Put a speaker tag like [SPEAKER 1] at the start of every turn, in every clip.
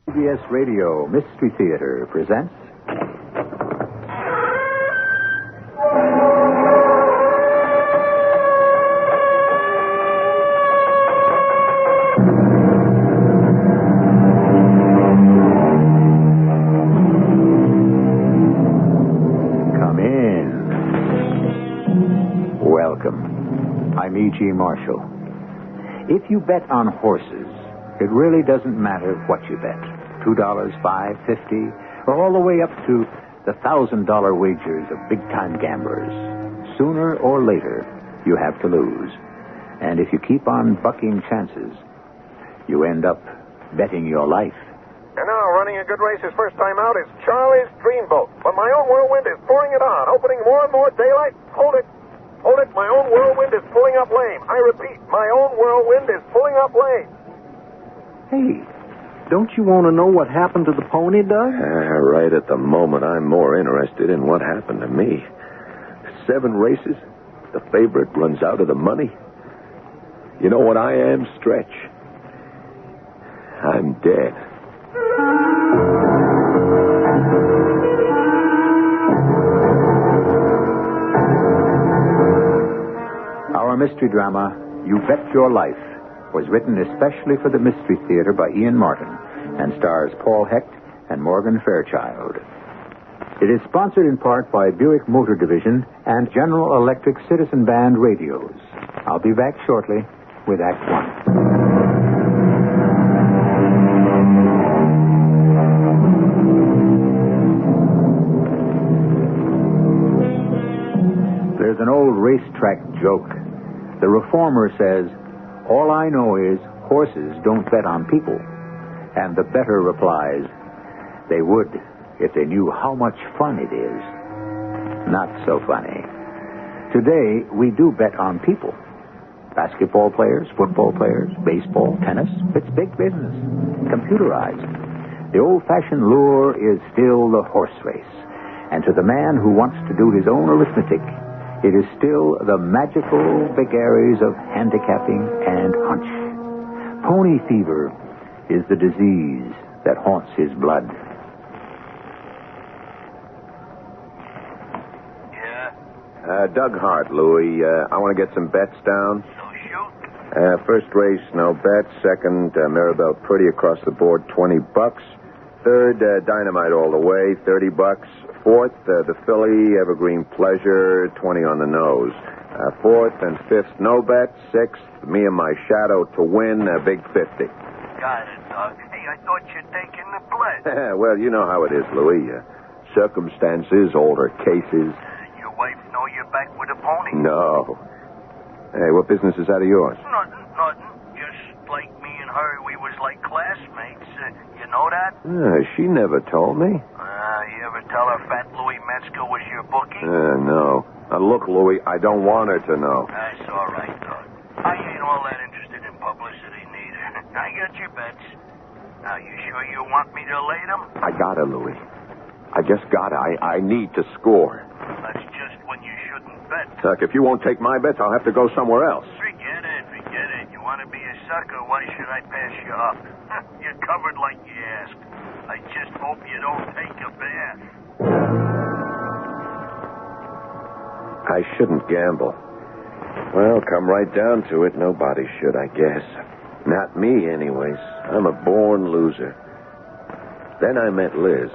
[SPEAKER 1] CBS Radio Mystery Theater presents... Come in. Welcome. I'm E.G. Marshall. If you bet on horses, it really doesn't matter what you bet. $2, $5, $50, or all the way up to the $1,000 wagers of big-time gamblers. Sooner or later, you have to lose. And if you keep on bucking chances, you end up betting your life.
[SPEAKER 2] And now, running a good race his first time out is Charlie's Dreamboat. But my own whirlwind is pouring it on, opening more and more daylight. Hold it. Hold it. My own whirlwind is pulling up lame. I repeat, my own whirlwind is pulling up lame.
[SPEAKER 3] Hey, don't you want to know what happened to the pony, Doug?
[SPEAKER 4] Right at the moment, I'm more interested in what happened to me. 7 races, the favorite runs out of the money. You know what I am, Stretch? I'm dead.
[SPEAKER 1] Our mystery drama, You Bet Your Life, was written especially for the Mystery Theater by Ian Martin and stars Paul Hecht and Morgan Fairchild. It is sponsored in part by Buick Motor Division and General Electric Citizen Band radios. I'll be back shortly with Act One. There's an old racetrack joke. The reformer says, "All I know is horses don't bet on people." And the bettor replies, "They would if they knew how much fun it is." Not so funny. Today, we do bet on people. Basketball players, football players, baseball, tennis. It's big business. Computerized. The old-fashioned lure is still the horse race. And to the man who wants to do his own arithmetic, it is still the magical vagaries of handicapping and hunch. Pony fever is the disease that haunts his blood.
[SPEAKER 2] Yeah?
[SPEAKER 4] Doug Hart, Louie. I want to get some bets down.
[SPEAKER 2] So shoot.
[SPEAKER 4] First race, no bets. Second, Maribel Pretty across the board, $20. Third, Dynamite all the way, $30. Fourth, the Filly, Evergreen Pleasure, 20 on the nose. Fourth and fifth, no bet. Sixth, me and my shadow to win, big 50.
[SPEAKER 2] Got it, Doug. Hey, I thought you'd taken the pledge.
[SPEAKER 4] Well, you know how it is, Louis. Circumstances, older cases.
[SPEAKER 2] Your wife know you're back with a pony?
[SPEAKER 4] No. Hey, what business is that of yours?
[SPEAKER 2] Nothing. Just like me and her, we was like classmates. You know that?
[SPEAKER 4] She never told me.
[SPEAKER 2] You ever tell her Fat Louis Metzger was your bookie?
[SPEAKER 4] No. Now, look, Louis, I don't want her to know.
[SPEAKER 2] That's all right, Doug. I ain't all that interested in publicity, neither. I got your bets. Now, you sure you want me to lay them?
[SPEAKER 4] I gotta, Louis. I just gotta. I need to score.
[SPEAKER 2] That's just when you shouldn't bet.
[SPEAKER 4] Look, if you won't take my bets, I'll have to go somewhere else.
[SPEAKER 2] Forget it. You want to be a sucker, why should I pass you up? You're covered like you asked. I just hope you don't take a bath.
[SPEAKER 4] I shouldn't gamble. Well, come right down to it, nobody should, I guess. Not me, anyways. I'm a born loser. Then I met Liz,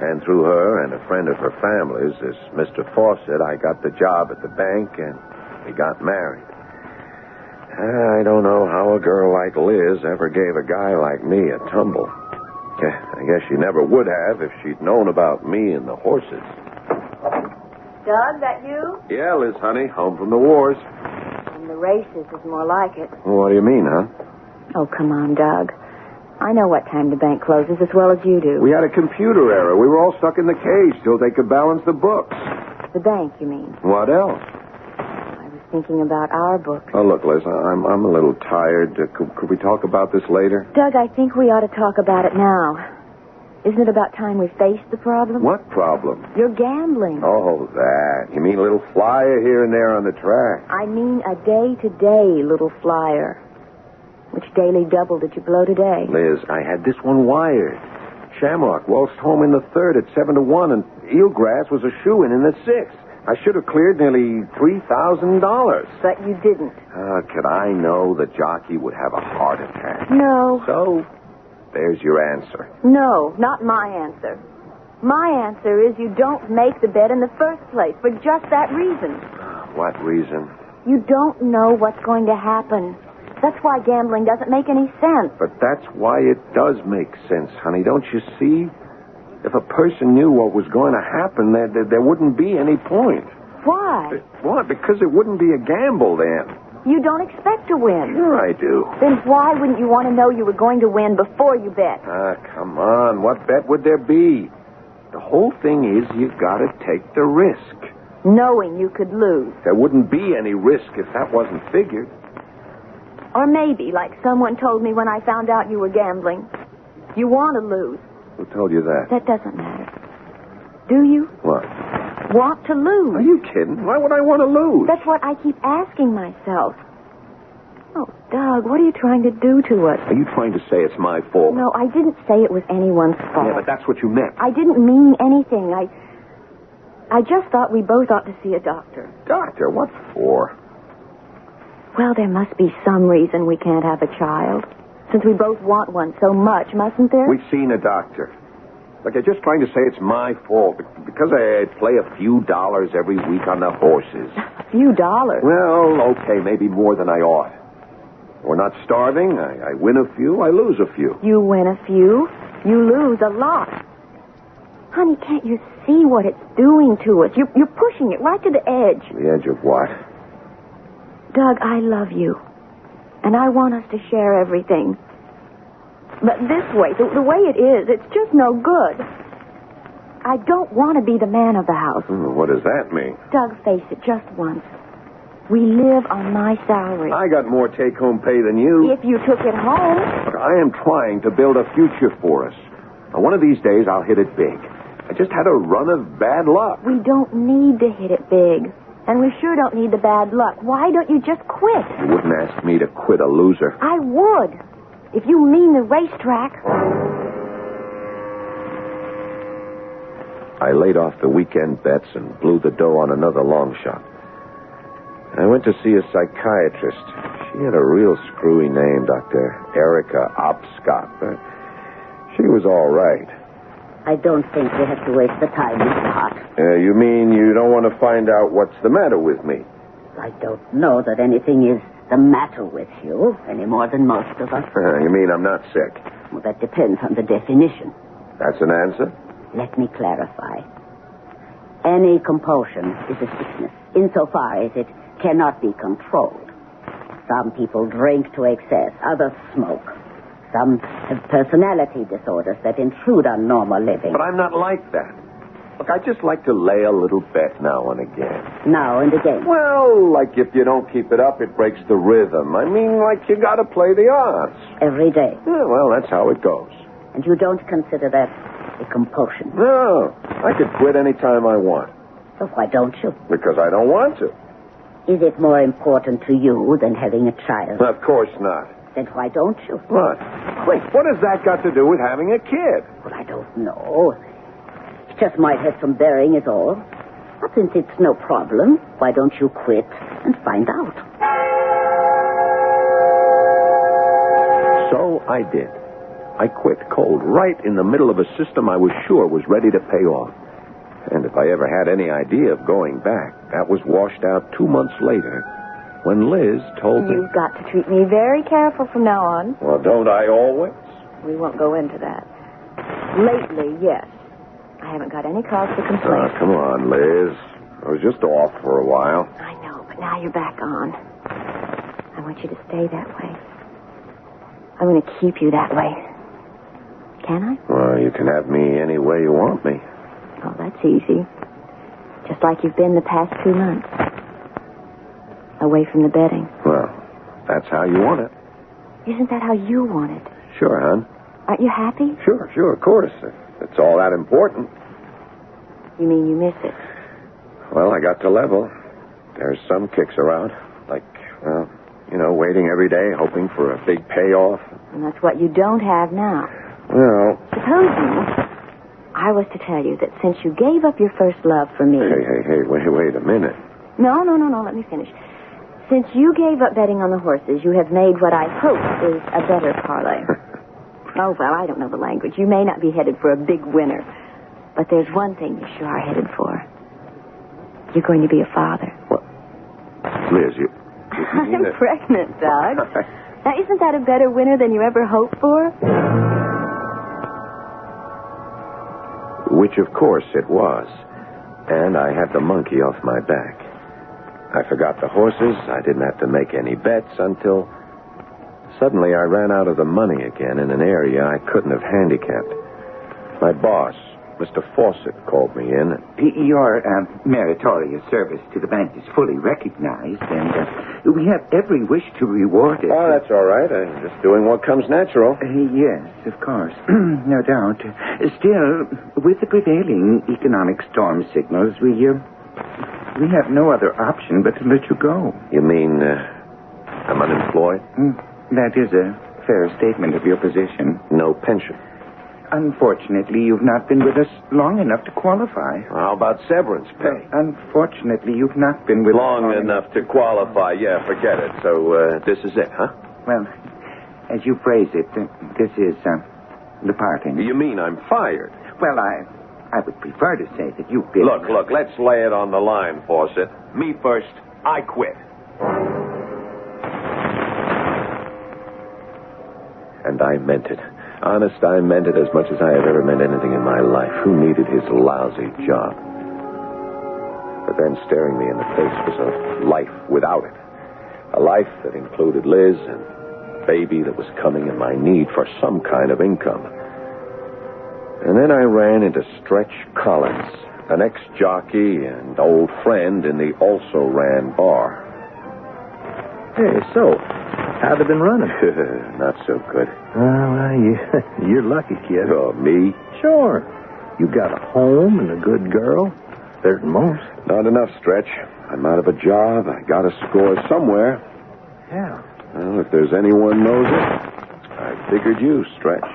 [SPEAKER 4] and through her and a friend of her family's, this Mr. Fawcett, I got the job at the bank, and we got married. I don't know how a girl like Liz ever gave a guy like me a tumble. I guess she never would have if she'd known about me and the horses.
[SPEAKER 5] Doug, that you?
[SPEAKER 4] Yeah, Liz, honey, home from the wars.
[SPEAKER 5] And the races is more like it.
[SPEAKER 4] What do you mean, huh?
[SPEAKER 5] Oh, come on, Doug. I know what time the bank closes as well as you do.
[SPEAKER 4] We had a computer error. We were all stuck in the cage till they could balance the books.
[SPEAKER 5] The bank, you mean?
[SPEAKER 4] What else?
[SPEAKER 5] I was thinking about our books.
[SPEAKER 4] Oh, look, Liz, I'm a little tired. Could we talk about this later?
[SPEAKER 5] Doug, I think we ought to talk about it now. Isn't it about time we faced the problem?
[SPEAKER 4] What problem?
[SPEAKER 5] You're gambling.
[SPEAKER 4] Oh, that. You mean a little flyer here and there on the track?
[SPEAKER 5] I mean a day-to-day little flyer. Which daily double did you blow today?
[SPEAKER 4] Liz, I had this one wired. Shamrock waltzed home in the third at 7-1, and Eelgrass was a shoo-in in the sixth. I should have cleared nearly $3,000.
[SPEAKER 5] But you didn't.
[SPEAKER 4] Could I know the jockey would have a heart attack?
[SPEAKER 5] No.
[SPEAKER 4] So, there's your answer.
[SPEAKER 5] No, not my answer. My answer is you don't make the bet in the first place for just that reason.
[SPEAKER 4] What reason?
[SPEAKER 5] You don't know what's going to happen. That's why gambling doesn't make any sense.
[SPEAKER 4] But that's why it does make sense, honey. Don't you see? If a person knew what was going to happen, there wouldn't be any point.
[SPEAKER 5] Why?
[SPEAKER 4] Why? Because it wouldn't be a gamble then.
[SPEAKER 5] You don't expect to win.
[SPEAKER 4] Sure I do.
[SPEAKER 5] Then why wouldn't you want to know you were going to win before you bet?
[SPEAKER 4] Come on. What bet would there be? The whole thing is you got to take the risk.
[SPEAKER 5] Knowing you could lose.
[SPEAKER 4] There wouldn't be any risk if that wasn't figured.
[SPEAKER 5] Or maybe, like someone told me when I found out you were gambling, you want to lose.
[SPEAKER 4] Who told you that?
[SPEAKER 5] That doesn't matter. Do you?
[SPEAKER 4] What?
[SPEAKER 5] Want to lose.
[SPEAKER 4] Are you kidding? Why would I want to lose?
[SPEAKER 5] That's what I keep asking myself. Oh, Doug, what are you trying to do to us?
[SPEAKER 4] Are you trying to say it's my fault?
[SPEAKER 5] No, I didn't say it was anyone's fault.
[SPEAKER 4] Yeah, but that's what you meant.
[SPEAKER 5] I didn't mean anything. I just thought we both ought to see a doctor.
[SPEAKER 4] Doctor? What for?
[SPEAKER 5] Well, there must be some reason we can't have a child. Since we both want one so much, mustn't there?
[SPEAKER 4] We've seen a doctor. Look, you're just trying to say it's my fault because I play a few dollars every week on the horses.
[SPEAKER 5] A few dollars?
[SPEAKER 4] Well, okay, maybe more than I ought. We're not starving. I win a few, I lose a few.
[SPEAKER 5] You win a few, you lose a lot. Honey, can't you see what it's doing to us? You're pushing it right to the edge.
[SPEAKER 4] The edge of what?
[SPEAKER 5] Doug, I love you. And I want us to share everything. But this way, the way it is, it's just no good. I don't want to be the man of the house.
[SPEAKER 4] What does that mean?
[SPEAKER 5] Doug, face it, just once. We live on my salary.
[SPEAKER 4] I got more take-home pay than you.
[SPEAKER 5] If you took it home.
[SPEAKER 4] Look, I am trying to build a future for us. Now, one of these days, I'll hit it big. I just had a run of bad luck.
[SPEAKER 5] We don't need to hit it big. And we sure don't need the bad luck. Why don't you just quit?
[SPEAKER 4] You wouldn't ask me to quit a loser.
[SPEAKER 5] I would. If you mean the racetrack.
[SPEAKER 4] I laid off the weekend bets and blew the dough on another long shot. I went to see a psychiatrist. She had a real screwy name, Dr. Erica Obscott. She was all right.
[SPEAKER 6] I don't think we have to waste the time, Mr. Hart.
[SPEAKER 4] You mean you don't want to find out what's the matter with me?
[SPEAKER 6] I don't know that anything is the matter with you any more than most of us.
[SPEAKER 4] You mean I'm not sick?
[SPEAKER 6] Well, that depends on the definition.
[SPEAKER 4] That's an answer?
[SPEAKER 6] Let me clarify. Any compulsion is a sickness, insofar as it cannot be controlled. Some people drink to excess, others smoke. Some have personality disorders that intrude on normal living.
[SPEAKER 4] But I'm not like that. Look, I just like to lay a little bet now and again.
[SPEAKER 6] Now and again?
[SPEAKER 4] Well, like if you don't keep it up, it breaks the rhythm. I mean, like you got to play the odds.
[SPEAKER 6] Every day?
[SPEAKER 4] Yeah, well, that's how it goes.
[SPEAKER 6] And you don't consider that a compulsion?
[SPEAKER 4] No, I could quit any time I want.
[SPEAKER 6] So why don't you?
[SPEAKER 4] Because I don't want to.
[SPEAKER 6] Is it more important to you than having a child?
[SPEAKER 4] Of course not.
[SPEAKER 6] Then why don't you?
[SPEAKER 4] What? Wait, what has that got to do with having a kid?
[SPEAKER 6] Well, I don't know. It just might have some bearing is all. But since it's no problem, why don't you quit and find out?
[SPEAKER 4] So I did. I quit cold right in the middle of a system I was sure was ready to pay off. And if I ever had any idea of going back, that was washed out 2 months later when Liz told me...
[SPEAKER 5] You've got to treat me very careful from now on.
[SPEAKER 4] Well, don't I always?
[SPEAKER 5] We won't go into that. Lately, yes. I haven't got any cause for complaint.
[SPEAKER 4] Come on, Liz. I was just off for a while.
[SPEAKER 5] I know, but now you're back on. I want you to stay that way. I'm going to keep you that way. Can I?
[SPEAKER 4] Well, you can have me any way you want me.
[SPEAKER 5] Oh, that's easy. Just like you've been the past 2 months. Away from the betting.
[SPEAKER 4] Well, that's how you want it.
[SPEAKER 5] Isn't that how you want it?
[SPEAKER 4] Sure, hon.
[SPEAKER 5] Aren't you happy?
[SPEAKER 4] Sure, of course. It's all that important.
[SPEAKER 5] You mean you miss it?
[SPEAKER 4] Well, I got to level. There's some kicks around. Like, waiting every day, hoping for a big payoff.
[SPEAKER 5] And that's what you don't have now.
[SPEAKER 4] Well...
[SPEAKER 5] Supposing I was to tell you that since you gave up your first love for me...
[SPEAKER 4] Hey, wait a minute.
[SPEAKER 5] No, let me finish. Since you gave up betting on the horses, you have made what I hope is a better parlay. Oh, well, I don't know the language. You may not be headed for a big winner. But there's one thing you sure are headed for. You're going to be a father.
[SPEAKER 4] What? Liz, you
[SPEAKER 5] I'm pregnant, Doug. Now, isn't that a better winner than you ever hoped for?
[SPEAKER 4] Which, of course, it was. And I had the monkey off my back. I forgot the horses. I didn't have to make any bets until... Suddenly, I ran out of the money again in an area I couldn't have handicapped. My boss, Mr. Fawcett, called me in.
[SPEAKER 7] Your meritorious service to the bank is fully recognized, and we have every wish to reward it.
[SPEAKER 4] Oh, that's all right. I'm just doing what comes natural.
[SPEAKER 7] Yes, of course. No doubt. Still, with the prevailing economic storm signals, we have no other option but to let you go.
[SPEAKER 4] You mean I'm unemployed?
[SPEAKER 7] That is a fair statement of your position.
[SPEAKER 4] No pension.
[SPEAKER 7] Unfortunately, you've not been with us long enough to qualify.
[SPEAKER 4] How about severance pay?
[SPEAKER 7] Unfortunately, you've not been with us
[SPEAKER 4] long enough to qualify. Yeah, forget it. So this is it, huh?
[SPEAKER 7] Well, as you phrase it, this is the parting.
[SPEAKER 4] You mean I'm fired?
[SPEAKER 7] Well, I would prefer to say that you've been...
[SPEAKER 4] Look, let's lay it on the line, Fawcett. Me first. I quit. And I meant it. Honest, I meant it as much as I have ever meant anything in my life. Who needed his lousy job? But then staring me in the face was a life without it. A life that included Liz and a baby that was coming and my need for some kind of income. And then I ran into Stretch Collins, an ex-jockey and old friend in the also-ran bar.
[SPEAKER 3] Hey, so, how'd it been running?
[SPEAKER 4] Not so good.
[SPEAKER 3] Well, you're lucky, kid.
[SPEAKER 4] Oh, me?
[SPEAKER 3] Sure. You got a home and a good girl. Better than most.
[SPEAKER 4] Not enough, Stretch. I'm out of a job. I got to score somewhere.
[SPEAKER 3] Yeah.
[SPEAKER 4] Well, if there's anyone knows it, I figured you, Stretch.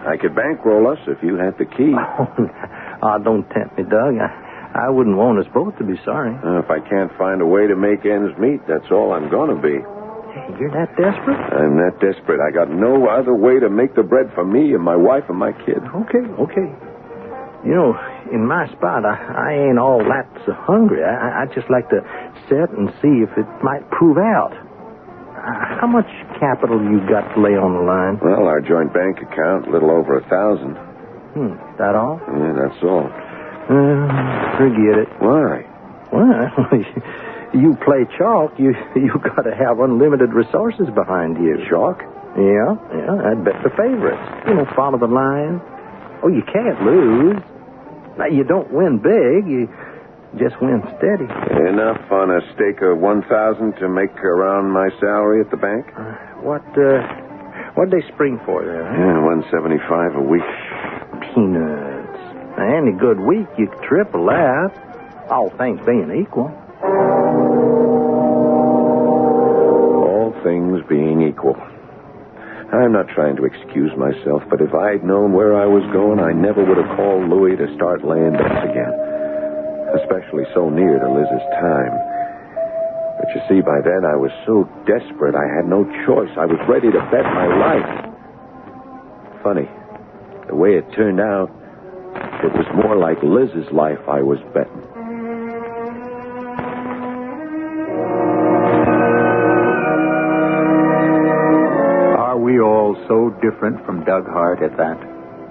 [SPEAKER 4] I could bankroll us if you had the key.
[SPEAKER 3] Oh, don't tempt me, Doug. I wouldn't want us both to be sorry.
[SPEAKER 4] If I can't find a way to make ends meet, that's all I'm going to be.
[SPEAKER 3] Hey, you're that desperate?
[SPEAKER 4] I'm that desperate. I got no other way to make the bread for me and my wife and my kid.
[SPEAKER 3] Okay. You know, in my spot, I ain't all that so hungry. I'd just like to sit and see if it might prove out. How much capital you got to lay on the line?
[SPEAKER 4] Well, our joint bank account, a little over 1,000.
[SPEAKER 3] That all?
[SPEAKER 4] Yeah, that's all.
[SPEAKER 3] Forget it.
[SPEAKER 4] Why?
[SPEAKER 3] Well, you play chalk, you got to have unlimited resources behind you.
[SPEAKER 4] Chalk?
[SPEAKER 3] Yeah, I'd bet the favorites. Follow the line. Oh, you can't lose. Now, you don't win big, you just win steady.
[SPEAKER 4] Enough on a stake of 1,000 to make around my salary at the bank?
[SPEAKER 3] What'd they spring for there? Huh?
[SPEAKER 4] Yeah, $175 a week.
[SPEAKER 3] Peanuts. Any good week, you could triple that. All things being equal.
[SPEAKER 4] All things being equal. I'm not trying to excuse myself, but if I'd known where I was going, I never would have called Louis to start laying bets again. Especially so near to Liz's time. But you see, by then I was so desperate I had no choice. I was ready to bet my life. Funny. The way it turned out, it was more like Liz's life I was betting.
[SPEAKER 1] Are we all so different from Doug Hart at that?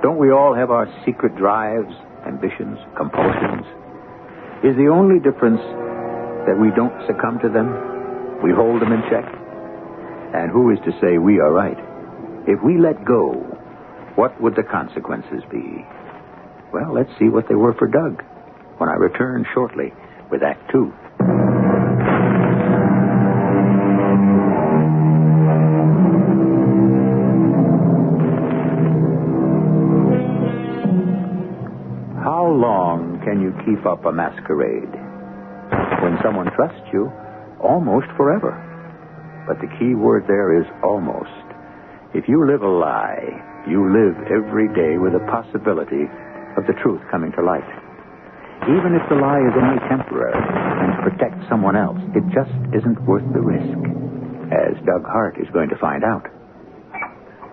[SPEAKER 1] Don't we all have our secret drives, ambitions, compulsions? Is the only difference that we don't succumb to them? We hold them in check? And who is to say we are right? If we let go, what would the consequences be? Well, let's see what they were for Doug when I return shortly with Act 2. How long can you keep up a masquerade? When someone trusts you, almost forever. But the key word there is almost. If you live a lie, you live every day with the possibility of the truth coming to light. Even if the lie is only temporary and to protect someone else, it just isn't worth the risk, as Doug Hart is going to find out.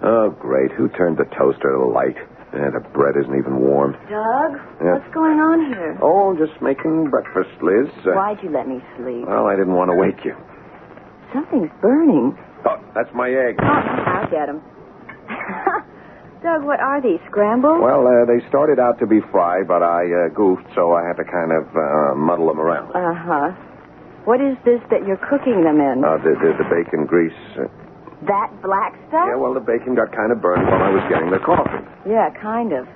[SPEAKER 4] Oh, great. Who turned the toaster to the light? The bread isn't even warm.
[SPEAKER 5] Doug,
[SPEAKER 4] Yeah.
[SPEAKER 5] what's going on here?
[SPEAKER 4] Oh, just making breakfast, Liz.
[SPEAKER 5] Why'd you let me sleep?
[SPEAKER 4] Well, I didn't want to wake you.
[SPEAKER 5] Something's burning.
[SPEAKER 4] Oh, that's my egg.
[SPEAKER 5] Oh, I'll get them. Doug, what are these, scrambled?
[SPEAKER 4] Well, they started out to be fried, but I goofed, so I had to kind of muddle them around.
[SPEAKER 5] Uh-huh. What is this that you're cooking them in?
[SPEAKER 4] The bacon grease.
[SPEAKER 5] That black stuff?
[SPEAKER 4] Yeah, well, the bacon got kind of burned while I was getting the coffee.
[SPEAKER 5] Yeah, kind of.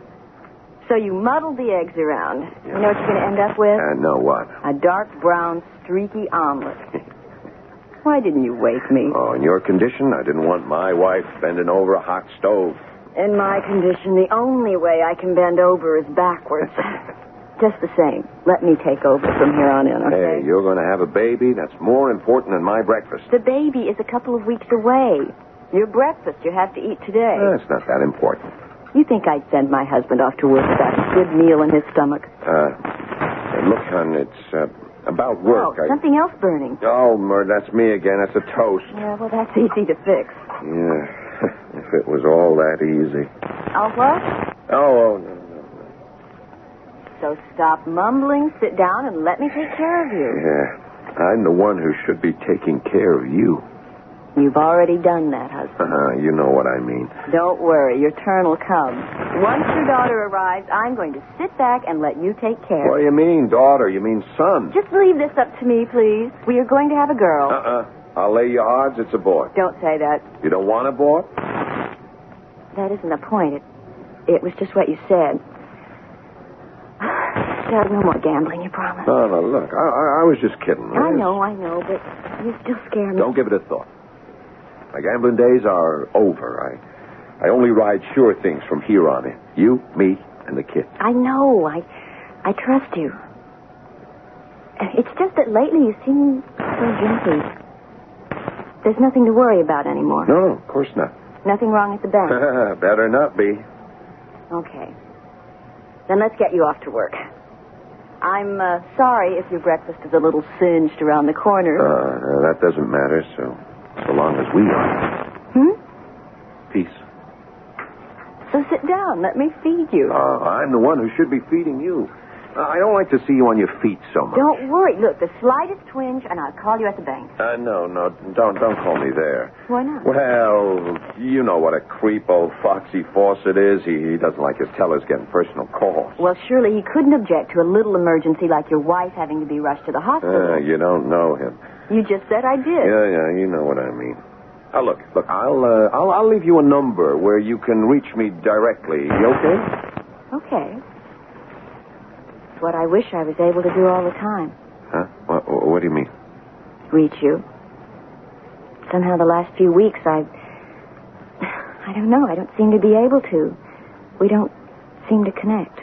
[SPEAKER 5] So you muddled the eggs around.
[SPEAKER 4] Yeah.
[SPEAKER 5] You know what you're going to end up with?
[SPEAKER 4] No, what?
[SPEAKER 5] A dark brown, streaky omelet. Why didn't you wake me?
[SPEAKER 4] Oh, in your condition, I didn't want my wife bending over a hot stove.
[SPEAKER 5] In my condition, the only way I can bend over is backwards. Just the same, let me take over from here on in, okay?
[SPEAKER 4] Hey, you're going to have a baby. That's more important than my breakfast.
[SPEAKER 5] The baby is a couple of weeks away. Your breakfast you have to eat today.
[SPEAKER 4] It's not that important.
[SPEAKER 5] You think I'd send my husband off to work without a good meal in his stomach?
[SPEAKER 4] Look, hon, it's about work.
[SPEAKER 5] Oh, something else burning.
[SPEAKER 4] Oh, Murd, that's me again. That's a toast.
[SPEAKER 5] Yeah, well, that's easy to fix.
[SPEAKER 4] Yeah, if it was all that easy.
[SPEAKER 5] Oh, what?
[SPEAKER 4] Oh, no.
[SPEAKER 5] So stop mumbling, sit down, and let me take care of you.
[SPEAKER 4] Yeah, I'm the one who should be taking care of you.
[SPEAKER 5] You've already done that, husband.
[SPEAKER 4] You know what I mean.
[SPEAKER 5] Don't worry, your turn will come. Once your daughter arrives, I'm going to sit back and let you take care.
[SPEAKER 4] What do you mean, daughter? You mean son?
[SPEAKER 5] Just leave this up to me, please. We are going to have a girl.
[SPEAKER 4] I'll lay you odds it's a boy.
[SPEAKER 5] Don't say that.
[SPEAKER 4] You don't want a boy?
[SPEAKER 5] That isn't the point. It was just what you said. Dad, no more gambling, you promise?
[SPEAKER 4] No, look, I was just kidding.
[SPEAKER 5] I know, but you still scare me.
[SPEAKER 4] Don't give it a thought. My gambling days are over. I only ride sure things from here on in. You, me, and the kid.
[SPEAKER 5] I know. I trust you. It's just that lately you seem so jumpy. There's nothing to worry about anymore.
[SPEAKER 4] No, of course not.
[SPEAKER 5] Nothing wrong at the bank?
[SPEAKER 4] Better not be.
[SPEAKER 5] Okay. Then let's get you off to work. I'm sorry if your breakfast is a little singed around the corner.
[SPEAKER 4] That doesn't matter, so long as we are. Peace.
[SPEAKER 5] So sit down. Let me feed you.
[SPEAKER 4] I'm the one who should be feeding you. I don't like to see you on your feet so much.
[SPEAKER 5] Don't worry. Look, the slightest twinge, and I'll call you at the bank.
[SPEAKER 4] No, don't call me there.
[SPEAKER 5] Why not?
[SPEAKER 4] Well, you know what a creep old Foxy Fawcett is. He doesn't like his tellers getting personal calls.
[SPEAKER 5] Well, surely he couldn't object to a little emergency like your wife having to be rushed to the hospital.
[SPEAKER 4] You don't know him.
[SPEAKER 5] You just said I did.
[SPEAKER 4] Yeah, you know what I mean. Look, I'll leave you a number where you can reach me directly. You okay?
[SPEAKER 5] Okay. It's what I wish I was able to do all the time.
[SPEAKER 4] Huh? What do you mean?
[SPEAKER 5] Reach you. Somehow the last few weeks I don't know. I don't seem to be able to. We don't seem to connect.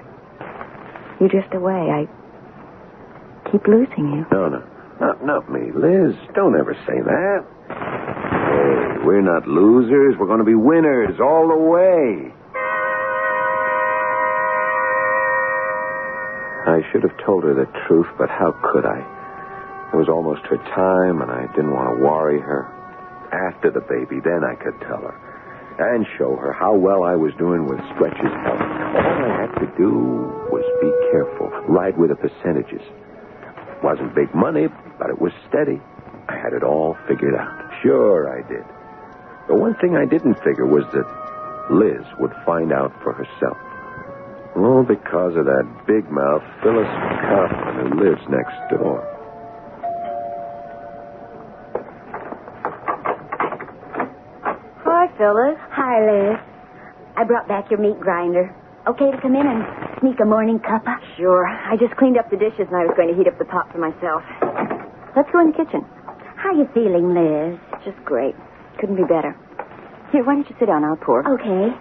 [SPEAKER 5] You drift away. I keep losing you.
[SPEAKER 4] No. Not me, Liz. Don't ever say that. Hey, we're not losers. We're going to be winners all the way. I should have told her the truth, but how could I? It was almost her time, and I didn't want to worry her. After the baby, then I could tell her. And show her how well I was doing with Stretch's help. All I had to do was be careful. Ride with the percentages. It wasn't big money, but it was steady. I had it all figured out. Sure I did. The one thing I didn't figure was that Liz would find out for herself. All because of that big-mouth Phyllis Kaufman who lives next door.
[SPEAKER 5] Hi, Phyllis.
[SPEAKER 6] Hi, Liz. I brought back your meat grinder. Okay to come in and sneak a morning cuppa?
[SPEAKER 5] Sure. I just cleaned up the dishes and I was going to heat up the pot for myself. Let's go in the kitchen.
[SPEAKER 6] How you feeling, Liz?
[SPEAKER 5] Just great. Couldn't be better. Here, why don't you sit down? I'll pour.
[SPEAKER 6] Okay.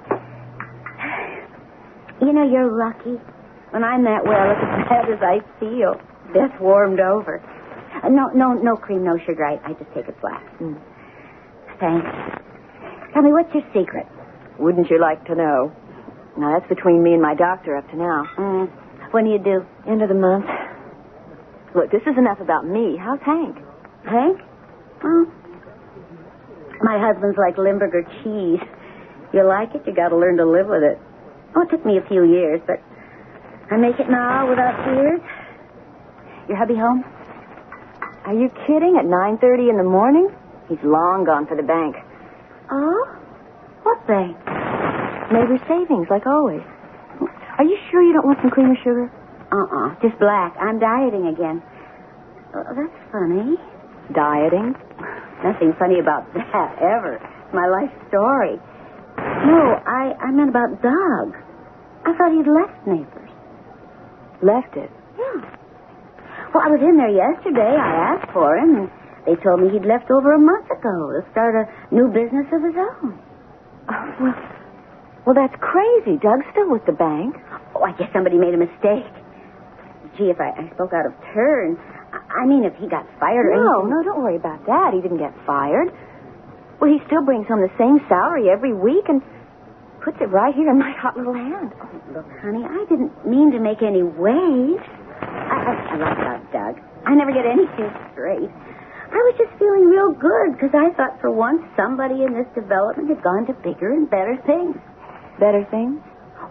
[SPEAKER 6] You know, you're lucky. When I'm that well, it's as bad as I feel. Beth warmed over. No cream, no sugar. I just take it flat.
[SPEAKER 5] Mm.
[SPEAKER 6] Thanks. Tell me, what's your secret?
[SPEAKER 5] Wouldn't you like to know? Now, that's between me and my doctor up to now.
[SPEAKER 6] When do you do?
[SPEAKER 5] End of the month. Look, this is enough about me. How's Hank?
[SPEAKER 6] Hank? Well, my husband's like Limburger cheese. You like it, you got to learn to live with it. Oh, it took me a few years, but I make it now without tears. Your hubby home?
[SPEAKER 5] Are you kidding? At 9:30 in the morning? He's long gone for the bank.
[SPEAKER 6] Oh? What bank?
[SPEAKER 5] Neighbor savings, like always. Are you sure you don't want some cream or sugar?
[SPEAKER 6] Just black. I'm dieting again. Oh, that's funny.
[SPEAKER 5] Dieting?
[SPEAKER 6] Nothing funny about that, ever. It's my life story. No, I meant about Doug. I thought he'd left Neighbors.
[SPEAKER 5] Left it?
[SPEAKER 6] Yeah. Well, I was in there yesterday. I asked for him, and they told me he'd left over a month ago to start a new business of his own.
[SPEAKER 5] Oh, well, that's crazy. Doug's still with the bank.
[SPEAKER 6] Oh, I guess somebody made a mistake. Gee, if I spoke out of turn, I mean, if he got fired or anything.
[SPEAKER 5] No, don't worry about that. He didn't get fired. Well, he still brings home the same salary every week and puts it right here in my hot little hand.
[SPEAKER 6] Oh, look, honey, I didn't mean to make any waves. I love about Doug. I never get anything straight. I was just feeling real good because I thought for once somebody in this development had gone to bigger and better things.
[SPEAKER 5] Better things?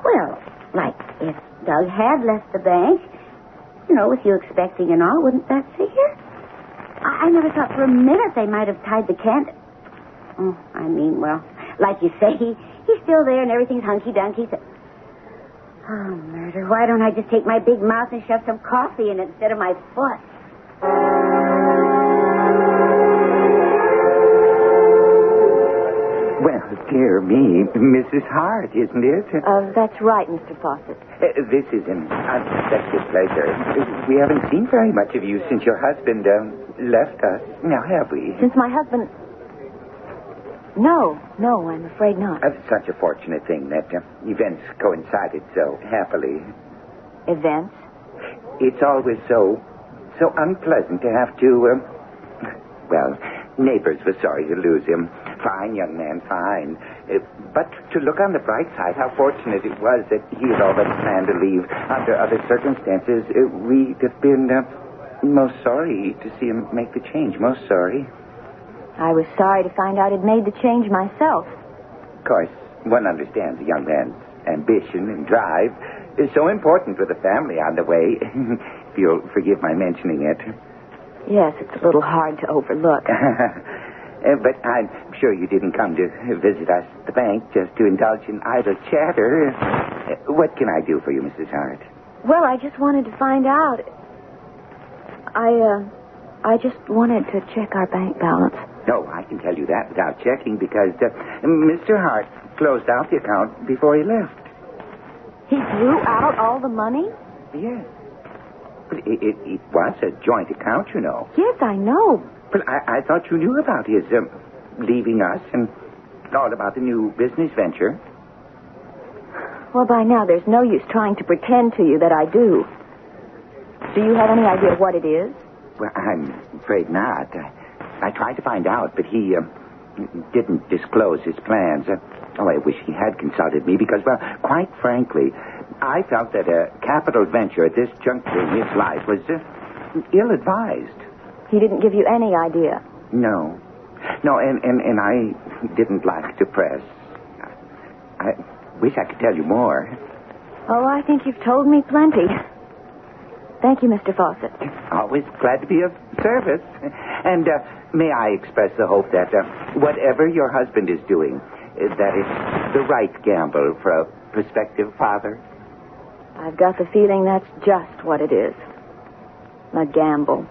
[SPEAKER 6] Well, like if Doug had left the bank, you know, with you expecting and all, wouldn't that figure? I never thought for a minute they might have tied the can. Oh, I mean, well, like you say, he's still there and everything's hunky-dunky. Oh, murder. Why don't I just take my big mouth and shove some coffee in it instead of my foot?
[SPEAKER 7] Well, dear me, Mrs. Hart, isn't it?
[SPEAKER 5] That's right, Mr. Fawcett.
[SPEAKER 7] This is an unexpected pleasure. We haven't seen very much of you since your husband left us. Now, have we?
[SPEAKER 5] Since my husband... No, I'm afraid not.
[SPEAKER 7] Such a fortunate thing that events coincided so happily.
[SPEAKER 5] Events?
[SPEAKER 7] It's always so unpleasant to have to, well, Neighbors were sorry to lose him. Fine young man, fine. But to look on the bright side, how fortunate it was that he had already planned to leave. Under other circumstances, we'd have been most sorry to see him make the change. Most sorry.
[SPEAKER 5] I was sorry to find out he'd made the change myself.
[SPEAKER 7] Of course, one understands a young man's ambition and drive is so important for the family on the way. If you'll forgive my mentioning it.
[SPEAKER 5] Yes, it's a little hard to overlook.
[SPEAKER 7] But I'm sure you didn't come to visit us at the bank just to indulge in idle chatter. What can I do for you, Mrs. Hart?
[SPEAKER 5] Well, I just wanted to find out. I just wanted to check our bank balance.
[SPEAKER 7] No, I can tell you that without checking because Mr. Hart closed out the account before he left.
[SPEAKER 5] He drew out all the money?
[SPEAKER 7] Yes. But it was a joint account, you know.
[SPEAKER 5] Yes, I know.
[SPEAKER 7] But I thought you knew about his leaving us and all about the new business venture.
[SPEAKER 5] Well, by now there's no use trying to pretend to you that I do. Do you have any idea what it is?
[SPEAKER 7] Well, I'm afraid not. I tried to find out, but he didn't disclose his plans. I wish he had consulted me because, well, quite frankly, I felt that a capital venture at this juncture in his life was ill-advised.
[SPEAKER 5] He didn't give you any idea?
[SPEAKER 7] No, and I didn't like to press. I wish I could tell you more.
[SPEAKER 5] Oh, I think you've told me plenty. Thank you, Mr. Fawcett.
[SPEAKER 7] Always glad to be of service. And may I express the hope that whatever your husband is doing, that it's the right gamble for a prospective father?
[SPEAKER 5] I've got the feeling that's just what it is. A gamble.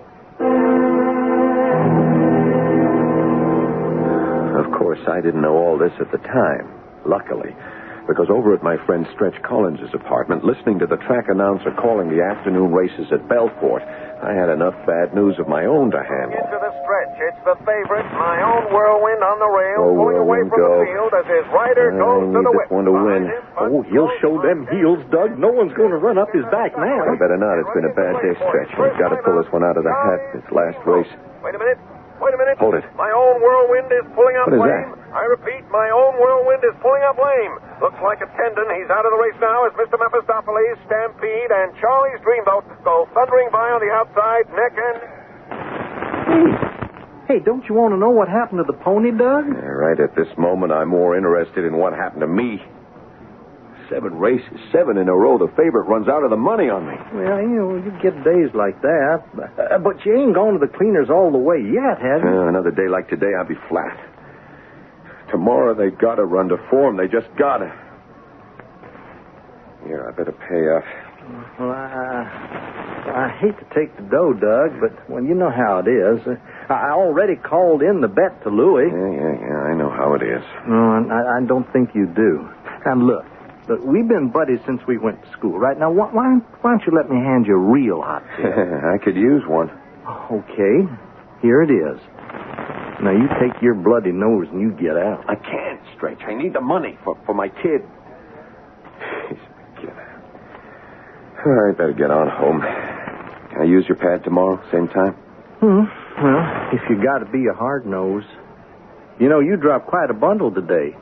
[SPEAKER 4] Of course, I didn't know all this at the time, luckily. Because over at my friend Stretch Collins' apartment, listening to the track announcer calling the afternoon races at Belfort, I had enough bad news of my own to handle.
[SPEAKER 2] Into the stretch. It's the favorite, my own Whirlwind on the rail, pulling away from the field as his rider goes to the whip.
[SPEAKER 4] One to win.
[SPEAKER 3] Oh, he'll show them heels, Doug. No one's going to run up his back now.
[SPEAKER 4] I better not. It's been a bad day, Stretch. We've got to pull this one out of the hat. This last race.
[SPEAKER 2] Wait a minute.
[SPEAKER 4] Hold it.
[SPEAKER 2] My own Whirlwind is pulling up
[SPEAKER 4] What is
[SPEAKER 2] flame.
[SPEAKER 4] that?
[SPEAKER 2] I repeat, my own whirlwind is pulling up lame. Looks like a tendon. He's out of the race now as Mr. Mephistopheles, Stampede, and Charlie's Dreamboat go thundering by on the outside, neck and...
[SPEAKER 3] Hey, don't you want to know what happened to the pony, Doug?
[SPEAKER 4] Yeah, right at this moment, I'm more interested in what happened to me. 7 races, 7 in a row. The favorite runs out of the money on me.
[SPEAKER 3] Well, you get days like that. But you ain't gone to the cleaners all the way yet, have you?
[SPEAKER 4] Another day like today, I'll be flat. Tomorrow, they gotta run to form. They just gotta. Here, I better pay up.
[SPEAKER 3] Well, I hate to take the dough, Doug, but, well, you know how it is. I already called in the bet to Louis.
[SPEAKER 4] Yeah, I know how it is.
[SPEAKER 3] No, I don't think you do. And look, we've been buddies since we went to school, right? Now, why don't you let me hand you a real hot tip?
[SPEAKER 4] I could use one.
[SPEAKER 3] Okay, here it is. Now, you take your bloody nose and you get out.
[SPEAKER 4] I can't, Stretch. I need the money for my kid. All right, better get on home. Can I use your pad tomorrow, same time?
[SPEAKER 3] Well, if you got to be a hard nose. You know, you dropped quite a bundle today.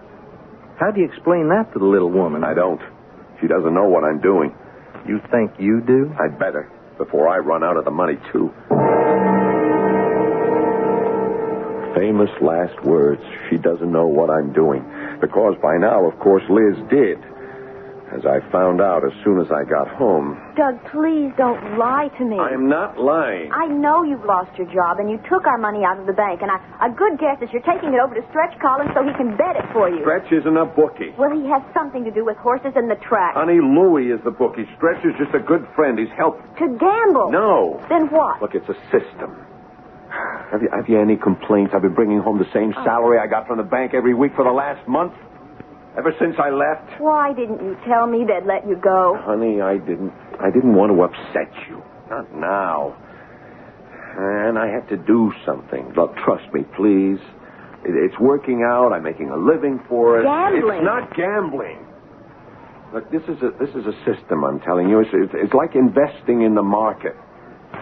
[SPEAKER 3] How do you explain that to the little woman?
[SPEAKER 4] I don't. She doesn't know what I'm doing.
[SPEAKER 3] You think you do?
[SPEAKER 4] I'd better, before I run out of the money, too. Famous last words. She doesn't know what I'm doing. Because by now, of course, Liz did. As I found out as soon as I got home.
[SPEAKER 5] Doug, please don't lie to me.
[SPEAKER 4] I'm not lying.
[SPEAKER 5] I know you've lost your job, and you took our money out of the bank, and a good guess is you're taking it over to Stretch Collins so he can bet it for you.
[SPEAKER 4] Stretch isn't a bookie.
[SPEAKER 5] Well, he has something to do with horses and the track.
[SPEAKER 4] Honey, Louie is the bookie. Stretch is just a good friend. He's helped.
[SPEAKER 5] To gamble?
[SPEAKER 4] No.
[SPEAKER 5] Then what?
[SPEAKER 4] Look, it's a system. Have you any complaints? I've been bringing home the same salary I got from the bank every week for the last month. Ever since I left.
[SPEAKER 5] Why didn't you tell me they'd let you go?
[SPEAKER 4] Honey, I didn't want to upset you. Not now. And I had to do something. Look, trust me, please. It's working out. I'm making a living for it.
[SPEAKER 5] Gambling?
[SPEAKER 4] It's not gambling. Look, this is a system, I'm telling you. It's like investing in the market.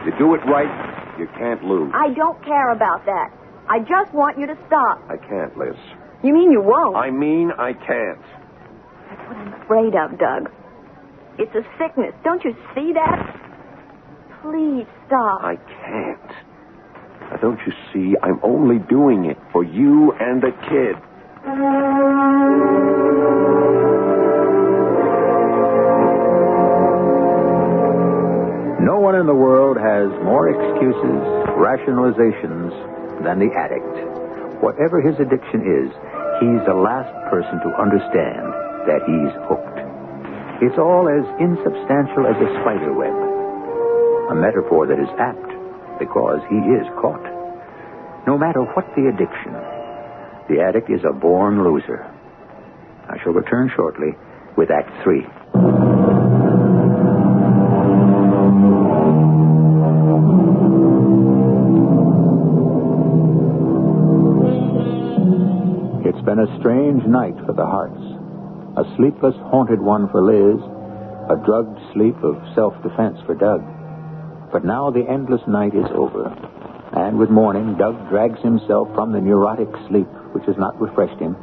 [SPEAKER 4] You do it right, you can't lose.
[SPEAKER 5] I don't care about that. I just want you to stop.
[SPEAKER 4] I can't, Liz.
[SPEAKER 5] You mean you won't?
[SPEAKER 4] I mean I can't.
[SPEAKER 5] That's what I'm afraid of, Doug. It's a sickness. Don't you see that? Please stop.
[SPEAKER 4] I can't. Now, don't you see? I'm only doing it for you and the kid.
[SPEAKER 1] No one in the world has more excuses, rationalizations than the addict. Whatever his addiction is, he's the last person to understand that he's hooked. It's all as insubstantial as a spider web. A metaphor that is apt because he is caught. No matter what the addiction, the addict is a born loser. I shall return shortly with Act 3. It's been a strange night for the Harts. A sleepless, haunted one for Liz. A drugged sleep of self-defense for Doug. But now the endless night is over. And with morning, Doug drags himself from the neurotic sleep, which has not refreshed him,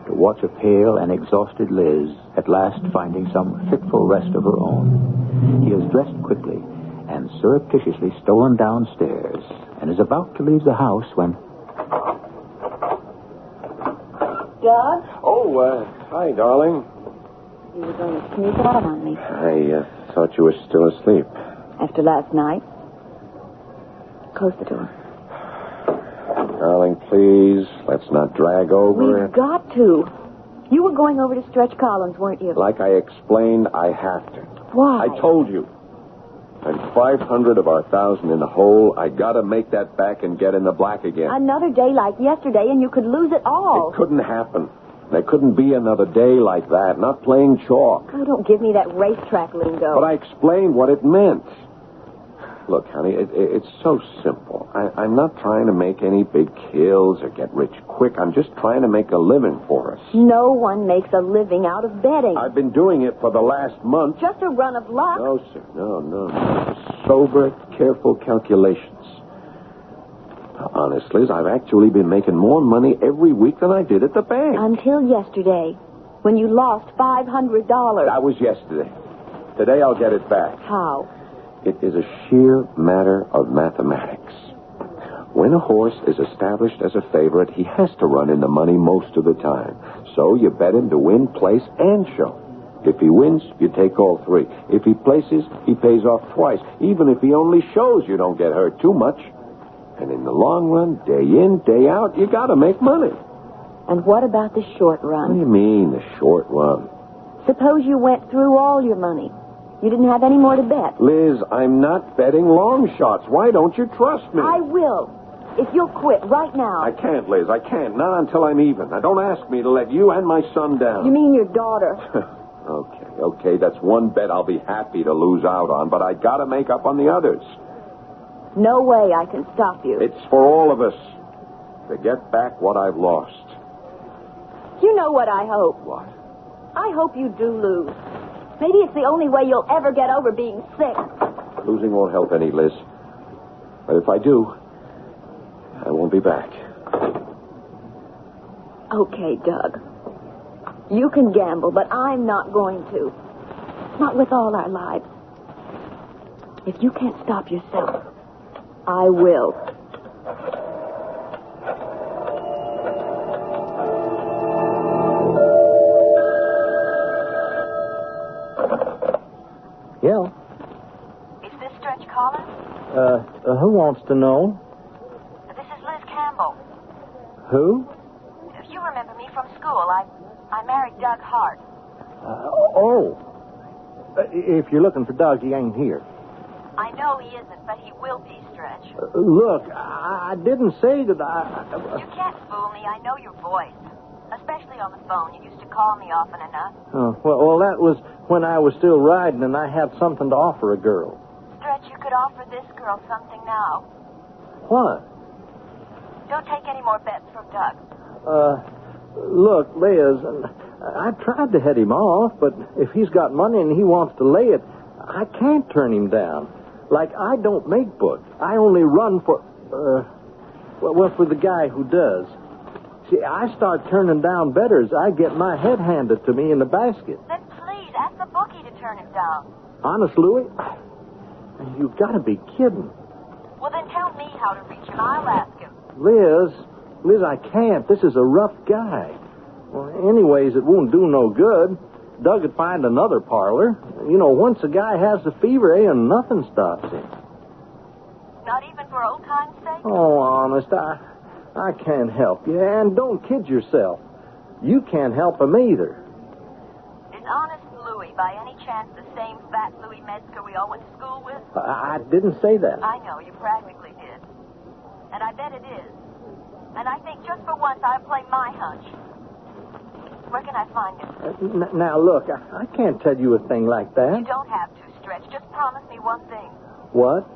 [SPEAKER 1] to watch a pale and exhausted Liz at last finding some fitful rest of her own. He has dressed quickly and surreptitiously stolen downstairs and is about to leave the house when...
[SPEAKER 5] Doug?
[SPEAKER 4] Oh, hi, darling.
[SPEAKER 5] You were going to sneak out on me.
[SPEAKER 4] I thought you were still asleep.
[SPEAKER 5] After last night? Close the door.
[SPEAKER 4] Darling, please, let's not drag over it.
[SPEAKER 5] We've got to. You were going over to Stretch Collins, weren't you?
[SPEAKER 4] Like I explained, I have to.
[SPEAKER 5] Why?
[SPEAKER 4] I told you. I'm 500 of our 1,000 in the hole. I gotta make that back and get in the black again.
[SPEAKER 5] Another day like yesterday, and you could lose it all.
[SPEAKER 4] It couldn't happen. There couldn't be another day like that. Not playing chalk.
[SPEAKER 5] Oh, don't give me that racetrack lingo.
[SPEAKER 4] But I explained what it meant. Look, honey, it's so simple. I'm not trying to make any big kills or get rich quick. I'm just trying to make a living for us.
[SPEAKER 5] No one makes a living out of betting.
[SPEAKER 4] I've been doing it for the last month.
[SPEAKER 5] Just a run of luck?
[SPEAKER 4] No, sir. No. Sober, careful calculations. honest, Liz, I've actually been making more money every week than I did at the bank.
[SPEAKER 5] Until yesterday, when you lost $500.
[SPEAKER 4] That was yesterday. Today I'll get it back.
[SPEAKER 5] How?
[SPEAKER 4] It is a sheer matter of mathematics. When a horse is established as a favorite, he has to run in the money most of the time. So you bet him to win, place, and show. If he wins, you take all three. If he places, he pays off twice. Even if he only shows, you don't get hurt too much. And in the long run, day in, day out, you got to make money.
[SPEAKER 5] And what about the short run?
[SPEAKER 4] What do you mean, the short run?
[SPEAKER 5] Suppose you went through all your money. You didn't have any more to bet.
[SPEAKER 4] Liz, I'm not betting long shots. Why don't you trust me?
[SPEAKER 5] I will. If you'll quit right now.
[SPEAKER 4] I can't, Liz. I can't. Not until I'm even. Now, don't ask me to let you and my son down.
[SPEAKER 5] You mean your daughter?
[SPEAKER 4] Okay. That's one bet I'll be happy to lose out on, but I got to make up on the others.
[SPEAKER 5] No way I can stop you.
[SPEAKER 4] It's for all of us to get back what I've lost.
[SPEAKER 5] You know what I hope?
[SPEAKER 4] What?
[SPEAKER 5] I hope you do lose. Maybe it's the only way you'll ever get over being sick.
[SPEAKER 4] Losing won't help any, Liz. But if I do, I won't be back.
[SPEAKER 5] Okay, Doug. You can gamble, but I'm not going to. Not with all our lives. If you can't stop yourself, I will.
[SPEAKER 3] Yeah.
[SPEAKER 8] Is this Stretch calling?
[SPEAKER 3] Who wants to know?
[SPEAKER 8] This is Liz Campbell.
[SPEAKER 3] Who?
[SPEAKER 8] You remember me from school. I married Doug Hart.
[SPEAKER 3] If you're looking for Doug, he ain't here.
[SPEAKER 8] I know he isn't, but he will be, Stretch.
[SPEAKER 3] Look, I didn't say that
[SPEAKER 8] You can't fool me. I know your voice. Especially on the phone. You used to call me often enough.
[SPEAKER 3] Well, that was when I was still riding and I had something to offer a girl.
[SPEAKER 8] Stretch, you could offer this girl something now.
[SPEAKER 3] What?
[SPEAKER 8] Don't take any more bets from Doug.
[SPEAKER 3] Look, Liz, I tried to head him off, but if he's got money and he wants to lay it, I can't turn him down. Like, I don't make books. I only run for the guy who does. See, I start turning down betters. I get my head handed to me in the basket.
[SPEAKER 8] Then please, ask the bookie to turn him down.
[SPEAKER 3] Honest, Louie? You've got to be kidding.
[SPEAKER 8] Well, then tell me how to reach him. I'll ask him.
[SPEAKER 3] Liz, I can't. This is a rough guy. Well, anyways, it won't do no good. Doug would find another parlor. You know, once a guy has the fever, and nothing stops him.
[SPEAKER 8] Not even for old time's sake?
[SPEAKER 3] Oh, honest, I can't help you. And don't kid yourself. You can't help him either.
[SPEAKER 8] Is Honest Louie, by any chance, the same fat Louie Metzger we all went to school with?
[SPEAKER 3] I didn't say that.
[SPEAKER 8] I know, you practically did. And I bet it is. And I think just for once I'll play my hunch. Where can I find him?
[SPEAKER 3] Now, look, I can't tell you a thing like that.
[SPEAKER 8] You don't have to, Stretch. Just promise me one thing.
[SPEAKER 3] What?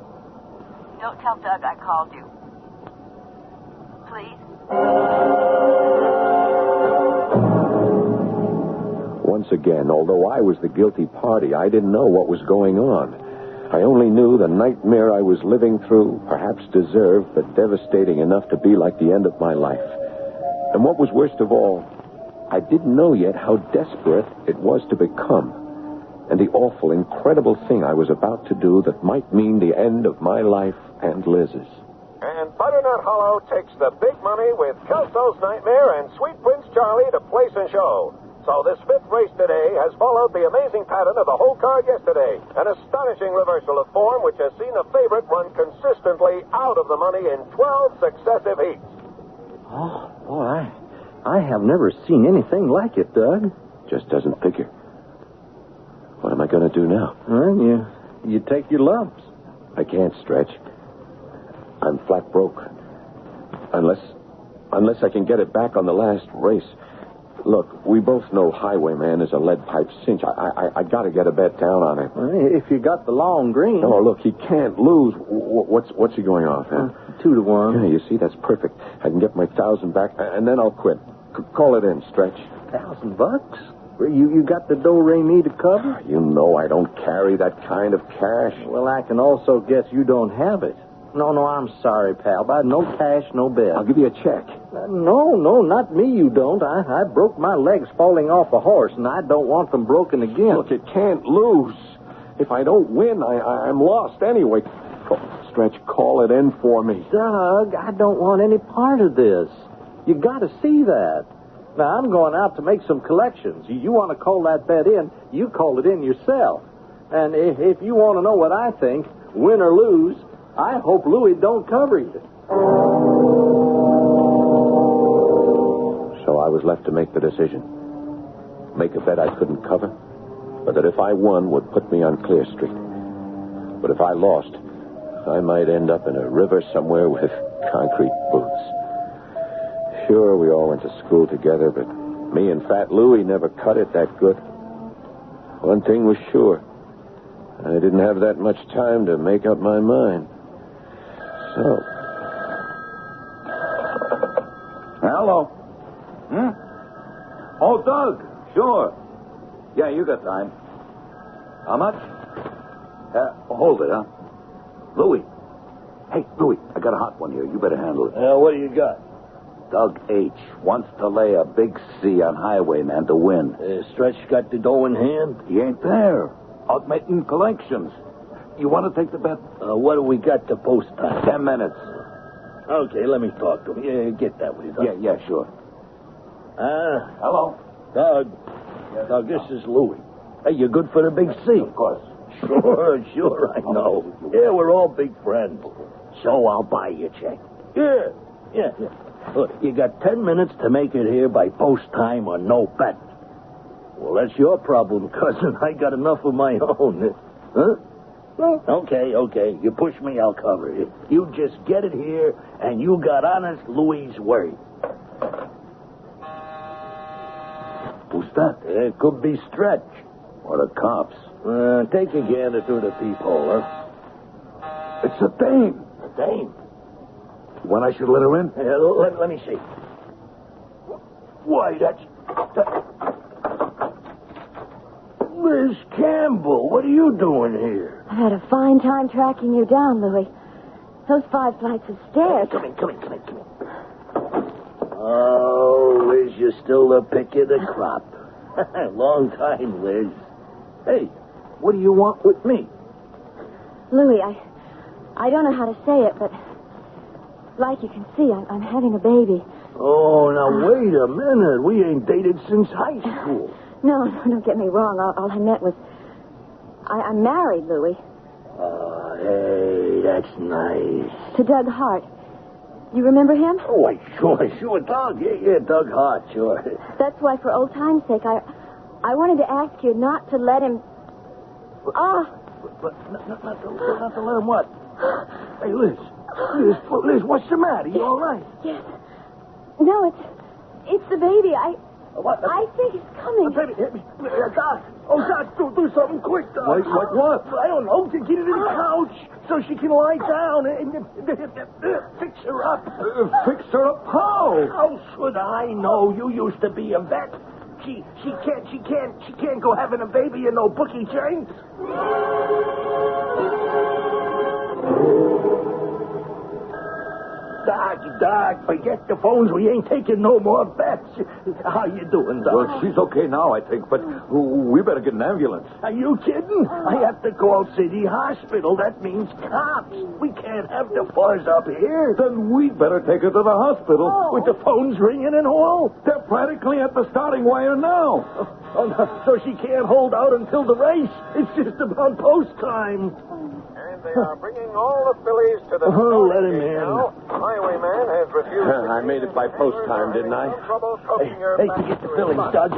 [SPEAKER 8] Don't tell Doug I called you. Please?
[SPEAKER 4] Once again, although I was the guilty party, I didn't know what was going on. I only knew the nightmare I was living through, perhaps deserved, but devastating enough to be like the end of my life. And what was worst of all, I didn't know yet how desperate it was to become, and the awful, incredible thing I was about to do that might mean the end of my life and Liz's.
[SPEAKER 2] And Butternut Hollow takes the big money with Kelso's Nightmare and Sweet Prince Charlie to place and show. So this fifth race today has followed the amazing pattern of the whole card yesterday. An astonishing reversal of form which has seen a favorite run consistently out of the money in 12 successive heats.
[SPEAKER 3] Oh, boy, I have never seen anything like it, Doug.
[SPEAKER 4] Just doesn't figure. What am I going to do now?
[SPEAKER 3] Well, you take your lumps.
[SPEAKER 4] I can't, Stretch. I'm flat broke. Unless I can get it back on the last race. Look, we both know Highwayman is a lead pipe cinch. I got to get a bet down on him.
[SPEAKER 3] If you got the long green.
[SPEAKER 4] Oh, look, he can't lose. What's he going off, huh?
[SPEAKER 3] 2-1.
[SPEAKER 4] Yeah, you see, that's perfect. I can get my 1,000 back, and then I'll quit. Call it in, Stretch.
[SPEAKER 3] $1,000? You got the do-re-mi to cover?
[SPEAKER 4] You know I don't carry that kind of cash.
[SPEAKER 3] Well, I can also guess you don't have it. No, I'm sorry, pal, but no cash, no bet.
[SPEAKER 9] I'll give you a check.
[SPEAKER 3] No, not me, you don't. I broke my legs falling off a horse, and I don't want them broken again.
[SPEAKER 9] Look, you can't lose. If I don't win, I'm lost anyway. Stretch, call it in for me.
[SPEAKER 3] Doug, I don't want any part of this. You got to see that. Now, I'm going out to make some collections. You want to call that bet in, you call it in yourself. And if you want to know what I think, win or lose, I hope Louis don't cover you.
[SPEAKER 4] So I was left to make the decision. Make a bet I couldn't cover, but that if I won would put me on Clear Street. But if I lost, I might end up in a river somewhere with concrete boots. Sure, we all went to school together, but me and Fat Louie never cut it that good. One thing was sure. I didn't have that much time to make up my mind. So.
[SPEAKER 10] Hello. Oh, Doug. Sure. Yeah, you got time. How much? Hold it, huh? Louie. Hey, Louie, I got a hot one here. You better handle it.
[SPEAKER 3] What do you got?
[SPEAKER 10] Doug H. wants to lay a big C on Highwayman to win.
[SPEAKER 3] Stretch got the dough in hand?
[SPEAKER 10] He ain't there. Out making collections. You want to take the bet?
[SPEAKER 3] What do we got to post time?
[SPEAKER 10] 10 minutes.
[SPEAKER 3] Okay, let me talk to him. Yeah, get that with you.
[SPEAKER 10] Yeah, sure. Hello.
[SPEAKER 3] Doug. Yes, Doug, this is Louie. Hey, you good for the big C?
[SPEAKER 10] Of course.
[SPEAKER 3] Sure, I know. Yeah, we're all big friends. So I'll buy you a check. Yeah. Look, you got 10 minutes to make it here by post time or no bet. Well, that's your problem, cousin. I got enough of my own. Huh? Well, okay. You push me, I'll cover it. You just get it here, and you got honest Louie's word.
[SPEAKER 10] Who's that?
[SPEAKER 3] It could be Stretch.
[SPEAKER 10] Or the cops.
[SPEAKER 3] Take a gander through the peephole, huh?
[SPEAKER 10] It's a dame.
[SPEAKER 3] A dame?
[SPEAKER 10] When I should let her in?
[SPEAKER 3] Let me see. Why, that's... Liz Campbell, what are you doing here?
[SPEAKER 5] I've had a fine time tracking you down, Louis. Those 5 flights of stairs.
[SPEAKER 3] Come in. Oh, Liz, you're still the pick of the crop. Long time, Liz. Hey, what do you want with me?
[SPEAKER 5] Louis, I don't know how to say it, but like you can see, I'm having a baby.
[SPEAKER 3] Oh, now wait a minute. We ain't dated since high school.
[SPEAKER 5] No, don't get me wrong. All I meant was I'm married, Louis.
[SPEAKER 3] Hey, that's nice.
[SPEAKER 5] To Doug Hart. You remember him?
[SPEAKER 3] Oh, sure, Doug. Yeah, Doug Hart, sure.
[SPEAKER 5] That's why, for old time's sake, I wanted to ask you not to let him...
[SPEAKER 3] But not to let him what? Hey, Liz, what's the matter? You all right?
[SPEAKER 5] Yes. No, it's the baby.
[SPEAKER 3] What?
[SPEAKER 5] I think it's coming.
[SPEAKER 3] Baby, Doc. Oh, Doc, do something quick, Doc.
[SPEAKER 9] Like what?
[SPEAKER 3] I don't know. Get her to the couch so she can lie down and fix her up.
[SPEAKER 9] Fix her up how?
[SPEAKER 3] How should I know? You used to be a vet. She can't go having a baby in no bookie chains. Doc, forget the phones. We ain't taking no more bets. How you doing, Doc?
[SPEAKER 9] Well, she's okay now, I think, but we better get an ambulance.
[SPEAKER 3] Are you kidding? I have to call City Hospital. That means cops. We can't have the boys up here.
[SPEAKER 9] Then we'd better take her to the hospital.
[SPEAKER 3] With the phones ringing and all.
[SPEAKER 9] They're practically at the starting wire now.
[SPEAKER 3] Oh, no, so she can't hold out until the race. It's just about post time.
[SPEAKER 2] And they are bringing all the fillies to the
[SPEAKER 3] let him in.
[SPEAKER 2] now. Highwayman has refused.
[SPEAKER 4] I made it by post time, didn't I?
[SPEAKER 3] Hey, forget the fillies, Doug.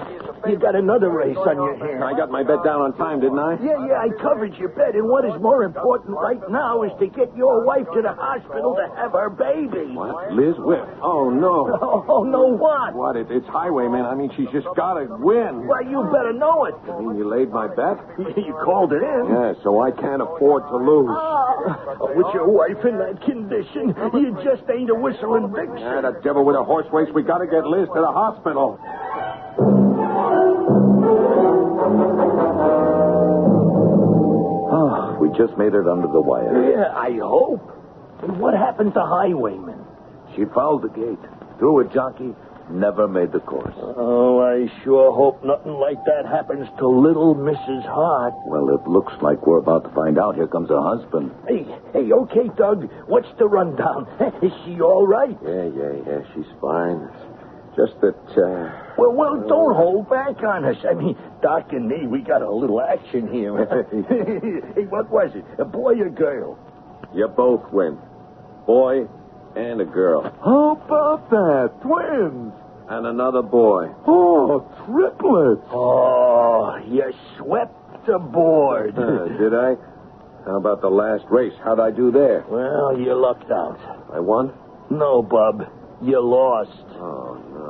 [SPEAKER 3] You got another race on your hands.
[SPEAKER 4] I got my bet down on time, didn't I?
[SPEAKER 3] Yeah, I covered your bet. And what is more important right now is to get your wife to the hospital to have her baby.
[SPEAKER 4] What? Liz, where? Oh, no.
[SPEAKER 3] Oh, no, what?
[SPEAKER 4] What? It's Highwayman. I mean, she's just got to win.
[SPEAKER 3] Well, you better know it.
[SPEAKER 4] You mean you laid my bet?
[SPEAKER 3] You called it in.
[SPEAKER 4] Yeah, so I can't afford to lose.
[SPEAKER 3] With your wife in that condition, you just ain't a whistling vixen.
[SPEAKER 4] Yeah, the devil with a horse race. We got to get Liz to the hospital.
[SPEAKER 10] We just made it under the wire.
[SPEAKER 3] Yeah, I hope. And what happened to Highwayman?
[SPEAKER 10] She fouled the gate, threw a jockey, never made the course.
[SPEAKER 3] Oh, I sure hope nothing like that happens to little Mrs. Hart.
[SPEAKER 10] Well, it looks like we're about to find out. Here comes her husband.
[SPEAKER 3] Hey, okay, Doug. What's the rundown? Is she all right?
[SPEAKER 4] Yeah, she's fine. Just that,
[SPEAKER 3] Well, don't hold back on us. I mean, Doc and me, we got a little action here. Hey, what was it? A boy or girl?
[SPEAKER 9] You both win. Boy and a girl.
[SPEAKER 11] How about that? Twins.
[SPEAKER 9] And another boy.
[SPEAKER 11] Oh, triplets.
[SPEAKER 3] Oh, you swept the board.
[SPEAKER 9] Did I? How about the last race? How'd I do there?
[SPEAKER 3] Well, you lucked out.
[SPEAKER 9] I won?
[SPEAKER 3] No, Bub. You lost.
[SPEAKER 9] Oh, no.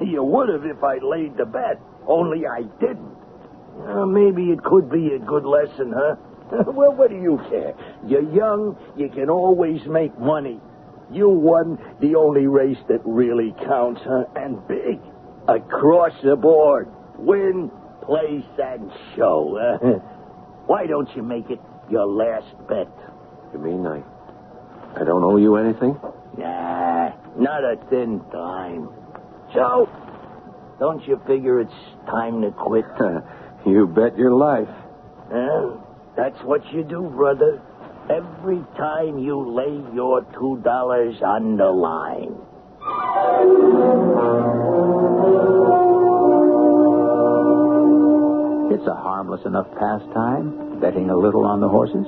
[SPEAKER 3] You would have if I laid the bet. Only I didn't. Maybe it could be a good lesson, huh? Well, what do you care? You're young. You can always make money. You won the only race that really counts, huh? And big. Across the board. Win, place, and show. Why don't you make it your last bet?
[SPEAKER 9] You mean I don't owe you anything?
[SPEAKER 3] Nah, not a thin dime. So, don't you figure it's time to quit?
[SPEAKER 9] You bet your life.
[SPEAKER 3] Well, that's what you do, brother. Every time you lay your $2 on the line.
[SPEAKER 1] It's a harmless enough pastime, betting a little on the horses,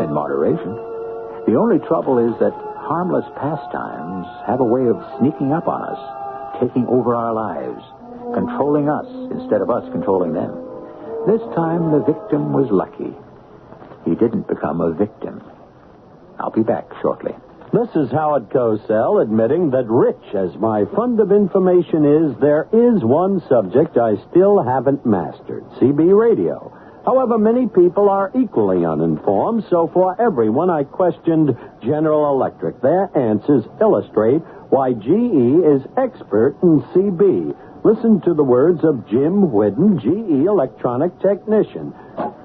[SPEAKER 1] in moderation. The only trouble is that harmless pastimes have a way of sneaking up on us, taking over our lives, controlling us instead of us controlling them. This time, the victim was lucky. He didn't become a victim. I'll be back shortly.
[SPEAKER 12] This is Howard Cosell admitting that rich as my fund of information is, there is one subject I still haven't mastered, CB radio. However, many people are equally uninformed, so for everyone I questioned General Electric. Their answers illustrate why GE is expert in CB. Listen to the words of Jim Whidden, GE electronic technician.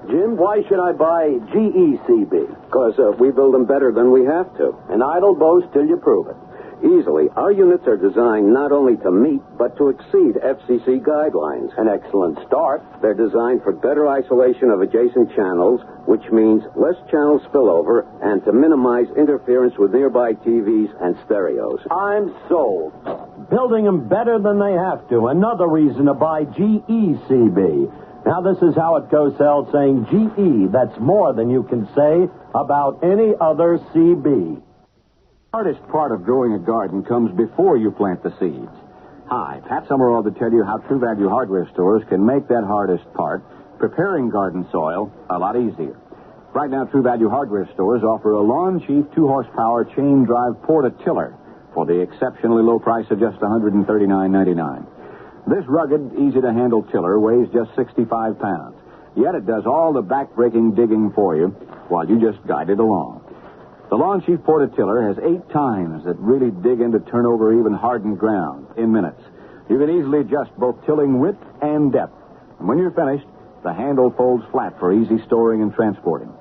[SPEAKER 13] Jim, why should I buy GE CB? Because we build them better than we have to. And idle boast till you prove it. Easily, our units are designed not only to meet, but to exceed FCC guidelines. An excellent start. They're designed for better isolation of adjacent channels, which means less channel spillover, and to minimize interference with nearby TVs and stereos.
[SPEAKER 12] I'm sold. Building them better than they have to. Another reason to buy GE CB. Now, this is Howard Cosell saying GE. That's more than you can say about any other CB.
[SPEAKER 14] The hardest part of growing a garden comes before you plant the seeds. Hi, Pat Summerall to tell you how True Value hardware stores can make that hardest part, preparing garden soil, a lot easier. Right now, True Value hardware stores offer a Lawn Chief 2-horsepower chain drive portatiller for the exceptionally low price of just $139.99. This rugged, easy-to-handle tiller weighs just 65 pounds. Yet it does all the back-breaking digging for you while you just guide it along. The Lawn Chief portatiller has 8 tines that really dig in to turn over even hardened ground in minutes. You can easily adjust both tilling width and depth. And when you're finished, the handle folds flat for easy storing and transporting.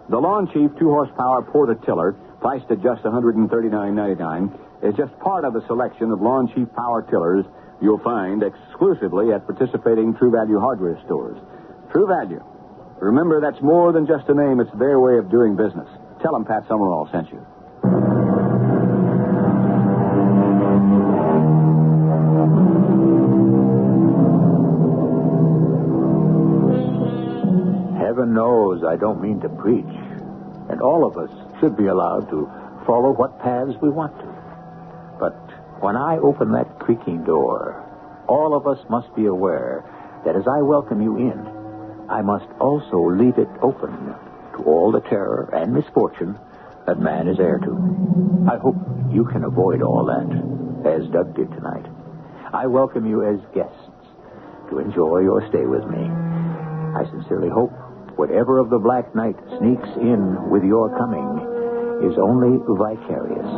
[SPEAKER 14] The Lawn Chief 2-horsepower portatiller, priced at just $139.99, is just part of the selection of Lawn Chief power tillers you'll find exclusively at participating True Value hardware stores. True Value. Remember, that's more than just a name. It's their way of doing business. Tell them Pat Summerall sent you.
[SPEAKER 1] Heaven knows I don't mean to preach, and all of us should be allowed to follow what paths we want to. But when I open that creaking door, all of us must be aware that as I welcome you in, I must also leave it open to all the terror and misfortune that man is heir to. I hope you can avoid all that, as Doug did tonight. I welcome you as guests to enjoy your stay with me. I sincerely hope whatever of the black night sneaks in with your coming is only vicarious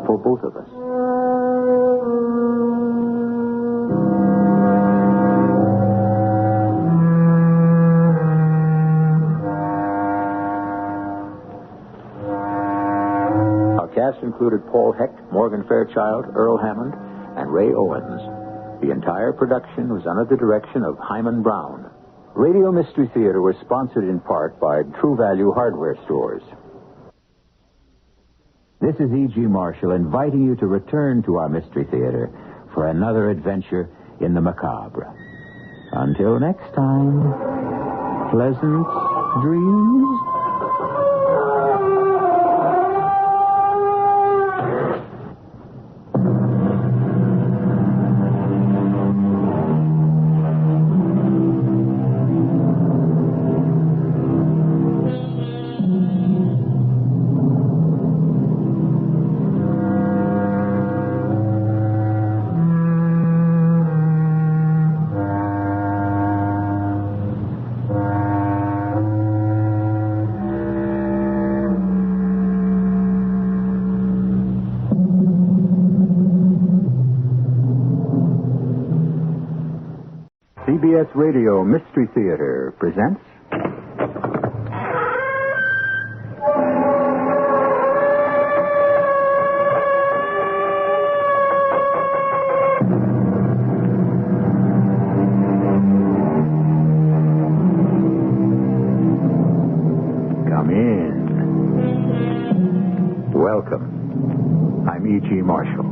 [SPEAKER 1] for both of us. cast included Paul Hecht, Morgan Fairchild, Earl Hammond, and Ray Owens. The entire production was under the direction of Himan Brown. Radio Mystery Theater was sponsored in part by True Value Hardware Stores. This is E.G. Marshall inviting you to return to our Mystery Theater for another adventure in the macabre. Until next time, pleasant dreams. CBS Radio Mystery Theater presents... Come in. Welcome. I'm E.G. Marshall.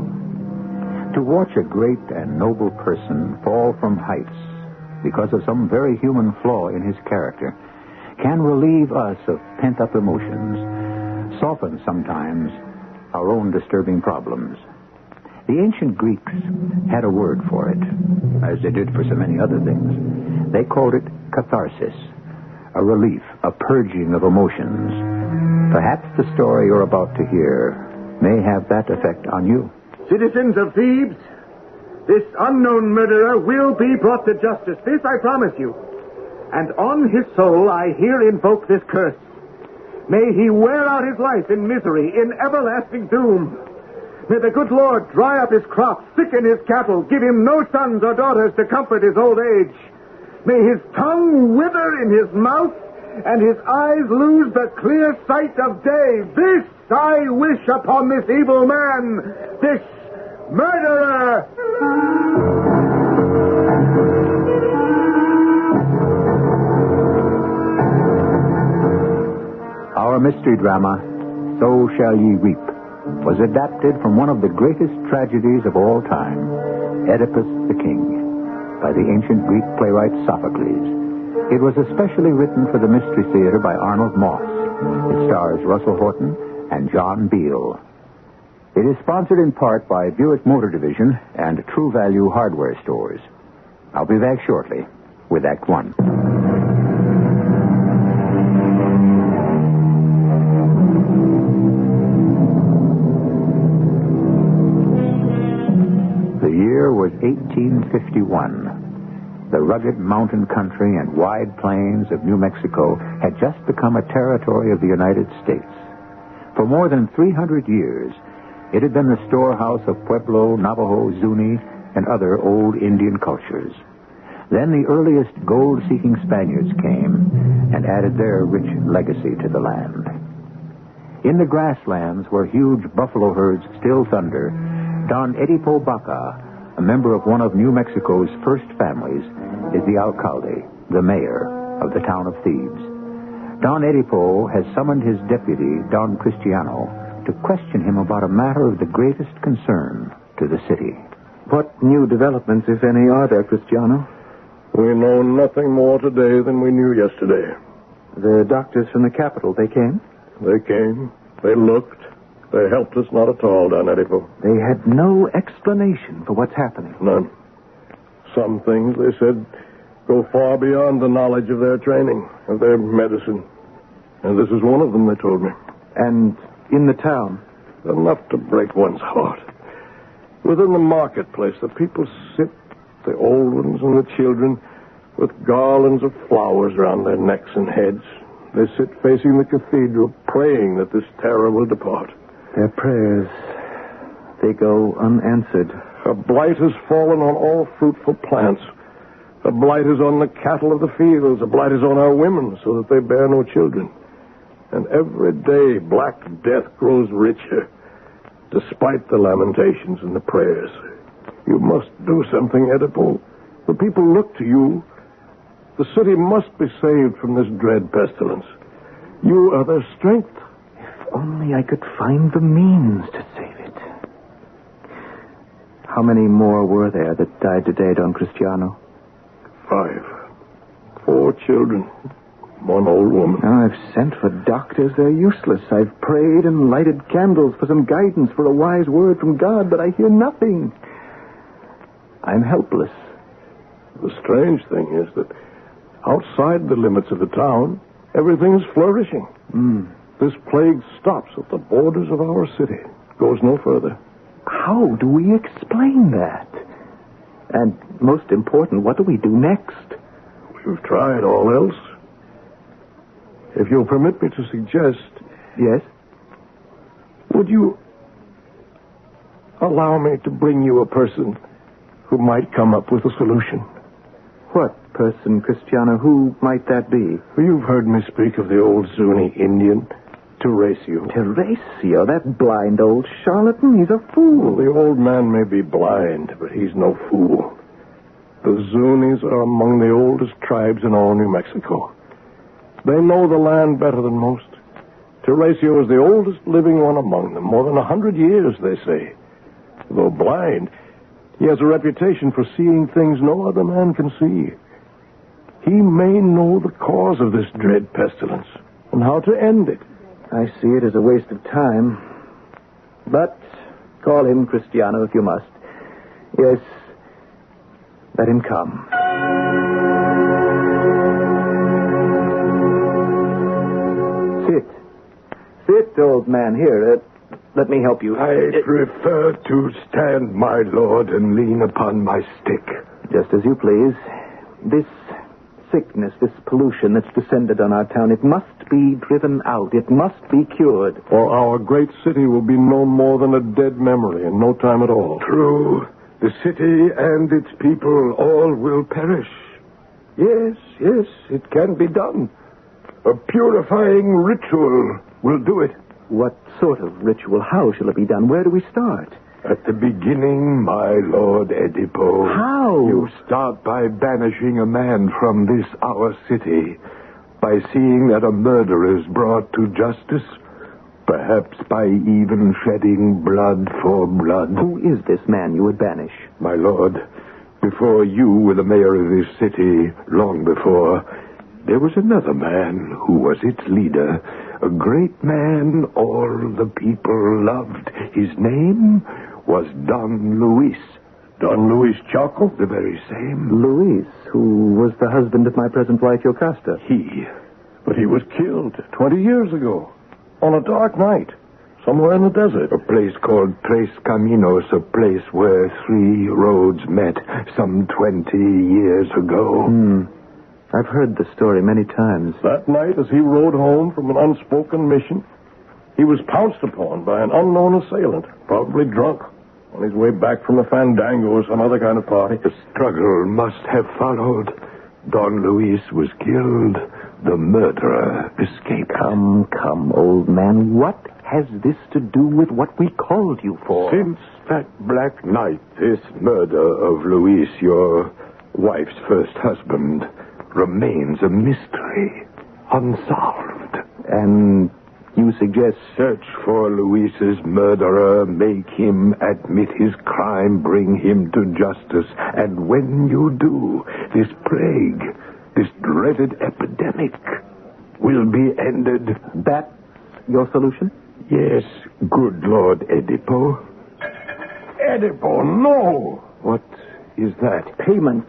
[SPEAKER 1] To watch a great and noble person fall from heights because of some very human flaw in his character can relieve us of pent-up emotions, soften sometimes our own disturbing problems. The ancient Greeks had a word for it, as they did for so many other things. They called it catharsis, a relief, a purging of emotions. Perhaps the story you're about to hear may have that effect on you.
[SPEAKER 15] Citizens of Thebes, this unknown murderer will be brought to justice. This I promise you. And on his soul I here invoke this curse. May he wear out his life in misery, in everlasting doom. May the good Lord dry up his crops, sicken his cattle, give him no sons or daughters to comfort his old age. May his tongue wither in his mouth, and his eyes lose the clear sight of day. This I wish upon this evil man, this murderer!
[SPEAKER 1] Our mystery drama, So Shall Ye Reap, was adapted from one of the greatest tragedies of all time, Oedipus the King, by the ancient Greek playwright Sophocles. It was especially written for the Mystery Theater by Arnold Moss. It stars Russell Horton and John Beale. It is sponsored in part by Buick Motor Division and True Value Hardware Stores. I'll be back shortly with Act One. The year was 1851. The rugged mountain country and wide plains of New Mexico had just become a territory of the United States. For more than 300 years, it had been the storehouse of Pueblo, Navajo, Zuni, and other old Indian cultures. Then the earliest gold-seeking Spaniards came and added their rich legacy to the land. In the grasslands where huge buffalo herds still thunder, Don Edipo Baca, a member of one of New Mexico's first families, is the alcalde, the mayor of the town of Thebes. Don Edipo has summoned his deputy, Don Cristiano, to question him about a matter of the greatest concern to the city.
[SPEAKER 15] What new developments, if any, are there, Cristiano?
[SPEAKER 9] We know nothing more today than we knew yesterday.
[SPEAKER 15] The doctors from the capital, they came?
[SPEAKER 9] They came. They looked. They helped us not at all, Don Edipo.
[SPEAKER 15] They had no explanation for what's happening.
[SPEAKER 9] None. Some things, they said, go far beyond the knowledge of their training, of their medicine. And this is one of them, they told me.
[SPEAKER 15] And in the town?
[SPEAKER 9] Enough to break one's heart. Within the marketplace, the people sit, the old ones and the children, with garlands of flowers around their necks and heads. They sit facing the cathedral, praying that this terror will depart.
[SPEAKER 15] Their prayers, they go unanswered.
[SPEAKER 9] A blight has fallen on all fruitful plants. A blight is on the cattle of the fields. A blight is on our women, so that they bear no children. And every day, Black Death grows richer. despite the lamentations and the prayers. You must do something, Oedipal. The people look to you. The city must be saved from this dread pestilence. You are their strength.
[SPEAKER 16] If only I could find the means to save it. How many more were there that died today, Don Cristiano?
[SPEAKER 9] 5. 4 children. 1 old woman.
[SPEAKER 16] Now, I've sent for doctors. They're useless. I've prayed and lighted candles for some guidance, for a wise word from God, but I hear nothing. I'm helpless.
[SPEAKER 9] The strange thing is that outside the limits of the town, everything is flourishing. This plague stops at the borders of our city. Goes no further.
[SPEAKER 16] How do we explain that? And most important, what do we do next?
[SPEAKER 9] We've tried all else. If you'll permit me to suggest...
[SPEAKER 16] Yes?
[SPEAKER 9] Would you allow me to bring you a person who might come up with a solution?
[SPEAKER 16] What person, Cristiano? Who might that be?
[SPEAKER 9] You've heard me speak of the old Zuni Indian, Teresio.
[SPEAKER 16] Teresio, that blind old charlatan? He's a fool.
[SPEAKER 9] Well, the old man may be blind, but he's no fool. The Zunis are among the oldest tribes in all New Mexico. They know the land better than most. Teresio is the oldest living one among them. More than 100 years, they say. Though blind, he has a reputation for seeing things no other man can see. He may know the cause of this dread pestilence and how to end it.
[SPEAKER 16] I see it as a waste of time. But call him Cristiano if you must. Yes, let him come. Sit, old man. Here, let me help you.
[SPEAKER 11] I prefer to stand, my lord, and lean upon my stick.
[SPEAKER 16] Just as you please. This sickness, this pollution that's descended on our town, it must be driven out. It must be cured.
[SPEAKER 9] Or our great city will be no more than a dead memory in no time at all.
[SPEAKER 11] True. The city and its people all will perish. Yes, it can be done. A purifying ritual will do it.
[SPEAKER 16] What sort of ritual? How shall it be done? Where do we start?
[SPEAKER 11] At the beginning, my lord Oedipal.
[SPEAKER 16] How?
[SPEAKER 11] You start by banishing a man from this our city, by seeing that a murderer is brought to justice, perhaps by even shedding blood for blood.
[SPEAKER 16] Who is this man you would banish?
[SPEAKER 11] My lord, before you were the mayor of this city, long before, there was another man who was its leader, a great man all the people loved. His name was Don Luis.
[SPEAKER 9] Don Luis Chaco?
[SPEAKER 11] The very same.
[SPEAKER 16] Luis, who was the husband of my present wife, Yocasta.
[SPEAKER 9] But he was killed 20 years ago, on a dark night, somewhere in the desert.
[SPEAKER 11] A place called Tres Caminos, a place where 3 roads met some 20 years ago.
[SPEAKER 16] I've heard the story many times.
[SPEAKER 9] That night, as he rode home from an unspoken mission, he was pounced upon by an unknown assailant, probably drunk, on his way back from a fandango or some other kind of party.
[SPEAKER 11] The struggle must have followed. Don Luis was killed. The murderer escaped.
[SPEAKER 16] Come, old man. What has this to do with what we called you for?
[SPEAKER 11] Since that black night, this murder of Luis, your wife's first husband, remains a mystery, unsolved.
[SPEAKER 16] And you suggest...
[SPEAKER 11] Search for Luis's murderer, make him admit his crime, bring him to justice, and when you do, this plague, this dreaded epidemic, will be ended.
[SPEAKER 16] That's your solution?
[SPEAKER 11] Yes, good Lord Oedipal.
[SPEAKER 9] Oedipal, no!
[SPEAKER 11] What is that?
[SPEAKER 16] Payment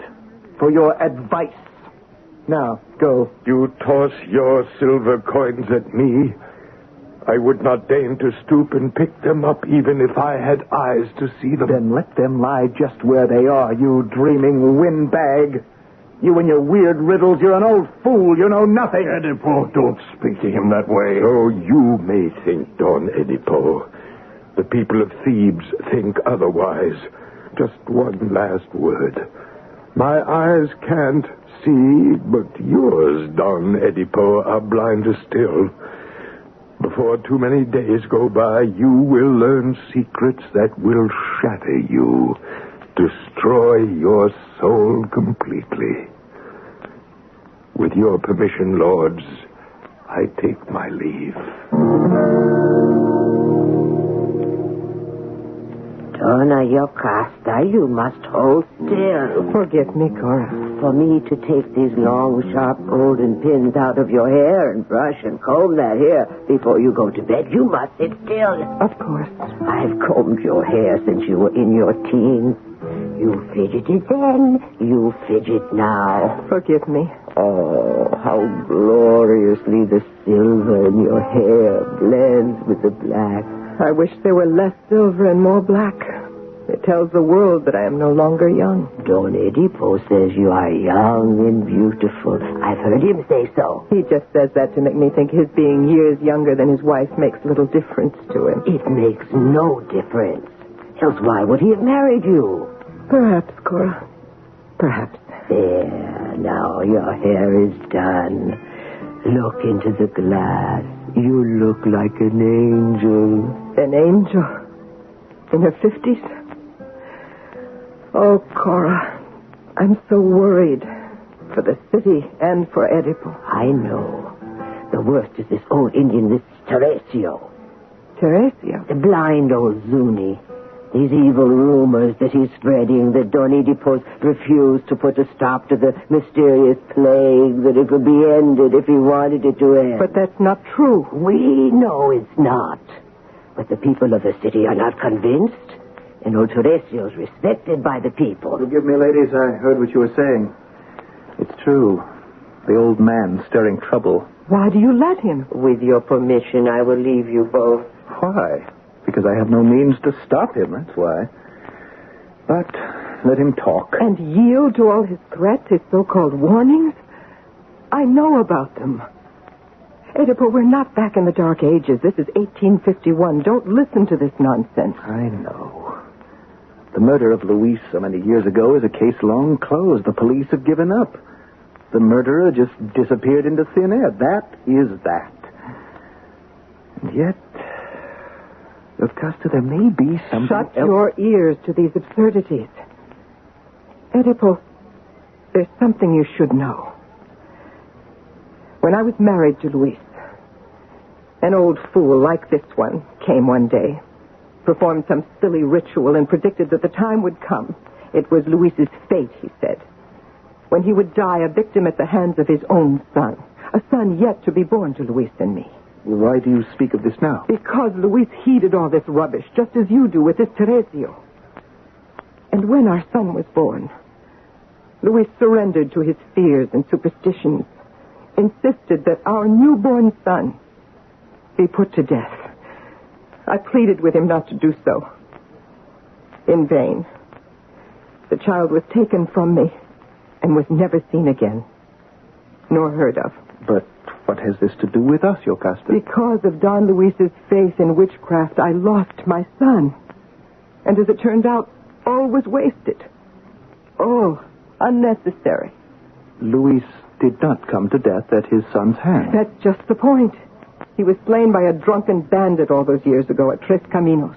[SPEAKER 16] for your advice. Now, go.
[SPEAKER 11] You toss your silver coins at me. I would not deign to stoop and pick them up even if I had eyes to see them.
[SPEAKER 16] Then let them lie just where they are, you dreaming windbag. You and your weird riddles, you're an old fool. You know nothing.
[SPEAKER 9] Oedipal, don't speak to him that way.
[SPEAKER 11] So you may think, Don Oedipal. The people of Thebes think otherwise. Just one last word. My eyes can't see, but yours, Don Oedipal, are blinder still. Before too many days go by, you will learn secrets that will shatter you, destroy your soul completely. With your permission, lords, I take my leave.
[SPEAKER 17] Donna Yocasta, you must hold still.
[SPEAKER 18] Forgive me, Cora.
[SPEAKER 17] For me to take these long, sharp golden pins out of your hair and brush and comb that hair before you go to bed, you must sit still.
[SPEAKER 18] Of course.
[SPEAKER 17] I've combed your hair since you were in your teens. You fidgeted then, you fidget now.
[SPEAKER 18] Forgive me.
[SPEAKER 17] Oh, how gloriously the silver in your hair blends with the black.
[SPEAKER 18] I wish there were less silver and more black. It tells the world that I am no longer young.
[SPEAKER 17] Don Edipo says you are young and beautiful. I've heard him say so.
[SPEAKER 18] He just says that to make me think his being years younger than his wife makes little difference to him.
[SPEAKER 17] It makes no difference. Else why would he have married you?
[SPEAKER 18] Perhaps, Cora. Perhaps.
[SPEAKER 17] There, now your hair is done. Look into the glass. You look like an angel.
[SPEAKER 18] An angel? In her 50s? Oh, Cora, I'm so worried for the city and for Edipo.
[SPEAKER 17] I know. The worst is this old Indian, this Teresio.
[SPEAKER 18] Teresio?
[SPEAKER 17] The blind old Zuni. These evil rumors that he's spreading, that Don Edipo's refused to put a stop to the mysterious plague, that it would be ended if he wanted it to end.
[SPEAKER 18] But that's not true.
[SPEAKER 17] We know it's not. But the people of the city are not convinced. And old Teresio's respected by the people.
[SPEAKER 16] Forgive me, ladies, I heard what you were saying. It's true. The old man's stirring trouble.
[SPEAKER 18] Why do you let him?
[SPEAKER 17] With your permission, I will leave you both.
[SPEAKER 16] Why? Because I have no means to stop him, that's why. But let him talk.
[SPEAKER 18] And yield to all his threats, his so-called warnings? I know about them. Edipo, we're not back in the Dark Ages. This is 1851. Don't listen to this nonsense.
[SPEAKER 16] I know. The murder of Luis so many years ago is a case long closed. The police have given up. The murderer just disappeared into thin air. That is that. And yet, Yocasta, there may be something
[SPEAKER 18] Shut
[SPEAKER 16] else.
[SPEAKER 18] your ears to these absurdities. Edipo, there's something you should know. When I was married to Luis, an old fool like this one came one day, performed some silly ritual, and predicted that the time would come. It was Luis's fate, he said, when he would die a victim at the hands of his own son, a son yet to be born to Luis and me.
[SPEAKER 16] Why do you speak of this now?
[SPEAKER 18] Because Luis heeded all this rubbish, just as you do with this Teresio. And when our son was born, Luis surrendered to his fears and superstitions, insisted that our newborn son be put to death. I pleaded with him not to do so. In vain. The child was taken from me and was never seen again, nor heard of.
[SPEAKER 16] But what has this to do with us, Yocasta?
[SPEAKER 18] Because of Don Luis's faith in witchcraft, I lost my son. And as it turned out, all was wasted. All unnecessary.
[SPEAKER 16] Luis did not come to death at his son's hand.
[SPEAKER 18] That's just the point. He was slain by a drunken bandit all those years ago at Tres Caminos.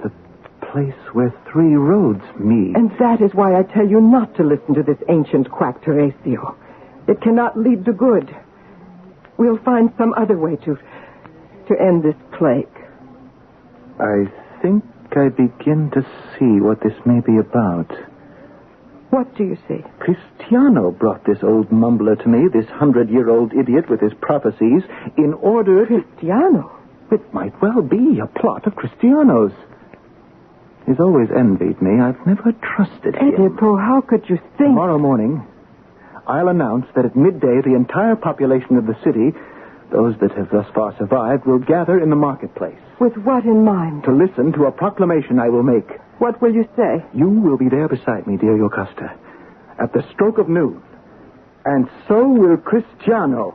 [SPEAKER 16] The place where three roads meet.
[SPEAKER 18] And that is why I tell you not to listen to this ancient quack Teresio. It cannot lead to good. We'll find some other way to end this plague.
[SPEAKER 16] I think I begin to see what this may be about.
[SPEAKER 18] What do you see?
[SPEAKER 16] Cristiano brought this old mumbler to me, this 100-year-old idiot with his prophecies, in order...
[SPEAKER 18] Cristiano?
[SPEAKER 16] It might well be a plot of Cristiano's. He's always envied me. I've never trusted him.
[SPEAKER 18] Edipo, how could you think...
[SPEAKER 16] Tomorrow morning, I'll announce that at midday the entire population of the city, those that have thus far survived, will gather in the marketplace.
[SPEAKER 18] With what in mind?
[SPEAKER 16] To listen to a proclamation I will make.
[SPEAKER 18] What will you say?
[SPEAKER 16] You will be there beside me, dear Yocasta, at the stroke of noon. And so will Cristiano.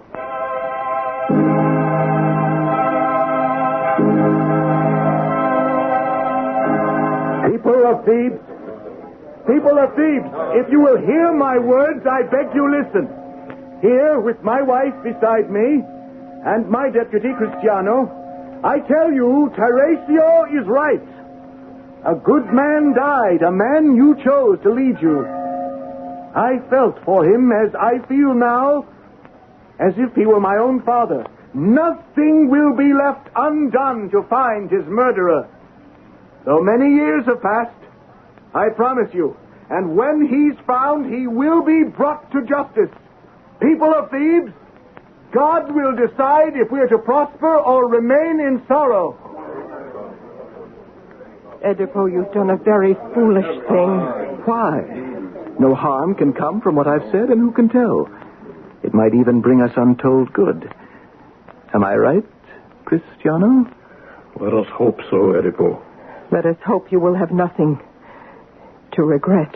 [SPEAKER 15] People of Thebes, if you will hear my words, I beg you listen. Here, with my wife beside me, and my deputy, Cristiano, I tell you, Teresio is right. A good man died, a man you chose to lead you. I felt for him as I feel now, as if he were my own father. Nothing will be left undone to find his murderer. Though many years have passed, I promise you, and when he's found, he will be brought to justice. People of Thebes, God will decide if we are to prosper or remain in sorrow.
[SPEAKER 18] Edipo, you've done a very foolish thing.
[SPEAKER 16] Why? No harm can come from what I've said, and who can tell? It might even bring us untold good. Am I right, Cristiano?
[SPEAKER 9] Let us hope so, Edipo.
[SPEAKER 18] Let us hope you will have nothing to regret.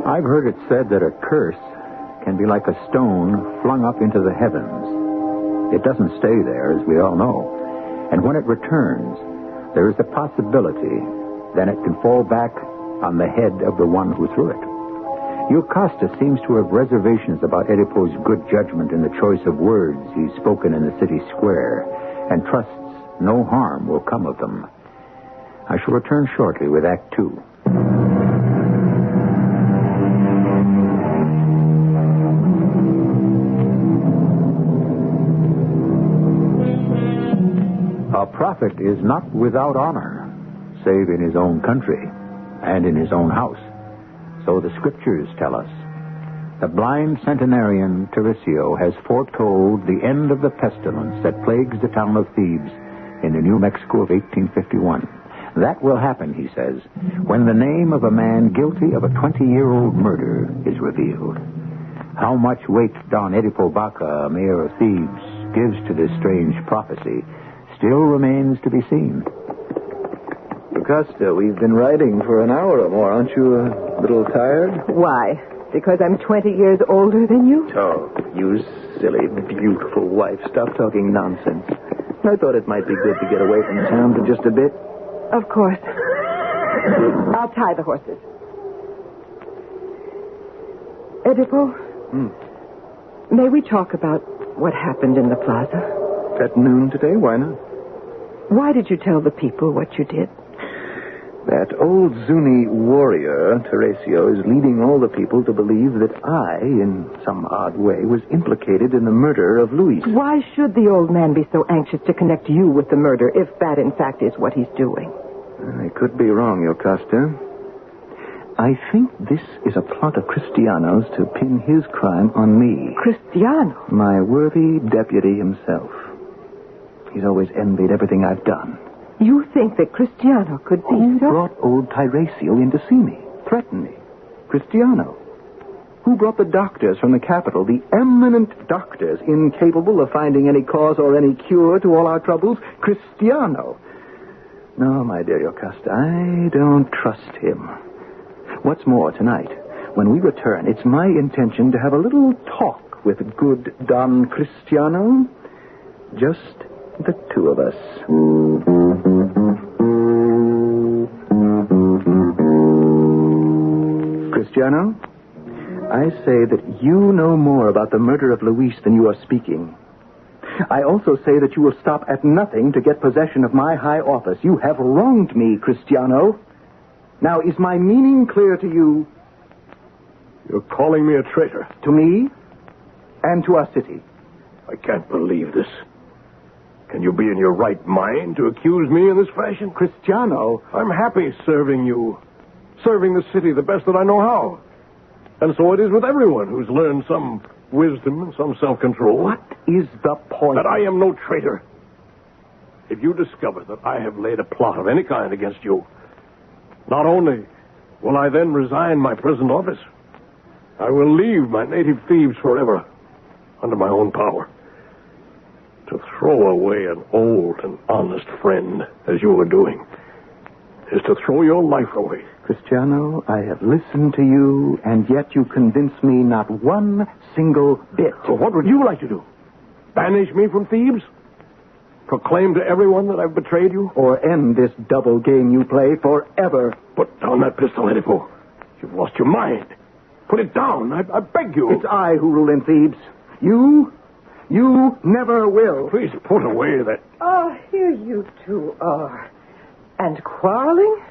[SPEAKER 1] I've heard it said that a curse can be like a stone flung up into the heavens. It doesn't stay there, as we all know. And when it returns, there is the possibility that it can fall back on the head of the one who threw it. Yocosta seems to have reservations about Edipo's good judgment in the choice of words he's spoken in the city square, and trusts no harm will come of them. I shall return shortly with Act 2. A prophet is not without honor, save in his own country and in his own house. So the scriptures tell us. The blind centenarian Teresio has foretold the end of the pestilence that plagues the town of Thebes in the New Mexico of 1851. That will happen, he says, when the name of a man guilty of a 20-year-old murder is revealed. How much weight Don Edipo Baca, mayor of Thebes, gives to this strange prophecy still remains to be seen.
[SPEAKER 16] Augusta, we've been riding for an hour or more. Aren't you a little tired?
[SPEAKER 18] Why? Because I'm 20 years older than you?
[SPEAKER 16] Oh, you silly, beautiful wife. Stop talking nonsense. I thought it might be good to get away from town for just a bit.
[SPEAKER 18] Of course. I'll tie the horses. Edipo, may we talk about what happened in the plaza?
[SPEAKER 16] At noon today? Why not?
[SPEAKER 18] Why did you tell the people what you did?
[SPEAKER 16] That old Zuni warrior, Teresio, is leading all the people to believe that I, in some odd way, was implicated in the murder of Luis.
[SPEAKER 18] Why should the old man be so anxious to connect you with the murder, if that, in fact, is what he's doing?
[SPEAKER 16] I could be wrong, Yocosta. I think this is a plot of Cristiano's to pin his crime on me.
[SPEAKER 18] Cristiano?
[SPEAKER 16] My worthy deputy himself. He's always envied everything I've done.
[SPEAKER 18] You think that Cristiano could be
[SPEAKER 16] Who
[SPEAKER 18] so...
[SPEAKER 16] brought old Teresio in to see me? Threaten me? Cristiano. Who brought the doctors from the capital, the eminent doctors incapable of finding any cause or any cure to all our troubles? Cristiano. No, my dear Yocosta, I don't trust him. What's more, tonight, when we return, it's my intention to have a little talk with good Don Cristiano. Just the two of us. Cristiano, I say that you know more about the murder of Luis than you are speaking. I also say that you will stop at nothing to get possession of my high office. You have wronged me, Cristiano. Now, is my meaning clear to you?
[SPEAKER 9] You're calling me a traitor.
[SPEAKER 16] To me and to our city.
[SPEAKER 9] I can't believe this. Can you be in your right mind to accuse me in this fashion?
[SPEAKER 16] Cristiano.
[SPEAKER 9] I'm happy serving you. Serving the city the best that I know how. And so it is with everyone who's learned some wisdom and some self-control.
[SPEAKER 16] What is the point?
[SPEAKER 9] That I am no traitor. If you discover that I have laid a plot of any kind against you, not only will I then resign my present office, I will leave my native Thebes forever under my own power. To throw away an old and honest friend, as you are doing, is to throw your life away.
[SPEAKER 16] Cristiano, I have listened to you, and yet you convince me not one single bit.
[SPEAKER 9] So what would you like to do? Banish me from Thebes? Proclaim to everyone that I've betrayed you?
[SPEAKER 16] Or end this double game you play forever?
[SPEAKER 9] Put down that pistol, Edipo. You've lost your mind. Put it down. I beg you.
[SPEAKER 16] It's I who rule in Thebes. You never will.
[SPEAKER 9] Please put away that...
[SPEAKER 18] Oh, here you two are. And quarreling?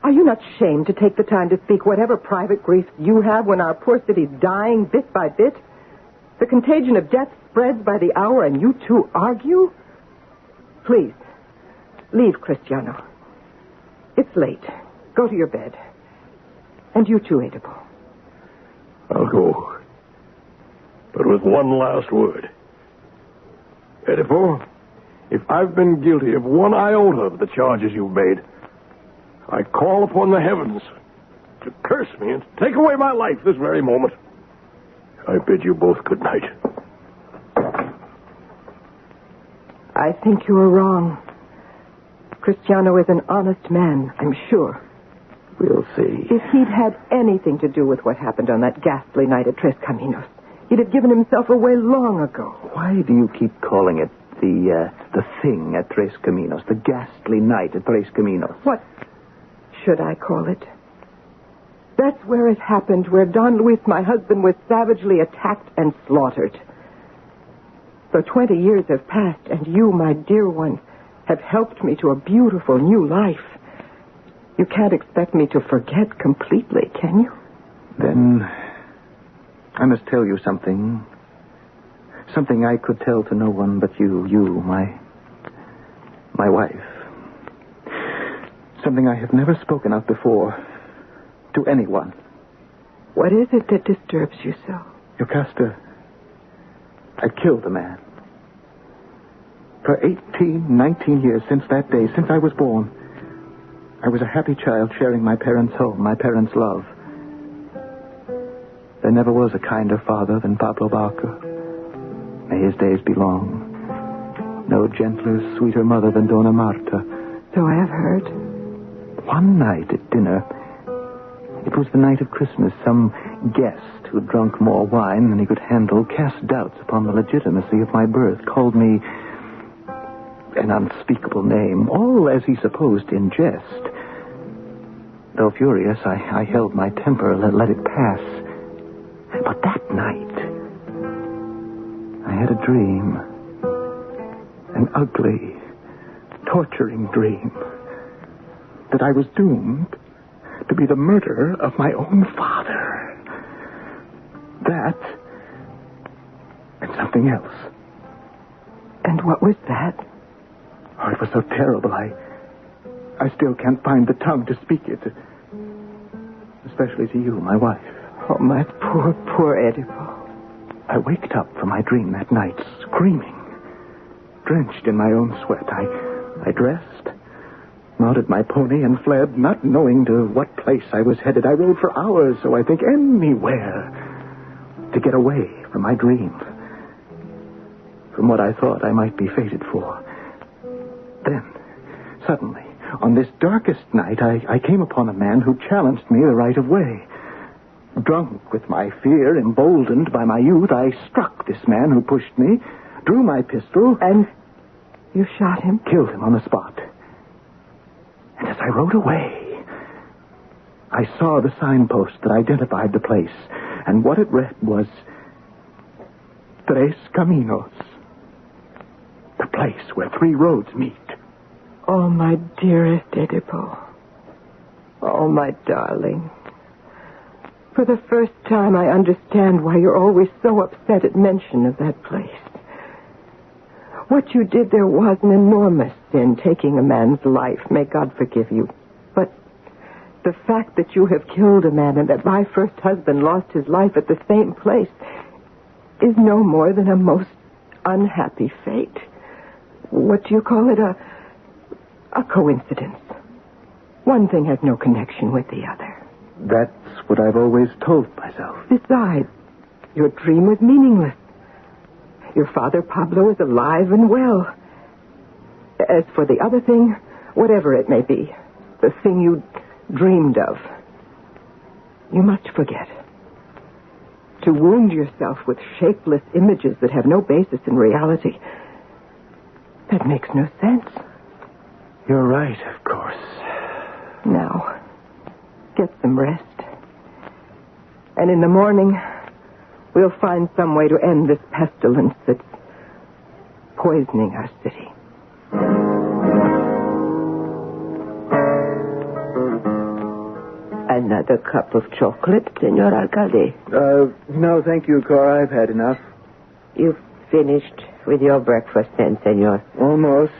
[SPEAKER 18] Are you not ashamed to take the time to speak whatever private grief you have when our poor city's dying bit by bit? The contagion of death spreads by the hour and you two argue? Please, leave, Cristiano. It's late. Go to your bed. And you too, Oedipal.
[SPEAKER 9] I'll go. But with one last word. Oedipal, if I've been guilty of one iota of the charges you've made, I call upon the heavens to curse me and take away my life this very moment. I bid you both good night.
[SPEAKER 18] I think you are wrong. Cristiano is an honest man, I'm sure.
[SPEAKER 16] We'll see.
[SPEAKER 18] If he'd had anything to do with what happened on that ghastly night at Tres Caminos, he'd have given himself away long ago.
[SPEAKER 16] Why do you keep calling it the thing at Tres Caminos, the ghastly night at Tres Caminos?
[SPEAKER 18] What should I call it? That's where it happened, where Don Luis, my husband, was savagely attacked and slaughtered. So 20 years have passed, and you, my dear one, have helped me to a beautiful new life. You can't expect me to forget completely, can you?
[SPEAKER 16] Then I must tell you something. Something I could tell to no one but you, my wife. Something I have never spoken of before to anyone.
[SPEAKER 18] What is it that disturbs you so?
[SPEAKER 16] Yocasta, I killed a man. For 18, 19 years since that day, since I was born, I was a happy child sharing my parents' home, my parents' love. There never was a kinder father than Pablo Barca. May his days be long. No gentler, sweeter mother than Dona Marta.
[SPEAKER 18] So I have heard.
[SPEAKER 16] One night at dinner, it was the night of Christmas, some guest who drunk more wine than he could handle cast doubts upon the legitimacy of my birth, called me an unspeakable name, all as he supposed in jest. Though furious, I held my temper, let it pass. But that night, I had a dream. An ugly, torturing dream. That I was doomed to be the murderer of my own father. That, and something else.
[SPEAKER 18] And what was that?
[SPEAKER 16] Oh, it was so terrible, I still can't find the tongue to speak it. Especially to you, my wife.
[SPEAKER 18] Oh, my poor Oedipal.
[SPEAKER 16] I waked up from my dream that night, screaming, drenched in my own sweat. I dressed, mounted my pony, and fled, not knowing to what place I was headed. I rode for hours, so I think, anywhere, to get away from my dream, from what I thought I might be fated for. Then, suddenly, on this darkest night, I came upon a man who challenged me the right of way. Drunk with my fear, emboldened by my youth, I struck this man who pushed me, drew my pistol...
[SPEAKER 18] And you shot him?
[SPEAKER 16] Killed him on the spot. And as I rode away, I saw the signpost that identified the place, and what it read was Tres Caminos, the place where three roads meet.
[SPEAKER 18] Oh, my dearest Oedipal. Oh, my darling. For the first time, I understand why you're always so upset at mention of that place. What you did there was an enormous sin, taking a man's life. May God forgive you. But the fact that you have killed a man and that my first husband lost his life at the same place is no more than a most unhappy fate. What do you call it? A coincidence. One thing has no connection with the other.
[SPEAKER 16] That's what I've always told myself.
[SPEAKER 18] Besides, your dream was meaningless. Your father, Pablo, is alive and well. As for the other thing, whatever it may be, the thing you dreamed of, you must forget. To wound yourself with shapeless images that have no basis in reality, that makes no sense.
[SPEAKER 16] You're right, of course.
[SPEAKER 18] Now, get some rest. And in the morning, we'll find some way to end this pestilence that's poisoning our city.
[SPEAKER 17] Another cup of chocolate, Senor Alcalde?
[SPEAKER 16] No, thank you, Cora. I've had enough.
[SPEAKER 17] You've finished with your breakfast then, Senor?
[SPEAKER 16] Almost.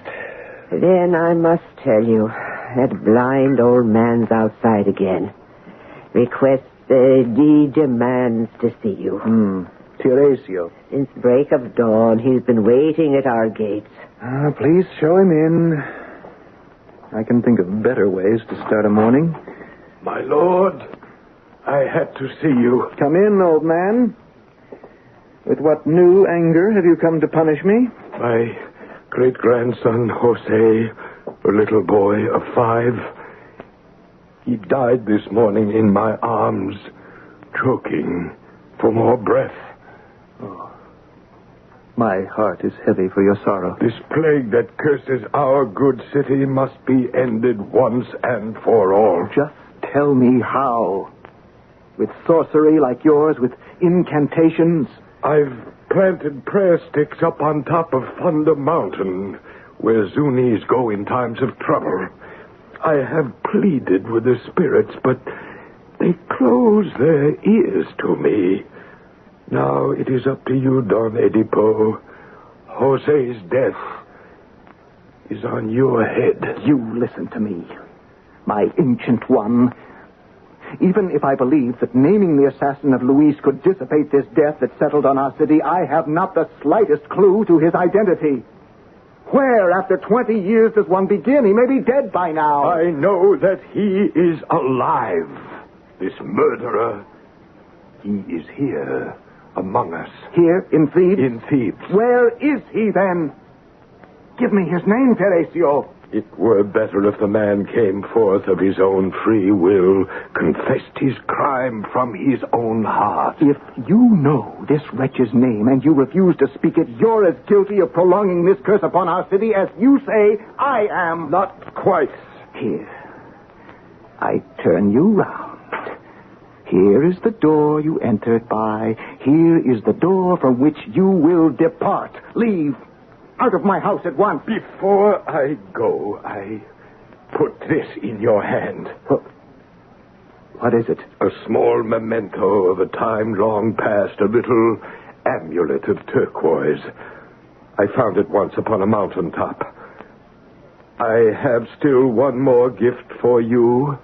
[SPEAKER 17] Then I must tell you, that blind old man's outside again. He demands to see you.
[SPEAKER 16] Teresio.
[SPEAKER 17] Since break of dawn, he's been waiting at our gates.
[SPEAKER 16] Please show him in. I can think of better ways to start a morning.
[SPEAKER 11] My lord, I had to see you.
[SPEAKER 16] Come in, old man. With what new anger have you come to punish me?
[SPEAKER 11] My great-grandson, Jose, a little boy of 5, he died this morning in my arms, choking for more breath.
[SPEAKER 16] Oh. My heart is heavy for your sorrow.
[SPEAKER 11] This plague that curses our good city must be ended once and for all.
[SPEAKER 16] Just tell me how. With sorcery like yours, with incantations?
[SPEAKER 11] I've planted prayer sticks up on top of Thunder Mountain, where Zunis go in times of trouble. I have pleaded with the spirits, but they close their ears to me. Now it is up to you, Don Edipo. Jose's death is on your head.
[SPEAKER 16] You listen to me, my ancient one. Even if I believe that naming the assassin of Luis could dissipate this death that settled on our city, I have not the slightest clue to his identity. Where, after 20 years, does one begin? He may be dead by now.
[SPEAKER 11] I know that he is alive. This murderer, he is here among us.
[SPEAKER 16] Here, in Thebes?
[SPEAKER 11] In Thebes.
[SPEAKER 16] Where is he, then? Give me his name, Teresio.
[SPEAKER 11] It were better if the man came forth of his own free will, confessed his crime from his own heart.
[SPEAKER 16] If you know this wretch's name and you refuse to speak it, you're as guilty of prolonging this curse upon our city as you say I am.
[SPEAKER 11] Not quite.
[SPEAKER 16] Here, I turn you round. Here is the door you entered by. Here is the door from which you will depart. Leave. Out of my house at once.
[SPEAKER 11] Before I go, I put this in your hand.
[SPEAKER 16] What is it?
[SPEAKER 11] A small memento of a time long past, a little amulet of turquoise. I found it once upon a mountaintop. I have still one more gift for you.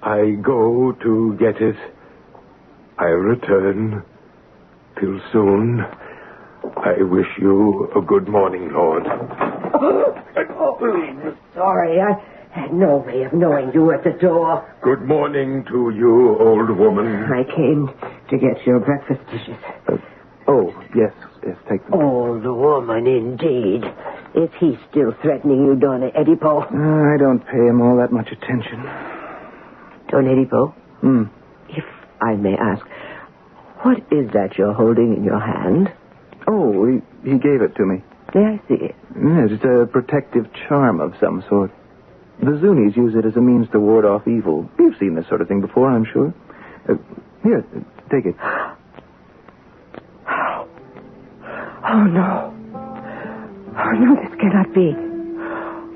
[SPEAKER 11] I go to get it. I return. Till soon. I wish you a good morning, Lord.
[SPEAKER 17] I'm sorry. I had no way of knowing you were at the door.
[SPEAKER 11] Good morning to you, old woman.
[SPEAKER 17] I came to get your breakfast dishes.
[SPEAKER 16] Yes, take them.
[SPEAKER 17] Old woman, indeed. Is he still threatening you, Don Edipo?
[SPEAKER 16] I don't pay him all that much attention.
[SPEAKER 17] Don Edipo? If I may ask, what is that you're holding in your hand?
[SPEAKER 16] Oh, he gave it to me.
[SPEAKER 17] May I see it?
[SPEAKER 16] Yes, it's a protective charm of some sort. The Zunis use it as a means to ward off evil. You've seen this sort of thing before, I'm sure. Here, take it.
[SPEAKER 18] Oh, no. Oh, no, this cannot be.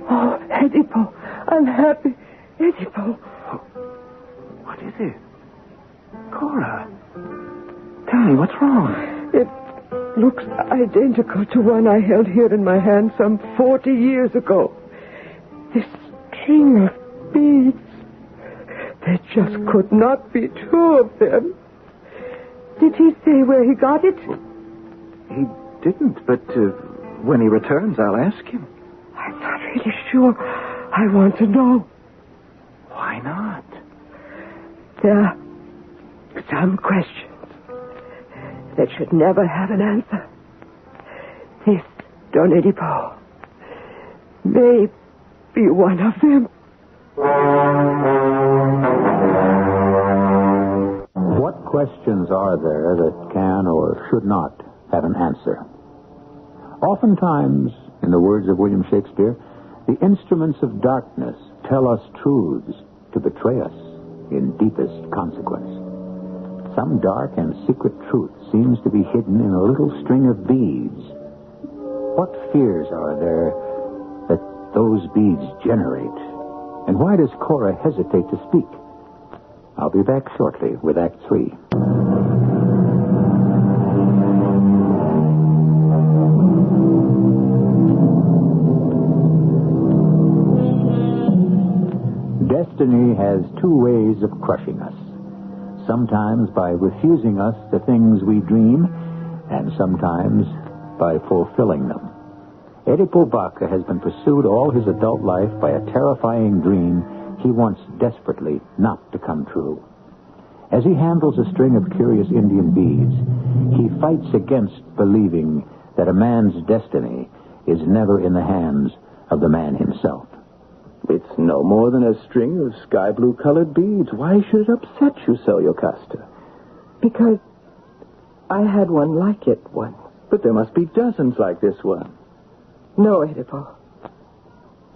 [SPEAKER 18] Oh, Edipo, I'm happy. Edipo.
[SPEAKER 16] What is it? Cora. Tell me, what's wrong?
[SPEAKER 18] It looks identical to one I held here in my hand some 40 years ago. This string of beads. There just could not be two of them. Did he say where he got it?
[SPEAKER 16] He didn't, but when he returns, I'll ask him.
[SPEAKER 18] I'm not really sure. I want to know.
[SPEAKER 16] Why not?
[SPEAKER 18] There are some questions that should never have an answer. This, Don Edipo, may be one of them.
[SPEAKER 12] What questions are there that can or should not have an answer? Oftentimes, in the words of William Shakespeare, the instruments of darkness tell us truths to betray us in deepest consequence.
[SPEAKER 1] Some dark and secret truth seems to be hidden in a little string of beads. What fears are there that those beads generate? And why does Cora hesitate to speak? I'll be back shortly with Act 3. Destiny has two ways of crushing us. Sometimes by refusing us the things we dream, and sometimes by fulfilling them. Book of Abaca has been pursued all his adult life by a terrifying dream he wants desperately not to come true. As he handles a string of curious Indian beads, he fights against believing that a man's destiny is never in the hands of the man himself.
[SPEAKER 16] It's no more than a string of sky blue-colored beads. Why should it upset you so, Yocasta?
[SPEAKER 18] Because I had one like it once.
[SPEAKER 16] But there must be dozens like this one.
[SPEAKER 18] No, Edipo.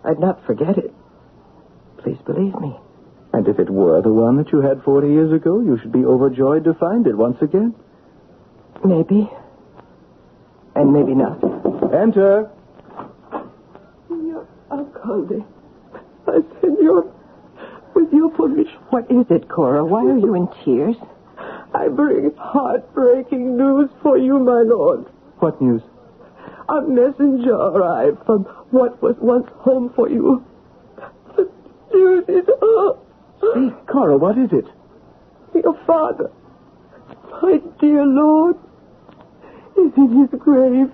[SPEAKER 18] I'd not forget it. Please believe me.
[SPEAKER 16] And if it were the one that you had 40 years ago, you should be overjoyed to find it once again.
[SPEAKER 18] Maybe. And maybe not.
[SPEAKER 16] Enter.
[SPEAKER 18] Signor Alcalde. Senor, with your permission. What is it, Cora? Why are you in tears? I bring heartbreaking news for you, my lord.
[SPEAKER 16] What news?
[SPEAKER 18] A messenger arrived from what was once home for you. The news is
[SPEAKER 16] Speak, Cora, what is it?
[SPEAKER 18] Your father, my dear lord, is in his grave.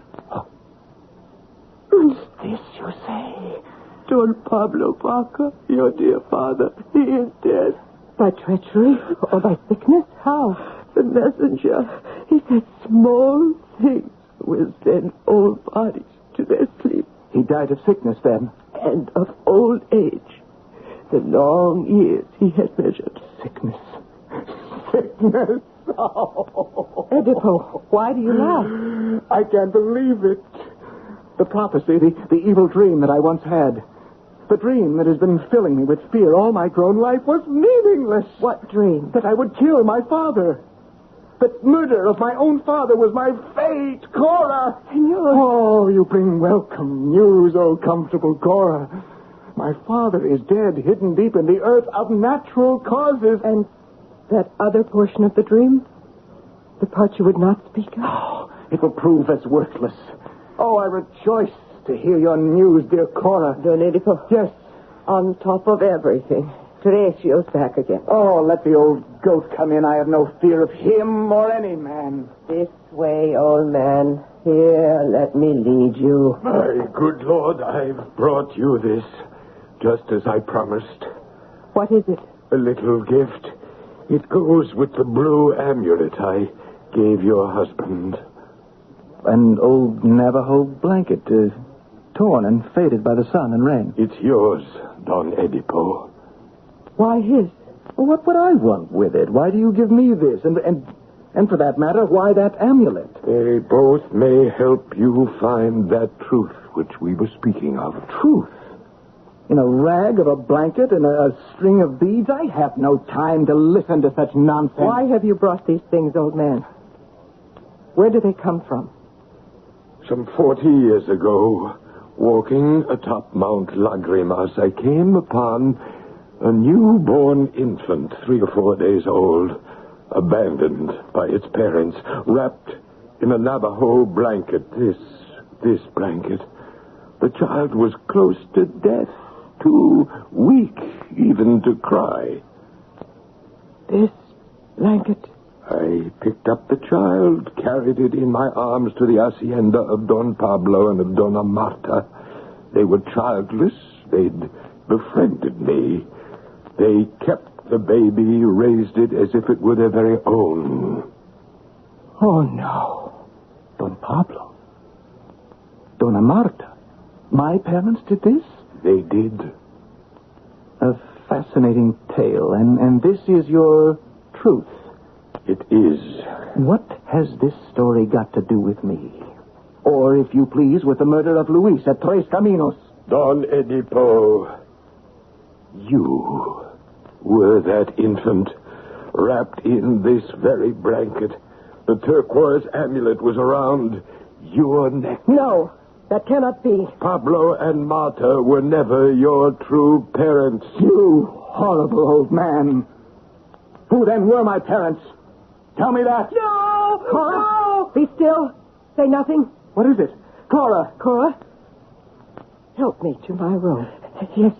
[SPEAKER 16] This you say?
[SPEAKER 18] Don Pablo Baca, your dear father, he is dead. By treachery or by sickness? How? The messenger, he said small things will send old bodies to their sleep.
[SPEAKER 16] He died of sickness, then?
[SPEAKER 18] And of old age. The long years he had measured.
[SPEAKER 16] Sickness. Sickness.
[SPEAKER 18] Oh. Edipo, why do you laugh?
[SPEAKER 16] I can't believe it. The prophecy, the evil dream that I once had. The dream that has been filling me with fear all my grown life was meaningless.
[SPEAKER 18] What dream?
[SPEAKER 16] That I would kill my father. That murder of my own father was my fate, Cora.
[SPEAKER 18] Senor.
[SPEAKER 16] Oh, you bring welcome news, oh comfortable Cora. My father is dead, hidden deep in the earth of natural causes.
[SPEAKER 18] And that other portion of the dream? The part you would not speak of?
[SPEAKER 16] Oh, it will prove as worthless. Oh, I rejoice to hear your news, dear Cora.
[SPEAKER 18] Don Edipo.
[SPEAKER 16] Yes.
[SPEAKER 18] On top of everything, Teresio's back again.
[SPEAKER 16] Oh, let the old goat come in. I have no fear of him or any man.
[SPEAKER 17] This way, old man. Here, let me lead you.
[SPEAKER 11] My good Lord, I've brought you this, just as I promised.
[SPEAKER 18] What is it?
[SPEAKER 11] A little gift. It goes with the blue amulet I gave your husband.
[SPEAKER 16] An old Navajo blanket, torn and faded by the sun and rain.
[SPEAKER 11] It's yours, Don Edipo.
[SPEAKER 18] Why his?
[SPEAKER 16] Well, what would I want with it? Why do you give me this? And for that matter, why that amulet?
[SPEAKER 11] They both may help you find that truth which we were speaking of.
[SPEAKER 16] Truth? In a rag of a blanket and a string of beads? I have no time to listen to such nonsense.
[SPEAKER 18] Why have you brought these things, old man? Where do they come from?
[SPEAKER 11] Some 40 years ago, walking atop Mount Lagrimas, I came upon a newborn infant, 3 or 4 days old, abandoned by its parents, wrapped in a Navajo blanket, this blanket. The child was close to death, too weak even to cry.
[SPEAKER 18] This blanket?
[SPEAKER 11] I picked up the child, carried it in my arms to the hacienda of Don Pablo and of Dona Marta. They were childless. They'd befriended me. They kept the baby, raised it as if it were their very own.
[SPEAKER 16] Oh, no. Don Pablo. Dona Marta. My parents did this?
[SPEAKER 11] They did.
[SPEAKER 16] A fascinating tale. And this is your truth?
[SPEAKER 11] It is.
[SPEAKER 16] What has this story got to do with me? Or, if you please, with the murder of Luis at Tres Caminos?
[SPEAKER 11] Don Edipo, you were that infant wrapped in this very blanket. The turquoise amulet was around your neck.
[SPEAKER 18] No, that cannot be.
[SPEAKER 11] Pablo and Marta were never your true parents.
[SPEAKER 16] You horrible old man. Who then were my parents? Tell me that.
[SPEAKER 18] No!
[SPEAKER 16] Cora?
[SPEAKER 18] No! Be still. Say nothing.
[SPEAKER 16] What is it? Cora!
[SPEAKER 18] Cora? Help me to my room. Yes,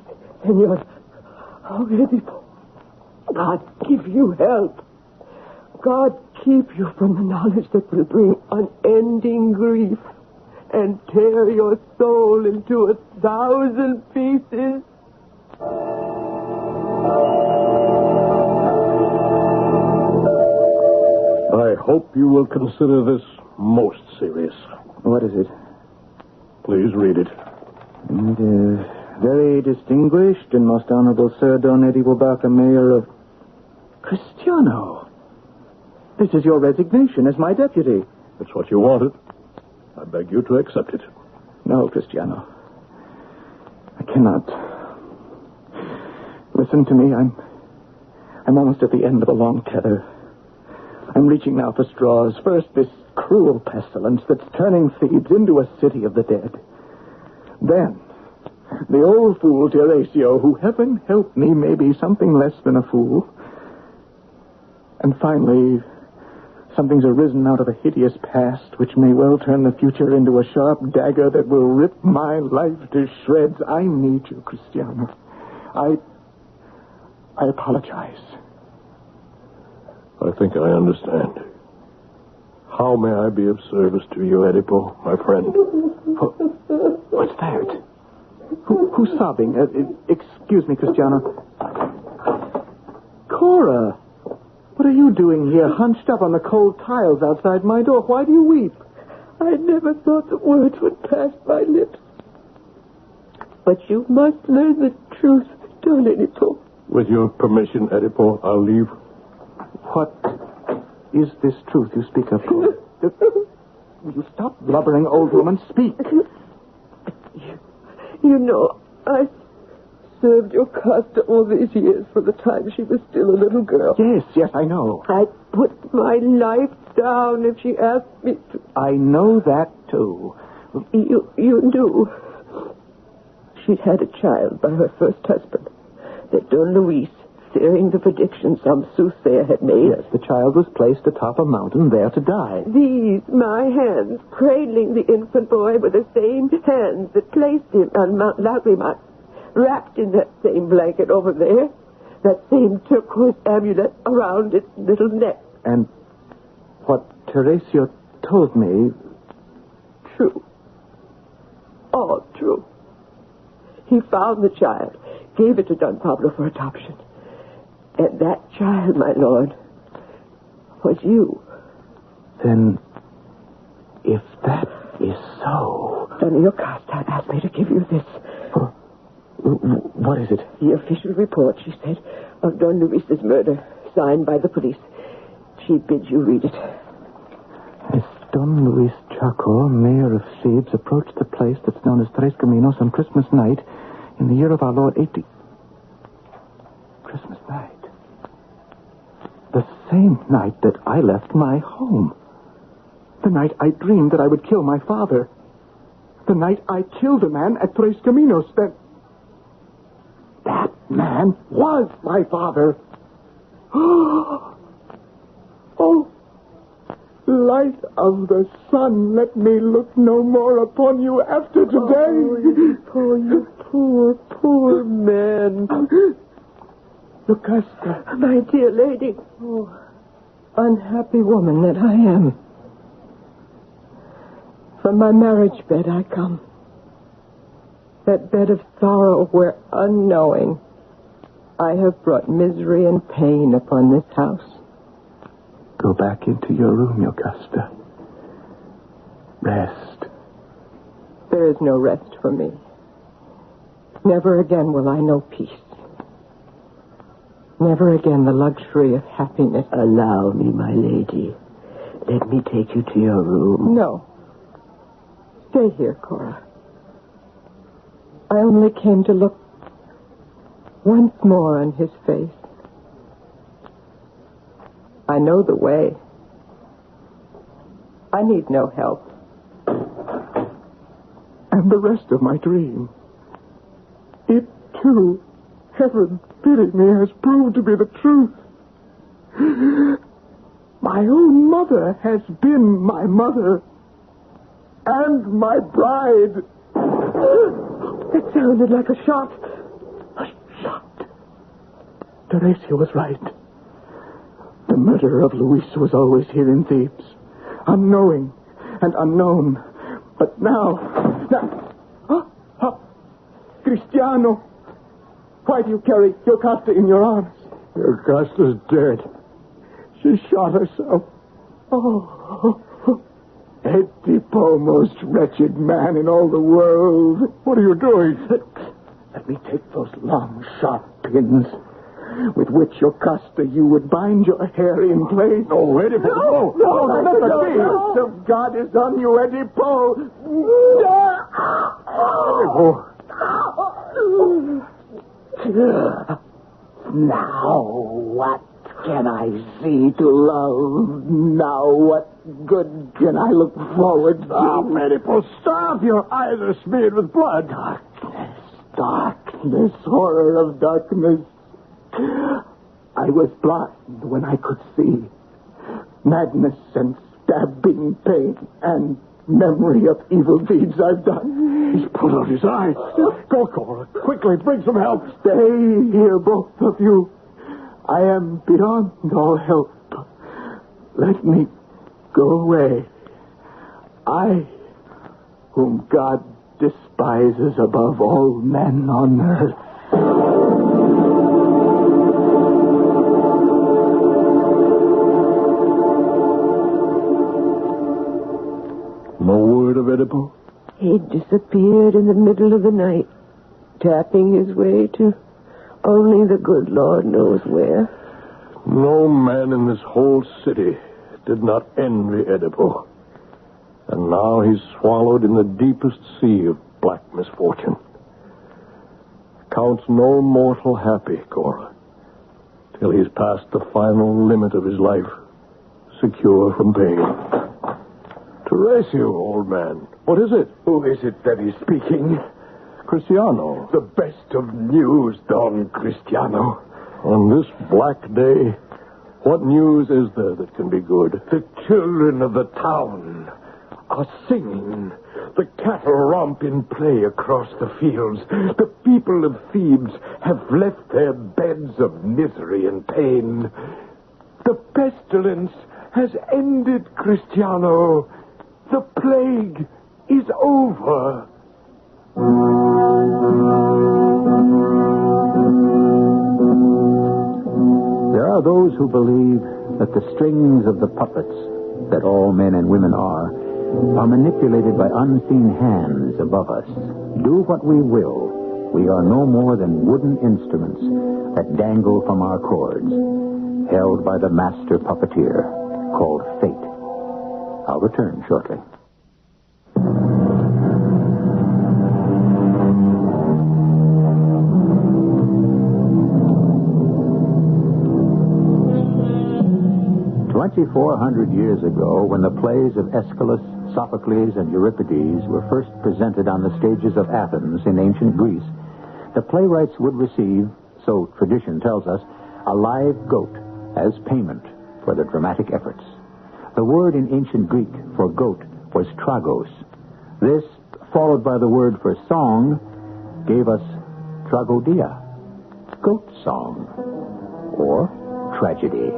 [SPEAKER 18] senor. Oh, Edipo. God give you help. God keep you from the knowledge that will bring unending grief and tear your soul into 1,000 pieces.
[SPEAKER 9] I hope you will consider this most serious.
[SPEAKER 16] What is it?
[SPEAKER 9] Please read it.
[SPEAKER 16] Very distinguished and most honorable Sir Don Eddie Abaca, Mayor of... Cristiano! This is your resignation as my deputy.
[SPEAKER 9] It's what you wanted. I beg you to accept it.
[SPEAKER 16] No, Cristiano. I cannot. Listen to me. I'm almost at the end of a long tether. I'm reaching now for straws. First, this cruel pestilence that's turning Thebes into a city of the dead. Then, the old fool Teresio, who, heaven help me, may be something less than a fool. And finally, something's arisen out of a hideous past, which may well turn the future into a sharp dagger that will rip my life to shreds. I need you, Cristiano. I apologize.
[SPEAKER 9] I think I understand. How may I be of service to you, Edipo, my friend?
[SPEAKER 16] What's that? Who's sobbing? Excuse me, Cristiano. Cora! What are you doing here, hunched up on the cold tiles outside my door? Why do you weep?
[SPEAKER 18] I never thought the words would pass my lips. But you must learn the truth, Don Edipo.
[SPEAKER 9] With your permission, Edipo, I'll leave.
[SPEAKER 16] What is this truth you speak of, Cora? Will you stop blubbering, old woman? Speak.
[SPEAKER 18] You know, I served your Costa all these years from the time she was still a little girl.
[SPEAKER 16] Yes, I know.
[SPEAKER 18] I'd put my life down if she asked me to.
[SPEAKER 16] I know that, too.
[SPEAKER 18] You knew. She'd had a child by her first husband, that Don Luis, fearing the prediction some soothsayer had made.
[SPEAKER 16] Yes, the child was placed atop a mountain there to die.
[SPEAKER 18] These, my hands, cradling the infant boy with the same hands that placed him on Mount Lagrimas, wrapped in that same blanket over there, that same turquoise amulet around its little neck.
[SPEAKER 16] And what Teresio told me...
[SPEAKER 18] True. All true. He found the child, gave it to Don Pablo for adoption. And that child, my lord, was you.
[SPEAKER 16] Then, if that is so...
[SPEAKER 18] Don Costa asked me to give you this.
[SPEAKER 16] What is it?
[SPEAKER 18] The official report, she said, of Don Luis's murder, signed by the police. She bids you read it.
[SPEAKER 16] As Don Luis Chaco, mayor of Thebes, approached the place that's known as Tres Caminos on Christmas night in the year of our Lord 80... Christmas night. The same night that I left my home. The night I dreamed that I would kill my father. The night I killed a man at Tres Caminos. That man was my father. Oh, light of the sun, let me look no more upon you after today.
[SPEAKER 18] Oh, you poor man.
[SPEAKER 16] Lucasta.
[SPEAKER 18] My dear lady. Oh, unhappy woman that I am. From my marriage bed I come. That bed of sorrow where, unknowing, I have brought misery and pain upon this house.
[SPEAKER 16] Go back into your room, Augusta. Rest.
[SPEAKER 18] There is no rest for me. Never again will I know peace. Never again the luxury of happiness.
[SPEAKER 17] Allow me, my lady. Let me take you to your room.
[SPEAKER 18] No. Stay here, Cora. I only came to look once more on his face. I know the way. I need no help.
[SPEAKER 9] And the rest of my dream. It, too, heaven pity me, has proved to be the truth. My own mother has been my mother. And my bride.
[SPEAKER 18] It sounded like a shot.
[SPEAKER 9] A shot. Teresia was right. The murderer of Luis was always here in Thebes. Unknowing and unknown. But now... Cristiano! Why do you carry Yocasta in your arms? Yocasta's dead. She shot herself. Oh... Edipo, most wretched man in all the world. What are you doing? Let me take those long, sharp pins with which Yocasta you would bind your hair in place. No, Edipo. No, let the curse of God is on you, Edipo. Edipo. Now what can I see to love? Now what good can I look forward to? Stop, Edipo, stop! Your eyes are smeared with blood. Darkness, horror of darkness. I was blind when I could see. Madness and stabbing pain and memory of evil deeds I've done. He's put out his eyes. Go, Cora, quickly, bring some help. Stay here, both of you. I am beyond all help. Let me go away. I, whom God despises above all men on earth. No word of Edipo?
[SPEAKER 17] He disappeared in the middle of the night, tapping his way to only the good Lord knows where.
[SPEAKER 9] No man in this whole city did not envy Edipo. And now he's swallowed in the deepest sea of black misfortune. Counts no mortal happy, Cora, till he's passed the final limit of his life, secure from pain. Teresio, old man, what is it? Who is it that is speaking? Cristiano. The best of news, Don Cristiano. On this black day, what news is there that can be good? The children of the town are singing. The cattle romp in play across the fields. The people of Thebes have left their beds of misery and pain. The pestilence has ended, Cristiano. The plague is over.
[SPEAKER 1] There are those who believe that the strings of the puppets that all men and women are manipulated by unseen hands above us. Do what we will, we are no more than wooden instruments that dangle from our cords, held by the master puppeteer called Fate. I'll return shortly. "2,400 years ago, when the plays of Aeschylus, Sophocles, and Euripides were first presented on the stages of Athens in ancient Greece, the playwrights would receive, so tradition tells us, a live goat as payment for their dramatic efforts. The word in ancient Greek for goat was tragos. This, followed by the word for song, gave us tragodia, goat song, or tragedy.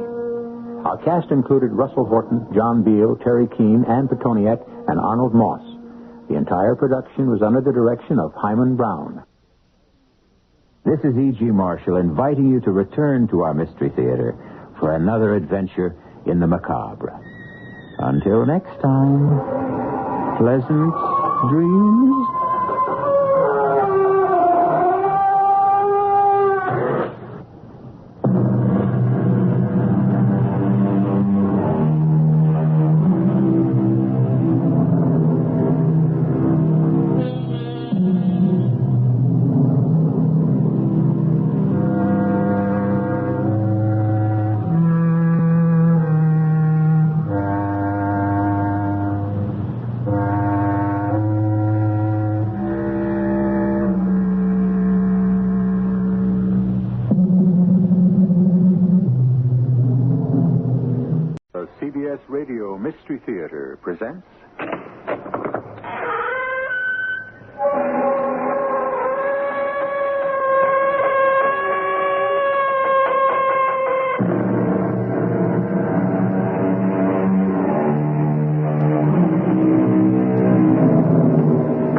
[SPEAKER 1] Our cast included Russell Horton, John Beale, Terry Keane, Ann Petoniak, and Arnold Moss. The entire production was under the direction of Himan Brown. This is E.G. Marshall inviting you to return to our Mystery Theater for another adventure in the macabre. Until next time, pleasant dreams. Theater presents...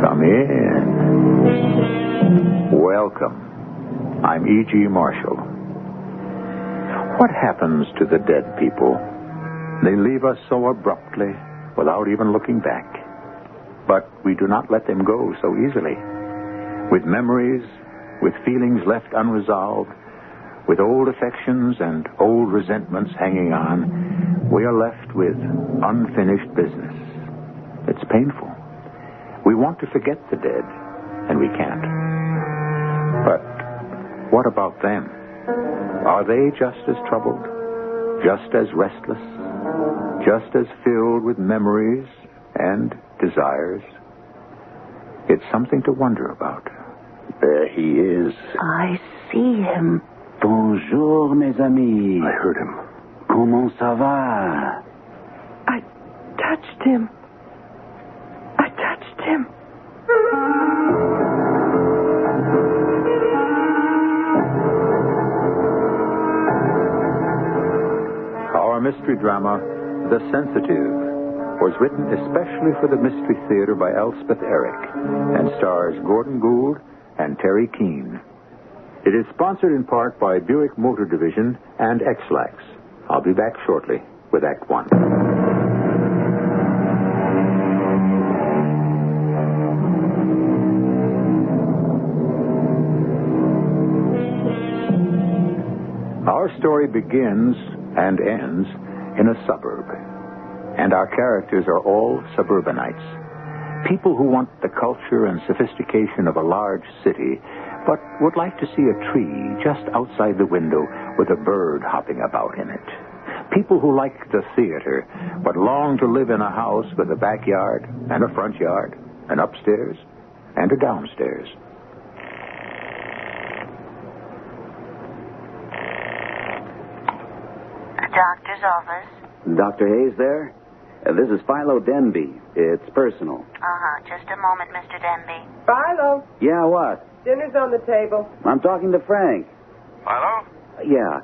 [SPEAKER 1] Come in. Welcome. I'm E.G. Marshall. What happens to the dead people? They leave us so abruptly, without even looking back. But we do not let them go so easily. With memories, with feelings left unresolved, with old affections and old resentments hanging on, we are left with unfinished business. It's painful. We want to forget the dead, and we can't. But what about them? Are they just as troubled? Just as restless? Just as filled with memories and desires? It's something to wonder about.
[SPEAKER 14] There he is.
[SPEAKER 6] I see him.
[SPEAKER 14] Bonjour, mes amis.
[SPEAKER 9] I heard him.
[SPEAKER 14] Comment ça va?
[SPEAKER 18] I touched him. I touched him.
[SPEAKER 1] Our mystery drama, The Sensitive, was written especially for the Mystery Theater by Elspeth Eric and stars Gordon Gould and Terry Keane. It is sponsored in part by Buick Motor Division and X-Lax. I'll be back shortly with Act One. Our story begins and ends in a suburb. And our characters are all suburbanites. People who want the culture and sophistication of a large city, but would like to see a tree just outside the window with a bird hopping about in it. People who like the theater, but long to live in a house with a backyard and a front yard, an upstairs and a downstairs.
[SPEAKER 8] Doctor's office.
[SPEAKER 14] Dr. Hayes there? This is Philo Denby. It's personal.
[SPEAKER 8] Just a moment, Mr. Denby.
[SPEAKER 18] Philo,
[SPEAKER 14] Yeah, what?
[SPEAKER 18] dinner's on the table.
[SPEAKER 14] I'm talking to Frank.
[SPEAKER 2] Hello?
[SPEAKER 14] Yeah.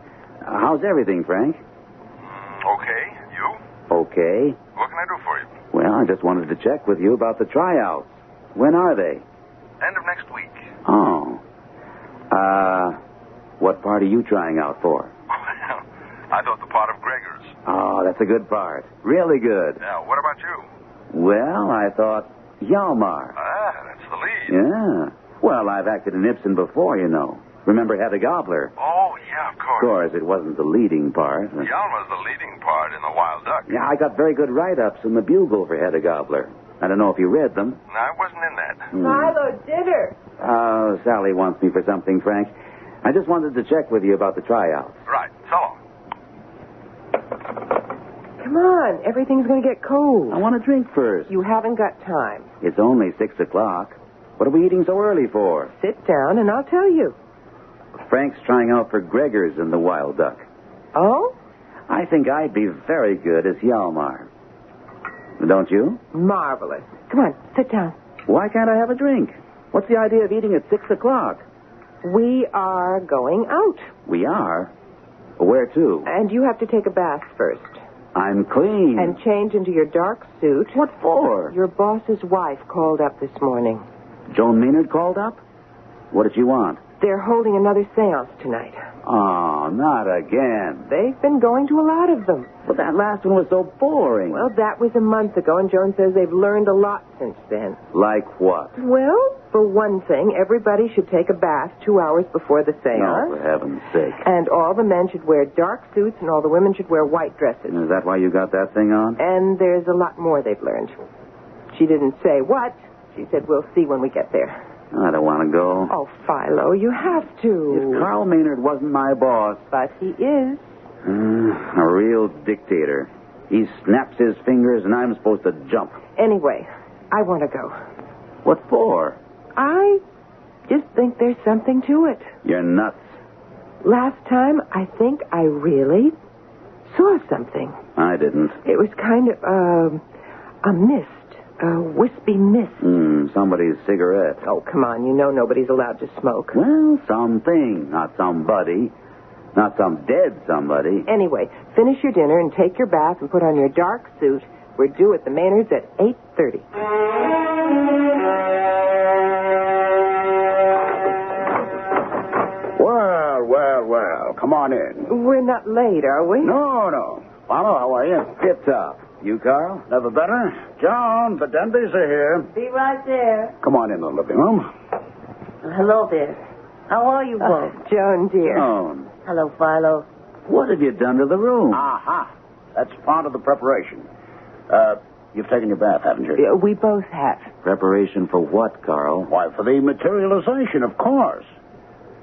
[SPEAKER 14] How's everything, Frank?
[SPEAKER 2] Okay. You?
[SPEAKER 14] Okay.
[SPEAKER 2] What can I do for you?
[SPEAKER 14] Well, I just wanted to check with you about the tryouts. When are they?
[SPEAKER 2] End of next week.
[SPEAKER 14] Oh. What part are you trying out for?
[SPEAKER 2] I thought the part of Gregor's.
[SPEAKER 14] Oh, that's a good part. Really good.
[SPEAKER 2] Yeah, what about you?
[SPEAKER 14] Well, I thought Hjalmar.
[SPEAKER 2] That's the lead.
[SPEAKER 14] Yeah. Well, I've acted in Ibsen before, you know. Remember Hedda Gabler?
[SPEAKER 2] Oh, yeah, of
[SPEAKER 14] Of
[SPEAKER 2] course.
[SPEAKER 14] course, it wasn't the leading part.
[SPEAKER 2] Hjalmar's the leading part in The Wild Duck.
[SPEAKER 14] Yeah, I got very good write-ups in the Bugle for Hedda Gabler. I don't know if you read them.
[SPEAKER 2] No, I wasn't in that.
[SPEAKER 18] Philo, dinner.
[SPEAKER 14] Sally wants me for something, Frank. I just wanted to check with you about the tryouts.
[SPEAKER 2] Right. So long.
[SPEAKER 18] Come on, everything's going to get cold.
[SPEAKER 14] I want a drink first.
[SPEAKER 18] You haven't got time.
[SPEAKER 14] It's only 6 o'clock. What are we eating so early for?
[SPEAKER 18] Sit down and I'll tell you.
[SPEAKER 14] Frank's trying out for Gregor's in The Wild Duck.
[SPEAKER 18] Oh?
[SPEAKER 14] I think I'd be very good as Hjalmar. Don't you?
[SPEAKER 18] Marvelous. Come on, sit down.
[SPEAKER 14] Why can't I have a drink? What's the idea of eating at 6 o'clock?
[SPEAKER 18] We are going out.
[SPEAKER 14] We are? Where to?
[SPEAKER 18] And you have to take a bath first.
[SPEAKER 14] I'm clean.
[SPEAKER 18] And change into your dark suit.
[SPEAKER 14] What for?
[SPEAKER 18] Your boss's wife called up this morning.
[SPEAKER 14] Joan Maynard called up? What did she want?
[SPEAKER 18] They're holding another seance tonight.
[SPEAKER 14] Oh, not again.
[SPEAKER 18] They've been going to a lot of them.
[SPEAKER 14] But that last one was so boring.
[SPEAKER 18] Well, that was a month ago, and Joan says they've learned a lot since then.
[SPEAKER 14] Like what?
[SPEAKER 18] Well, for one thing, everybody should take a bath 2 hours before the seance.
[SPEAKER 14] Oh, for heaven's sake.
[SPEAKER 18] And all the men should wear dark suits, and all the women should wear white dresses.
[SPEAKER 14] Is that why you got that thing on?
[SPEAKER 18] And there's a lot more they've learned. She didn't say what. She said, we'll see when we get there.
[SPEAKER 14] I don't want to go.
[SPEAKER 18] Oh, Philo, you have to.
[SPEAKER 14] If Carl Maynard wasn't my boss.
[SPEAKER 18] But he is.
[SPEAKER 14] A real dictator. He snaps his fingers and I'm supposed to jump.
[SPEAKER 18] Anyway, I want to go.
[SPEAKER 14] What for?
[SPEAKER 18] I just think there's something to it.
[SPEAKER 14] You're nuts.
[SPEAKER 18] Last time, I think I really saw something.
[SPEAKER 14] I didn't.
[SPEAKER 18] It was kind of a mist. A wispy mist.
[SPEAKER 14] Somebody's cigarette.
[SPEAKER 18] Oh, come on. You know nobody's allowed to smoke.
[SPEAKER 14] Well, something. Not somebody. Not some dead somebody.
[SPEAKER 18] Anyway, finish your dinner and take your bath and put on your dark suit. We're due at the Maynards at 8:30.
[SPEAKER 10] Well. Come on in.
[SPEAKER 18] We're not late, are we?
[SPEAKER 10] No. Follow, how are you?
[SPEAKER 14] Tip top. You, Carl?
[SPEAKER 10] Never better. John, the Denbys are here.
[SPEAKER 6] Be right there.
[SPEAKER 10] Come on in the living room.
[SPEAKER 6] Hello there. How are you both?
[SPEAKER 18] Joan, dear.
[SPEAKER 14] Joan.
[SPEAKER 6] Hello, Philo.
[SPEAKER 14] What have you done to the room?
[SPEAKER 10] Aha. That's part of the preparation. You've taken your bath, haven't you?
[SPEAKER 18] Yeah, we both have.
[SPEAKER 14] Preparation for what, Carl?
[SPEAKER 10] Why, for the materialization, of course.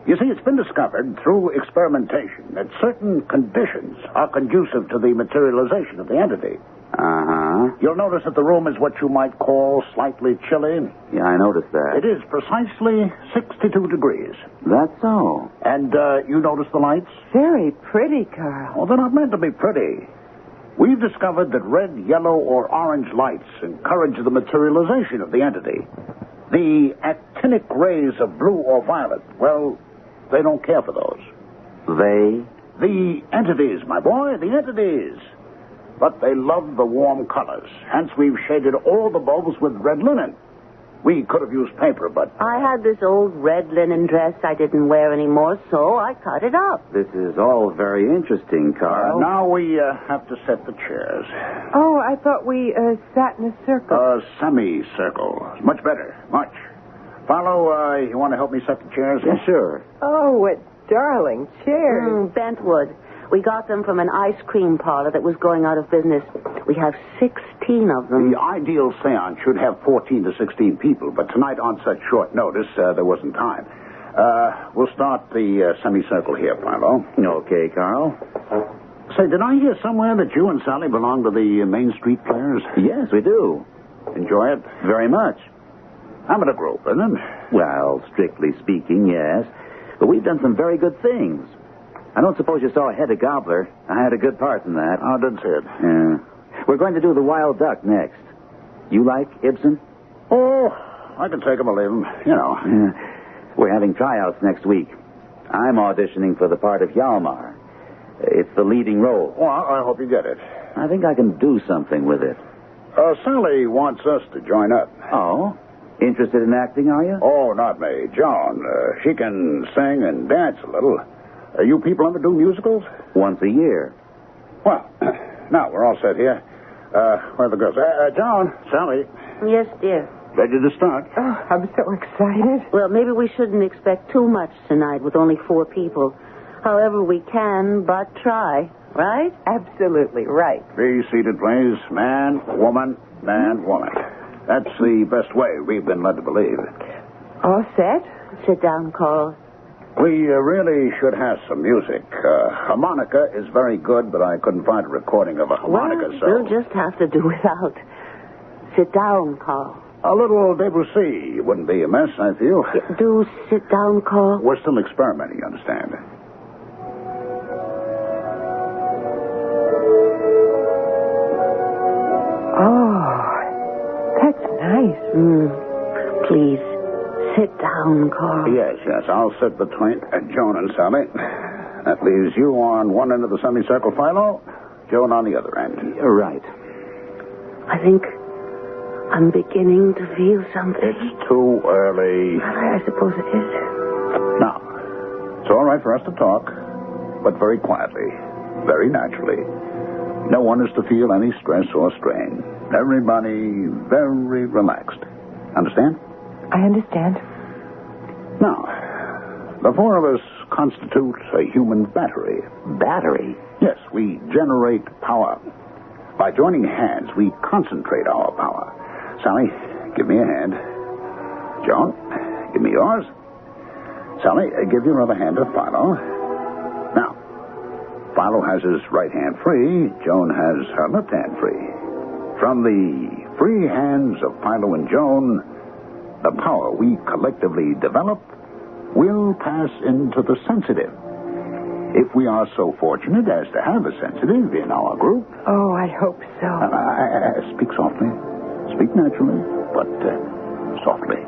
[SPEAKER 10] You see, it's been discovered through experimentation that certain conditions are conducive to the materialization of the entity.
[SPEAKER 14] Uh-huh.
[SPEAKER 10] You'll notice that the room is what you might call slightly chilly.
[SPEAKER 14] Yeah, I noticed that.
[SPEAKER 10] It is precisely 62 degrees.
[SPEAKER 14] That's so.
[SPEAKER 10] And you notice the lights?
[SPEAKER 18] Very pretty, Carl.
[SPEAKER 10] Well, they're not meant to be pretty. We've discovered that red, yellow, or orange lights encourage the materialization of the entity. The actinic rays of blue or violet, well, they don't care for those.
[SPEAKER 14] They?
[SPEAKER 10] The entities, my boy, the entities. But they love the warm colors. Hence, we've shaded all the bulbs with red linen. We could have used paper, but...
[SPEAKER 6] I had this old red linen dress I didn't wear anymore, so I cut it up.
[SPEAKER 14] This is all very interesting, Carl.
[SPEAKER 10] Now we have to set the chairs.
[SPEAKER 18] Oh, I thought we sat in a circle.
[SPEAKER 10] A semicircle. Much better. Much. Follow, you want to help me set the chairs?
[SPEAKER 14] Yeah, sure.
[SPEAKER 18] Oh, what darling chairs.
[SPEAKER 6] Bentwood. We got them from an ice cream parlor that was going out of business. We have 16 of them.
[SPEAKER 10] The ideal seance should have 14 to 16 people, but tonight on such short notice, there wasn't time. We'll start the semicircle here, Philo.
[SPEAKER 14] Okay, Carl.
[SPEAKER 10] Say, did I hear somewhere that you and Sally belong to the Main Street Players?
[SPEAKER 14] Yes, we do.
[SPEAKER 10] Enjoy it?
[SPEAKER 14] Very much.
[SPEAKER 10] Amateur group, isn't it?
[SPEAKER 14] Well, strictly speaking, yes. But we've done some very good things. I don't suppose you saw Hedda Gobbler. I had a good part in that.
[SPEAKER 10] I didn't see it.
[SPEAKER 14] Yeah. We're going to do The Wild Duck next. You like Ibsen?
[SPEAKER 10] Oh, I can take him or leave him, you know.
[SPEAKER 14] Yeah. We're having tryouts next week. I'm auditioning for the part of Hjalmar. It's the leading role.
[SPEAKER 10] Well, I hope you get it.
[SPEAKER 14] I think I can do something with it.
[SPEAKER 10] Sally wants us to join up.
[SPEAKER 14] Oh? Interested in acting, are you?
[SPEAKER 10] Oh, not me. Joan. She can sing and dance a little. You people ever do musicals?
[SPEAKER 14] Once a year.
[SPEAKER 10] Well, now we're all set here. Where are the girls? Joan, Sally.
[SPEAKER 6] Yes, dear.
[SPEAKER 10] Ready to start?
[SPEAKER 18] Oh, I'm so excited.
[SPEAKER 6] Well, maybe we shouldn't expect too much tonight with only 4 people. However, we can but try, right?
[SPEAKER 18] Absolutely right.
[SPEAKER 10] Be seated, please. Man, woman, man, woman. That's the best way we've been led to believe.
[SPEAKER 18] All set?
[SPEAKER 6] Sit down, Carl.
[SPEAKER 10] We really should have some music. Harmonica is very good, but I couldn't find a recording of a harmonica, so...
[SPEAKER 6] We'll just have to do without. Sit down, Carl.
[SPEAKER 10] A little Debussy wouldn't be amiss, I feel.
[SPEAKER 6] Do sit down, Carl.
[SPEAKER 10] We're still experimenting, you understand.
[SPEAKER 18] Oh, that's nice.
[SPEAKER 6] Please, sit down, Carl.
[SPEAKER 10] Yes, I'll sit between Joan and Sally. That leaves you on one end of the semicircle, Philo. Joan on the other end.
[SPEAKER 14] You're right.
[SPEAKER 6] I think I'm beginning to feel something.
[SPEAKER 10] It's too early.
[SPEAKER 6] I suppose it is.
[SPEAKER 10] Now, it's all right for us to talk, but very quietly, very naturally. No one is to feel any stress or strain. Everybody very relaxed. Understand?
[SPEAKER 18] I understand.
[SPEAKER 10] Now, the 4 of us constitute a human battery.
[SPEAKER 14] Battery?
[SPEAKER 10] Yes, we generate power. By joining hands, we concentrate our power. Sally, give me a hand. Joan, give me yours. Sally, give your other hand to Philo. Now, Philo has his right hand free. Joan has her left hand free. From the free hands of Philo and Joan, the power we collectively develop will pass into the sensitive. If we are so fortunate as to have a sensitive in our group.
[SPEAKER 18] Oh, I hope so.
[SPEAKER 10] Speak softly. Speak naturally, but softly.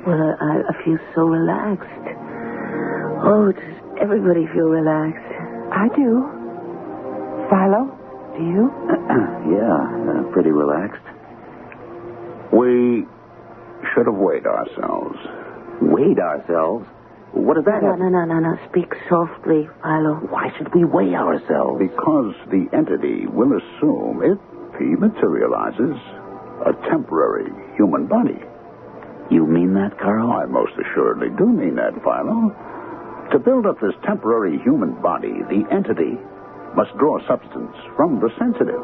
[SPEAKER 17] Well, I feel so relaxed. Oh, does everybody feel relaxed?
[SPEAKER 18] I do. Philo, do you?
[SPEAKER 10] Yeah, pretty relaxed. We should have weighed ourselves.
[SPEAKER 13] Weighed ourselves? What does that mean?
[SPEAKER 17] No. Speak softly, Philo.
[SPEAKER 13] Why should we weigh ourselves?
[SPEAKER 10] Because the entity will assume, if he materializes, a temporary human body.
[SPEAKER 13] You mean that, Carl?
[SPEAKER 10] I most assuredly do mean that, Philo. To build up this temporary human body, the entity must draw substance from the sensitive.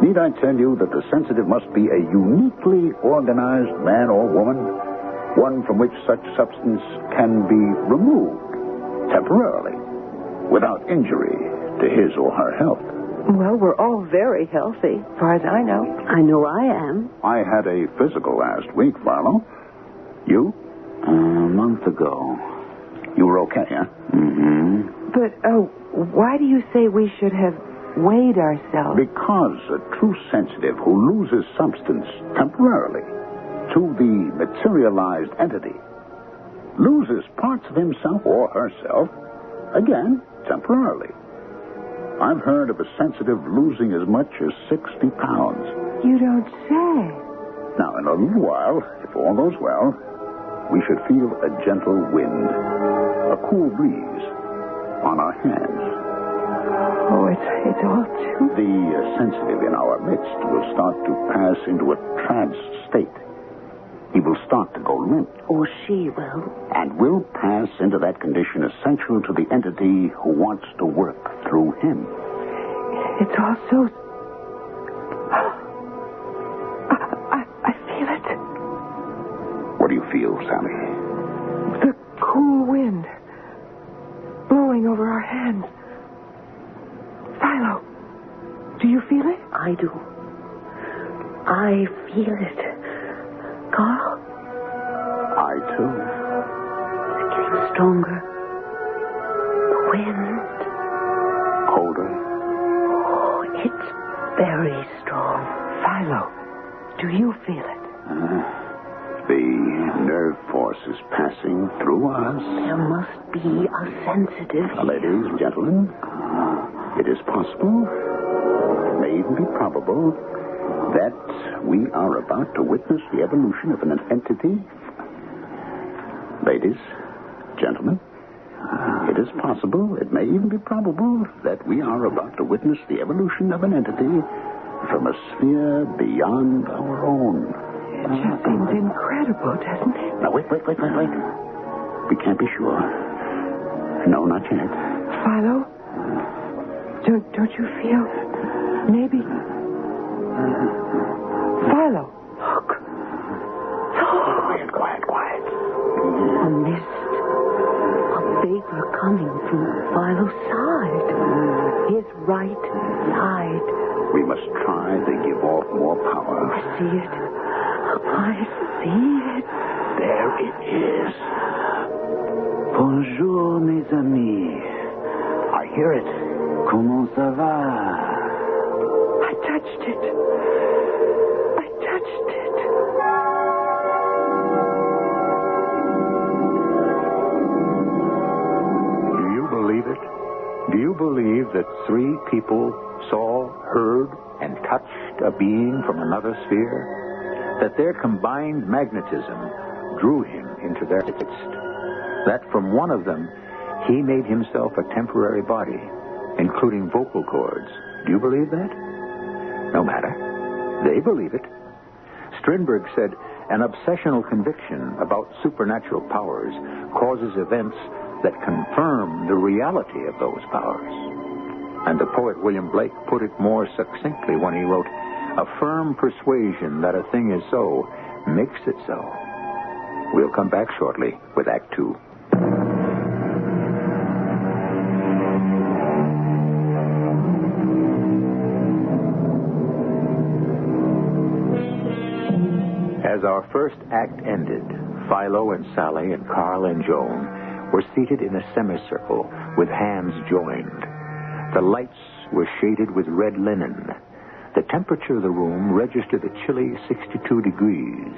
[SPEAKER 10] Need I tell you that the sensitive must be a uniquely organized man or woman, one from which such substance can be removed temporarily, without injury to his or her health?
[SPEAKER 18] Well, we're all very healthy, as far as I know.
[SPEAKER 17] I know I am.
[SPEAKER 10] I had a physical last week, Philo. You?
[SPEAKER 13] A month ago.
[SPEAKER 10] You were okay, huh?
[SPEAKER 13] Mm-hmm.
[SPEAKER 18] But, why do you say we should have weighed ourselves?
[SPEAKER 10] Because a true sensitive who loses substance temporarily to the materialized entity loses parts of himself or herself, again, temporarily. I've heard of a sensitive losing as much as 60 pounds.
[SPEAKER 18] You don't say.
[SPEAKER 10] Now, in a little while, if all goes well, we should feel a gentle wind, a cool breeze on our hands.
[SPEAKER 18] Oh, it's all too...
[SPEAKER 10] The sensitive in our midst will start to pass into a trance state. He will start to go limp.
[SPEAKER 17] Or she will.
[SPEAKER 10] And will pass into that condition essential to the entity who wants to work through him.
[SPEAKER 18] It's all so... I feel it.
[SPEAKER 10] What do you feel, Sally?
[SPEAKER 18] The cool wind blowing over our hands. Philo, do you feel it?
[SPEAKER 17] I do. I feel it. Carl?
[SPEAKER 10] I, too.
[SPEAKER 17] It's getting stronger. The wind.
[SPEAKER 10] Colder.
[SPEAKER 17] Oh, it's very strong.
[SPEAKER 18] Philo, do you feel it?
[SPEAKER 10] The nerve force is passing through us.
[SPEAKER 17] There must be a sensitive here.
[SPEAKER 10] Ladies and gentlemen, it is possible, it may even be probable, that we are about to witness the evolution of an entity. Ladies, gentlemen, it is possible, it may even be probable, that we are about to witness the evolution of an entity from a sphere beyond our own.
[SPEAKER 18] It just seems incredible, doesn't it?
[SPEAKER 10] Now, wait. We can't be sure. No, not yet.
[SPEAKER 18] Philo, don't you feel maybe... Philo, look.
[SPEAKER 10] Quiet.
[SPEAKER 17] A mist. A vapor coming from Philo's side. His right side.
[SPEAKER 10] We must try to give off more power.
[SPEAKER 17] I see it. I see it.
[SPEAKER 10] There it is.
[SPEAKER 13] Bonjour, mes amis.
[SPEAKER 10] I hear it.
[SPEAKER 13] Comment ça va?
[SPEAKER 18] I touched it.
[SPEAKER 1] Do you believe it? Do you believe that 3 people saw, heard, and touched a being from another sphere? That their combined magnetism drew him into their midst? That from one of them, he made himself a temporary body, including vocal cords? Do you believe that? No matter. They believe it. Strindberg said, an obsessional conviction about supernatural powers causes events that confirm the reality of those powers. And the poet William Blake put it more succinctly when he wrote, a firm persuasion that a thing is so makes it so. We'll come back shortly with Act 2. As our first act ended, Philo and Sally and Carl and Joan were seated in a semicircle with hands joined. The lights were shaded with red linen. The temperature of the room registered a chilly 62 degrees.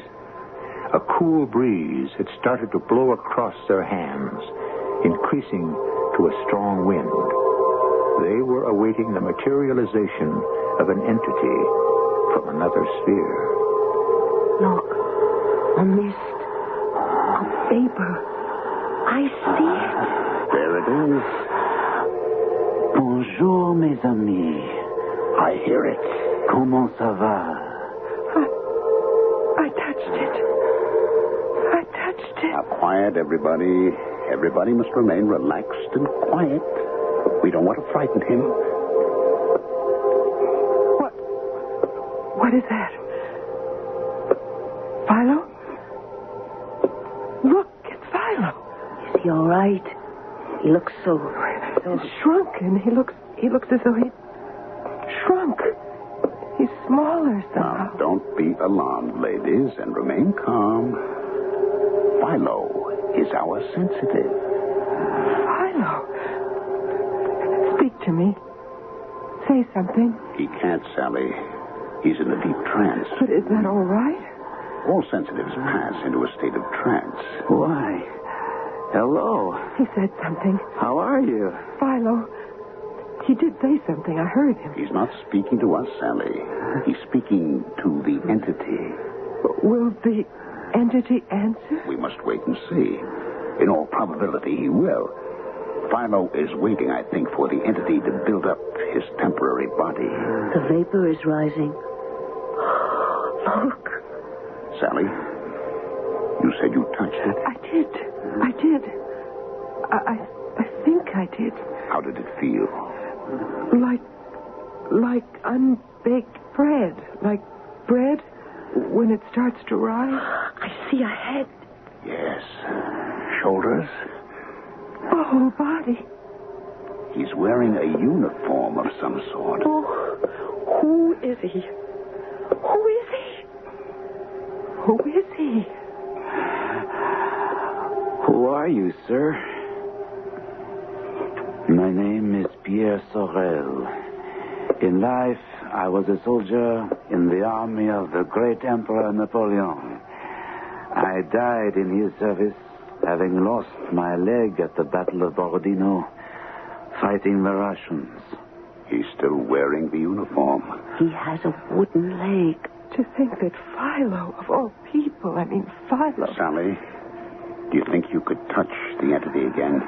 [SPEAKER 1] A cool breeze had started to blow across their hands, increasing to a strong wind. They were awaiting the materialization of an entity from another sphere.
[SPEAKER 17] Look, a mist, a vapor. I see it.
[SPEAKER 10] There it is. Bonjour, mes amis. I hear it. Comment ça va?
[SPEAKER 18] I touched it. I touched it.
[SPEAKER 10] Now, quiet, everybody. Everybody must remain relaxed and quiet. We don't want to frighten him.
[SPEAKER 18] What is that? Philo? Look, it's Philo.
[SPEAKER 6] Is he all right? He looks so
[SPEAKER 18] shrunken. He looks as though he shrunk. He's smaller somehow.
[SPEAKER 10] Now, don't be alarmed, ladies, and remain calm. Philo is our sensitive.
[SPEAKER 18] Philo? Speak to me. Say something.
[SPEAKER 10] He can't, Sally. He's in a deep trance.
[SPEAKER 18] But is that all right?
[SPEAKER 10] All sensitives pass into a state of trance.
[SPEAKER 19] Why? Hello.
[SPEAKER 18] He said something.
[SPEAKER 19] How are you?
[SPEAKER 18] Philo. He did say something. I heard him.
[SPEAKER 10] He's not speaking to us, Sally. He's speaking to the entity.
[SPEAKER 18] Will the entity answer?
[SPEAKER 10] We must wait and see. In all probability, he will. Philo is waiting, I think, for the entity to build up his temporary body.
[SPEAKER 6] The vapor is rising. Look.
[SPEAKER 10] Sally, you said you touched it.
[SPEAKER 18] I did. I think I did.
[SPEAKER 10] How did it feel?
[SPEAKER 18] Like unbaked bread. Like bread when it starts to rise.
[SPEAKER 6] I see a head.
[SPEAKER 10] Yes. Shoulders.
[SPEAKER 18] The whole body.
[SPEAKER 10] He's wearing a uniform of some sort.
[SPEAKER 18] Oh, who is he? Who is he? Who is he?
[SPEAKER 19] Who are you, sir? My name is Pierre Sorel. In life, I was a soldier in the army of the great Emperor Napoleon. I died in his service, having lost my leg at the Battle of Borodino, fighting the Russians.
[SPEAKER 10] He's still wearing the uniform.
[SPEAKER 6] He has a wooden leg.
[SPEAKER 18] To think that Philo, of all people, Philo.
[SPEAKER 10] Sally, do you think you could touch the entity again?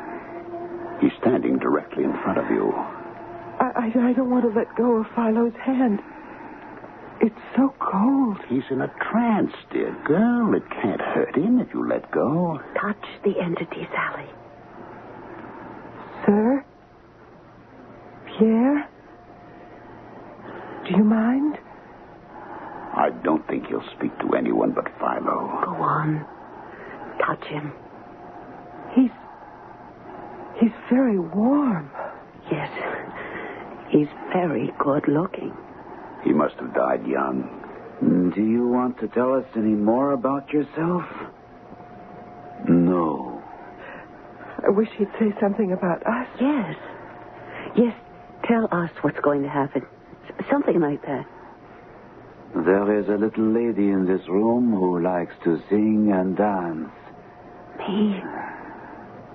[SPEAKER 10] He's standing directly in front of you.
[SPEAKER 18] I don't want to let go of Philo's hand. It's so cold.
[SPEAKER 10] He's in a trance, dear girl. It can't hurt him if you let go.
[SPEAKER 6] Touch the entity, Sally.
[SPEAKER 18] Sir? Pierre? Do you mind?
[SPEAKER 10] I don't think he'll speak to anyone but Philo.
[SPEAKER 6] Go on. Touch him.
[SPEAKER 18] He's very warm.
[SPEAKER 6] Yes. He's very good looking.
[SPEAKER 10] He must have died young.
[SPEAKER 19] Do you want to tell us any more about yourself? No.
[SPEAKER 18] I wish he'd say something about us.
[SPEAKER 6] Yes. Yes, tell us what's going to happen. Something like that.
[SPEAKER 19] There is a little lady in this room who likes to sing and dance.
[SPEAKER 6] Me?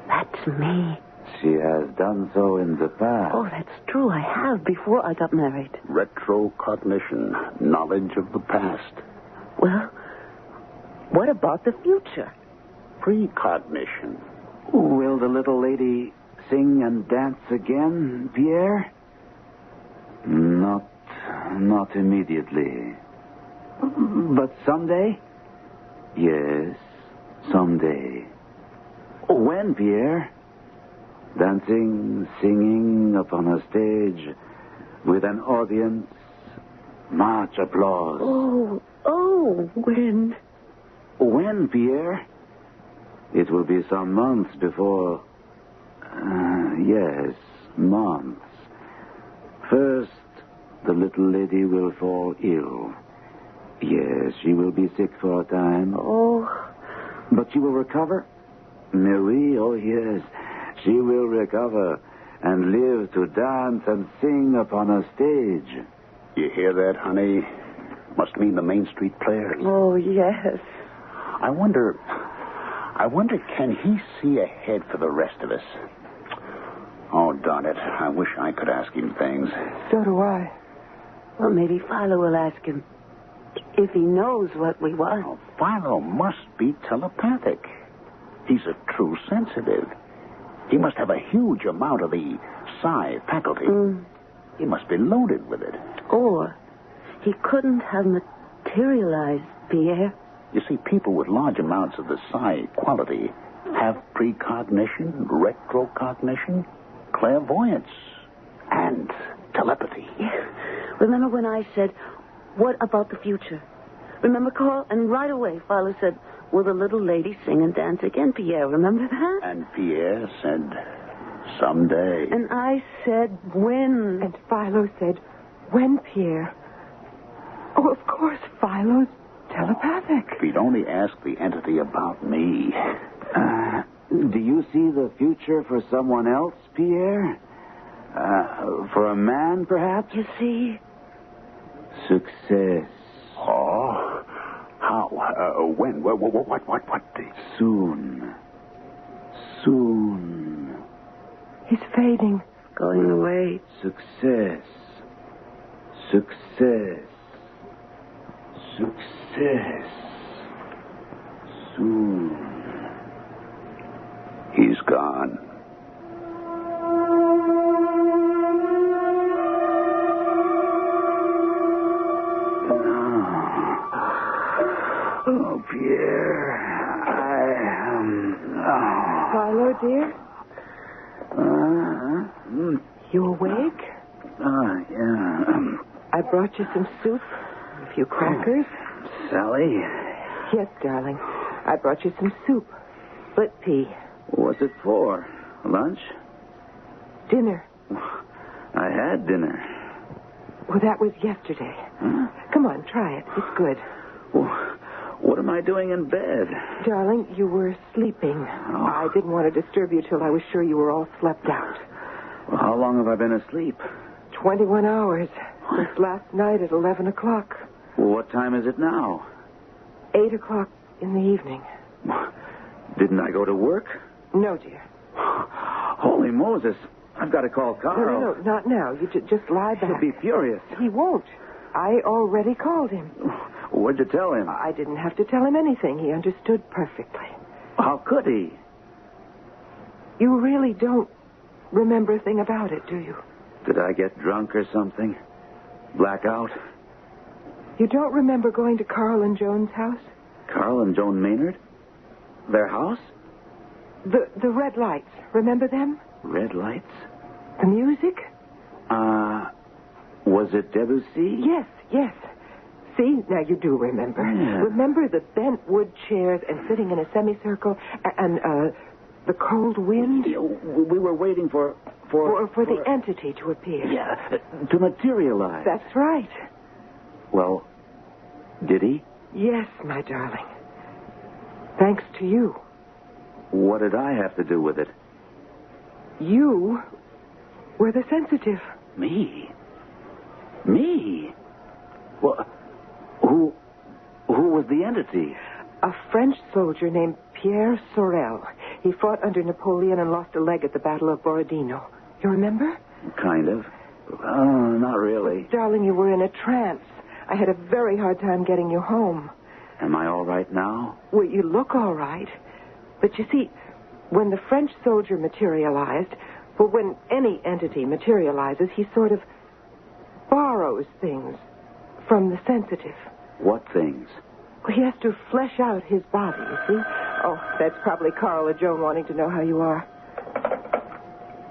[SPEAKER 6] That's me.
[SPEAKER 19] She has done so in the past.
[SPEAKER 6] Oh, that's true. I have before I got married.
[SPEAKER 10] Retrocognition, knowledge of the past.
[SPEAKER 6] Well, what about the future?
[SPEAKER 10] Precognition.
[SPEAKER 19] Will the little lady sing and dance again, Pierre? Not immediately. But someday? Yes, someday. When, Pierre? Dancing, singing upon a stage with an audience, much applause.
[SPEAKER 6] Oh, when?
[SPEAKER 19] When, Pierre? It will be some months before... yes, months. First, the little lady will fall ill. Yes, she will be sick for a time.
[SPEAKER 6] Oh.
[SPEAKER 19] But she will recover Mais oui, oh yes. She will recover and live to dance and sing upon a stage.
[SPEAKER 10] You hear that, honey? Must mean the Main Street Players.
[SPEAKER 6] Oh, yes.
[SPEAKER 10] I wonder, can he see ahead for the rest of us? Oh, darn it. I wish I could ask him things.
[SPEAKER 18] So do I.
[SPEAKER 6] Well, maybe Philo will ask him if he knows what we want.
[SPEAKER 10] Oh, Philo must be telepathic. He's a true sensitive. He must have a huge amount of the psi faculty. He must be loaded with it.
[SPEAKER 6] Or he couldn't have materialized, Pierre.
[SPEAKER 10] You see, people with large amounts of the psi quality have precognition, retrocognition, clairvoyance, and telepathy.
[SPEAKER 6] Remember when I said, what about the future? Remember, Carl? And right away, Philo said, will the little lady sing and dance again, Pierre? Remember that?
[SPEAKER 10] And Pierre said, someday.
[SPEAKER 6] And I said, when?
[SPEAKER 18] And Philo said, when, Pierre? Oh, of course, Philo's telepathic.
[SPEAKER 10] If he'd only asked the entity about me.
[SPEAKER 19] Do you see the future for someone else, Pierre? For a man, perhaps?
[SPEAKER 6] You see?
[SPEAKER 19] Success.
[SPEAKER 10] Oh, how? When? What?
[SPEAKER 19] Soon.
[SPEAKER 18] He's fading.
[SPEAKER 6] Going away.
[SPEAKER 19] Success. Soon.
[SPEAKER 10] He's gone.
[SPEAKER 19] Oh, Pierre.
[SPEAKER 18] Philo, dear? You awake?
[SPEAKER 19] Yeah.
[SPEAKER 18] I brought you some soup, a few crackers.
[SPEAKER 19] Sally?
[SPEAKER 18] Yes, darling. I brought you some soup. Split pea.
[SPEAKER 19] What's it for? Lunch?
[SPEAKER 18] Dinner.
[SPEAKER 19] I had dinner.
[SPEAKER 18] Well, that was yesterday.
[SPEAKER 19] Huh?
[SPEAKER 18] Come on, try it. It's good.
[SPEAKER 19] What am I doing in bed?
[SPEAKER 18] Darling, you were sleeping. I didn't want to disturb you till I was sure you were all slept out.
[SPEAKER 19] Well, how long have I been asleep?
[SPEAKER 18] 21 hours. Since last night at 11 o'clock.
[SPEAKER 19] Well, what time is it now?
[SPEAKER 18] 8 o'clock in the evening.
[SPEAKER 19] Didn't I go to work?
[SPEAKER 18] No, dear.
[SPEAKER 19] Holy Moses. I've got to call Carl.
[SPEAKER 18] No, not now. You just lie back.
[SPEAKER 19] He'll be furious.
[SPEAKER 18] He won't. I already called him.
[SPEAKER 19] What'd you tell him?
[SPEAKER 18] I didn't have to tell him anything. He understood perfectly.
[SPEAKER 19] How could he?
[SPEAKER 18] You really don't remember a thing about it, do you?
[SPEAKER 19] Did I get drunk or something? Black out?
[SPEAKER 18] You don't remember going to Carl and Joan's house?
[SPEAKER 19] Carl and Joan Maynard? Their house?
[SPEAKER 18] The red lights. Remember them?
[SPEAKER 19] Red lights?
[SPEAKER 18] The music?
[SPEAKER 19] Was it Debussy?
[SPEAKER 18] Yes. See, now you do remember.
[SPEAKER 19] Yeah.
[SPEAKER 18] Remember the bent wood chairs and sitting in a semicircle and the cold wind?
[SPEAKER 19] We were waiting for
[SPEAKER 18] the entity to appear.
[SPEAKER 19] Yeah, to materialize.
[SPEAKER 18] That's right.
[SPEAKER 19] Well, did he?
[SPEAKER 18] Yes, my darling. Thanks to you.
[SPEAKER 19] What did I have to do with it?
[SPEAKER 18] You were the sensitive.
[SPEAKER 19] Me? Well, who was the entity?
[SPEAKER 18] A French soldier named Pierre Sorel. He fought under Napoleon and lost a leg at the Battle of Borodino. You remember?
[SPEAKER 19] Kind of. Not really.
[SPEAKER 18] Darling, you were in a trance. I had a very hard time getting you home.
[SPEAKER 19] Am I all right now?
[SPEAKER 18] Well, you look all right. But you see, when the French soldier materialized, well, when any entity materializes, he sort of borrows things from the sensitive.
[SPEAKER 19] What things?
[SPEAKER 18] Well, he has to flesh out his body, you see? Oh, that's probably Carl or Joan wanting to know how you are.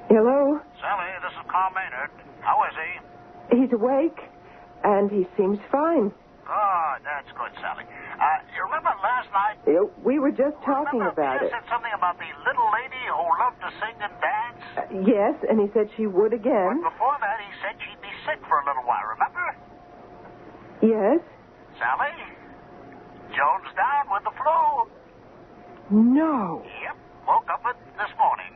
[SPEAKER 18] Hello?
[SPEAKER 20] Sally, this is Carl Maynard. How is he?
[SPEAKER 18] He's awake, and he seems fine.
[SPEAKER 20] Good, that's good, Sally. You remember last night?
[SPEAKER 18] We were just talking about
[SPEAKER 20] Pierre
[SPEAKER 18] it.
[SPEAKER 20] said something about the little lady who loved to sing and dance?
[SPEAKER 18] Yes, and he said she would again.
[SPEAKER 20] But before that, he said she'd be sick for a little while, remember?
[SPEAKER 18] Yes?
[SPEAKER 20] Sally? Joan's down with the flu.
[SPEAKER 18] No.
[SPEAKER 20] Yep. woke up with this morning.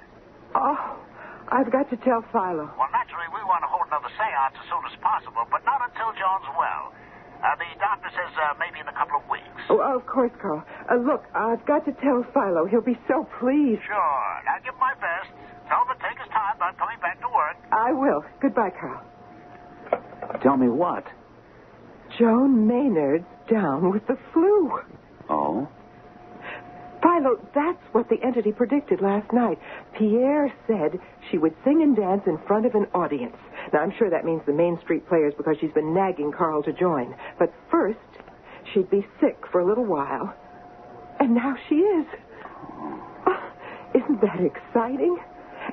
[SPEAKER 18] Oh, I've got to tell Philo.
[SPEAKER 20] Well, naturally, we want to hold another seance as soon as possible, but not until John's well. The doctor says maybe in a couple of weeks.
[SPEAKER 18] Oh, of course, Carl. Look, I've got to tell Philo. He'll be so pleased.
[SPEAKER 20] Sure. I'll give my best. Tell him to take his time about coming back to work.
[SPEAKER 18] I will. Goodbye, Carl.
[SPEAKER 19] Tell me what?
[SPEAKER 18] Joan Maynard's down with the flu.
[SPEAKER 19] Oh?
[SPEAKER 18] Philo, that's what the entity predicted last night. Pierre said she would sing and dance in front of an audience. Now, I'm sure that means the Main Street Players because she's been nagging Carl to join. But first, she'd be sick for a little while. And now she is. Oh, isn't that exciting?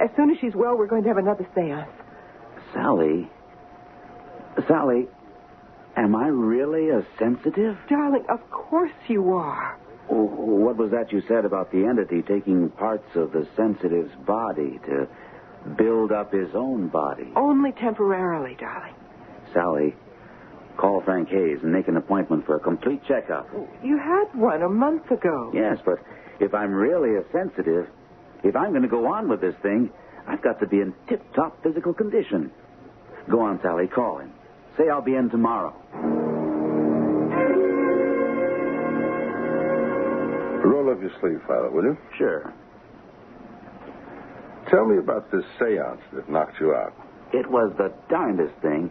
[SPEAKER 18] As soon as she's well, we're going to have another seance.
[SPEAKER 19] Sally, am I really a sensitive?
[SPEAKER 18] Darling, of course you are.
[SPEAKER 19] What was that you said about the entity taking parts of the sensitive's body to build up his own body?
[SPEAKER 18] Only temporarily, darling.
[SPEAKER 19] Sally, call Frank Hayes and make an appointment for a complete checkup.
[SPEAKER 18] You had one a month ago.
[SPEAKER 19] Yes, but if I'm really a sensitive, if I'm going to go on with this thing, I've got to be in tip-top physical condition. Go on, Sally, call him. Say I'll be in tomorrow.
[SPEAKER 9] Roll up your sleeve, Philo, will you?
[SPEAKER 19] Sure.
[SPEAKER 9] Tell me about this seance that knocked you out.
[SPEAKER 19] It was the darndest thing.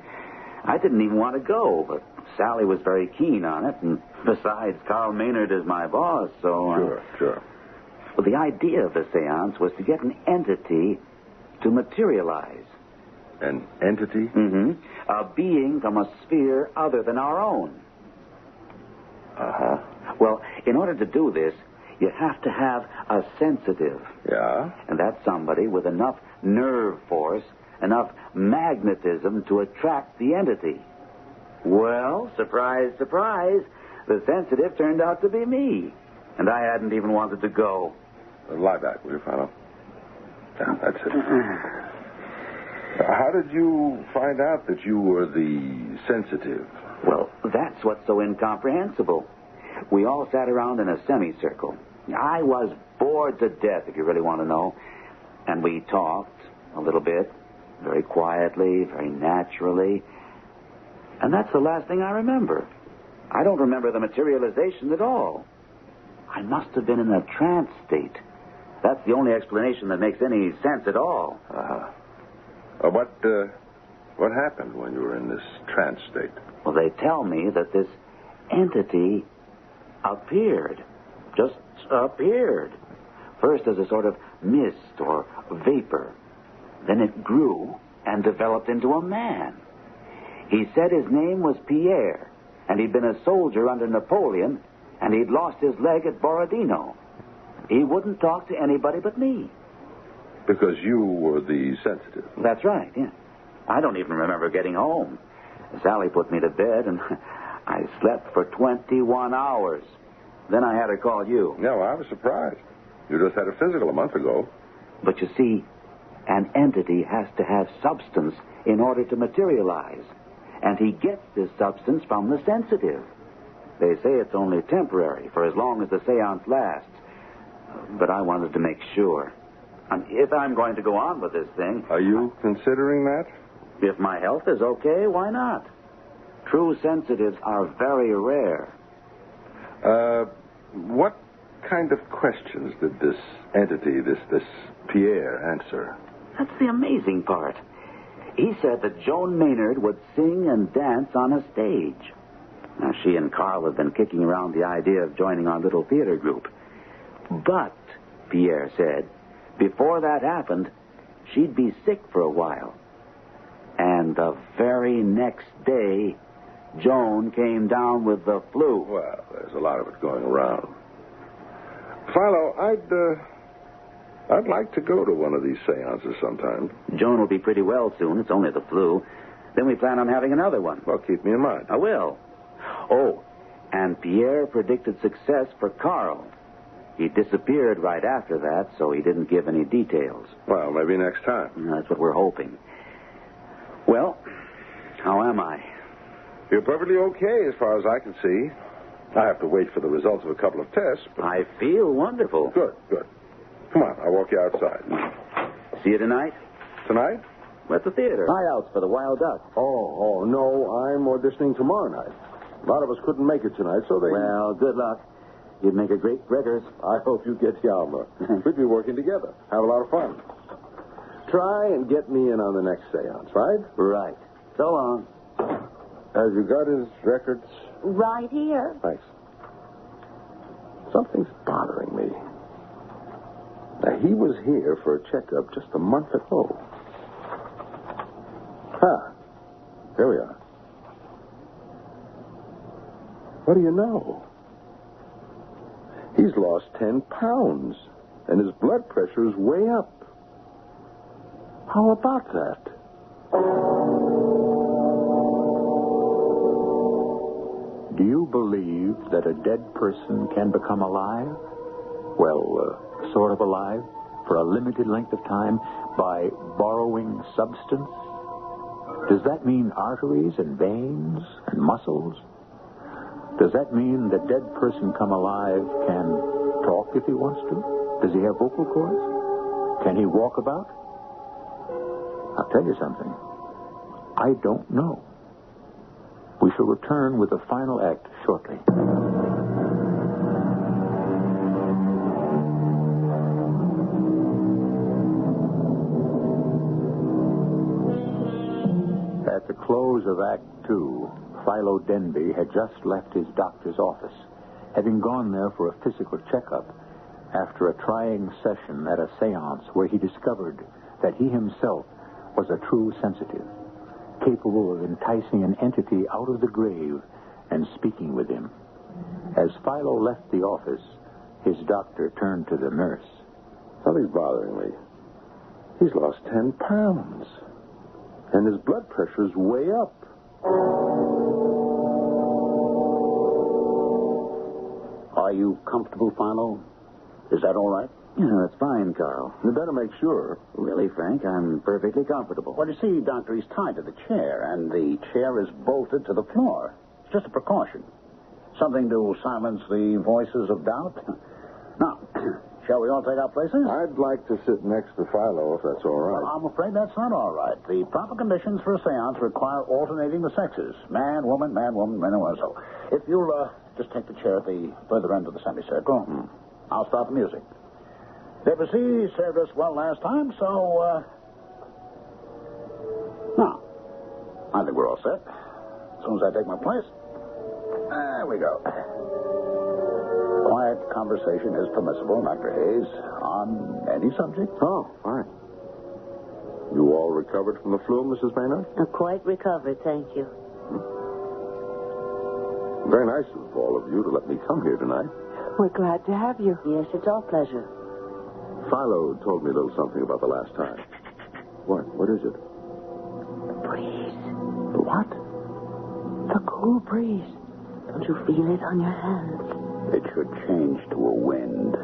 [SPEAKER 19] I didn't even want to go, but Sally was very keen on it, and besides, Carl Maynard is my boss, so...
[SPEAKER 9] Sure.
[SPEAKER 19] Well, the idea of the seance was to get an entity to materialize.
[SPEAKER 9] An entity?
[SPEAKER 19] Mm-hmm. A being from a sphere other than our own.
[SPEAKER 9] Uh-huh.
[SPEAKER 19] Well, in order to do this, you have to have a sensitive.
[SPEAKER 9] Yeah?
[SPEAKER 19] And that's somebody with enough nerve force, enough magnetism to attract the entity. Well, surprise, surprise, the sensitive turned out to be me. And I hadn't even wanted to go.
[SPEAKER 9] Lie back, will you, Philo? Yeah, that's it. How did you find out that you were the sensitive?
[SPEAKER 19] Well, that's what's so incomprehensible. We all sat around in a semicircle. I was bored to death, if you really want to know. And we talked a little bit, very quietly, very naturally. And that's the last thing I remember. I don't remember the materialization at all. I must have been in a trance state. That's the only explanation that makes any sense at all.
[SPEAKER 9] What happened when you were in this trance state?
[SPEAKER 19] Well, they tell me that this entity appeared. Just appeared. First as a sort of mist or vapor. Then it grew and developed into a man. He said his name was Pierre, and he'd been a soldier under Napoleon, and he'd lost his leg at Borodino. He wouldn't talk to anybody but me.
[SPEAKER 9] Because you were the sensitive.
[SPEAKER 19] That's right, yeah. I don't even remember getting home. Sally put me to bed, and I slept for 21 hours. Then I had her call you.
[SPEAKER 9] No, I was surprised. You just had a physical a month ago.
[SPEAKER 19] But you see, an entity has to have substance in order to materialize. And he gets this substance from the sensitive. They say it's only temporary, for as long as the seance lasts. But I wanted to make sure. If I'm going to go on with this thing...
[SPEAKER 9] Are you considering that?
[SPEAKER 19] If my health is okay, why not? True sensitives are very rare.
[SPEAKER 9] What kind of questions did this entity, this Pierre, answer?
[SPEAKER 19] That's the amazing part. He said that Joan Maynard would sing and dance on a stage. Now, she and Carl have been kicking around the idea of joining our little theater group. But, Pierre said, before that happened, she'd be sick for a while. And the very next day, Joan came down with the flu.
[SPEAKER 9] Well, there's a lot of it going around. Philo, I'd like to go to one of these seances sometime.
[SPEAKER 19] Joan will be pretty well soon. It's only the flu. Then we plan on having another one.
[SPEAKER 9] Well, keep me in mind.
[SPEAKER 19] I will. Oh, and Pierre predicted success for Carl. He disappeared right after that, so he didn't give any details.
[SPEAKER 9] Well, maybe next time.
[SPEAKER 19] That's what we're hoping. Well, how am I?
[SPEAKER 9] You're perfectly okay as far as I can see. I have to wait for the results of a couple of tests. But...
[SPEAKER 19] I feel wonderful.
[SPEAKER 9] Good. Come on, I'll walk you outside.
[SPEAKER 19] See you tonight?
[SPEAKER 9] Tonight?
[SPEAKER 19] At the theater.
[SPEAKER 13] Tryouts for the Wild Duck. Oh, no, I'm auditioning tomorrow night. A lot of us couldn't make it tonight, so they...
[SPEAKER 19] Well, good luck. You'd make a great Gregors.
[SPEAKER 13] I hope you get Yalma. We'd be working together. Have a lot of fun. Try and get me in on the next seance, right?
[SPEAKER 19] Right. So long.
[SPEAKER 13] Have you got his records?
[SPEAKER 5] Right here.
[SPEAKER 13] Thanks. Something's bothering me. Now, he was here for a checkup just a month ago. Here we are. What do you know? He's lost 10 pounds, and his blood pressure is way up. How about that?
[SPEAKER 1] Do you believe that a dead person can become alive? Well, sort of alive, for a limited length of time, by borrowing substance? Does that mean arteries and veins and muscles? Does that mean the dead person come alive can talk if he wants to? Does he have vocal cords? Can he walk about? I'll tell you something. I don't know. We shall return with the final act shortly. At the close of Act 2, Philo Denby had just left his doctor's office, having gone there for a physical checkup after a trying session at a seance where he discovered that he himself was a true sensitive, capable of enticing an entity out of the grave and speaking with him. As Philo left the office, his doctor turned to the nurse.
[SPEAKER 13] Something's bothering me. He's lost 10 pounds. And his blood pressure's way up.
[SPEAKER 10] Are you comfortable, Philo? Is that all right?
[SPEAKER 19] Yeah, that's fine, Carl.
[SPEAKER 13] You better make sure.
[SPEAKER 19] Really, Frank, I'm perfectly comfortable.
[SPEAKER 10] Well, you see, Doctor, he's tied to the chair, and the chair is bolted to the floor. It's just a precaution. Something to silence the voices of doubt. Now, shall we all take our places?
[SPEAKER 13] I'd like to sit next to Philo, if that's all right.
[SPEAKER 10] Well, I'm afraid that's not all right. The proper conditions for a seance require alternating the sexes. Man, woman, man, woman, man, woman. So, if you'll just take the chair at the further end of the semicircle, I'll start the music. Debussy served us well last time, so, now, I think we're all set. As soon as I take my place, there we go. Quiet conversation is permissible, Dr. Hayes, on any subject.
[SPEAKER 13] Oh, fine. You all recovered from the flu, Mrs. Maynard?
[SPEAKER 6] Quite recovered, thank you.
[SPEAKER 13] Very nice of all of you to let me come here tonight.
[SPEAKER 18] We're glad to have you.
[SPEAKER 6] Yes, it's our pleasure.
[SPEAKER 13] Philo told me a little something about the last time. What? What is it?
[SPEAKER 6] The breeze.
[SPEAKER 13] The what?
[SPEAKER 18] The cool breeze.
[SPEAKER 6] Don't you feel it on your hands?
[SPEAKER 10] It should change to a wind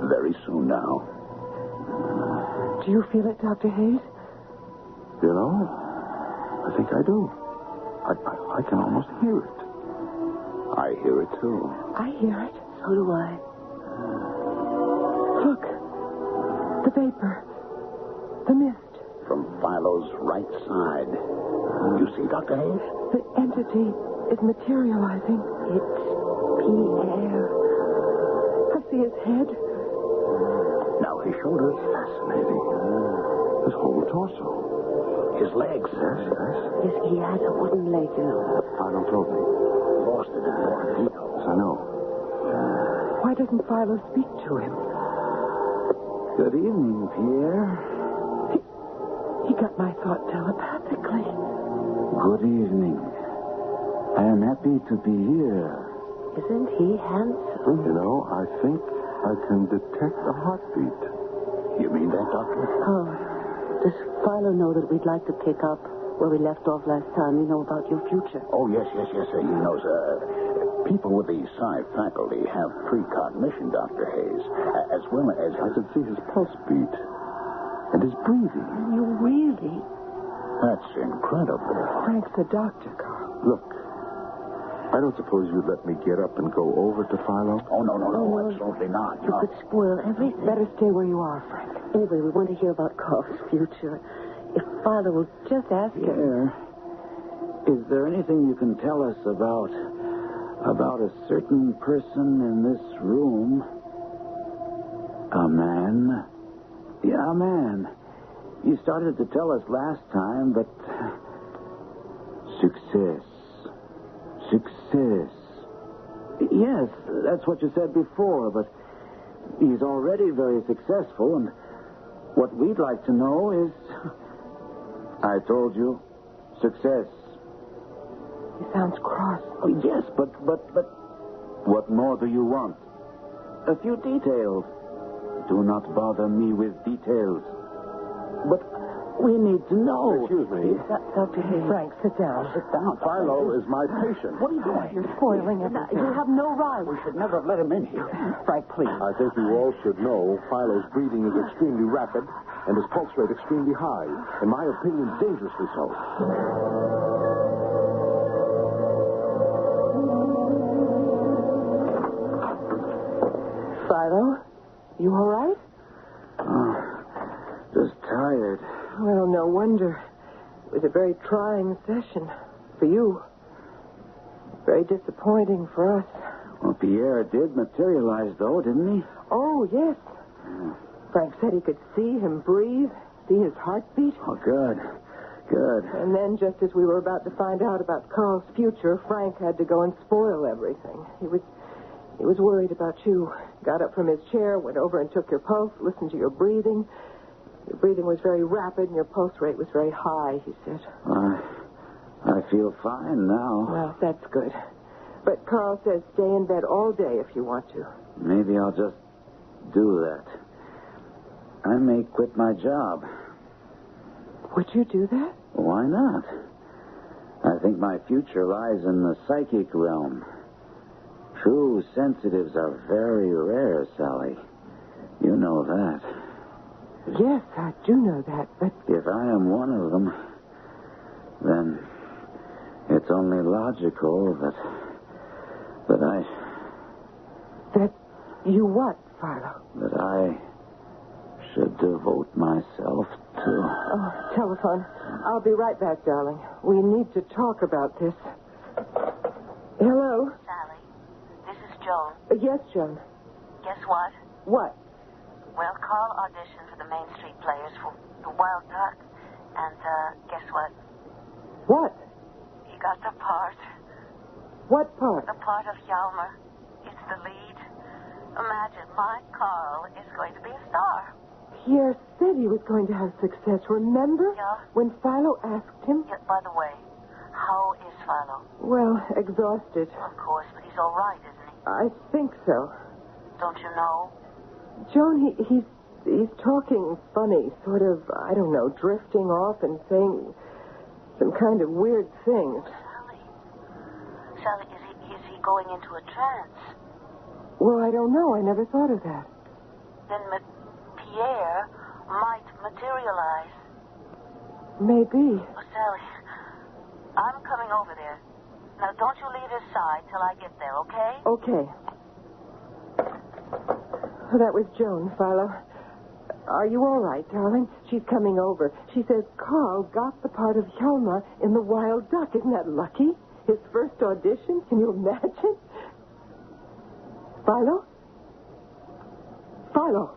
[SPEAKER 10] very soon now.
[SPEAKER 18] Do you feel it, Dr. Hayes?
[SPEAKER 13] You know, I think I do. I can almost hear it.
[SPEAKER 10] I hear it, too.
[SPEAKER 18] I hear it.
[SPEAKER 6] So do I.
[SPEAKER 18] Look. The vapor. The mist.
[SPEAKER 10] From Philo's right side. You see, Dr. Hayes?
[SPEAKER 18] The entity is materializing.
[SPEAKER 6] It's Pierre.
[SPEAKER 18] I see his head.
[SPEAKER 10] Now his shoulders.
[SPEAKER 13] Fascinating. His whole torso.
[SPEAKER 10] His legs.
[SPEAKER 6] Yes, he has a wooden leg, you know.
[SPEAKER 13] Philo told me.
[SPEAKER 10] Lost it in more detail.
[SPEAKER 13] Yes, I know.
[SPEAKER 18] Why doesn't Philo speak to him?
[SPEAKER 19] Good evening, Pierre.
[SPEAKER 18] He got my thought telepathically.
[SPEAKER 19] Good evening. I am happy to be here.
[SPEAKER 6] Isn't he handsome?
[SPEAKER 13] You know, I think I can detect a heartbeat.
[SPEAKER 10] You mean that, Doctor?
[SPEAKER 6] Oh, does Philo know that we'd like to pick up where we left off last time? You know about your future.
[SPEAKER 10] Oh, yes. He knows, people with the psi faculty have precognition, Dr. Hayes, as well as...
[SPEAKER 13] I can see his pulse beat and his breathing.
[SPEAKER 6] You really?
[SPEAKER 10] That's incredible.
[SPEAKER 18] Frank's a doctor, Carl.
[SPEAKER 13] Look,
[SPEAKER 11] I don't suppose you'd let me get up and go over to Philo?
[SPEAKER 10] Oh, no, absolutely not.
[SPEAKER 6] You could spoil everything.
[SPEAKER 18] Better stay where you are, Frank.
[SPEAKER 6] Anyway, we want to hear about Carl's future. If Father will just ask him.
[SPEAKER 19] Pierre, is there anything you can tell us about a certain person in this room? A man? Yeah, a man. You started to tell us last time, but... Success. Yes, that's what you said before, but he's already very successful, and what we'd like to know is... I told you, success.
[SPEAKER 18] He sounds cross.
[SPEAKER 19] Oh, yes, but what more do you want? A few details. Do not bother me with details. But we need to know.
[SPEAKER 11] Excuse me.
[SPEAKER 18] Dr. Frank, sit down.
[SPEAKER 19] Sit down.
[SPEAKER 11] Philo is my patient.
[SPEAKER 19] What are you doing?
[SPEAKER 18] You're spoiling everything. You have no right.
[SPEAKER 10] We should never have let him in here.
[SPEAKER 18] Frank, please.
[SPEAKER 11] I think you all should know Philo's breathing is extremely rapid and his pulse rate extremely high. In my opinion, dangerously so.
[SPEAKER 18] Philo, you all right?
[SPEAKER 19] Just tired.
[SPEAKER 18] Well, no wonder. It was a very trying session for you. Very disappointing for us.
[SPEAKER 19] Well, Pierre did materialize, though, didn't he?
[SPEAKER 18] Oh, yes. Frank said he could see him breathe, see his heartbeat.
[SPEAKER 19] Oh, good.
[SPEAKER 18] And then, just as we were about to find out about Carl's future, Frank had to go and spoil everything. He was worried about you. Got up from his chair, went over and took your pulse, listened to your breathing. Your breathing was very rapid and your pulse rate was very high, he said.
[SPEAKER 19] I feel fine now.
[SPEAKER 18] Well, that's good. But Carl says stay in bed all day if you want to.
[SPEAKER 19] Maybe I'll just do that. I may quit my job.
[SPEAKER 18] Would you do that?
[SPEAKER 19] Why not? I think my future lies in the psychic realm. True sensitives are very rare, Sally. You know that.
[SPEAKER 18] Yes, I do know that, but...
[SPEAKER 19] If I am one of them, then it's only logical that
[SPEAKER 18] That you what, Philo?
[SPEAKER 19] That I should devote myself to...
[SPEAKER 18] Oh, telephone. I'll be right back, darling. We need to talk about this. Hello?
[SPEAKER 8] Sally, this is Joan.
[SPEAKER 18] Yes, Joan.
[SPEAKER 8] Guess what?
[SPEAKER 18] What?
[SPEAKER 8] Well, Carl auditioned for the Main Street Players for the Wild Duck, and guess what?
[SPEAKER 18] What?
[SPEAKER 8] He got the part.
[SPEAKER 18] What part?
[SPEAKER 8] The part of Hjalmar. It's the lead. Imagine, my Carl is going to be a star.
[SPEAKER 18] Pierre said he was going to have success, remember?
[SPEAKER 8] Yeah.
[SPEAKER 18] When Philo asked him?
[SPEAKER 8] Yeah, by the way, how is Philo?
[SPEAKER 18] Well, exhausted.
[SPEAKER 8] Of course, but he's all right, isn't he?
[SPEAKER 18] I think so.
[SPEAKER 8] Don't you know?
[SPEAKER 18] Joan, he's talking funny, sort of, I don't know, drifting off and saying some kind of weird things.
[SPEAKER 8] Sally, is he going into a trance?
[SPEAKER 18] Well, I don't know. I never thought of that.
[SPEAKER 8] Then Pierre might materialize.
[SPEAKER 18] Maybe.
[SPEAKER 8] Oh, Sally, I'm coming over there. Now, don't you leave his side till I get there, okay?
[SPEAKER 18] Okay. Well, that was Joan, Philo. Are you all right, darling? She's coming over. She says Carl got the part of Hjalmar in The Wild Duck. Isn't that lucky? His first audition? Can you imagine? Philo? Philo?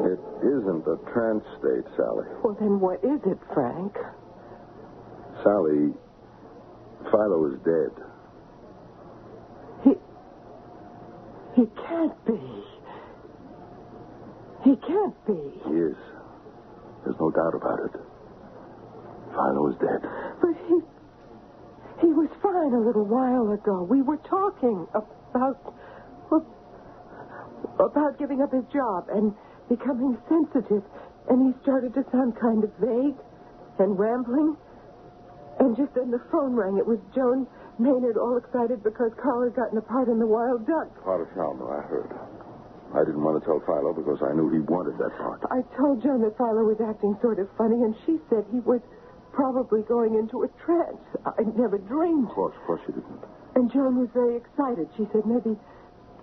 [SPEAKER 9] It isn't a trance state, Sally.
[SPEAKER 18] Well, then what is it, Frank?
[SPEAKER 9] Sally, Philo is dead.
[SPEAKER 18] He can't be. He can't be.
[SPEAKER 9] He is. There's no doubt about it. Philo is dead.
[SPEAKER 18] But he was fine a little while ago. We were talking about giving up his job and becoming sensitive. And he started to sound kind of vague and rambling. And just then the phone rang. It was Joan Maynard, all excited because Carl had gotten a part in The Wild Duck.
[SPEAKER 9] Part of Hjalmar, I heard. I didn't want to tell Philo because I knew he wanted that part.
[SPEAKER 18] I told Joan that Philo was acting sort of funny, and she said he was probably going into a trance. I never dreamed.
[SPEAKER 11] Of course you didn't.
[SPEAKER 18] And Joan was very excited. She said maybe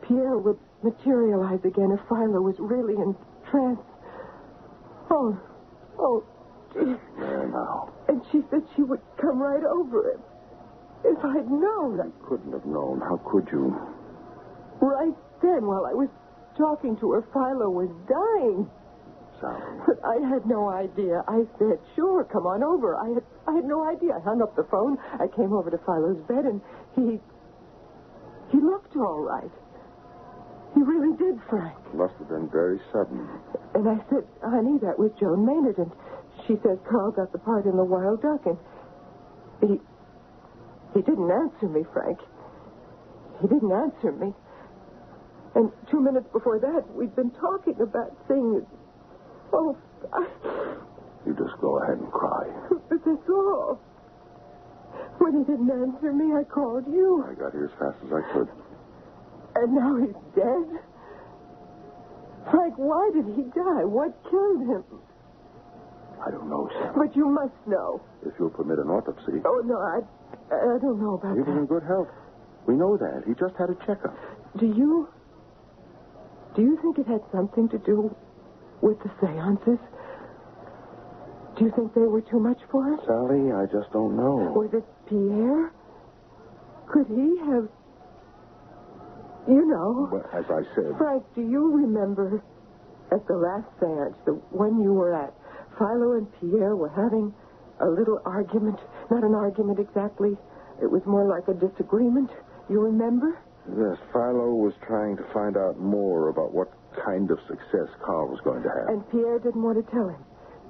[SPEAKER 18] Pierre would materialize again if Philo was really in trance. Oh, gee.
[SPEAKER 11] There now.
[SPEAKER 18] And she said she would come right over him. If I'd known.
[SPEAKER 11] You couldn't have known. How could you?
[SPEAKER 18] Right then, while I was talking to her, Philo was dying.
[SPEAKER 11] Sally.
[SPEAKER 18] But I had no idea. I said, sure, come on over. I had no idea. I hung up the phone. I came over to Philo's bed, and he looked all right. He really did, Frank.
[SPEAKER 11] Must have been very sudden.
[SPEAKER 18] And I said, honey, that was Joan Maynard. And she says Carl got the part in The Wild Duck. And he didn't answer me, Frank. He didn't answer me. And 2 minutes before that, we'd been talking about things. Oh,
[SPEAKER 11] You just go ahead and cry.
[SPEAKER 18] But that's all. When he didn't answer me, I called you.
[SPEAKER 11] I got here as fast as I could.
[SPEAKER 18] And now he's dead? Frank, why did he die? What killed him?
[SPEAKER 11] I don't know, Sam.
[SPEAKER 18] But you must know.
[SPEAKER 11] If you'll permit an autopsy.
[SPEAKER 18] Oh, no, I don't know about
[SPEAKER 11] He
[SPEAKER 18] that.
[SPEAKER 11] was in good health. We know that. He just had a checkup.
[SPEAKER 18] Do you think it had something to do with the seances? Do you think they were too much for him?
[SPEAKER 11] Sally, I just don't know.
[SPEAKER 18] Was it Pierre? Could he have... You know...
[SPEAKER 11] Well, as I said...
[SPEAKER 18] Frank, do you remember at the last seance, the one you were at, Philo and Pierre were having a little argument? Not an argument exactly. It was more like a disagreement. You remember?
[SPEAKER 11] Yes, Philo was trying to find out more about what kind of success Carl was going to have.
[SPEAKER 18] And Pierre didn't want to tell him.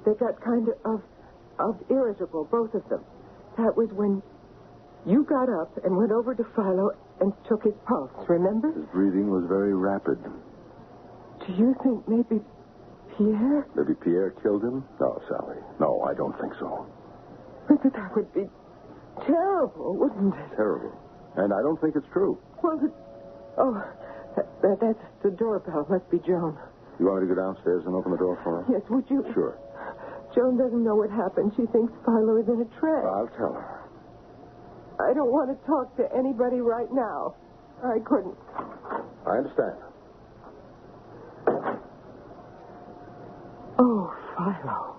[SPEAKER 18] They got kind of irritable, both of them. That was when you got up and went over to Philo and took his pulse, remember?
[SPEAKER 11] His breathing was very rapid.
[SPEAKER 18] Do you think maybe Pierre?
[SPEAKER 11] Maybe Pierre killed him? No, Sally. No, I don't think so.
[SPEAKER 18] But that would be terrible, wouldn't it?
[SPEAKER 11] Terrible. And I don't think it's true.
[SPEAKER 18] Well, that's the doorbell. Must be Joan.
[SPEAKER 11] You want me to go downstairs and open the door for her?
[SPEAKER 18] Yes, would you?
[SPEAKER 11] Sure.
[SPEAKER 18] Joan doesn't know what happened. She thinks Philo is in a trance.
[SPEAKER 11] I'll tell her.
[SPEAKER 18] I don't want to talk to anybody right now. I couldn't.
[SPEAKER 11] I understand.
[SPEAKER 18] Oh, Philo.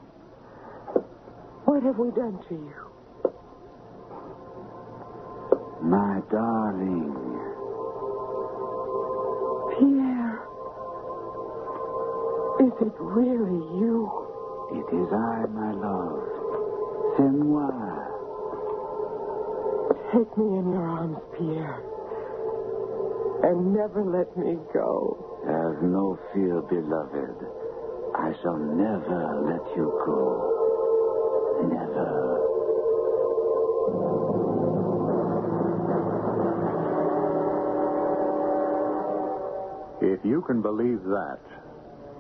[SPEAKER 18] What have we done to you?
[SPEAKER 19] My darling.
[SPEAKER 18] Pierre. Is it really you?
[SPEAKER 19] It is I, my love. C'est moi.
[SPEAKER 18] Take me in your arms, Pierre. And never let me go.
[SPEAKER 19] Have no fear, beloved. I shall never let you go. Never.
[SPEAKER 1] If you can believe that,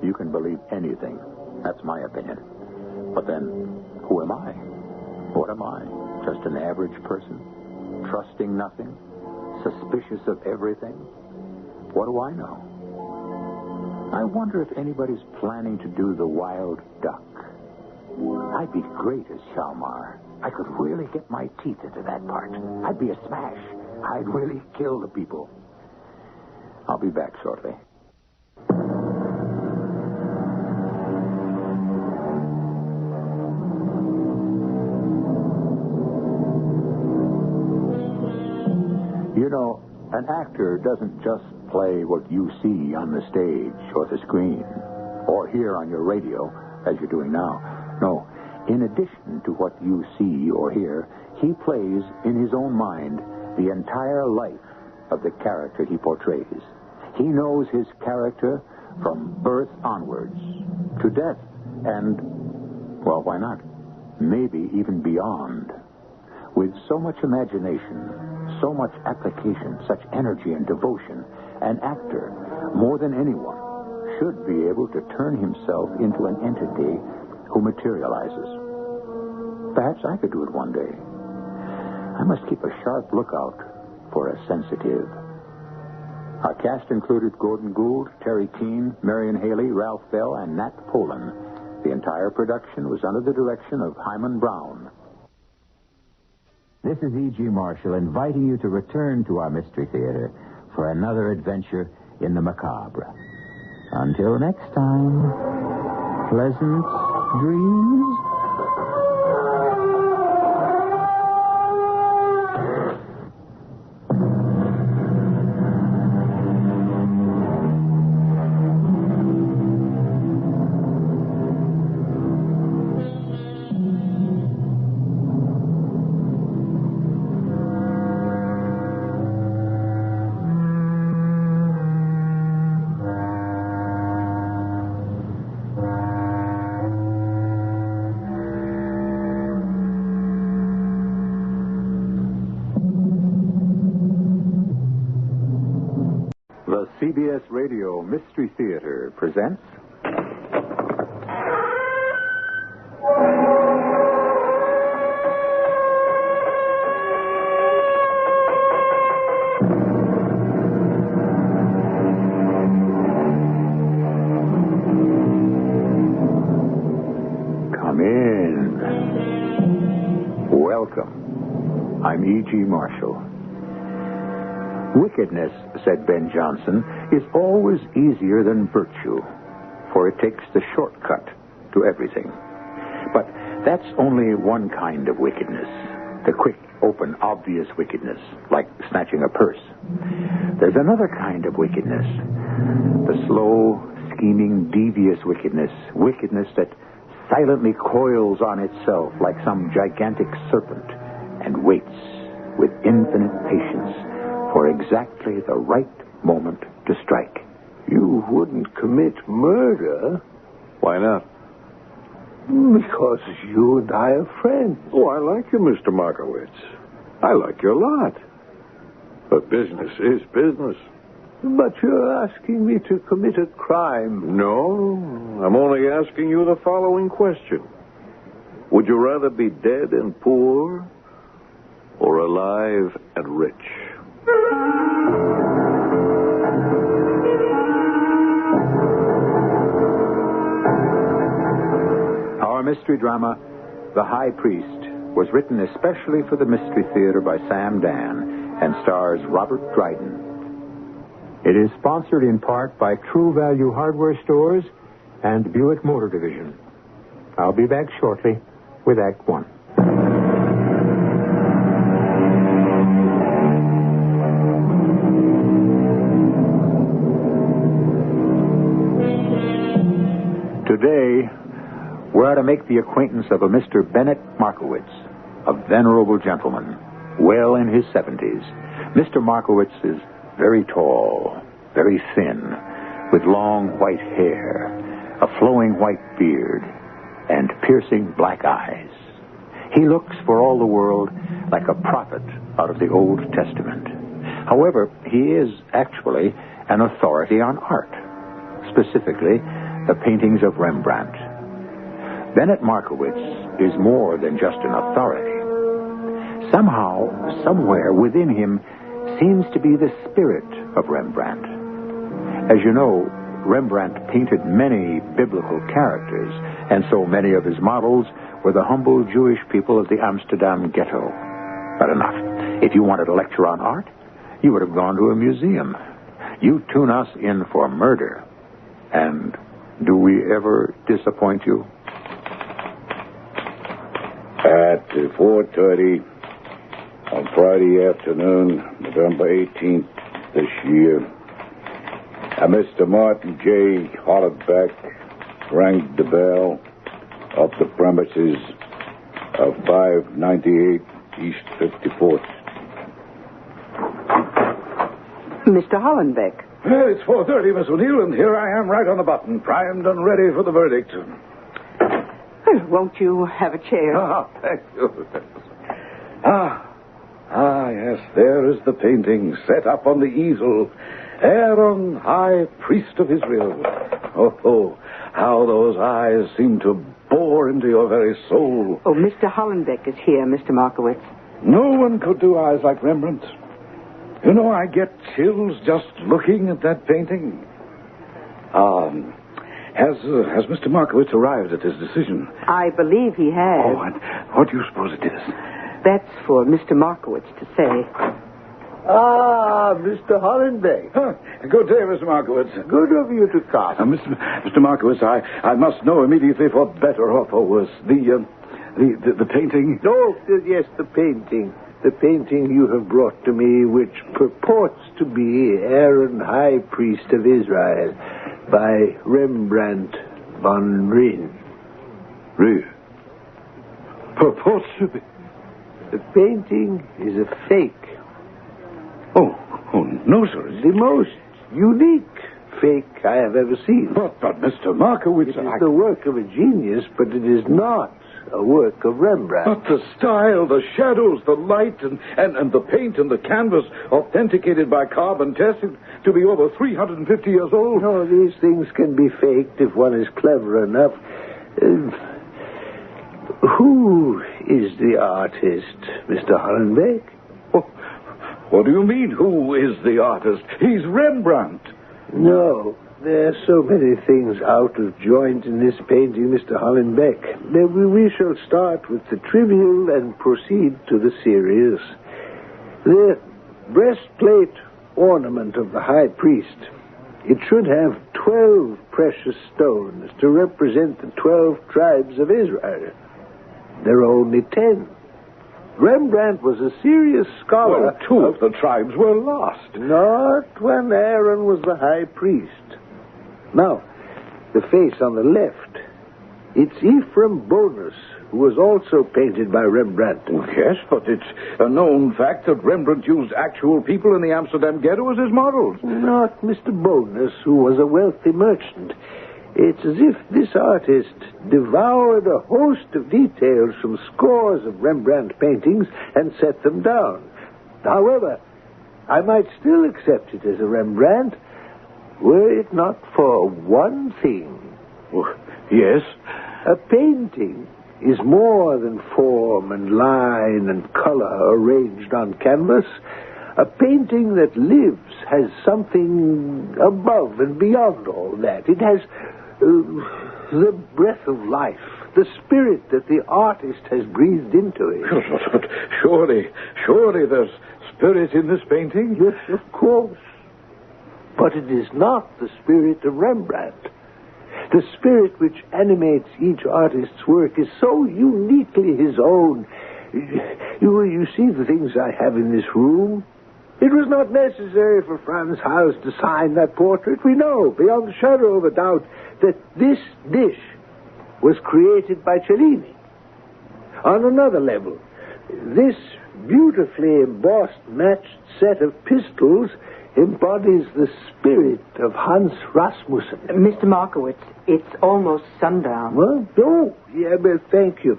[SPEAKER 1] you can believe anything. That's my opinion. But then, who am I? What am I? Just an average person? Trusting nothing? Suspicious of everything? What do I know? I wonder if anybody's planning to do the Wild Duck. I'd be great as Shalmar. I could really get my teeth into that part. I'd be a smash. I'd really kill the people. I'll be back shortly. You know, an actor doesn't just play what you see on the stage or the screen or hear on your radio, as you're doing now. No, in addition to what you see or hear, he plays in his own mind the entire life of the character he portrays. He knows his character from birth onwards to death and, well, why not? Maybe even beyond. With so much imagination, so much application, such energy and devotion, an actor, more than anyone, should be able to turn himself into an entity who materializes. Perhaps I could do it one day. I must keep a sharp lookout for a sensitive. Our cast included Gordon Gould, Terry Keane, Marion Haley, Ralph Bell, and Nat Polan. The entire production was under the direction of Himan Brown. This is E.G. Marshall inviting you to return to our Mystery Theater for another adventure in the macabre. Until next time, pleasant dreams.
[SPEAKER 21] The CBS Radio Mystery Theater presents... Come in. Welcome. I'm E.G. Marshall. Wickedness, said Ben Jonson, is always easier than virtue, for it takes the shortcut to everything. But that's only one kind of wickedness, the quick, open, obvious wickedness, like snatching a purse. There's another kind of wickedness, the slow, scheming, devious wickedness that silently coils on itself like some gigantic serpent and waits with infinite patience for exactly the right moment to strike.
[SPEAKER 9] You wouldn't commit murder?
[SPEAKER 4] Why not?
[SPEAKER 9] Because you and I are friends.
[SPEAKER 11] Oh, I like you, Mr. Markowitz. I like you a lot. But business is business.
[SPEAKER 9] But you're asking me to commit a crime.
[SPEAKER 11] No, I'm only asking you the following question. Would you rather be dead and poor or alive and rich?
[SPEAKER 21] Our mystery drama, The High Priest, was written especially for the Mystery Theater by Sam Dan and stars Robert Dryden. It is sponsored in part by True Value Hardware Stores and Buick Motor Division. I'll be back shortly with Act One. Today, we're to make the acquaintance of a Mr. Bennett Markowitz, a venerable gentleman, well in his 70s. Mr. Markowitz is very tall, very thin, with long white hair, a flowing white beard, and piercing black eyes. He looks, for all the world, like a prophet out of the Old Testament. However, he is actually an authority on art, specifically the paintings of Rembrandt. Bennett Markowitz is more than just an authority. Somehow, somewhere within him seems to be the spirit of Rembrandt. As you know, Rembrandt painted many biblical characters, and so many of his models were the humble Jewish people of the Amsterdam ghetto. But enough. If you wanted a lecture on art, you would have gone to a museum. You tune us in for murder. And do we ever disappoint you?
[SPEAKER 10] At 4:30 on Friday afternoon, November 18th this year, Mr. Martin J. Hollenbeck rang the bell of the premises of 598 East 54th.
[SPEAKER 22] Mr. Hollenbeck.
[SPEAKER 10] Well, it's 4:30, Miss O'Neill, and here I am right on the button, primed and ready for the verdict.
[SPEAKER 22] Won't you have a chair?
[SPEAKER 10] Ah, thank you. Yes, there is the painting set up on the easel. Aaron, High Priest of Israel. Oh, how those eyes seem to bore into your very soul.
[SPEAKER 22] Oh, Mr. Hollenbeck is here, Mr. Markowitz.
[SPEAKER 10] No one could do eyes like Rembrandt. You know, I get chills just looking at that painting. Has Mr. Markowitz arrived at his decision?
[SPEAKER 22] I believe he has.
[SPEAKER 10] Oh, and what do you suppose it is?
[SPEAKER 22] that's for Mr. Markowitz to say.
[SPEAKER 3] Ah, Mr. Hollenbeck.
[SPEAKER 10] Good day, Mr. Markowitz.
[SPEAKER 3] Good of you to come.
[SPEAKER 10] Mr. Markowitz, I must know immediately, for better or for worse, the painting.
[SPEAKER 3] Oh, yes, the painting. The painting you have brought to me, which purports to be Aaron, High Priest of Israel, by Rembrandt von Rijn.
[SPEAKER 10] Purports to be?
[SPEAKER 3] The painting is a fake.
[SPEAKER 10] Oh, no, sir.
[SPEAKER 3] The most unique fake I have ever seen.
[SPEAKER 10] But Mr. Markowitz...
[SPEAKER 3] It is the work of a genius, but it is not a work of Rembrandt.
[SPEAKER 10] But the style, the shadows, the light, and the paint and the canvas, authenticated by carbon tested to be over 350 years old.
[SPEAKER 3] No, these things can be faked if one is clever enough. Who is the artist, Mr. Hollenbeck?
[SPEAKER 10] What do you mean, who is the artist? He's Rembrandt.
[SPEAKER 3] No, there are so many things out of joint in this painting, Mr. Hollenbeck. We shall start with the trivial and proceed to the serious. The breastplate ornament of the high priest. It should have 12 precious stones to represent the 12 tribes of Israel. There are only 10. Rembrandt was a serious scholar.
[SPEAKER 10] Well, 2 of the tribes were lost.
[SPEAKER 3] Not when Aaron was the high priest. Now, the face on the left. It's Ephraim Bonus, who was also painted by Rembrandt.
[SPEAKER 10] Yes, but it's a known fact that Rembrandt used actual people in the Amsterdam ghetto as his models.
[SPEAKER 3] Not Mr. Bonus, who was a wealthy merchant. It's as if this artist devoured a host of details from scores of Rembrandt paintings and set them down. However, I might still accept it as a Rembrandt, were it not for one thing.
[SPEAKER 10] Yes?
[SPEAKER 3] A painting is more than form and line and color arranged on canvas. A painting that lives has something above and beyond all that. It has the breath of life, the spirit that the artist has breathed into it.
[SPEAKER 10] But surely there's spirit in this painting?
[SPEAKER 3] Yes, of course. But it is not the spirit of Rembrandt. The spirit which animates each artist's work is so uniquely his own. You see the things I have in this room? It was not necessary for Franz Haus to sign that portrait. We know, beyond the shadow of a doubt, that this dish was created by Cellini. On another level, this beautifully embossed matched set of pistols embodies the spirit of Hans Rasmussen.
[SPEAKER 22] Mr. Markowitz, it's almost sundown.
[SPEAKER 3] Well, oh, yeah, but thank you.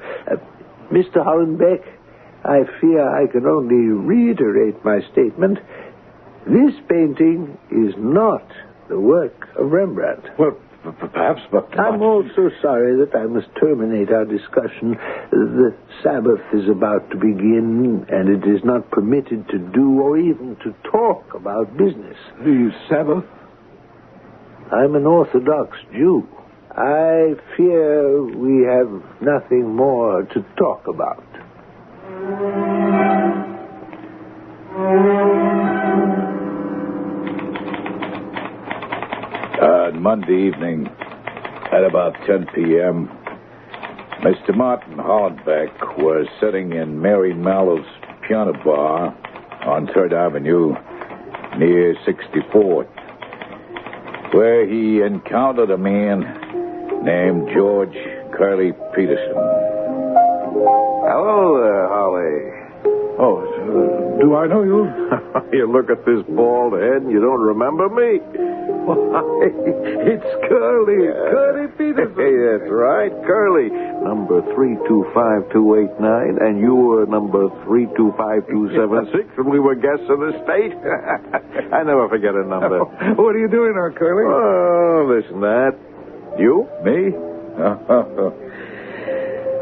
[SPEAKER 3] Mr. Hollenbeck, I fear I can only reiterate my statement. This painting is not the work of Rembrandt.
[SPEAKER 10] Well, perhaps, but...
[SPEAKER 3] I'm also sorry that I must terminate our discussion. The Sabbath is about to begin, and it is not permitted to do or even to talk about business.
[SPEAKER 10] The Sabbath?
[SPEAKER 3] I'm an Orthodox Jew. I fear we have nothing more to talk about.
[SPEAKER 7] Monday evening, at about 10 p.m., Mr. Martin Hollenbeck was sitting in Mary Mallow's piano bar on 3rd Avenue near 64th, where he encountered a man named George Curly Peterson.
[SPEAKER 4] Hello there, Holly.
[SPEAKER 9] Oh, do I know you? You look at this bald head and you don't remember me? Why, it's Curly. Curly Peterson.
[SPEAKER 4] Hey, that's right, Curly. Number 325289, and you were number 325276 when we were guests of the state. I never forget a number.
[SPEAKER 7] What are you doing there, Curly?
[SPEAKER 4] Oh, listen, that. You?
[SPEAKER 7] Me?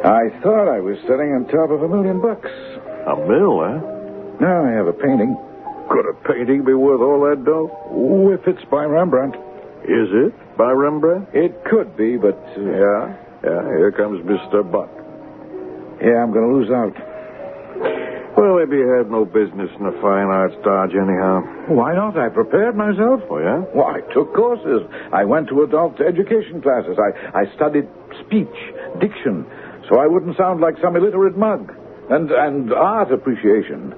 [SPEAKER 7] I thought I was sitting on top of $1 million.
[SPEAKER 9] A mill, huh?
[SPEAKER 7] Now I have a painting.
[SPEAKER 9] Could a painting be worth all that dough?
[SPEAKER 7] Oh, if it's by Rembrandt.
[SPEAKER 9] Is it by Rembrandt?
[SPEAKER 7] It could be, but...
[SPEAKER 9] Yeah, here comes Mr. Buck.
[SPEAKER 7] Yeah, I'm going to lose out.
[SPEAKER 9] Well, maybe you had no business in the Fine Arts Dodge anyhow.
[SPEAKER 7] Why not? I prepared myself.
[SPEAKER 9] Oh, yeah?
[SPEAKER 7] Well, I took courses. I went to adult education classes. I studied speech, diction, so I wouldn't sound like some illiterate mug. And art appreciation.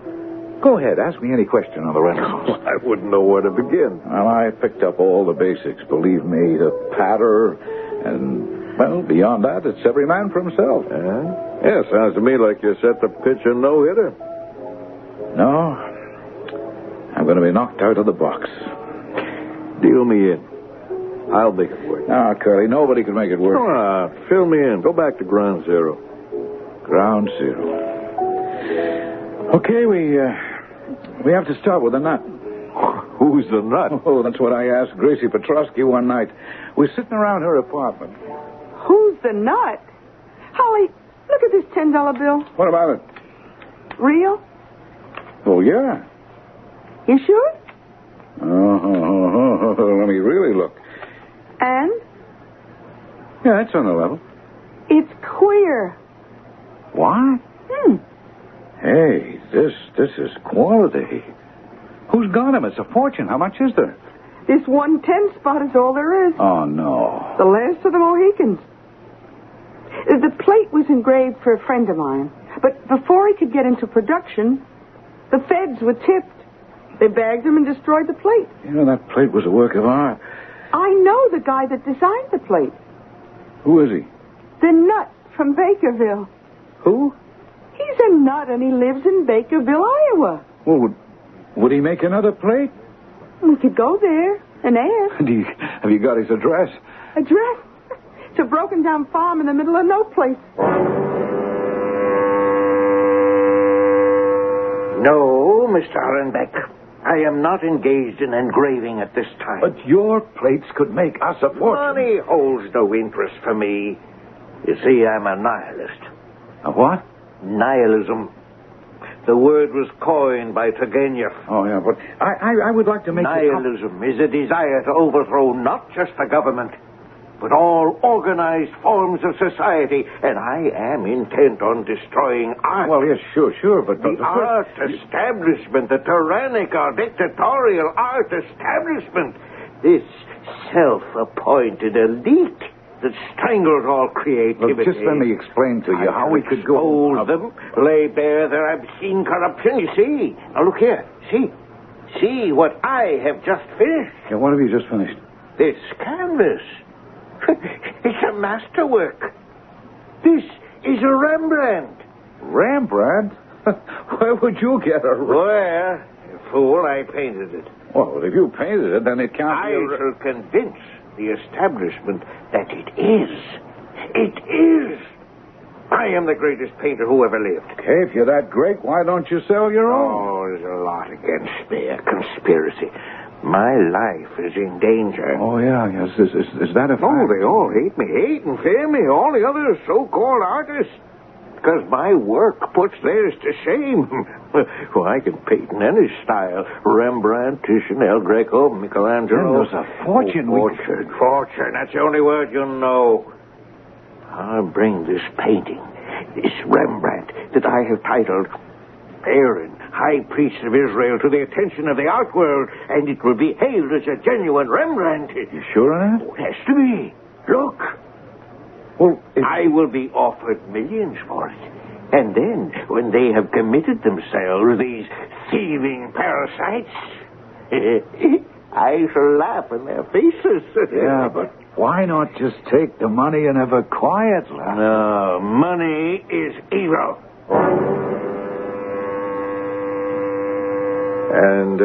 [SPEAKER 7] Go ahead, ask me any question on the Renaissance.
[SPEAKER 9] I wouldn't know where to begin.
[SPEAKER 7] Well, I picked up all the basics, believe me, the patter, and, well, beyond that, it's every man for himself.
[SPEAKER 9] Yeah, sounds to me like you're set to pitch a no-hitter.
[SPEAKER 7] No, I'm going to be knocked out of the box.
[SPEAKER 9] Deal me in. I'll make it work.
[SPEAKER 7] Ah, Curly, nobody can make it work.
[SPEAKER 9] Come on, fill me in. Go back to ground zero.
[SPEAKER 7] Ground zero. Okay, we have to start with the nut.
[SPEAKER 9] Who's the nut?
[SPEAKER 7] Oh, that's what I asked Gracie Petrosky one night. We're sitting around her apartment.
[SPEAKER 22] Who's the nut? Holly, look at this $10 bill.
[SPEAKER 7] What about it?
[SPEAKER 22] Real?
[SPEAKER 7] Oh, yeah.
[SPEAKER 22] You sure?
[SPEAKER 7] Let me really look.
[SPEAKER 22] And?
[SPEAKER 7] Yeah, it's on the level.
[SPEAKER 22] It's queer.
[SPEAKER 7] What? Hey, this is quality. Who's got him? It's a fortune. How much is there?
[SPEAKER 22] This 110 spot is all there is.
[SPEAKER 7] Oh, no.
[SPEAKER 22] The last of the Mohicans. The plate was engraved for a friend of mine. But before he could get into production, the feds were tipped. They bagged him and destroyed the plate.
[SPEAKER 7] You know, that plate was a work of art.
[SPEAKER 22] I know the guy that designed the plate.
[SPEAKER 7] Who is he?
[SPEAKER 22] The nut from Bakerville.
[SPEAKER 7] Who?
[SPEAKER 22] He's a nut and he lives in Bakerville, Iowa.
[SPEAKER 7] Well, would he make another plate?
[SPEAKER 22] We could go there and ask.
[SPEAKER 7] Have you got his address?
[SPEAKER 22] Address? It's a broken down farm in the middle of no place.
[SPEAKER 3] No, Mr. Hollenbeck. I am not engaged in engraving at this time.
[SPEAKER 7] But your plates could make us a fortune.
[SPEAKER 3] Money holds no interest for me. You see, I'm a nihilist.
[SPEAKER 7] A what?
[SPEAKER 3] Nihilism. The word was coined by Turgenev.
[SPEAKER 7] Oh, yeah, but I would like to make
[SPEAKER 3] Nihilism is a desire to overthrow not just the government, but all organized forms of society. And I am intent on destroying art.
[SPEAKER 7] Well, yes, sure, but...
[SPEAKER 3] The art establishment, the tyrannical, dictatorial art establishment. This self-appointed elite that strangles all creativity.
[SPEAKER 7] Well, just let me explain to you how we could go...
[SPEAKER 3] Expose them, lay bare their obscene corruption. You see? Now, look here. See what I have just finished.
[SPEAKER 7] Yeah, what have you just finished?
[SPEAKER 3] This canvas. It's a masterwork. This is a Rembrandt.
[SPEAKER 7] Rembrandt? Where would you get a...
[SPEAKER 3] Where? Fool, I painted it.
[SPEAKER 7] Well, if you painted it, then it can't
[SPEAKER 3] I
[SPEAKER 7] be...
[SPEAKER 3] shall convince the establishment that it is. It is. I am the greatest painter who ever lived.
[SPEAKER 7] Okay, if you're that great, why don't you sell your own?
[SPEAKER 3] Oh, there's a lot against me. A conspiracy. My life is in danger.
[SPEAKER 7] Oh, yeah, yes. Is that a fact?
[SPEAKER 3] Oh, they all hate and fear me. All the other so-called artists. Because my work puts theirs to shame. Well, I can paint in any style. Rembrandt, Titian, El Greco, Michelangelo.
[SPEAKER 7] Then there's a fortune.
[SPEAKER 3] Fortune. That's the only word you know. I'll bring this painting, this Rembrandt, that I have titled Aaron, High Priest of Israel, to the attention of the art world, and it will be hailed as a genuine Rembrandt.
[SPEAKER 7] You sure of that?
[SPEAKER 3] Oh, it has to be. Look.
[SPEAKER 7] Well,
[SPEAKER 3] I will be offered millions for it. And then, when they have committed themselves, these thieving parasites, I shall laugh in their faces.
[SPEAKER 7] Yeah, but why not just take the money and have a quiet laugh?
[SPEAKER 3] No, money is evil.
[SPEAKER 9] And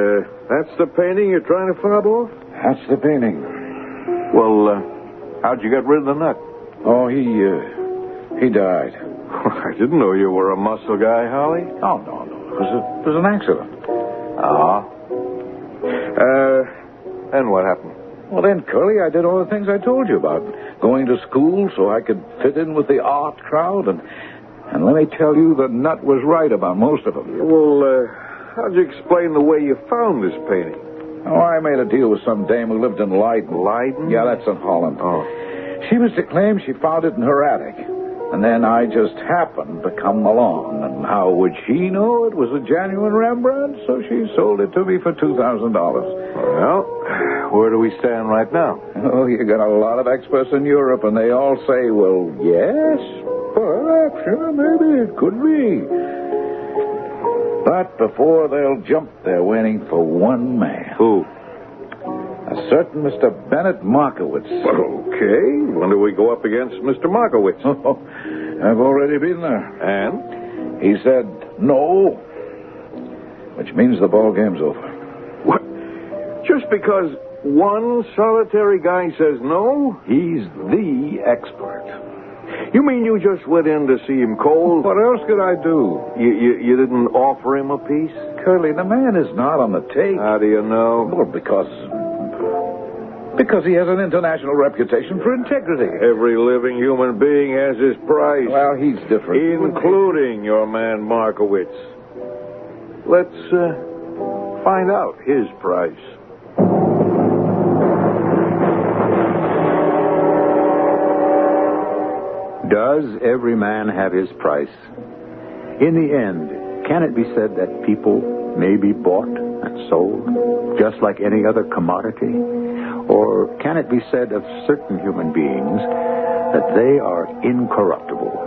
[SPEAKER 9] that's the painting you're trying to fob off?
[SPEAKER 7] That's the painting.
[SPEAKER 9] Well, how'd you get rid of the nut?
[SPEAKER 7] Oh, he died.
[SPEAKER 9] I didn't know you were a muscle guy, Holly.
[SPEAKER 7] Oh, no. It was an accident.
[SPEAKER 9] Then what happened?
[SPEAKER 7] Well, then, Curly, I did all the things I told you about. Going to school so I could fit in with the art crowd. And let me tell you, the nut was right about most of them.
[SPEAKER 9] Well, how'd you explain the way you found this painting?
[SPEAKER 7] Oh, I made a deal with some dame who lived in Leiden.
[SPEAKER 9] Leiden?
[SPEAKER 7] Yeah, that's in Holland.
[SPEAKER 9] Oh.
[SPEAKER 7] She was to claim she found it in her attic. And then I just happened to come along. And how would she know it was a genuine Rembrandt? So she sold it to me for $2,000.
[SPEAKER 4] Well, where do we stand right now?
[SPEAKER 7] Oh, you got a lot of experts in Europe, and they all say, well, yes, perhaps, maybe it could be. But before they'll jump, they're waiting for one man.
[SPEAKER 4] Who?
[SPEAKER 7] A certain Mr. Bennett Markowitz.
[SPEAKER 4] Okay. When do we go up against Mr. Markowitz?
[SPEAKER 7] Oh, I've already been there.
[SPEAKER 4] And?
[SPEAKER 7] He said no, which means the ball game's over.
[SPEAKER 4] What? Just because one solitary guy says no?
[SPEAKER 9] He's the expert. You mean you just went in to see him cold?
[SPEAKER 7] What else could I do?
[SPEAKER 9] You didn't offer him a piece?
[SPEAKER 7] Curly, the man is not on the take.
[SPEAKER 9] How do you know?
[SPEAKER 7] Well, because he has an international reputation for integrity.
[SPEAKER 9] Every living human being has his price.
[SPEAKER 7] Well, he's different.
[SPEAKER 9] Including your man Markowitz. Let's find out his price.
[SPEAKER 21] Does every man have his price? In the end, can it be said that people may be bought and sold, just like any other commodity? Or can it be said of certain human beings that they are incorruptible?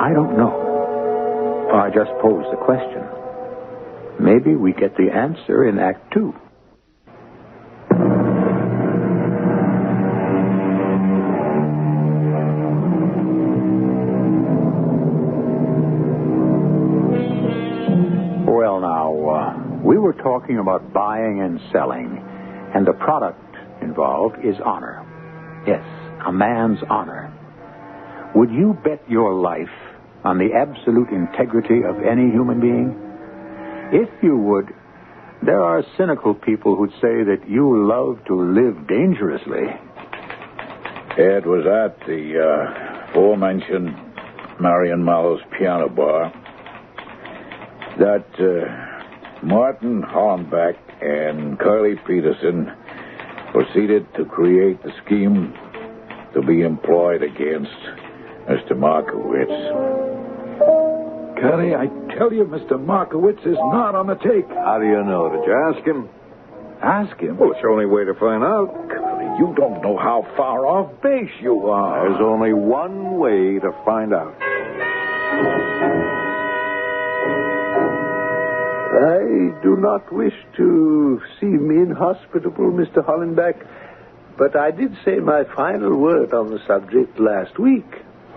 [SPEAKER 21] I don't know. I just pose the question. Maybe we get the answer in Act 2. We were talking about buying and selling, and the product involved is honor. Yes, a man's honor. Would you bet your life on the absolute integrity of any human being? If you would, there are cynical people who'd say that you love to live dangerously.
[SPEAKER 7] It was at the aforementioned Marion Mallow's piano bar that Martin Hollenbeck and Curly Peterson proceeded to create the scheme to be employed against Mr. Markowitz. Curly, I tell you, Mr. Markowitz is not on the take.
[SPEAKER 9] How do you know? Did you ask him?
[SPEAKER 7] Ask him?
[SPEAKER 9] Well, it's the only way to find out.
[SPEAKER 7] Curly, you don't know how far off base you are.
[SPEAKER 9] There's only one way to find out.
[SPEAKER 3] I do not wish to seem inhospitable, Mr. Hollenbeck, but I did say my final word on the subject last week.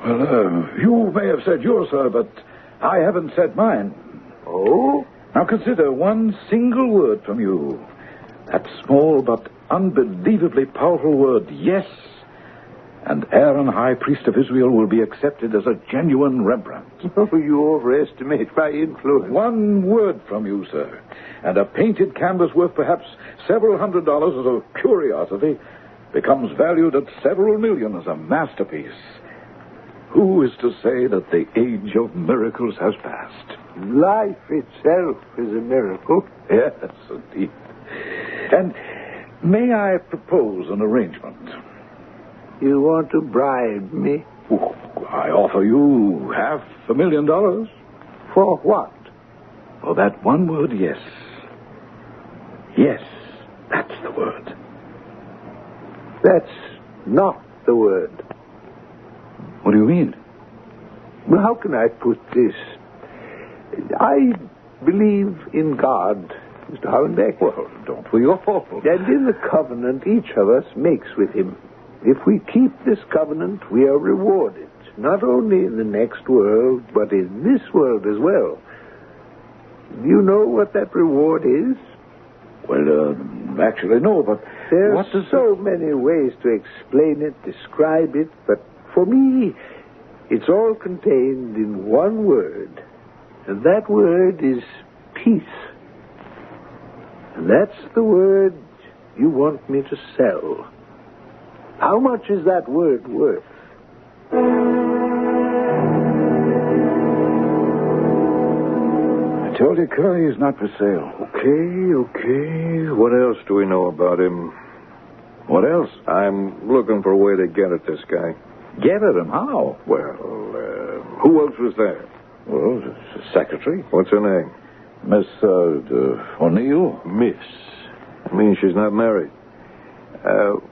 [SPEAKER 7] Well, you may have said yours, sir, but I haven't said mine.
[SPEAKER 3] Oh?
[SPEAKER 7] Now consider one single word from you. That small but unbelievably powerful word, yes. And Aaron, High Priest of Israel, will be accepted as a genuine Rembrandt.
[SPEAKER 3] Oh, you overestimate my influence.
[SPEAKER 7] One word from you, sir, and a painted canvas worth perhaps several $100 as a curiosity becomes valued at several million as a masterpiece. Who is to say that the age of miracles has passed?
[SPEAKER 3] Life itself is a miracle.
[SPEAKER 7] Yes, indeed. And may I propose an arrangement?
[SPEAKER 3] You want to bribe me?
[SPEAKER 7] Oh, I offer you $500,000.
[SPEAKER 3] For what?
[SPEAKER 7] For that one word, yes. Yes, that's the word.
[SPEAKER 3] That's not the word.
[SPEAKER 7] What do you mean?
[SPEAKER 3] Well, how can I put this? I believe in God, Mr. Hollenbeck.
[SPEAKER 7] Well, don't we all?
[SPEAKER 3] And in the covenant each of us makes with him. If we keep this covenant, we are rewarded, not only in the next world, but in this world as well. Do you know what that reward is?
[SPEAKER 7] Well, actually, no, but...
[SPEAKER 3] There's so many ways to explain it, describe it, but for me, it's all contained in one word. And that word is peace. And that's the word you want me to sell. How much is that word worth?
[SPEAKER 7] I told you Curly is not for sale.
[SPEAKER 9] Okay. What else do we know about him?
[SPEAKER 7] What else?
[SPEAKER 9] I'm looking for a way to get at this guy.
[SPEAKER 7] Get at him? How?
[SPEAKER 9] Well, who else was there?
[SPEAKER 7] Well, the secretary.
[SPEAKER 9] What's her name?
[SPEAKER 7] Miss O'Neill.
[SPEAKER 9] Miss. I mean, she's not married.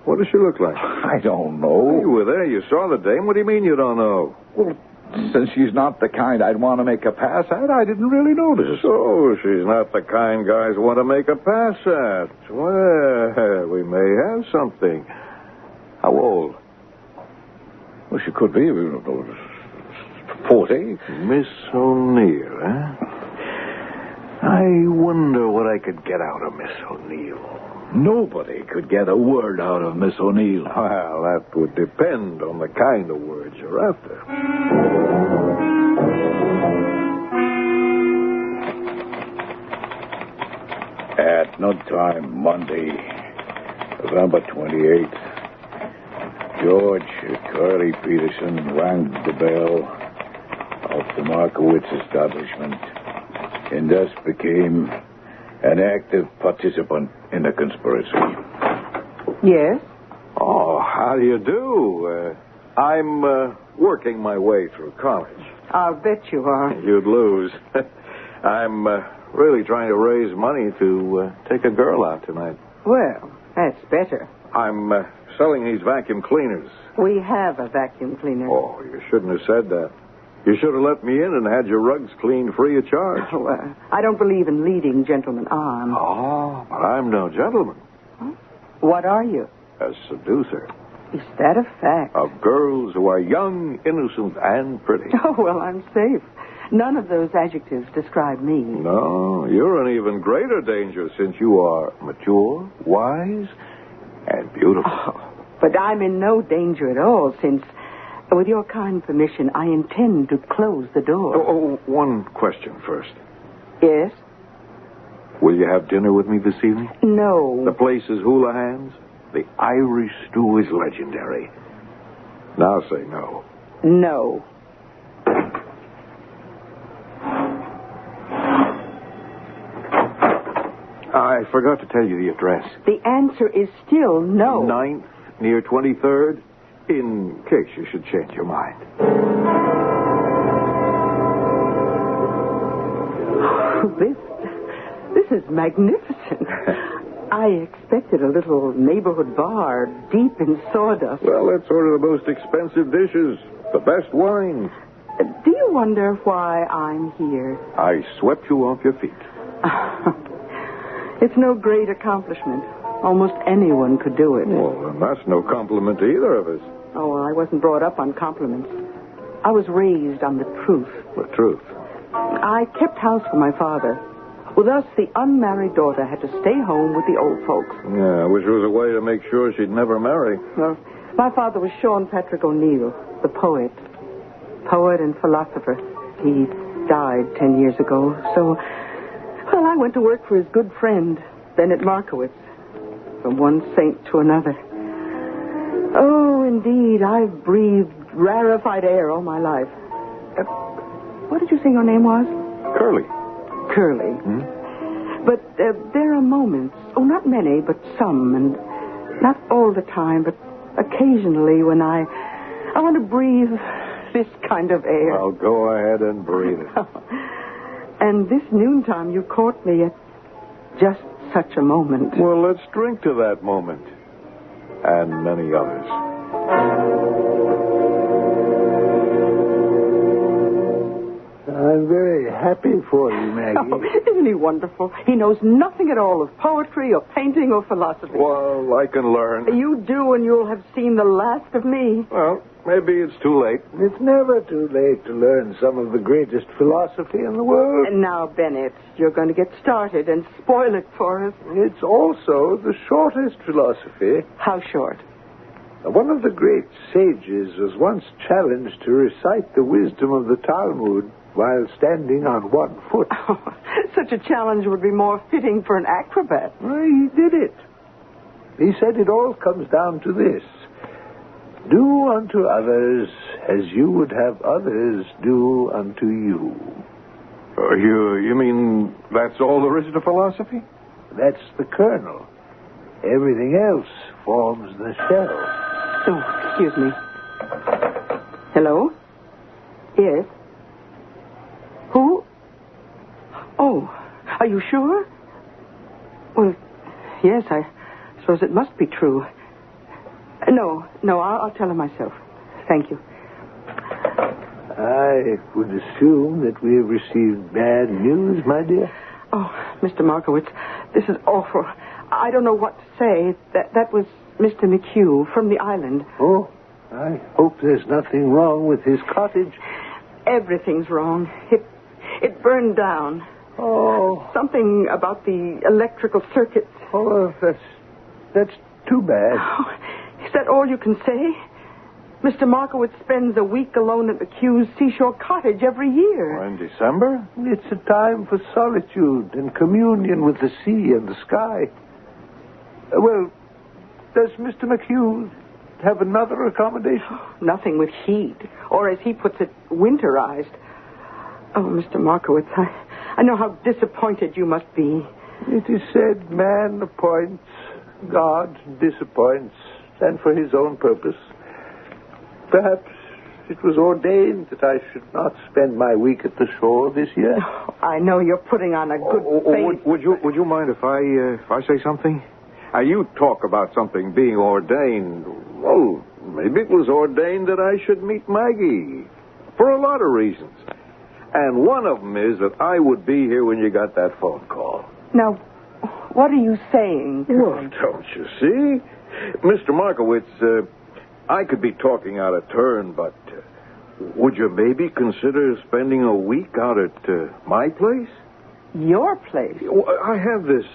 [SPEAKER 9] What does she look like?
[SPEAKER 7] I don't know.
[SPEAKER 9] You were there. You saw the dame. What do you mean you don't know?
[SPEAKER 7] Well, since she's not the kind I'd want to make a pass at, I didn't really notice.
[SPEAKER 9] So, she's not the kind guys want to make a pass at. Well, we may have something. How old?
[SPEAKER 7] Well, she could be 40.
[SPEAKER 9] Miss O'Neill, huh? I wonder what I could get out of Miss O'Neill.
[SPEAKER 7] Nobody could get a word out of Miss O'Neill.
[SPEAKER 9] Well, that would depend on the kind of words you're after.
[SPEAKER 7] At noontime, Monday, November 28th, George Curly Peterson rang the bell of the Markowitz establishment and thus became an active participant in the conspiracy.
[SPEAKER 22] Yes?
[SPEAKER 9] Oh, how do you do? I'm working my way through college.
[SPEAKER 22] I'll bet you are.
[SPEAKER 9] You'd lose. I'm really trying to raise money to take a girl out tonight.
[SPEAKER 22] Well, that's better.
[SPEAKER 9] I'm selling these vacuum cleaners.
[SPEAKER 22] We have a vacuum cleaner.
[SPEAKER 9] Oh, you shouldn't have said that. You should have let me in and had your rugs cleaned free of charge.
[SPEAKER 22] Oh, I don't believe in leading gentlemen on.
[SPEAKER 9] Oh, but I'm no gentleman.
[SPEAKER 22] Huh? What are you?
[SPEAKER 9] A seducer.
[SPEAKER 22] Is that a fact?
[SPEAKER 9] Of girls who are young, innocent, and pretty.
[SPEAKER 22] Oh, well, I'm safe. None of those adjectives describe me.
[SPEAKER 9] No, you're in even greater danger since you are mature, wise, and beautiful.
[SPEAKER 22] Oh, but I'm in no danger at all since, with your kind permission, I intend to close the door.
[SPEAKER 9] Oh, one question first.
[SPEAKER 22] Yes?
[SPEAKER 9] Will you have dinner with me this evening?
[SPEAKER 22] No.
[SPEAKER 9] The place is Houlihan's. The Irish stew is legendary. Now say no.
[SPEAKER 22] No.
[SPEAKER 9] I forgot to tell you the address.
[SPEAKER 22] The answer is still no.
[SPEAKER 9] 9th, near 23rd, in case you should change your mind.
[SPEAKER 22] This is magnificent. I expected a little neighborhood bar deep in sawdust.
[SPEAKER 9] Well, let's order the most expensive dishes, the best wines.
[SPEAKER 22] Do you wonder why I'm here?
[SPEAKER 9] I swept you off your feet.
[SPEAKER 22] It's no great accomplishment. Almost anyone could do it.
[SPEAKER 9] Well, then that's no compliment to either of us.
[SPEAKER 22] Oh, well, I wasn't brought up on compliments. I was raised on the truth.
[SPEAKER 9] The truth?
[SPEAKER 22] I kept house for my father. With us, the unmarried daughter had to stay home with the old folks.
[SPEAKER 9] Yeah, which was a way to make sure she'd never marry.
[SPEAKER 22] Well, my father was Sean Patrick O'Neill, the poet. Poet and philosopher. He died 10 years ago, so... Well, I went to work for his good friend, then at Markowitz. From one saint to another. Oh, indeed, I've breathed rarefied air all my life. What did you say your name was?
[SPEAKER 9] Curly.
[SPEAKER 22] Curly.
[SPEAKER 9] Hmm?
[SPEAKER 22] But there are moments, oh, not many, but some, and not all the time, but occasionally when I want to breathe this kind of air.
[SPEAKER 9] Well, go ahead and breathe it.
[SPEAKER 22] And this noontime, you caught me at just such a moment.
[SPEAKER 9] Well, let's drink to that moment. And many others.
[SPEAKER 3] I'm very happy for you, Maggie.
[SPEAKER 22] Oh, isn't he wonderful? He knows nothing at all of poetry or painting or philosophy.
[SPEAKER 9] Well, I can learn.
[SPEAKER 22] You do, and you'll have seen the last of me.
[SPEAKER 9] Well, maybe it's too late.
[SPEAKER 3] It's never too late to learn some of the greatest philosophy in the world.
[SPEAKER 22] And now, Bennett, you're going to get started and spoil it for us.
[SPEAKER 3] It's also the shortest philosophy.
[SPEAKER 22] How short?
[SPEAKER 3] One of the great sages was once challenged to recite the wisdom of the Talmud while standing on one foot.
[SPEAKER 22] Oh, such a challenge would be more fitting for an acrobat.
[SPEAKER 3] Well, he did it. He said it all comes down to this. Do unto others as you would have others do unto you.
[SPEAKER 9] You mean that's all there is to philosophy?
[SPEAKER 3] That's the kernel. Everything else forms the shell.
[SPEAKER 22] Oh, excuse me. Hello? Yes. Who? Oh, are you sure? Well, yes, I suppose it must be true. No, I'll tell her myself. Thank you.
[SPEAKER 3] I would assume that we have received bad news, my dear.
[SPEAKER 22] Oh, Mr. Markowitz, this is awful. I don't know what to say. That was Mr. McHugh from the island.
[SPEAKER 3] Oh, I hope there's nothing wrong with his cottage.
[SPEAKER 22] Everything's wrong. It burned down.
[SPEAKER 3] Oh.
[SPEAKER 22] Something about the electrical circuits.
[SPEAKER 3] Oh, that's too bad.
[SPEAKER 22] Oh, is that all you can say? Mr. Markowitz spends a week alone at McHugh's seashore cottage every year.
[SPEAKER 3] Oh, in December? It's a time for solitude and communion with the sea and the sky. Well, does Mr. McHugh have another accommodation?
[SPEAKER 22] Nothing with heat, or as he puts it, winterized. Oh, Mr. Markowitz, I know how disappointed you must be.
[SPEAKER 3] It is said man appoints, God disappoints, and for his own purpose. Perhaps it was ordained that I should not spend my week at the shore this year.
[SPEAKER 22] Oh, I know you're putting on a good face.
[SPEAKER 4] Would you mind if I say something? You talk about something being ordained. Well, maybe it was ordained that I should meet Maggie for a lot of reasons. And one of them is that I would be here when you got that phone call.
[SPEAKER 22] Now, what are you saying?
[SPEAKER 4] Well, don't you see? Mr. Markowitz, I could be talking out of turn, but would you maybe consider spending a week out at my place?
[SPEAKER 22] Your place?
[SPEAKER 4] I have this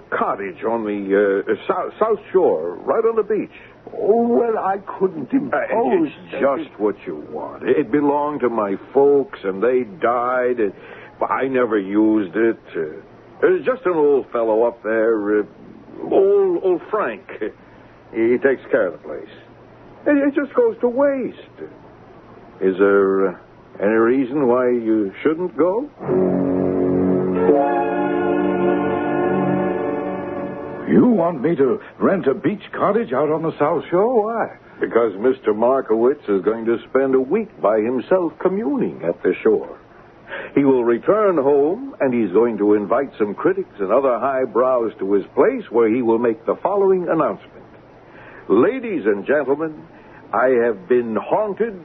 [SPEAKER 4] cottage on the South Shore, right on the beach.
[SPEAKER 3] Oh, well, I couldn't impose.
[SPEAKER 4] It's just what you want. It belonged to my folks, and they died. I never used it. There's just an old fellow up there, old Frank. He takes care of the place. It just goes to waste. Is there any reason why you shouldn't go?
[SPEAKER 7] You want me to rent a beach cottage out on the South Shore? Why?
[SPEAKER 4] Because Mr. Markowitz is going to spend a week by himself communing at the shore. He will return home, and he's going to invite some critics and other highbrows to his place, where he will make the following announcement. Ladies and gentlemen, I have been haunted.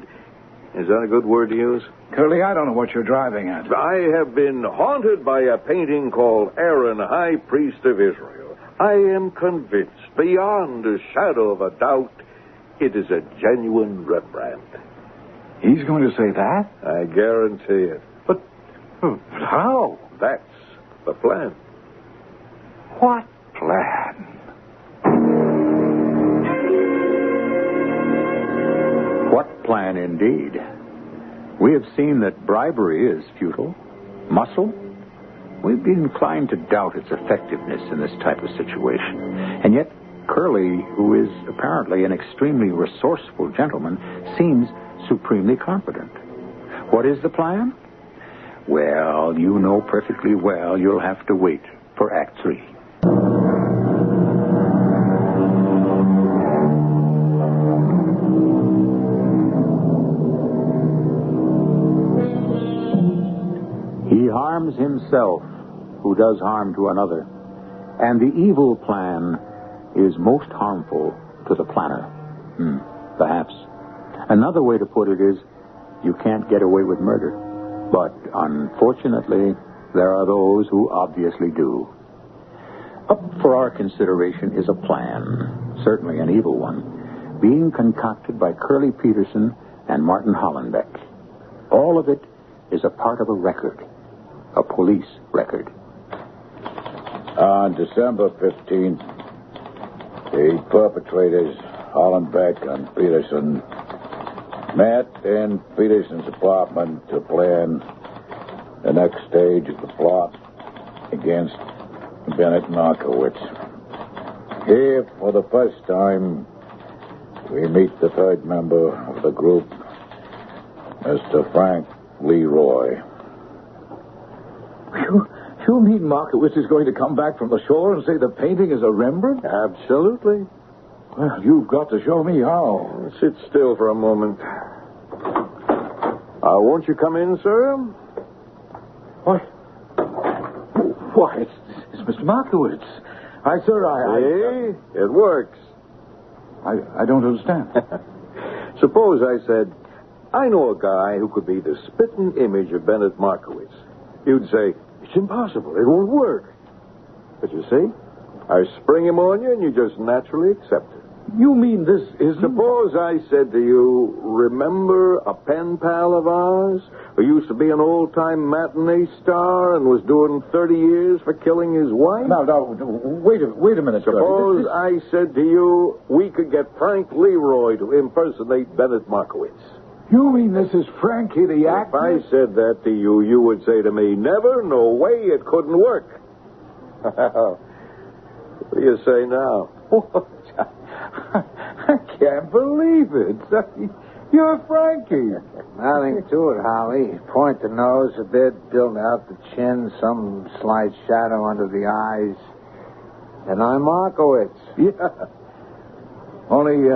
[SPEAKER 4] Is that a good word to use?
[SPEAKER 7] Curly, I don't know what you're driving at.
[SPEAKER 4] I have been haunted by a painting called Aaron, High Priest of Israel. I am convinced, beyond a shadow of a doubt, it is a genuine Rembrandt.
[SPEAKER 7] He's going to say that?
[SPEAKER 4] I guarantee it.
[SPEAKER 7] But how?
[SPEAKER 4] That's the plan.
[SPEAKER 7] What plan?
[SPEAKER 21] What plan, indeed? We have seen that bribery is futile. Muscle? We'd be inclined to doubt its effectiveness in this type of situation. And yet, Curly, who is apparently an extremely resourceful gentleman, seems supremely confident. What is the plan? Well, you know perfectly well you'll have to wait for Act 3. He harms himself who does harm to another, and the evil plan is most harmful to the planner. Perhaps. Another way to put it is, you can't get away with murder. But, unfortunately, there are those who obviously do. Up for our consideration is a plan, certainly an evil one, being concocted by Curly Peterson and Martin Hollenbeck. All of it is a part of a record, a police record.
[SPEAKER 12] On December 15th, the perpetrators, Hollenbeck and Peterson, met in Peterson's apartment to plan the next stage of the plot against Bennett Markowitz. Here, for the first time, we meet the third member of the group, Mr. Frank Leroy.
[SPEAKER 7] You mean Markowitz is going to come back from the shore and say the painting is a Rembrandt?
[SPEAKER 4] Absolutely.
[SPEAKER 7] Well, you've got to show me how.
[SPEAKER 4] Sit still for a moment.
[SPEAKER 9] Won't you come in, sir?
[SPEAKER 7] What? Why, it's Mr. Markowitz.
[SPEAKER 9] See? It works.
[SPEAKER 7] I don't understand.
[SPEAKER 9] Suppose I said, I know a guy who could be the spitting image of Bennett Markowitz. You'd say, it's impossible. It won't work. But you see, I spring him on you and you just naturally accept it.
[SPEAKER 7] You mean this isn't...
[SPEAKER 9] Suppose I said to you, remember a pen pal of ours who used to be an old-time matinee star and was doing 30 years for killing his wife?
[SPEAKER 7] No, wait a minute,
[SPEAKER 9] Suppose I said to you, we could get Frank Leroy to impersonate Bennett Markowitz.
[SPEAKER 7] You mean this is Frankie the actor?
[SPEAKER 9] If I said that to you, you would say to me, never, no way, it couldn't work. What do you say now?
[SPEAKER 7] I can't believe it. You're Frankie.
[SPEAKER 15] Nothing to it, Holly. Point the nose a bit, build out the chin, some slight shadow under the eyes. And I'm Markowitz.
[SPEAKER 7] Yeah. Only,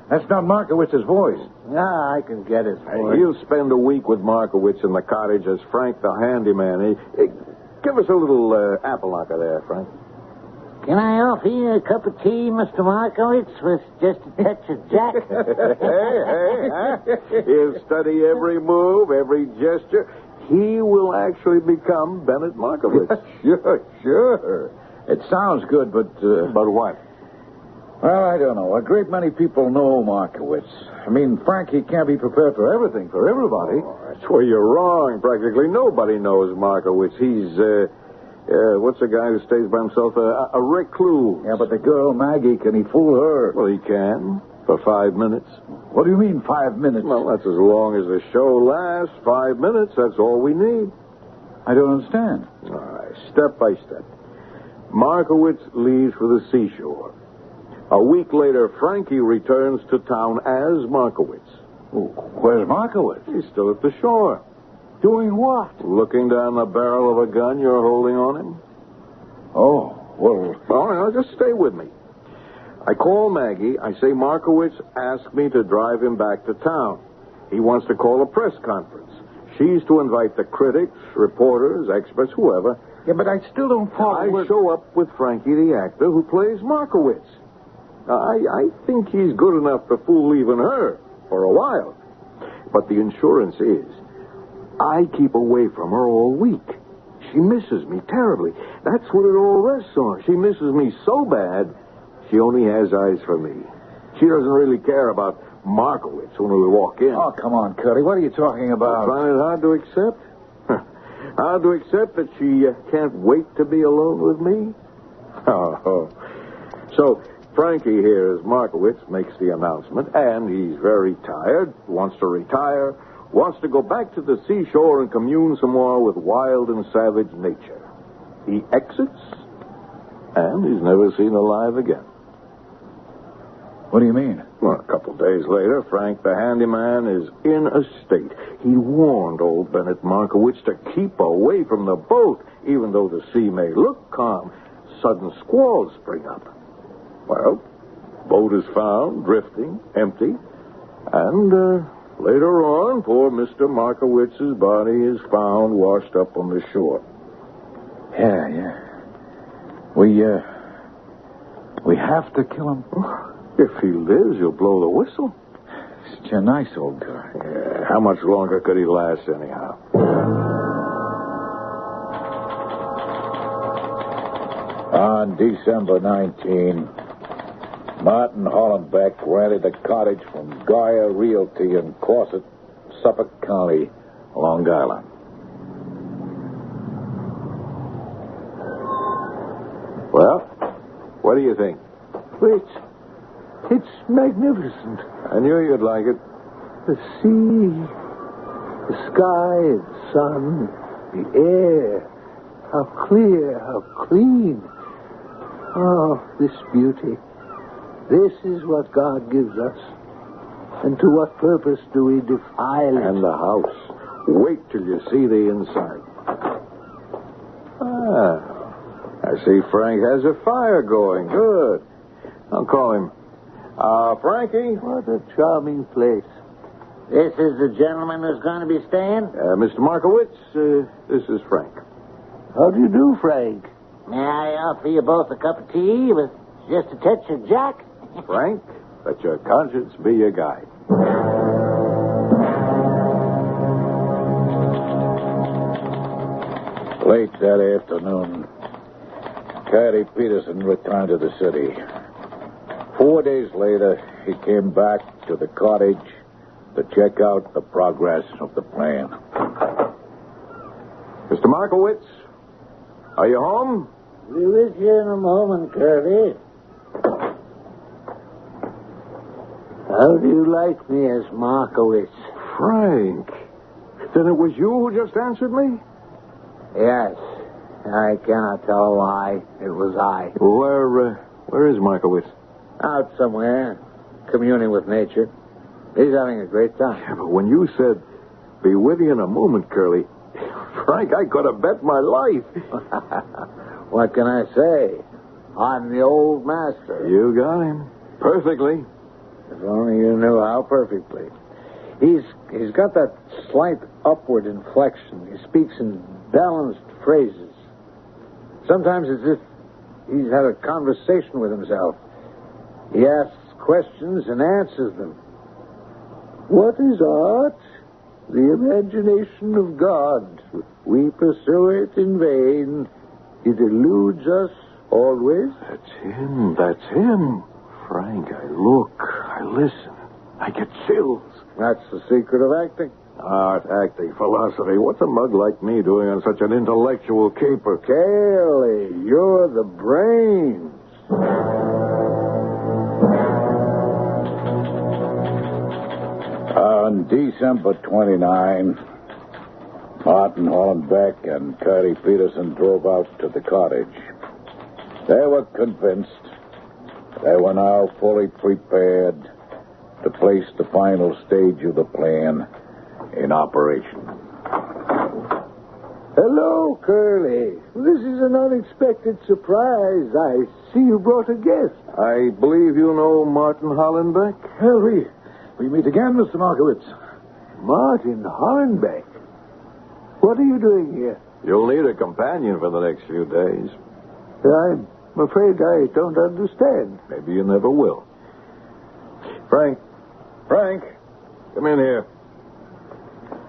[SPEAKER 7] that's not Markowitz's voice.
[SPEAKER 15] Yeah, I can get his voice.
[SPEAKER 9] You'll spend a week with Markowitz in the cottage as Frank the handyman. Give us a little apple knocker there, Frank.
[SPEAKER 15] Can I offer you a cup of tea, Mr. Markowitz, with just a touch of Jack?
[SPEAKER 9] hey. He'll study every move, every gesture. He will actually become Bennett Markowitz.
[SPEAKER 7] Sure. It sounds good, but...
[SPEAKER 9] But what?
[SPEAKER 7] Well, I don't know. A great many people know Markowitz. I mean, Frankie can't be prepared for everything, for everybody.
[SPEAKER 9] Oh, that's where you're wrong. Practically nobody knows Markowitz. He's, what's the guy who stays by himself? A recluse.
[SPEAKER 7] Yeah, but the girl, Maggie, can he fool her?
[SPEAKER 9] Well, he can. For 5 minutes.
[SPEAKER 7] What do you mean, 5 minutes?
[SPEAKER 9] Well, that's as long as the show lasts. 5 minutes, that's all we need.
[SPEAKER 7] I don't understand.
[SPEAKER 9] All right, step by step. Markowitz leaves for the seashore. A week later, Frankie returns to town as Markowitz.
[SPEAKER 7] Oh, where's Markowitz?
[SPEAKER 9] He's still at the shore.
[SPEAKER 7] Doing what?
[SPEAKER 9] Looking down the barrel of a gun you're holding on him.
[SPEAKER 7] Oh, well...
[SPEAKER 9] Well, now, just stay with me. I call Maggie. I say Markowitz asked me to drive him back to town. He wants to call a press conference. She's to invite the critics, reporters, experts, whoever.
[SPEAKER 7] Yeah, but I still don't follow...
[SPEAKER 9] I show up with Frankie, the actor, who plays Markowitz. I think he's good enough to fool even her for a while. But the insurance is, I keep away from her all week. She misses me terribly. That's what it all rests on. She misses me so bad, she only has eyes for me. She doesn't really care about Markowitz when we walk in.
[SPEAKER 7] Oh, come on, Curly. What are you talking about?
[SPEAKER 9] I find it hard to accept. Hard to accept that she can't wait to be alone with me. Oh. So... Frankie here, as Markowitz, makes the announcement, and he's very tired, wants to retire, wants to go back to the seashore and commune some more with wild and savage nature. He exits, and he's never seen alive again.
[SPEAKER 7] What do you mean?
[SPEAKER 9] Well, a couple days later, Frank the handyman is in a state. He warned old Bennett Markowitz to keep away from the boat, even though the sea may look calm. Sudden squalls spring up. Well, boat is found, drifting, empty, and later on, poor Mr. Markowitz's body is found washed up on the shore.
[SPEAKER 7] Yeah. We have to kill him.
[SPEAKER 9] If he lives, you'll blow the whistle.
[SPEAKER 7] Such a nice old guy.
[SPEAKER 9] Yeah, how much longer could he last, anyhow?
[SPEAKER 12] On December 19... Martin Hollenbeck rented a cottage from Goya Realty in Quonset, Suffolk County, Long Island.
[SPEAKER 9] Well, what do you think?
[SPEAKER 3] It's magnificent.
[SPEAKER 9] I knew you'd like it.
[SPEAKER 3] The sea, the sky and sun, the air. How clear, how clean. Oh, this beauty. This is what God gives us. And to what purpose do we defile it?
[SPEAKER 9] And the house. Wait till you see the inside. I see Frank has a fire going. Good. I'll call him. Frankie?
[SPEAKER 3] What a charming place.
[SPEAKER 15] This is the gentleman who's going to be staying?
[SPEAKER 9] Mr. Markowitz, this is Frank.
[SPEAKER 15] How do you do, Frank? May I offer you both a cup of tea with just a touch of Jack?
[SPEAKER 9] Frank, let your conscience be your guide.
[SPEAKER 12] Late that afternoon, Caddy Peterson returned to the city. 4 days later, he came back to the cottage to check out the progress of the plan.
[SPEAKER 9] Mr. Markowitz, are you home?
[SPEAKER 15] Be with you in a moment, Curly. How do you like me as Markowitz?
[SPEAKER 9] Frank, then it was you who just answered me?
[SPEAKER 15] Yes. I cannot tell a lie. It was I.
[SPEAKER 9] Where is Markowitz?
[SPEAKER 15] Out somewhere, communing with nature. He's having a great time.
[SPEAKER 9] Yeah, but when you said, be with you in a moment, Curly, Frank, I could have bet my life.
[SPEAKER 15] What can I say? I'm the old master.
[SPEAKER 9] You got him. Perfectly.
[SPEAKER 15] If only you knew how perfectly. He's got that slight upward inflection. He speaks in balanced phrases. Sometimes as if he's had a conversation with himself. He asks questions and answers them. What is art? The imagination of God. We pursue it in vain. It eludes us always.
[SPEAKER 9] That's him. Frank, I look, I listen, I get chills.
[SPEAKER 15] That's the secret of acting.
[SPEAKER 9] Art, acting, philosophy. What's a mug like me doing on such an intellectual caper?
[SPEAKER 15] Kelly, you're the brains.
[SPEAKER 12] On December 29, Martin Hollenbeck and Curly Peterson drove out to the cottage. They were convinced they were now fully prepared to place the final stage of the plan in operation.
[SPEAKER 15] Hello, Curly. This is an unexpected surprise. I see you brought a guest.
[SPEAKER 9] I believe you know Martin Hollenbeck?
[SPEAKER 12] Well, we meet again, Mr. Markowitz.
[SPEAKER 15] Martin Hollenbeck? What are you doing here?
[SPEAKER 9] You'll need a companion for the next few days.
[SPEAKER 15] I'm afraid I don't understand.
[SPEAKER 9] Maybe you never will. Frank, come in here.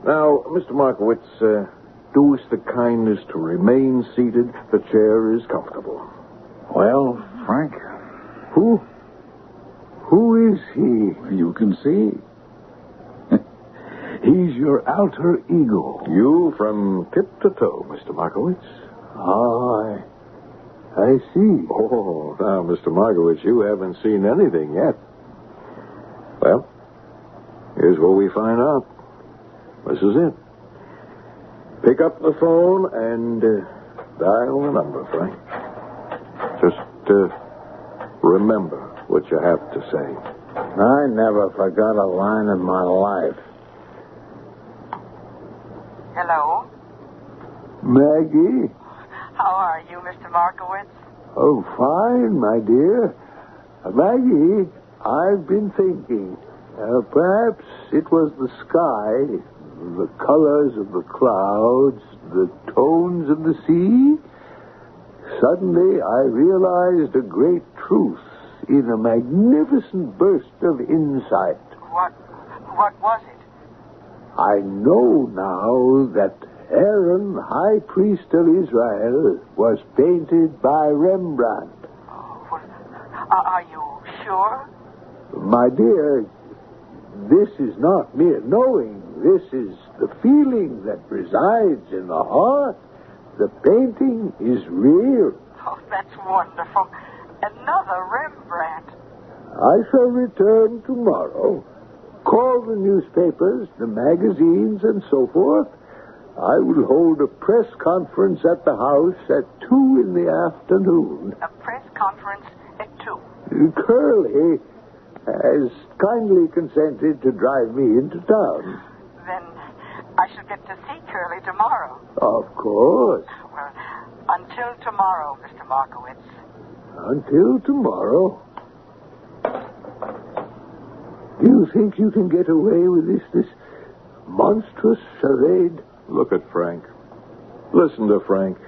[SPEAKER 9] Now, Mr. Markowitz, do us the kindness to remain seated. The chair is comfortable.
[SPEAKER 12] Well, Frank?
[SPEAKER 15] Who is he?
[SPEAKER 12] You can see. He's your alter ego.
[SPEAKER 9] You from tip to toe, Mr. Markowitz.
[SPEAKER 15] Oh, I see.
[SPEAKER 9] Oh, now, Mr. Markowitz, you haven't seen anything yet. Well, here's where we find out. This is it. Pick up the phone and dial the number, Frank. Just remember what you have to say.
[SPEAKER 15] I never forgot a line in my life.
[SPEAKER 22] Hello?
[SPEAKER 15] Maggie?
[SPEAKER 22] How are you, Mr. Markowitz?
[SPEAKER 15] Oh, fine, my dear. Maggie, I've been thinking. Perhaps it was the sky, the colors of the clouds, the tones of the sea. Suddenly, I realized a great truth in a magnificent burst of insight.
[SPEAKER 22] What was it?
[SPEAKER 15] I know now that Aaron, high priest of Israel, was painted by Rembrandt.
[SPEAKER 22] Oh, are you sure?
[SPEAKER 15] My dear, this is not mere knowing. This is the feeling that resides in the heart. The painting is real.
[SPEAKER 22] Oh, that's wonderful. Another Rembrandt.
[SPEAKER 15] I shall return tomorrow. Call the newspapers, the magazines, and so forth. I will hold a press conference at the house at 2 in the afternoon.
[SPEAKER 22] A press conference at 2?
[SPEAKER 15] Curly has kindly consented to drive me into town.
[SPEAKER 22] Then I shall get to see Curly tomorrow.
[SPEAKER 15] Of course.
[SPEAKER 22] Well, until tomorrow, Mr. Markowitz.
[SPEAKER 15] Until tomorrow.
[SPEAKER 3] You think you can get away with this monstrous charade?
[SPEAKER 9] Look at Frank. Listen to Frank.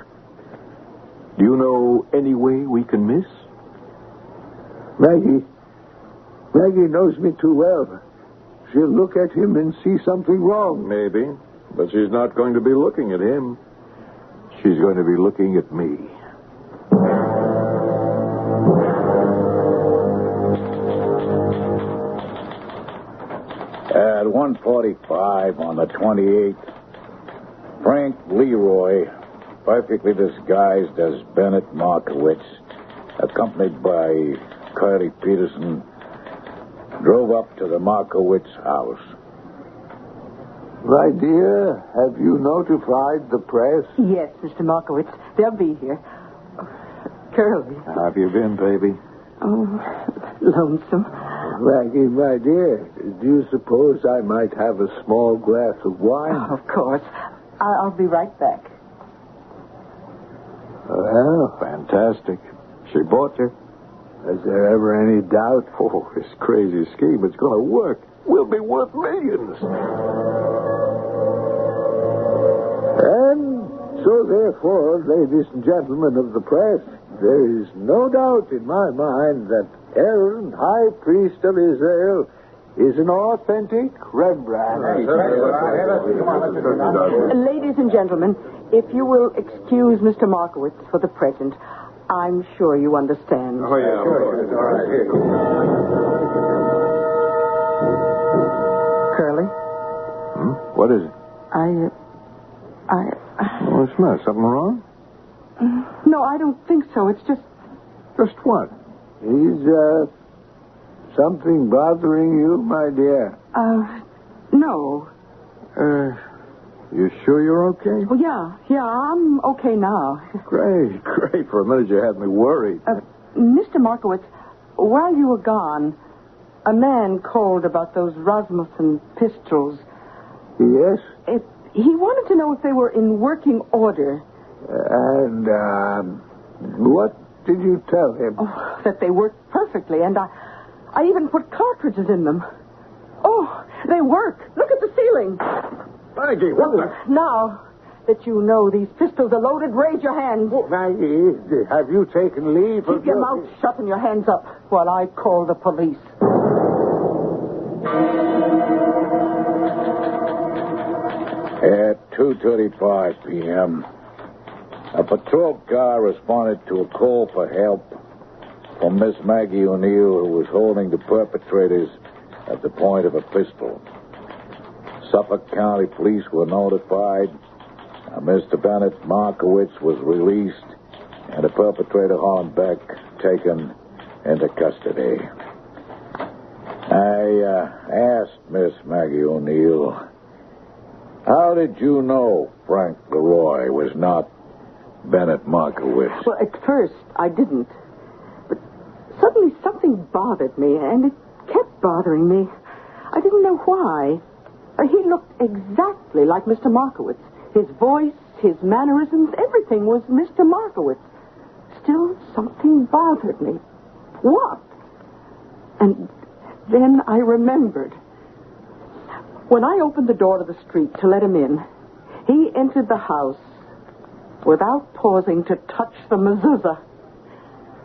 [SPEAKER 9] Do you know any way we can miss?
[SPEAKER 3] Maggie knows me too well. She'll look at him and see something wrong.
[SPEAKER 9] Maybe, but she's not going to be looking at him. She's going to be looking at me.
[SPEAKER 12] At 1:45 on the 28th, Frank Leroy, perfectly disguised as Bennett Markowitz, accompanied by Curly Peterson, drove up to the Markowitz house.
[SPEAKER 3] My dear, have you notified the press?
[SPEAKER 22] Yes, Mr. Markowitz. They'll be here. Curly.
[SPEAKER 9] How have you been, baby?
[SPEAKER 22] Oh, lonesome.
[SPEAKER 3] Maggie, my dear, do you suppose I might have a small glass of wine?
[SPEAKER 22] Oh, of course. I'll be right back.
[SPEAKER 3] Well,
[SPEAKER 9] fantastic. She bought you.
[SPEAKER 3] Is there ever any doubt?
[SPEAKER 9] Oh, this crazy scheme, it's going to work. We'll be worth millions.
[SPEAKER 3] And so, therefore, ladies and gentlemen of the press, there is no doubt in my mind that Aaron, High Priest of Israel, is an authentic Rembrandt.
[SPEAKER 22] Ladies and gentlemen, if you will excuse Mr. Markowitz for the present, I'm sure you understand.
[SPEAKER 9] Oh, yeah.
[SPEAKER 22] Curly?
[SPEAKER 9] What is it? What's the matter? Something wrong?
[SPEAKER 22] No, I don't think so. It's just...
[SPEAKER 9] Just what?
[SPEAKER 3] Is, something bothering you, my dear?
[SPEAKER 22] No.
[SPEAKER 9] You sure you're okay?
[SPEAKER 22] Well, yeah, I'm okay now.
[SPEAKER 9] Great. For a minute you had me worried.
[SPEAKER 22] Mr. Markowitz, while you were gone, a man called about those Rasmussen pistols.
[SPEAKER 3] Yes?
[SPEAKER 22] He wanted to know if they were in working order.
[SPEAKER 3] And, what did you tell him?
[SPEAKER 22] Oh, that they worked perfectly, and I even put cartridges in them. Oh, they work. Look at the ceiling.
[SPEAKER 9] Maggie, what the...
[SPEAKER 22] Now that you know these pistols are loaded, raise your hands.
[SPEAKER 3] Oh, Maggie, have you taken leave of
[SPEAKER 22] Keep your mouth shut and your hands up while I call the police.
[SPEAKER 12] At 2:35 p.m., a patrol car responded to a call for help from Miss Maggie O'Neill, who was holding the perpetrators at the point of a pistol. Suffolk County Police were notified. Mr. Bennett Markowitz was released, and the perpetrator, Holland Beck, taken into custody. I asked Miss Maggie O'Neill, how did you know Frank Leroy was not Bennett Markowitz?
[SPEAKER 22] Well, at first, I didn't. But suddenly something bothered me, and it kept bothering me. I didn't know why. He looked exactly like Mr. Markowitz. His voice, his mannerisms, everything was Mr. Markowitz. Still, something bothered me. What? And then I remembered. When I opened the door to the street to let him in, he entered the house without pausing to touch the mezuzah.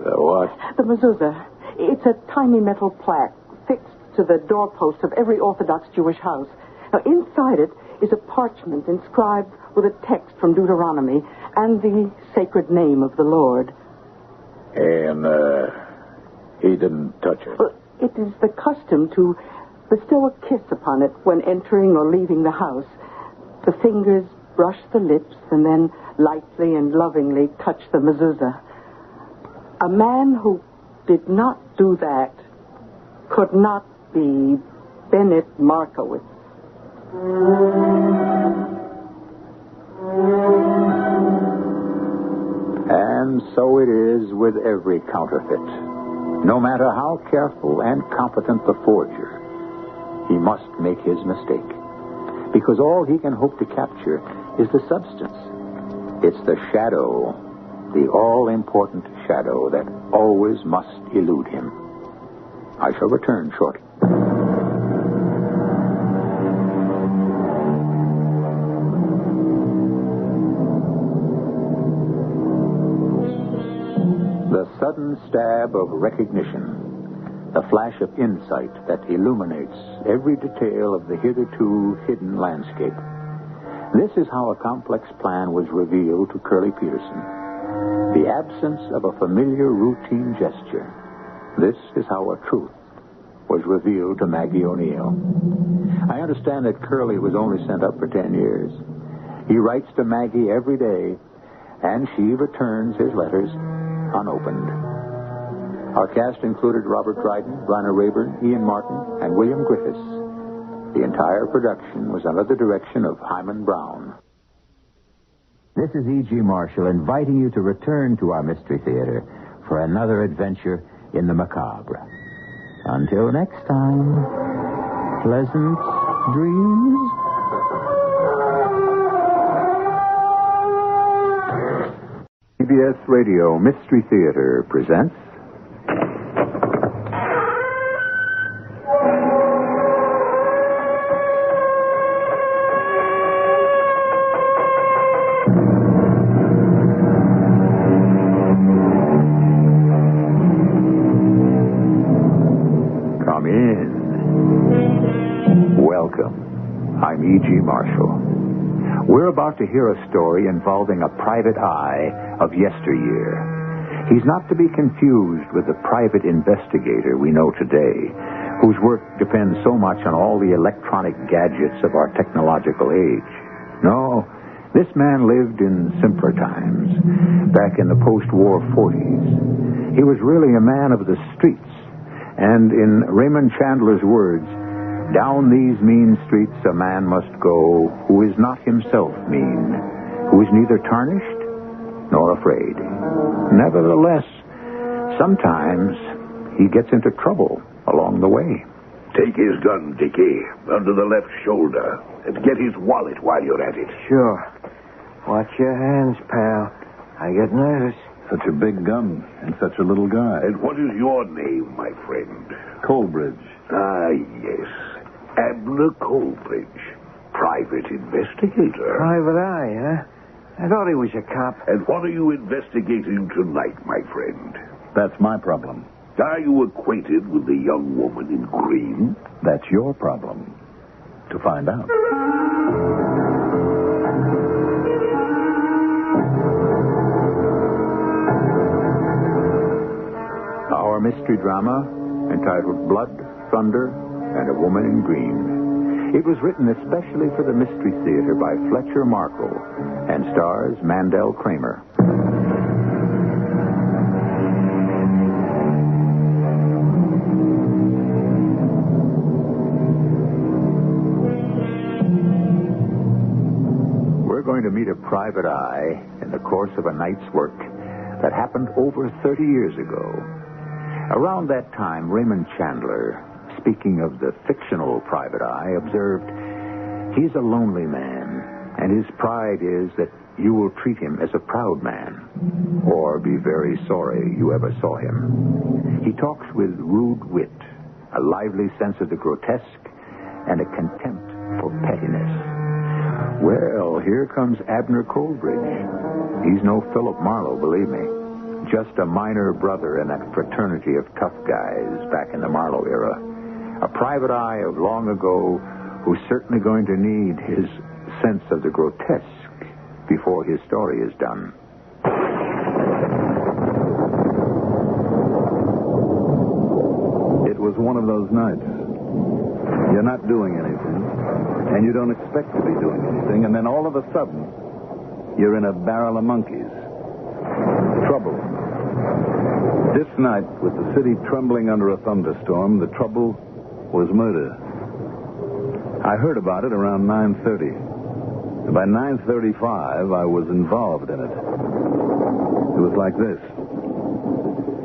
[SPEAKER 9] The what?
[SPEAKER 22] The mezuzah. It's a tiny metal plaque fixed to the doorpost of every Orthodox Jewish house. Now, inside it is a parchment inscribed with a text from Deuteronomy and the sacred name of the Lord.
[SPEAKER 12] And, he didn't touch it?
[SPEAKER 22] Well, it is the custom to bestow a kiss upon it when entering or leaving the house. The fingers brush the lips and then lightly and lovingly touch the mezuzah. A man who did not do that could not be Bennett Markowitz.
[SPEAKER 1] And so it is with every counterfeit. No matter how careful and competent the forger, he must make his mistake. Because all he can hope to capture is the substance. It's the shadow, the all-important shadow that always must elude him. I shall return shortly.
[SPEAKER 21] The sudden stab of recognition, the flash of insight that illuminates every detail of the hitherto hidden landscape. This is how a complex plan was revealed to Curly Peterson. The absence of a familiar routine gesture. This is how a truth was revealed to Maggie O'Neill. I understand that Curly was only sent up for 10 years. He writes to Maggie every day, and she returns his letters unopened. Our cast included Robert Dryden, Bryna Rayburn, Ian Martin, and William Griffiths. The entire production was under the direction of Himan Brown.
[SPEAKER 1] This is E.G. Marshall inviting you to return to our Mystery Theater for another adventure in the macabre. Until next time, pleasant dreams.
[SPEAKER 21] CBS Radio Mystery Theater presents Come in. Welcome. I'm E.G. Marshall. We're about to hear a story involving a private eye of yesteryear. He's not to be confused with the private investigator we know today, whose work depends so much on all the electronic gadgets of our technological age. No, this man lived in simpler times, back in the post-war 40s. He was really a man of the streets, and in Raymond Chandler's words, down these mean streets a man must go who is not himself mean, who is neither tarnished nor afraid. Nevertheless, sometimes he gets into trouble along the way.
[SPEAKER 11] Take his gun, Dickie, under the left shoulder, and get his wallet while you're at it.
[SPEAKER 2] Sure. Watch your hands, pal. I get nervous.
[SPEAKER 10] Such a big gun and such a little guy.
[SPEAKER 11] And what is your name, my friend?
[SPEAKER 10] Coleridge.
[SPEAKER 11] Ah, yes. Abner Coleridge, private investigator.
[SPEAKER 2] Private eye, huh? I thought he was a cop.
[SPEAKER 11] And what are you investigating tonight, my friend?
[SPEAKER 10] That's my problem.
[SPEAKER 11] Are you acquainted with the young woman in green?
[SPEAKER 10] That's your problem. To find out.
[SPEAKER 21] Our mystery drama, entitled Blood, Thunder, and a Woman in Green. It was written especially for the Mystery Theater by Fletcher Markle and stars Mandel Kramer. We're going to meet a private eye in the course of a night's work that happened over 30 years ago. Around that time, Raymond Chandler, speaking of the fictional private eye, observed, he's a lonely man, and his pride is that you will treat him as a proud man, or be very sorry you ever saw him. He talks with rude wit, a lively sense of the grotesque, and a contempt for pettiness. Well, here comes Abner Coleridge. He's no Philip Marlowe, believe me. Just a minor brother in that fraternity of tough guys back in the Marlowe era. A private eye of long ago who's certainly going to need his sense of the grotesque before his story is done.
[SPEAKER 10] It was one of those nights. You're not doing anything, and you don't expect to be doing anything, and then all of a sudden, you're in a barrel of monkeys. Trouble. This night, with the city trembling under a thunderstorm, the trouble was murder. I heard about it around 9:30. By 9:35, I was involved in it. It was like this.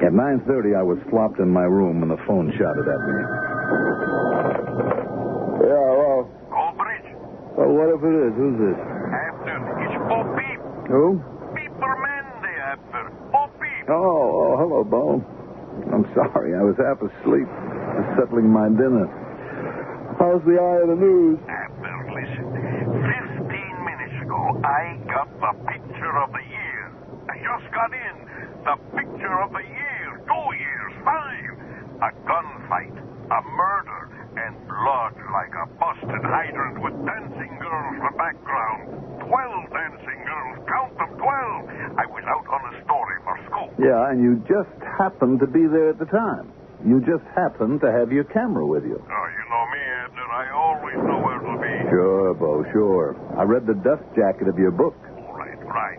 [SPEAKER 10] At 9:30, I was flopped in my room and the phone shouted at me.
[SPEAKER 9] Yeah, hello.
[SPEAKER 20] Coleridge.
[SPEAKER 9] Well, what if it is? Who's this?
[SPEAKER 20] Abner, it's Bo Peep.
[SPEAKER 9] Who?
[SPEAKER 20] Peeperman, Abner. Bo Peep.
[SPEAKER 10] Oh, hello, Bo. I'm sorry, I was half asleep. I was settling my dinner. How's the eye of the news?
[SPEAKER 20] Abner, listen. 15 minutes ago, I got the picture of the year. I just got in.
[SPEAKER 14] The picture of the year, 2 years, 5. A gunfight, a murder, and blood like a busted hydrant with dancing girls in the background. 12 dancing girls, count them, 12. I was out on a story for school.
[SPEAKER 16] Yeah, and you just happened to be there at the time. You just happened to have your camera with you.
[SPEAKER 14] Oh, you know me, Abner. I always know where to be.
[SPEAKER 16] Sure, Bo, sure. I read the dust jacket of your book.
[SPEAKER 14] Right.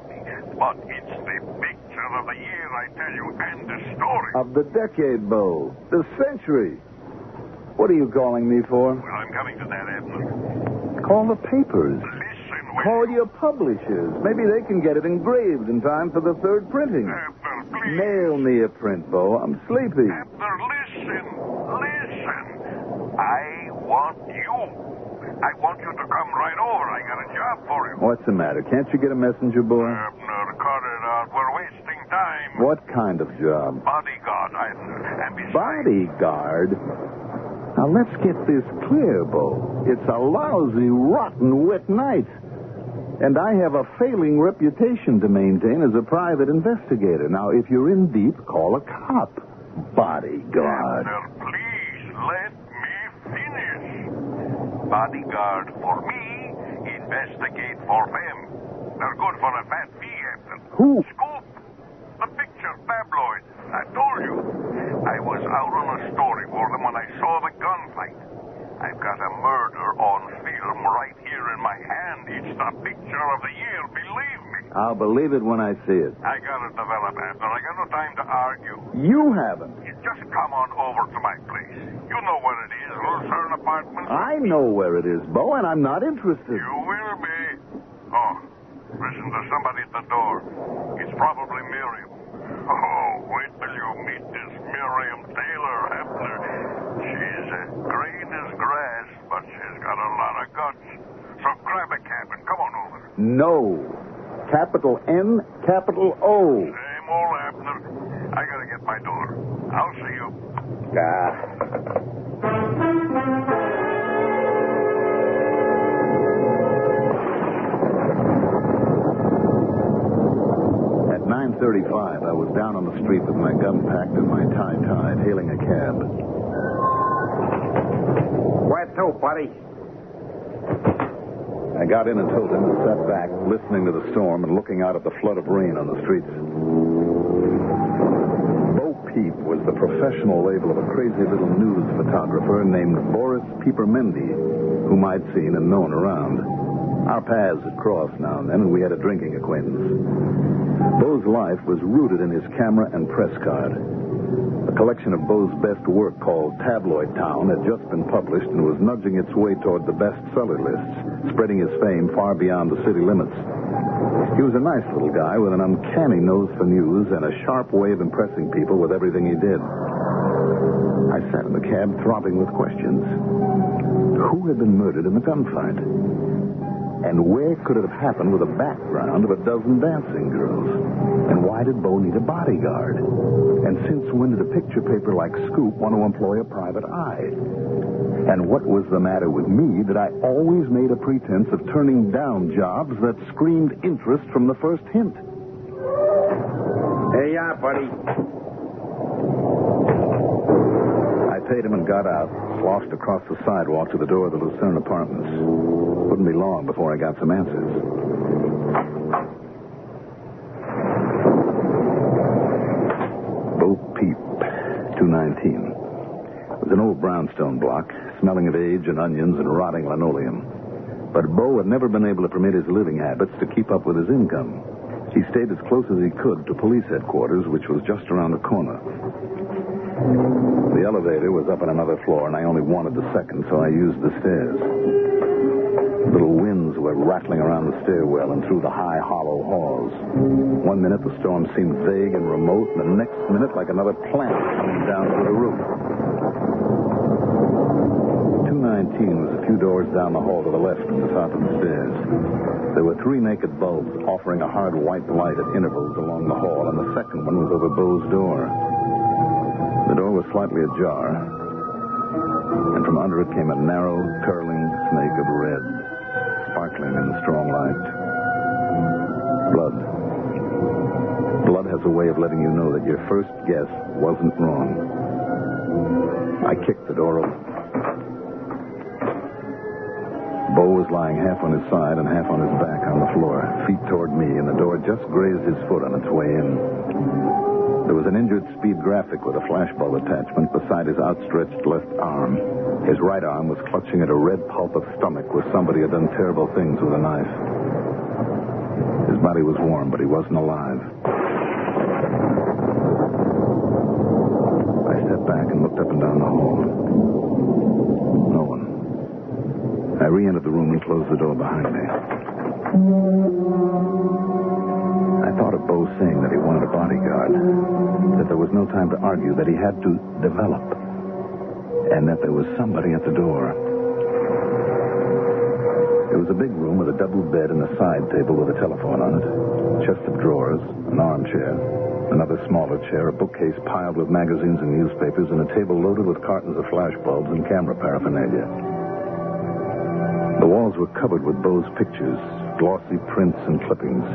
[SPEAKER 14] But it's the picture of the year, I tell you, and the story.
[SPEAKER 16] Of the decade, Bo. The century. What are you calling me for?
[SPEAKER 14] Well, I'm coming to that, Abner.
[SPEAKER 16] Call the papers.
[SPEAKER 14] Listen,
[SPEAKER 16] Call your publishers. Maybe they can get it engraved in time for the third printing.
[SPEAKER 14] Abner, please.
[SPEAKER 16] Mail me a print, Bo. I'm sleepy.
[SPEAKER 14] Abner, listen. I want you. I want you to come right over. I got a job for you.
[SPEAKER 16] What's the matter? Can't you get a messenger boy?
[SPEAKER 14] Abner, cut it out. We're wasting time.
[SPEAKER 16] What kind of job?
[SPEAKER 14] Bodyguard, Abner. And besides...
[SPEAKER 16] Bodyguard? Now, let's get this clear, Bo. It's a lousy, rotten, wet night. And I have a failing reputation to maintain as a private investigator. Now, if you're in deep, call a cop. Bodyguard.
[SPEAKER 14] Abner, please let me finish. Bodyguard for me, investigate for them. They're good for a fat fee, Abner.
[SPEAKER 16] Who?
[SPEAKER 14] Scoop. The picture, tabloid. I told you. I was out on a story for them when I saw the gunfight. I've got a murder on film right here in my hand. It's the picture of the year, believe me.
[SPEAKER 16] I'll believe it when I see it.
[SPEAKER 14] I gotta develop, Abner. I got no time to argue.
[SPEAKER 16] You haven't.
[SPEAKER 14] You just come on over to my place. You know where it is, Lucerne Apartments.
[SPEAKER 16] I know where it is, Bo, and I'm not interested.
[SPEAKER 14] You will be. Oh, listen, there's somebody at the door. It's probably Miriam. Oh, wait till you meet this Miriam Taylor, Abner. She's green as grass, but she's got a lot of guts. So grab a cab and come on over.
[SPEAKER 16] No. Capital N, capital O.
[SPEAKER 14] Same old Abner. I gotta get my door. I'll see you. At 9:35, I was down on the street with my gun packed and my tie tied, hailing a cab.
[SPEAKER 12] Where to, buddy?
[SPEAKER 16] I got in and told him and sat back, listening to the storm and looking out at the flood of rain on the streets. Bo Peep was the professional label of a crazy little news photographer named Boris Piepermendy, whom I'd seen and known around. Our paths had crossed now and then, and we had a drinking acquaintance. Bo's life was rooted in his camera and press card. A collection of Bo's best work called Tabloid Town had just been published and was nudging its way toward the bestseller lists, spreading his fame far beyond the city limits. He was a nice little guy with an uncanny nose for news and a sharp way of impressing people with everything he did. I sat in the cab throbbing with questions. Who had been murdered in the gunfight? And where could it have happened with a background of a dozen dancing girls? And why did Bo need a bodyguard? And since when did a picture paper like Scoop want to employ a private eye? And what was the matter with me that I always made a pretense of turning down jobs that screamed interest from the first hint?
[SPEAKER 12] Here you are, buddy.
[SPEAKER 16] I paid him and got out, sloshed across the sidewalk to the door of the Lucerne Apartments. Wouldn't be long before I got some answers. Bo Peep, 219. It was an old brownstone block, smelling of age and onions and rotting linoleum. But Bo had never been able to permit his living habits to keep up with his income. He stayed as close as he could to police headquarters, which was just around the corner. The elevator was up on another floor, and I only wanted the second, so I used the stairs. Little winds were rattling around the stairwell and through the high, hollow halls. One minute the storm seemed vague and remote, and the next minute like another plant coming down through the roof. 219 was a few doors down the hall to the left from the top of the stairs. There were 3 naked bulbs offering a hard white light at intervals along the hall, and the second one was over Bo's door. The door was slightly ajar, and from under it came a narrow, curling snake of red, sparkling in the strong light. Blood. Blood has a way of letting you know that your first guess wasn't wrong. I kicked the door open. Bo was lying half on his side and half on his back on the floor, feet toward me, and the door just grazed his foot on its way in. There was an injured speed graphic with a flashbulb attachment beside his outstretched left arm. His right arm was clutching at a red pulp of stomach where somebody had done terrible things with a knife. His body was warm, but he wasn't alive. I stepped back and looked up and down the hall. No one. I re-entered the room and closed the door behind me. I thought of Bo saying that he wanted a bodyguard, that there was no time to argue, that he had to develop, and that there was somebody at the door. It was a big room with a double bed and a side table with a telephone on it, a chest of drawers, an armchair, another smaller chair, a bookcase piled with magazines and newspapers, and a table loaded with cartons of flashbulbs and camera paraphernalia. The walls were covered with Bo's pictures, glossy prints and clippings,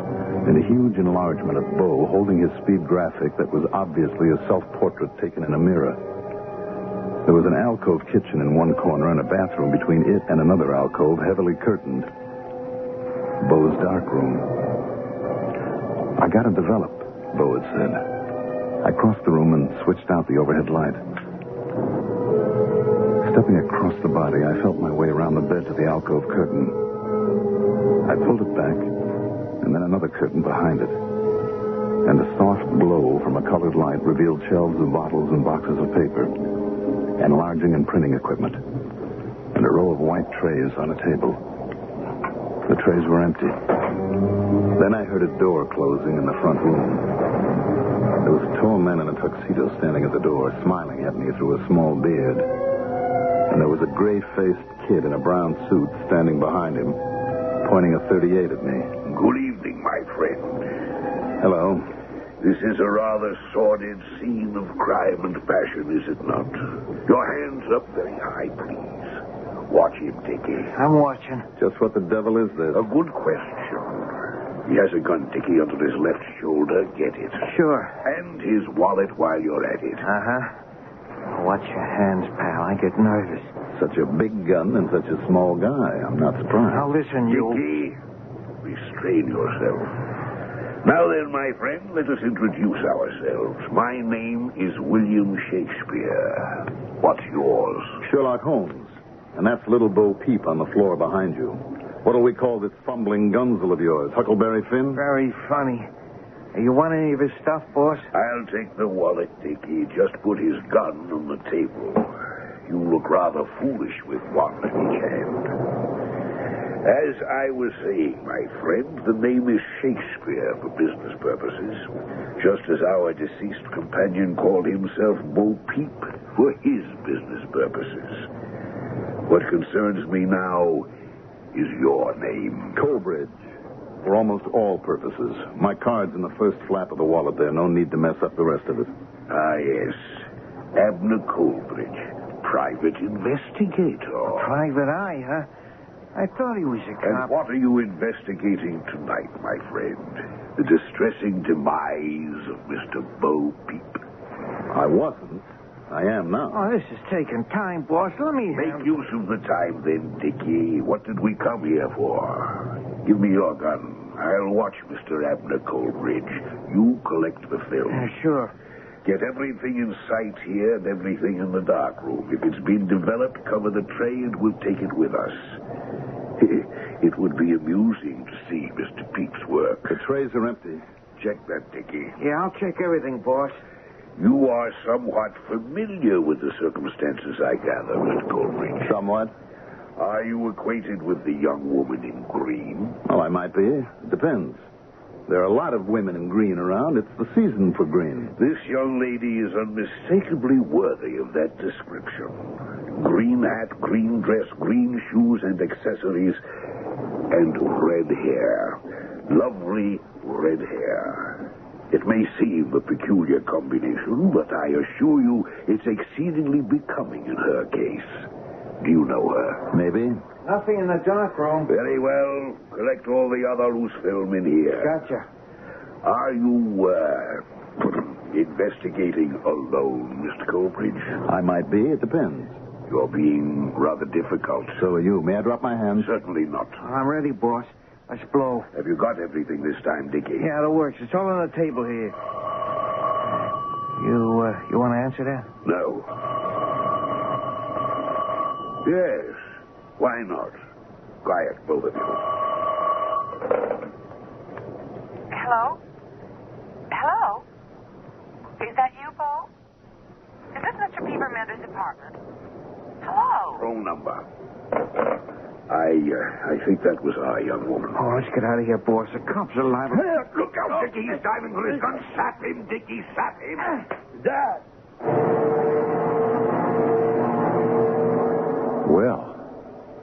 [SPEAKER 16] and a huge enlargement of Bo holding his speed graphic that was obviously a self-portrait taken in a mirror. There was an alcove kitchen in one corner and a bathroom between it and another alcove heavily curtained. Bo's dark room. I got to develop, Bo had said. I crossed the room and switched out the overhead light. Stepping across the body, I felt my way around the bed to the alcove curtain. I pulled it back, and then another curtain behind it. And a soft glow from a colored light revealed shelves of bottles and boxes of paper, enlarging and printing equipment, and a row of white trays on a table. The trays were empty. Then I heard a door closing in the front room. There was a tall man in a tuxedo standing at the door, smiling at me through a small beard. And there was a gray-faced kid in a brown suit standing behind him, pointing a .38 at me.
[SPEAKER 5] Good evening, my friend.
[SPEAKER 16] Hello.
[SPEAKER 5] This is a rather sordid scene of crime and passion, is it not? Your hands up very high, please. Watch him, Dickie.
[SPEAKER 2] I'm watching.
[SPEAKER 16] Just what the devil is this?
[SPEAKER 5] A good question. He has a gun, Dickie, under his left shoulder. Get it.
[SPEAKER 2] Sure.
[SPEAKER 5] And his wallet while you're at it.
[SPEAKER 2] Uh-huh. Watch your hands, pal. I get nervous.
[SPEAKER 16] Such a big gun and such a small guy. I'm not surprised.
[SPEAKER 2] Now, listen, you...
[SPEAKER 5] Dickie, restrain yourself. Now then, my friend, let us introduce ourselves. My name is William Shakespeare. What's yours?
[SPEAKER 16] Sherlock Holmes. And that's little Bo Peep on the floor behind you. What'll we call this fumbling gunzel of yours? Huckleberry Finn?
[SPEAKER 2] Very funny. You want any of his stuff, boss?
[SPEAKER 5] I'll take the wallet, Dickie. Just put his gun on the table. You look rather foolish with one in each hand. As I was saying, my friend, the name is Shakespeare for business purposes, just as our deceased companion called himself Bo Peep for his business purposes. What concerns me now is your name.
[SPEAKER 16] Coleridge. For almost all purposes. My card's in the first flap of the wallet there. No need to mess up the rest of it.
[SPEAKER 5] Ah, yes. Abner Coleridge. Private investigator.
[SPEAKER 2] A private eye, huh? I thought he was a cop.
[SPEAKER 5] And what are you investigating tonight, my friend? The distressing demise of Mr. Bo Peep.
[SPEAKER 16] I wasn't. I am now.
[SPEAKER 2] Oh, this is taking time, boss. Let me...
[SPEAKER 5] Make use of the time, then, Dickie. What did we come here for? Give me your gun. I'll watch Mr. Abner Coleridge. You collect the film.
[SPEAKER 2] Sure.
[SPEAKER 5] Get everything in sight here and everything in the dark room. If it's been developed, cover the tray and we'll take it with us. It would be amusing to see Mr. Peep's work.
[SPEAKER 16] The trays are empty.
[SPEAKER 5] Check that, Dickie.
[SPEAKER 2] Yeah, I'll check everything, boss.
[SPEAKER 5] You are somewhat familiar with the circumstances, I gather, Mr. Coleridge.
[SPEAKER 16] Somewhat.
[SPEAKER 5] Are you acquainted with the young woman in green?
[SPEAKER 16] Oh, I might be. It depends. There are a lot of women in green around. It's the season for green.
[SPEAKER 5] This young lady is unmistakably worthy of that description. Green hat, green dress, green shoes and accessories, and red hair. Lovely red hair. It may seem a peculiar combination, but I assure you it's exceedingly becoming in her case. Do you know her?
[SPEAKER 16] Maybe.
[SPEAKER 2] Nothing in the dark room.
[SPEAKER 5] Very well. Collect all the other loose film in here.
[SPEAKER 2] Gotcha.
[SPEAKER 5] Are you, investigating alone, Mr. Coleridge?
[SPEAKER 16] I might be. It depends.
[SPEAKER 5] You're being rather difficult.
[SPEAKER 16] So are you. May I drop my hand?
[SPEAKER 5] Certainly not.
[SPEAKER 2] I'm ready, boss. Let's blow.
[SPEAKER 5] Have you got everything this time, Dickie?
[SPEAKER 2] Yeah, it works. It's all on the table here. You want to answer that?
[SPEAKER 5] No. Yes. Why not? Quiet, both of you.
[SPEAKER 8] Hello? Hello? Is that you, Paul? Is this Mr. Peter Mender's apartment? Hello?
[SPEAKER 5] Wrong number. I think that was our young woman.
[SPEAKER 2] Oh, let's get out of here, boss. The cops are liable.
[SPEAKER 5] Look out, Dickie. He's diving for his gun. Sap him, Dickie. Sap him. Dad.
[SPEAKER 21] Well,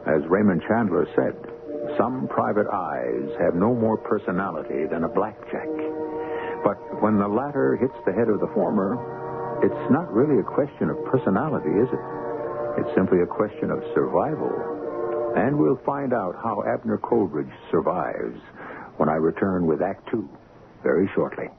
[SPEAKER 21] as Raymond Chandler said, some private eyes have no more personality than a blackjack. But when the latter hits the head of the former, it's not really a question of personality, is it? It's simply a question of survival. And we'll find out how Abner Coleridge survives when I return with Act Two very shortly.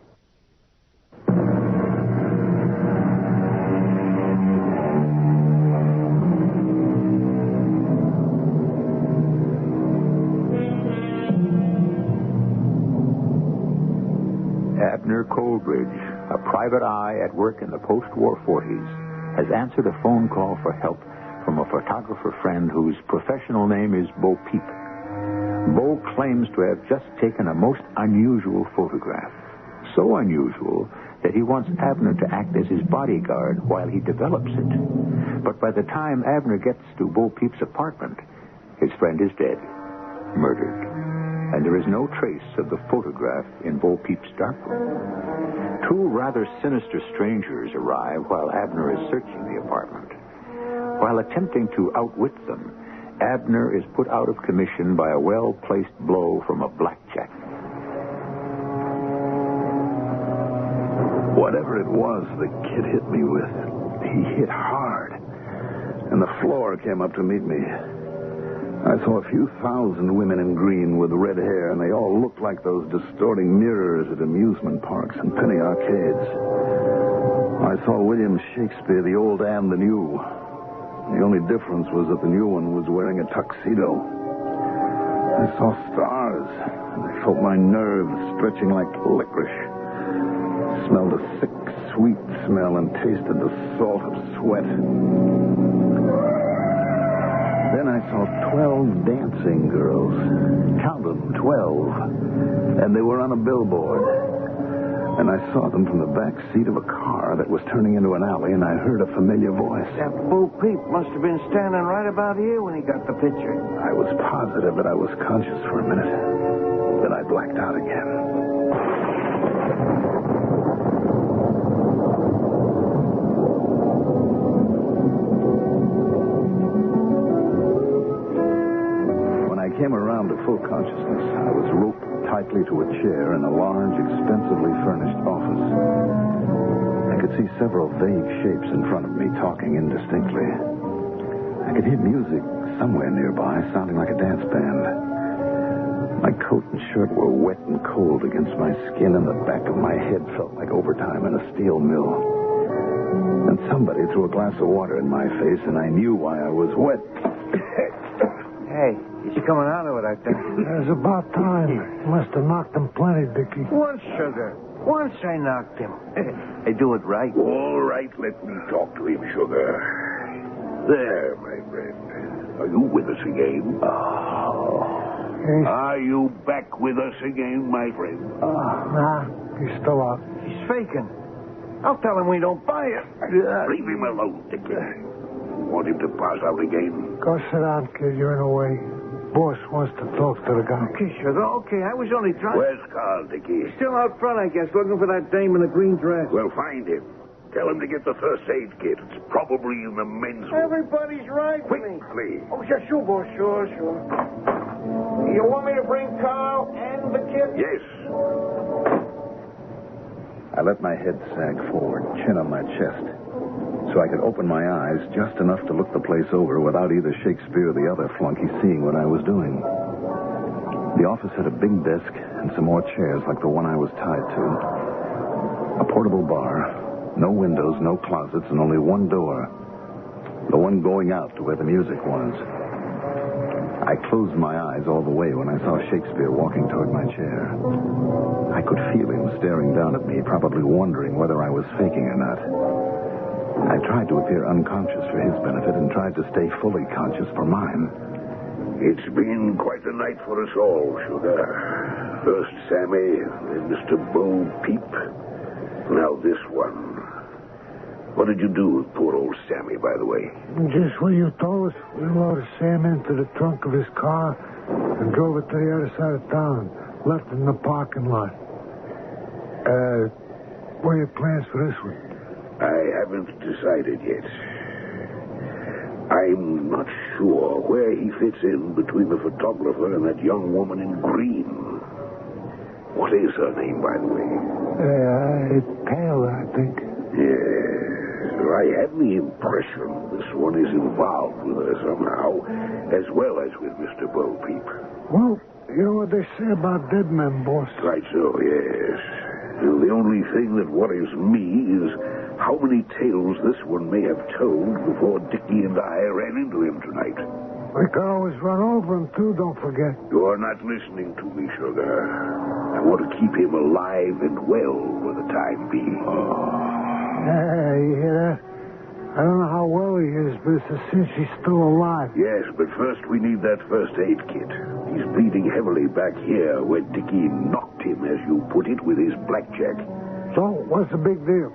[SPEAKER 21] Abner Coleridge, a private eye at work in the post-war 40s, has answered a phone call for help from a photographer friend whose professional name is Bo Peep. Bo claims to have just taken a most unusual photograph. So unusual that he wants Abner to act as his bodyguard while he develops it. But by the time Abner gets to Bo Peep's apartment, his friend is dead, murdered. And there is no trace of the photograph in Bo Peep's darkroom. Two rather sinister strangers arrive while Abner is searching the apartment. While attempting to outwit them, Abner is put out of commission by a well-placed blow from a blackjack.
[SPEAKER 16] Whatever it was the kid hit me with, he hit hard. And the floor came up to meet me. I saw a few thousand women in green with red hair, and they all looked like those distorting mirrors at amusement parks and penny arcades. I saw William Shakespeare, the old and the new. The only difference was that the new one was wearing a tuxedo. I saw stars, and I felt my nerves stretching like licorice. Smelled a sick, sweet smell and tasted the salt of sweat. Then I saw 12 dancing girls. Count them, 12. And they were on a billboard. And I saw them from the back seat of a car that was turning into an alley, and I heard a familiar voice.
[SPEAKER 2] That Bo Peep must have been standing right about here when he got the picture.
[SPEAKER 16] I was positive that I was conscious for a minute. Then I blacked out again. Came around to full consciousness. I was roped tightly to a chair in a large, expensively furnished office. I could see several vague shapes in front of me talking indistinctly. I could hear music somewhere nearby, sounding like a dance band. My coat and shirt were wet and cold against my skin, and the back of my head felt like overtime in a steel mill. And somebody threw a glass of water in my face, and I knew why I was wet.
[SPEAKER 2] Hey, he's coming out of it, I think.
[SPEAKER 13] It was about time. Must have knocked him plenty, Dickie.
[SPEAKER 2] Once, sugar. Once I knocked him. I do it right.
[SPEAKER 5] All right, let me talk to him, sugar. There, my friend. Are you with us again? Oh. Are you back with us again, my friend?
[SPEAKER 13] Nah, he's still out.
[SPEAKER 2] He's faking. I'll tell him we don't buy it.
[SPEAKER 5] Leave him alone, Dickie. Want him to pass out again?
[SPEAKER 13] Go sit down, kid. You're in the way. Boss wants to talk to the guy.
[SPEAKER 2] Okay, sugar. Okay, I was only trying.
[SPEAKER 5] Where's Carl, Dickie?
[SPEAKER 2] He's still out front, I guess, looking for that dame in the green dress.
[SPEAKER 5] Well, find him. Tell him to get the first aid kit. It's probably in the men's room.
[SPEAKER 2] Everybody's right with me.
[SPEAKER 5] Please.
[SPEAKER 2] Oh, sure, boss. Sure. You want me to bring Carl and the kid?
[SPEAKER 5] Yes.
[SPEAKER 16] I let my head sag forward, chin on my chest, so I could open my eyes just enough to look the place over without either Shakespeare or the other flunky seeing what I was doing. The office had a big desk and some more chairs like the one I was tied to. A portable bar, no windows, no closets, and only one door. The one going out to where the music was. I closed my eyes all the way when I saw Shakespeare walking toward my chair. I could feel him staring down at me, probably wondering whether I was faking or not. I tried to appear unconscious for his benefit and tried to stay fully conscious for mine.
[SPEAKER 5] It's been quite a night for us all, Sugar. First Sammy, then Mr. Bo Peep. Now this one. What did you do with poor old Sammy, by the way?
[SPEAKER 13] Just what you told us. We loaded Sam into the trunk of his car and drove it to the other side of town. Left it in the parking lot. What are your plans for this one?
[SPEAKER 5] I haven't decided yet. I'm not sure where he fits in between the photographer and that young woman in green. What is her name, by the way?
[SPEAKER 13] Taylor, I think.
[SPEAKER 5] Yes. I have the impression this one is involved with her somehow, as well as with Mr. Bo Peep.
[SPEAKER 13] Well, you know what they say about dead men, boss?
[SPEAKER 5] Right so, yes. The only thing that worries me is how many tales this one may have told before Dickie and I ran into him tonight.
[SPEAKER 13] We could always run over him, too, don't forget.
[SPEAKER 5] You're not listening to me, Sugar. I want to keep him alive and well for the time being.
[SPEAKER 13] You hear that? I don't know how well he is, but it's a cinch he's still alive.
[SPEAKER 5] Yes, but first we need that first aid kit. He's bleeding heavily back here where Dickie knocked him, as you put it, with his blackjack.
[SPEAKER 13] So, what's the big deal?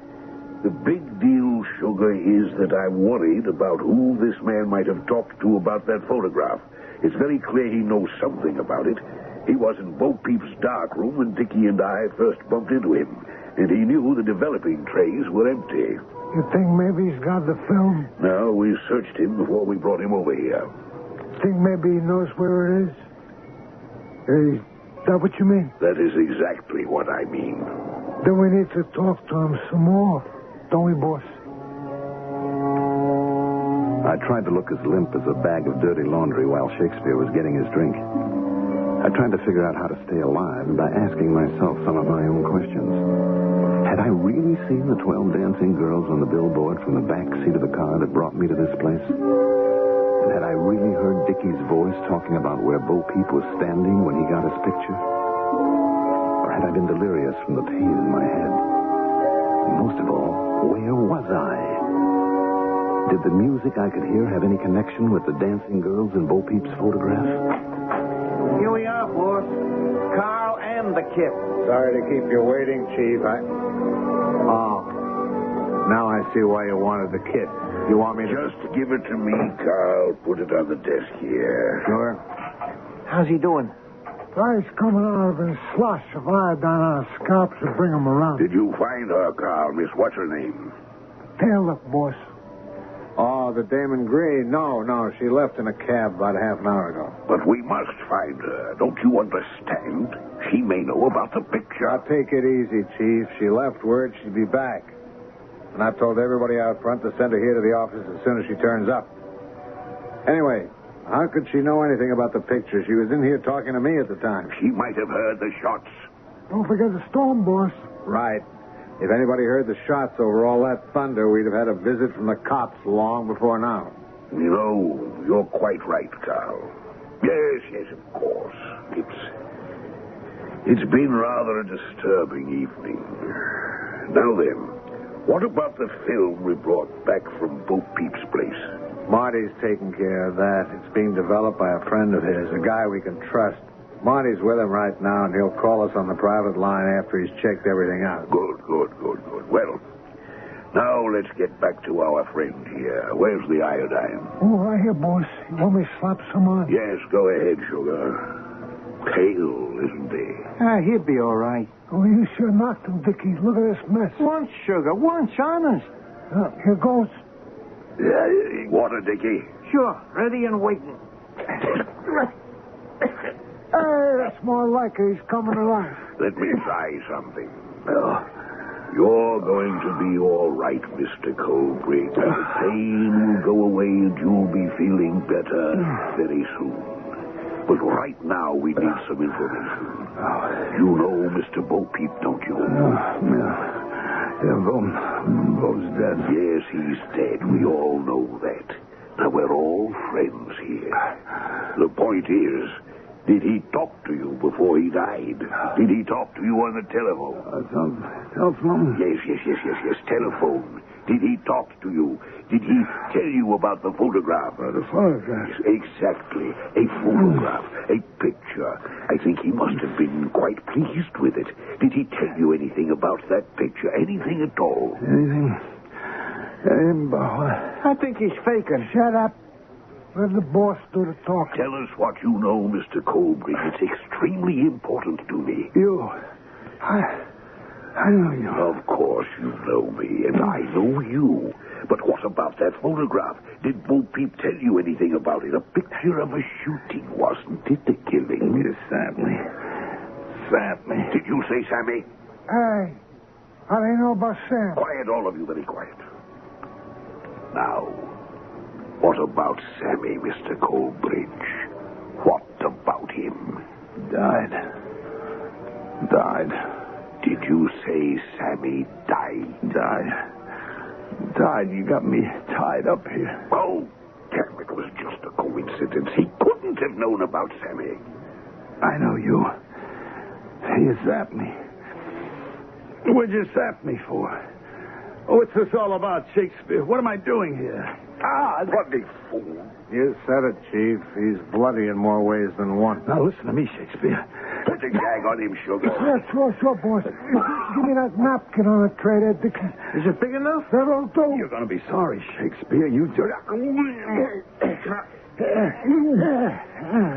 [SPEAKER 5] The big deal, Sugar, is that I'm worried about who this man might have talked to about that photograph. It's very clear he knows something about it. He was in Bo Peep's dark room when Dickie and I first bumped into him, and he knew the developing trays were empty.
[SPEAKER 13] You think maybe he's got the film?
[SPEAKER 5] No, we searched him before we brought him over here.
[SPEAKER 13] Think maybe he knows where it is? Is that what you mean?
[SPEAKER 5] That is exactly what I mean.
[SPEAKER 13] Then we need to talk to him some more, don't we, boss?
[SPEAKER 16] I tried to look as limp as a bag of dirty laundry while Shakespeare was getting his drink. I tried to figure out how to stay alive by asking myself some of my own questions. Had I really seen the 12 dancing girls on the billboard from the back seat of the car that brought me to this place? And had I really heard Dickie's voice talking about where Bo Peep was standing when he got his picture? Or had I been delirious from the pain in my head? And most of all, where was I? Did the music I could hear have any connection with the dancing girls in Bo Peep's photograph?
[SPEAKER 2] Here we are, boss. Carl and the kip.
[SPEAKER 15] Sorry to keep you waiting, Chief.
[SPEAKER 21] Oh. Now I see why you wanted the kit. You want me to...
[SPEAKER 5] Just give it to me, Carl. Put it on the desk here.
[SPEAKER 21] Sure. How's he doing?
[SPEAKER 13] Guy's coming out of his slush of iodine on his scalp to bring him around.
[SPEAKER 5] Did you find her, Carl? Miss what's her name?
[SPEAKER 13] Taylor, boss.
[SPEAKER 15] Oh, the dame in green. No, she left in a cab about half an hour ago.
[SPEAKER 5] But we must find her. Don't you understand? She may know about the picture.
[SPEAKER 15] Now, take it easy, Chief. She left word she'd be back. And I've told everybody out front to send her here to the office as soon as she turns up. Anyway, how could she know anything about the picture? She was in here talking to me at the time.
[SPEAKER 5] She might have heard the shots.
[SPEAKER 13] Don't forget the storm, boss.
[SPEAKER 15] Right. If anybody heard the shots over all that thunder, we'd have had a visit from the cops long before now.
[SPEAKER 5] You know, you're quite right, Carl. Yes, of course. It's been rather a disturbing evening. Now then, what about the film we brought back from Bo Peep's place?
[SPEAKER 15] Marty's taking care of that. It's being developed by a friend of his, a guy we can trust. Marty's with him right now, and he'll call us on the private line after he's checked everything out.
[SPEAKER 5] Good. Well, now let's get back to our friend here. Where's the iodine?
[SPEAKER 13] Oh, right here, boss. You want me to slap some on?
[SPEAKER 5] Yes, go ahead, Sugar. Pale, isn't he?
[SPEAKER 2] He'll be all right.
[SPEAKER 13] Oh, you sure knocked him, Dickie. Look at this mess.
[SPEAKER 2] Once, Sugar. Once, honest.
[SPEAKER 13] Here goes.
[SPEAKER 5] Water, Dickie.
[SPEAKER 2] Sure. Ready and waiting.
[SPEAKER 13] That's more like it. He's coming alive.
[SPEAKER 5] Let me try something. You're going to be all right, Mr. Colbrigg. The pain will go away and you'll be feeling better very soon. But right now we need some information. You know Mr. Bo Peep, don't you?
[SPEAKER 9] Yeah, Bo's dead.
[SPEAKER 5] Yes, he's dead. We all know that. Now, we're all friends here. The point is, did he talk to you before he died? Did he talk to you on the telephone?
[SPEAKER 9] Telephone?
[SPEAKER 5] Yes, telephone. Did he talk to you? Did he tell you about the photograph?
[SPEAKER 9] The photograph?
[SPEAKER 5] Yes, exactly. A photograph. A picture. I think he must have been quite pleased with it. Did he tell you anything about that picture? Anything at all?
[SPEAKER 9] Anything?
[SPEAKER 2] I think he's faking. Shut up. Let the boss do the talking.
[SPEAKER 5] Tell us what you know, Mr. Colbridge. It's extremely important to me.
[SPEAKER 9] I know you.
[SPEAKER 5] Of course you know me, and I know you. But what about that photograph? Did Bo Peep tell you anything about it? A picture of a shooting, wasn't it? A killing?
[SPEAKER 9] Yes, Sammy.
[SPEAKER 5] Did you say Sammy?
[SPEAKER 2] Hey, how do you know about Sam?
[SPEAKER 5] Quiet, all of you, very quiet. Now, what about Sammy, Mr. Colbridge? What about him?
[SPEAKER 9] Died.
[SPEAKER 5] Did you say Sammy died?
[SPEAKER 9] Died. You got me tied up here.
[SPEAKER 5] Oh, damn, it was just a coincidence. He couldn't have known about Sammy.
[SPEAKER 9] I know you. You zapped me. What'd you zap me for? What's this all about, Shakespeare? What am I doing here?
[SPEAKER 5] Bloody fool.
[SPEAKER 3] You said it, Chief. He's bloody in more ways than one.
[SPEAKER 9] Now, listen to me, Shakespeare.
[SPEAKER 5] Put the gag on him, Sugar.
[SPEAKER 2] Yeah, sure, boss. Give me that napkin on the tray there, Dixon.
[SPEAKER 3] Is it big enough?
[SPEAKER 2] That'll do.
[SPEAKER 9] You're going to be sorry, Shakespeare. You do.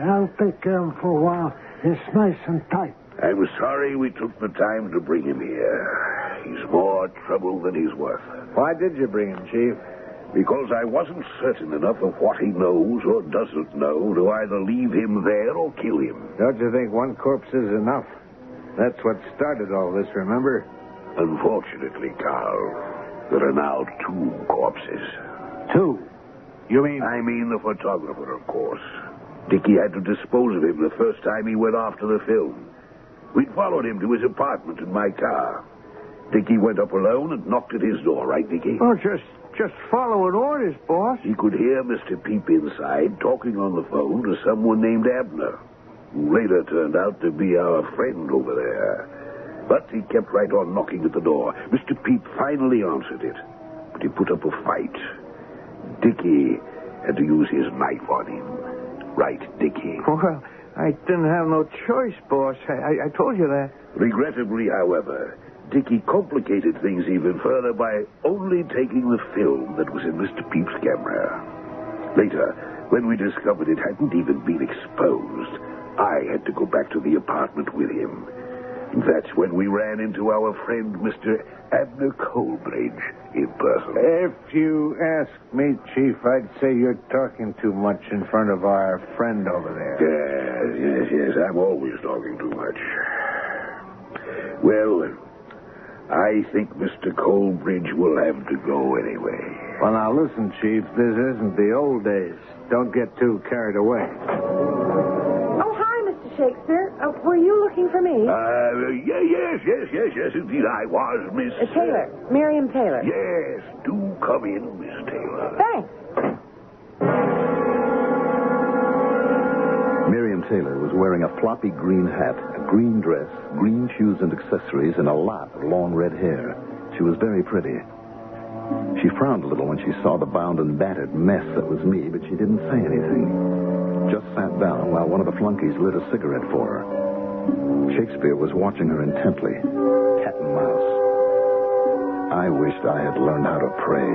[SPEAKER 2] I'll take care of him for a while. It's nice and tight.
[SPEAKER 5] I'm sorry we took the time to bring him here. He's more trouble than he's worth.
[SPEAKER 3] Why did you bring him, Chief?
[SPEAKER 5] Because I wasn't certain enough of what he knows or doesn't know to either leave him there or kill him.
[SPEAKER 3] Don't you think one corpse is enough? That's what started all this, remember?
[SPEAKER 5] Unfortunately, Carl, there are now 2 corpses.
[SPEAKER 3] 2? You mean?
[SPEAKER 5] I mean the photographer, of course. Dickie had to dispose of him the first time he went off to the film. We'd followed him to his apartment in my car. Dickie went up alone and knocked at his door, right, Dickie?
[SPEAKER 2] Oh, just following orders, boss.
[SPEAKER 5] He could hear Mr. Peep inside talking on the phone to someone named Abner, who later turned out to be our friend over there. But he kept right on knocking at the door. Mr. Peep finally answered it, but he put up a fight. Dickie had to use his knife on him. Right, Dickie?
[SPEAKER 2] Well, I didn't have no choice, boss. I told you that.
[SPEAKER 5] Regrettably, however, Dickie complicated things even further by only taking the film that was in Mr. Peep's camera. Later, when we discovered it hadn't even been exposed, I had to go back to the apartment with him. That's when we ran into our friend, Mr. Abner Colbridge, in person.
[SPEAKER 3] If you ask me, Chief, I'd say you're talking too much in front of our friend over there.
[SPEAKER 5] Yes, I'm always talking too much. Well, I think Mr. Colbridge will have to go anyway.
[SPEAKER 3] Well, now, listen, Chief, this isn't the old days. Don't get too carried away.
[SPEAKER 6] Oh, hi, Mr. Shakespeare. Were you looking for me?
[SPEAKER 5] Yes, indeed I was, Miss...
[SPEAKER 6] Taylor. Miriam Taylor.
[SPEAKER 5] Yes, do come in, Miss Taylor.
[SPEAKER 6] Thanks.
[SPEAKER 16] Miriam Taylor was wearing a floppy green hat, a green dress, green shoes and accessories, and a lot of long red hair. She was very pretty. She frowned a little when she saw the bound and battered mess that was me, but she didn't say anything. Just sat down while one of the flunkies lit a cigarette for her. Shakespeare was watching her intently, cat and mouse. I wished I had learned how to pray.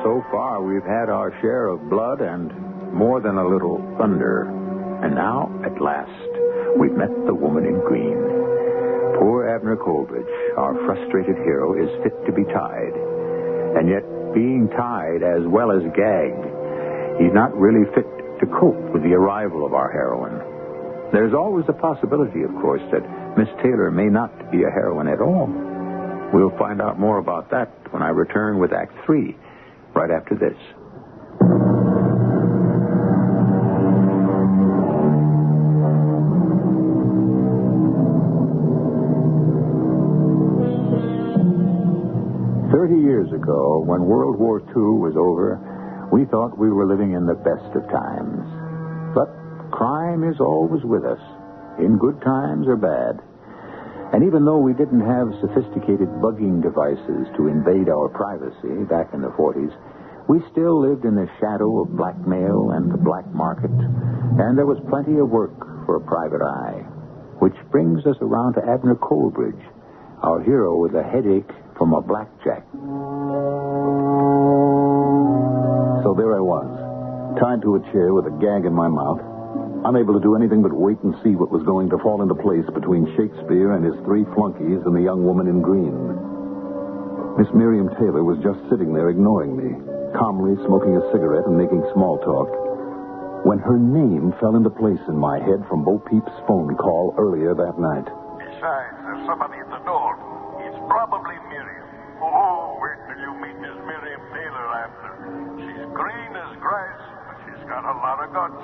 [SPEAKER 21] So far, we've had our share of blood and more than a little thunder. And now, at last, we've met the woman in green. Poor Abner Colbridge, our frustrated hero, is fit to be tied. And yet, being tied as well as gagged, he's not really fit to cope with the arrival of our heroine. There's always the possibility, of course, that Miss Taylor may not be a heroine at all. We'll find out more about that when I return with Act 3, right after this. Years ago, when World War II was over, we thought we were living in the best of times. But crime is always with us, in good times or bad. And even though we didn't have sophisticated bugging devices to invade our privacy back in the 40s, we still lived in the shadow of blackmail and the black market, and there was plenty of work for a private eye. Which brings us around to Abner Coleridge, our hero with a headache from a blackjack.
[SPEAKER 16] So there I was, tied to a chair with a gag in my mouth, unable to do anything but wait and see what was going to fall into place between Shakespeare and his 3 flunkies and the young woman in green. Miss Miriam Taylor was just sitting there ignoring me, calmly smoking a cigarette and making small talk, when her name fell into place in my head from Bo Peep's phone call earlier that night.
[SPEAKER 14] Besides, there's somebody at the door. It's probably Miriam. Oh, wait till you meet Miss Miriam Taylor after. She's green as grass, but she's got a lot of guts.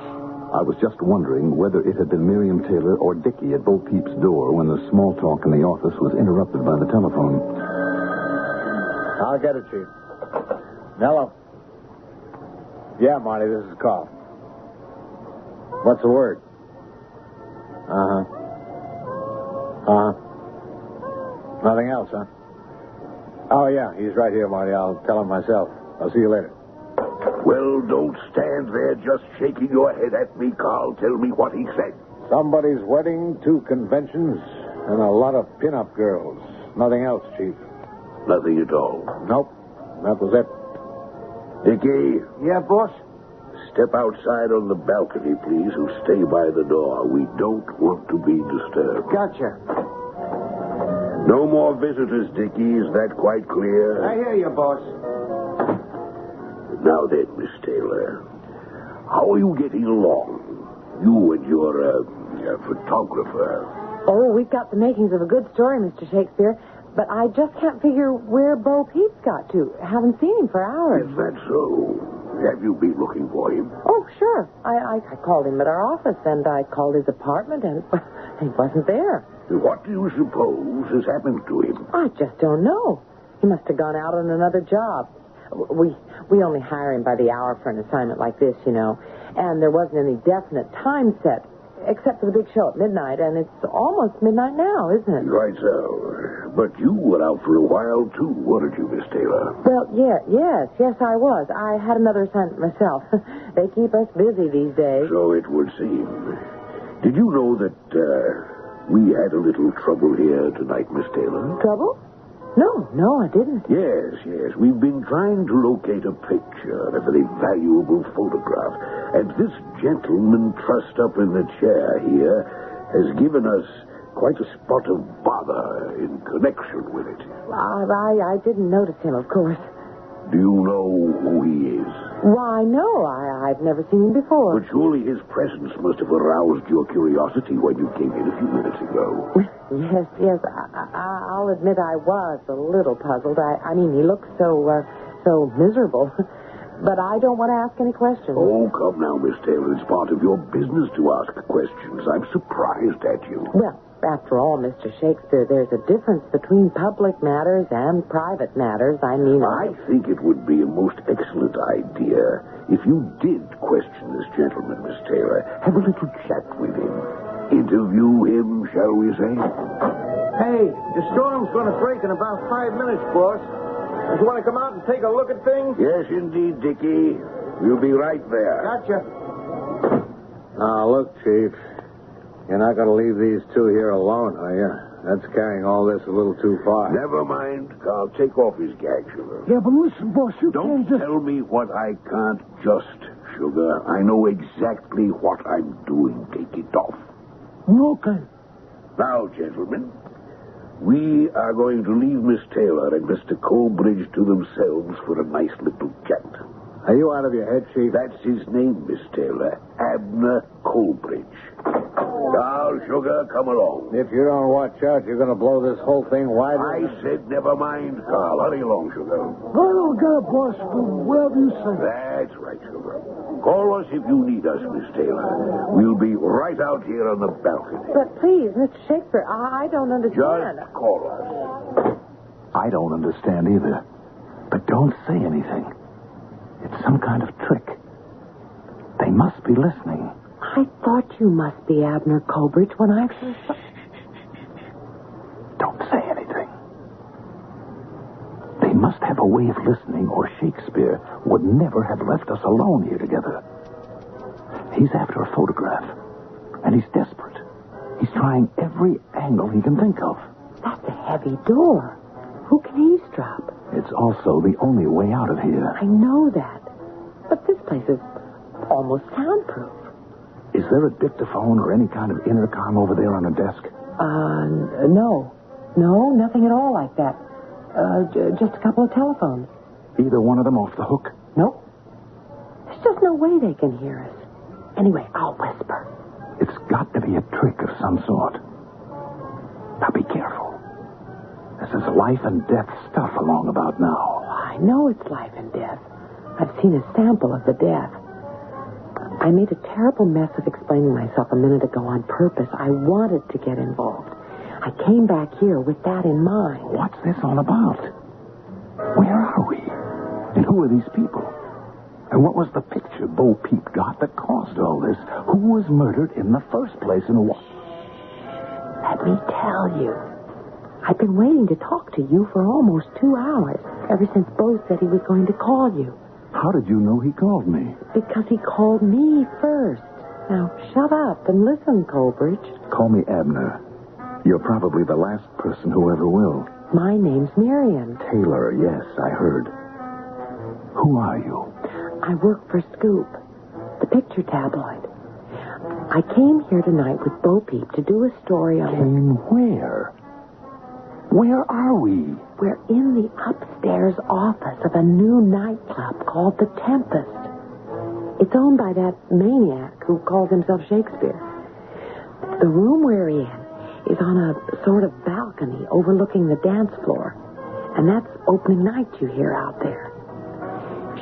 [SPEAKER 16] I was just wondering whether it had been Miriam Taylor or Dickie at Bo Peep's door when the small talk in the office was interrupted by the telephone.
[SPEAKER 15] I'll get it, Chief. Hello. Yeah, Marty, this is Carl. What's the word? Nothing else, huh? Oh, yeah, he's right here, Marty. I'll tell him myself. I'll see you later.
[SPEAKER 5] Well, don't stand there just shaking your head at me, Carl. Tell me what he said.
[SPEAKER 15] Somebody's wedding, 2 conventions, and a lot of pin-up girls. Nothing else, Chief.
[SPEAKER 5] Nothing at all?
[SPEAKER 15] Nope. That was it.
[SPEAKER 5] Dickie?
[SPEAKER 2] Yeah, boss?
[SPEAKER 5] Step outside on the balcony, please, and stay by the door. We don't want to be disturbed.
[SPEAKER 2] Gotcha.
[SPEAKER 5] No more visitors, Dickie. Is that quite clear?
[SPEAKER 2] I hear you, boss.
[SPEAKER 5] Now then, Miss Taylor, how are you getting along? You and your photographer.
[SPEAKER 6] Oh, we've got the makings of a good story, Mr. Shakespeare, but I just can't figure where Bo Peep's got to. Haven't seen him for hours.
[SPEAKER 5] Is that so? Have you been looking for him?
[SPEAKER 6] Oh, sure. I called him at our office, and I called his apartment, and he wasn't there.
[SPEAKER 5] What do you suppose has happened to him?
[SPEAKER 6] I just don't know. He must have gone out on another job. We only hire him by the hour for an assignment like this, you know. And there wasn't any definite time set, except for the big show at midnight, and it's almost midnight now, isn't it?
[SPEAKER 5] Right so. But you were out for a while, too, weren't you, Miss Taylor?
[SPEAKER 6] Well, yes, I was. I had another assignment myself. They keep us busy these days.
[SPEAKER 5] So it would seem. Did you know that we had a little trouble here tonight, Miss Taylor?
[SPEAKER 6] Trouble? No, I didn't.
[SPEAKER 5] Yes. We've been trying to locate a picture, a very valuable photograph. And this gentleman trussed up in the chair here has given us quite a spot of bother in connection with it.
[SPEAKER 6] I didn't notice him, of course.
[SPEAKER 5] Do you know who he is?
[SPEAKER 6] Why, no, I've never seen him before.
[SPEAKER 5] But surely his presence must have aroused your curiosity when you came in a few minutes ago.
[SPEAKER 6] Yes, I'll admit I was a little puzzled. I mean, he looked so miserable. But I don't want to ask any questions.
[SPEAKER 5] Oh, come now, Miss Taylor. It's part of your business to ask questions. I'm surprised at you.
[SPEAKER 6] Well, after all, Mr. Shakespeare, there's a difference between public matters and private matters. I
[SPEAKER 5] think it would be a most excellent idea if you did question this gentleman, Miss Taylor. Have a little chat with him. Interview him, shall we say?
[SPEAKER 2] Hey, the storm's going to break in about 5 minutes, boss. You want to come out and take a look at things?
[SPEAKER 5] Yes, indeed, Dickie. We'll be right there.
[SPEAKER 2] Gotcha.
[SPEAKER 15] Now, look, Chief. You're not going to leave these 2 here alone, are you? That's carrying all this a little too far.
[SPEAKER 5] Never mind, Carl. Take off his gag, Sugar.
[SPEAKER 13] Yeah, but listen, boss, you
[SPEAKER 5] Don't
[SPEAKER 13] can't just...
[SPEAKER 5] tell me what I can't just, Sugar. I know exactly what I'm doing. Take it off.
[SPEAKER 13] Okay.
[SPEAKER 5] Now, gentlemen, we are going to leave Miss Taylor and Mr. Coleridge to themselves for a nice little chat.
[SPEAKER 15] Are you out of your head, Chief?
[SPEAKER 5] That's his name, Miss Taylor. Abner Coleridge. Now, Sugar, come along.
[SPEAKER 12] If you don't watch out, you're going to blow this whole thing wide
[SPEAKER 5] I
[SPEAKER 12] open.
[SPEAKER 5] said never mind, Carl. Hurry along, Sugar.
[SPEAKER 13] I don't got a boss, but wherever you say.
[SPEAKER 5] That's right, Sugar. Call us if you need us, Miss Taylor. We'll be right out here on the balcony.
[SPEAKER 6] But please, Mr. Shakespeare, I don't understand.
[SPEAKER 5] Just call us.
[SPEAKER 11] I don't understand either. But don't say anything. It's some kind of trick. They must be listening.
[SPEAKER 6] I thought you must be Abner Colbridge when I first saw...
[SPEAKER 11] Don't say anything. They must have a way of listening, or Shakespeare would never have left us alone here together. He's after a photograph, and he's desperate. He's trying every angle he can think of.
[SPEAKER 6] That's a heavy door. Who can eavesdrop?
[SPEAKER 11] It's also the only way out of here.
[SPEAKER 6] I know that. But this place is almost soundproof.
[SPEAKER 11] Is there a dictaphone or any kind of intercom over there on a desk?
[SPEAKER 6] No. No, nothing at all like that. Just a couple of telephones.
[SPEAKER 11] Either one of them off the hook?
[SPEAKER 6] Nope. There's just no way they can hear us. Anyway, I'll whisper.
[SPEAKER 11] It's got to be a trick of some sort. Now be careful. This is life and death stuff along about now.
[SPEAKER 6] I know it's life and death. I've seen a sample of the death. I made a terrible mess of explaining myself a minute ago on purpose. I wanted to get involved. I came back here with that in mind.
[SPEAKER 11] What's this all about? Where are we? And who are these people? And what was the picture Bo Peep got that caused all this? Who was murdered in the first place and what?
[SPEAKER 6] Let me tell you. I've been waiting to talk to you for almost 2 hours, ever since Bo said he was going to call you.
[SPEAKER 11] How did you know he called me?
[SPEAKER 6] Because he called me first. Now, shut up and listen, Colbridge.
[SPEAKER 11] Call me Abner. You're probably the last person who ever will.
[SPEAKER 6] My name's Miriam.
[SPEAKER 11] Taylor, yes, I heard. Who are you?
[SPEAKER 6] I work for Scoop, the picture tabloid. I came here tonight with Bo Peep to do a story on...
[SPEAKER 11] Came where? Where are we?
[SPEAKER 6] We're in the upstairs office of a new nightclub called The Tempest. It's owned by that maniac who calls himself Shakespeare. The room we're in is on a sort of balcony overlooking the dance floor. And that's opening night you hear out there.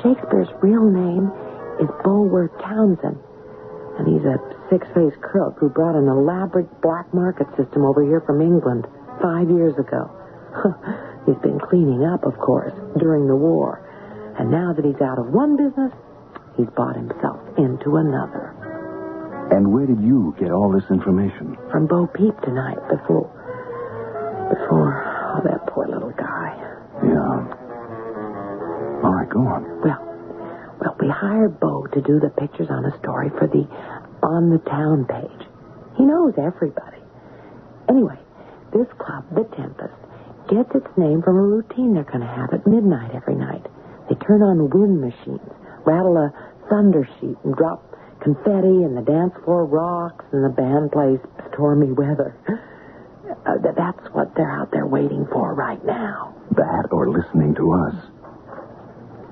[SPEAKER 6] Shakespeare's real name is Bulwer Townsend. And he's a six-faced crook who brought an elaborate black market system over here from England 5 years ago. He's been cleaning up, of course, during the war. And now that he's out of one business, he's bought himself into another.
[SPEAKER 11] And where did you get all this information?
[SPEAKER 6] From Bo Peep tonight, before, that poor little guy.
[SPEAKER 11] Yeah. All right, go on.
[SPEAKER 6] Well, we hired Bo to do the pictures on a story for the On the Town page. He knows everybody. Anyway, this club, The Tempest, gets its name from a routine they're going to have at midnight every night. They turn on wind machines, rattle a thunder sheet, and drop confetti, and the dance floor rocks, and the band plays Stormy Weather. That's what they're out there waiting for right now.
[SPEAKER 11] That or listening to us.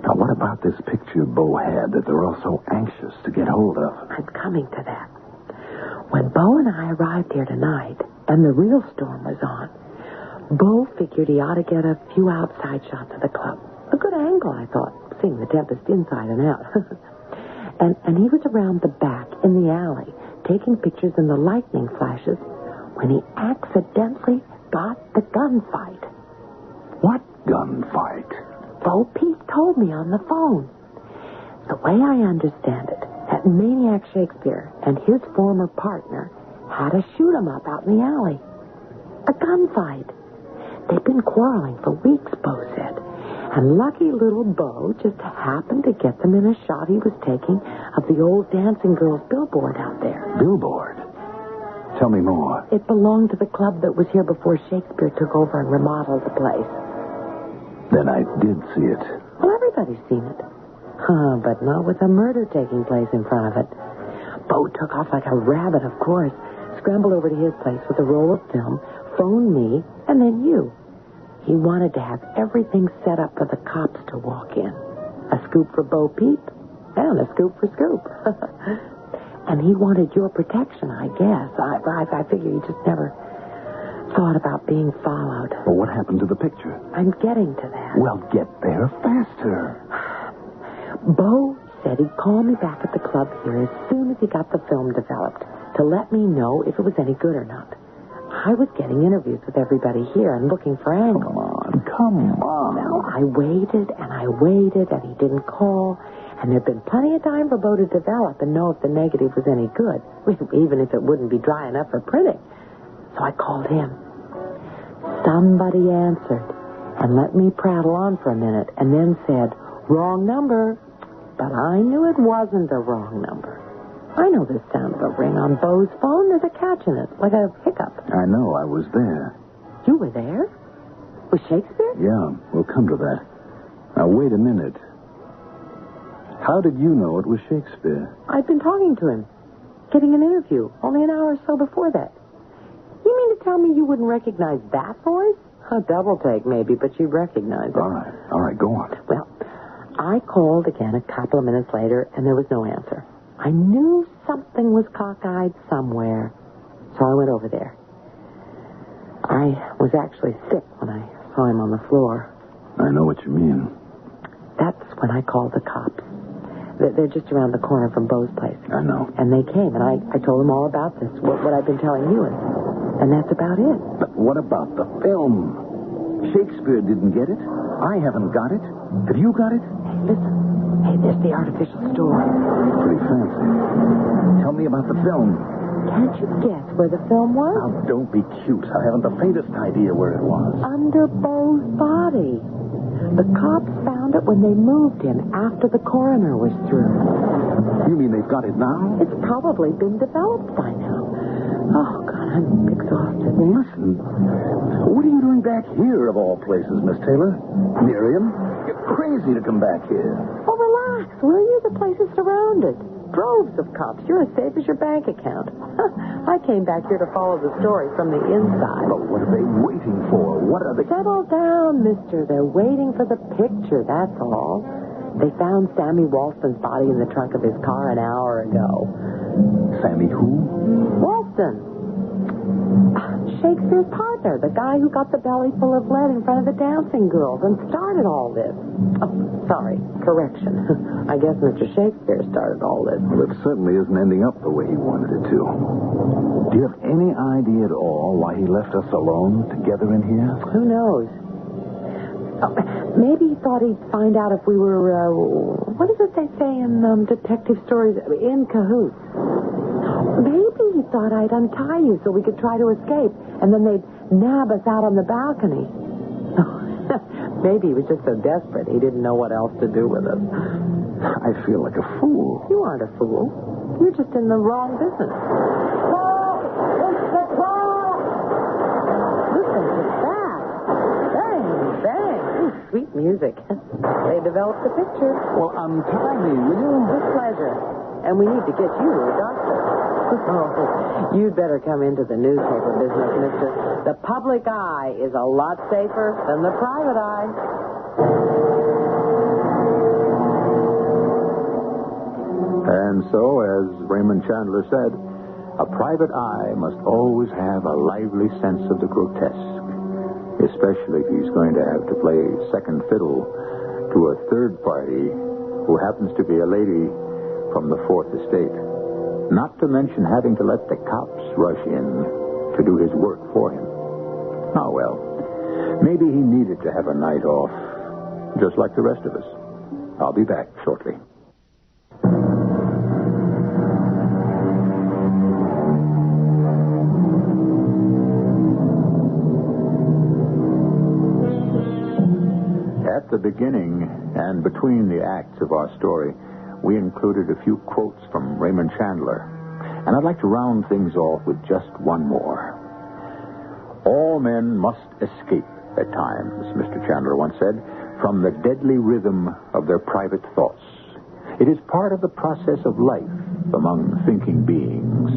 [SPEAKER 11] Now, what about this picture Bo had that they're all so anxious to get hold of?
[SPEAKER 6] I'm coming to that. When Bo and I arrived here tonight, and the real storm was on, Bo figured he ought to get a few outside shots of the club. A good angle, I thought, seeing the Tempest inside and out. and he was around the back in the alley, taking pictures in the lightning flashes, when he accidentally got the gunfight.
[SPEAKER 11] What gunfight?
[SPEAKER 6] Bo Peep told me on the phone. The way I understand it, that maniac Shakespeare and his former partner had a shoot-'em-up out in the alley. A gunfight. They've been quarreling for weeks, Bo said. And lucky little Bo just happened to get them in a shot he was taking of the old Dancing Girls billboard out there.
[SPEAKER 11] Billboard? Tell me more.
[SPEAKER 6] It belonged to the club that was here before Shakespeare took over and remodeled the place.
[SPEAKER 11] Then I did see it.
[SPEAKER 6] Well, everybody's seen it. But not with a murder taking place in front of it. Bo took off like a rabbit, of course. Scrambled over to his place with a roll of film, phoned me, and then you. He wanted to have everything set up for the cops to walk in. A scoop for Bo Peep, and a scoop for Scoop. And he wanted your protection, I guess. I figure he just never thought about being followed.
[SPEAKER 16] Well, what happened to the picture?
[SPEAKER 6] I'm getting to that.
[SPEAKER 16] Well, get there faster.
[SPEAKER 6] Bo said he'd call me back at the club here as soon as he got the film developed to let me know if it was any good or not. I was getting interviews with everybody here and looking for angles.
[SPEAKER 16] Come on.
[SPEAKER 6] Well, I waited and he didn't call. And there'd been plenty of time for Bo to develop and know if the negative was any good, even if it wouldn't be dry enough for printing. So I called him. Somebody answered and let me prattle on for a minute and then said, "Wrong number." But I knew it wasn't the wrong number. I know the sound of a ring on Bo's phone. There's a catch in it, like a hiccup.
[SPEAKER 16] I know. I was there.
[SPEAKER 6] You were there? With Shakespeare?
[SPEAKER 16] Yeah, we'll come to that. Now, wait a minute. How did you know it was Shakespeare?
[SPEAKER 6] I'd been talking to him, getting an interview, only an hour or so before that. You mean to tell me you wouldn't recognize that voice? A double take, maybe, but you'd recognize it.
[SPEAKER 16] All right, go on.
[SPEAKER 6] Well, I called again a couple of minutes later, and there was no answer. I knew something was cockeyed somewhere, so I went over there. I was actually sick when I saw him on the floor.
[SPEAKER 16] I know what you mean.
[SPEAKER 6] That's when I called the cops. They're just around the corner from Bo's place.
[SPEAKER 16] I know.
[SPEAKER 6] And they came, and I told them all about this, what I've been telling you, and that's about it.
[SPEAKER 16] But what about the film? Shakespeare didn't get it. I haven't got it. Have you got it?
[SPEAKER 6] Hey, listen. Hey, there's the artificial store.
[SPEAKER 16] Pretty fancy. Tell me about the film.
[SPEAKER 6] Can't you guess where the film was?
[SPEAKER 16] Now, don't be cute. I haven't the faintest idea where it was.
[SPEAKER 6] Under Bo's body. The cops found it when they moved him after the coroner was through.
[SPEAKER 16] You mean they've got it now?
[SPEAKER 6] It's probably been developed by now. Oh, God, I'm exhausted.
[SPEAKER 16] Well, listen. What are you doing back here, of all places, Miss Taylor? Miriam, you're crazy to come back here.
[SPEAKER 6] Oh, relax, will you? The place is surrounded. Droves of cops. You're as safe as your bank account. I came back here to follow the story from the inside.
[SPEAKER 16] But what are they waiting for? What are they...
[SPEAKER 6] Settle down, mister. They're waiting for the picture, that's all. They found Sammy Walston's body in the trunk of his car an hour ago.
[SPEAKER 16] Sammy who?
[SPEAKER 6] Walston. Shakespeare's partner, the guy who got the belly full of lead in front of the dancing girls and started all this. Oh, sorry, correction. I guess Mr. Shakespeare started all this.
[SPEAKER 16] Well, it certainly isn't ending up the way he wanted it to. Do you have any idea at all why he left us alone together in here?
[SPEAKER 6] Who knows? Oh, maybe he thought he'd find out if we were, what is it they say in detective stories? In cahoots. Maybe he thought I'd untie you so we could try to escape, and then they'd nab us out on the balcony. Maybe he was just so desperate he didn't know what else to do with us.
[SPEAKER 16] I feel like a fool.
[SPEAKER 6] You aren't a fool. You're just in the wrong business. Listen to that. Bang, bang. Ooh, sweet music. They developed the picture.
[SPEAKER 16] Well, untie me, will you?
[SPEAKER 6] With pleasure. And we need to get you to a doctor. Oh, you'd better come into the newspaper business, mister. The public eye is a lot safer than the private eye.
[SPEAKER 21] And so, as Raymond Chandler said, a private eye must always have a lively sense of the grotesque, especially if he's going to have to play second fiddle to a third party who happens to be a lady from the Fourth Estate. Not to mention having to let the cops rush in to do his work for him. Oh, well, maybe he needed to have a night off, just like the rest of us. I'll be back shortly. At the beginning and between the acts of our story, we included a few quotes from Raymond Chandler. And I'd like to round things off with just one more. All men must escape at times, Mr. Chandler once said, from the deadly rhythm of their private thoughts. It is part of the process of life among thinking beings.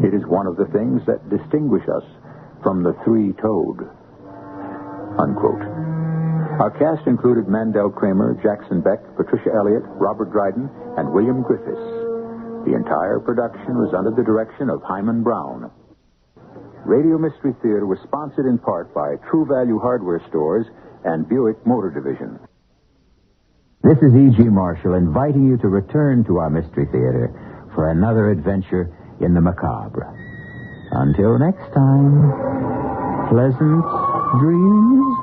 [SPEAKER 21] It is one of the things that distinguish us from the three-toed. Unquote. Our cast included Mandel Kramer, Jackson Beck, Patricia Elliott, Robert Dryden, and William Griffiths. The entire production was under the direction of Himan Brown. Radio Mystery Theater was sponsored in part by True Value Hardware Stores and Buick Motor Division.
[SPEAKER 1] This is E.G. Marshall inviting you to return to our Mystery Theater for another adventure in the macabre. Until next time, pleasant dreams.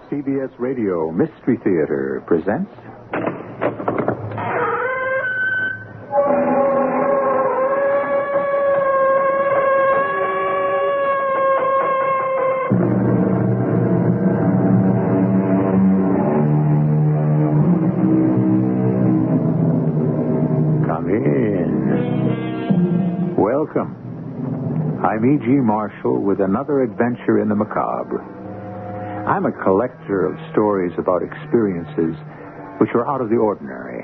[SPEAKER 21] CBS Radio Mystery Theater presents... Come in. Welcome. I'm E.G. Marshall with another adventure in the macabre. I'm a collector of stories about experiences which are out of the ordinary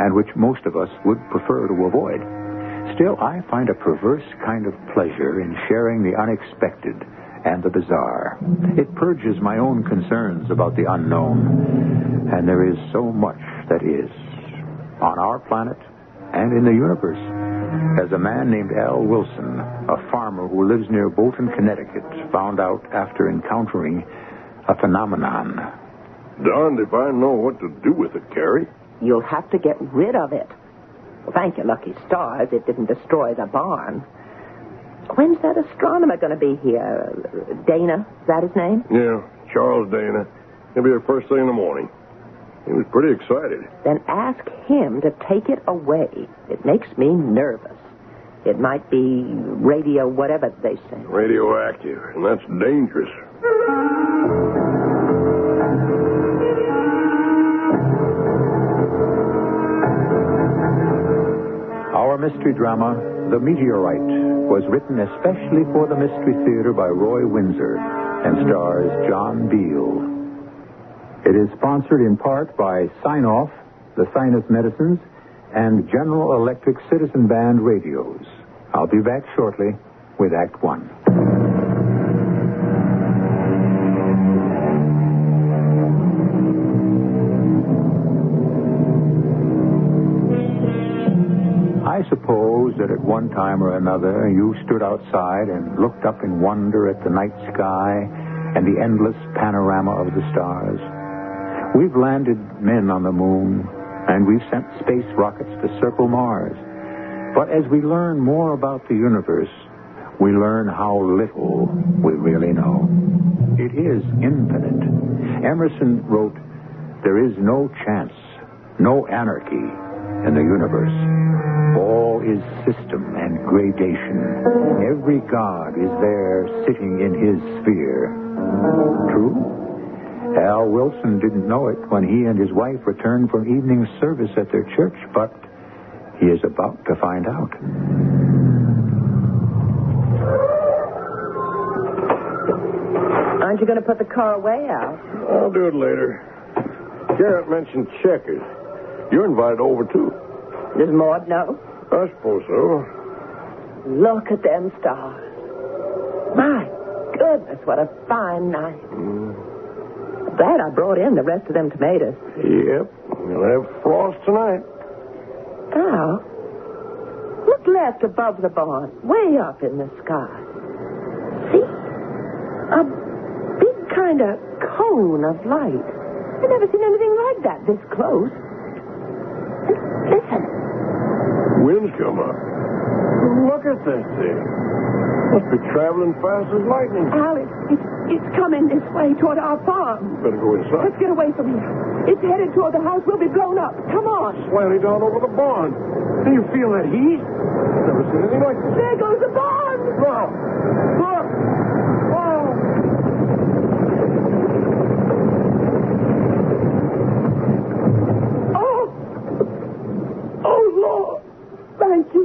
[SPEAKER 21] and which most of us would prefer to avoid. Still, I find a perverse kind of pleasure in sharing the unexpected and the bizarre. It purges my own concerns about the unknown, and there is so much that is on our planet and in the universe. As a man named Al Wilson, a farmer who lives near Bolton, Connecticut, found out after encountering a phenomenon.
[SPEAKER 9] Darned if I know what to do with it, Carrie.
[SPEAKER 17] You'll have to get rid of it. Well, thank your lucky stars it didn't destroy the barn. When's that astronomer going to be here? Dana, is that his name?
[SPEAKER 9] Yeah, Charles Dana. He'll be here first thing in the morning. He was pretty excited.
[SPEAKER 17] Then ask him to take it away. It makes me nervous. It might be radio whatever they say.
[SPEAKER 9] Radioactive, and that's dangerous.
[SPEAKER 21] Our mystery drama, The Meteorite, was written especially for the Mystery Theater by Roy Windsor and stars John Beal. It is sponsored in part by Sign-Off, the Sinus Medicines, and General Electric Citizen Band radios. I'll be back shortly with Act One. I suppose that at one time or another you stood outside and looked up in wonder at the night sky and the endless panorama of the stars. We've landed men on the moon, and we've sent space rockets to circle Mars. But as we learn more about the universe, we learn how little we really know. It is infinite. Emerson wrote, "There is no chance, no anarchy in the universe. All is system and gradation. Every god is there sitting in his sphere." True? Al Wilson didn't know it when he and his wife returned from evening service at their church, but he is about to find out.
[SPEAKER 17] Aren't you going to put the car away, Al?
[SPEAKER 9] I'll do it later. Garrett mentioned checkers. You're invited over, too.
[SPEAKER 17] Does Maud know?
[SPEAKER 9] I suppose so.
[SPEAKER 17] Look at them stars. My goodness, what a fine night. Glad I brought in the rest of them tomatoes.
[SPEAKER 9] Yep. We'll have frost tonight.
[SPEAKER 17] Al, look left above the barn, way up in the sky. See? A big kind of cone of light. I've never seen anything like that this close. And listen.
[SPEAKER 9] Wind's come up. Look at that thing. Must be traveling fast as lightning.
[SPEAKER 17] Al, it's coming this way toward our farm.
[SPEAKER 9] Better go inside.
[SPEAKER 17] Let's get away from here. It's headed toward the house. We'll be blown up. Come on.
[SPEAKER 9] Slanting down over the barn. Do you feel that heat? Never seen anything like this.
[SPEAKER 17] There goes the barn.
[SPEAKER 9] Wow. Look. Oh.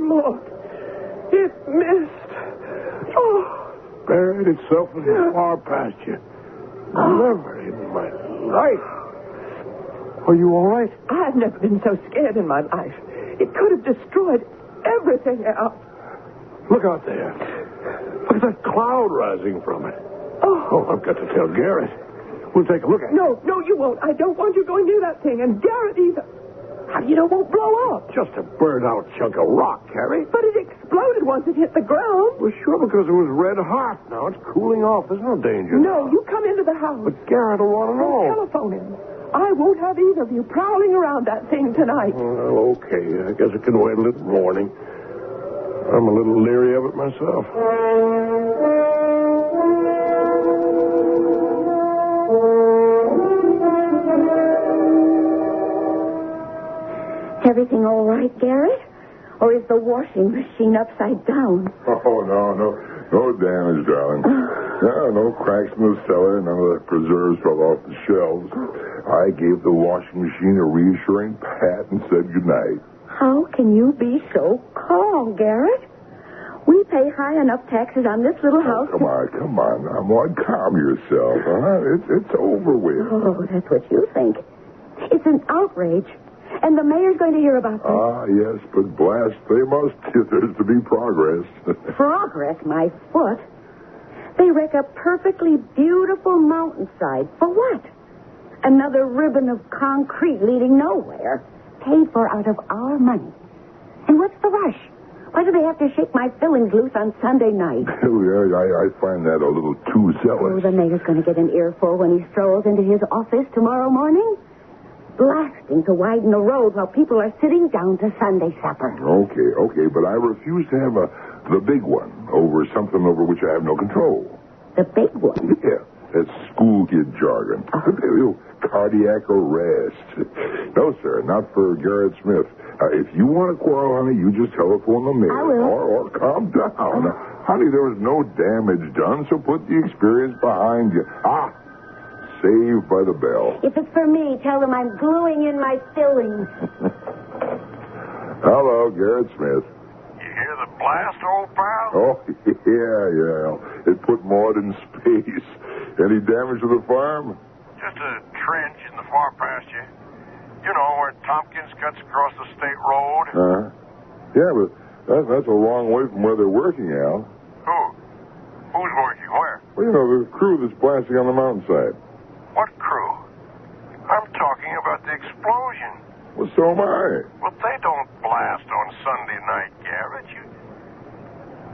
[SPEAKER 9] look. It missed. Oh. Buried itself in the far pasture. Never in my life. Are you all right?
[SPEAKER 17] I've never been so scared in my life. It could have destroyed everything else.
[SPEAKER 9] Look out there. Look at that cloud rising from it. Oh, I've got to tell Garrett. We'll take a look at it.
[SPEAKER 17] No, you won't. I don't want you going near that thing, and Garrett either. How do you know it won't blow up?
[SPEAKER 9] Just a burned-out chunk of rock, Carrie.
[SPEAKER 17] But it exploded once it hit the ground.
[SPEAKER 9] Well, sure, because it was red hot. Now it's cooling off. There's no danger.
[SPEAKER 17] No, you come into the house.
[SPEAKER 9] But Garrett will want to know.
[SPEAKER 17] I'll telephone him. I won't have either of you prowling around that thing tonight.
[SPEAKER 9] Well, okay. I guess it can wait until morning. I'm a little leery of it myself.
[SPEAKER 18] Everything all right, Garrett? Or is the washing machine upside down?
[SPEAKER 11] Oh, no damage, darling. No cracks in the cellar. None of the preserves fell off the shelves. I gave the washing machine a reassuring pat and said goodnight.
[SPEAKER 18] How can you be so calm, Garrett? We pay high enough taxes on this little house.
[SPEAKER 11] Come on. Now, Maud, calm yourself, huh? It's over with.
[SPEAKER 18] Oh, that's what you think. It's an outrage. And the mayor's going to hear about this.
[SPEAKER 11] Ah, yes, but blast, they must. There's to be progress.
[SPEAKER 18] Progress, my foot. They wreck a perfectly beautiful mountainside. For what? Another ribbon of concrete leading nowhere. Paid for out of our money. And what's the rush? Why do they have to shake my fillings loose on Sunday night?
[SPEAKER 11] I find that a little too zealous.
[SPEAKER 18] Oh, the mayor's going to get an earful when he strolls into his office tomorrow morning. Blasting to widen the road while people are sitting down to Sunday supper.
[SPEAKER 11] Okay, but I refuse to have the big one over something over which I have no control.
[SPEAKER 18] The big one?
[SPEAKER 11] Yeah, that's school kid jargon. Cardiac arrest. No, sir, not for Garrett Smith. If you want to quarrel, honey, you just telephone the mayor.
[SPEAKER 18] I will.
[SPEAKER 11] Or calm down. Honey, there was no damage done, so put the experience behind you. Saved by the bell.
[SPEAKER 18] If it's for me, tell them I'm gluing in my fillings.
[SPEAKER 11] Hello, Garrett Smith.
[SPEAKER 14] You hear the blast, old pal?
[SPEAKER 11] Oh, yeah. It put Maud in space. Any damage to the farm?
[SPEAKER 14] Just a trench in the far pasture. You know, where Tompkins cuts across the state road.
[SPEAKER 11] Yeah, but that's a long way from where they're working, Al.
[SPEAKER 14] Who? Who's working where?
[SPEAKER 11] Well, the crew that's blasting on the mountainside.
[SPEAKER 14] What crew? I'm talking about the explosion.
[SPEAKER 11] Well, so am I.
[SPEAKER 14] Well, they don't blast on Sunday night, Garrett.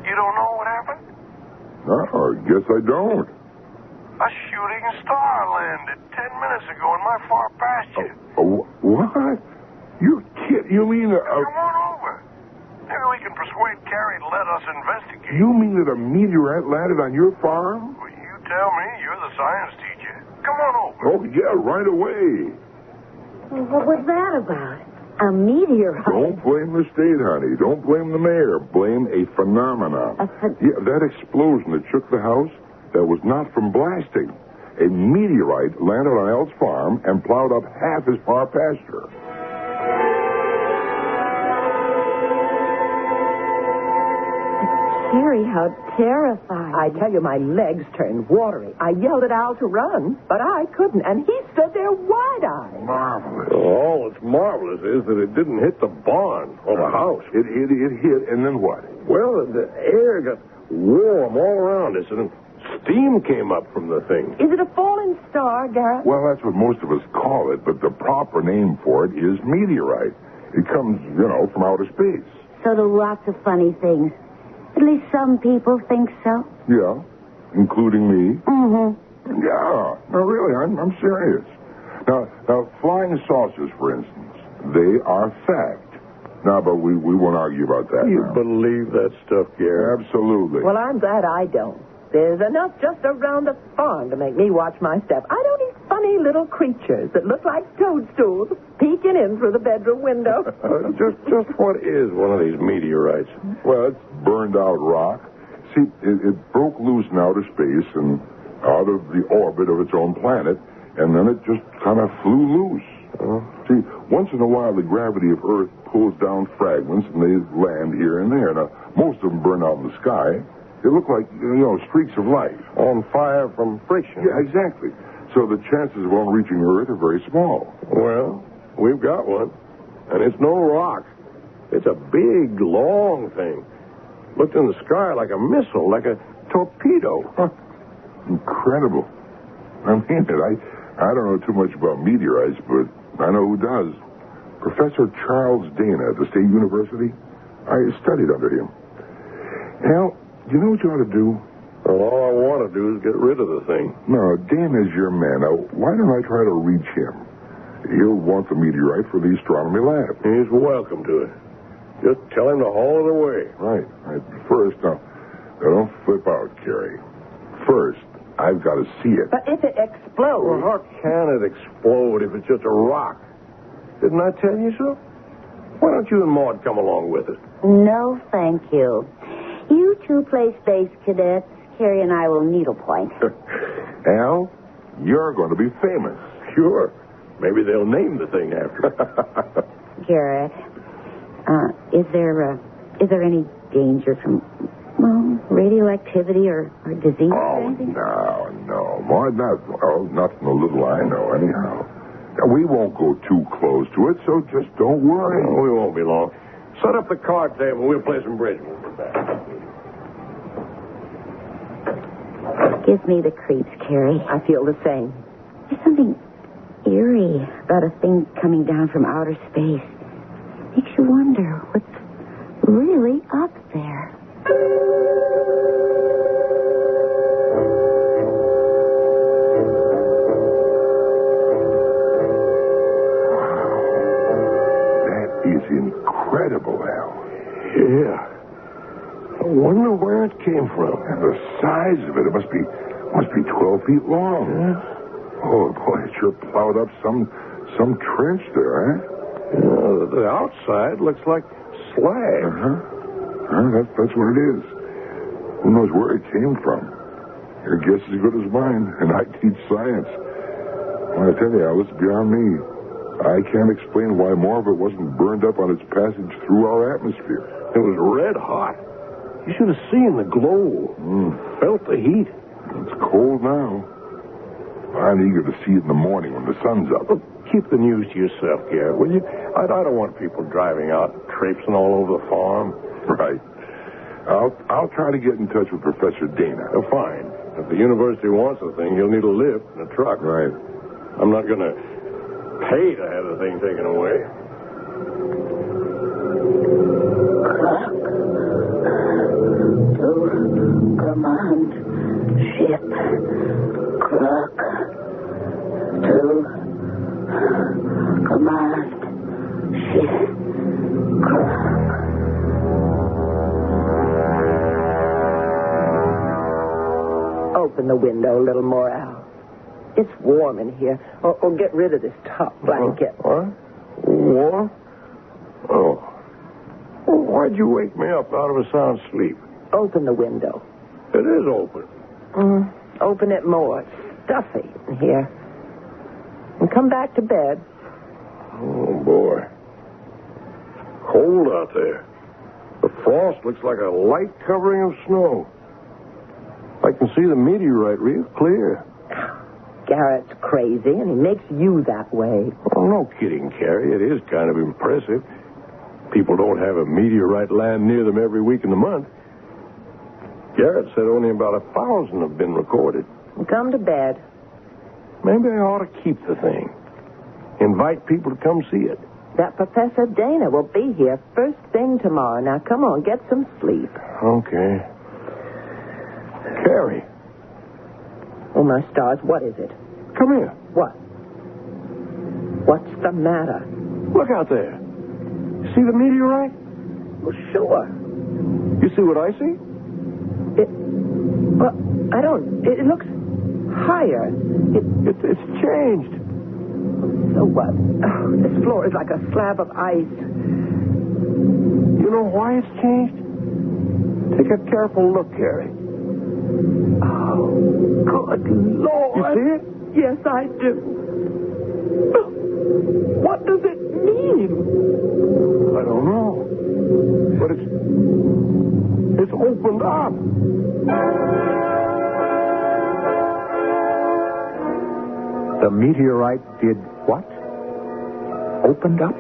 [SPEAKER 14] You don't know what happened?
[SPEAKER 11] No, I guess I don't.
[SPEAKER 14] A shooting star landed 10 minutes ago in my far pasture.
[SPEAKER 11] What? You kid? You mean
[SPEAKER 14] Come on over. Maybe we can persuade Carrie to let us investigate.
[SPEAKER 11] You mean that a meteorite landed on your farm?
[SPEAKER 14] Well, you tell me. You're the science teacher. Come on over.
[SPEAKER 11] Oh, yeah, right away.
[SPEAKER 18] What was that about? A meteorite?
[SPEAKER 11] Don't blame the state, honey. Don't blame the mayor. Blame a phenomenon. Yeah, that explosion that shook the house, that was not from blasting. A meteorite landed on Al's farm and plowed up half his far pasture.
[SPEAKER 18] Carrie, how terrifying.
[SPEAKER 17] I tell you, my legs turned watery. I yelled at Al to run, but I couldn't, and he stood there wide-eyed.
[SPEAKER 11] Marvelous.
[SPEAKER 9] All that's marvelous is that it didn't hit the barn or the house.
[SPEAKER 11] It hit, and then what?
[SPEAKER 9] Well, the air got warm all around us, and steam came up from the thing.
[SPEAKER 17] Is it a falling star, Garrett?
[SPEAKER 11] Well, that's what most of us call it, but the proper name for it is meteorite. It comes, from outer space.
[SPEAKER 18] So do lots of funny things. At least some people think so.
[SPEAKER 11] Yeah, including me.
[SPEAKER 18] Mm-hmm.
[SPEAKER 11] Yeah, no, really, I'm serious. Now, flying saucers, for instance, they are fact. No, but we won't argue about that.
[SPEAKER 9] You believe that stuff, Garrett?
[SPEAKER 11] Absolutely.
[SPEAKER 17] Well, I'm glad I don't. There's enough just around the farm to make me watch my step. I don't need funny little creatures that look like toadstools peeking in through the bedroom window.
[SPEAKER 9] Just what is one of these meteorites?
[SPEAKER 11] Well, it's burned out rock. See, it broke loose in outer space and out of the orbit of its own planet, and then it just kind of flew loose.
[SPEAKER 4] See, once in a while, the gravity of Earth pulls down fragments, and they land here and there. Now, most of them burn out in the sky. They look like, streaks of light.
[SPEAKER 9] On fire from friction.
[SPEAKER 4] Yeah, exactly. So the chances of one reaching Earth are very small.
[SPEAKER 9] Well, we've got one. And it's no rock. It's a big, long thing. Looked in the sky like a missile, like a torpedo.
[SPEAKER 4] Huh. Incredible. I mean it. I don't know too much about meteorites, but I know who does. Professor Charles Dana at the State University. I studied under him. Al, you know what you ought to do?
[SPEAKER 9] Well, all I want to do is get rid of the thing.
[SPEAKER 4] No, Dana's your man. Now, why don't I try to reach him? He'll want the meteorite for the astronomy lab.
[SPEAKER 9] He's welcome to it. Just tell him to haul it away.
[SPEAKER 4] Right. First, now don't flip out, Carrie. First, I've got to see it.
[SPEAKER 17] But if it explodes...
[SPEAKER 9] Well, how can it explode if it's just a rock? Didn't I tell you so? Why don't you and Maud come along with us?
[SPEAKER 18] No, thank you. You two play space cadets. Carrie and I will needlepoint.
[SPEAKER 4] Al, you're going to be famous.
[SPEAKER 9] Sure. Maybe they'll name the thing after.
[SPEAKER 18] Garrett, is there any danger from, radioactivity or disease or anything?
[SPEAKER 4] No. Maud, nothing a little I know, anyhow. Now, we won't go too close to it, so just don't worry.
[SPEAKER 9] Oh, we won't be long. Set up the card table. We'll play some bridge. We'll be back.
[SPEAKER 18] Gives me the creeps, Carrie.
[SPEAKER 17] I feel the same.
[SPEAKER 18] There's something eerie about a thing coming down from outer space. Makes you wonder what's really up there.
[SPEAKER 4] That is incredible, Al.
[SPEAKER 9] Yeah. I wonder where it came from.
[SPEAKER 4] And the size of it, it must be 12 feet long.
[SPEAKER 9] Yeah.
[SPEAKER 4] Oh, boy, it sure plowed up some trench there, eh?
[SPEAKER 9] Yeah, the outside looks like slag.
[SPEAKER 4] That's what it is. Who knows where it came from? Your guess is as good as mine, and I teach science. Well, I tell you, Al, it's beyond me. I can't explain why more of it wasn't burned up on its passage through our atmosphere.
[SPEAKER 9] It was red hot. You should have seen the glow. Felt the heat.
[SPEAKER 4] It's cold now. I'm eager to see it in the morning when the sun's up.
[SPEAKER 9] Well, keep the news to yourself, Garrett, will you? I don't want people driving out, traipsing all over the farm.
[SPEAKER 4] Right. I'll try to get in touch with Professor Dana.
[SPEAKER 9] Oh, fine. If the university wants the thing, he'll need a lift and a truck.
[SPEAKER 4] Right.
[SPEAKER 9] I'm not going to pay to have the thing taken away.
[SPEAKER 18] To command ship. Clock. To command ship. Clock.
[SPEAKER 17] Open the window a little more, Al. It's warm in here. Or get rid of this top blanket.
[SPEAKER 9] What? Warm? Oh. Well, why'd you wake me up out of a sound sleep?
[SPEAKER 17] Open the window.
[SPEAKER 9] It is open.
[SPEAKER 17] Open it more. It's stuffy in here. And come back to bed.
[SPEAKER 9] Oh, boy. Cold out there. The frost looks like a light covering of snow. I can see the meteorite real clear.
[SPEAKER 17] Garrett's crazy, and he makes you that way.
[SPEAKER 9] Oh, no kidding, Carrie. It is kind of impressive. People don't have a meteorite land near them every week in the month. Garrett said only about 1,000 have been recorded.
[SPEAKER 17] Come to bed.
[SPEAKER 9] Maybe I ought to keep the thing. Invite people to come see it.
[SPEAKER 17] That Professor Dana will be here first thing tomorrow. Now, come on, get some sleep.
[SPEAKER 9] Okay. Carrie.
[SPEAKER 17] Oh, my stars, what is it?
[SPEAKER 9] Come here.
[SPEAKER 17] What? What's the matter?
[SPEAKER 9] Look out there. See the meteorite?
[SPEAKER 17] Well, sure.
[SPEAKER 9] You see what I see?
[SPEAKER 17] I don't. It looks higher.
[SPEAKER 9] It's changed.
[SPEAKER 17] So what? Oh, this floor is like a slab of ice.
[SPEAKER 9] You know why it's changed? Take a careful look, Carrie.
[SPEAKER 17] Oh, good Lord.
[SPEAKER 9] You see it?
[SPEAKER 17] Yes, I do.
[SPEAKER 9] What does it mean? I don't know. But it's opened up.
[SPEAKER 21] The meteorite did what? Opened up?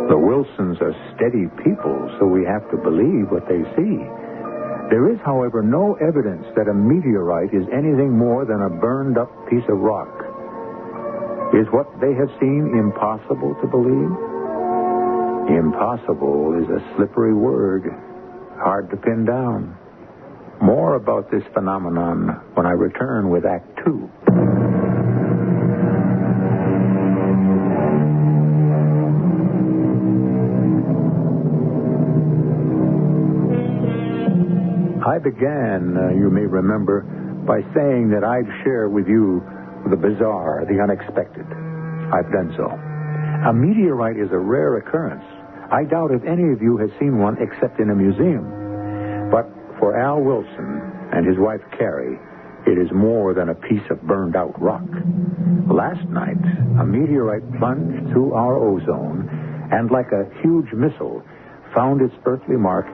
[SPEAKER 21] The Wilsons are steady people, so we have to believe what they see. There is, however, no evidence that a meteorite is anything more than a burned-up piece of rock. Is what they have seen impossible to believe? Impossible is a slippery word, hard to pin down. More about this phenomenon when I return with Act 2. I began, you may remember, by saying that I'd share with you the bizarre, the unexpected. I've done so. A meteorite is a rare occurrence. I doubt if any of you has seen one except in a museum. But for Al Wilson and his wife Carrie, it is more than a piece of burned-out rock. Last night, a meteorite plunged through our ozone and, like a huge missile, found its earthly mark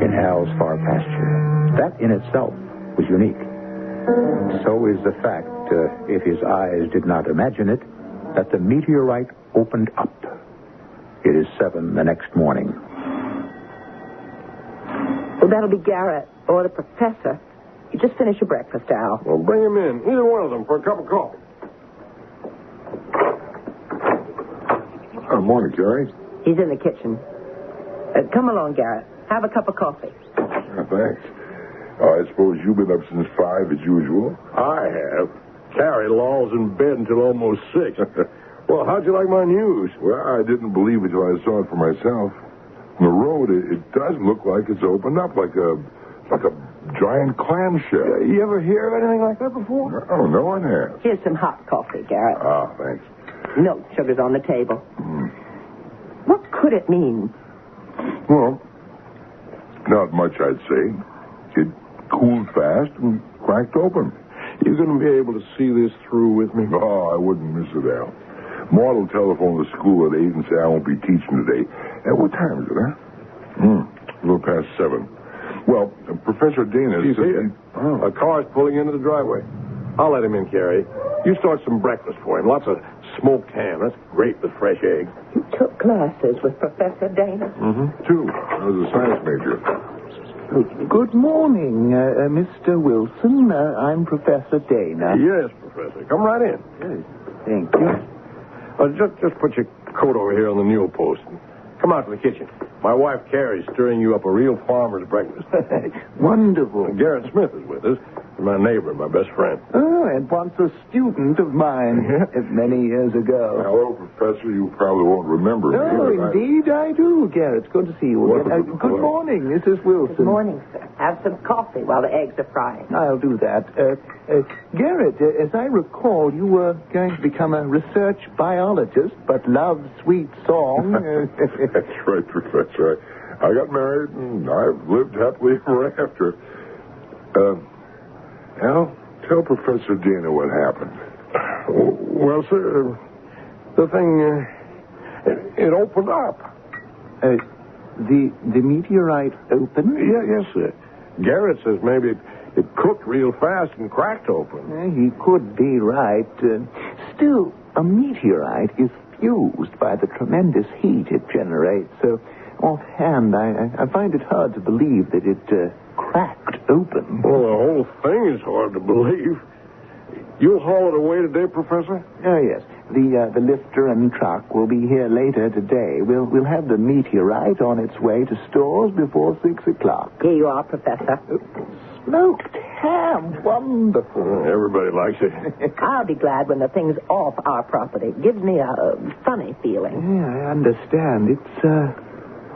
[SPEAKER 21] in Al's far pasture. That in itself was unique. So is the fact, if his eyes did not imagine it, that the meteorite opened up. It is 7 the next morning.
[SPEAKER 17] Well, that'll be Garrett or the professor. You just finish your breakfast, Al.
[SPEAKER 9] Well, bring him in. Either one of them for a cup of coffee.
[SPEAKER 4] Morning, Carrie.
[SPEAKER 17] He's in the kitchen. Come along, Garrett. Have a cup of coffee.
[SPEAKER 4] Thanks. I suppose you've been up since 5 as usual?
[SPEAKER 9] I have. Carrie lolls in bed until almost 6. Well, how'd you like my news?
[SPEAKER 4] Well, I didn't believe it till I saw it for myself. From the road, it does look like it's opened up, like a giant clamshell.
[SPEAKER 9] You ever hear of anything like that before?
[SPEAKER 4] No one has.
[SPEAKER 17] Here's some hot coffee, Garrett.
[SPEAKER 4] Ah, thanks.
[SPEAKER 17] No sugar's on the table. What could it mean?
[SPEAKER 4] Well, not much, I'd say. It cooled fast and cracked open.
[SPEAKER 9] You going to be able to see this through with me?
[SPEAKER 4] Oh, I wouldn't miss it, Al. Maud will telephone the school at 8 and say I won't be teaching today. At what time is it, huh? A little past 7. Well, Professor Dana...
[SPEAKER 9] You see it? A car's pulling into the driveway. I'll let him in, Carrie. You start some breakfast for him. Lots of smoked ham. That's great with fresh eggs.
[SPEAKER 17] You took classes with Professor Dana?
[SPEAKER 4] 2. I was a science major.
[SPEAKER 7] Good morning, Mr. Wilson. I'm Professor Dana.
[SPEAKER 9] Yes, Professor. Come right in.
[SPEAKER 7] Yes, thank you.
[SPEAKER 9] Just put your coat over here on the mule post. Come out to the kitchen. My wife, Carrie's stirring you up a real farmer's breakfast.
[SPEAKER 7] Wonderful.
[SPEAKER 9] Garrett Smith is with us. My neighbor, my best friend.
[SPEAKER 7] Oh, and once a student of mine many years ago.
[SPEAKER 4] Hello, Professor. You probably won't remember me.
[SPEAKER 7] Oh, indeed I do, Garrett. It's good to see you again. Good morning, Mrs. Wilson.
[SPEAKER 17] Good morning, sir. Have some coffee while the eggs are frying.
[SPEAKER 7] I'll do that. Garrett, as I recall, you were going to become a research biologist, but love sweet song.
[SPEAKER 4] That's right, Professor. I got married, and I've lived happily ever after. Al, tell Professor Dana what happened.
[SPEAKER 9] Well, sir, the thing, it opened up.
[SPEAKER 7] The meteorite opened?
[SPEAKER 9] Yes, sir. Garrett says maybe it cooked real fast and cracked open.
[SPEAKER 7] He could be right. Still, a meteorite is fused by the tremendous heat it generates. So, offhand, I find it hard to believe that it cracked open.
[SPEAKER 9] Well, the whole thing is hard to believe. You'll haul it away today, Professor?
[SPEAKER 7] Oh, yes. The lifter and truck will be here later today. We'll have the meteorite on its way to stores before 6 o'clock.
[SPEAKER 17] Here you are, Professor.
[SPEAKER 7] Smoked ham. Wonderful.
[SPEAKER 9] Everybody likes it.
[SPEAKER 17] I'll be glad when the thing's off our property. It gives me a funny feeling.
[SPEAKER 7] Yeah, I understand. It's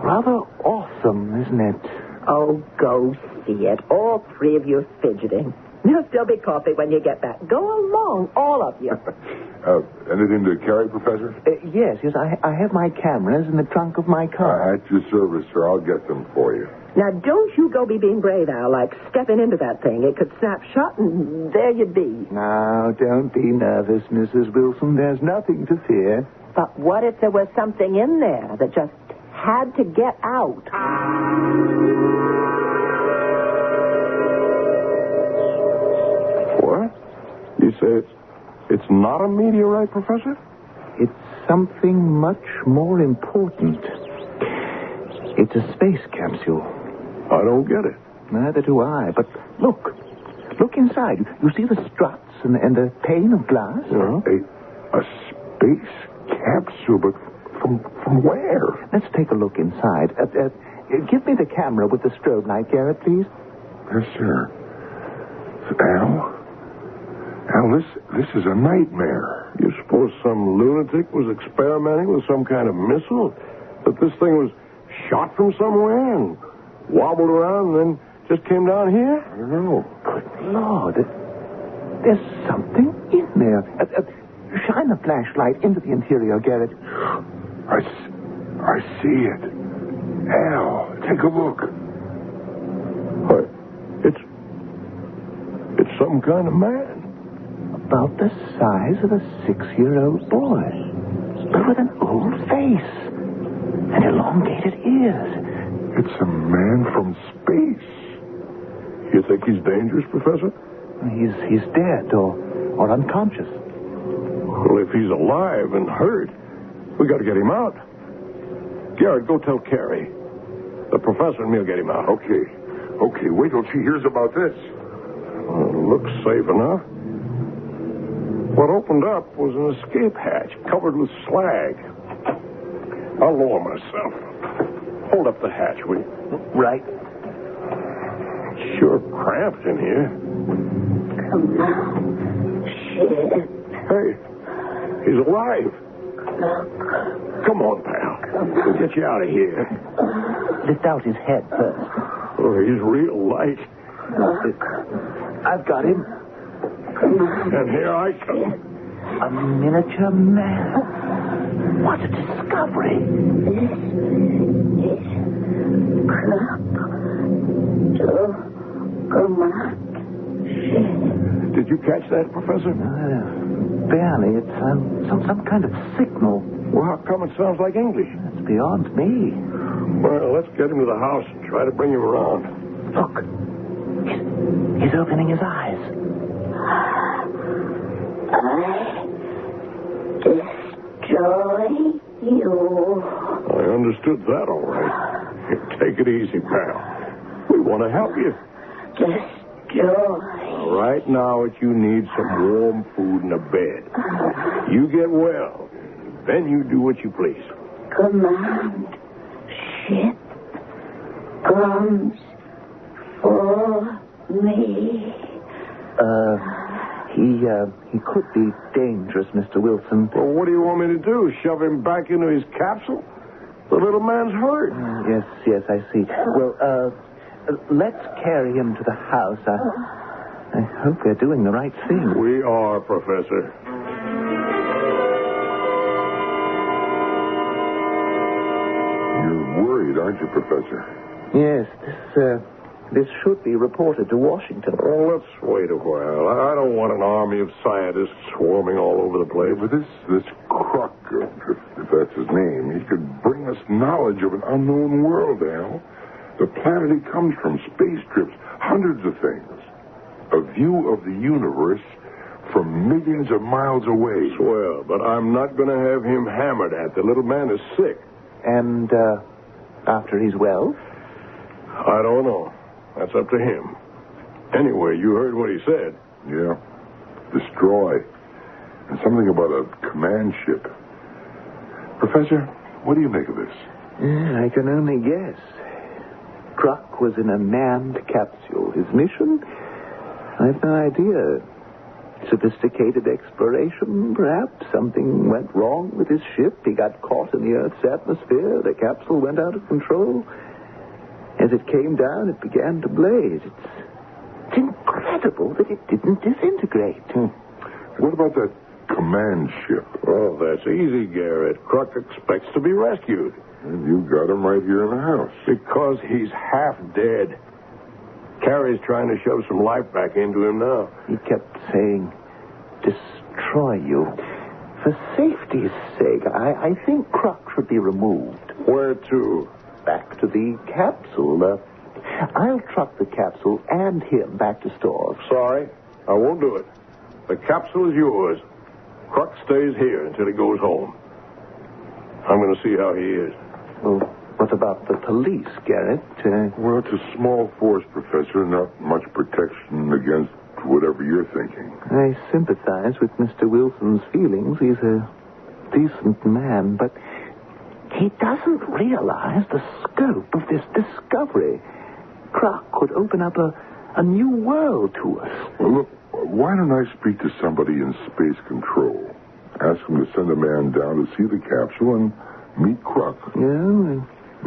[SPEAKER 7] rather awesome, isn't it?
[SPEAKER 17] Oh, go see it. All 3 of you are fidgeting. There'll still be coffee when you get back. Go along, all of you.
[SPEAKER 4] Anything to carry, Professor?
[SPEAKER 7] Yes. I have my cameras in the trunk of my car.
[SPEAKER 4] At your service, sir. I'll get them for you.
[SPEAKER 17] Now, don't you go be being brave, Al, like stepping into that thing. It could snap shut, and there you'd be.
[SPEAKER 7] Now, don't be nervous, Mrs. Wilson. There's nothing to fear.
[SPEAKER 17] But what if there was something in there that just had to get out?
[SPEAKER 9] What? You say it's not a meteorite, Professor?
[SPEAKER 7] It's something much more important. It's a space capsule.
[SPEAKER 9] I don't get it.
[SPEAKER 7] Neither do I. But look inside. You see the struts and the pane of glass?
[SPEAKER 9] Yeah.
[SPEAKER 4] A space capsule, but from where?
[SPEAKER 7] Let's take a look inside. Give me the camera with the strobe light, Garrett, please.
[SPEAKER 4] Yes, sir. Al, this is a nightmare.
[SPEAKER 9] You suppose some lunatic was experimenting with some kind of missile? That this thing was shot from somewhere and wobbled around and then just came down here?
[SPEAKER 4] I don't know.
[SPEAKER 7] Good Lord. There's something in there. Shine the flashlight into the interior, Garrett.
[SPEAKER 4] I see it. Al, take a look.
[SPEAKER 9] What? It's some kind of man.
[SPEAKER 7] About the size of a 6-year-old boy. But with an old face. And elongated ears.
[SPEAKER 4] It's a man from space.
[SPEAKER 9] You think he's dangerous, Professor?
[SPEAKER 7] He's dead or unconscious.
[SPEAKER 9] Well, if he's alive and hurt, we got to get him out. Garrett, go tell Carrie. The professor and me'll get him out.
[SPEAKER 4] Okay, wait till she hears about this.
[SPEAKER 9] Looks safe enough. What opened up was an escape hatch covered with slag. I'll lower myself. Hold up the hatch, will you?
[SPEAKER 7] Right.
[SPEAKER 9] Sure cramped in here.
[SPEAKER 18] Come on, shit.
[SPEAKER 9] Hey, he's alive. Come on, pal. We'll get you out of here.
[SPEAKER 7] Lift out his head first.
[SPEAKER 9] Oh, he's real light.
[SPEAKER 7] I've got him.
[SPEAKER 9] And here I come.
[SPEAKER 7] A miniature man. What a discovery.
[SPEAKER 9] Did you catch that, Professor?
[SPEAKER 7] Barely. It's some kind of signal.
[SPEAKER 9] Well, how come it sounds like English?
[SPEAKER 7] It's beyond me.
[SPEAKER 9] Well, let's get him to the house and try to bring him around.
[SPEAKER 7] Look. He's opening his eyes.
[SPEAKER 18] I destroy you.
[SPEAKER 9] I understood that all right. Take it easy, pal. We want to help you.
[SPEAKER 18] Destroy.
[SPEAKER 9] Right now, you need some warm food and a bed. You get well. Then you do what you please.
[SPEAKER 18] Command ship comes for me.
[SPEAKER 7] He could be dangerous, Mr. Wilson.
[SPEAKER 9] Well, what do you want me to do? Shove him back into his capsule? The little man's hurt.
[SPEAKER 7] Yes, I see. Well, let's carry him to the house. I hope we're doing the right thing.
[SPEAKER 9] We are, Professor.
[SPEAKER 4] You're worried, aren't you, Professor?
[SPEAKER 7] Yes, this should be reported to Washington.
[SPEAKER 9] Well, let's wait a while. I don't want an army of scientists swarming all over the place.
[SPEAKER 4] But this Crook, if that's his name, he could bring us knowledge of an unknown world, Al. The planet he comes from, space trips, hundreds of things. A view of the universe from millions of miles away.
[SPEAKER 9] Swell, but I'm not going to have him hammered at. The little man is sick.
[SPEAKER 7] And after he's well?
[SPEAKER 9] I don't know. That's up to him. Anyway, you heard what he said.
[SPEAKER 4] Yeah. Destroy. And something about a command ship. Professor, what do you make of this?
[SPEAKER 7] I can only guess. Truck was in a manned capsule. His mission? I have no idea. Sophisticated exploration, perhaps. Something went wrong with his ship. He got caught in the Earth's atmosphere. The capsule went out of control. As it came down, it began to blaze. It's incredible that it didn't disintegrate.
[SPEAKER 4] What about that command ship?
[SPEAKER 9] Oh, that's easy, Garrett. Crook expects to be rescued.
[SPEAKER 4] And you got him right here in the house.
[SPEAKER 9] Because he's half dead. Carrie's trying to shove some life back into him now.
[SPEAKER 7] He kept saying, destroy you. For safety's sake, I think Croc should be removed.
[SPEAKER 9] Where to?
[SPEAKER 7] Back to the capsule. I'll truck the capsule and him back to stores.
[SPEAKER 9] Sorry, I won't do it. The capsule is yours. Croc stays here until he goes home. I'm going to see how he is.
[SPEAKER 7] Well, what about the police, Garrett?
[SPEAKER 4] Well, it's a small force, Professor. Not much protection against whatever you're thinking.
[SPEAKER 7] I sympathize with Mr. Wilson's feelings. He's a decent man, but he doesn't realize the scope of this discovery. Croc could open up a new world to us.
[SPEAKER 4] Well, look, why don't I speak to somebody in space control? Ask them to send a man down to see the capsule and meet Croc.
[SPEAKER 7] Yeah,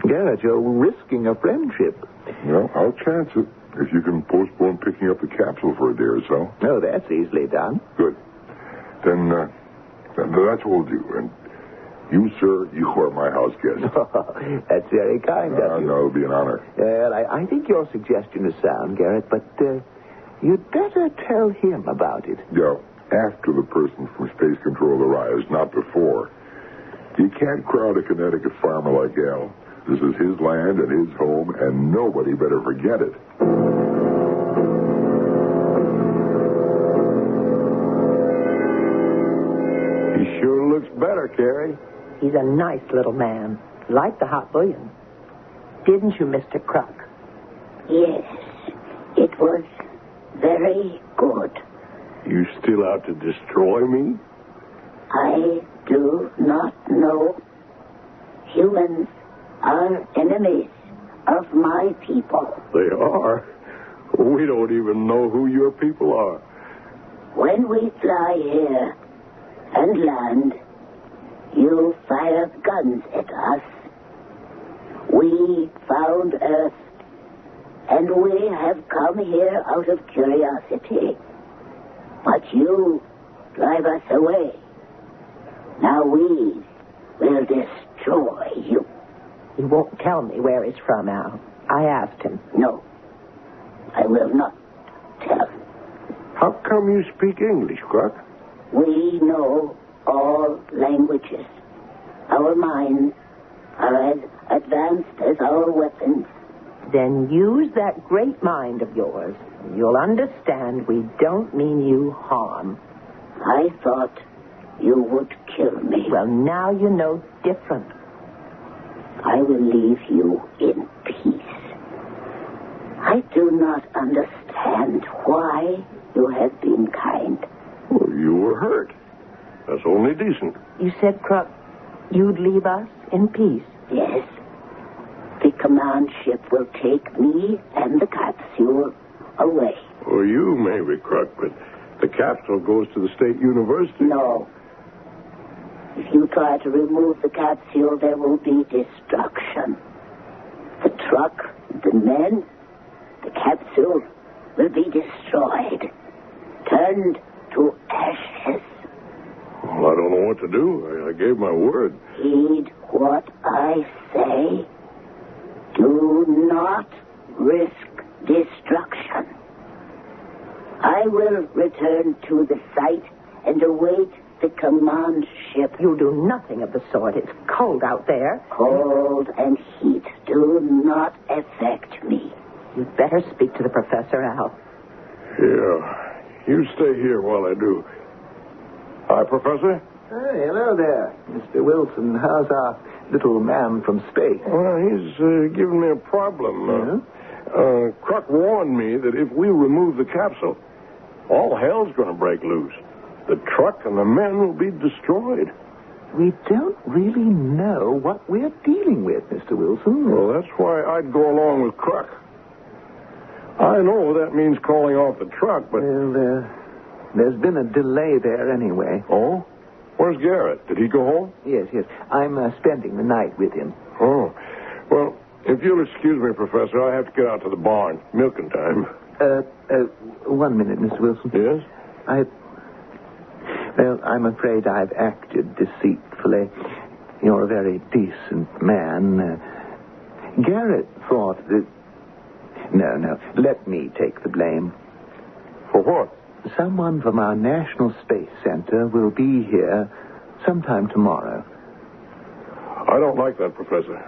[SPEAKER 7] Garrett, you're risking a friendship.
[SPEAKER 4] Well, I'll chance it if you can postpone picking up the capsule for a day or so.
[SPEAKER 7] Oh, that's easily done.
[SPEAKER 4] Good. Then that's what we'll do. And you, sir, you are my house guest.
[SPEAKER 7] That's very kind of you.
[SPEAKER 4] No, it'll be an honor.
[SPEAKER 7] Well, I think your suggestion is sound, Garrett, but you'd better tell him about it.
[SPEAKER 4] Yeah, after the person from space control arrives, not before. You can't crowd a Connecticut farmer like Al. This is his land and his home, and nobody better forget it.
[SPEAKER 9] He sure looks better, Carrie.
[SPEAKER 17] He's a nice little man. Like the hot bouillon. Didn't you, Mr. Croc?
[SPEAKER 19] Yes, it was very good.
[SPEAKER 9] You still out to destroy me?
[SPEAKER 19] I do not know. Humans are enemies of my people.
[SPEAKER 9] They are? We don't even know who your people are.
[SPEAKER 19] When we fly here and land, you fire guns at us. We found Earth, and we have come here out of curiosity. But you drive us away. Now we will destroy you.
[SPEAKER 17] He won't tell me where he's from, Al. I asked him.
[SPEAKER 19] No, I will not tell.
[SPEAKER 9] How come you speak English, Croc?
[SPEAKER 19] We know all languages. Our minds are as advanced as our weapons.
[SPEAKER 17] Then use that great mind of yours. You'll understand we don't mean you harm.
[SPEAKER 19] I thought you would kill me.
[SPEAKER 17] Well, now you know different.
[SPEAKER 19] I will leave you in peace. I do not understand why you have been kind.
[SPEAKER 9] Well, you were hurt. That's only decent.
[SPEAKER 17] You said, Croc, you'd leave us in peace.
[SPEAKER 19] Yes. The command ship will take me and the capsule away.
[SPEAKER 9] Well, you maybe, Croc, but the capsule goes to the state university.
[SPEAKER 19] No. If you try to remove the capsule, there will be destruction. The truck, the men, the capsule will be destroyed, turned to ashes.
[SPEAKER 9] Well, I don't know what to do. I gave my word.
[SPEAKER 19] Heed what I say. Do not risk destruction. I will return to the site and await the command ship.
[SPEAKER 17] You'll do nothing of the sort. It's cold out there.
[SPEAKER 19] Cold and heat do not affect me.
[SPEAKER 17] You'd better speak to the professor, Al.
[SPEAKER 9] Yeah. You stay here while I do. Hi, Professor.
[SPEAKER 7] Hey, hello there, Mr. Wilson. How's our little man from space?
[SPEAKER 9] Well, he's giving me a problem. Croc warned me that if we remove the capsule, all hell's going to break loose. The truck and the men will be destroyed.
[SPEAKER 7] We don't really know what we're dealing with, Mr. Wilson.
[SPEAKER 9] Well, that's why I'd go along with Croc. I know that means calling off the truck, but...
[SPEAKER 7] Well, there's been a delay there anyway.
[SPEAKER 9] Oh? Where's Garrett? Did he go home?
[SPEAKER 7] Yes. I'm spending the night with him.
[SPEAKER 9] Oh. Well, if you'll excuse me, Professor, I have to get out to the barn. Milking time.
[SPEAKER 7] 1 minute, Mr. Wilson.
[SPEAKER 9] Yes?
[SPEAKER 7] Well, I'm afraid I've acted deceitfully. You're a very decent man. Garrett thought that... No, let me take the blame.
[SPEAKER 9] For what?
[SPEAKER 7] Someone from our National Space Center will be here sometime tomorrow.
[SPEAKER 9] I don't like that, Professor.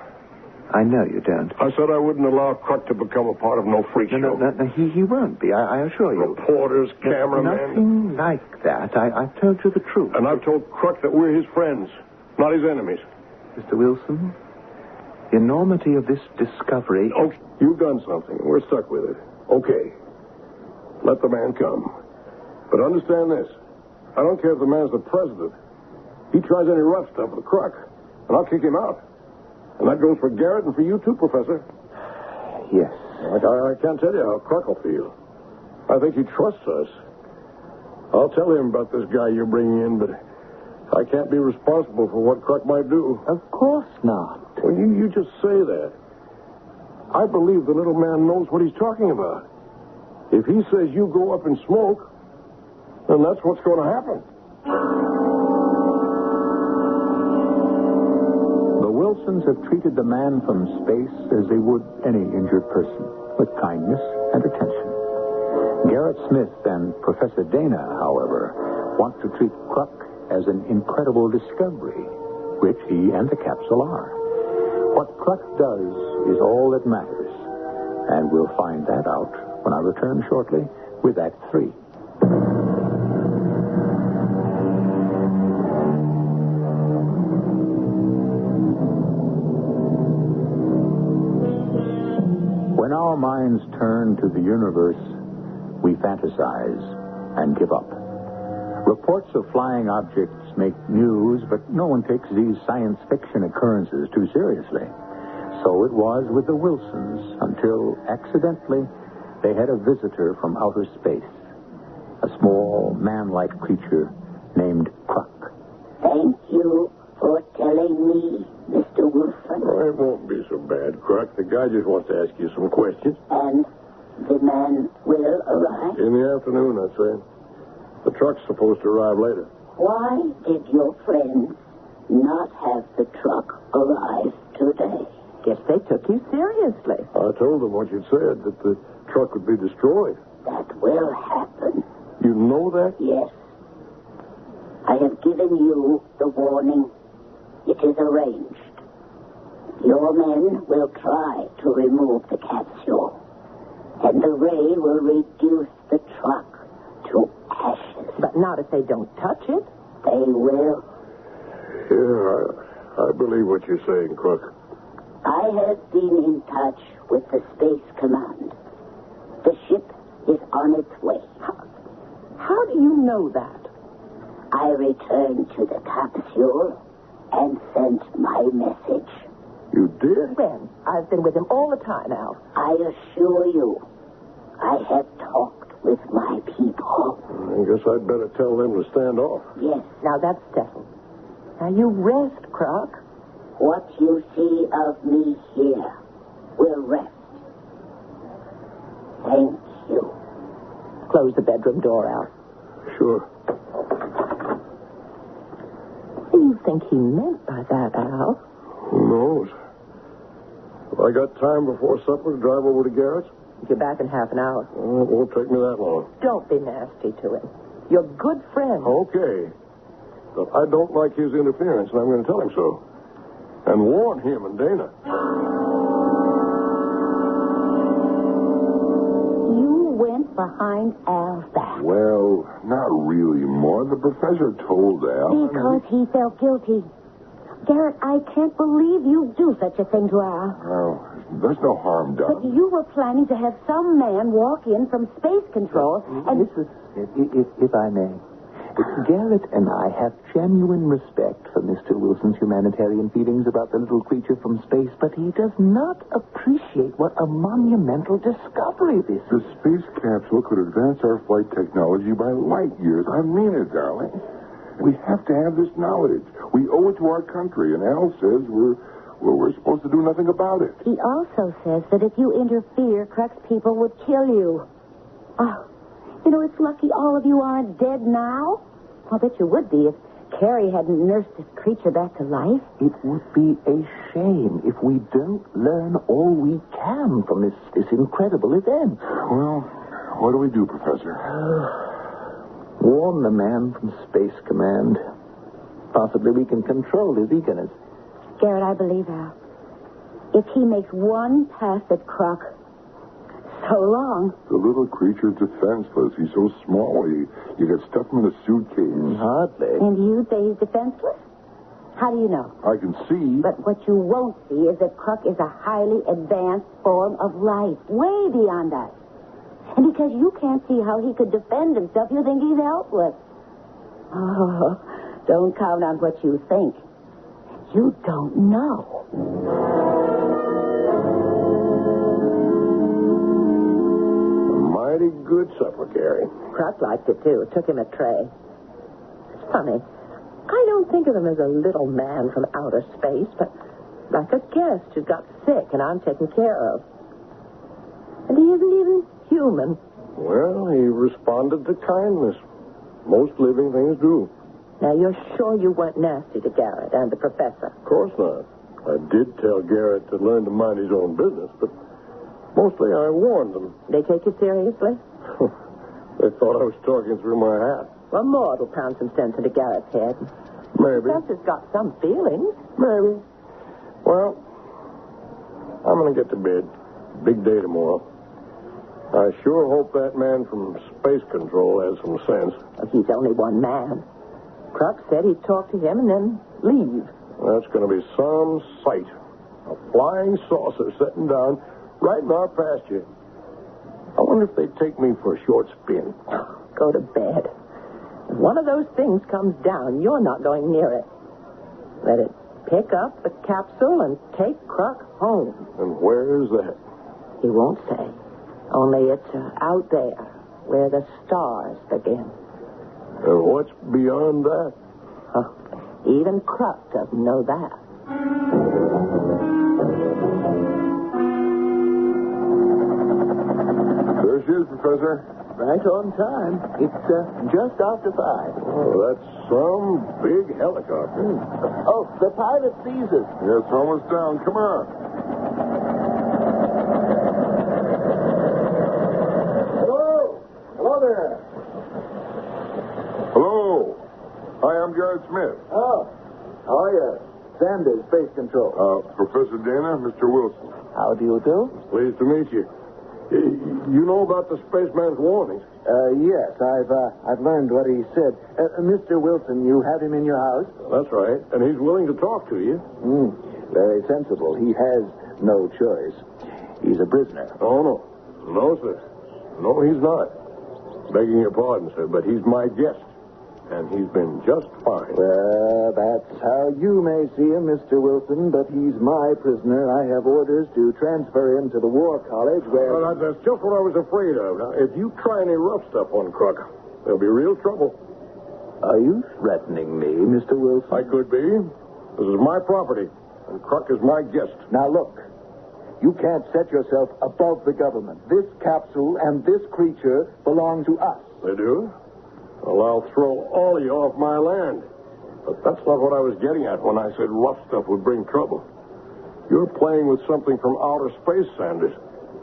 [SPEAKER 7] I know you don't.
[SPEAKER 9] I said I wouldn't allow Kruk to become a part of no freak show.
[SPEAKER 7] No, he won't be, I assure you.
[SPEAKER 9] Reporters, cameramen.
[SPEAKER 7] Nothing like that. I've told you the truth.
[SPEAKER 9] And I've told Kruk that we're his friends, not his enemies.
[SPEAKER 7] Mr. Wilson, the enormity of this discovery...
[SPEAKER 9] Okay, you've done something. We're stuck with it. Okay. Let the man come. But understand this. I don't care if the man's the president. He tries any rough stuff with Kruk, and I'll kick him out. And that goes for Garrett and for you, too, Professor.
[SPEAKER 7] Yes.
[SPEAKER 9] I can't tell you how Kruk will feel. I think he trusts us. I'll tell him about this guy you're bringing in, but I can't be responsible for what Kruk might do.
[SPEAKER 7] Of course not.
[SPEAKER 9] Well, you just say that. I believe the little man knows what he's talking about. If he says you go up in smoke, then that's what's going to happen.
[SPEAKER 21] The Wilsons have treated the man from space as they would any injured person, with kindness and attention. Garrett Smith and Professor Dana, however, want to treat Kruk as an incredible discovery, which he and the capsule are. What Kruk does is all that matters, and we'll find that out when I return shortly with Act 3. When our minds turn to the universe, we fantasize and give up. Reports of flying objects make news, but no one takes these science fiction occurrences too seriously. So it was with the Wilsons until, accidentally, they had a visitor from outer space. A small, man-like creature named Kruk.
[SPEAKER 19] Thank you for telling me, Mr. Wilson.
[SPEAKER 9] Oh, it won't be so bad, Kruk. The guy just wants to ask you some questions.
[SPEAKER 19] And the man will arrive?
[SPEAKER 9] In the afternoon, I'd say. The truck's supposed to arrive later.
[SPEAKER 19] Why did your friends not have the truck arrive today?
[SPEAKER 17] Guess they took you seriously.
[SPEAKER 9] I told them what you'd said, that the truck would be destroyed.
[SPEAKER 19] That will happen.
[SPEAKER 9] You know that?
[SPEAKER 19] Yes. I have given you the warning. It is arranged. Your men will try to remove the capsule, and the ray will reduce the truck to ashes.
[SPEAKER 17] But not if they don't touch it.
[SPEAKER 19] They will.
[SPEAKER 9] Yeah, I believe what you're saying, Kruk.
[SPEAKER 19] I have been in touch with the Space Command. The ship is on its way.
[SPEAKER 17] How do you know that?
[SPEAKER 19] I returned to the capsule and sent my message.
[SPEAKER 9] You did?
[SPEAKER 17] When? I've been with him all the time, Al.
[SPEAKER 19] I assure you, I have talked with my people.
[SPEAKER 9] I guess I'd better tell them to stand off.
[SPEAKER 19] Yes.
[SPEAKER 17] Now that's settled. Now you rest, Kruk.
[SPEAKER 19] What you see of me here will rest. Thank you.
[SPEAKER 17] Close the bedroom door, Al.
[SPEAKER 9] Sure.
[SPEAKER 17] What do you think he meant by that, Al?
[SPEAKER 9] Who knows? Have I got time before supper to drive over to Garrett's?
[SPEAKER 17] You're back in half an hour.
[SPEAKER 9] Oh, it won't take me that long.
[SPEAKER 17] Don't be nasty to him. You're good friends.
[SPEAKER 9] Okay. But I don't like his interference, and I'm going to tell him so. And warn him and Dana.
[SPEAKER 18] You went behind Al's back.
[SPEAKER 4] Well, not really, more. The professor told Al.
[SPEAKER 18] Because he felt guilty. Garrett, I can't believe you'd do such a thing to Al.
[SPEAKER 4] Oh, there's no harm
[SPEAKER 18] But
[SPEAKER 4] done.
[SPEAKER 18] you were planning to have some man walk in from space control and...
[SPEAKER 7] Mrs. Smith, if I may. Garrett and I have genuine respect for Mr. Wilson's humanitarian feelings about the little creature from space, but he does not appreciate what a monumental discovery this
[SPEAKER 4] The
[SPEAKER 7] is.
[SPEAKER 4] space capsule could advance our flight technology by light years. I mean it, darling. We have to have this knowledge. We owe it to our country, and Al says we're supposed to do nothing about it.
[SPEAKER 18] He also says that if you interfere, Kruk's people would kill you. Oh, you know, it's lucky all of you aren't dead now. I'll bet you would be Carrie hadn't nursed this creature back to life.
[SPEAKER 7] It would be a shame if we don't learn all we can from this incredible event.
[SPEAKER 4] Well, what do we do, Professor?
[SPEAKER 7] Warn the man from Space Command. Possibly we can control his eagerness.
[SPEAKER 18] Garrett, I believe Al. If he makes one pass at Croc, so long.
[SPEAKER 4] The little creature's defenseless. He's so small, you could stuff him in a suitcase.
[SPEAKER 7] Hardly.
[SPEAKER 18] And you say he's defenseless? How do you know?
[SPEAKER 4] I can see.
[SPEAKER 18] But what you won't see is that Croc is a highly advanced form of life, way beyond us. And because you can't see how he could defend himself, you think he's helpless. Oh, don't count on what you think. You don't know.
[SPEAKER 9] Mighty good supper, Gary.
[SPEAKER 6] Croc liked it, too. It took him a tray. It's funny. I don't think of him as a little man from outer space, but like a guest who's got sick and I'm taking care of. And he isn't even human.
[SPEAKER 9] Well, he responded to kindness. Most living things do.
[SPEAKER 6] Now, you're sure you weren't nasty to Garrett and the professor?
[SPEAKER 9] Of course not. I did tell Garrett to learn to mind his own business, but mostly I warned them.
[SPEAKER 6] They take you seriously?
[SPEAKER 9] They thought I was talking through my hat.
[SPEAKER 6] Well, more will pound some sense into Garrett's head.
[SPEAKER 9] Maybe.
[SPEAKER 6] The professor's got some feelings.
[SPEAKER 9] Maybe. Well, I'm going to get to bed. Big day tomorrow. I sure hope that man from Space Control has some sense.
[SPEAKER 6] Well, he's only one man. Croc said he'd talk to him and then leave.
[SPEAKER 9] That's going to be some sight. A flying saucer sitting down right in our pasture. I wonder if they'd take me for a short spin.
[SPEAKER 6] Go to bed. If one of those things comes down, you're not going near it. Let it pick up the capsule and take Croc home.
[SPEAKER 9] And where's that?
[SPEAKER 6] He won't say. Only it's out there, where the stars begin.
[SPEAKER 9] And what's beyond that?
[SPEAKER 6] Huh. Even Croc doesn't know that.
[SPEAKER 4] There she is, Professor.
[SPEAKER 7] Right on time. It's just after 5.
[SPEAKER 9] Oh, that's some big helicopter.
[SPEAKER 7] Oh, the pilot sees us.
[SPEAKER 4] Yeah, it's almost down. Come on.
[SPEAKER 2] Hello? Hello there.
[SPEAKER 4] Hello. Hi, I'm Jared Smith.
[SPEAKER 2] Oh, how are you? Sanders, Space Control.
[SPEAKER 4] Professor Dana, Mr. Wilson.
[SPEAKER 7] How do you do?
[SPEAKER 9] Pleased to meet you. You know about the spaceman's warnings?
[SPEAKER 2] Yes, I've learned what he said. Mr. Wilson, you have him in your house?
[SPEAKER 9] That's right. And he's willing to talk to you.
[SPEAKER 2] Very sensible. He has no choice. He's a prisoner.
[SPEAKER 9] Oh, no. No, sir. No, he's not. Begging your pardon, sir, but he's my guest. And he's been just fine.
[SPEAKER 2] Well, that's how you may see him, Mr. Wilson, but he's my prisoner. I have orders to transfer him to the War College where...
[SPEAKER 9] Well, that's just what I was afraid of. Now, if you try any rough stuff on Croc, there'll be real trouble.
[SPEAKER 2] Are you threatening me, Mr. Wilson?
[SPEAKER 9] I could be. This is my property, and Croc is my guest.
[SPEAKER 2] Now, look. You can't set yourself above the government. This capsule and this creature belong to us.
[SPEAKER 9] They do? Well, I'll throw all of you off my land. But that's not what I was getting at when I said rough stuff would bring trouble. You're playing with something from outer space, Sanders.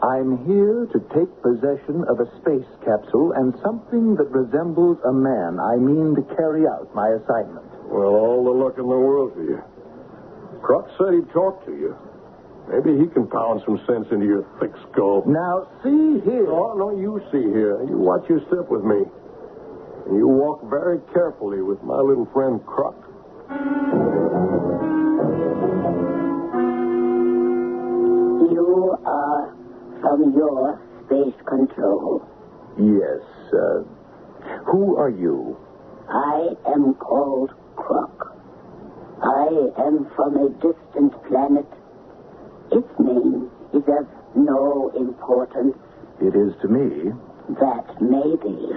[SPEAKER 2] I'm here to take possession of a space capsule and something that resembles a man. I mean to carry out my assignment.
[SPEAKER 9] Well, all the luck in the world for you. Croc said he'd talk to you. Maybe he can pound some sense into your thick skull.
[SPEAKER 2] Now, see here.
[SPEAKER 9] Oh, no, you see here. You watch your step with me. And you walk very carefully with my little friend Croc.
[SPEAKER 19] You are from your Space Control.
[SPEAKER 2] Yes, who are you?
[SPEAKER 19] I am called Croc. I am from a distant planet. Its name is of no importance.
[SPEAKER 2] It is to me.
[SPEAKER 19] That may be.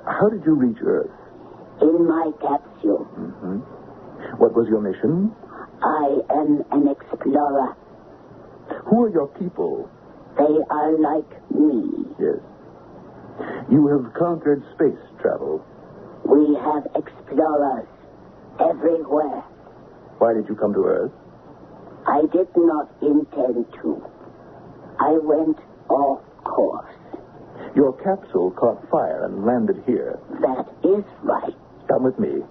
[SPEAKER 2] How did you reach Earth?
[SPEAKER 19] In my capsule.
[SPEAKER 2] Mm-hmm. What was your mission?
[SPEAKER 19] I am an explorer.
[SPEAKER 2] Who are your people?
[SPEAKER 19] They are like me.
[SPEAKER 2] Yes. You have conquered space travel.
[SPEAKER 19] We have explorers, everywhere.
[SPEAKER 2] Why did you come to Earth?
[SPEAKER 19] I did not intend to. I went off course.
[SPEAKER 2] Your capsule caught fire and landed here.
[SPEAKER 19] That is right.
[SPEAKER 2] Come with me.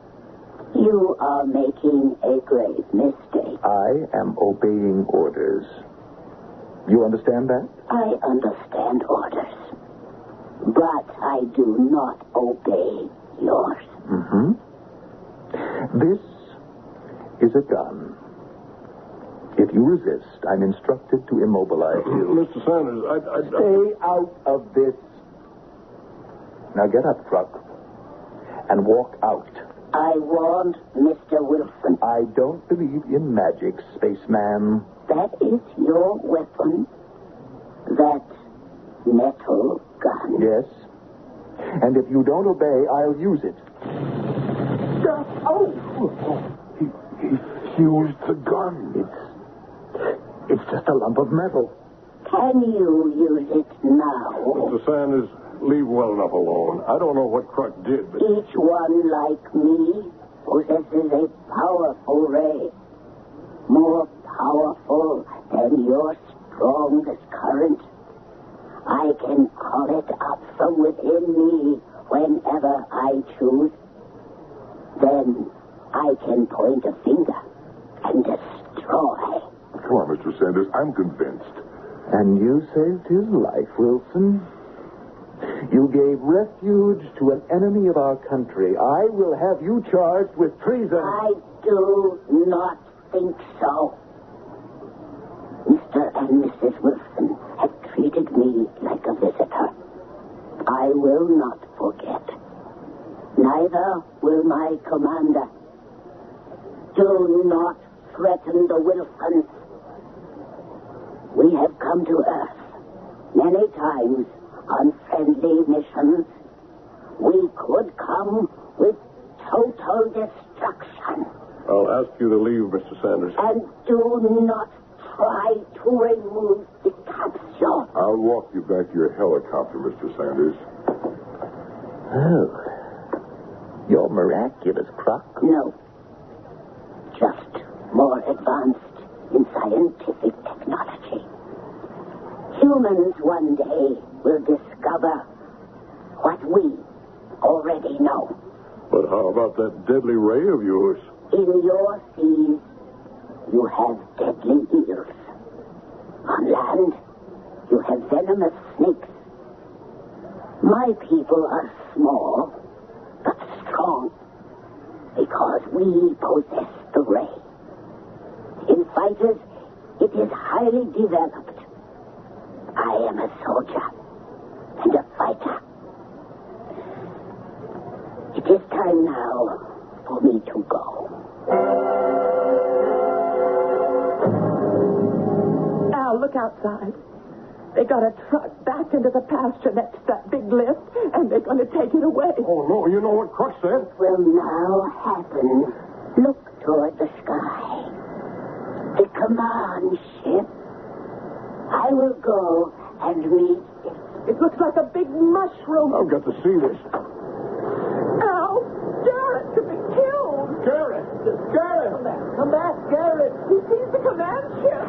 [SPEAKER 19] You are making a grave mistake.
[SPEAKER 2] I am obeying orders. You understand that?
[SPEAKER 19] I understand orders. But I do not obey yours.
[SPEAKER 2] Mm-hmm. This is a gun. If you resist, I'm instructed to immobilize you.
[SPEAKER 9] Mr. Sanders,
[SPEAKER 2] Stay out of this. Now get up, Truck, and walk out.
[SPEAKER 19] I warned Mr. Wilson.
[SPEAKER 2] I don't believe in magic, spaceman.
[SPEAKER 19] That is your weapon? That metal gun?
[SPEAKER 2] Yes. And if you don't obey, I'll use it.
[SPEAKER 4] He used the gun.
[SPEAKER 2] It's just a lump of metal.
[SPEAKER 19] Can you use it now?
[SPEAKER 9] Mr. Sanders, leave well enough alone. I don't know what Kruk did, but...
[SPEAKER 19] Each one like me possesses a powerful ray. More powerful than your strongest current. I can call it up from within me whenever I choose. Then I can point a finger and destroy.
[SPEAKER 4] Come on, Mr. Sanders. I'm convinced.
[SPEAKER 2] And you saved his life, Wilson. You gave refuge to an enemy of our country. I will have you charged with treason.
[SPEAKER 19] I do not think so. Mr. and Mrs. Wilson have treated me like a visitor. I will not forget. Neither will my commander. Do not threaten the Wilsons. We have come to Earth many times on friendly missions. We could come with total destruction.
[SPEAKER 9] I'll ask you to leave, Mr. Sanders.
[SPEAKER 19] And do not try to remove the capsule.
[SPEAKER 4] I'll walk you back to your helicopter, Mr. Sanders.
[SPEAKER 2] Oh. You're miraculous, Kruk.
[SPEAKER 19] No. Just more advanced in scientific technology. Humans one day will discover what we already know.
[SPEAKER 9] But how about that deadly ray of yours?
[SPEAKER 19] In your seas, you have deadly eels. On land, you have venomous snakes. My people are small, but strong, because we possess the ray. In fighters, it is highly developed. I am a soldier and a fighter. It is time now for me to go.
[SPEAKER 17] Al, look outside. They got a truck back into the pasture next to that big lift, and they're going to take it away.
[SPEAKER 9] Oh, no, you know what Kruk said?
[SPEAKER 19] It will now happen. Look toward the sky. The command ship. I will go and meet it.
[SPEAKER 17] It looks like a big mushroom.
[SPEAKER 9] I've got to see this.
[SPEAKER 17] Al, Garrett could be killed.
[SPEAKER 9] Garrett! Garrett!
[SPEAKER 17] Come back, Garrett. He sees the command ship.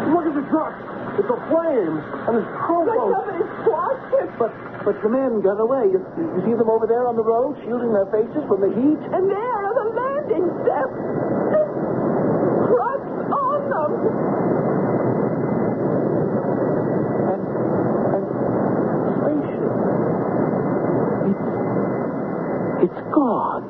[SPEAKER 9] Look at the truck. It's aflame. And it's
[SPEAKER 17] Like
[SPEAKER 9] crumpled.
[SPEAKER 17] somebody squashed it.
[SPEAKER 2] But the men got away. You see them over there on the road, shielding their faces from the heat?
[SPEAKER 17] And there are the landing steps. Trucks on them.
[SPEAKER 2] And spaceship. It's gone.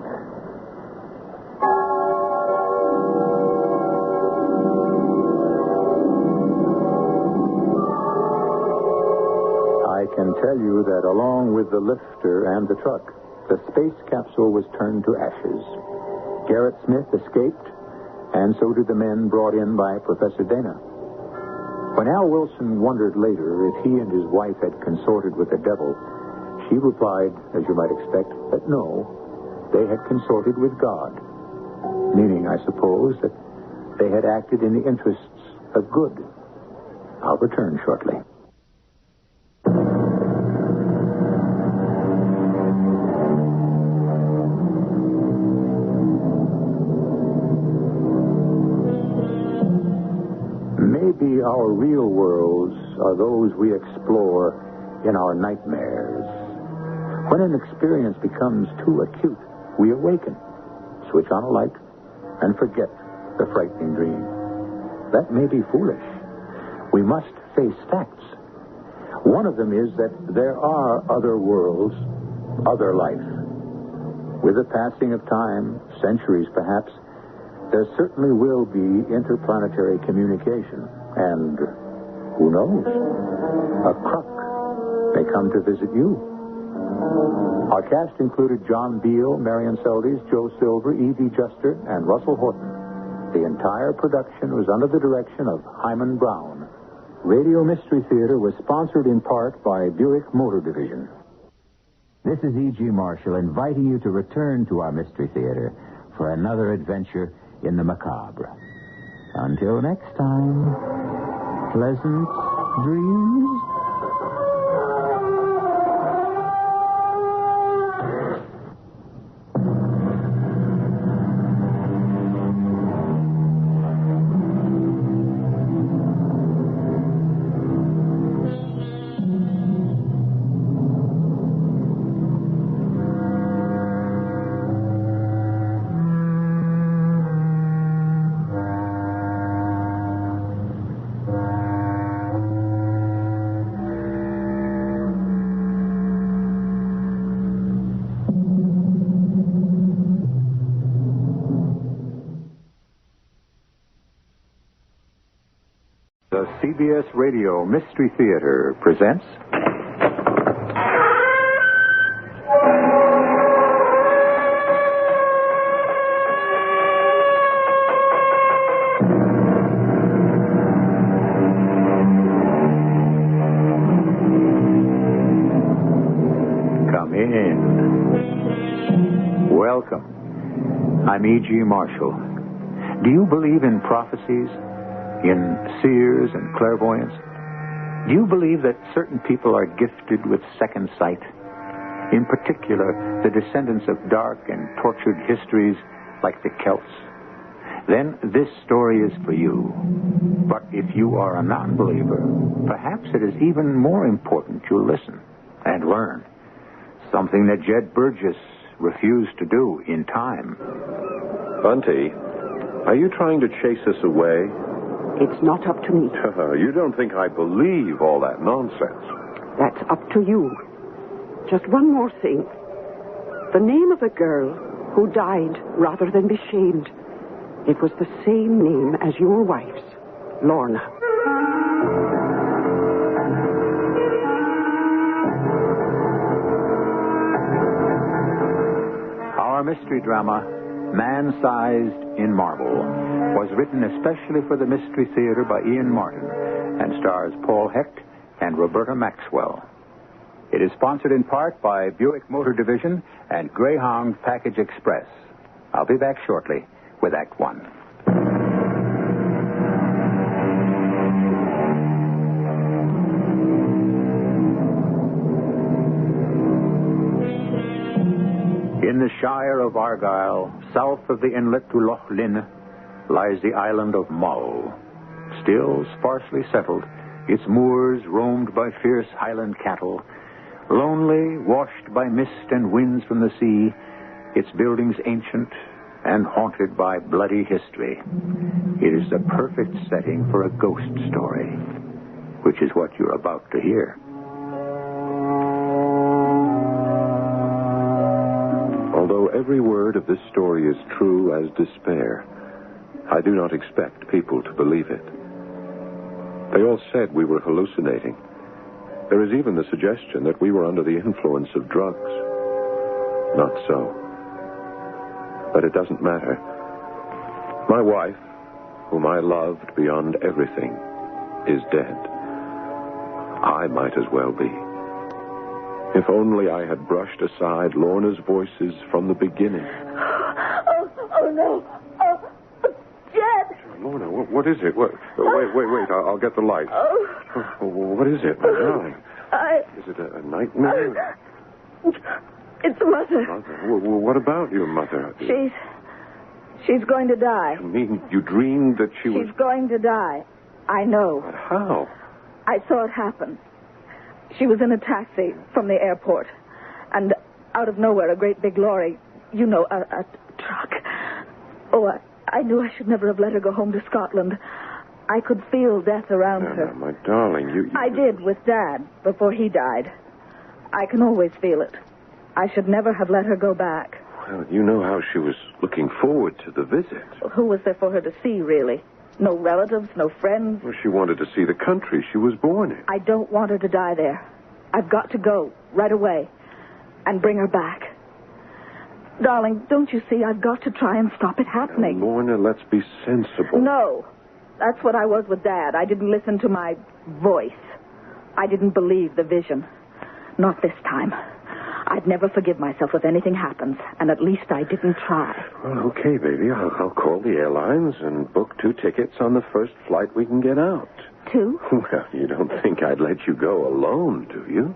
[SPEAKER 1] I can tell you that along with the lifter and the truck, the space capsule was turned to ashes. Garrett Smith escaped, and so did the men brought in by Professor Dana. When Al Wilson wondered later if he and his wife had consorted with the devil, she replied, as you might expect, that no, they had consorted with God. Meaning, I suppose, that they had acted in the interests of good. I'll return shortly. maybe our real worlds are those we explore in our nightmares. When an experience becomes too acute, we awaken, switch on a light, and forget the frightening dream. That may be foolish. We must face facts. One of them is that there are other worlds, other life. With the passing of time, centuries perhaps, there certainly will be interplanetary communication. And who knows? A crook may come to visit you. Our cast included John Beale, Marion Seldes, Joe Silver, Evie Juster, and Russell Horton. The entire production was under the direction of Himan Brown. Radio Mystery Theater was sponsored in part by Buick Motor Division.
[SPEAKER 21] This is E.G. Marshall inviting you to return to our Mystery Theater for another adventure in the macabre. Until next time, pleasant dreams.
[SPEAKER 1] The CBS Radio Mystery Theater presents... Come in. Welcome. I'm E.G. Marshall. Do you believe in prophecies? In seers and clairvoyance? Do you believe that certain people are gifted with second sight? In particular, the descendants of dark and tortured histories like the Celts? Then this story is for you. But if you are a non-believer, perhaps it is even more important you listen and learn. Something that Jed Burgess refused to do in time.
[SPEAKER 9] Bunty, are you trying to chase us away?
[SPEAKER 17] It's not up to me.
[SPEAKER 9] You don't think I believe all that nonsense?
[SPEAKER 17] That's up to you. Just one more thing. The name of a girl who died rather than be shamed. It was the same name as your wife's, Lorna.
[SPEAKER 1] Our mystery drama, Man-Sized in Marble, was written especially for the Mystery Theater by Ian Martin and stars Paul Hecht and Roberta Maxwell. It is sponsored in part by Buick Motor Division and Greyhound Package Express. I'll be back shortly with Act One. In the Shire of Argyll, south of the inlet to Loch Lynn, lies the island of Mull. Still sparsely settled, its moors roamed by fierce Highland cattle, lonely, washed by mist and winds from the sea, its buildings ancient and haunted by bloody history. It is the perfect setting for a ghost story, which is what you're about to hear.
[SPEAKER 9] Although every word of this story is true as despair, I do not expect people to believe it. They all said we were hallucinating. There is even the suggestion that we were under the influence of drugs. Not so. But it doesn't matter. My wife, whom I loved beyond everything, is dead. I might as well be. If only I had brushed aside Lorna's voices from the beginning.
[SPEAKER 18] Oh no. Oh, Jed.
[SPEAKER 9] Lorna, what is it? Wait. I'll get the light.
[SPEAKER 18] Oh.
[SPEAKER 9] What is it, my darling? Is it a nightmare?
[SPEAKER 18] It's Mother.
[SPEAKER 9] Mother? What about your mother?
[SPEAKER 18] She's going to die.
[SPEAKER 9] You mean you dreamed that she was...
[SPEAKER 18] She's going to die.
[SPEAKER 10] I know.
[SPEAKER 9] But how?
[SPEAKER 10] I saw it happen. She was in a taxi from the airport, and out of nowhere, a great big lorry, a truck. Oh, I knew I should never have let her go home to Scotland. I could feel death around her.
[SPEAKER 9] No, my darling, you...
[SPEAKER 10] I did with Dad before he died. I can always feel it. I should never have let her go back.
[SPEAKER 9] Well, you know how she was looking forward to the visit.
[SPEAKER 10] Well, who was there for her to see, really? No relatives, no friends?
[SPEAKER 9] Well, she wanted to see the country she was born in.
[SPEAKER 10] I don't want her to die there. I've got to go right away and bring her back. Darling, don't you see? I've got to try and stop it happening.
[SPEAKER 9] Now, Lorna, let's be sensible.
[SPEAKER 10] No. That's what I was with Dad. I didn't listen to my voice. I didn't believe the vision. Not this time. I'd never forgive myself if anything happens, and at least I didn't try.
[SPEAKER 9] Well, okay, baby. I'll call the airlines and book 2 tickets on the first flight we can get out.
[SPEAKER 10] 2?
[SPEAKER 9] Well, you don't think I'd let you go alone, do you?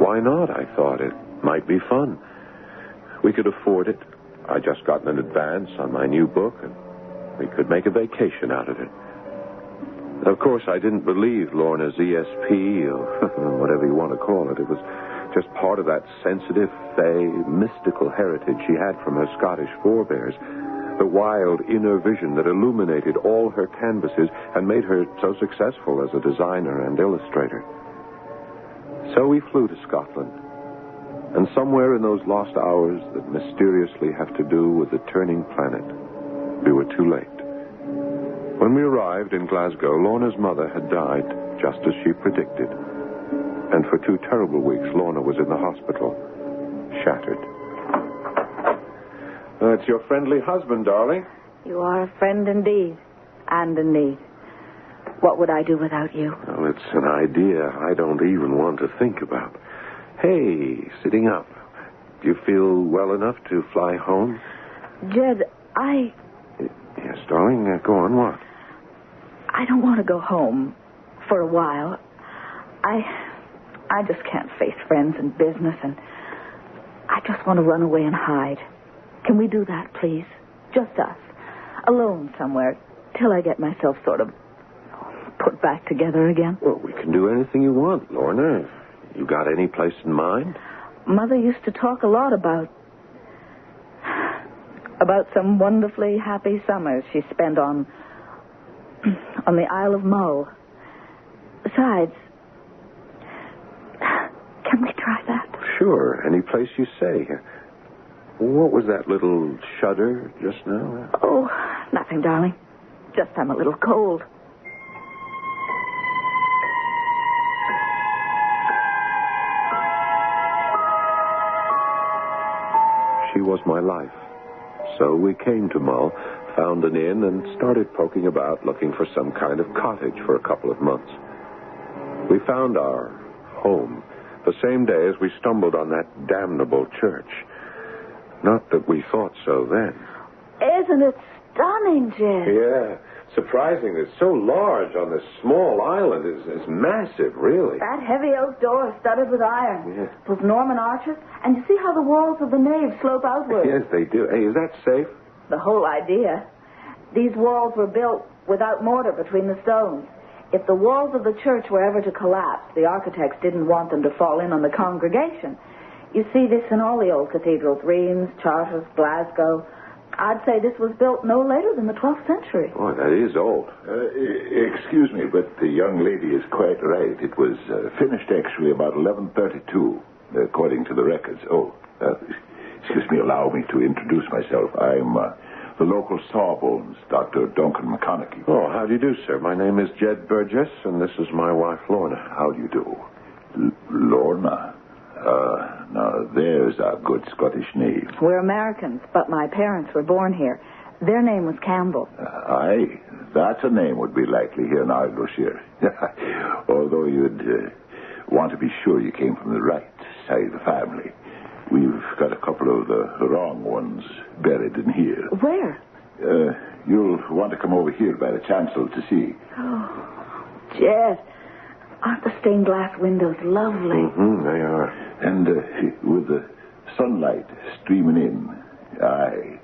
[SPEAKER 9] Why not? I thought it might be fun. We could afford it. I just gotten an advance on my new book, and we could make a vacation out of it. Of course, I didn't believe Lorna's ESP, or whatever you want to call it. It was just part of that sensitive, fey, mystical heritage she had from her Scottish forebears. The wild inner vision that illuminated all her canvases and made her so successful as a designer and illustrator. So we flew to Scotland. And somewhere in those lost hours that mysteriously have to do with the turning planet, we were too late. When we arrived in Glasgow, Lorna's mother had died, just as she predicted. And for 2 terrible weeks, Lorna was in the hospital, shattered. It's your friendly husband, darling.
[SPEAKER 10] You are a friend indeed, and in need. What would I do without you?
[SPEAKER 9] Well, it's an idea I don't even want to think about. Hey, sitting up. Do you feel well enough to fly home?
[SPEAKER 10] Jed,
[SPEAKER 9] Yes, darling. Go on, what?
[SPEAKER 10] I don't want to go home for a while. I just can't face friends and business, and I just want to run away and hide. Can we do that, please? Just us. Alone somewhere, till I get myself sort of put back together again.
[SPEAKER 9] Well, we can do anything you want, Lorna. You got any place in mind?
[SPEAKER 10] Mother used to talk a lot about some wonderfully happy summers she spent on the Isle of Mull. Besides, can we try that?
[SPEAKER 9] Sure, any place you say. What was that little shudder just now?
[SPEAKER 10] Oh, nothing, darling. Just I'm a little cold.
[SPEAKER 9] She was my life. So we came to Mull, found an inn, and started poking about looking for some kind of cottage for a couple of months. We found our home the same day as we stumbled on that damnable church. Not that we thought so then.
[SPEAKER 10] Isn't it stunning, Jed?
[SPEAKER 9] Yeah. Surprising. It's so large on this small island. It's massive, really.
[SPEAKER 10] That heavy oak door is studded with iron.
[SPEAKER 9] Yeah.
[SPEAKER 10] Those Norman arches. And you see how the walls of the nave slope outward?
[SPEAKER 9] Yes, they do. Hey, is that safe?
[SPEAKER 10] The whole idea. These walls were built without mortar between the stones. If the walls of the church were ever to collapse, the architects didn't want them to fall in on the congregation. You see this in all the old cathedrals, Reims, Chartres, Glasgow. I'd say this was built no later than the 12th century.
[SPEAKER 9] Boy, that is old.
[SPEAKER 5] Excuse me, but the young lady is quite right. It was finished actually about 1132, according to the records. Excuse me, allow me to introduce myself. I'm the local sawbones, Dr. Duncan McConaughey.
[SPEAKER 9] Oh, how do you do, sir? My name is Jed Burgess, and this is my wife, Lorna.
[SPEAKER 5] How do you do? Lorna? Now, there's a good Scottish name.
[SPEAKER 10] We're Americans, but my parents were born here. Their name was Campbell.
[SPEAKER 5] Aye, that's a name would be likely here in Argyllshire. Although you'd want to be sure you came from the right side of the family. We've got a couple of the wrong ones buried in here.
[SPEAKER 10] Where?
[SPEAKER 5] You'll want to come over here by the chancel to see.
[SPEAKER 10] Oh, Jed, aren't the stained glass windows lovely?
[SPEAKER 9] Mm-hmm, they are.
[SPEAKER 5] And with the sunlight streaming in, aye,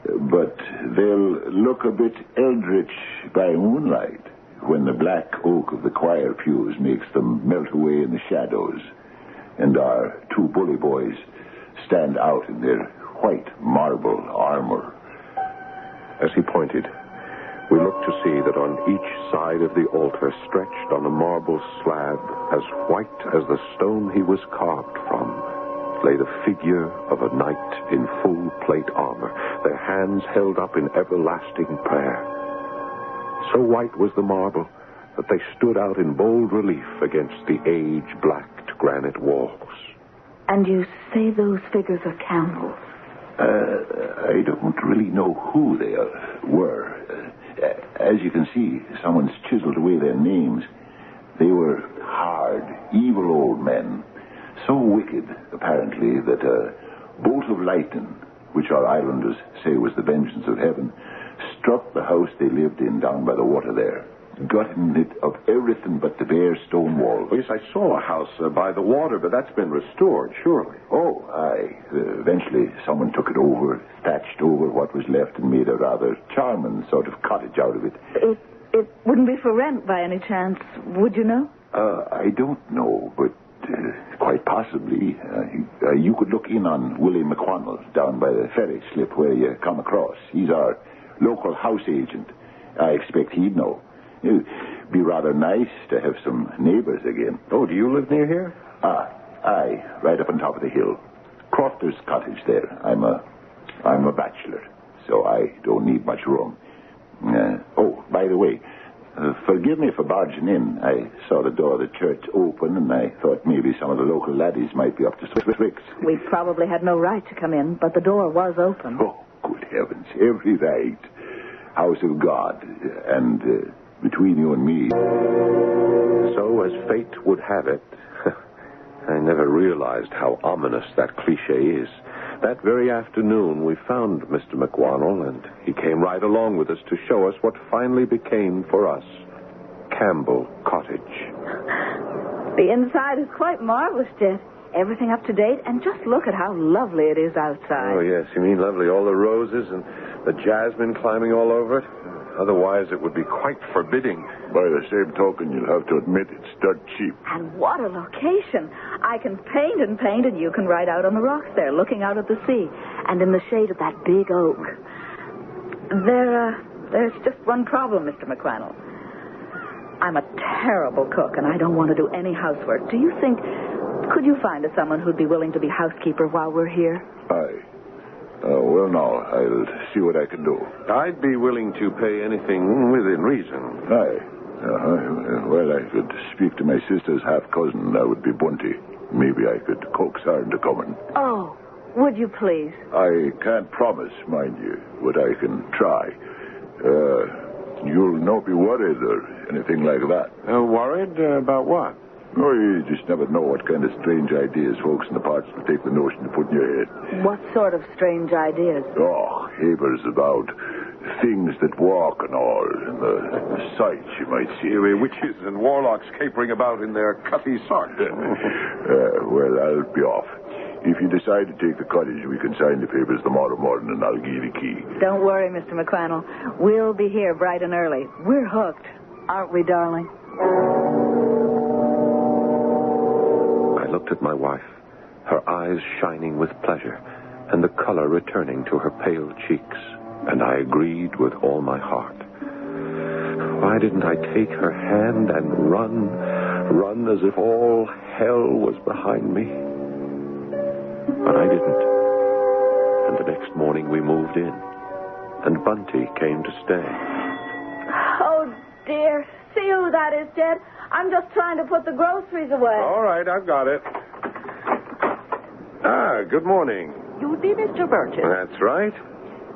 [SPEAKER 5] But they'll look a bit eldritch by moonlight when the black oak of the choir pews makes them melt away in the shadows, and our two bully boys stand out in their white marble armor.
[SPEAKER 20] As he pointed, we looked to see that on each side of the altar, stretched on a marble slab as white as the stone he was carved from, lay the figure of a knight in full plate armor, their hands held up in everlasting prayer. So white was the marble that they stood out in bold relief against the age-blacked granite walls.
[SPEAKER 10] And you say those figures are Campbells?
[SPEAKER 5] I don't really know who they were. As you can see, someone's chiseled away their names. They were hard, evil old men, so wicked, apparently, that a bolt of lightning, which our islanders say was the vengeance of heaven, struck the house they lived in down by the water there, gutting it of everything but the bare stone walls.
[SPEAKER 20] Yes, I saw a house by the water, but that's been restored, surely.
[SPEAKER 5] Oh, aye. Eventually, someone took it over, thatched over what was left, and made a rather charming sort of cottage out of it.
[SPEAKER 10] It wouldn't be for rent by any chance, would you know?
[SPEAKER 5] I don't know, but quite possibly. You could look in on Willie McQuannell down by the ferry slip where you come across. He's our local house agent. I expect he'd know. It'd be rather nice to have some neighbors again.
[SPEAKER 20] Oh, do you live near here?
[SPEAKER 5] Aye, right up on top of the hill. Crofter's cottage there. I'm a bachelor, so I don't need much room. Oh, by the way, forgive me for barging in. I saw the door of the church open, and I thought maybe some of the local laddies might be up to some tricks.
[SPEAKER 10] We probably had no right to come in, but the door was open.
[SPEAKER 5] Oh, good heavens, every right. House of God, and between you and me.
[SPEAKER 20] So, as fate would have it, I never realized how ominous that cliché is. That very afternoon, we found Mr. McWannell, and he came right along with us to show us what finally became for us Campbell Cottage.
[SPEAKER 10] The inside is quite marvelous, Jet. Everything up to date, and just look at how lovely it is outside.
[SPEAKER 20] Oh, yes, you mean lovely. All the roses and the jasmine climbing all over it. Otherwise, it would be quite forbidding.
[SPEAKER 5] By the same token, you'll have to admit it's dirt cheap.
[SPEAKER 10] And what a location. I can paint, and you can ride out on the rocks there, looking out at the sea, and in the shade of that big oak. There's just one problem, Mr. McCrannell. I'm a terrible cook, and I don't want to do any housework. Do you think... Could you find us someone who'd be willing to be housekeeper while we're here?
[SPEAKER 5] Aye. Well, now, I'll see what I can do.
[SPEAKER 20] I'd be willing to pay anything within reason.
[SPEAKER 5] Aye. Well, I could speak to my sister's half-cousin. That would be Bunty. Maybe I could coax her into coming.
[SPEAKER 10] Oh, would you please?
[SPEAKER 5] I can't promise, mind you, but I can try. You'll not be worried or anything like that.
[SPEAKER 20] Worried about what?
[SPEAKER 5] Oh, you just never know what kind of strange ideas folks in the parts will take the notion to put in your head.
[SPEAKER 10] What sort of strange ideas?
[SPEAKER 5] Oh, havers about things that walk and all, and the sights you might see.
[SPEAKER 20] Witches and warlocks capering about in their cutty socks.
[SPEAKER 5] Well, I'll be off. If you decide to take the cottage, we can sign the papers tomorrow morning, and I'll give you the key.
[SPEAKER 10] Don't worry, Mr. McCrannell. We'll be here bright and early. We're hooked, aren't we, darling?
[SPEAKER 20] I looked at my wife, her eyes shining with pleasure, and the color returning to her pale cheeks, and I agreed with all my heart. Why didn't I take her hand and run as if all hell was behind me? But I didn't. And the next morning we moved in, and Bunty came to stay.
[SPEAKER 10] Oh, dear. See who that is, Jed? I'm just trying to put the groceries away.
[SPEAKER 20] All right, I've got it. Good morning.
[SPEAKER 22] You be Mr. Burgess.
[SPEAKER 20] That's right.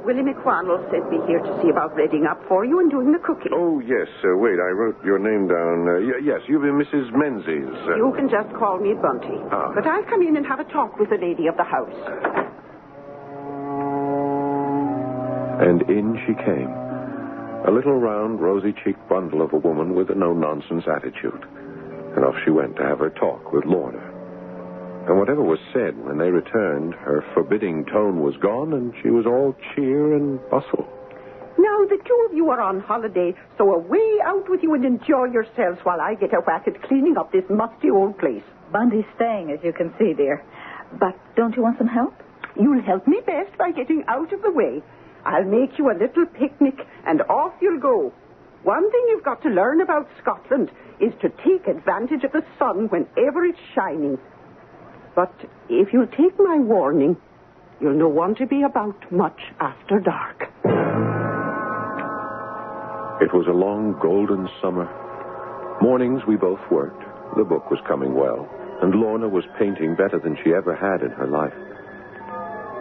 [SPEAKER 22] Willie McWannell sent me here to see about reading up for you and doing the cooking.
[SPEAKER 20] Oh, yes. Wait, I wrote your name down. Yes, you've been Mrs. Menzies.
[SPEAKER 22] You can just call me Bunty. But I'll come in and have a talk with the lady of the house.
[SPEAKER 20] And in she came. A little round, rosy-cheeked bundle of a woman with a no-nonsense attitude. And off she went to have her talk with Lorna. And whatever was said when they returned, her forbidding tone was gone, and she was all cheer and bustle.
[SPEAKER 22] Now, the two of you are on holiday, so away out with you and enjoy yourselves while I get a whack at cleaning up this musty old place.
[SPEAKER 10] Bunty's staying, as you can see, dear. But don't you want some help?
[SPEAKER 22] You'll help me best by getting out of the way. I'll make you a little picnic, and off you'll go. One thing you've got to learn about Scotland is to take advantage of the sun whenever it's shining. But if you'll take my warning, you'll not want to be about much after dark.
[SPEAKER 20] It was a long golden summer. Mornings we both worked. The book was coming well, and Lorna was painting better than she ever had in her life.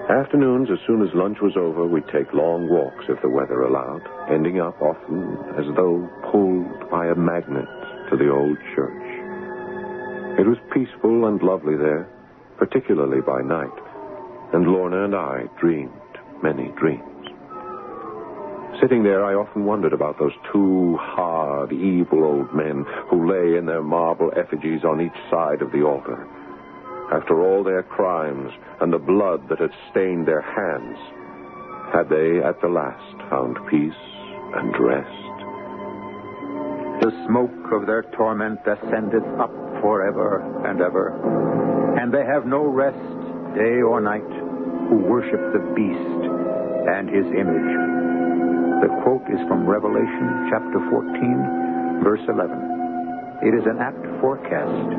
[SPEAKER 20] Afternoons, as soon as lunch was over, we'd take long walks if the weather allowed, ending up often as though pulled by a magnet to the old church. It was peaceful and lovely there, particularly by night, and Lorna and I dreamed many dreams. Sitting there, I often wondered about those two hard, evil old men who lay in their marble effigies on each side of the altar. After all their crimes and the blood that had stained their hands, had they at the last found peace and rest?
[SPEAKER 1] The smoke of their torment ascendeth up forever and ever, and they have no rest day or night who worship the beast and his image. The quote is from Revelation chapter 14, verse 11. It is an apt forecast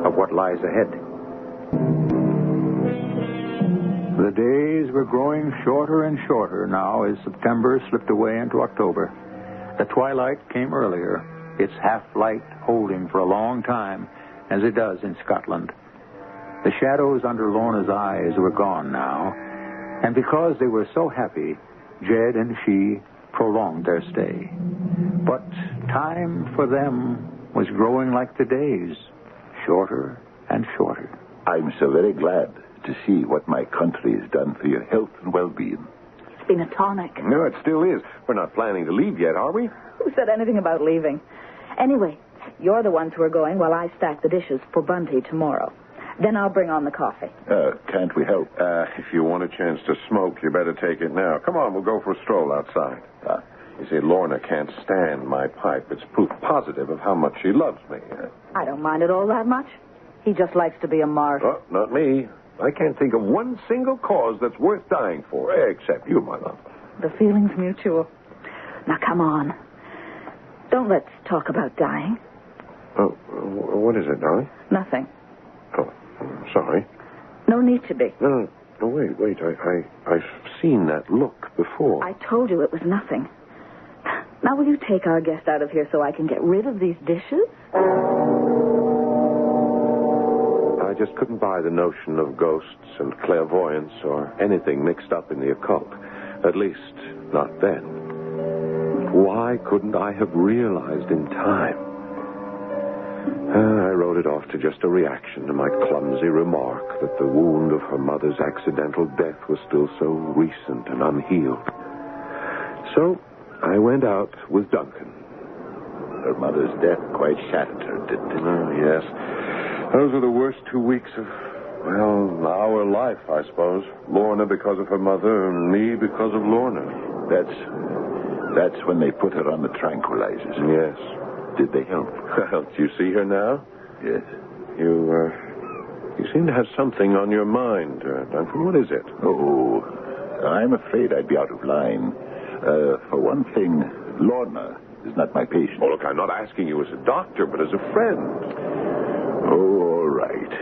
[SPEAKER 1] of what lies ahead. The days were growing shorter and shorter now as September slipped away into October. The twilight came earlier, its half-light holding for a long time, as it does in Scotland. The shadows under Lorna's eyes were gone now, and because they were so happy, Jed and she prolonged their stay. But time for them was growing like the days, shorter and shorter.
[SPEAKER 12] I'm so very glad to see what my country has done for your health and well-being.
[SPEAKER 10] It's been a tonic.
[SPEAKER 20] No, it still is. We're not planning to leave yet, are we?
[SPEAKER 10] Who said anything about leaving? Anyway, you're the ones who are going while I stack the dishes for Bunty tomorrow. Then I'll bring on the coffee.
[SPEAKER 12] Can't we help?
[SPEAKER 20] If you want a chance to smoke, you better take it now. Come on, we'll go for a stroll outside. You see, Lorna can't stand my pipe. It's proof positive of how much she loves me.
[SPEAKER 10] I don't mind it all that much. He just likes to be a martyr.
[SPEAKER 20] Oh, not me. I can't think of one single cause that's worth dying for, except you, my love.
[SPEAKER 10] The feeling's mutual. Now, come on. Don't let's talk about dying.
[SPEAKER 20] Oh, what is it, darling?
[SPEAKER 10] Nothing.
[SPEAKER 20] Oh, I'm sorry.
[SPEAKER 10] No need to be.
[SPEAKER 20] No, wait. I've seen that look before.
[SPEAKER 10] I told you it was nothing. Now, will you take our guest out of here so I can get rid of these dishes?
[SPEAKER 20] I just couldn't buy the notion of ghosts and clairvoyance or anything mixed up in the occult. At least, not then. Why couldn't I have realized in time? I wrote it off to just a reaction to my clumsy remark that the wound of her mother's accidental death was still so recent and unhealed. So, I went out with Duncan.
[SPEAKER 12] Her mother's death quite shattered her, didn't it?
[SPEAKER 20] Oh, yes. Those were the worst 2 weeks of, well, our life, I suppose. Lorna because of her mother, and me because of Lorna.
[SPEAKER 12] That's when they put her on the tranquilizers.
[SPEAKER 20] Yes.
[SPEAKER 12] Did they help?
[SPEAKER 20] Well, do you see her now?
[SPEAKER 12] Yes.
[SPEAKER 20] You seem to have something on your mind, Duncan. What is it?
[SPEAKER 12] Oh, I'm afraid I'd be out of line. For one thing, Lorna is not my patient.
[SPEAKER 20] Oh, look, I'm not asking you as a doctor, but as a friend.
[SPEAKER 12] Oh, all right.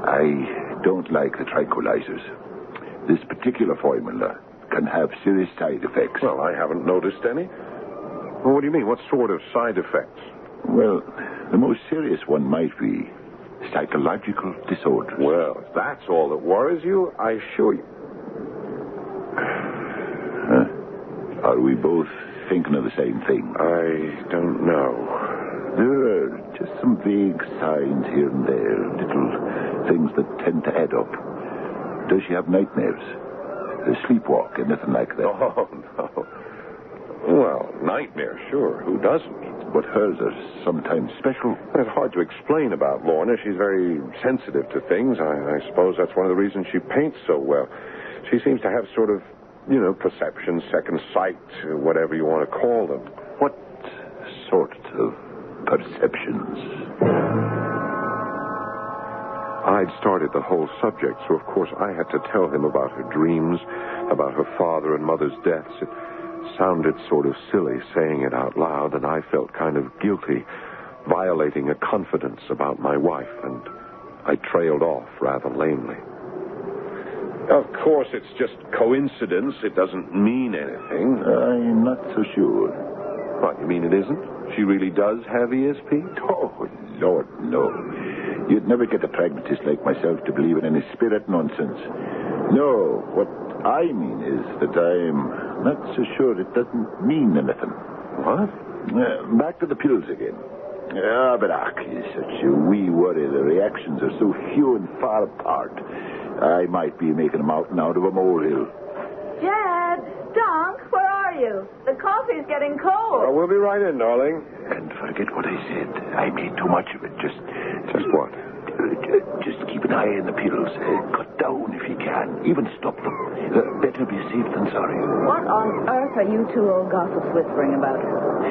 [SPEAKER 12] I don't like the tranquilizers. This particular formula can have serious side effects.
[SPEAKER 20] Well, I haven't noticed any. Well, what do you mean? What sort of side effects?
[SPEAKER 12] Well, the most serious one might be psychological disorders.
[SPEAKER 20] Well, if that's all that worries you, I assure you.
[SPEAKER 12] Are we both thinking of the same thing?
[SPEAKER 20] I don't know.
[SPEAKER 12] There are just some vague signs here and there, little things that tend to add up. Does she have nightmares? Sleepwalk, anything like that?
[SPEAKER 20] Oh, no.
[SPEAKER 11] Well, nightmare, sure. Who doesn't?
[SPEAKER 4] But hers are sometimes special.
[SPEAKER 11] It's hard to explain about Lorna. She's very sensitive to things. I suppose that's one of the reasons she paints so well. She seems to have sort of, perception, second sight, whatever you want to call them.
[SPEAKER 4] What sort of perceptions?
[SPEAKER 11] I'd started the whole subject, so of course I had to tell him about her dreams, about her father and mother's deaths. It sounded sort of silly saying it out loud, and I felt kind of guilty, violating a confidence about my wife, and I trailed off rather lamely. Of course, it's just coincidence. It doesn't mean anything.
[SPEAKER 4] I'm not so sure.
[SPEAKER 11] What, you mean it isn't? She really does have ESP?
[SPEAKER 4] Oh, Lord, no. You'd never get a pragmatist like myself to believe in any spirit nonsense. No, what I mean is that I'm not so sure it doesn't mean anything.
[SPEAKER 11] What?
[SPEAKER 4] Back to the pills again. Abaca is such a wee worry. The reactions are so few and far apart. I might be making a mountain out of a molehill.
[SPEAKER 10] Jed, Dunk, where are you? The coffee's getting cold.
[SPEAKER 11] Well, we'll be right in, darling.
[SPEAKER 4] And forget what I said. I made too much of it. Just
[SPEAKER 11] what?
[SPEAKER 4] Just keep an eye on the pills. Cut down if you can. Even stop them. Better be safe than sorry.
[SPEAKER 10] What on earth are you two old gossips whispering about?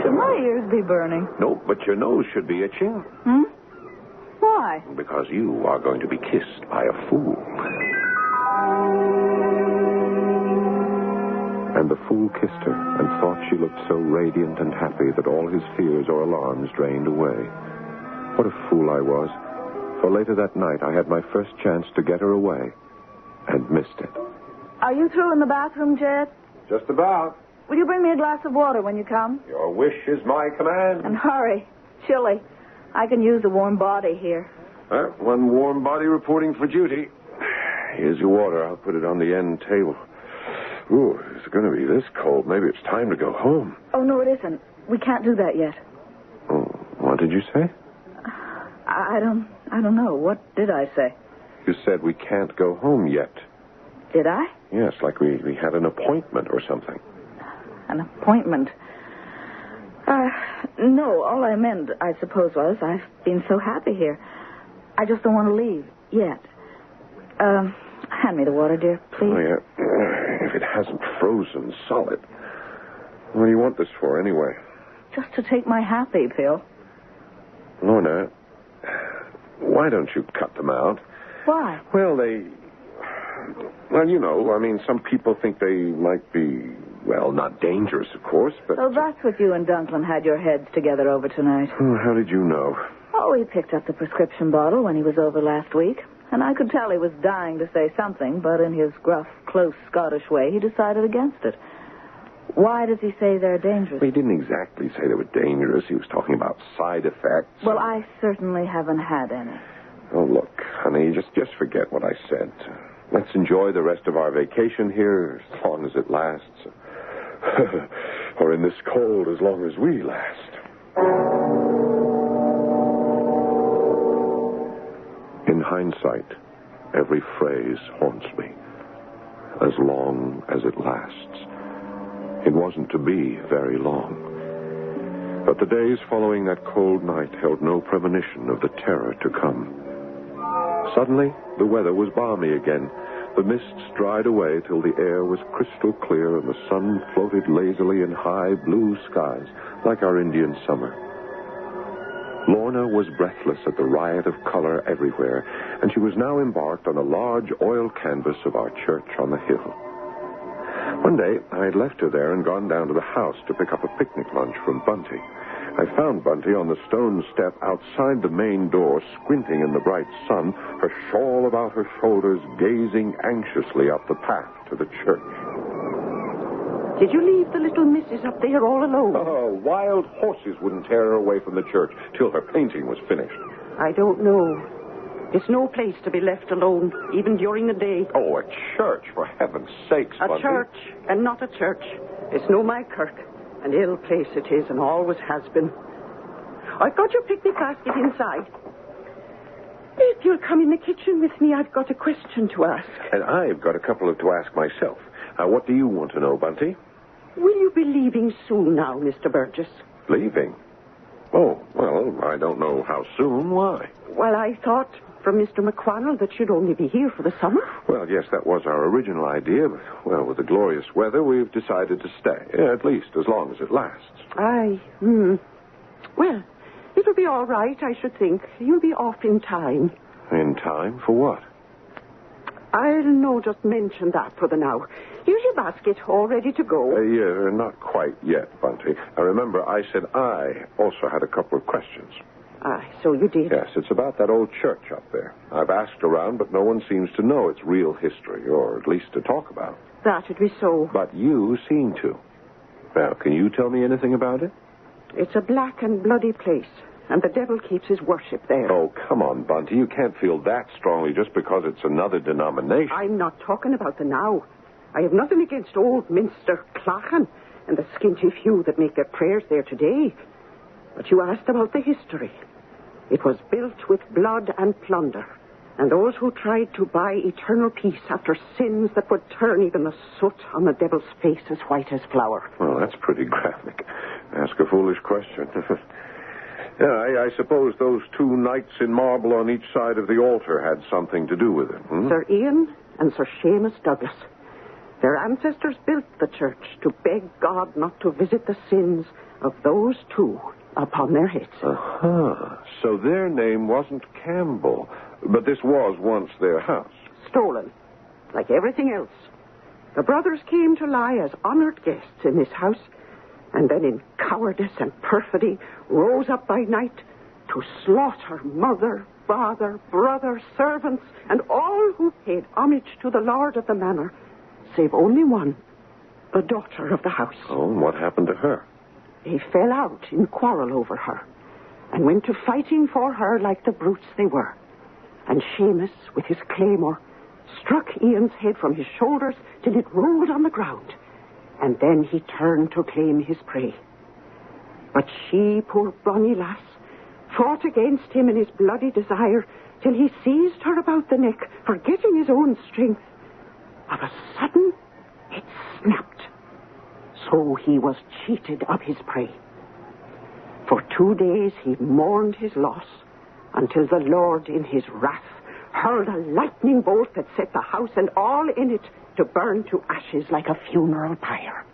[SPEAKER 10] Should my ears be burning?
[SPEAKER 11] No, but your nose should be itching.
[SPEAKER 10] Why?
[SPEAKER 11] Because you are going to be kissed by a fool. And the fool kissed her and thought she looked so radiant and happy that all his fears or alarms drained away. What a fool I was. For later that night, I had my first chance to get her away and missed it.
[SPEAKER 10] Are you through in the bathroom, Jed?
[SPEAKER 11] Just about.
[SPEAKER 10] Will you bring me a glass of water when you come?
[SPEAKER 11] Your wish is my command.
[SPEAKER 10] And hurry. Chilly. I can use a warm body here.
[SPEAKER 11] One warm body reporting for duty. Here's your water. I'll put it on the end table. Ooh, it's going to be this cold. Maybe it's time to go home.
[SPEAKER 10] Oh, no, it isn't. We can't do that yet.
[SPEAKER 11] Oh, what did you say?
[SPEAKER 10] I don't know. What did I say?
[SPEAKER 11] You said we can't go home yet.
[SPEAKER 10] Did I?
[SPEAKER 11] Yes, like we had an appointment or something.
[SPEAKER 10] An appointment? No, all I meant, I suppose, was I've been so happy here. I just don't want to leave yet. Hand me the water, dear, please.
[SPEAKER 11] Oh, yeah. If it hasn't frozen solid. What do you want this for, anyway?
[SPEAKER 10] Just to take my happy pill.
[SPEAKER 11] Lorna, why don't you cut them out?
[SPEAKER 10] Why?
[SPEAKER 11] Well, some people think they might be, not dangerous, of course, but...
[SPEAKER 10] So that's what you and Dunklin had your heads together over tonight.
[SPEAKER 11] How did you know?
[SPEAKER 10] Oh, he picked up the prescription bottle when he was over last week, and I could tell he was dying to say something, but in his gruff, close Scottish way, he decided against it. Why does he say they're dangerous?
[SPEAKER 11] He didn't exactly say they were dangerous. He was talking about side effects.
[SPEAKER 10] Well, I certainly haven't had any.
[SPEAKER 11] Oh, look, honey, just forget what I said. Let's enjoy the rest of our vacation here as long as it lasts. Or in this cold as long as we last. In hindsight, every phrase haunts me. As long as it lasts. It wasn't to be very long. But the days following that cold night held no premonition of the terror to come. Suddenly, the weather was balmy again. The mists dried away till the air was crystal clear and the sun floated lazily in high blue skies like our Indian summer. Lorna was breathless at the riot of color everywhere, and she was now embarked on a large oil canvas of our church on the hill. One day, I had left her there and gone down to the house to pick up a picnic lunch from Bunty. I found Bunty on the stone step outside the main door, squinting in the bright sun, her shawl about her shoulders, gazing anxiously up the path to the church.
[SPEAKER 22] Did you leave the little missus up there all alone?
[SPEAKER 11] Oh, wild horses wouldn't tear her away from the church till her painting was finished.
[SPEAKER 22] I don't know. It's no place to be left alone, even during the day.
[SPEAKER 11] Oh, a church, for heaven's sakes, Bunty.
[SPEAKER 22] A church, and not a church. It's no my kirk. An ill place it is, and always has been. I've got your picnic basket inside. If you'll come in the kitchen with me, I've got a question to ask.
[SPEAKER 11] And I've got a couple to ask myself. What do you want to know, Bunty?
[SPEAKER 22] Will you be leaving soon now, Mr. Burgess?
[SPEAKER 20] Leaving? Oh, well, I don't know how soon. Why?
[SPEAKER 22] Well, I thought from Mr. McQuannell that you'd only be here for the summer.
[SPEAKER 20] Well, yes, that was our original idea, but, well, with the glorious weather, we've decided to stay, at least as long as it lasts.
[SPEAKER 22] Well, it'll be all right, I should think. You'll be off in time.
[SPEAKER 20] In time? For what?
[SPEAKER 22] I'll no just mention that for the now. Here's your basket, all ready to go.
[SPEAKER 20] Yeah, not quite yet, Bunty. I remember I said I also had a couple of questions.
[SPEAKER 22] So you did?
[SPEAKER 20] Yes, it's about that old church up there. I've asked around, but no one seems to know its real history, or at least to talk about.
[SPEAKER 22] That'd be so.
[SPEAKER 20] But you seem to. Now, can you tell me anything about it?
[SPEAKER 22] It's a black and bloody place, and the devil keeps his worship there.
[SPEAKER 20] Oh, come on, Bunty. You can't feel that strongly just because it's another denomination.
[SPEAKER 22] I'm not talking about the now. I have nothing against old Minster Clachan and the skinty few that make their prayers there today. But you asked about the history. It was built with blood and plunder, and those who tried to buy eternal peace after sins that would turn even the soot on the devil's face as white as flour.
[SPEAKER 20] Well, that's pretty graphic. Ask a foolish question. Yeah, I suppose those two knights in marble on each side of the altar had something to do with it.
[SPEAKER 22] Sir Ian and Sir Seamus Douglas. Their ancestors built the church to beg God not to visit the sins of those two upon their heads.
[SPEAKER 20] So their name wasn't Campbell, but this was once their house.
[SPEAKER 22] Stolen, like everything else. The brothers came to lie as honored guests in this house, and then in cowardice and perfidy rose up by night to slaughter mother, father, brother, servants, and all who paid homage to the lord of the manor, save only one, the daughter of the house.
[SPEAKER 20] Oh, and what happened to her?
[SPEAKER 22] They fell out in quarrel over her, and went to fighting for her like the brutes they were. And Seamus, with his claymore, struck Ian's head from his shoulders till it rolled on the ground, and then he turned to claim his prey. But she, poor bonny lass, fought against him in his bloody desire till he seized her about the neck, forgetting his own strength. Of a sudden, it snapped. So he was cheated of his prey. For 2 days he mourned his loss, until the Lord, in his wrath, hurled a lightning bolt that set the house and all in it to burn to ashes like a funeral pyre.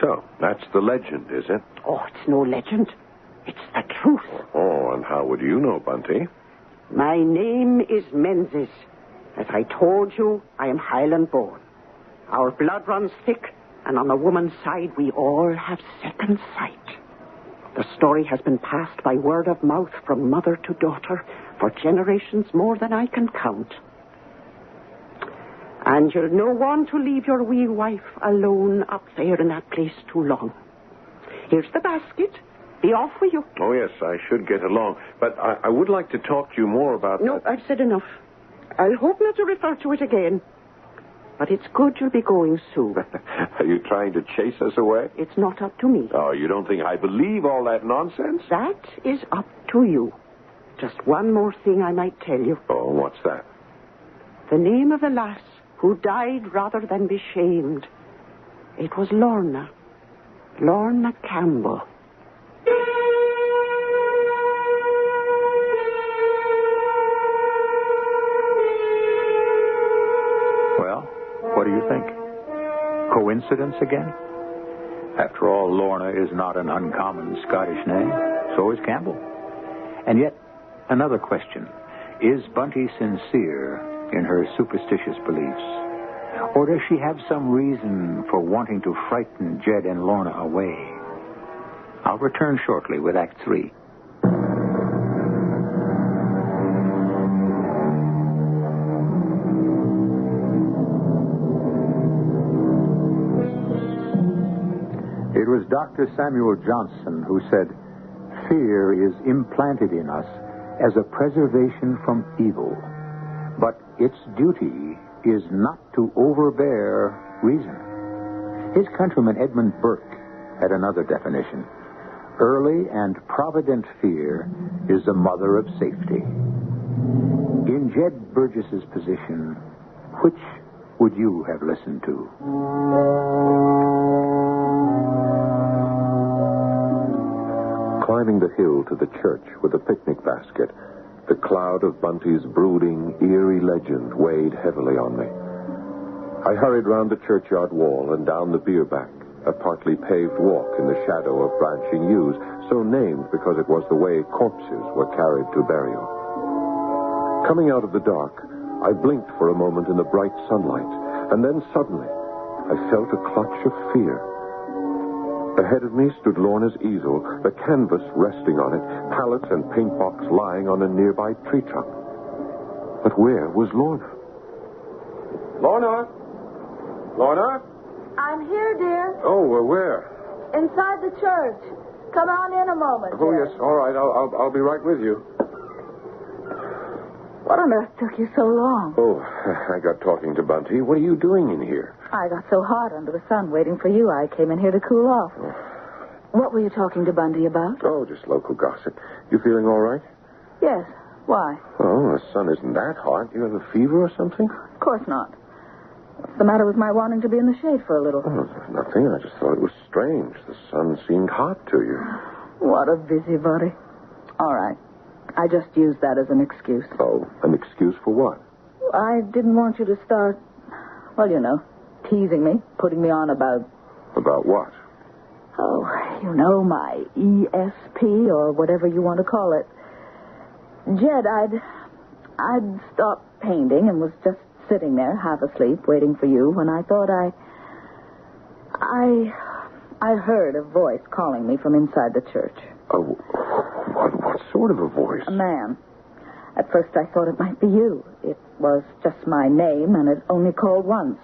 [SPEAKER 20] So, that's the legend, is it?
[SPEAKER 22] Oh, it's no legend. It's the truth.
[SPEAKER 20] Oh, and how would you know, Bunty?
[SPEAKER 22] My name is Menzies. As I told you, I am Highland born. Our blood runs thick, and on the woman's side, we all have second sight. The story has been passed by word of mouth from mother to daughter for generations more than I can count. And you'll no want to leave your wee wife alone up there in that place too long. Here's the basket. Be off with you.
[SPEAKER 20] Oh, yes, I should get along. But I would like to talk to you more about...
[SPEAKER 22] No, I've said enough. I'll hope not to refer to it again. But it's good you'll be going soon.
[SPEAKER 20] Are you trying to chase us away?
[SPEAKER 22] It's not up to me.
[SPEAKER 20] Oh, you don't think I believe all that nonsense?
[SPEAKER 22] That is up to you. Just one more thing I might tell you.
[SPEAKER 20] Oh, what's that?
[SPEAKER 22] The name of the lass who died rather than be shamed. It was Lorna. Lorna Campbell.
[SPEAKER 1] Well, what do you think? Coincidence again? After all, Lorna is not an uncommon Scottish name. So is Campbell. And yet, another question. Is Bunty sincere in her superstitious beliefs? Or does she have some reason for wanting to frighten Jed and Lorna away? I'll return shortly with Act 3. It was Dr. Samuel Johnson who said, "Fear is implanted in us as a preservation from evil, but its duty is not to overbear reason." His countryman Edmund Burke had another definition. Early and provident fear is the mother of safety. In Jed Burgess's position, which would you have listened to?
[SPEAKER 20] climbing the hill to the church with a picnic basket, the cloud of Bunty's brooding, eerie legend weighed heavily on me. I hurried round the churchyard wall and down the bierback, a partly paved walk in the shadow of branching yews, so named because it was the way corpses were carried to burial. Coming out of the dark, I blinked for a moment in the bright sunlight, and then suddenly I felt a clutch of fear. Ahead of me stood Lorna's easel, the canvas resting on it, pallets and paintbox lying on a nearby tree trunk. But where was Lorna? Lorna? Lorna?
[SPEAKER 3] I'm here, dear.
[SPEAKER 20] Oh, where?
[SPEAKER 3] Inside the church. Come on in a moment.
[SPEAKER 20] Oh,
[SPEAKER 3] dear.
[SPEAKER 20] yes, all right. I'll be right with you.
[SPEAKER 10] What on earth took you so long?
[SPEAKER 20] Oh, I got talking to Bunty. What are you doing in here?
[SPEAKER 10] I got so hot under the sun waiting for you, I came in here to cool off. What were you talking to Bunty about?
[SPEAKER 20] Oh, just local gossip. You feeling all right?
[SPEAKER 10] Yes. Why?
[SPEAKER 20] Oh, the sun isn't that hot. You have a fever or something?
[SPEAKER 10] Of course not. What's the matter with my wanting to be in the shade for a little?
[SPEAKER 20] Oh, nothing. I just thought it was strange. The sun seemed hot to you.
[SPEAKER 10] What a busybody. All right. I just used that as an excuse.
[SPEAKER 20] Oh, an excuse for what?
[SPEAKER 10] I didn't want you to start, well, you know, teasing me, putting me on about...
[SPEAKER 20] About what?
[SPEAKER 10] Oh, you know, my ESP or whatever you want to call it. Jed, I'd stopped painting and was just sitting there, half asleep, waiting for you, when I thought I heard a voice calling me from inside the church.
[SPEAKER 20] Oh, what sort of a voice?
[SPEAKER 10] A man. At first I thought it might be you. It was just my name, and it only called once.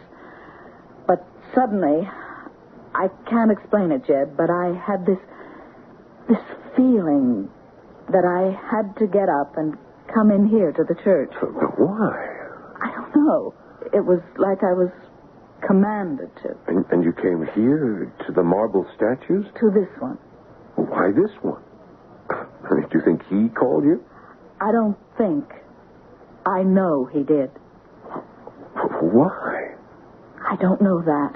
[SPEAKER 10] But suddenly, I can't explain it, Jed, but I had this feeling that I had to get up and come in here to the church.
[SPEAKER 20] But why?
[SPEAKER 10] I don't know. It was like I was commanded to.
[SPEAKER 20] And you came here to the marble statues?
[SPEAKER 10] To this one.
[SPEAKER 20] Why this one? Do you think he called you?
[SPEAKER 10] I don't think. I know he did.
[SPEAKER 20] Why?
[SPEAKER 10] I don't know that.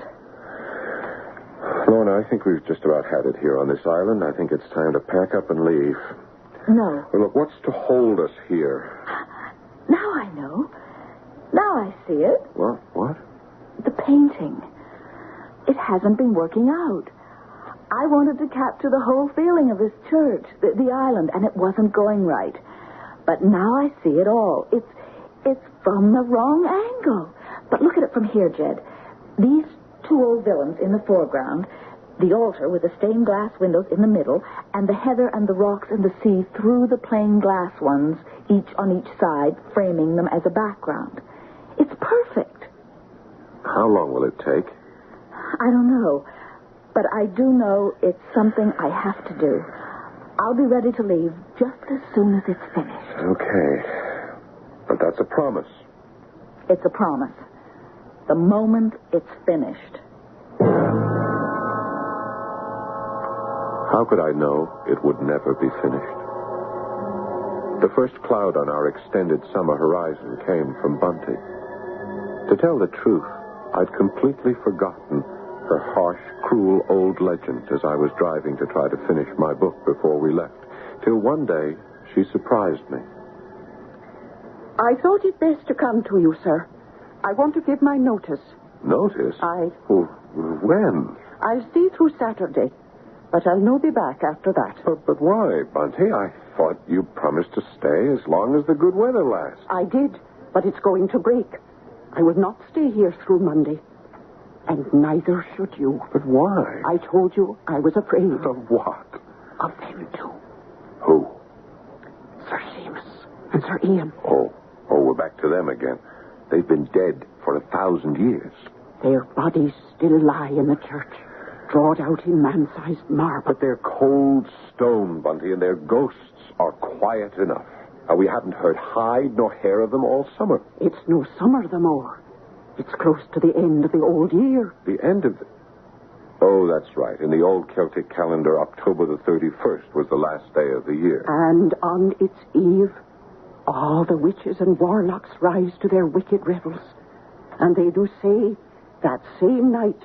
[SPEAKER 20] Lorna, I think we've just about had it here on this island. I think it's time to pack up and leave.
[SPEAKER 10] No.
[SPEAKER 20] Well, look, what's to hold us here?
[SPEAKER 10] Now I know. Now I see it.
[SPEAKER 20] What?
[SPEAKER 10] The painting. It hasn't been working out. I wanted to capture the whole feeling of this church, the island, and it wasn't going right. But now I see it all. It's from the wrong angle. But look at it from here, Jed. These two old villains in the foreground, the altar with the stained glass windows in the middle, and the heather and the rocks and the sea through the plain glass ones, each on each side, framing them as a background. It's perfect.
[SPEAKER 20] How long will it take?
[SPEAKER 10] I don't know. But I do know it's something I have to do. I'll be ready to leave just as soon as it's finished.
[SPEAKER 20] Okay. But that's a promise.
[SPEAKER 10] It's a promise. The moment it's finished.
[SPEAKER 20] How could I know it would never be finished? The first cloud on our extended summer horizon came from Bunty. To tell the truth, I'd completely forgotten her harsh, cruel old legend as I was driving to try to finish my book before we left, till one day she surprised me.
[SPEAKER 22] I thought it best to come to you, sir. I want to give my notice.
[SPEAKER 20] Notice? Oh, when?
[SPEAKER 22] I'll stay through Saturday, but I'll no be back after that.
[SPEAKER 20] But why, Bunty? I thought you promised to stay as long as the good weather lasts.
[SPEAKER 22] I did, but it's going to break. I will not stay here through Monday. And neither should you.
[SPEAKER 20] But why?
[SPEAKER 22] I told you I was afraid.
[SPEAKER 20] Of what?
[SPEAKER 22] Of them two.
[SPEAKER 20] Who?
[SPEAKER 22] Sir Seamus and Sir Ian.
[SPEAKER 20] Oh, we're back to them again. They've been dead for 1,000 years.
[SPEAKER 22] Their bodies still lie in the church, drawed out in man-sized marble.
[SPEAKER 20] But they're cold stone, Bunty, and their ghosts are quiet enough. And we haven't heard hide nor hair of them all summer.
[SPEAKER 22] It's no summer the more. It's close to the end of the old year.
[SPEAKER 20] The end of the... Oh, that's right. In the old Celtic calendar, October the 31st was the last day of the year.
[SPEAKER 22] And on its eve, all the witches and warlocks rise to their wicked revels. And they do say that same night,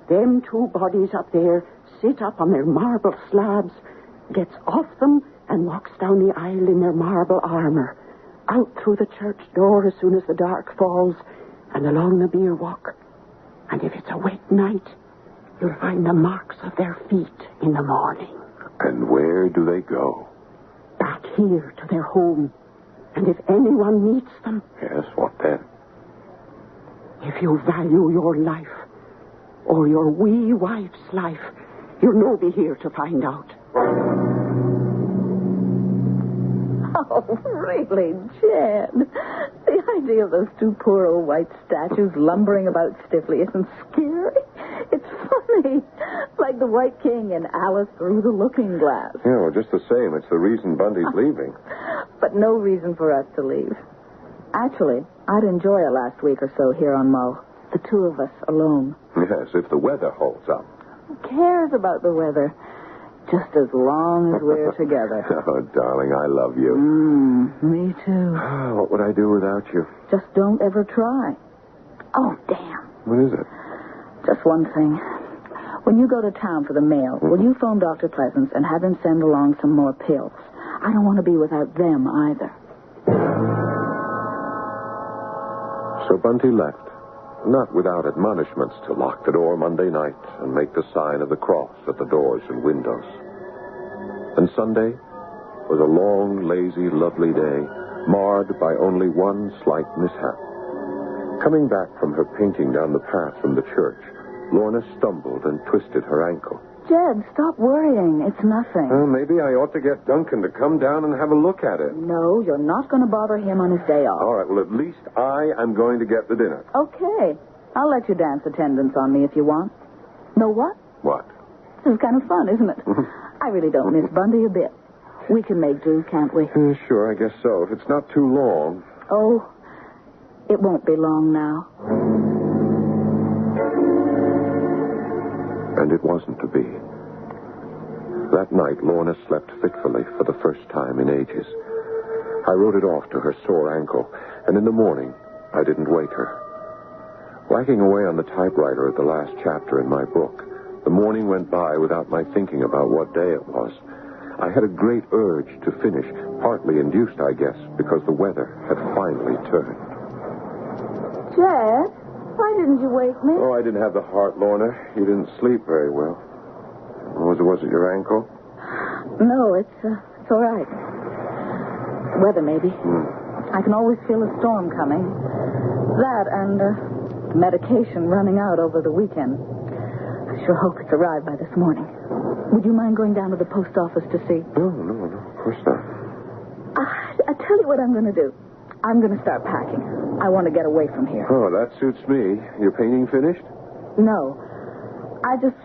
[SPEAKER 22] them two bodies up there sit up on their marble slabs
[SPEAKER 17] gets off them, and walks down the aisle in their marble armor, out through the church door as soon as the dark falls, and along the bier walk. And if it's a wet night, you'll find the marks of their feet in the morning.
[SPEAKER 11] And where do they go?
[SPEAKER 17] Back here to their home. And if anyone meets them...
[SPEAKER 11] Yes, what then?
[SPEAKER 17] If you value your life, or your wee wife's life, you'll no be here to find out.
[SPEAKER 3] Oh, really, Jed? The idea of those two poor old white statues lumbering about stiffly isn't scary. It's funny. Like the White King in Alice Through the Looking Glass.
[SPEAKER 9] Yeah, well, just the same. It's the reason Bundy's leaving.
[SPEAKER 3] But no reason for us to leave. Actually, I'd enjoy a last week or so here on Mull. The two of us alone.
[SPEAKER 9] Yes, if the weather holds up.
[SPEAKER 3] Who cares about the weather? Just as long as we're together.
[SPEAKER 9] Oh, darling, I love you.
[SPEAKER 3] Me too.
[SPEAKER 9] What would I do without you?
[SPEAKER 3] Just don't ever try. Oh, damn.
[SPEAKER 9] What is it?
[SPEAKER 3] Just one thing. When you go to town for the mail, will you phone Dr. Pleasance and have him send along some more pills? I don't want to be without them either.
[SPEAKER 9] So Bunty left, not without admonishments to lock the door Monday night and make the sign of the cross at the doors and windows. And Sunday was a long, lazy, lovely day, marred by only one slight mishap. Coming back from her painting down the path from the church, Lorna stumbled and twisted her ankle.
[SPEAKER 3] Jed, stop worrying. It's nothing.
[SPEAKER 9] Well, maybe I ought to get Duncan to come down and have a look at it.
[SPEAKER 3] No, you're not going to bother him on his day off.
[SPEAKER 9] All right, well, at least I am going to get the dinner.
[SPEAKER 3] Okay. I'll let you dance attendance on me if you want. Know what?
[SPEAKER 9] What?
[SPEAKER 3] This is kind of fun, isn't it? I really don't miss Bundy a bit. We can make do, can't we?
[SPEAKER 9] Sure, I guess so. If it's not too long.
[SPEAKER 3] Oh, it won't be long now.
[SPEAKER 9] And it wasn't to be. That night, Lorna slept fitfully for the first time in ages. I wrote it off to her sore ankle, and in the morning, I didn't wake her. Whacking away on the typewriter at the last chapter in my book, the morning went by without my thinking about what day it was. I had a great urge to finish, partly induced, I guess, because the weather had finally turned.
[SPEAKER 3] Jed, why didn't you wake me?
[SPEAKER 9] Oh, I didn't have the heart, Lorna. You didn't sleep very well. Was it your ankle?
[SPEAKER 3] No, it's all right. Weather, maybe. I can always feel a storm coming. That and medication running out over the weekend. I sure hope it's arrived by this morning. Would you mind going down to the post office to see?
[SPEAKER 9] No, of course not.
[SPEAKER 3] I tell you what I'm going to do. I'm going to start packing. I want to get away from here.
[SPEAKER 9] Oh, that suits me. Your painting finished?
[SPEAKER 3] No. I just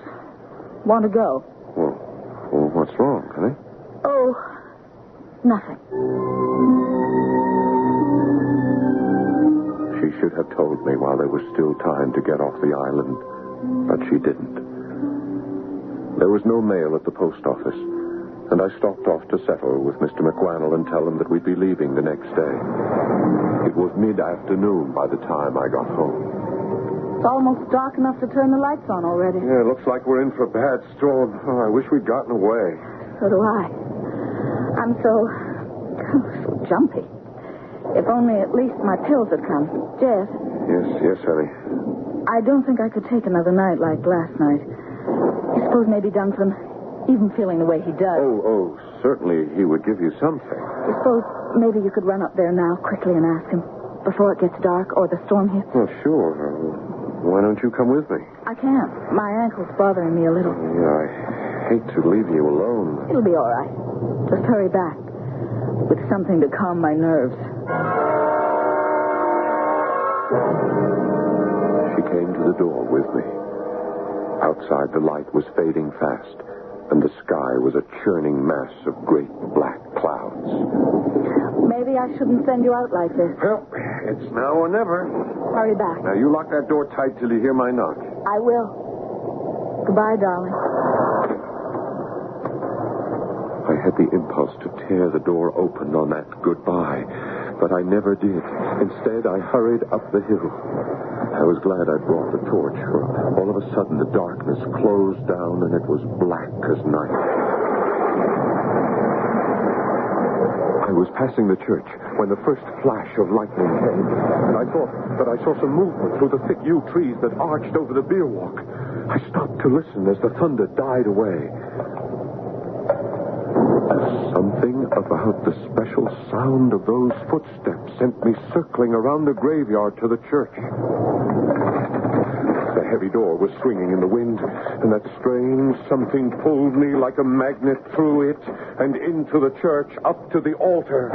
[SPEAKER 3] want to go.
[SPEAKER 9] Well, what's wrong, honey?
[SPEAKER 3] Oh, nothing.
[SPEAKER 9] She should have told me while there was still time to get off the island, but she didn't. There was no mail at the post office, and I stalked off to settle with Mr. McWannell and tell him that we'd be leaving the next day. It was mid-afternoon by the time I got home.
[SPEAKER 3] It's almost dark enough to turn the lights on already.
[SPEAKER 9] Yeah, it looks like we're in for a bad storm. Oh, I wish we'd gotten away.
[SPEAKER 3] So do I. I'm so jumpy. If only at least my pills had come. Jess?
[SPEAKER 9] Yes, honey.
[SPEAKER 3] I don't think I could take another night like last night. You suppose maybe Duncan, even feeling the way he does.
[SPEAKER 9] Oh, certainly he would give you something.
[SPEAKER 3] You suppose maybe you could run up there now quickly and ask him before it gets dark or the storm hits?
[SPEAKER 9] Well, sure. Why don't you come with me?
[SPEAKER 3] I can't. My ankle's bothering me a little.
[SPEAKER 9] Yeah, I hate to leave you alone.
[SPEAKER 3] It'll be all right. Just hurry back with something to calm my nerves.
[SPEAKER 9] She came to the door with me. Outside, the light was fading fast, and the sky was a churning mass of great black clouds.
[SPEAKER 3] Maybe I shouldn't send you out like this.
[SPEAKER 9] Well, it's now or never.
[SPEAKER 3] Hurry back.
[SPEAKER 9] Now, you lock that door tight till you hear my knock.
[SPEAKER 3] I will. Goodbye, darling.
[SPEAKER 9] I had the impulse to tear the door open on that goodbye, but I never did. Instead, I hurried up the hill. I was glad I'd brought the torch, for all of a sudden the darkness closed down and it was black as night.
[SPEAKER 11] I was passing the church when the first flash of lightning came, and I thought that I saw some movement through the thick yew trees that arched over the beer walk. I stopped to listen as the thunder died away. Something about the special sound of those footsteps sent me circling around the graveyard to the church. The heavy door was swinging in the wind, and that strange something pulled me like a magnet through it and into the church up to the altar.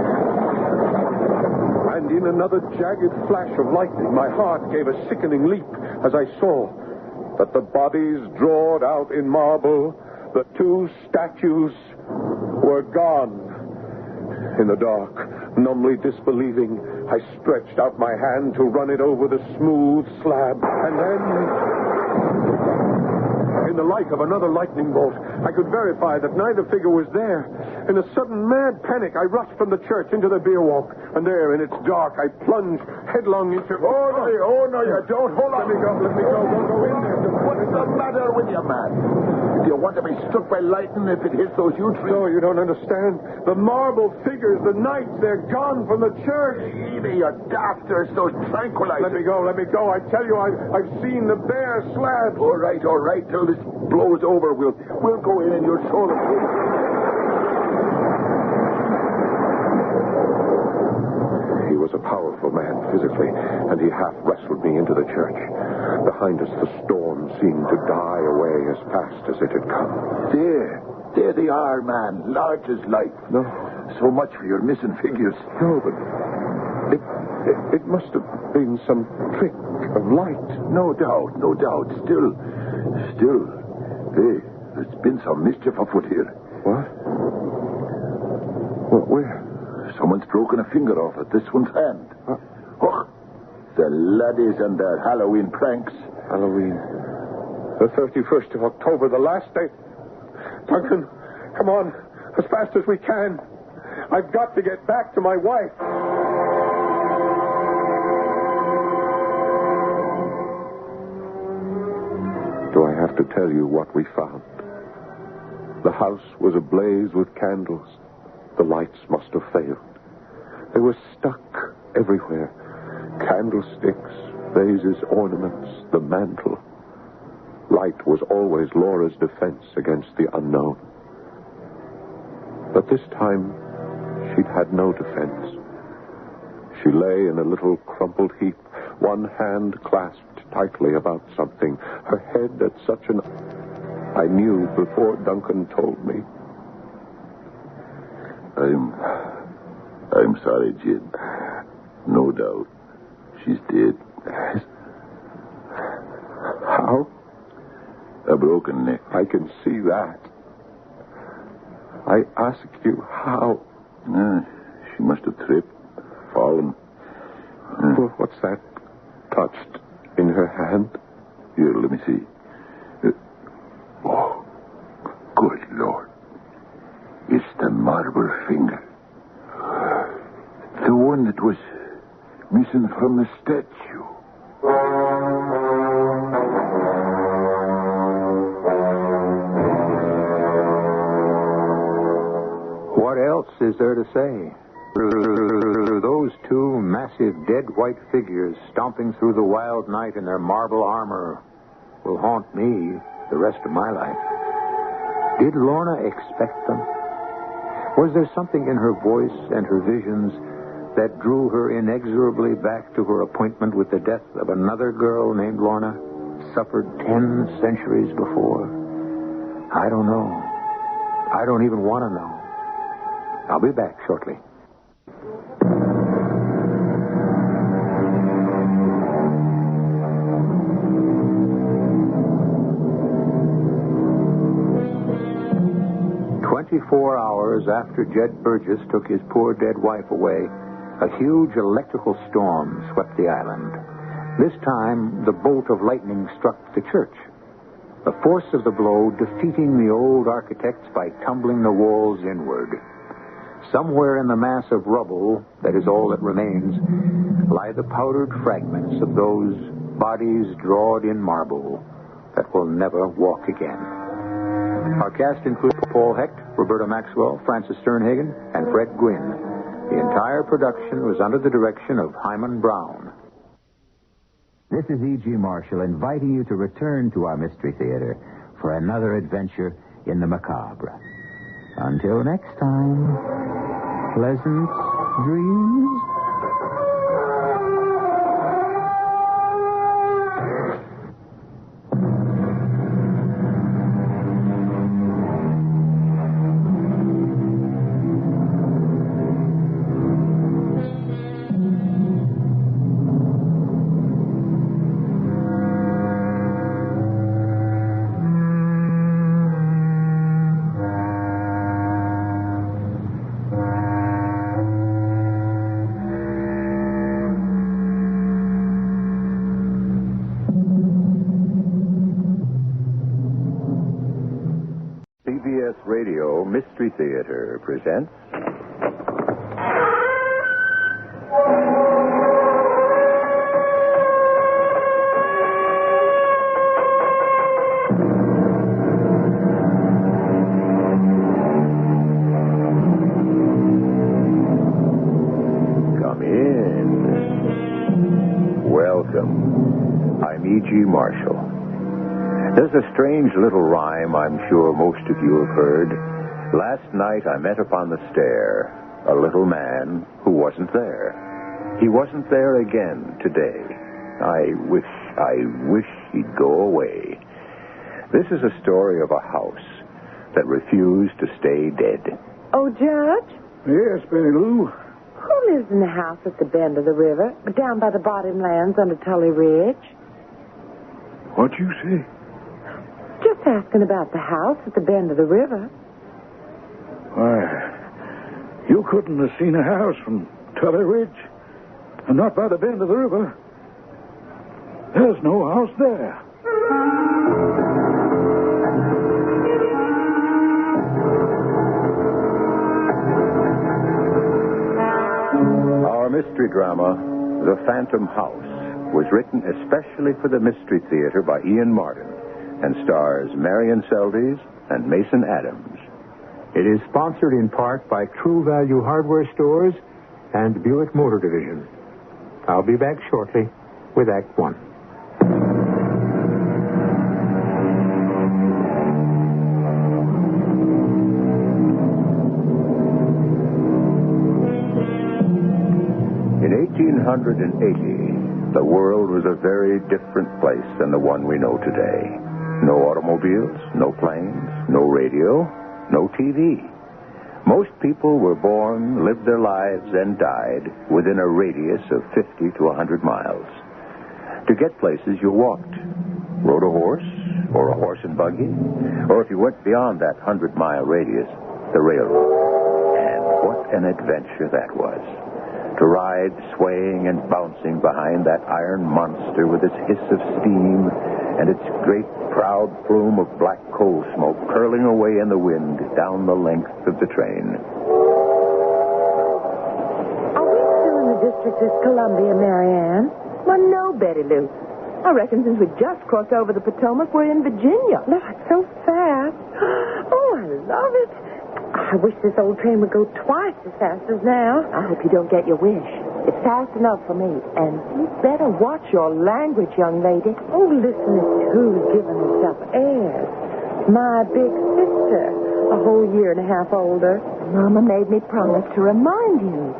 [SPEAKER 11] And in another jagged flash of lightning, my heart gave a sickening leap as I saw that the bodies drawn out in marble, the two statues, were gone. In the dark, numbly disbelieving, I stretched out my hand to run it over the smooth slab, and then, in the light of another lightning bolt, I could verify that neither figure was there. In a sudden mad panic, I rushed from the church into the beer walk, and there, in its dark, I plunged headlong into...
[SPEAKER 12] Oh, no, you don't. Hold on.
[SPEAKER 11] Let me go. Don't go in there.
[SPEAKER 12] What's the matter with you, man? Do you want to be struck by lightning if it hits those yew trees?
[SPEAKER 11] No, you don't understand. The marble figures, the knights, they're gone from the church.
[SPEAKER 12] Either you're daft or so tranquilized.
[SPEAKER 11] Let me go. I tell you, I've seen the bare slab.
[SPEAKER 12] All right. Till this blows over, we'll go in and you'll show them.
[SPEAKER 11] He was a powerful man physically, and he half wrestled me into the church. Behind us, the storm seemed to die away as fast as it had come.
[SPEAKER 12] There they are, man. Large as life.
[SPEAKER 11] No.
[SPEAKER 12] So much for your missing figures.
[SPEAKER 11] No, but it must have been some trick of light.
[SPEAKER 12] No doubt. Still, there's been some mischief afoot here.
[SPEAKER 11] What? Where?
[SPEAKER 12] Someone's broken a finger off at this one's hand. Oh, the laddies and their Halloween pranks.
[SPEAKER 11] Halloween. The 31st of October, the last day. Duncan, come on, as fast as we can. I've got to get back to my wife. Do I have to tell you what we found? The house was ablaze with candles. The lights must have failed. They were stuck everywhere. Candlesticks, vases, ornaments, the mantle. Light was always Laura's defense against the unknown. But this time, she'd had no defense. She lay in a little crumpled heap, one hand clasped tightly about something, her head at such an... I knew before Duncan told me.
[SPEAKER 12] I'm sorry, Jid. No doubt. She's dead.
[SPEAKER 11] How?
[SPEAKER 12] A broken neck.
[SPEAKER 11] I can see that. I asked you how.
[SPEAKER 12] She must have tripped, fallen.
[SPEAKER 11] Well, what's that touched in her hand?
[SPEAKER 12] Here, let me see. Oh, good Lord. It's the marble finger. The one that was missing from the statue.
[SPEAKER 1] What else is there to say? Those two massive dead white figures stomping through the wild night in their marble armor will haunt me the rest of my life. Did Lorna expect them? Was there something in her voice and her visions that drew her inexorably back to her appointment with the death of another girl named Lorna, suffered 10 centuries before? I don't know. I don't even want to know. I'll be back shortly. "24 hours after Jed Burgess took his poor dead wife away, a huge electrical storm swept the island. This time, the bolt of lightning struck the church. The force of the blow defeating the old architects by tumbling the walls inward. Somewhere in the mass of rubble, that is all that remains, lie the powdered fragments of those bodies drawed in marble that will never walk again. Our cast includes Paul Hecht, Roberta Maxwell, Francis Sternhagen, and Fred Gwynn. The entire production was under the direction of Himan Brown.
[SPEAKER 8] This is E.G. Marshall inviting you to return to our Mystery Theater for another adventure in the macabre. Until next time, pleasant dreams.
[SPEAKER 21] CBS Radio Mystery Theater presents... Come in. Welcome. I'm E.G. Marshall. There's a strange little rhyme I'm sure most of you have heard. Last night I met upon the stair a little man who wasn't there. He wasn't there again today. I wish he'd go away. This is a story of a house that refused to stay dead.
[SPEAKER 6] Oh, Judge?
[SPEAKER 5] Yes, Penny Lou.
[SPEAKER 6] Who lives in the house at the bend of the river, down by the bottomlands under Tully Ridge?
[SPEAKER 5] What you say?
[SPEAKER 6] Just asking about the house at the bend of the river.
[SPEAKER 5] Why, you couldn't have seen a house from Tully Ridge, and not by the bend of the river. There's no house there.
[SPEAKER 21] Our mystery drama, The Phantom House, was written especially for the Mystery Theater by Ian Martin and stars Marion Seldes and Mason Adams. It is sponsored in part by True Value Hardware Stores and Buick Motor Division. I'll be back shortly with Act One. In 1880, the world was a very different place than the one we know today. No automobiles, no planes, no radio, no TV. Most people were born, lived their lives, and died within a radius of 50 to 100 miles. To get places, you walked, rode a horse, or a horse and buggy, or if you went beyond that 100-mile radius, the railroad. And what an adventure that was. To ride, swaying and bouncing behind that iron monster with its hiss of steam and its great proud plume of black coal smoke curling away in the wind down the length of the train.
[SPEAKER 6] Are we still in the District of Columbia, Marianne?
[SPEAKER 17] Well, no, Betty Lou. I reckon since we just crossed over the Potomac, we're in Virginia.
[SPEAKER 6] No, it's so fast. Oh, I love it. I wish this old train would go twice as fast as now.
[SPEAKER 17] I hope you don't get your wish. It's fast enough for me. And you better watch your language, young lady.
[SPEAKER 6] Oh, listen to who's giving herself airs. My big sister, a whole year and a half older.
[SPEAKER 17] Mama made me promise to remind you.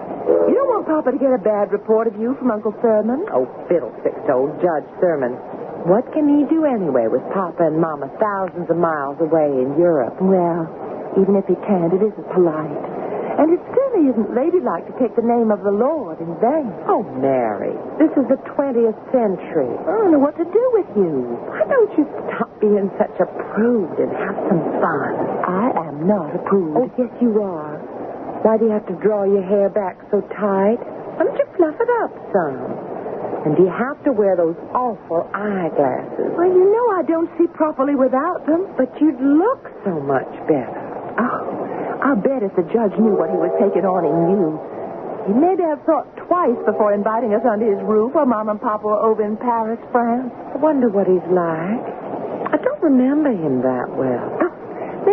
[SPEAKER 17] You don't want Papa to get a bad report of you from Uncle Thurman?
[SPEAKER 6] Oh, fiddlesticks to old Judge Thurman. What can he do anyway with Papa and Mama thousands of miles away in Europe?
[SPEAKER 17] Well, even if he can't, it isn't polite. And it certainly isn't ladylike to take the name of the Lord in vain.
[SPEAKER 6] Oh, Mary, this is the 20th century.
[SPEAKER 17] I don't know what to do with you.
[SPEAKER 6] Why don't you stop being such a prude and have some fun?
[SPEAKER 17] I am not a prude.
[SPEAKER 6] Oh, yes, you are. Why do you have to draw your hair back so tight? Why don't you fluff it up some? And do you have to wear those awful eyeglasses?
[SPEAKER 17] Well, you know I don't see properly without them.
[SPEAKER 6] But you'd look so much better.
[SPEAKER 17] Oh, I'll bet if the judge knew what he was taking on in you, he'd maybe have thought twice before inviting us under his roof while Mom and Papa were over in Paris, France.
[SPEAKER 6] I wonder what he's like. I don't remember him that well.
[SPEAKER 17] Oh,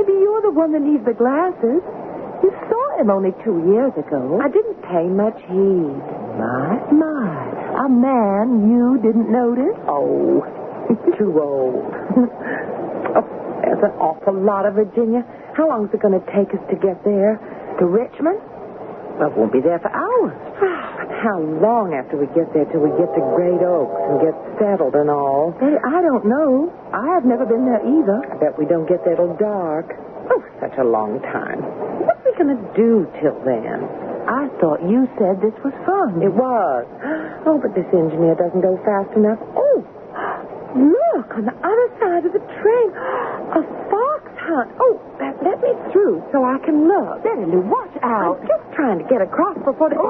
[SPEAKER 17] maybe you're the one that needs the glasses. You saw him only 2 years ago. I didn't pay much heed. My. A man you didn't notice? Oh, too old. Oh, there's an awful lot of Virginia. How long is it going to take us to get there? To Richmond? Well, it won't be there for hours. How long after we get there till we get to Great Oaks and get settled and all? Hey, I don't know. I have never been there either. I bet we don't get there till dark. Oh, such a long time. What are we going to do till then? I thought you said this was fun. It was. Oh, but this engineer doesn't go fast enough. Oh, look, on the other side of the train. A fox hunt. Oh, let me through so I can look. Betty Lou, watch out. I'm just trying to get across before the...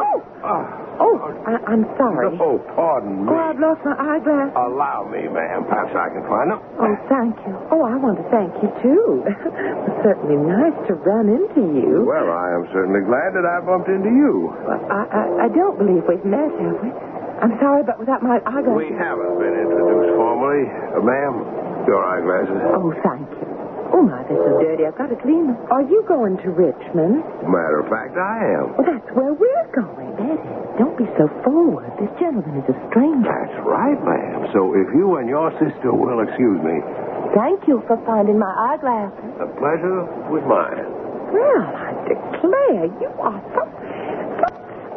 [SPEAKER 17] I'm sorry.
[SPEAKER 9] Oh, pardon me.
[SPEAKER 17] Oh, I've lost my eyeglass.
[SPEAKER 9] Allow me, ma'am. Perhaps I can find them.
[SPEAKER 17] Oh, thank you. Oh, I want to thank you, too. It's certainly nice to run into you.
[SPEAKER 9] Well, I am certainly glad that I bumped into you.
[SPEAKER 17] Well, I don't believe we've met, have we? I'm sorry, but without my eyeglasses...
[SPEAKER 9] We haven't been introduced formally. Ma'am, your eyeglasses.
[SPEAKER 17] Oh, thank you. Oh, my, they're so dirty. I've got to clean them. Are you going to Richmond?
[SPEAKER 9] Matter of fact, I am.
[SPEAKER 17] Well, that's where we're going. Betty, don't be so forward. This gentleman is a stranger.
[SPEAKER 9] That's right, ma'am. So if you and your sister will excuse me.
[SPEAKER 17] Thank you for finding my eyeglasses.
[SPEAKER 9] A pleasure was mine.
[SPEAKER 17] Well, I declare, you are so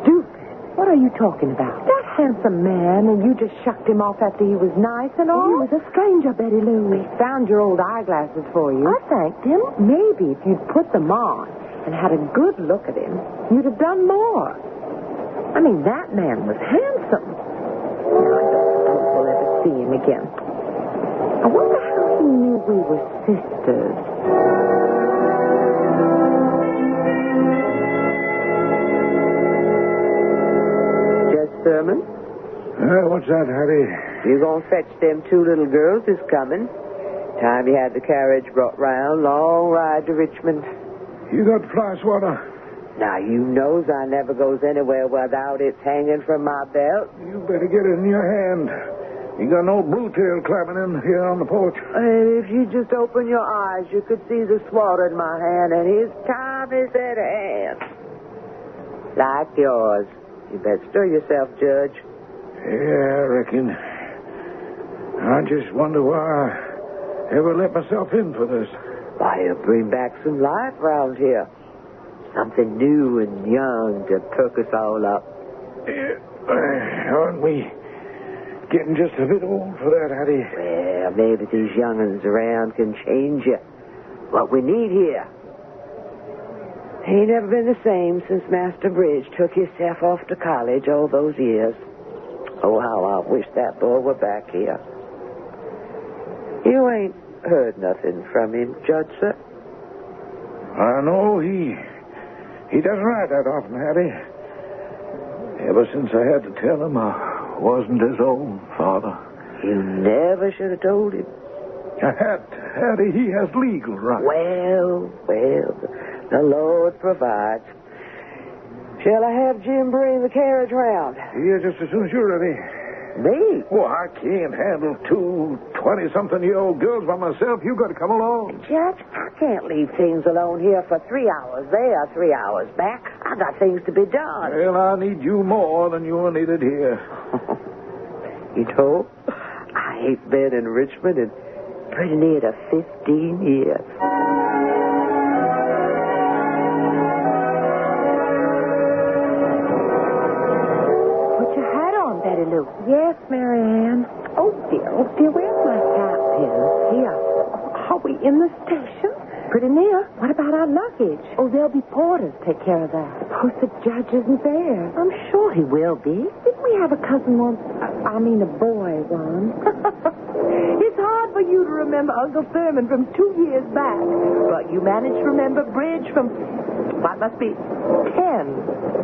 [SPEAKER 17] stupid. What are you talking about? That handsome man, and you just shucked him off after he was nice and all? He was a stranger, Betty Lou. We found your old eyeglasses for you. I thanked him. Maybe if you'd put them on and had a good look at him, you'd have done more. I mean, that man was handsome. Now, I don't suppose we'll ever see him again. I wonder how he knew we were sisters.
[SPEAKER 13] Sermon?
[SPEAKER 12] What's that, Hattie?
[SPEAKER 13] You gonna fetch them 2 little girls is coming. Time you had the carriage brought round. Long ride to Richmond.
[SPEAKER 12] You got fly swatter?
[SPEAKER 13] Now, you knows I never goes anywhere without it's hanging from my belt.
[SPEAKER 12] You better get it in your hand. You got an old blue tail climbing in here on the porch.
[SPEAKER 13] And if you just open your eyes, you could see the swatter in my hand, and his time is at hand. Like yours. You better stir yourself, Judge.
[SPEAKER 12] Yeah, I reckon. I just wonder why I ever let myself in for this.
[SPEAKER 13] Why, you bring back some life around here. Something new and young to perk us all up.
[SPEAKER 12] Aren't we getting just a bit old for that, Hattie?
[SPEAKER 13] Well, maybe these young'uns around can change you. What we need here. Ain't never been the same since Master Bridge took himself off to college all those years. Oh, how I wish that boy were back here. You ain't heard nothing from him, Judge, sir?
[SPEAKER 12] I know he doesn't ride that often, Hattie. Ever since I had to tell him I wasn't his own father.
[SPEAKER 13] You never should have told him.
[SPEAKER 12] Hattie, he has legal rights.
[SPEAKER 13] Well, the Lord provides. Shall I have Jim bring the carriage round?
[SPEAKER 12] Yeah, just as soon as you're ready.
[SPEAKER 13] Me?
[SPEAKER 12] Well, I can't handle 2 20-something-year-old girls by myself. You got to come along.
[SPEAKER 13] Judge, I can't leave things alone here for 3 hours there, 3 hours back. I got things to be done.
[SPEAKER 12] Well, I need you more than you're needed here.
[SPEAKER 13] You know, I ain't been in Richmond in pretty near to 15 years. Yes, Mary Ann. Oh, dear, where's my hat pin? Here. Are we in the station? Pretty near. What about our luggage? Oh, there'll be porters take care of that. Suppose the judge isn't there. I'm sure he will be. Didn't we have a cousin once? I mean a boy once. It's hard for you to remember Uncle Thurman from 2 years back. But you managed to remember Bridge from, what must be, 10.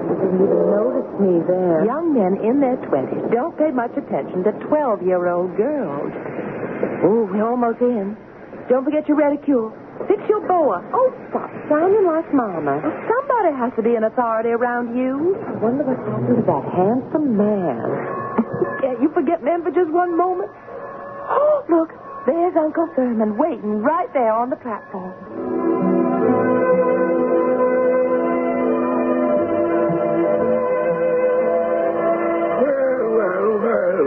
[SPEAKER 13] You didn't even notice me there. Young men in their 20s don't pay much attention to 12-year-old girls. Oh, we're almost in. Don't forget your reticule. Fix your boa. Oh, stop sounding like Mama. Well, somebody has to be an authority around you. I wonder what happened to that handsome man. Can't you forget men for just one moment? Oh, look, there's Uncle Thurman waiting right there on the platform.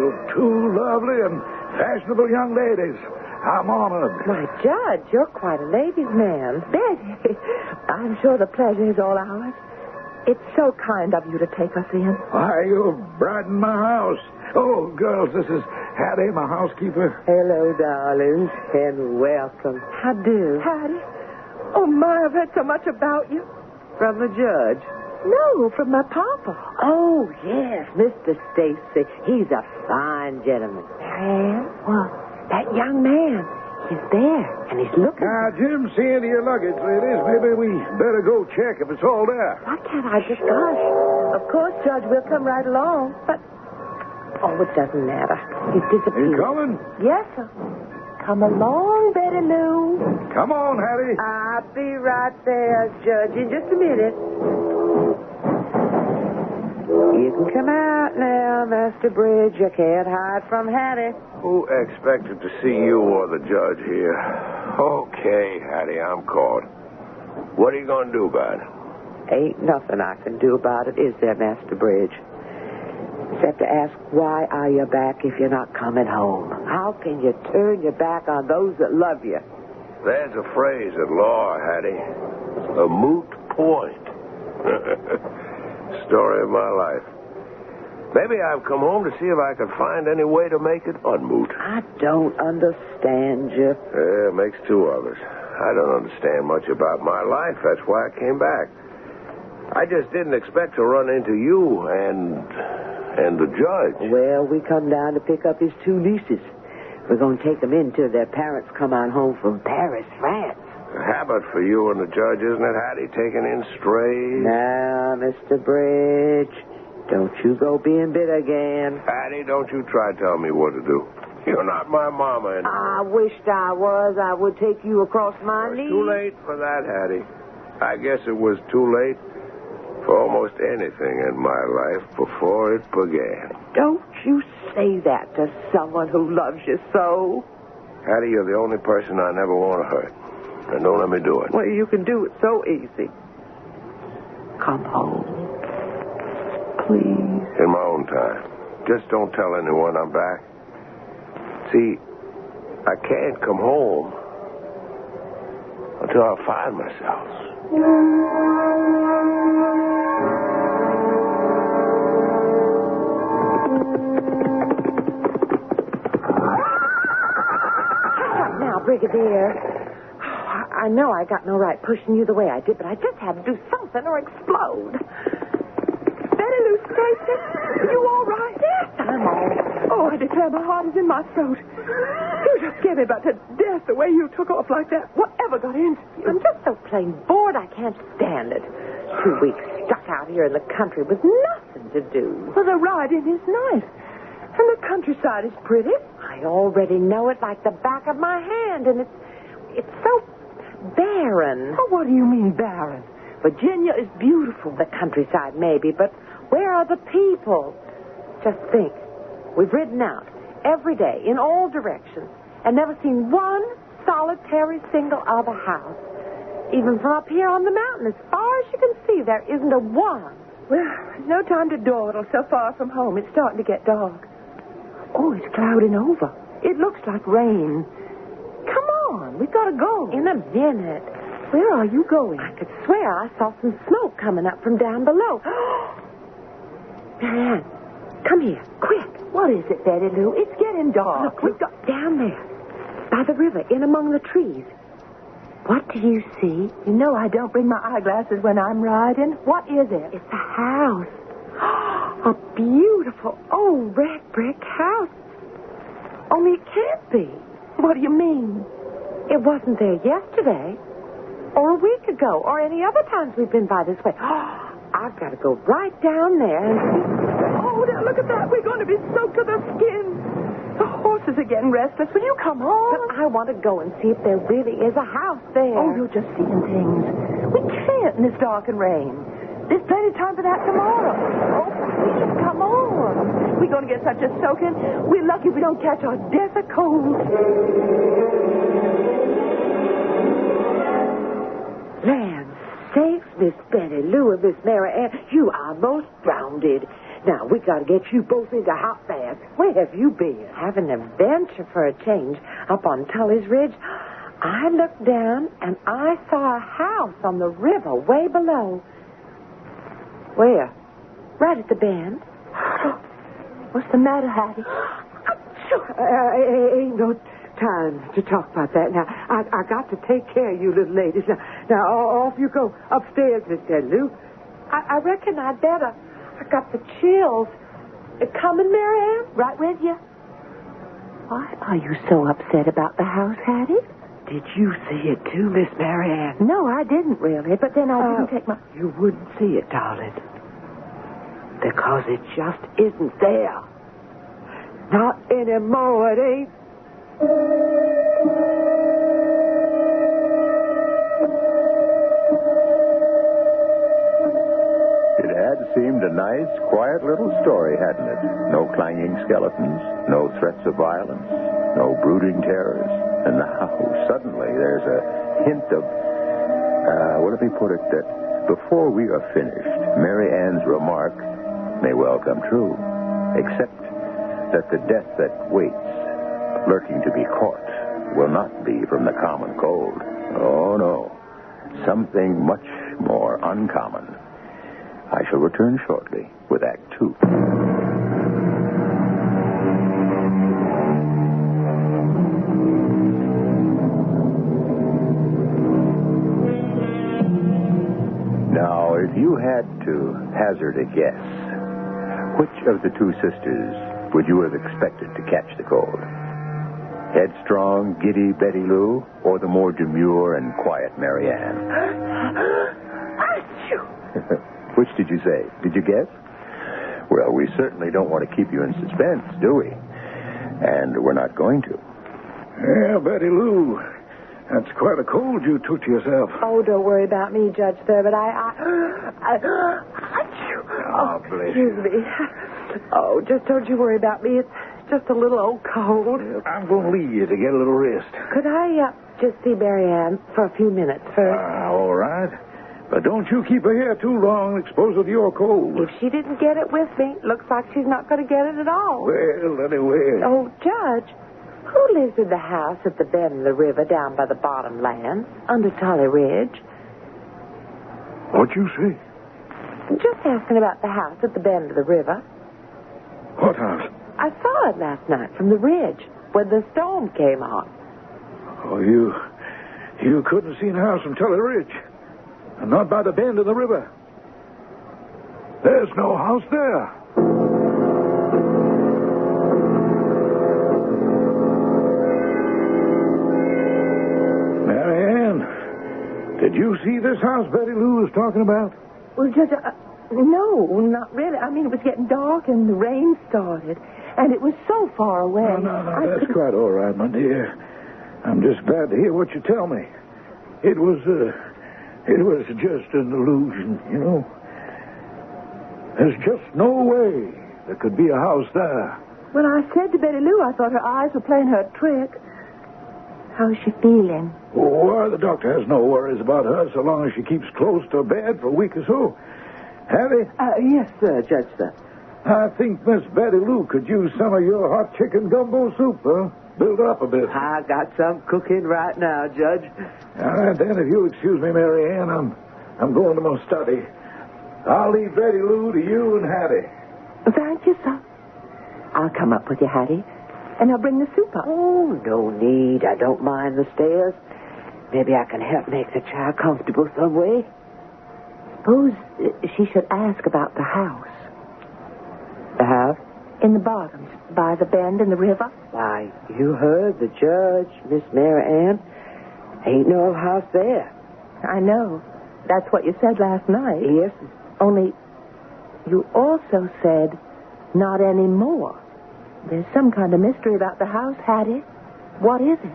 [SPEAKER 12] You two lovely and fashionable young ladies. I'm honored.
[SPEAKER 13] My Judge, you're quite a ladies' man.
[SPEAKER 17] Betty, I'm sure the pleasure is all ours. It's so kind of you to take us in.
[SPEAKER 12] Why, you've brightened my house. Oh, girls, this is Hattie, my housekeeper.
[SPEAKER 6] Hello, darlings, and welcome.
[SPEAKER 13] How do?
[SPEAKER 17] Hattie. Oh, my, I've heard so much about you.
[SPEAKER 6] From the judge?
[SPEAKER 17] No, from my papa.
[SPEAKER 6] Oh, yes, Mr. Stacy. He's a fine gentleman.
[SPEAKER 17] Marianne, well, that young man, he's there, and he's looking.
[SPEAKER 12] Now, Jim, see into your luggage, ladies. Maybe we better go check if it's all there.
[SPEAKER 17] Why can't I just hush? Of course, Judge, we'll come right along, but...
[SPEAKER 6] Oh, it doesn't matter. He's disappeared.
[SPEAKER 12] You coming?
[SPEAKER 17] Yes, sir. Come along, Betty Lou.
[SPEAKER 12] Come on, Hattie.
[SPEAKER 6] I'll be right there, Judge, in just a minute. You can come out now, Master Bridge. You can't hide from Hattie.
[SPEAKER 9] Who expected to see you or the judge here? Okay, Hattie, I'm caught. What are you going to do about it?
[SPEAKER 6] Ain't nothing I can do about it, is there, Master Bridge? Except to ask, why are you back if you're not coming home? How can you turn your back on those that love you?
[SPEAKER 9] There's a phrase at law, Hattie. A moot point. Story of my life. Maybe I've come home to see if I could find any way to make it unmoot.
[SPEAKER 6] I don't understand you.
[SPEAKER 9] Yeah, it makes two of us. I don't understand much about my life. That's why I came back. I just didn't expect to run into you and the judge.
[SPEAKER 6] Well, we come down to pick up his two nieces. We're going to take them in till their parents come on home from Paris, France.
[SPEAKER 9] A habit for you and the judge, isn't it, Hattie, taking in strays?
[SPEAKER 6] Now, Mr. Bridge, don't you go being bitter again.
[SPEAKER 9] Hattie, don't you try telling me what to do. You're not my mama anymore.
[SPEAKER 6] I wished I was. I would take you across my knees.
[SPEAKER 9] It's too late for that, Hattie. I guess it was too late for almost anything in my life before it began.
[SPEAKER 6] Don't you say that to someone who loves you so.
[SPEAKER 9] Hattie, you're the only person I never want to hurt. And don't let me do it.
[SPEAKER 6] Well, you can do it so easy. Come home. Please.
[SPEAKER 9] In my own time. Just don't tell anyone I'm back. See, I can't come home until I find myself.
[SPEAKER 6] Now, Brigadier. I know I got no right pushing you the way I did, but I just had to do something or explode.
[SPEAKER 17] Betty Lou Stacy, are you all right?
[SPEAKER 6] Yes, I'm all right.
[SPEAKER 17] Oh, I declare my heart is in my throat. You just scared me about to death the way you took off like that. Whatever got into you?
[SPEAKER 6] I'm just so plain bored I can't stand it. 2 weeks stuck out here in the country with nothing to do.
[SPEAKER 17] Well, the riding is nice. And the countryside is pretty.
[SPEAKER 6] I already know it like the back of my hand, and it's so barren.
[SPEAKER 17] Oh, what do you mean, barren? Virginia is beautiful.
[SPEAKER 6] The countryside, maybe, but where are the people? Just think. We've ridden out every day in all directions and never seen one solitary single other house. Even from up here on the mountain, as far as you can see, there isn't a one.
[SPEAKER 17] Well, there's no time to dawdle so far from home. It's starting to get dark. Oh, it's clouding over. It looks like rain. Come on, we've got to go.
[SPEAKER 6] In a minute.
[SPEAKER 17] Where are you going?
[SPEAKER 6] I could swear I saw some smoke coming up from down below. Marianne, come here, quick.
[SPEAKER 17] What is it, Betty Lou? It's getting dark.
[SPEAKER 6] Look, we've got down there, by the river, in among the trees. What do you see?
[SPEAKER 17] You know I don't bring my eyeglasses when I'm riding. What is it?
[SPEAKER 6] It's a house. A beautiful old red brick house. Only it can't be.
[SPEAKER 17] What do you mean?
[SPEAKER 6] It wasn't there yesterday, or a week ago, or any other times we've been by this way. I've got to go right down there and see.
[SPEAKER 17] Oh, now look at that. We're going to be soaked to the skin. The horses are getting restless. Will you come on?
[SPEAKER 6] But I want to go and see if there really is a house there.
[SPEAKER 17] Oh, you're just seeing things. We can't in this dark and rain. There's plenty of time for that tomorrow. Oh, please, come on. We're going to get such a soaking. We're lucky we don't catch our death of cold.
[SPEAKER 6] Land sakes, Miss Betty Lou and Miss Mary Ann, you are most rounded.
[SPEAKER 13] Now, we got to get you both into hot baths. Where have you been?
[SPEAKER 6] Having an adventure for a change up on Tully's Ridge. I looked down, and I saw a house on the river way below.
[SPEAKER 13] Where?
[SPEAKER 6] Right at the bend. What's the matter, Hattie?
[SPEAKER 13] Ain't no time to talk about that. Now, I got to take care of you little ladies. Now off you go. Upstairs, Miss Lou.
[SPEAKER 6] I reckon I'd better. I got the chills. Coming, Mary Ann? Right with you.
[SPEAKER 13] Why are you so upset about the house, Hattie? Did you see it too, Miss Mary Ann?
[SPEAKER 6] No, I didn't really, but then I didn't take my...
[SPEAKER 13] You wouldn't see it, darling. Because it just isn't there. Not anymore, it ain't.
[SPEAKER 1] It had seemed a nice, quiet little story, hadn't it? No clanging skeletons, no threats of violence, no brooding terrors. And now, suddenly, there's a hint of, let me put it, that before we are finished, Mary Ann's remark may well come true, except that the death that waits, lurking to be caught, will not be from the common cold. Oh, no. Something much more uncommon. I shall return shortly with Act 2. Now, if you had to hazard a guess, which of the two sisters would you have expected to catch the cold? Headstrong, giddy Betty Lou, or the more demure and quiet Mary Ann? Which did you say? Did you guess? Well, we certainly don't want to keep you in suspense, do we? And we're not going to.
[SPEAKER 5] Yeah, Betty Lou, that's quite a cold you took to yourself.
[SPEAKER 6] Oh, don't worry about me, Judge Thurber.
[SPEAKER 5] Oh, bless
[SPEAKER 6] excuse me. Oh, just don't you worry about me. It's just a little old cold.
[SPEAKER 5] I'm going to leave you to get a little rest.
[SPEAKER 6] Could I just see Mary Ann for a few minutes first?
[SPEAKER 5] All right. But don't you keep her here too long and expose her to your cold.
[SPEAKER 6] If she didn't get it with me, looks like she's not going to get it at all.
[SPEAKER 5] Well, anyway.
[SPEAKER 6] Oh, Judge, who lives in the house at the bend of the river down by the bottom lands, under Tully Ridge?
[SPEAKER 5] What'd you say?
[SPEAKER 6] Just asking about the house at the bend of the river.
[SPEAKER 5] What house?
[SPEAKER 6] I saw it last night from the ridge when the storm came on.
[SPEAKER 5] Oh, you couldn't have seen a house from Tully Ridge. And not by the bend of the river. There's no house there. Mary Ann, did you see this house Betty Lou was talking about?
[SPEAKER 6] Well, Judge, no, not really. I mean, it was getting dark and the rain started. And it was so far away.
[SPEAKER 5] No, that's quite all right, my dear. I'm just glad to hear what you tell me. It was just an illusion, you know. There's just no way there could be a house there.
[SPEAKER 6] Well, I said to Betty Lou I thought her eyes were playing her a trick. How's she feeling?
[SPEAKER 5] Oh, the doctor has no worries about her so long as she keeps close to her bed for a week or so. Hattie?
[SPEAKER 13] Yes, Judge, sir.
[SPEAKER 5] I think Miss Betty Lou could use some of your hot chicken gumbo soup, huh? Build her up a bit.
[SPEAKER 13] I got some cooking right now, Judge.
[SPEAKER 5] All right, then, if you'll excuse me, Mary Ann, I'm going to my study. I'll leave Betty Lou to you and Hattie.
[SPEAKER 6] Thank you, sir. I'll come up with you, Hattie, and I'll bring the soup up.
[SPEAKER 13] Oh, no need. I don't mind the stairs. Maybe I can help make the child comfortable some way.
[SPEAKER 6] Suppose she should ask about the house.
[SPEAKER 13] The house?
[SPEAKER 6] In the bottoms, by the bend in the river.
[SPEAKER 13] Why, you heard the judge, Miss Mary Ann. Ain't no house there.
[SPEAKER 6] I know. That's what you said last night.
[SPEAKER 13] Yes.
[SPEAKER 6] Only, you also said, not anymore. There's some kind of mystery about the house, Hattie. What is it?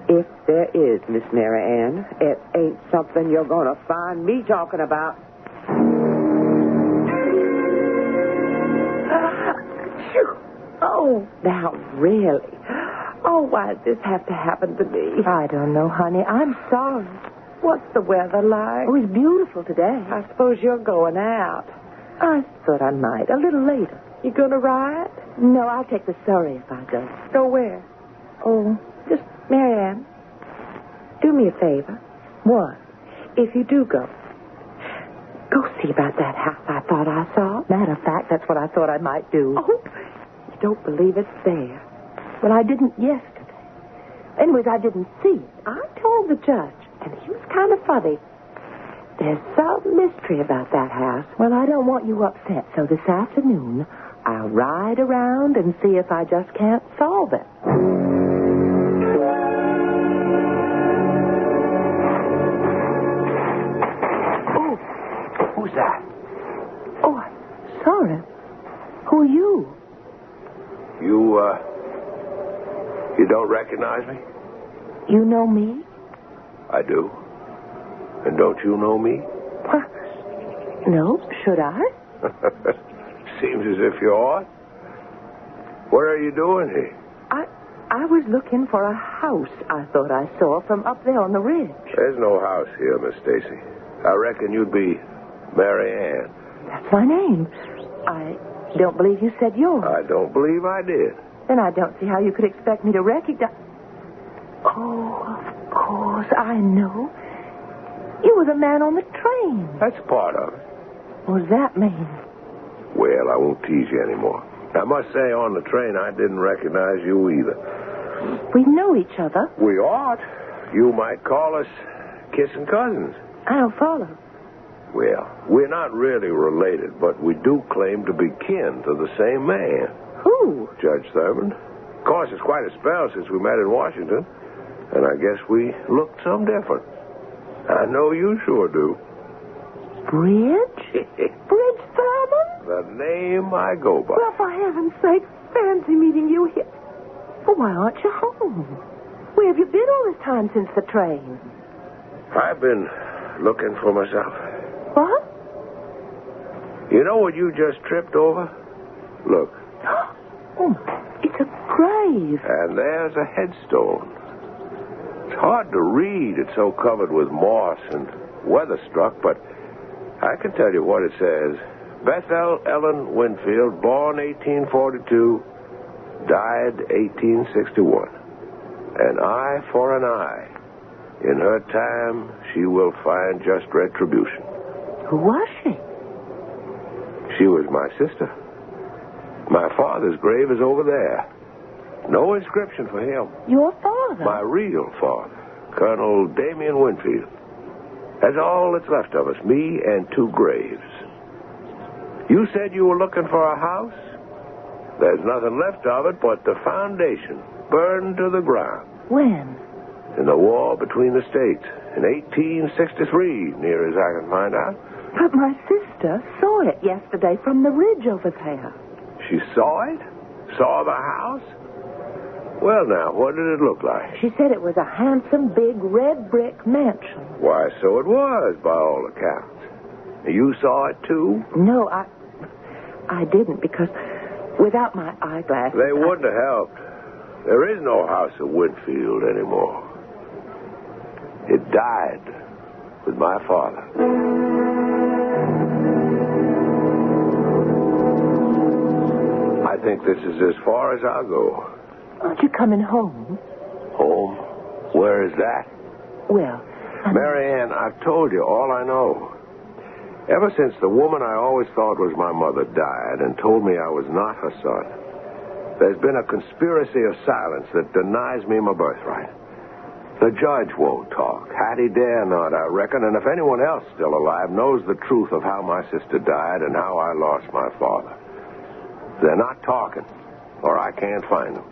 [SPEAKER 13] If there is, Miss Mary Ann, it ain't something you're going to find me talking about.
[SPEAKER 6] Oh, now, really? Oh, why did this have to happen to me? I don't know, honey. I'm sorry. What's the weather like? Oh, it's beautiful today.
[SPEAKER 13] I suppose you're going out. I thought I might. A little later. You gonna ride? No, I'll take the surrey if I go. Go where? Oh, just Marianne. Do me a favor. What? If you do go see about that house I thought I saw. Matter of fact, that's what I thought I might do. Oh, you don't believe it's there. Well, I didn't yesterday. Anyways, I didn't see it. I told the judge, and he was kind of funny. There's some mystery about that house. Well, I don't want you upset, so this afternoon I'll ride around and see if I just can't solve it.
[SPEAKER 5] Oh, who's that?
[SPEAKER 13] Oh, sorry. Who are you?
[SPEAKER 5] You don't recognize me?
[SPEAKER 13] You know me?
[SPEAKER 5] I do. And don't you know me?
[SPEAKER 13] No, should I?
[SPEAKER 5] Seems as if you ought. What are you doing here?
[SPEAKER 13] I was looking for a house I thought I saw from up there on the ridge.
[SPEAKER 5] There's no house here, Miss Stacy. I reckon you'd be Mary Ann.
[SPEAKER 13] That's my name. I don't believe you said yours.
[SPEAKER 5] I don't believe I did.
[SPEAKER 13] Then I don't see how you could expect me to recognize... Oh, of course, I know. You were the man on the train.
[SPEAKER 5] That's part of it.
[SPEAKER 13] What does that mean?
[SPEAKER 5] Well, I won't tease you anymore. I must say, on the train, I didn't recognize you either.
[SPEAKER 13] We know each other.
[SPEAKER 5] We ought. You might call us kissing cousins.
[SPEAKER 13] I don't follow.
[SPEAKER 5] Well, we're not really related, but we do claim to be kin to the same man.
[SPEAKER 13] Who?
[SPEAKER 5] Judge Thurman. Of course, it's quite a spell since we met in Washington, and I guess we look some different. I know you sure do.
[SPEAKER 13] Bridge? Bridge Thurman?
[SPEAKER 5] The name I go by.
[SPEAKER 13] Well, for heaven's sake, fancy meeting you here. Well, why aren't you home? Where have you been all this time since the train?
[SPEAKER 5] I've been looking for myself.
[SPEAKER 13] What?
[SPEAKER 5] You know what you just tripped over? Look.
[SPEAKER 13] Oh, it's a grave.
[SPEAKER 5] And there's a headstone. It's hard to read. It's so covered with moss and weather-struck, but I can tell you what it says. Bethel Ellen Winfield, born 1842, died 1861. An eye for an eye. In her time, she will find just retribution.
[SPEAKER 13] Who was she?
[SPEAKER 5] She was my sister. My father's grave is over there. No inscription for him.
[SPEAKER 13] Your father?
[SPEAKER 5] My real father, Colonel Damian Winfield. That's all that's left of us, me and two graves. You said you were looking for a house? There's nothing left of it but the foundation, burned to the ground.
[SPEAKER 13] When?
[SPEAKER 5] In the war between the states, in 1863, near as I can find out.
[SPEAKER 13] But my sister saw it yesterday from the ridge over there.
[SPEAKER 5] She saw it? Saw the house? Well, now, what did it look like?
[SPEAKER 13] She said it was a handsome, big, red brick mansion.
[SPEAKER 5] Why, so it was, by all accounts. You saw it, too?
[SPEAKER 13] No, I didn't, because without my eyeglasses...
[SPEAKER 5] They wouldn't have helped. There is no house of Winfield anymore. It died with my father. I think this is as far as I'll go.
[SPEAKER 13] Aren't you coming home?
[SPEAKER 5] Home? Where is that?
[SPEAKER 13] Well,
[SPEAKER 5] Mary Ann, I've told you all I know. Ever since the woman I always thought was my mother died and told me I was not her son, there's been a conspiracy of silence that denies me my birthright. The judge won't talk. Hati dare not, I reckon, and if anyone else still alive knows the truth of how my sister died and how I lost my father. They're not talking, or I can't find them.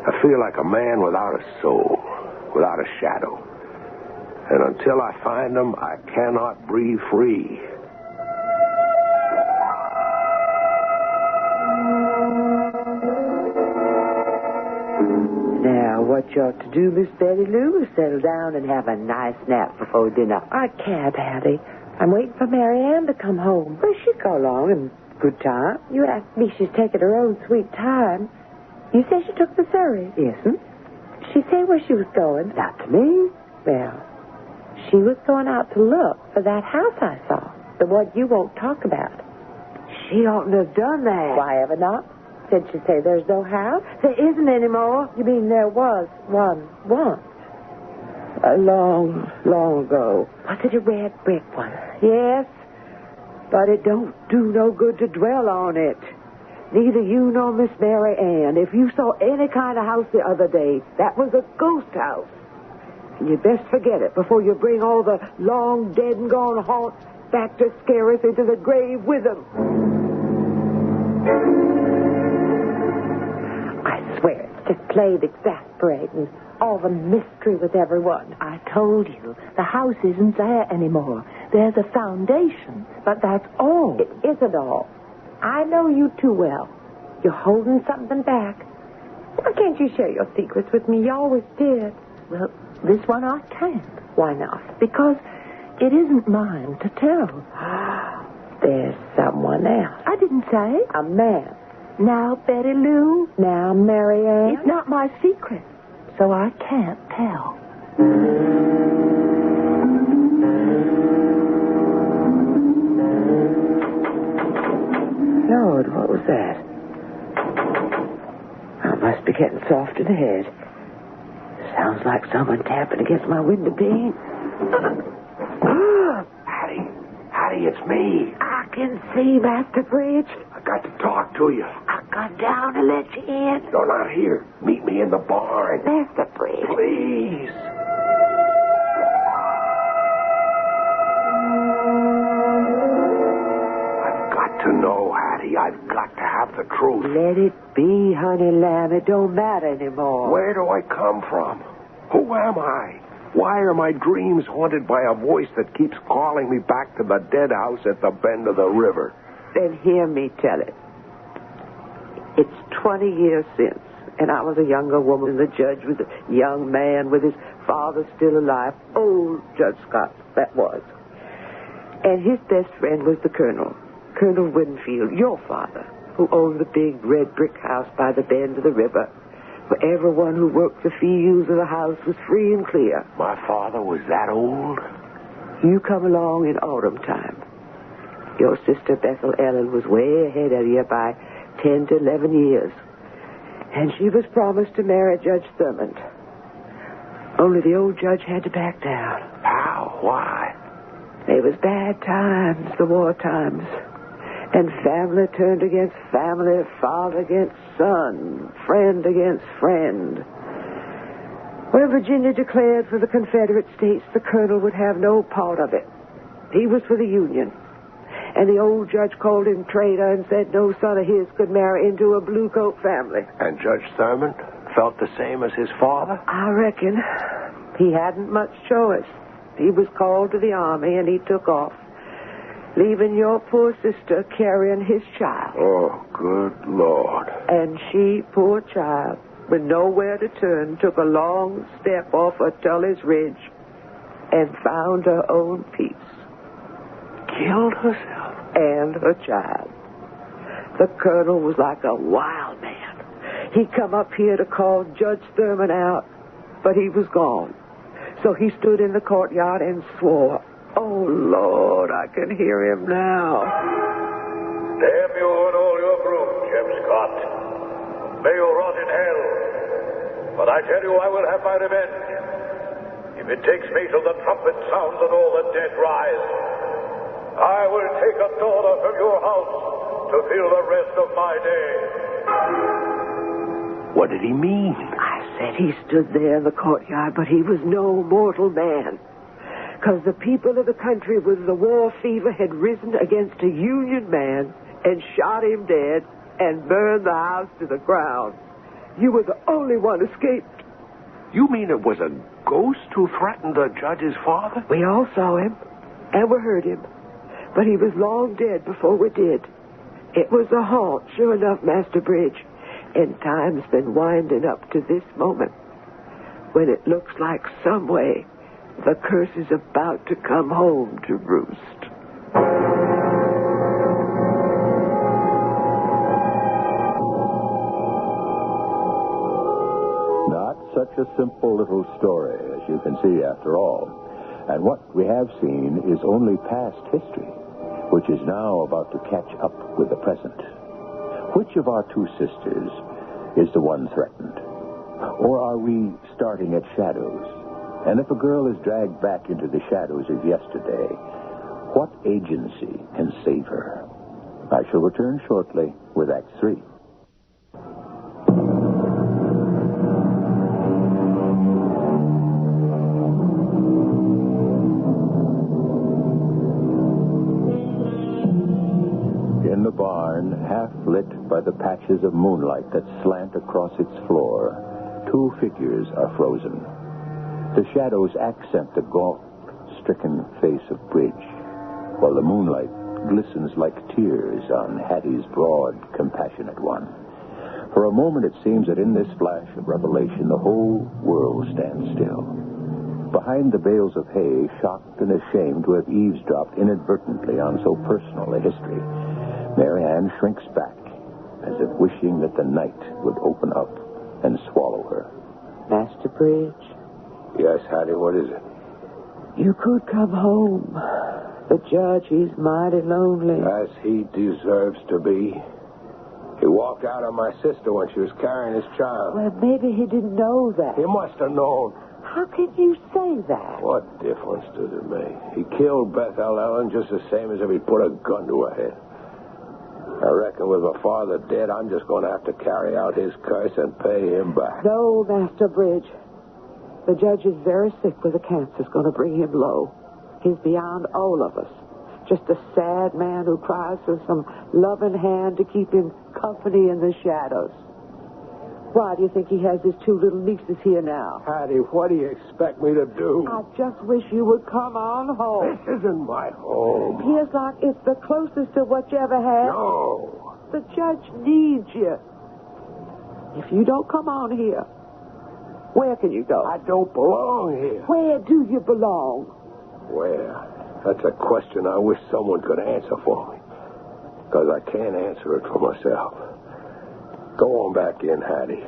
[SPEAKER 5] I feel like a man without a soul, without a shadow. And until I find them, I cannot breathe free.
[SPEAKER 6] Now, what you ought to do, Miss Betty Lou, is settle down and have a nice nap before dinner.
[SPEAKER 13] I can't, Hattie. I'm waiting for Mary Ann to come home.
[SPEAKER 6] Well, she'll go along in good time.
[SPEAKER 13] You asked me she's taking her own sweet time. You say she took the surrey?
[SPEAKER 6] Yes'm.
[SPEAKER 13] She say where she was going?
[SPEAKER 6] Not to me.
[SPEAKER 13] Well, she was going out to look for that house I saw. The one you won't talk about.
[SPEAKER 17] She oughtn't to have done that.
[SPEAKER 13] Why ever not? Did she say there's no house?
[SPEAKER 17] There isn't anymore.
[SPEAKER 13] You mean there was one once?
[SPEAKER 17] A long, long ago.
[SPEAKER 13] Was it a red brick one?
[SPEAKER 17] Yes, but it don't do no good to dwell on it. Neither you nor Miss Mary Ann. If you saw any kind of house the other day, that was a ghost house. And you'd best forget it before you bring all the long dead and gone haunts back to scare us into the grave with them.
[SPEAKER 13] I swear it's just plain exasperating. All the mystery with everyone.
[SPEAKER 17] I told you, the house isn't there anymore. There's a foundation, but that's all.
[SPEAKER 13] It isn't all. I know you too well. You're holding something back. Why can't you share your secrets with me? You always did.
[SPEAKER 17] Well, this one I can't.
[SPEAKER 13] Why not?
[SPEAKER 17] Because it isn't mine to tell.
[SPEAKER 13] There's someone else.
[SPEAKER 17] I didn't say.
[SPEAKER 13] A man.
[SPEAKER 17] Now, Betty Lou.
[SPEAKER 13] Now, Mary Ann.
[SPEAKER 17] It's not my secret, so I can't tell. Lord, what was that? I must be getting soft in the head. Sounds like someone tapping against my window pane.
[SPEAKER 5] Hattie, it's me.
[SPEAKER 17] I can see, Master Bridge.
[SPEAKER 5] I got to talk to you.
[SPEAKER 17] I'll come down and let you in.
[SPEAKER 5] No, not here. Meet me in the barn.
[SPEAKER 17] Master Bridge.
[SPEAKER 5] Please. I've got to know, Hattie. I've got to have the truth.
[SPEAKER 17] Let it be, honey lamb. It don't matter anymore.
[SPEAKER 5] Where do I come from? Who am I? Why are my dreams haunted by a voice that keeps calling me back to the dead house at the bend of the river?
[SPEAKER 17] Then hear me tell it. It's 20 years since, and I was a younger woman, and the judge was a young man with his father still alive. Old Judge Scott, that was. And his best friend was the Colonel, Colonel Winfield, your father, who owned the big red brick house by the bend of the river, where everyone who worked the fields of the house was free and clear.
[SPEAKER 5] My father was that old?
[SPEAKER 17] You come along in autumn time. Your sister Bethel Ellen was way ahead of you by 10 to 11 years. And she was promised to marry Judge Thurmond. Only the old judge had to back down.
[SPEAKER 5] How? Why?
[SPEAKER 17] They was bad times, the war times. And family turned against family, father against son, friend against friend. When Virginia declared for the Confederate States, the Colonel would have no part of it. He was for the Union. And the old judge called him traitor and said no son of his could marry into a blue coat family.
[SPEAKER 5] And Judge Thurmond felt the same as his father?
[SPEAKER 17] I reckon. He hadn't much choice. He was called to the army and he took off, leaving your poor sister carrying his child.
[SPEAKER 5] Oh, good Lord.
[SPEAKER 17] And she, poor child, with nowhere to turn, took a long step off of Tully's Ridge and found her own peace.
[SPEAKER 5] Killed herself?
[SPEAKER 17] And her child. The Colonel was like a wild man. He come up here to call Judge Thurmond out, but he was gone. So he stood in the courtyard and swore. Oh, Lord, I can hear him now.
[SPEAKER 14] Damn you and all your brood, Jim Scott. May you rot in hell. But I tell you, I will have my revenge. If it takes me till the trumpet sounds and all the dead rise, I will take a daughter from your house to fill the rest of my day.
[SPEAKER 5] What did he mean?
[SPEAKER 17] I said he stood there in the courtyard, but he was no mortal man. Because the people of the country with the war fever had risen against a Union man and shot him dead and burned the house to the ground. You were the only one escaped.
[SPEAKER 5] You mean it was a ghost who threatened the judge's father?
[SPEAKER 17] We all saw him, and we heard him. But he was long dead before we did. It was a haunt, sure enough, Master Bridge. And time's been winding up to this moment, when it looks like some way the curse is about to come home to roost.
[SPEAKER 1] Not such a simple little story, as you can see, after all. And what we have seen is only past history. which is now about to catch up with the present. Which of our two sisters is the one threatened? Or are we starting at shadows? And if a girl is dragged back into the shadows of yesterday, what agency can save her? I shall return shortly with Act 3. In the barn, half lit by the patches of moonlight that slant across its floor, two figures are frozen. The shadows accent the gaunt, stricken face of Bridge, while the moonlight glistens like tears on Hattie's broad, compassionate one. For a moment it seems that in this flash of revelation the whole world stands still. Behind the bales of hay, shocked and ashamed to have eavesdropped inadvertently on so personal a history, Mary Ann shrinks back, as if wishing that the night would open up and swallow her.
[SPEAKER 6] Master Bridge?
[SPEAKER 5] Yes, Hattie, what is it?
[SPEAKER 6] You could come home. The judge, he's mighty lonely.
[SPEAKER 5] As he deserves to be. He walked out on my sister when she was carrying his child.
[SPEAKER 6] Well, maybe he didn't know that.
[SPEAKER 5] He must have known.
[SPEAKER 6] How can you say that?
[SPEAKER 5] What difference does it make? He killed Bethel Ellen just the same as if he put a gun to her head. I reckon with my father dead, I'm just going to have to carry out his curse and pay him back.
[SPEAKER 6] No, Master Bridge. The judge is very sick with a cancer's going to bring him low. He's beyond all of us. Just a sad man who cries for some loving hand to keep him company in the shadows. Why do you think he has his two little nieces here now?
[SPEAKER 5] Hattie, what do you expect me to do?
[SPEAKER 6] I just wish you would come on home.
[SPEAKER 5] This isn't my home.
[SPEAKER 6] It appears like it's the closest to what you ever had.
[SPEAKER 5] No.
[SPEAKER 6] The judge needs you. If you don't come on here, where can you go?
[SPEAKER 5] I don't belong here.
[SPEAKER 6] Where do you belong?
[SPEAKER 5] Where? That's a question I wish someone could answer for me. Because I can't answer it for myself. Go on back in, Hattie.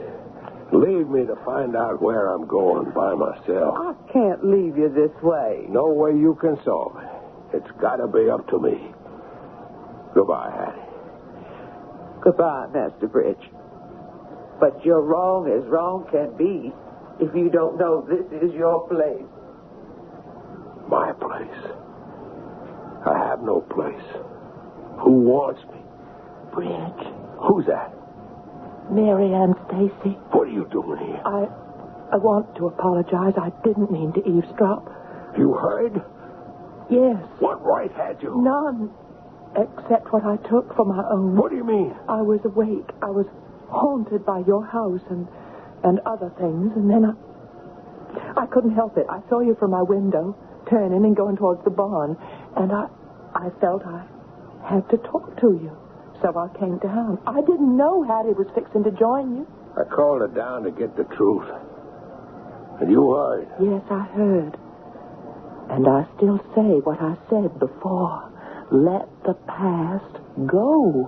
[SPEAKER 5] Leave me to find out where I'm going by myself.
[SPEAKER 6] I can't leave you this way.
[SPEAKER 5] No way you can solve it. It's got to be up to me. Goodbye, Hattie.
[SPEAKER 6] Goodbye, Master Bridge. But you're wrong as wrong can be if you don't know this is your place.
[SPEAKER 5] My place? I have no place. Who wants me?
[SPEAKER 6] Bridge.
[SPEAKER 5] Who's that?
[SPEAKER 6] Mary Ann Stacy.
[SPEAKER 5] What are you doing here?
[SPEAKER 6] I want to apologize. I didn't mean to eavesdrop.
[SPEAKER 5] You heard?
[SPEAKER 6] Yes.
[SPEAKER 5] What right had you?
[SPEAKER 6] None. Except what I took for my own.
[SPEAKER 5] What do you mean?
[SPEAKER 6] I was awake. I was haunted by your house and other things, and then I couldn't help it. I saw you from my window, turning and going towards the barn, and I felt I had to talk to you. So I came down. I didn't know Hattie was fixing to join you.
[SPEAKER 5] I called her down to get the truth. And you heard?
[SPEAKER 6] Yes, I heard. And I still say what I said before. Let the past go.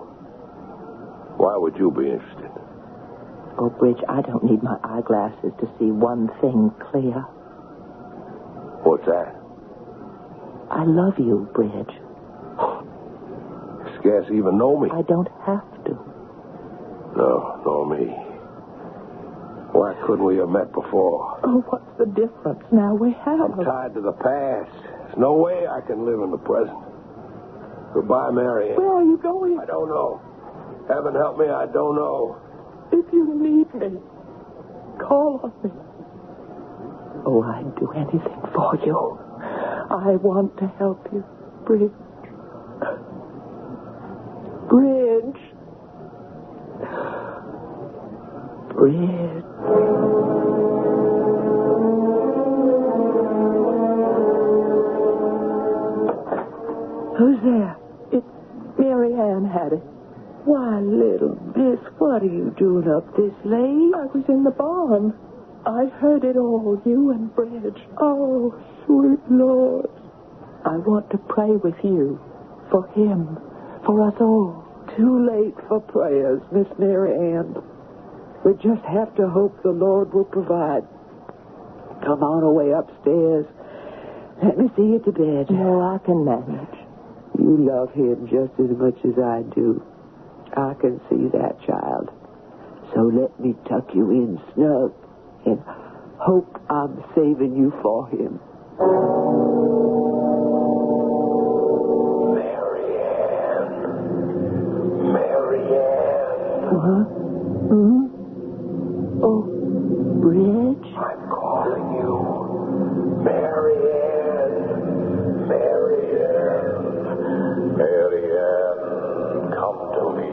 [SPEAKER 5] Why would you be interested?
[SPEAKER 6] Oh, Bridge, I don't need my eyeglasses to see one thing clear.
[SPEAKER 5] What's that?
[SPEAKER 6] I love you, Bridge.
[SPEAKER 5] Scarce even know me.
[SPEAKER 6] I don't have to.
[SPEAKER 5] No, nor me. Why couldn't we have met before?
[SPEAKER 6] Oh, what's the difference? Now we have.
[SPEAKER 5] I'm tied to the past. There's no way I can live in the present. Goodbye, Mary Ann.
[SPEAKER 6] Where are you going?
[SPEAKER 5] I don't know. Heaven help me, I don't know.
[SPEAKER 6] If you need me, call on me. Oh, I'd do anything for you. I want to help you, Bridge. Bridge. Bridge. Who's there? It's Mary Ann, Hattie. Why, little miss, what are you doing up this late? I was in the barn. I heard it all, you and Bridge. Oh, sweet Lord. I want to pray with you. For him. For us all. Too late for prayers, Miss Mary Ann. We just have to hope the Lord will provide. Come on away upstairs. Let me see you to bed. No, I can manage.
[SPEAKER 13] You love him just as much as I do. I can see that, child. So let me tuck you in snug and hope I'm saving you for him.
[SPEAKER 11] Marianne.
[SPEAKER 13] Huh? Hmm? Oh, Reg?
[SPEAKER 11] I'm calling you. Marianne. Marianne, come to me.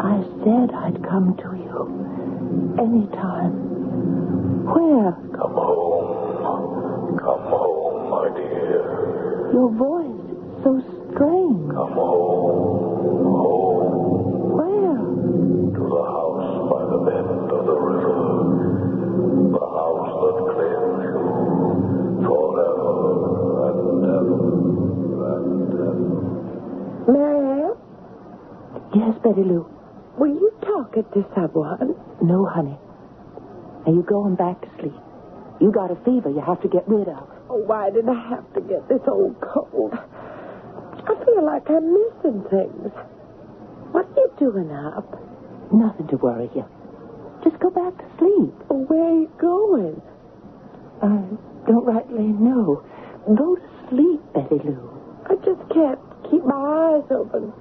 [SPEAKER 13] I said I'd come to you. Anytime. Where?
[SPEAKER 11] Come home, my dear.
[SPEAKER 13] Your voice is so strange.
[SPEAKER 11] Come home.
[SPEAKER 13] Where?
[SPEAKER 11] To the house by the bend of the river. The house that claims you forever and ever and ever.
[SPEAKER 13] Marianne? Yes, Betty Lou. Were you talking to someone? No, honey. Now you going back to sleep. You got a fever you have to get rid of.
[SPEAKER 17] Oh, why did I have to get this old cold? I feel like I'm missing things. What are you doing up?
[SPEAKER 13] Nothing to worry you. Just go back to sleep.
[SPEAKER 17] Oh, where are you going?
[SPEAKER 13] I don't rightly know. Go to sleep, Betty Lou.
[SPEAKER 17] I just can't keep my eyes open.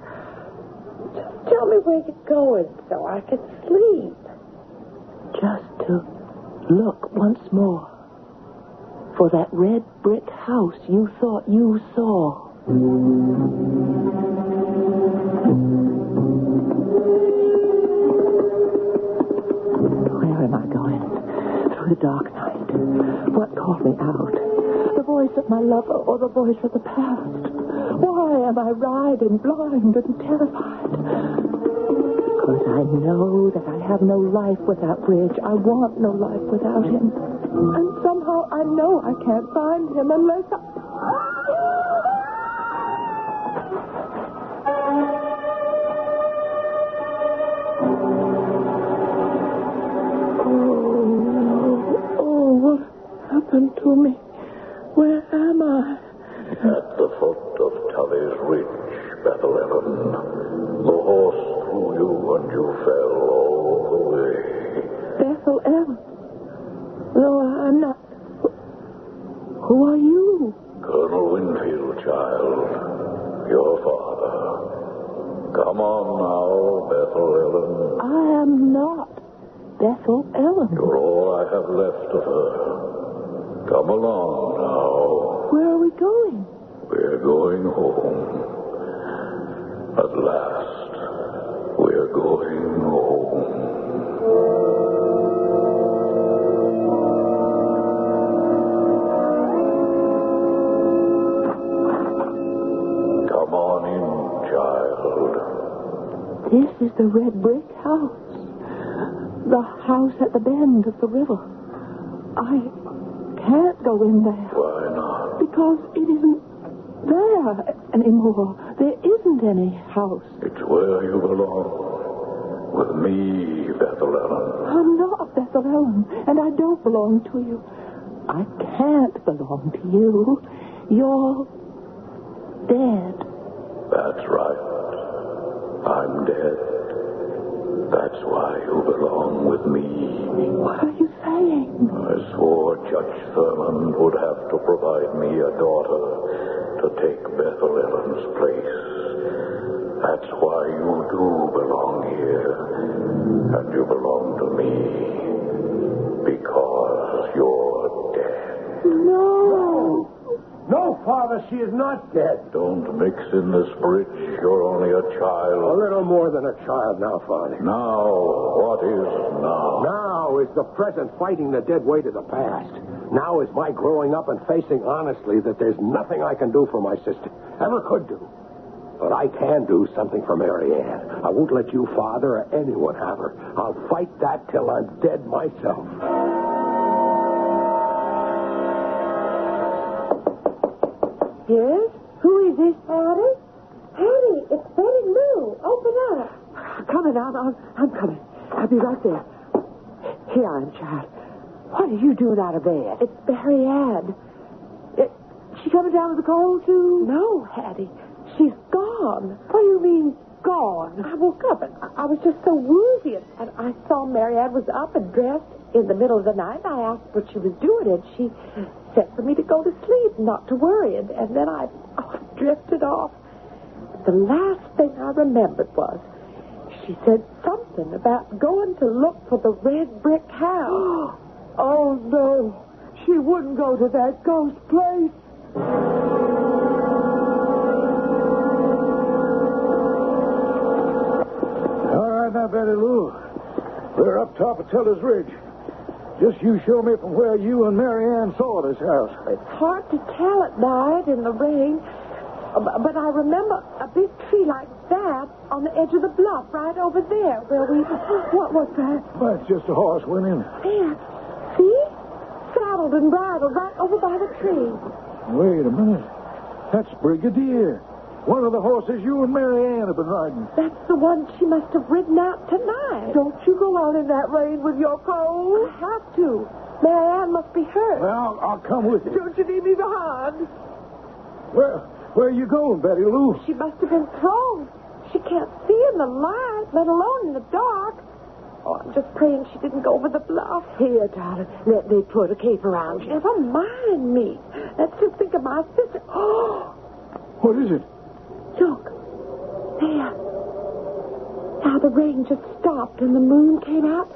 [SPEAKER 17] Just tell me where you're going so I can sleep.
[SPEAKER 13] Just to look once more for that red brick house you thought you saw. Where am I going? Through the dark night. What called me out? The voice of my lover or the voice of the past? Why am I riding blind and terrified? Because I know that I have no life without Bridge. I want no life without him. And somehow I know I can't find him unless I... Oh, what happened to me? Where am I?
[SPEAKER 11] At the foot of Tully's Ridge, Bethlehem. The horse threw you and you fell all the way.
[SPEAKER 13] Bethlehem? No, I'm not. Who are you?
[SPEAKER 11] Colonel Winfield, child. Your father. Come on now, Bethlehem.
[SPEAKER 13] I am not Bethlehem.
[SPEAKER 11] You're all I have left of her. Come along now.
[SPEAKER 13] Where are we going?
[SPEAKER 11] We're going home. At last, we're going home. Come on in, child.
[SPEAKER 13] This is the red brick house. The house at the bend of the river. I can't go in there.
[SPEAKER 11] Why not?
[SPEAKER 13] Because it isn't there anymore. There isn't any house.
[SPEAKER 11] It's where you belong. With me, Bethlehem.
[SPEAKER 13] I'm not Bethlehem, and I don't belong to you. I can't belong to you. You're dead.
[SPEAKER 11] That's right. I'm dead. That's why you belong with me.
[SPEAKER 13] What are you saying?
[SPEAKER 11] I swore Judge Thurman would have to provide me a daughter to take Bethlehem's place. That's why you do belong here. And you belong to me. Because you're dead.
[SPEAKER 13] No.
[SPEAKER 9] No, Father, she is not dead.
[SPEAKER 11] Don't mix in this bridge. You're only a child.
[SPEAKER 9] A little more than a child now, Father.
[SPEAKER 11] Now, what is now?
[SPEAKER 9] Now is the present fighting the dead weight of the past. Now is my growing up and facing honestly that there's nothing I can do for my sister. Ever could do. But I can do something for Marianne. I won't let you, Father, or anyone have her. I'll fight that till I'm dead myself.
[SPEAKER 17] Yes? Who is this, Hattie? Hattie, it's Betty Lou. Open up.
[SPEAKER 6] Coming out. I'm coming. I'll be right there. Here I am, child. What are you doing out of bed?
[SPEAKER 17] It's Barry Ann.
[SPEAKER 6] She coming down with the cold, too?
[SPEAKER 17] No, Hattie.
[SPEAKER 13] She's gone.
[SPEAKER 17] What do you mean, gone?
[SPEAKER 13] I woke up and I was just so woozy, and I saw Marianne was up and dressed in the middle of the night. I asked what she was doing, and she said for me to go to sleep, not to worry, and then I drifted off. But the last thing I remembered was she said something about going to look for the red brick house.
[SPEAKER 17] Oh, no. She wouldn't go to that ghost place.
[SPEAKER 2] All right, now, Betty Lou. We're up top of Teller's Ridge. Just you show me from where you and Marianne saw this house.
[SPEAKER 13] It's hard to tell at night in the rain, but I remember a big tree like that on the edge of the bluff right over there where we...
[SPEAKER 17] What was that?
[SPEAKER 2] Well, it's just a horse went in.
[SPEAKER 13] There. See? Saddled and bridled right over by the tree.
[SPEAKER 2] Wait a minute. That's Brigadier. One of the horses you and Marianne have been riding.
[SPEAKER 13] That's the one she must have ridden out tonight.
[SPEAKER 17] Don't you go out in that rain with your cold.
[SPEAKER 13] I have to. Marianne must be hurt.
[SPEAKER 2] Well, I'll come with you.
[SPEAKER 17] Don't you leave me behind.
[SPEAKER 2] Where are you going, Betty Lou?
[SPEAKER 13] She must have been thrown. She can't see in the light, let alone in the dark. Oh, I'm just praying she didn't go over the bluff.
[SPEAKER 17] Here, darling, let me put a cape around you.
[SPEAKER 13] Never mind me. Let's just think of my sister. Oh!
[SPEAKER 2] What is it?
[SPEAKER 13] Look. There. Now the rain just stopped and the moon came out.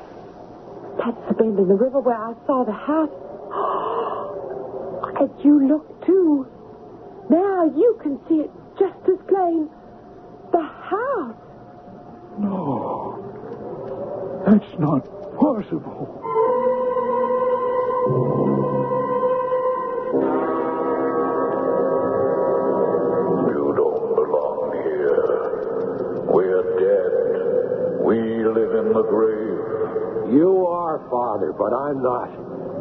[SPEAKER 13] That's the bend in the river where I saw the house. And you look, too. Now you can see it just as plain. The house.
[SPEAKER 2] No. That's not possible.
[SPEAKER 12] You don't belong here. We're dead. We live in the grave.
[SPEAKER 9] You are, Father, but I'm not.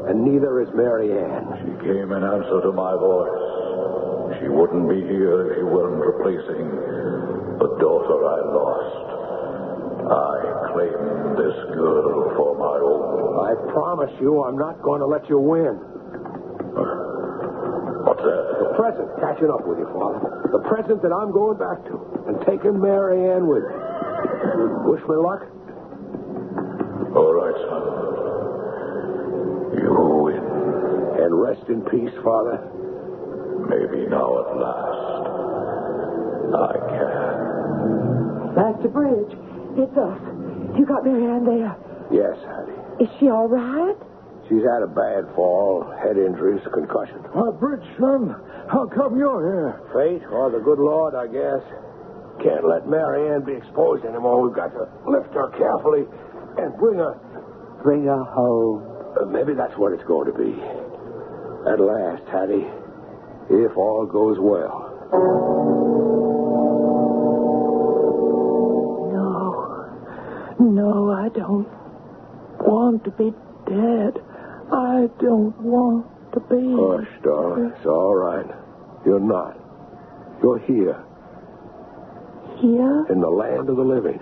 [SPEAKER 9] And neither is Marianne.
[SPEAKER 12] She came in answer to my voice. She wouldn't be here if you weren't replacing the daughter I lost. I claim this girl for my own.
[SPEAKER 9] I promise you I'm not going to let you win.
[SPEAKER 12] What's that?
[SPEAKER 9] The present catching up with you, Father. The present that I'm going back to and taking Marianne with me. Wish me luck?
[SPEAKER 12] All right, son. You win.
[SPEAKER 9] And rest in peace, Father.
[SPEAKER 12] Maybe now at last I can.
[SPEAKER 17] That's the bridge. It's us. You got Marianne there?
[SPEAKER 9] Yes, Hati.
[SPEAKER 13] Is she all right?
[SPEAKER 9] She's had a bad fall, head injuries, concussion.
[SPEAKER 2] Bridge, son. How come you're here?
[SPEAKER 9] Fate, or the good Lord, I guess. Can't let Marianne be exposed anymore. We've got to lift her carefully and bring her home. Maybe that's what it's going to be. At last, Hati, if all goes well.
[SPEAKER 17] No, I don't want to be dead. I don't want to be.
[SPEAKER 9] Hush, darling. It's all right. You're not. You're here.
[SPEAKER 17] Here?
[SPEAKER 9] In the land of the living.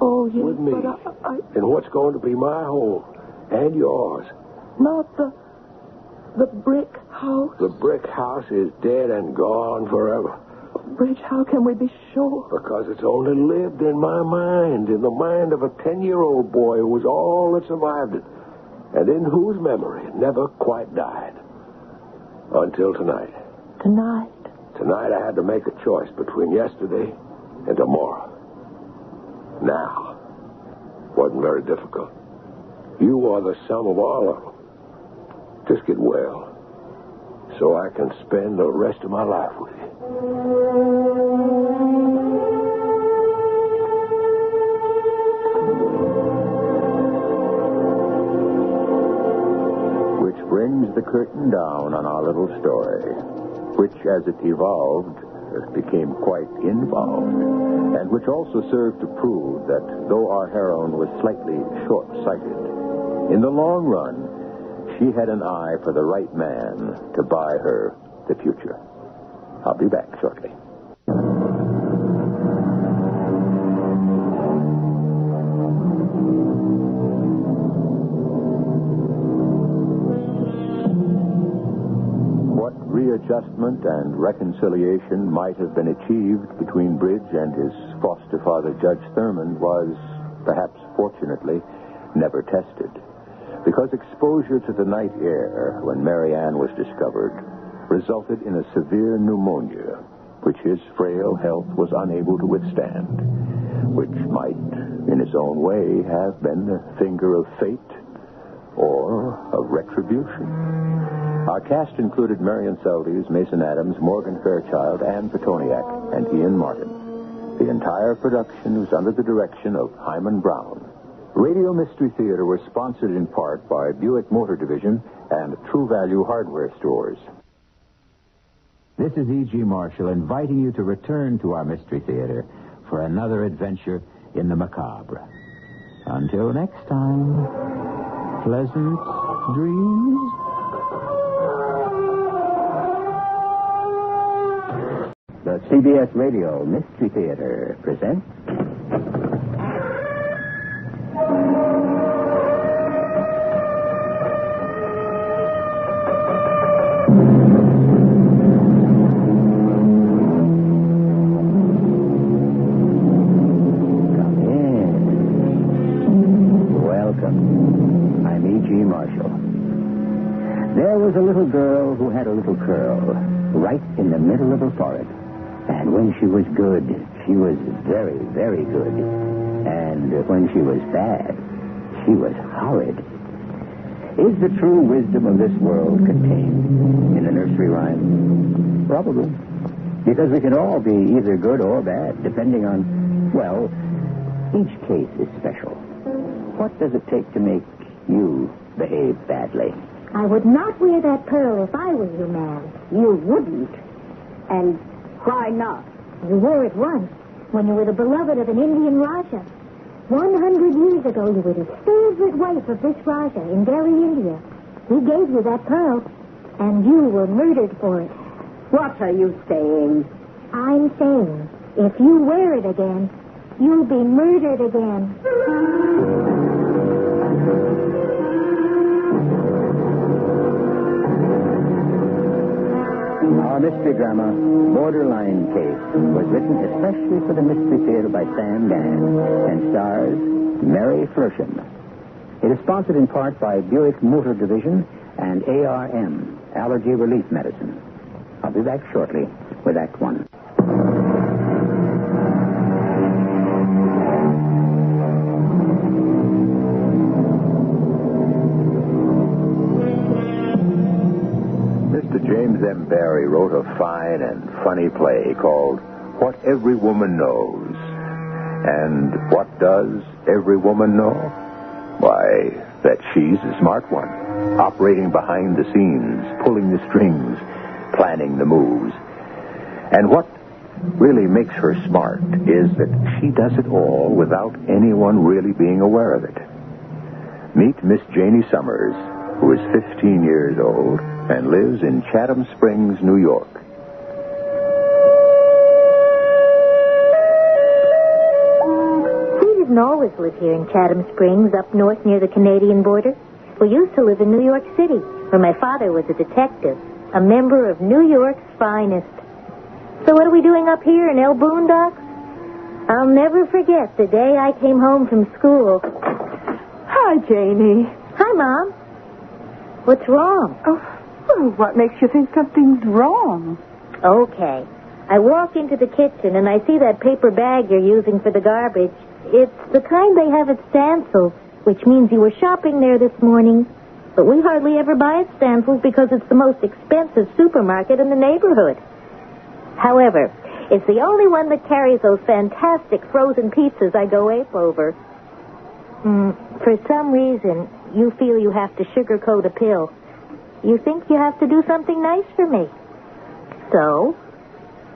[SPEAKER 17] Oh, yes.
[SPEAKER 9] With me.
[SPEAKER 17] But
[SPEAKER 9] in what's going to be my home. And yours.
[SPEAKER 17] Not the brick house?
[SPEAKER 9] The brick house is dead and gone forever.
[SPEAKER 17] Bridge, how can we be sure?
[SPEAKER 9] Because it's only lived in my mind, in the mind of a 10-year-old boy who was all that survived it, and in whose memory it never quite died. Until tonight.
[SPEAKER 17] Tonight?
[SPEAKER 9] Tonight I had to make a choice between yesterday and tomorrow. Now. Wasn't very difficult. You are the sum of all of them. Just get well, so I can spend the rest of my life with you.
[SPEAKER 1] Which brings the curtain down on our little story, which, as it evolved, became quite involved, and which also served to prove that though our heroine was slightly short-sighted, in the long run, she had an eye for the right man to buy her the future. I'll be back shortly. What readjustment and reconciliation might have been achieved between Bridge and his foster father, Judge Thurman, was, perhaps fortunately, never tested. Because exposure to the night air when Mary Ann was discovered resulted in a severe pneumonia, which his frail health was unable to withstand, which might, in its own way, have been the finger of fate or of retribution. Our cast included Marion Seldes, Mason Adams, Morgan Fairchild, Ann Petoniak, and Ian Martin. The entire production was under the direction of Himan Brown. Radio Mystery Theater was sponsored in part by Buick Motor Division and True Value Hardware Stores.
[SPEAKER 8] This is E.G. Marshall inviting you to return to our Mystery Theater for another adventure in the macabre. Until next time, pleasant dreams.
[SPEAKER 15] The CBS Radio Mystery Theater presents... A little girl who had a little curl right in the middle of a forest. And when she was good, she was very, very good. And when she was bad, she was horrid. Is the true wisdom of this world contained in a nursery rhyme? Probably. Because we can all be either good or bad, depending on, well, each case is special. What does it take to make you behave badly?
[SPEAKER 16] I would not wear that pearl if I were you, man.
[SPEAKER 18] You wouldn't. And why not?
[SPEAKER 16] You wore it once, when you were the beloved of an Indian Raja. 100 years ago, you were the favorite wife of this Raja in Delhi, India. He gave you that pearl, and you were murdered for it.
[SPEAKER 18] What are you saying?
[SPEAKER 16] I'm saying, if you wear it again, you'll be murdered again.
[SPEAKER 15] Our mystery drama, Borderline Case, was written especially for the Mystery Theater by Sam Gann and stars Mary Flersham. It is sponsored in part by Buick Motor Division and ARM, Allergy Relief Medicine. I'll be back shortly with Act One.
[SPEAKER 1] James M. Barrie wrote a fine and funny play called What Every Woman Knows. And what does every woman know? Why, that she's a smart one, operating behind the scenes, pulling the strings, planning the moves. And what really makes her smart is that she does it all without anyone really being aware of it. Meet Miss Janie Summers, who is 15 years old and lives in Chatham Springs, New York.
[SPEAKER 16] We didn't always live here in Chatham Springs, up north near the Canadian border. We used to live in New York City, where my father was a detective, a member of New York's finest. So what are we doing up here in El Boondocks? I'll never forget the day I came home from school.
[SPEAKER 17] Hi, Janie.
[SPEAKER 16] Hi, Mom. What's wrong?
[SPEAKER 17] Oh, what makes you think something's wrong?
[SPEAKER 16] Okay. I walk into the kitchen and I see that paper bag you're using for the garbage. It's the kind they have at Stansel's, which means you were shopping there this morning. But we hardly ever buy at Stansel's because it's the most expensive supermarket in the neighborhood. However, it's the only one that carries those fantastic frozen pizzas I go ape over. For some reason, you feel you have to sugarcoat a pill. You think you have to do something nice for me. So,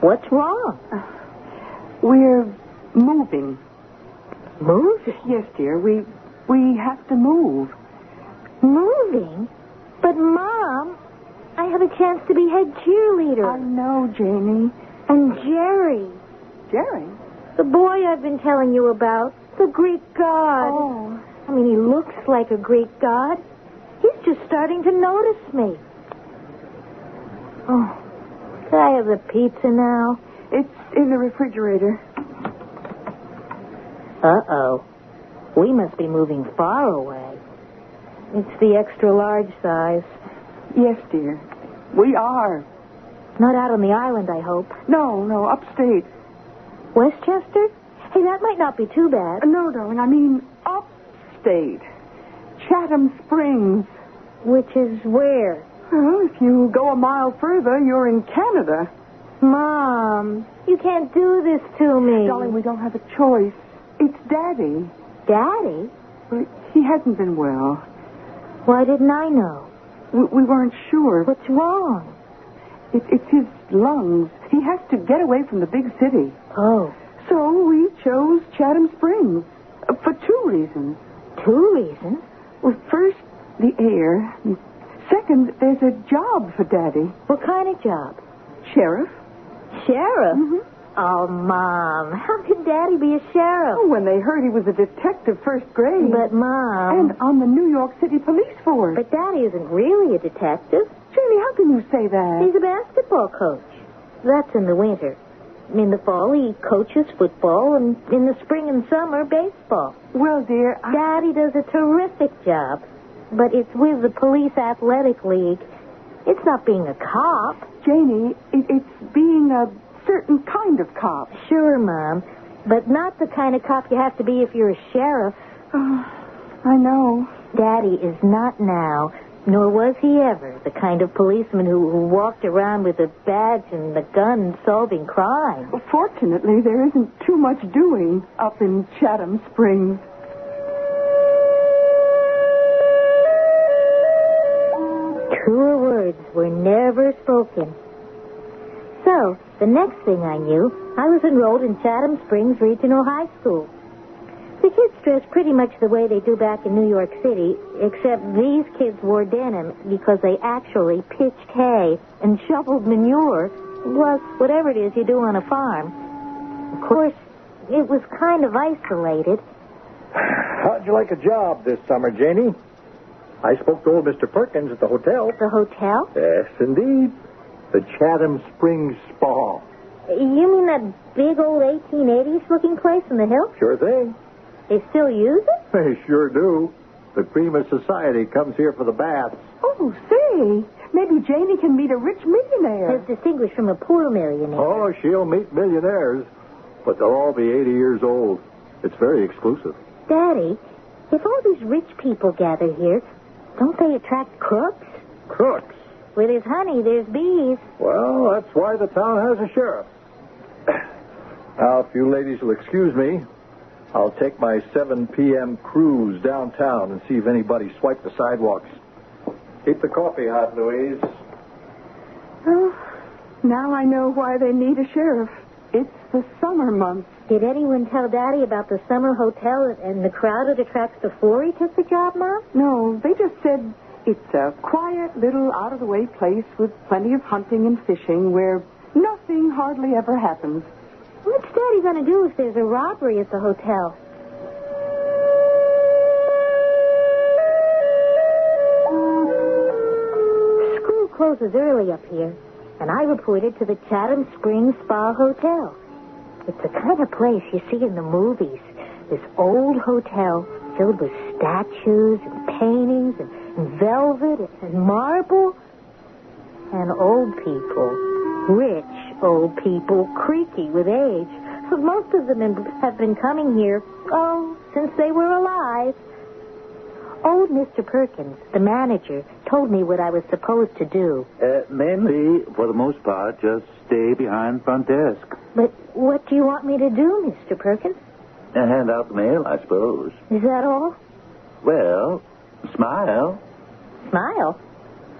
[SPEAKER 16] what's wrong?
[SPEAKER 17] We're moving.
[SPEAKER 16] Moving?
[SPEAKER 17] Yes, dear. We have to move.
[SPEAKER 16] Moving? But, Mom, I have a chance to be head cheerleader.
[SPEAKER 17] I know, Janie.
[SPEAKER 16] And Jerry.
[SPEAKER 17] Jerry?
[SPEAKER 16] The boy I've been telling you about. The Greek god.
[SPEAKER 17] Oh.
[SPEAKER 16] I mean, he looks like a Greek god. He's just starting to notice me. Oh, could I have the pizza now?
[SPEAKER 22] It's in the refrigerator.
[SPEAKER 16] Uh-oh. We must be moving far away. It's the extra large size.
[SPEAKER 22] Yes, dear. We are.
[SPEAKER 16] Not out on the island, I hope.
[SPEAKER 22] No, upstate.
[SPEAKER 16] Westchester? Hey, that might not be too bad.
[SPEAKER 22] No, darling, I mean upstate. Chatham Springs.
[SPEAKER 16] Which is where?
[SPEAKER 22] Well, if you go a mile further, you're in Canada.
[SPEAKER 16] Mom, you can't do this to me.
[SPEAKER 22] Darling, we don't have a choice. It's Daddy.
[SPEAKER 16] Daddy?
[SPEAKER 22] Well, he hasn't been well.
[SPEAKER 16] Why didn't I know?
[SPEAKER 22] We weren't sure.
[SPEAKER 16] What's wrong?
[SPEAKER 22] It's his lungs. He has to get away from the big city.
[SPEAKER 16] Oh.
[SPEAKER 22] So we chose Chatham Springs for 2 reasons.
[SPEAKER 16] 2 reasons?
[SPEAKER 22] Well, first, the air. Second, there's a job for Daddy.
[SPEAKER 16] What kind of job?
[SPEAKER 22] Sheriff.
[SPEAKER 16] Sheriff?
[SPEAKER 22] Mm-hmm.
[SPEAKER 16] Oh, Mom, how could Daddy be a sheriff?
[SPEAKER 22] Oh, when they heard he was a detective first grade.
[SPEAKER 16] But, Mom...
[SPEAKER 22] And on the New York City Police Force.
[SPEAKER 16] But Daddy isn't really a detective.
[SPEAKER 22] Jenny, how can you say that?
[SPEAKER 16] He's a basketball coach. That's in the winter. In the fall, he coaches football, and in the spring and summer, baseball.
[SPEAKER 22] Well, dear,
[SPEAKER 16] Daddy does a terrific job, but it's with the Police Athletic League. It's not being a cop.
[SPEAKER 22] Janie, it's being a certain kind of cop.
[SPEAKER 16] Sure, Mom, but not the kind of cop you have to be if you're a sheriff.
[SPEAKER 22] Oh, I know.
[SPEAKER 16] Daddy is not now, nor was he ever, the kind of policeman who walked around with a badge and a gun solving crime.
[SPEAKER 22] Well, fortunately, there isn't too much doing up in Chatham Springs.
[SPEAKER 16] Truer words were never spoken. So, the next thing I knew, I was enrolled in Chatham Springs Regional High School. The kids dressed pretty much the way they do back in New York City, except these kids wore denim because they actually pitched hay and shoveled manure, plus whatever it is you do on a farm. Of course, it was kind of isolated.
[SPEAKER 7] How'd you like a job this summer, Janie? I spoke to old Mr. Perkins at the hotel.
[SPEAKER 16] The hotel?
[SPEAKER 7] Yes, indeed. The Chatham Springs Spa.
[SPEAKER 16] You mean that big old 1880s-looking place in the hills?
[SPEAKER 7] Sure thing.
[SPEAKER 16] They still use it?
[SPEAKER 7] They sure do. The cream of society comes here for the baths.
[SPEAKER 22] Oh, say, maybe Janie can meet a rich millionaire.
[SPEAKER 16] As distinguished from a poor millionaire.
[SPEAKER 7] Oh, she'll meet millionaires, but they'll all be 80 years old. It's very exclusive.
[SPEAKER 16] Daddy, if all these rich people gather here, don't they attract crooks?
[SPEAKER 7] Crooks?
[SPEAKER 16] Where there's honey, there's bees.
[SPEAKER 7] Well, that's why the town has a sheriff. Now, if you ladies will excuse me, I'll take my 7 p.m. cruise downtown and see if anybody swiped the sidewalks. Keep the coffee hot, Louise.
[SPEAKER 22] Oh, now I know why they need a sheriff. It's the summer months.
[SPEAKER 16] Did anyone tell Daddy about the summer hotel and the crowd it attracts before he took the job, Mom?
[SPEAKER 22] No, they just said it's a quiet little out-of-the-way place with plenty of hunting and fishing where nothing hardly ever happens.
[SPEAKER 16] What's Daddy going to do if there's a robbery at the hotel? School closes early up here, and I reported to the Chatham Springs Spa Hotel. It's the kind of place you see in the movies. This old hotel filled with statues and paintings and velvet and marble and old people. Rich old people, creaky with age. Most of them have been coming here, since they were alive. Old Mr. Perkins, the manager, told me what I was supposed to do.
[SPEAKER 1] Mainly, for the most part, just stay behind front desk.
[SPEAKER 16] But what do you want me to do, Mr. Perkins?
[SPEAKER 1] Hand out the mail, I suppose.
[SPEAKER 16] Is that all?
[SPEAKER 1] Well, smile.
[SPEAKER 16] Smile?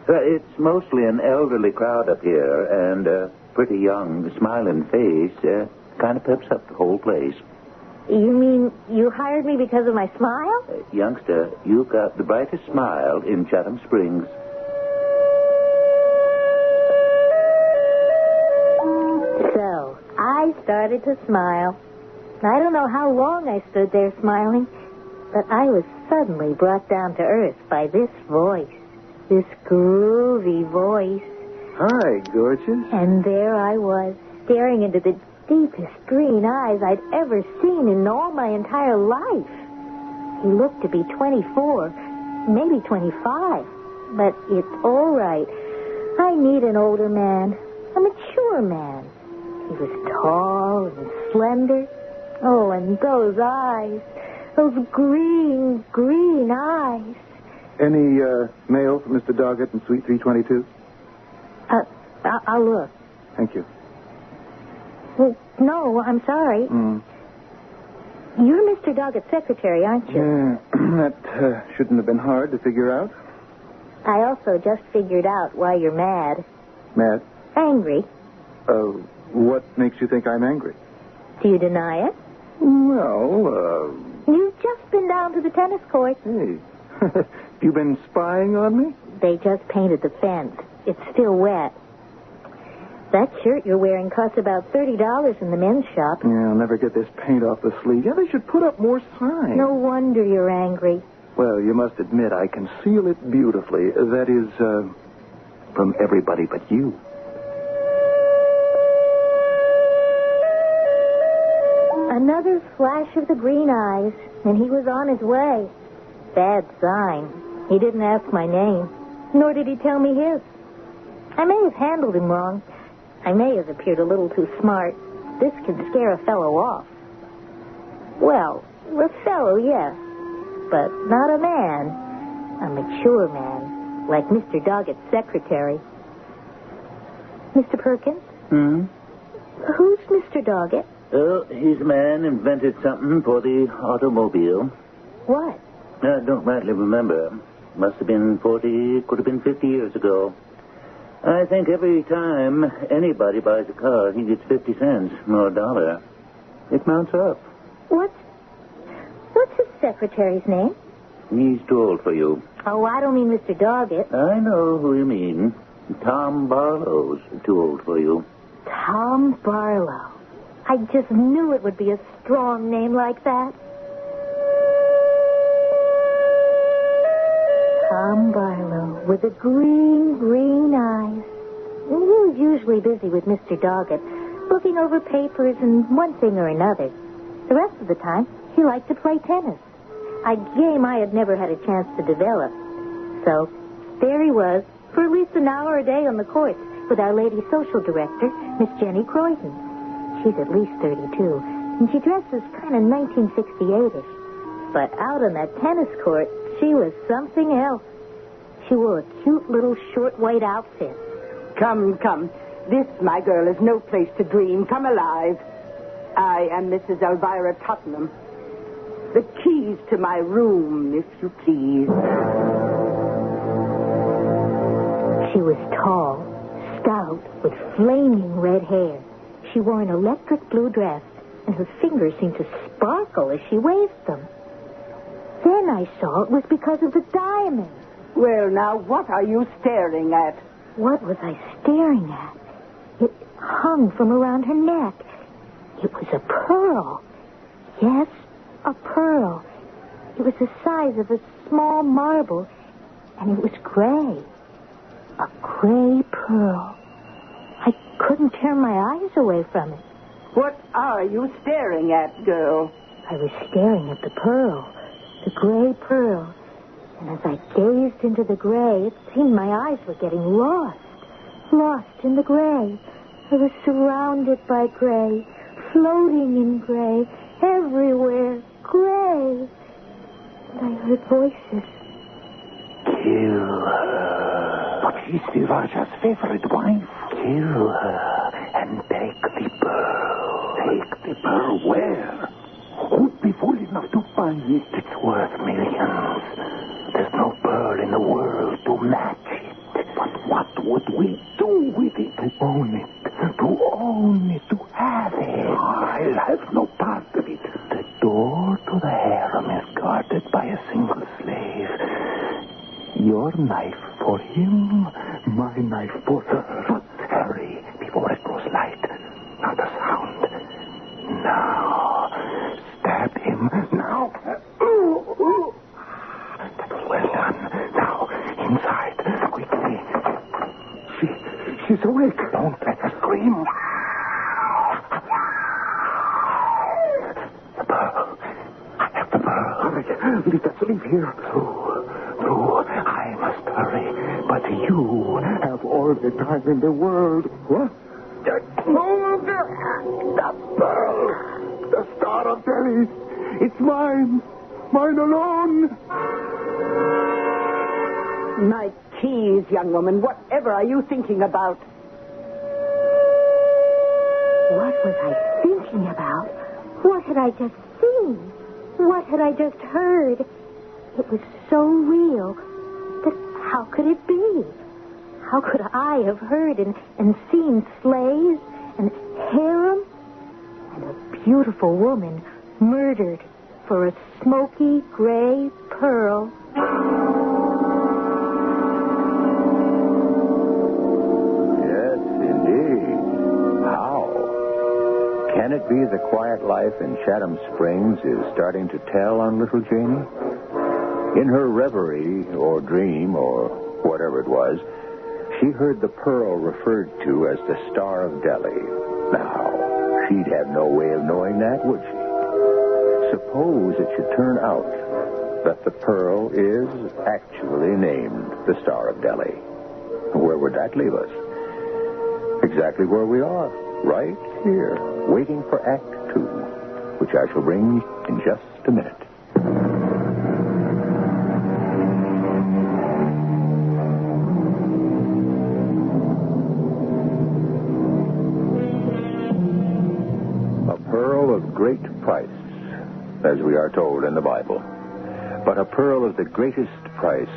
[SPEAKER 1] It's mostly an elderly crowd up here, and a pretty young, smiling face kind of peps up the whole place.
[SPEAKER 16] You mean you hired me because of my smile?
[SPEAKER 1] Youngster, you've got the brightest smile in Chatham Springs.
[SPEAKER 16] So, I started to smile. I don't know how long I stood there smiling, but I was suddenly brought down to earth by this voice. This groovy voice.
[SPEAKER 2] Hi, gorgeous.
[SPEAKER 16] And there I was, staring into the deepest green eyes I'd ever seen in all my entire life. He looked to be 24, maybe 25. But it's all right. I need an older man, a mature man. He was tall and slender. Oh, and those eyes, those green, green eyes.
[SPEAKER 2] Any mail for Mr. Doggett in Suite 322?
[SPEAKER 16] I'll look.
[SPEAKER 2] Thank you.
[SPEAKER 16] Well, no, I'm sorry. You're Mr. Doggett's secretary, aren't you?
[SPEAKER 2] Yeah, that shouldn't have been hard to figure out.
[SPEAKER 16] I also just figured out why you're mad.
[SPEAKER 2] Mad?
[SPEAKER 16] Angry.
[SPEAKER 2] What makes you think I'm angry?
[SPEAKER 16] Do you deny it?
[SPEAKER 2] Well,
[SPEAKER 16] You've just been down to the tennis court.
[SPEAKER 2] Hey, you been spying on me?
[SPEAKER 16] They just painted the fence. It's still wet. That shirt you're wearing costs about $30 in the men's shop.
[SPEAKER 2] Yeah, I'll never get this paint off the sleeve. Yeah, they should put up more signs.
[SPEAKER 16] No wonder you're angry.
[SPEAKER 2] Well, you must admit I conceal it beautifully. That is, from everybody but you.
[SPEAKER 16] Another flash of the green eyes, and he was on his way. Bad sign. He didn't ask my name, nor did he tell me his. I may have handled him wrong. I may have appeared a little too smart. This can scare a fellow off. Well, a fellow, yes, but not a man. A mature man, like Mr. Doggett's secretary. Mr. Perkins? Who's Mr. Doggett?
[SPEAKER 15] Oh, he's a man invented something for the automobile.
[SPEAKER 16] What?
[SPEAKER 15] I don't rightly remember. Must have been 40, could have been 50 years ago. I think every time anybody buys a car, he gets 50 cents or $1. It mounts up.
[SPEAKER 16] What's his secretary's name?
[SPEAKER 15] He's too old for you.
[SPEAKER 16] Oh, I don't mean Mr. Doggett.
[SPEAKER 15] I know who you mean. Tom Barlow's too old for you.
[SPEAKER 16] Tom Barlow. I just knew it would be a strong name like that. Tom Barlow with the green, green eyes. He was usually busy with Mr. Doggett, looking over papers and one thing or another. The rest of the time, he liked to play tennis, a game I had never had a chance to develop. So, there he was, for at least an hour a day on the courts with our lady social director, Miss Jenny Croydon. She's at least 32, and she dresses kind of 1968-ish. But out on that tennis court, she was something else. She wore a cute little short white outfit.
[SPEAKER 22] Come. This, my girl, is no place to dream. Come alive. I am Mrs. Elvira Tottenham. The keys to my room, if you please.
[SPEAKER 16] She was tall, stout, with flaming red hair. She wore an electric blue dress, and her fingers seemed to sparkle as she waved them. Then I saw it was because of the diamond.
[SPEAKER 22] Well, now, what are you staring at?
[SPEAKER 16] What was I staring at? It hung from around her neck. It was a pearl. Yes, a pearl. It was the size of a small marble, and it was gray. A gray pearl. I couldn't tear my eyes away from it.
[SPEAKER 22] What are you staring at, girl?
[SPEAKER 16] I was staring at the pearl, the gray pearl. And as I gazed into the gray, it seemed my eyes were getting lost in the gray. I was surrounded by gray, floating in gray, everywhere, gray. And I heard voices.
[SPEAKER 12] Kill her. But she's the Raja's favorite wife. Kill her and take the pearl. Take the pearl where? Who'd be fool enough to find it? It's worth millions. There's no pearl in the world to match it. But what would we do with it? To own it. To have it. I'll have no part of it. The door to the harem is guarded by a single slave. Your knife for him, my knife for her. But hurry before it grows light. Not a sound. Now, stab him. Now. That was well done. Now, inside, quickly. She
[SPEAKER 2] Mike! Don't let her scream. The pearl. I have the pearl. Let's leave here. No, I must hurry. But you have all the time in the world. What? The pearl. The Star of Delhi. It's mine. Mine alone.
[SPEAKER 22] My keys, young woman. Whatever are you thinking about?
[SPEAKER 16] What was I thinking about? What had I just seen? What had I just heard? It was so real. But how could it be? How could I have heard and seen slaves and harem and a beautiful woman murdered for a smoky gray pearl?
[SPEAKER 1] Yes, indeed. How? Can it be the quiet life in Chatham Springs is starting to tell on little Janie? In her reverie or dream or whatever it was, she heard the pearl referred to as the Star of Delhi. Now, she'd have no way of knowing that, would she? Suppose it should turn out that the pearl is actually named the Star of Delhi. Where would that leave us? Exactly where we are, right here, waiting for Act 2, which I shall bring in just a minute. A pearl of great price, as we are told in the Bible. But a pearl of the greatest price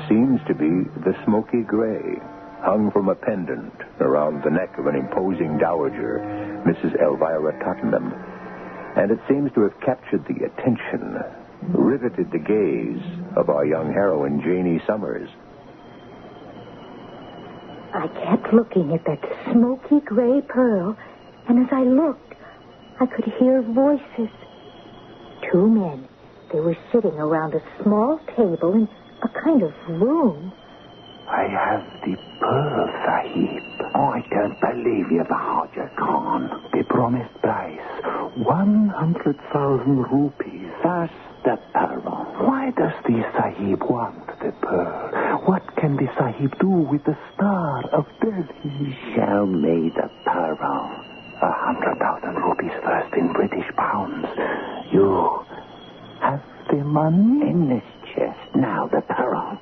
[SPEAKER 1] seems to be the smoky gray, hung from a pendant around the neck of an imposing dowager, Mrs. Elvira Tottenham. And it seems to have captured the attention, riveted the gaze of our young heroine, Janie Summers.
[SPEAKER 16] I kept looking at that smoky gray pearl, and as I looked, I could hear voices. 2 men. They were sitting around a small table in a kind of room.
[SPEAKER 12] I have the pearl, Sahib. Oh, I don't believe you, Bahadur Khan. The promised price, 100,000 rupees. That's the pearl. Why does the Sahib want the pearl? What can the Sahib do with the Star of Delhi? Show me the pearl. 100,000 rupees first in British pounds. You have the money? In this chest. Now the pearl.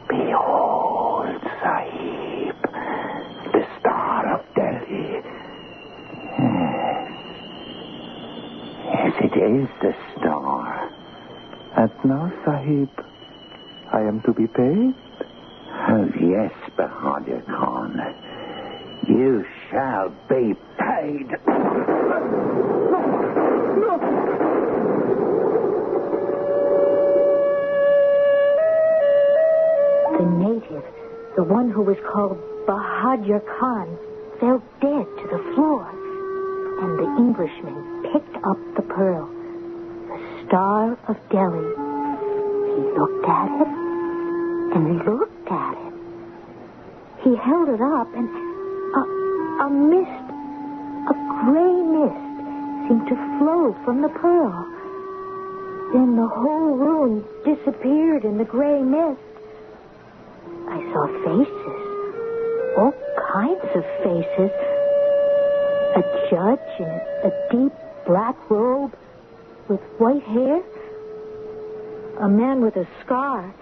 [SPEAKER 12] Behold, Sahib, the Star of Delhi. Yes, it is the star. And now, Sahib, I am to be paid? Oh, yes, Bahadur Khan. You shall be paid. No!
[SPEAKER 16] The native, the one who was called Bahadur Khan, fell dead to the floor. And the Englishman picked up the pearl, the Star of Delhi. He looked at it, and looked at it. He held it up, and a mist, a gray mist, seemed to flow from the pearl. Then the whole room disappeared in the gray mist. I saw faces, all kinds of faces. A judge in a deep black robe with white hair. A man with a scar.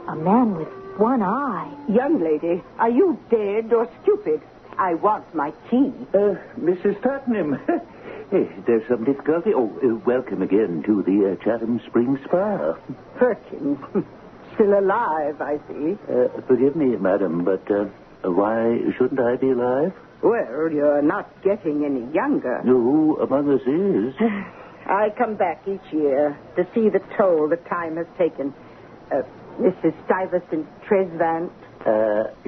[SPEAKER 16] A man with one eye.
[SPEAKER 22] Young lady, are you dead or stupid? I want my key.
[SPEAKER 12] Mrs. Tottenham. There's some difficulty. Welcome again to the Chatham Springs Spa.
[SPEAKER 22] Perkins. Still alive, I see.
[SPEAKER 12] Forgive me, madam, but why shouldn't I be alive?
[SPEAKER 22] Well, you're not getting any younger.
[SPEAKER 12] Who among us is?
[SPEAKER 22] I come back each year to see the toll the time has taken. Mrs. Stuyvesant Tresvant.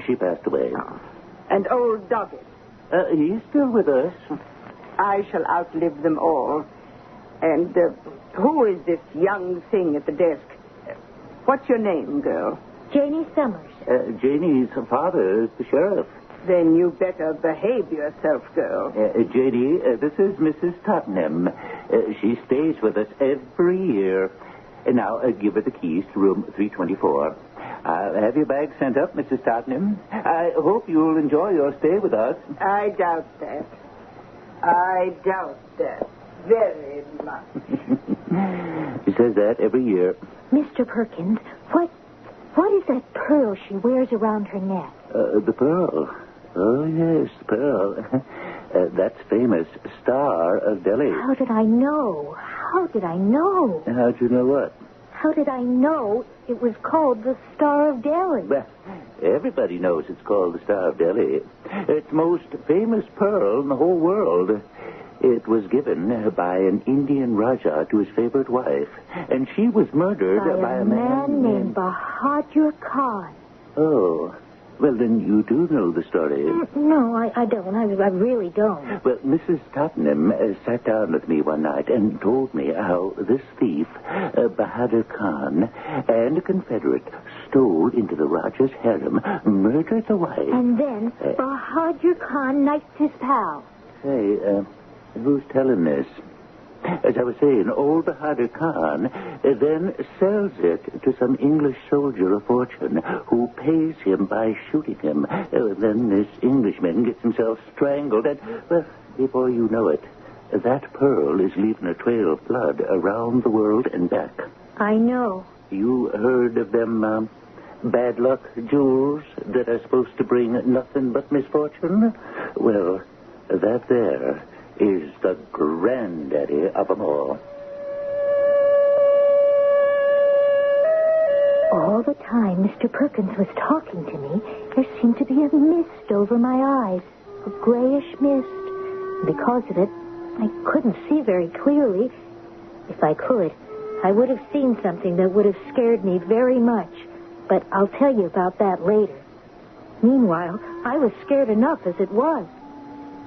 [SPEAKER 12] She passed away.
[SPEAKER 22] Oh. And old Doggett.
[SPEAKER 12] He's still with us.
[SPEAKER 22] I shall outlive them all. And who is this young thing at the desk? What's your name, girl?
[SPEAKER 16] Janie Summers.
[SPEAKER 12] Janie's father is the sheriff.
[SPEAKER 22] Then you better behave yourself, girl.
[SPEAKER 15] J.D., this is Mrs. Tottenham. She stays with us every year. Now, give her the keys to room 324. I'll have your bag sent up, Mrs. Tottenham. I hope you'll enjoy your stay with us.
[SPEAKER 22] I doubt that. I doubt that very much.
[SPEAKER 15] She says that every year.
[SPEAKER 16] Mr. Perkins, what is that pearl she wears around her neck?
[SPEAKER 15] The pearl. Oh, yes, the pearl. That's famous Star of Delhi.
[SPEAKER 16] How did I know? How'd you know what? How did I know it was called the Star of Delhi?
[SPEAKER 15] Well, everybody knows it's called the Star of Delhi. It's the most famous pearl in the whole world. It was given by an Indian Raja to his favorite wife, and she was murdered by a man
[SPEAKER 16] named Bahadur Khan.
[SPEAKER 15] Oh. Well, then you do know the story.
[SPEAKER 16] No, I don't. I really don't.
[SPEAKER 15] Well, Mrs. Tottenham sat down with me one night and told me how this thief, Bahadur Khan, and a Confederate stole into the Raja's harem, murdered the wife.
[SPEAKER 16] And then Bahadur Khan knifed his pal.
[SPEAKER 15] Say, who's telling this? As I was saying, old Bahadur Khan then sells it to some English soldier of fortune who pays him by shooting him. Then this Englishman gets himself strangled, and, well, before you know it, that pearl is leaving a trail of blood around the world and back.
[SPEAKER 16] I know.
[SPEAKER 15] You heard of them bad luck jewels that are supposed to bring nothing but misfortune? Well, that there is the granddaddy of them all.
[SPEAKER 16] All the time Mr. Perkins was talking to me, there seemed to be a mist over my eyes, a grayish mist. Because of it, I couldn't see very clearly. If I could, I would have seen something that would have scared me very much. But I'll tell you about that later. Meanwhile, I was scared enough as it was.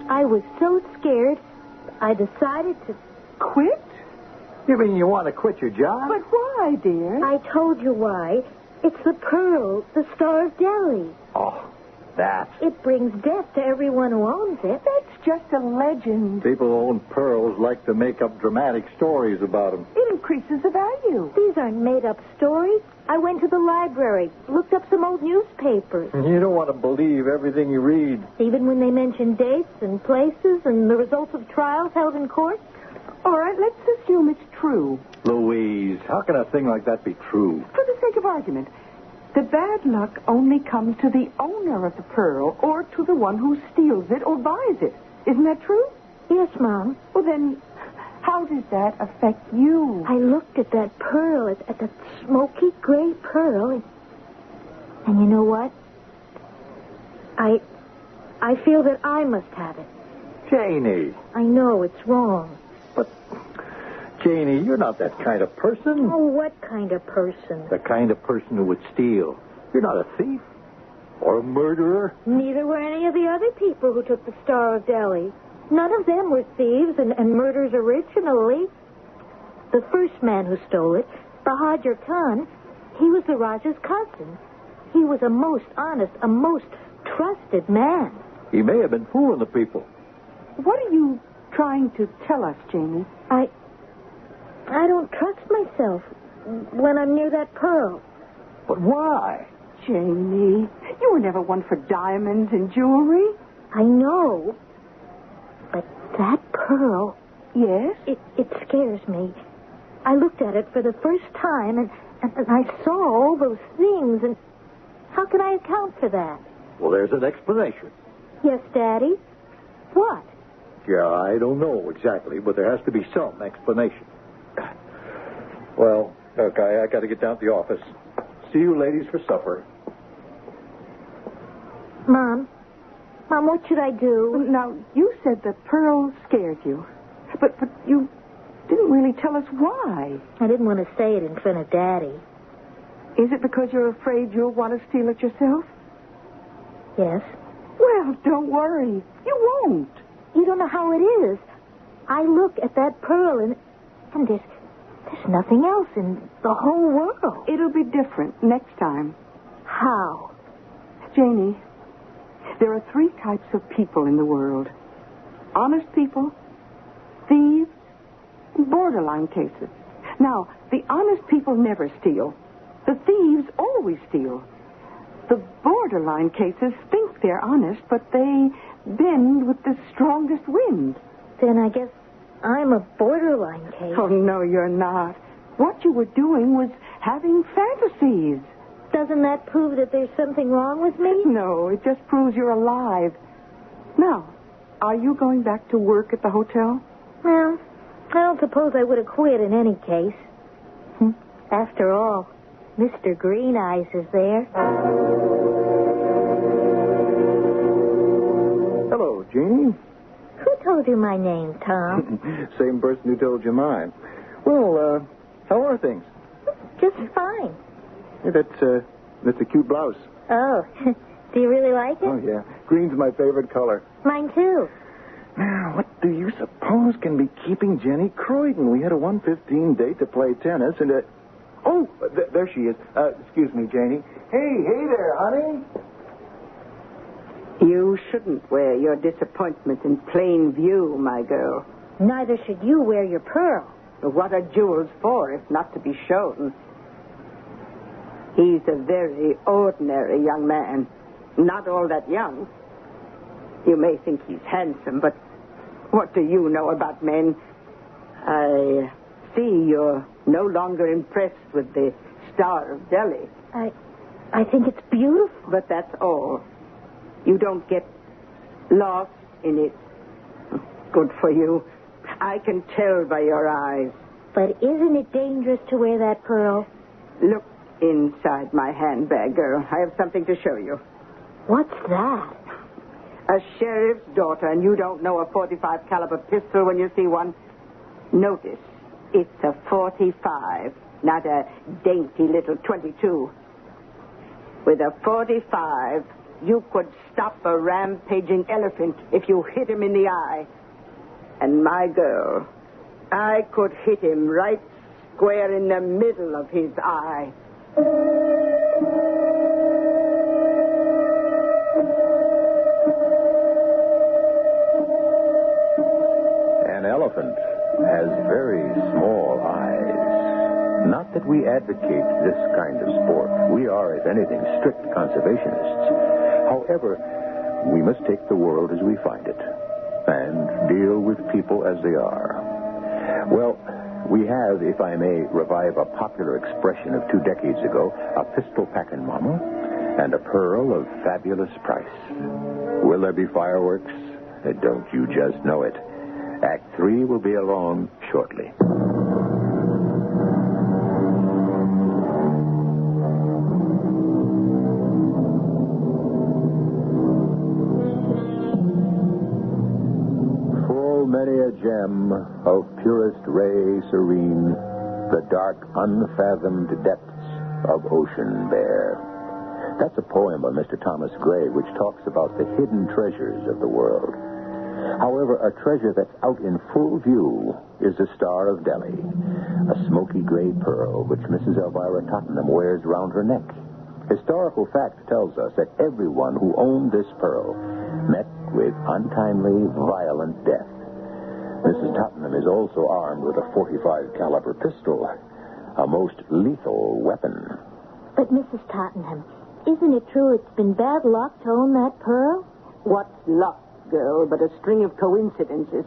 [SPEAKER 16] I was so scared, I decided to
[SPEAKER 22] quit.
[SPEAKER 7] You mean you want to quit your job?
[SPEAKER 22] But why, dear?
[SPEAKER 16] I told you why. It's the pearl, the Star of Delhi.
[SPEAKER 7] Oh, that.
[SPEAKER 16] It brings death to everyone who owns it.
[SPEAKER 22] That's just a legend.
[SPEAKER 7] People who own pearls like to make up dramatic stories about them.
[SPEAKER 22] It increases the value.
[SPEAKER 16] These aren't made-up stories. I went to the library, looked up some old newspapers.
[SPEAKER 7] You don't want to believe everything you read.
[SPEAKER 16] Even when they mention dates and places and the results of trials held in court.
[SPEAKER 22] All right, let's assume it's true.
[SPEAKER 7] Louise, how can a thing like that be true?
[SPEAKER 22] For the sake of argument, the bad luck only comes to the owner of the pearl or to the one who steals it or buys it. Isn't that true?
[SPEAKER 16] Yes, Mom.
[SPEAKER 22] Well, then, how does that affect you?
[SPEAKER 16] I looked at that pearl, at the smoky gray pearl, and you know what? I feel that I must have it.
[SPEAKER 7] Janie.
[SPEAKER 16] I know it's wrong.
[SPEAKER 7] But, Janie, you're not that kind of person.
[SPEAKER 16] Oh, what kind of person?
[SPEAKER 7] The kind of person who would steal. You're not a thief or a murderer.
[SPEAKER 16] Neither were any of the other people who took the Star of Delhi. None of them were thieves and murderers originally. The first man who stole it, Bahadur Khan, he was the Raja's cousin. He was a most honest, a most trusted man.
[SPEAKER 7] He may have been fooling the people.
[SPEAKER 22] What are you trying to tell us, Janie?
[SPEAKER 16] I don't trust myself when I'm near that pearl.
[SPEAKER 7] But why?
[SPEAKER 22] Janie, you were never one for diamonds and jewelry.
[SPEAKER 16] I know. But that pearl...
[SPEAKER 22] Yes?
[SPEAKER 16] It scares me. I looked at it for the first time, and I saw all those things, and how can I account for that?
[SPEAKER 7] Well, there's an explanation.
[SPEAKER 16] Yes, Daddy? What?
[SPEAKER 7] Yeah, I don't know exactly, but there has to be some explanation. Well, okay, I got to get down to the office. See you ladies for supper.
[SPEAKER 16] Mom, what should I do?
[SPEAKER 22] Now, you said the pearl scared you, but you didn't really tell us why.
[SPEAKER 16] I didn't want to say it in front of Daddy.
[SPEAKER 22] Is it because you're afraid you'll want to steal it yourself?
[SPEAKER 16] Yes.
[SPEAKER 22] Well, don't worry. You won't.
[SPEAKER 16] You don't know how it is. I look at that pearl and there's nothing else in the whole world.
[SPEAKER 22] It'll be different next time.
[SPEAKER 16] How?
[SPEAKER 22] Janie, There are 3 types of people in the world. Honest people, thieves, and borderline cases. Now, the honest people never steal. The thieves always steal. The borderline cases think they're honest, but they bend with the strongest wind.
[SPEAKER 16] Then I guess I'm a borderline case.
[SPEAKER 22] Oh, no, you're not. What you were doing was having fantasies.
[SPEAKER 16] Doesn't that prove that there's something wrong with me?
[SPEAKER 22] No, it just proves you're alive. Now, are you going back to work at the hotel?
[SPEAKER 16] Well, I don't suppose I would have quit in any case. After all, Mr. Green Eyes is there.
[SPEAKER 7] Hello, Jeannie.
[SPEAKER 16] Who told you my name, Tom?
[SPEAKER 7] Same person who told you mine. Well, how are things?
[SPEAKER 16] Just fine.
[SPEAKER 7] Hey, that's a cute blouse.
[SPEAKER 16] Oh, do you really like it?
[SPEAKER 7] Oh, yeah. Green's my favorite color.
[SPEAKER 16] Mine, too.
[SPEAKER 7] Now, what do you suppose can be keeping Jenny Croydon? We had a 1:15 date to play tennis, and oh, there she is. Excuse me, Janie. Hey there, honey.
[SPEAKER 22] You shouldn't wear your disappointment in plain view, my girl.
[SPEAKER 16] Neither should you wear your pearl.
[SPEAKER 22] What are jewels for if not to be shown? He's a very ordinary young man. Not all that young. You may think he's handsome, but what do you know about men? I see you're no longer impressed with the Star of Delhi.
[SPEAKER 16] I think it's beautiful.
[SPEAKER 22] But that's all. You don't get lost in it. Good for you. I can tell by your eyes.
[SPEAKER 16] But isn't it dangerous to wear that pearl?
[SPEAKER 22] Look inside my handbag, girl. I have something to show you.
[SPEAKER 16] What's that?
[SPEAKER 22] A sheriff's daughter, and you don't know a .45 caliber pistol when you see one? Notice, it's a .45, not a dainty little .22. With a .45, you could stop a rampaging elephant if you hit him in the eye. And my girl, I could hit him right square in the middle of his eye.
[SPEAKER 8] An elephant has very small eyes. Not that we advocate this kind of sport. We are, if anything, strict conservationists. However, we must take the world as we find it and deal with people as they are. Well, we have, if I may revive a popular expression of 2 decades ago, a pistol packing mama and a pearl of fabulous price. Will there be fireworks? Don't you just know it. Act 3 will be along shortly. Full many a gem of purest ray serene, the dark, unfathomed depths of ocean bear. That's a poem by Mr. Thomas Gray, which talks about the hidden treasures of the world. However, a treasure that's out in full view is the Star of Delhi, a smoky gray pearl which Mrs. Elvira Tottenham wears round her neck. Historical fact tells us that everyone who owned this pearl met with untimely, violent death. Mrs. Tottenham is also armed with a .45 caliber pistol, a most lethal weapon.
[SPEAKER 16] But, Mrs. Tottenham, isn't it true it's been bad luck to own that pearl?
[SPEAKER 22] What's luck, girl, but a string of coincidences?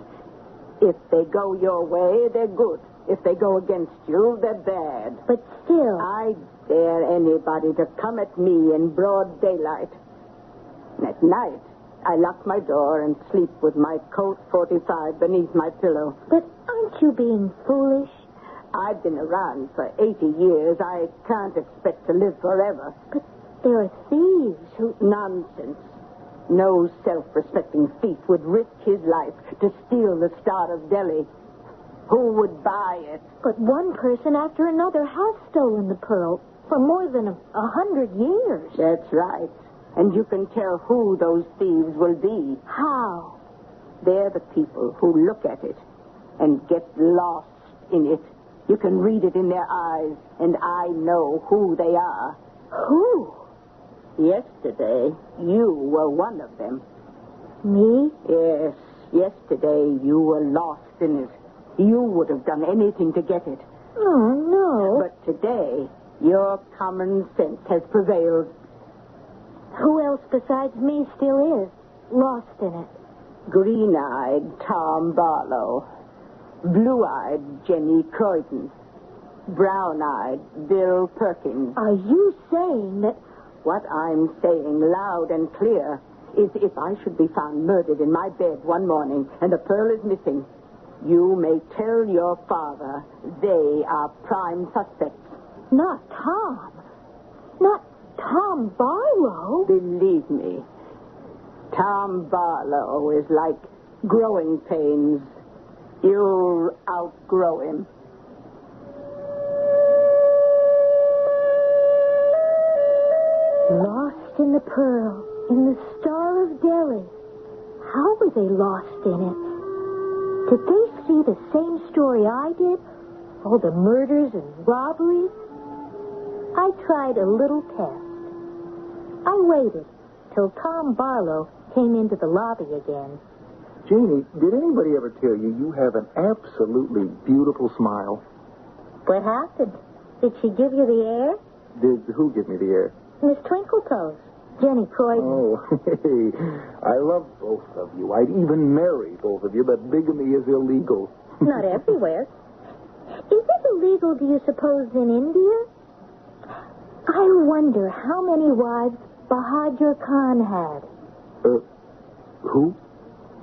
[SPEAKER 22] If they go your way, they're good. If they go against you, they're bad.
[SPEAKER 16] But still...
[SPEAKER 22] I dare anybody to come at me in broad daylight. And at night, I lock my door and sleep with my Colt .45 beneath my pillow.
[SPEAKER 16] But aren't you being foolish?
[SPEAKER 22] I've been around for 80 years. I can't expect to live forever.
[SPEAKER 16] But there are thieves who...
[SPEAKER 22] Nonsense. No self-respecting thief would risk his life to steal the Star of Delhi. Who would buy it?
[SPEAKER 16] But one person after another has stolen the pearl for more than 100 years.
[SPEAKER 22] That's right. And you can tell who those thieves will be.
[SPEAKER 16] How?
[SPEAKER 22] They're the people who look at it and get lost in it. You can read it in their eyes, and I know who they are.
[SPEAKER 16] Who?
[SPEAKER 4] Yesterday, you were one of them.
[SPEAKER 16] Me?
[SPEAKER 4] Yes, yesterday you were lost in it. You would have done anything to get it.
[SPEAKER 16] Oh, no.
[SPEAKER 4] But today, your common sense has prevailed.
[SPEAKER 16] Who else besides me still is lost in it?
[SPEAKER 4] Green-eyed Tom Barlow. Blue-eyed Jenny Croydon. Brown-eyed Bill Perkins.
[SPEAKER 16] Are you saying that...
[SPEAKER 4] What I'm saying loud and clear is if I should be found murdered in my bed one morning and the pearl is missing, you may tell your father they are prime suspects.
[SPEAKER 16] Not Tom. Not Tom Barlow.
[SPEAKER 4] Believe me, Tom Barlow is like growing pains. You'll outgrow him.
[SPEAKER 16] Lost in the pearl, in the Star of Delhi. How were they lost in it? Did they see the same story I did? All the murders and robberies? I tried a little test. I waited till Tom Barlow came into the lobby again.
[SPEAKER 7] Janie, did anybody ever tell you you have an absolutely beautiful smile?
[SPEAKER 16] What happened? Did she give you the air?
[SPEAKER 7] Did who give me the air?
[SPEAKER 16] Miss Twinkletoes. Jenny Croydon.
[SPEAKER 7] Oh, hey, I love both of you. I'd even marry both of you, but bigamy is illegal.
[SPEAKER 16] Not everywhere. Is it illegal, do you suppose, in India? I wonder how many wives Bahadur Khan had.
[SPEAKER 7] Who?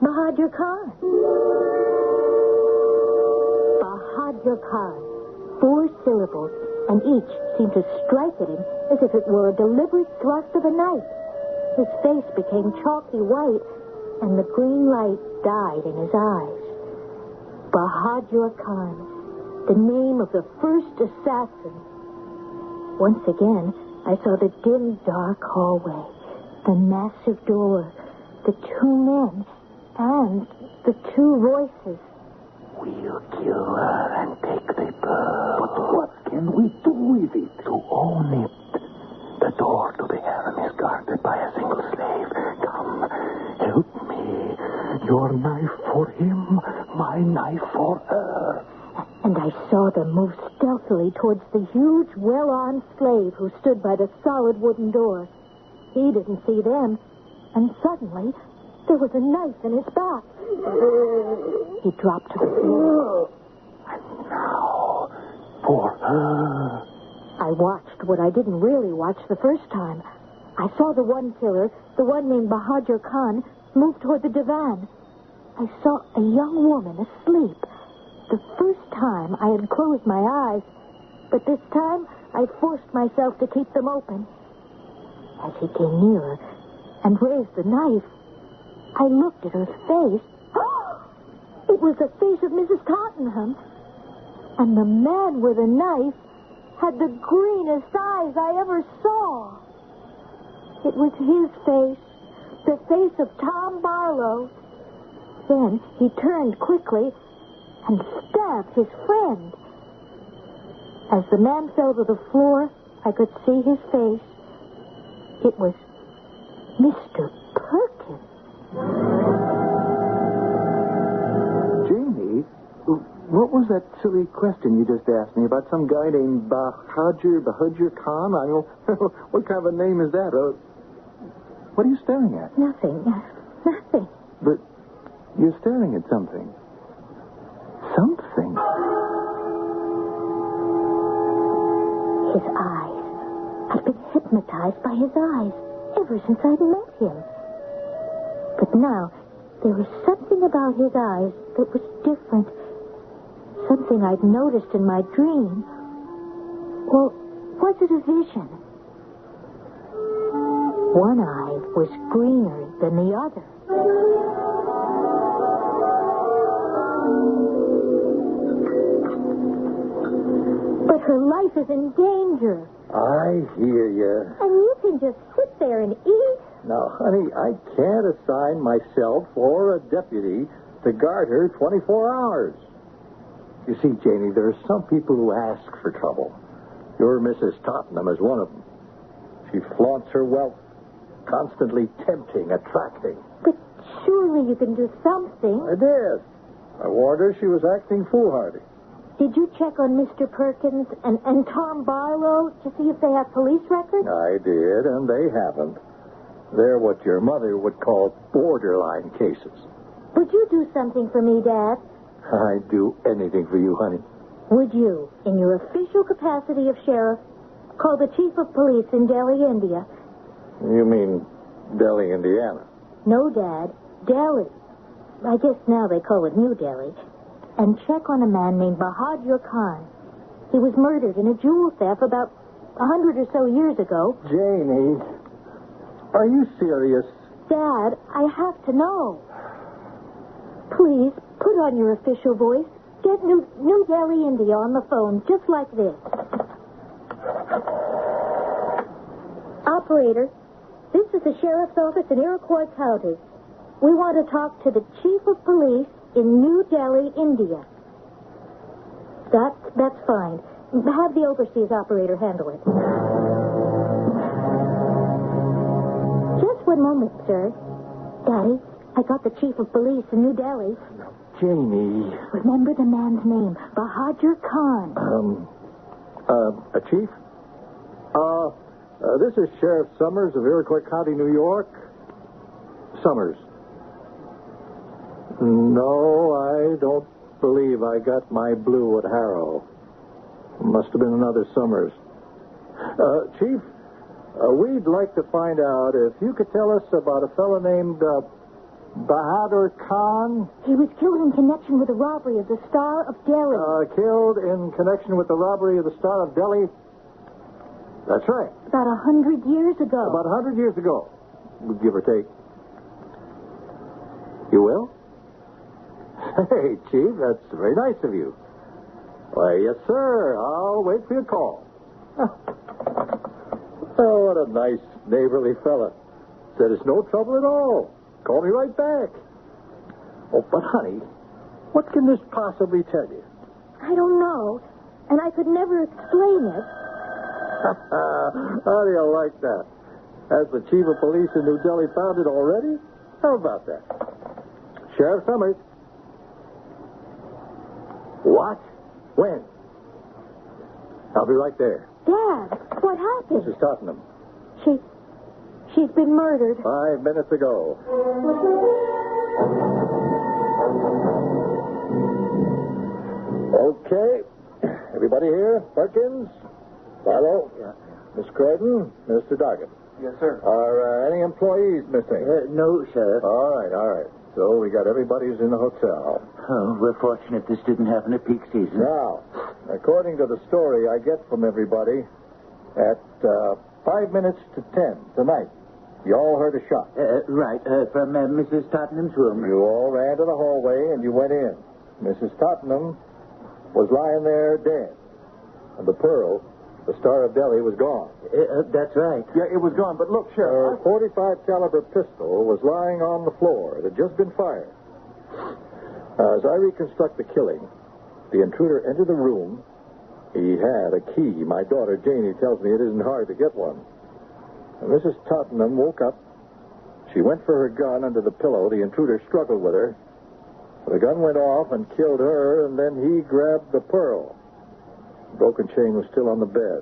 [SPEAKER 16] Bahadur Khan. Bahadur Khan. 4 syllables, and each seemed to strike at him as if it were a deliberate thrust of a knife. His face became chalky white, and the green light died in his eyes. Bahadur Khan, the name of the first assassin. Once again, I saw the dim, dark hallway, the massive door, the 2 men, and the 2 voices.
[SPEAKER 12] We'll kill her and take the pearl. But what can we do with it? To own it. The door to the harem is guarded by a single slave. Come, help me. Your knife for him, my knife for her.
[SPEAKER 16] And I saw them move stealthily towards the huge, well-armed slave who stood by the solid wooden door. He didn't see them, and suddenly there was a knife in his back. He dropped to the floor.
[SPEAKER 12] And now, for her.
[SPEAKER 16] I watched what I didn't really watch the first time. I saw the one killer, the one named Bahadur Khan, move toward the divan. I saw a young woman asleep. The first time I had closed my eyes, but this time I forced myself to keep them open. As he came nearer and raised the knife, I looked at her face. It was the face of Mrs. Tottenham. And the man with the knife had the greenest eyes I ever saw. It was his face, the face of Tom Barlow. Then he turned quickly and stabbed his friend. As the man fell to the floor, I could see his face. It was Mr. Perkins.
[SPEAKER 7] Jamie, what was that silly question you just asked me about some guy named Bahadur Khan? I don't know. What kind of a name is that? What are you staring at?
[SPEAKER 16] Nothing. Nothing.
[SPEAKER 7] But you're staring at something. Something.
[SPEAKER 16] His eyes. I've been hypnotized by his eyes ever since I met him. But now, there was something about his eyes that was different. Something I'd noticed in my dream. Or was it a vision? One eye was greener than the other. But her life is in danger.
[SPEAKER 7] I hear you.
[SPEAKER 16] And you can just sit there and eat.
[SPEAKER 7] Now, honey, I can't assign myself or a deputy to guard her 24 hours. You see, Janie, there are some people who ask for trouble. Your Mrs. Tottenham is one of them. She flaunts her wealth, constantly tempting, attracting.
[SPEAKER 16] But surely you can do something.
[SPEAKER 7] I did. I warned her she was acting foolhardy.
[SPEAKER 16] Did you check on Mr. Perkins and Tom Barlow to see if they have police records?
[SPEAKER 7] I did, and they haven't. They're what your mother would call borderline cases.
[SPEAKER 16] Would you do something for me, Dad?
[SPEAKER 7] I'd do anything for you, honey.
[SPEAKER 16] Would you, in your official capacity of sheriff, call the chief of police in Delhi, India?
[SPEAKER 7] You mean Delhi, Indiana?
[SPEAKER 16] No, Dad. Delhi. I guess now they call it New Delhi. And check on a man named Bahadur Khan. He was murdered in a jewel theft about 100 or so years ago.
[SPEAKER 7] Janie, are you serious?
[SPEAKER 16] Dad, I have to know. Please, put on your official voice. Get New Delhi, India on the phone, just like this. Operator, this is the sheriff's office in Iroquois County. We want to talk to the chief of police in New Delhi, India. That's fine. Have the overseas operator handle it. Just one moment, sir. Daddy, I got the chief of police in New Delhi.
[SPEAKER 7] Janie.
[SPEAKER 16] Remember the man's name, Bahadur Khan.
[SPEAKER 7] A chief? This is Sheriff Summers of Iroquois County, New York. Summers. No, I don't believe I got my blue at Harrow. Must have been another Summers. Chief, we'd like to find out if you could tell us about a fellow named Bahadur Khan.
[SPEAKER 16] He was killed in connection with the robbery of the Star of Delhi.
[SPEAKER 7] Killed in connection with the robbery of the Star of Delhi? That's right.
[SPEAKER 16] About 100 years ago.
[SPEAKER 7] About 100 years ago, give or take. You will? Hey, Chief, that's very nice of you. Why, yes, sir. I'll wait for your call. Oh, what a nice neighborly fella. Said it's no trouble at all. Call me right back. Oh, but, honey, what can this possibly tell you?
[SPEAKER 16] I don't know, and I could never explain it.
[SPEAKER 7] How do you like that? Has the chief of police in New Delhi found it already? How about that? Sheriff Summers. What? When? I'll be right there.
[SPEAKER 16] Dad, what happened?
[SPEAKER 7] Mrs. Tottenham.
[SPEAKER 16] She's been murdered.
[SPEAKER 7] 5 minutes ago. Okay. Everybody here? Perkins? Barlow?
[SPEAKER 2] Yeah.
[SPEAKER 7] Miss Croydon? Mr. Doggett?
[SPEAKER 2] Yes, sir.
[SPEAKER 7] Are any employees missing?
[SPEAKER 2] No, Sheriff.
[SPEAKER 7] All right. So we got everybody who's in the hotel.
[SPEAKER 2] Oh, we're fortunate this didn't happen at peak season.
[SPEAKER 7] Now, according to the story I get from everybody, at 5 minutes to 10 tonight, you all heard a shot.
[SPEAKER 2] Right, from Mrs. Tottenham's room.
[SPEAKER 7] You all ran to the hallway and you went in. Mrs. Tottenham was lying there dead. And the pearl, the Star of Delhi, was gone.
[SPEAKER 2] That's right.
[SPEAKER 7] Yeah, it was gone. But look, Sheriff, her .45 caliber pistol was lying on the floor. It had just been fired. As I reconstruct the killing, the intruder entered the room. He had a key. My daughter, Janie, tells me it isn't hard to get one. And Mrs. Tottenham woke up. She went for her gun under the pillow. The intruder struggled with her. The gun went off and killed her, and then he grabbed the pearl. The broken chain was still on the bed.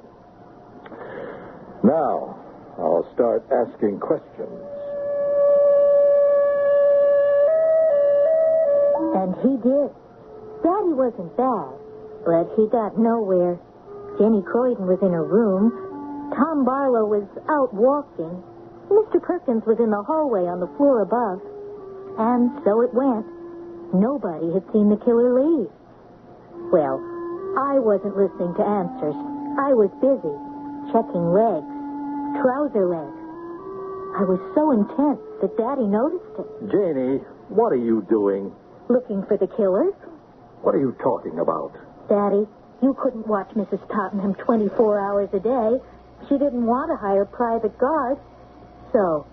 [SPEAKER 7] Now, I'll start asking questions.
[SPEAKER 16] And he did. Daddy wasn't bad, but he got nowhere. Jenny Croydon was in her room. Tom Barlow was out walking. Mr. Perkins was in the hallway on the floor above. And so it went. Nobody had seen the killer leave. Well, I wasn't listening to answers. I was busy checking legs, trouser legs. I was so intense that Daddy noticed it.
[SPEAKER 7] Janie, what are you doing?
[SPEAKER 16] Looking for the killer?
[SPEAKER 7] What are you talking about?
[SPEAKER 16] Daddy, you couldn't watch Mrs. Tottenham 24 hours a day. She didn't want to hire private guards. So,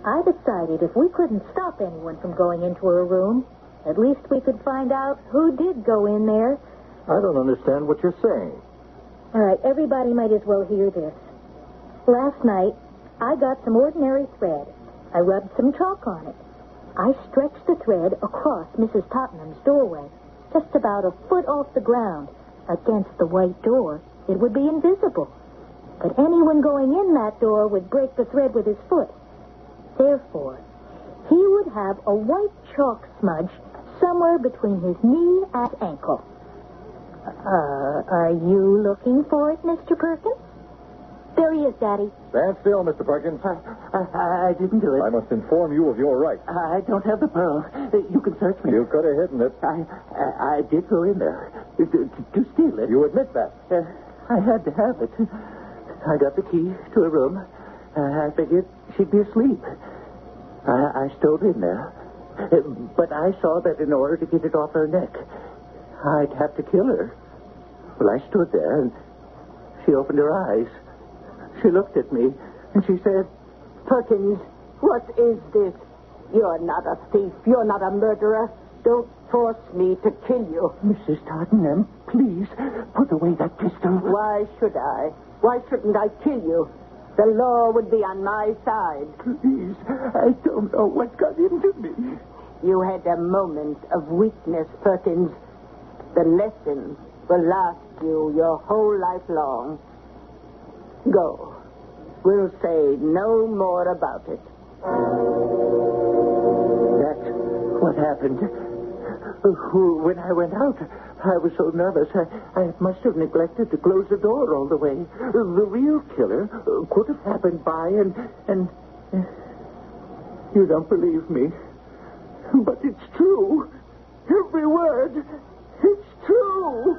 [SPEAKER 16] I decided if we couldn't stop anyone from going into her room, at least we could find out who did go in there.
[SPEAKER 7] I don't understand what you're saying.
[SPEAKER 16] All right, everybody might as well hear this. Last night, I got some ordinary thread. I rubbed some chalk on it. I stretched the thread across Mrs. Tottenham's doorway, just about a foot off the ground. Against the white door, it would be invisible. But anyone going in that door would break the thread with his foot. Therefore, he would have a white chalk smudge somewhere between his knee and ankle. Are you looking for it, Mr. Perkins? There he is, Daddy.
[SPEAKER 7] Stand still, Mr. Perkins.
[SPEAKER 10] I didn't do it.
[SPEAKER 7] I must inform you of your rights.
[SPEAKER 10] I don't have the pearl. You can search me.
[SPEAKER 7] You could have hidden it.
[SPEAKER 10] I did go in there to steal it.
[SPEAKER 7] You admit that?
[SPEAKER 10] I had to have it. I got the key to her room. I figured she'd be asleep. I stole in there. But I saw that in order to get it off her neck, I'd have to kill her. Well, I stood there, and she opened her eyes. She looked at me, and she said,
[SPEAKER 4] Perkins, what is this? You're not a thief. You're not a murderer. Don't force me to kill you.
[SPEAKER 10] Mrs. Tottenham, please, put away that pistol.
[SPEAKER 4] Why should I? Why shouldn't I kill you? The law would be on my side.
[SPEAKER 10] Please, I don't know what got into me.
[SPEAKER 4] You had a moment of weakness, Perkins. The lesson will last you your whole life long. Go. We'll say no more about it.
[SPEAKER 10] That's what happened. When I went out, I was so nervous, I must have neglected to close the door all the way. The real killer could have happened by and you don't believe me. But it's true. Every word. It's true.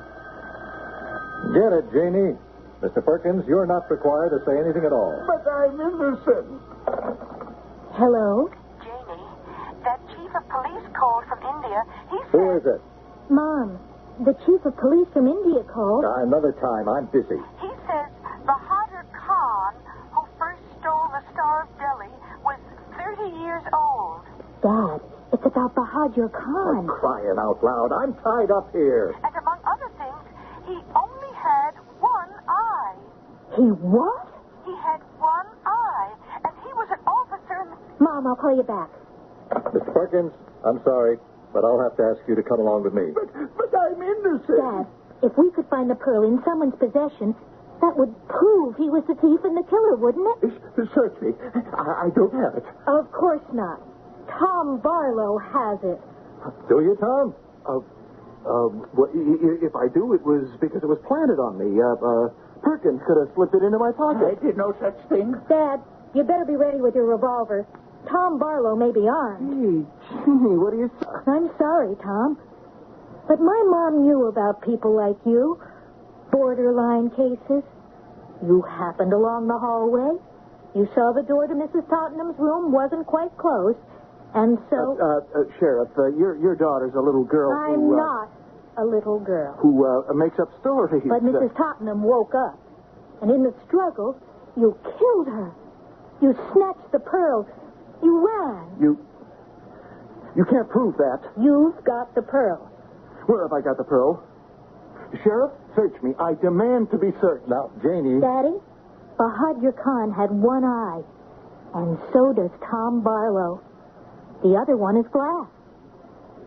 [SPEAKER 7] Get it, Janie. Mr. Perkins, you're not required to say anything at all.
[SPEAKER 10] But I'm innocent.
[SPEAKER 16] Hello?
[SPEAKER 19] Janie, that chief of police called from India. He said...
[SPEAKER 7] Who is it?
[SPEAKER 16] Mom, the chief of police from India called.
[SPEAKER 7] Another time. I'm busy.
[SPEAKER 19] He says Bahadur Khan, who first stole the Star of Delhi, was 30 years old.
[SPEAKER 16] Dad, it's about Bahadur Khan.
[SPEAKER 7] I'm crying out loud. I'm tied up here.
[SPEAKER 19] And among other things, he only had one eye.
[SPEAKER 16] He what?
[SPEAKER 19] He had one eye, and he was an officer in...
[SPEAKER 16] Mom, I'll call you back.
[SPEAKER 7] Mr. Perkins, I'm sorry, but I'll have to ask you to come along with me.
[SPEAKER 10] But I'm innocent.
[SPEAKER 16] Dad, if we could find the pearl in someone's possession, that would prove he was the thief and the killer, wouldn't it?
[SPEAKER 10] Search me. I don't have it.
[SPEAKER 16] Of course not. Tom Barlow has it.
[SPEAKER 7] Do you, Tom?
[SPEAKER 10] Well, if I do, it was because it was planted on me. Perkins could have slipped it into my pocket. I did no such thing.
[SPEAKER 16] Dad, you better be ready with your revolver. Tom Barlow may be armed.
[SPEAKER 10] Hey, Jimmy, what do you say?
[SPEAKER 16] I'm sorry, Tom. But my mom knew about people like you. Borderline cases. You happened along the hallway. You saw the door to Mrs. Tottenham's room wasn't quite closed. And so...
[SPEAKER 10] Sheriff, your daughter's a little girl
[SPEAKER 16] I'm not a little girl.
[SPEAKER 10] Who makes up stories.
[SPEAKER 16] But Mrs. Tottenham woke up. And in the struggle, you killed her. You snatched the pearl. You ran.
[SPEAKER 10] You can't prove that.
[SPEAKER 16] You've got the pearl.
[SPEAKER 10] Where have I got the pearl? Sheriff, search me. I demand to be searched.
[SPEAKER 7] Now, Janie...
[SPEAKER 16] Daddy, Bahadur Khan had one eye. And so does Tom Barlow. The other one is glass.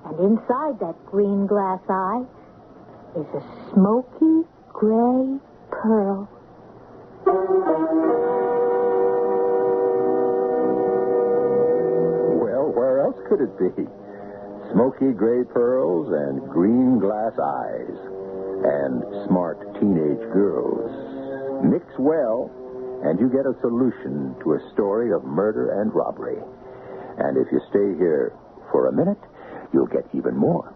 [SPEAKER 16] And inside that green glass eye is a smoky gray pearl.
[SPEAKER 8] Well, where else could it be? Smoky gray pearls and green glass eyes. And smart teenage girls. Mix well, and you get a solution to a story of murder and robbery. And if you stay here for a minute, you'll get even more.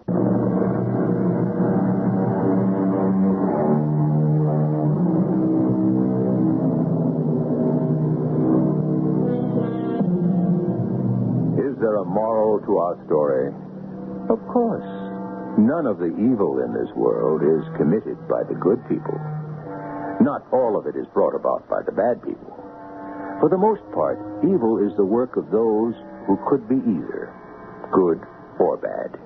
[SPEAKER 8] Is there a moral to our story? Of course. None of the evil in this world is committed by the good people. Not all of it is brought about by the bad people. For the most part, evil is the work of those who could be either good or bad,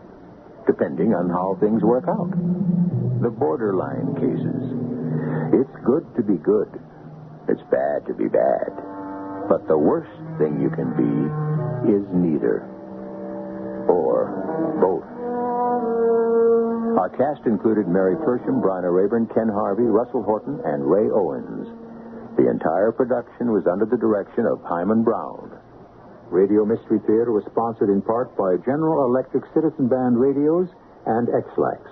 [SPEAKER 8] depending on how things work out. The borderline cases. It's good to be good. It's bad to be bad.
[SPEAKER 1] But the worst thing you can be is neither. Or both. Our cast included Mary Persham, Bryna Rayburn, Ken Harvey, Russell Horton, and Ray Owens. The entire production was under the direction of Himan Brown. Radio Mystery Theater was sponsored in part by General Electric Citizen Band Radios and X-Lax.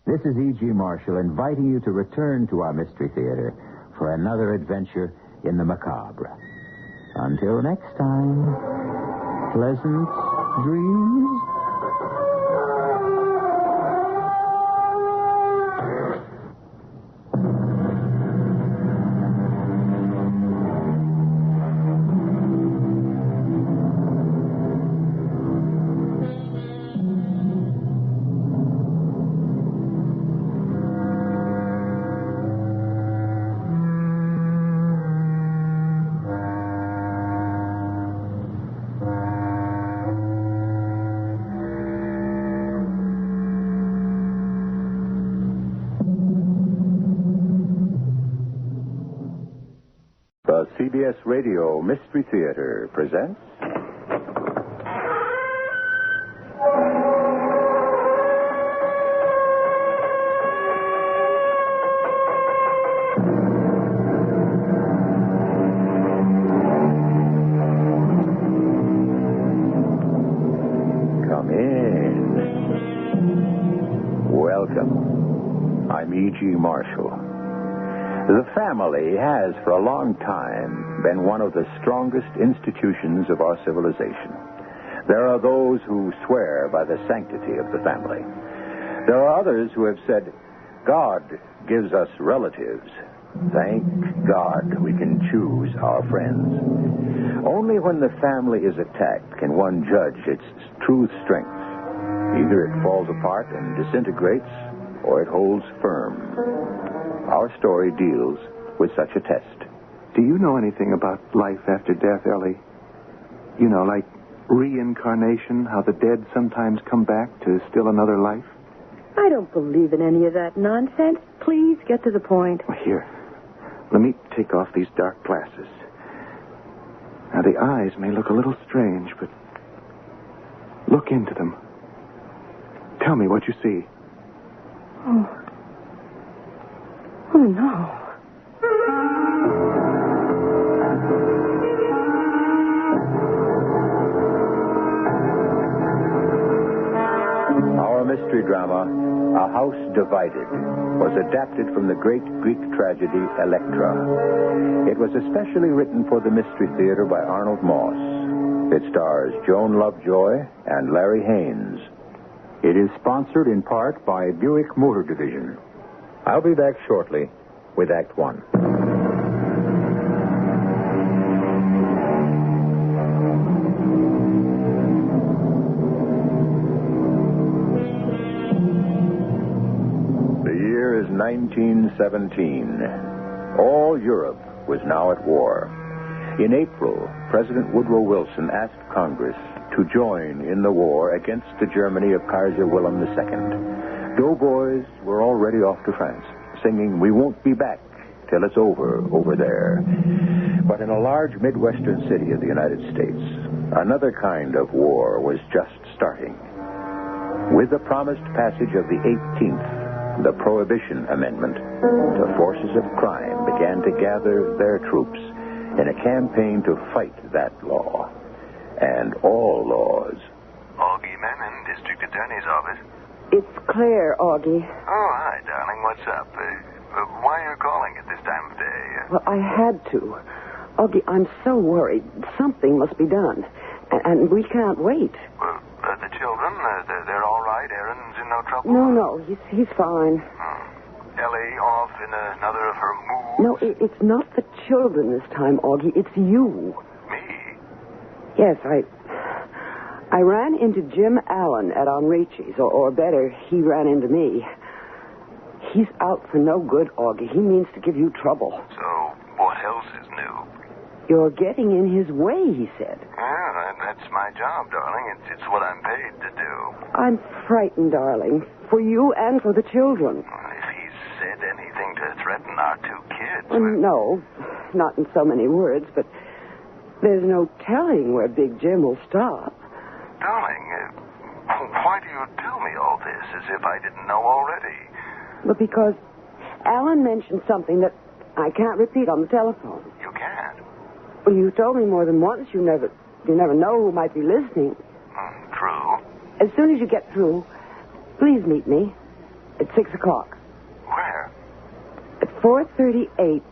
[SPEAKER 8] This is E.G. Marshall inviting you to return to our Mystery Theater for another adventure in the macabre. Until next time, pleasant dreams.
[SPEAKER 1] The CBS Radio Mystery Theater presents... Come in. Welcome. I'm E.G. Marshall. The family has, for a long time, been one of the strongest institutions of our civilization. There are those who swear by the sanctity of the family. There are others who have said, God gives us relatives. Thank God we can choose our friends. Only when the family is attacked can one judge its true strength. Either it falls apart and disintegrates, or it holds firm. Our story deals with such a test.
[SPEAKER 3] Do you know anything about life after death, Ellie? You know, like reincarnation, how the dead sometimes come back to still another life?
[SPEAKER 13] I don't believe in any of that nonsense. Please get to the point.
[SPEAKER 3] Well, here, let me take off these dark glasses. Now, the eyes may look a little strange, but look into them. Tell me what you see.
[SPEAKER 13] Oh, no.
[SPEAKER 1] Our mystery drama, A House Divided, was adapted from the great Greek tragedy Electra. It was especially written for the Mystery Theater by Arnold Moss. It stars Joan Lovejoy and Larry Haynes. It is sponsored in part by Buick Motor Division. I'll be back shortly with Act One. The year is 1917. All Europe was now at war. In April, President Woodrow Wilson asked Congress to join in the war against the Germany of Kaiser Wilhelm II. Doughboys were already off to France, singing, "We won't be back till it's over there." But in a large Midwestern city of the United States, another kind of war was just starting. With the promised passage of the 18th, the Prohibition Amendment, the forces of crime began to gather their troops in a campaign to fight that law and all laws.
[SPEAKER 20] Augie Menon, District Attorney's Office.
[SPEAKER 22] It's Claire, Augie.
[SPEAKER 20] Oh, hi, darling. What's up? Why are you calling at this time of day?
[SPEAKER 22] Well, I had to. Augie, I'm so worried. Something must be done. And we can't wait.
[SPEAKER 20] Well, the children, they're all right? Aaron's in no trouble?
[SPEAKER 22] No, he's fine.
[SPEAKER 20] Ellie off in another of her moods?
[SPEAKER 22] No, it's not the children this time, Augie. It's you.
[SPEAKER 20] Me?
[SPEAKER 22] Yes, I ran into Jim Allen at Enrichi's, or better, he ran into me. He's out for no good, Augie. He means to give you trouble.
[SPEAKER 20] So, what else is new?
[SPEAKER 22] You're getting in his way, he said.
[SPEAKER 20] Yeah, that's my job, darling. It's what I'm paid to do.
[SPEAKER 22] I'm frightened, darling. For you and for the children.
[SPEAKER 20] If he's said anything to threaten our two kids...
[SPEAKER 22] No. not in so many words, but there's no telling where Big Jim will stop.
[SPEAKER 20] Darling, why do you tell me all this as if I didn't know already?
[SPEAKER 22] But because Alan mentioned something that I can't repeat on the telephone.
[SPEAKER 20] You can't?
[SPEAKER 22] Well, you told me more than once. You never know who might be listening.
[SPEAKER 20] True.
[SPEAKER 22] As soon as you get through, please meet me at 6 o'clock.
[SPEAKER 20] Where?
[SPEAKER 22] At 438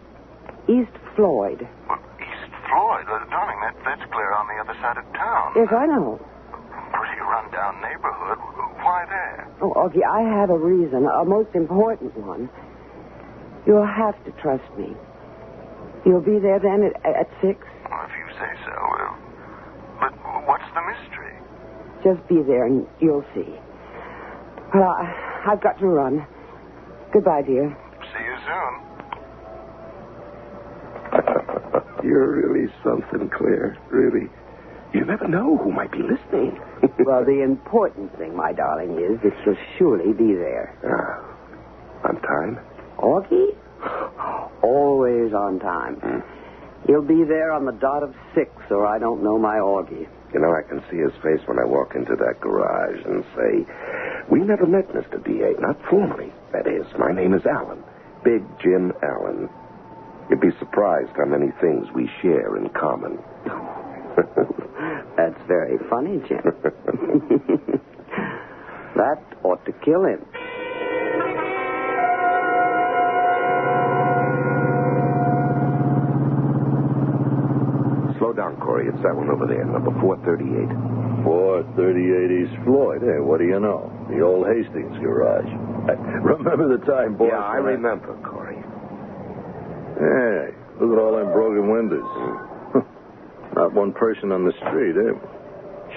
[SPEAKER 22] East Floyd.
[SPEAKER 20] East Floyd? Darling, that's clear on the other side of town.
[SPEAKER 22] Yes, I know.
[SPEAKER 20] Pretty run-down neighborhood. Why there?
[SPEAKER 22] Oh, Augie, I have a reason, a most important one. You'll have to trust me. You'll be there then at 6?
[SPEAKER 20] Well, if you say so. But what's the mystery?
[SPEAKER 22] Just be there and you'll see. Well, I've got to run. Goodbye, dear.
[SPEAKER 20] See you soon.
[SPEAKER 5] You're really something, Claire. Really. You never know who might be listening.
[SPEAKER 22] Well, the important thing, my darling, is that you'll surely be there.
[SPEAKER 5] On time?
[SPEAKER 22] Augie? Always on time. He'll be there on the dot of 6, or I don't know my Augie.
[SPEAKER 5] You know, I can see his face when I walk into that garage and say, "We never met, Mr. D.A., not formally. That is, my name is Allen. Big Jim Allen." You'd be surprised how many things we share in common.
[SPEAKER 22] That's very funny, Jim. That ought to kill him.
[SPEAKER 5] Slow down, Corey. It's that one over there, number 438.
[SPEAKER 7] 438 East Floyd. Hey, what do you know? The old Hastings garage. Remember the time, boy?
[SPEAKER 5] Yeah, I remember, Corey.
[SPEAKER 7] Hey, look at all them broken windows. Not one person on the street, eh?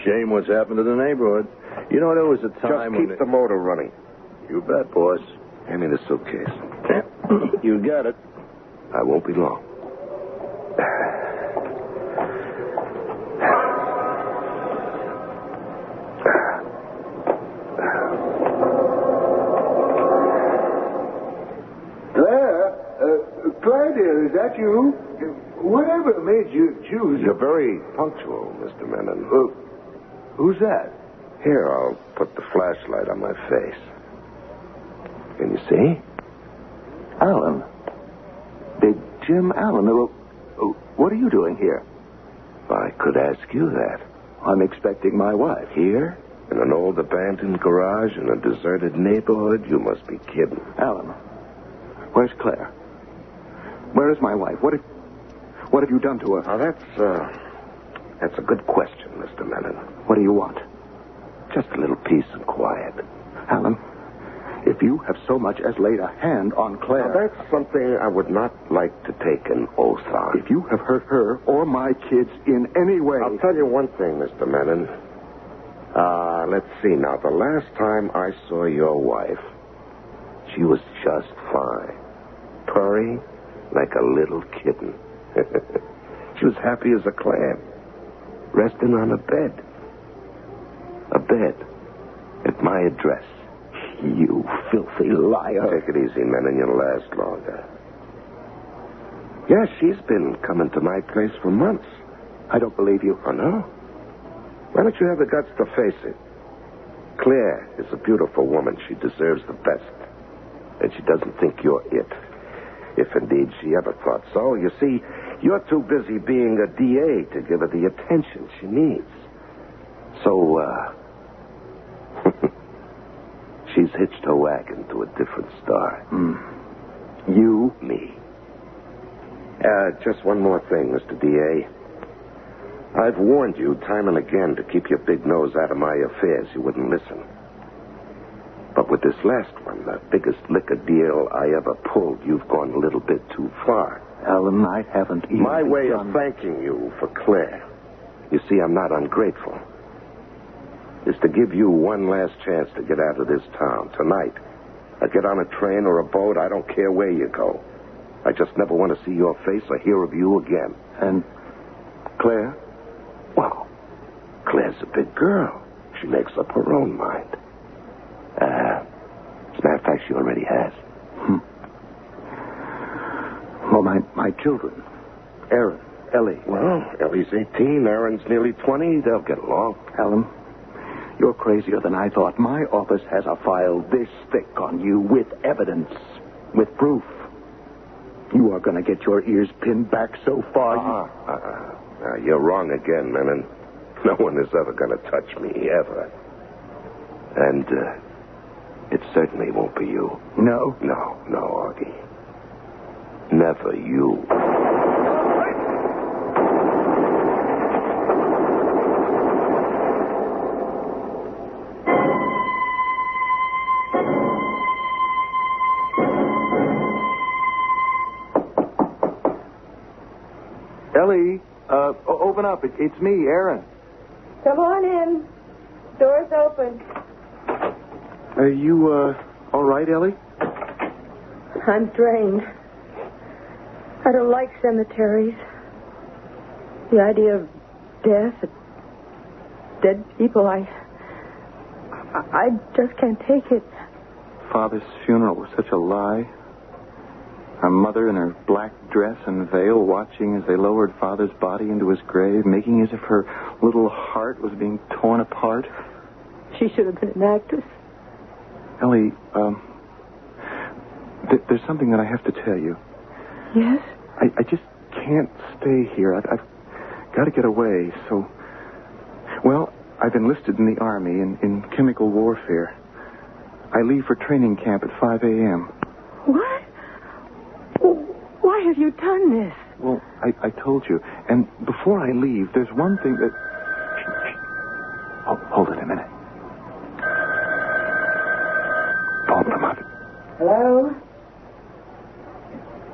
[SPEAKER 7] Shame what's happened to the neighborhood. You know, there was a time
[SPEAKER 5] Just keep the motor running.
[SPEAKER 7] You bet, boss.
[SPEAKER 5] Hand me the suitcase.
[SPEAKER 7] You got it.
[SPEAKER 5] I won't be long.
[SPEAKER 2] Claire, dear, is that you? Whatever made you choose...
[SPEAKER 5] You're very punctual, Mr. Menon.
[SPEAKER 2] Who's that?
[SPEAKER 5] Here, I'll put the flashlight on my face. Can you see?
[SPEAKER 3] Allen. Big Jim Allen. What are you doing here?
[SPEAKER 5] I could ask you that.
[SPEAKER 3] I'm expecting my wife.
[SPEAKER 5] Here? In an old abandoned garage in a deserted neighborhood? You must be kidding.
[SPEAKER 3] Allen, where's Claire? Where is my wife? What have you done to her?
[SPEAKER 5] Now, that's a good question, Mr. Menon.
[SPEAKER 3] What do you want?
[SPEAKER 5] Just a little peace and quiet.
[SPEAKER 3] Allen, if you have so much as laid a hand on Claire...
[SPEAKER 5] Now, that's something I would not like to take an oath on.
[SPEAKER 3] If you have hurt her or my kids in any way...
[SPEAKER 5] I'll tell you one thing, Mr. Menon. Let's see now. The last time I saw your wife, she was just fine. Purring like a little kitten. She was happy as a clam, resting on a bed. A bed at my address.
[SPEAKER 3] You filthy liar.
[SPEAKER 5] Take it easy, Menon. You'll last longer. Yeah, she's been coming to my place for months.
[SPEAKER 3] I don't believe you.
[SPEAKER 5] Oh, no? Why don't you have the guts to face it? Claire is a beautiful woman. She deserves the best. And she doesn't think you're it. If indeed she ever thought so. You see, you're too busy being a DA to give her the attention she needs. So, she's hitched her wagon to a different star.
[SPEAKER 3] You?
[SPEAKER 5] Me. Just one more thing, Mr. DA. I've warned you time and again to keep your big nose out of my affairs. You wouldn't listen. But with this last one, the biggest liquor deal I ever pulled, you've gone a little bit too far.
[SPEAKER 3] Alan, I haven't even
[SPEAKER 5] My way
[SPEAKER 3] begun.
[SPEAKER 5] of thanking you for Claire, you see, I'm not ungrateful, is to give you one last chance to get out of this town tonight. Get on a train or a boat, I don't care where you go. I just never want to see your face or hear of you again.
[SPEAKER 3] And Claire?
[SPEAKER 5] Well, Claire's a big girl. She makes up her own mind. As a matter of fact, she already has.
[SPEAKER 3] Well, my children. Aaron, Ellie.
[SPEAKER 9] Well, Ellie's 18, Aaron's nearly 20. They'll get along.
[SPEAKER 3] Alan, you're crazier than I thought. My office has a file this thick on you with evidence, with proof. You are going to get your ears pinned back so far.
[SPEAKER 9] You're wrong again, Menon. No one is ever going to touch me, ever. And it certainly won't be you.
[SPEAKER 3] No?
[SPEAKER 9] No, Augie. Never you.
[SPEAKER 3] Ellie, open up. It's me, Aaron.
[SPEAKER 13] Come on in. Door's open.
[SPEAKER 3] Are you, all right, Ellie?
[SPEAKER 13] I'm drained. I don't like cemeteries. The idea of death, dead people, I just can't take it.
[SPEAKER 3] Father's funeral was such a lie. Our mother in her black dress and veil watching as they lowered Father's body into his grave, making as if her little heart was being torn apart.
[SPEAKER 13] She should have been an actress.
[SPEAKER 3] Ellie, there's something that I have to tell you.
[SPEAKER 13] Yes?
[SPEAKER 3] I just can't stay here. I've got to get away, so... Well, I've enlisted in the Army in chemical warfare. I leave for training camp at 5 a.m.
[SPEAKER 13] What? Why have you done this?
[SPEAKER 3] Well, I told you. And before I leave, there's one thing that... Oh, hold it a minute. Phone from Hati.
[SPEAKER 14] Hello?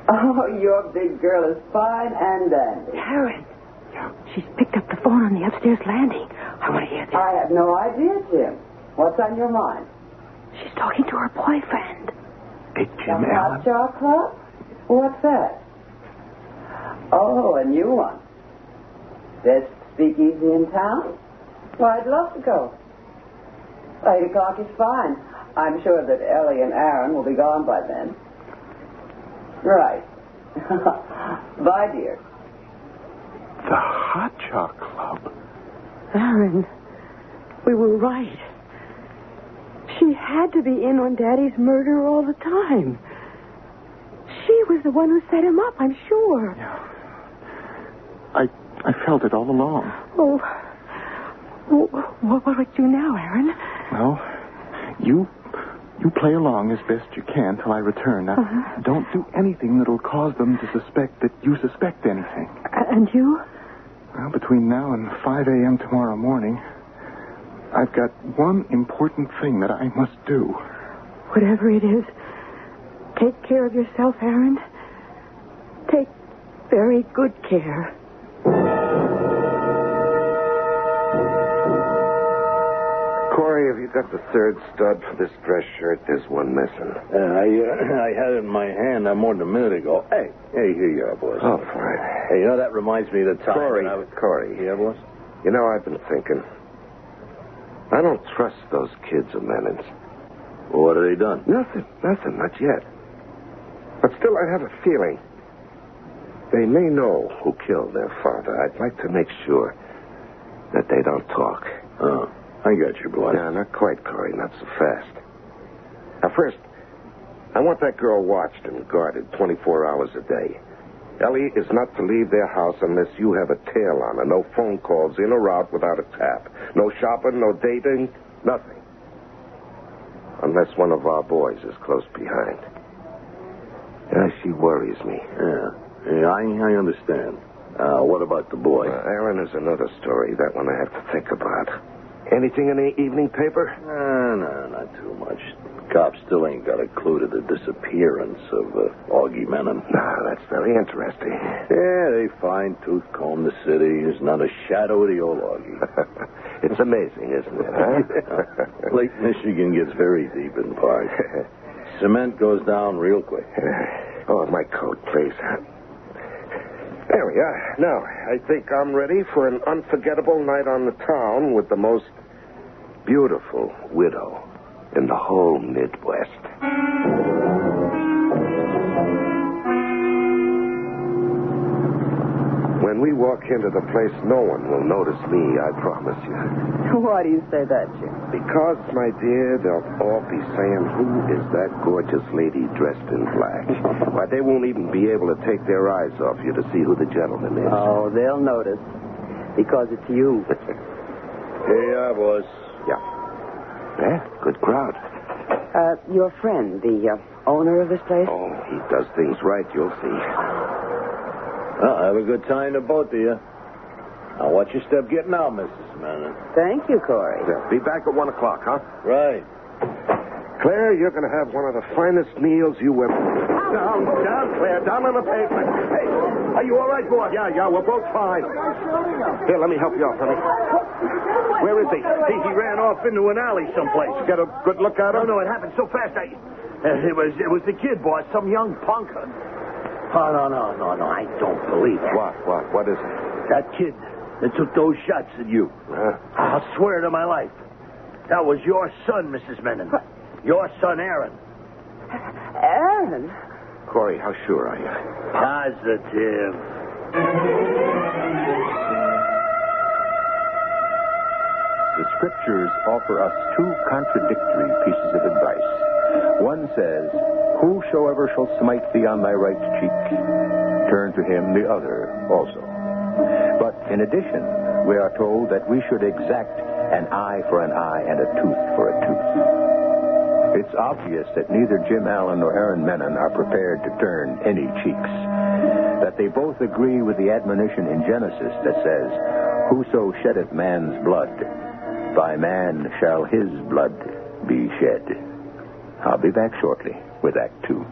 [SPEAKER 14] Oh, your big girl is fine and dandy.
[SPEAKER 13] Karen. Yeah. She's picked up the phone on the upstairs landing. I want to hear this.
[SPEAKER 14] I have no idea, Jim. What's on your mind?
[SPEAKER 13] She's talking to her boyfriend.
[SPEAKER 3] Hey, Jim
[SPEAKER 14] The
[SPEAKER 3] Allen.
[SPEAKER 14] Hot Jar Club? What's that? Oh, a new one. Best speakeasy in town? Well, I'd love to go. 8 o'clock is fine. I'm sure that Ellie and Aaron will be gone by then. Right. Bye, dear.
[SPEAKER 3] The Hot Jar Club.
[SPEAKER 13] Aaron, we were right. She had to be in on Daddy's murder all the time. She was the one who set him up, I'm sure.
[SPEAKER 3] Yeah. I felt it all along.
[SPEAKER 13] Oh, what will we do now, Aaron?
[SPEAKER 3] Well, you play along as best you can till I return. Now, don't do anything that'll cause them to suspect that you suspect anything.
[SPEAKER 13] And you?
[SPEAKER 3] Well, between now and 5 a.m. tomorrow morning, I've got one important thing that I must do.
[SPEAKER 13] Whatever it is, take care of yourself, Aaron. Take very good care.
[SPEAKER 9] Corey, have you got the third stud for this dress shirt? There's one missing.
[SPEAKER 21] I had it in my hand more than a minute ago. Hey, here you are, boss.
[SPEAKER 9] Oh, fine.
[SPEAKER 21] Hey, that reminds me of the time.
[SPEAKER 9] Corey.
[SPEAKER 21] Yeah, boss?
[SPEAKER 9] You know, I've been thinking. I don't trust those kids of Menon's.
[SPEAKER 21] Well, what have they done?
[SPEAKER 9] Nothing, not yet. But still, I have a feeling. They may know who killed their father. I'd like to make sure that they don't talk.
[SPEAKER 21] Oh, I got you, boss.
[SPEAKER 9] No, not quite, Corey. Not so fast. Now, first, I want that girl watched and guarded 24 hours a day. Ellie is not to leave their house unless you have a tail on her. No phone calls in or out without a tap. No shopping, no dating, nothing. Unless one of our boys is close behind. Yeah, she worries me.
[SPEAKER 21] Yeah, I understand. What about the boy?
[SPEAKER 9] Aaron is another story. That one I have to think about. Anything in the evening paper?
[SPEAKER 21] No, not too much. Cops still ain't got a clue to the disappearance of Augie Menon.
[SPEAKER 9] No, that's very interesting.
[SPEAKER 21] Yeah, they fine-tooth comb the city. There's not a shadow of the old Augie.
[SPEAKER 9] It's amazing, isn't it, huh?
[SPEAKER 21] Lake Michigan gets very deep in parts. Cement goes down real quick.
[SPEAKER 9] Oh, my coat, please. There we are. Now, I think I'm ready for an unforgettable night on the town with the most beautiful widow in the whole Midwest. When we walk into the place, no one will notice me, I promise you.
[SPEAKER 14] Why do you say that, Jim?
[SPEAKER 9] Because, my dear, they'll all be saying, who is that gorgeous lady dressed in black? Why, they won't even be able to take their eyes off you to see who the gentleman is.
[SPEAKER 14] Oh, they'll notice. Because it's you.
[SPEAKER 9] Here you are, boss. Yeah. Yeah, good crowd.
[SPEAKER 14] Your friend, the owner of this place?
[SPEAKER 9] Oh, he does things right, you'll see.
[SPEAKER 21] Well, have a good time to both of you. Now, watch your step getting out, Mrs. Manning.
[SPEAKER 14] Thank you, Corey.
[SPEAKER 9] Yeah, be back at 1 o'clock, huh?
[SPEAKER 21] Right.
[SPEAKER 9] Claire, you're going to have one of the finest meals you ever... Down, Claire, down on the pavement. Hey, are you all right, boy? Yeah, we're both fine. Here, let me help you out, honey. Where is he?
[SPEAKER 6] He ran off into an alley someplace.
[SPEAKER 9] Get a good look at him?
[SPEAKER 6] No, it happened so fast. It was the kid, boss, some young punk. Oh, no, I don't believe it.
[SPEAKER 9] What is it?
[SPEAKER 6] That kid that took those shots at you. I'll swear to my life. That was your son, Mrs. Menon. Your son, Aaron.
[SPEAKER 14] Aaron?
[SPEAKER 9] Corey, how sure are you?
[SPEAKER 6] Positive.
[SPEAKER 1] The scriptures offer us two contradictory pieces of advice. One says, whosoever shall smite thee on thy right cheek, turn to him the other also. But in addition, we are told that we should exact an eye for an eye and a tooth for a tooth. It's obvious that neither Jim Allen nor Aaron Menon are prepared to turn any cheeks. That they both agree with the admonition in Genesis that says, whoso sheddeth man's blood, by man shall his blood be shed. I'll be back shortly with Act 2.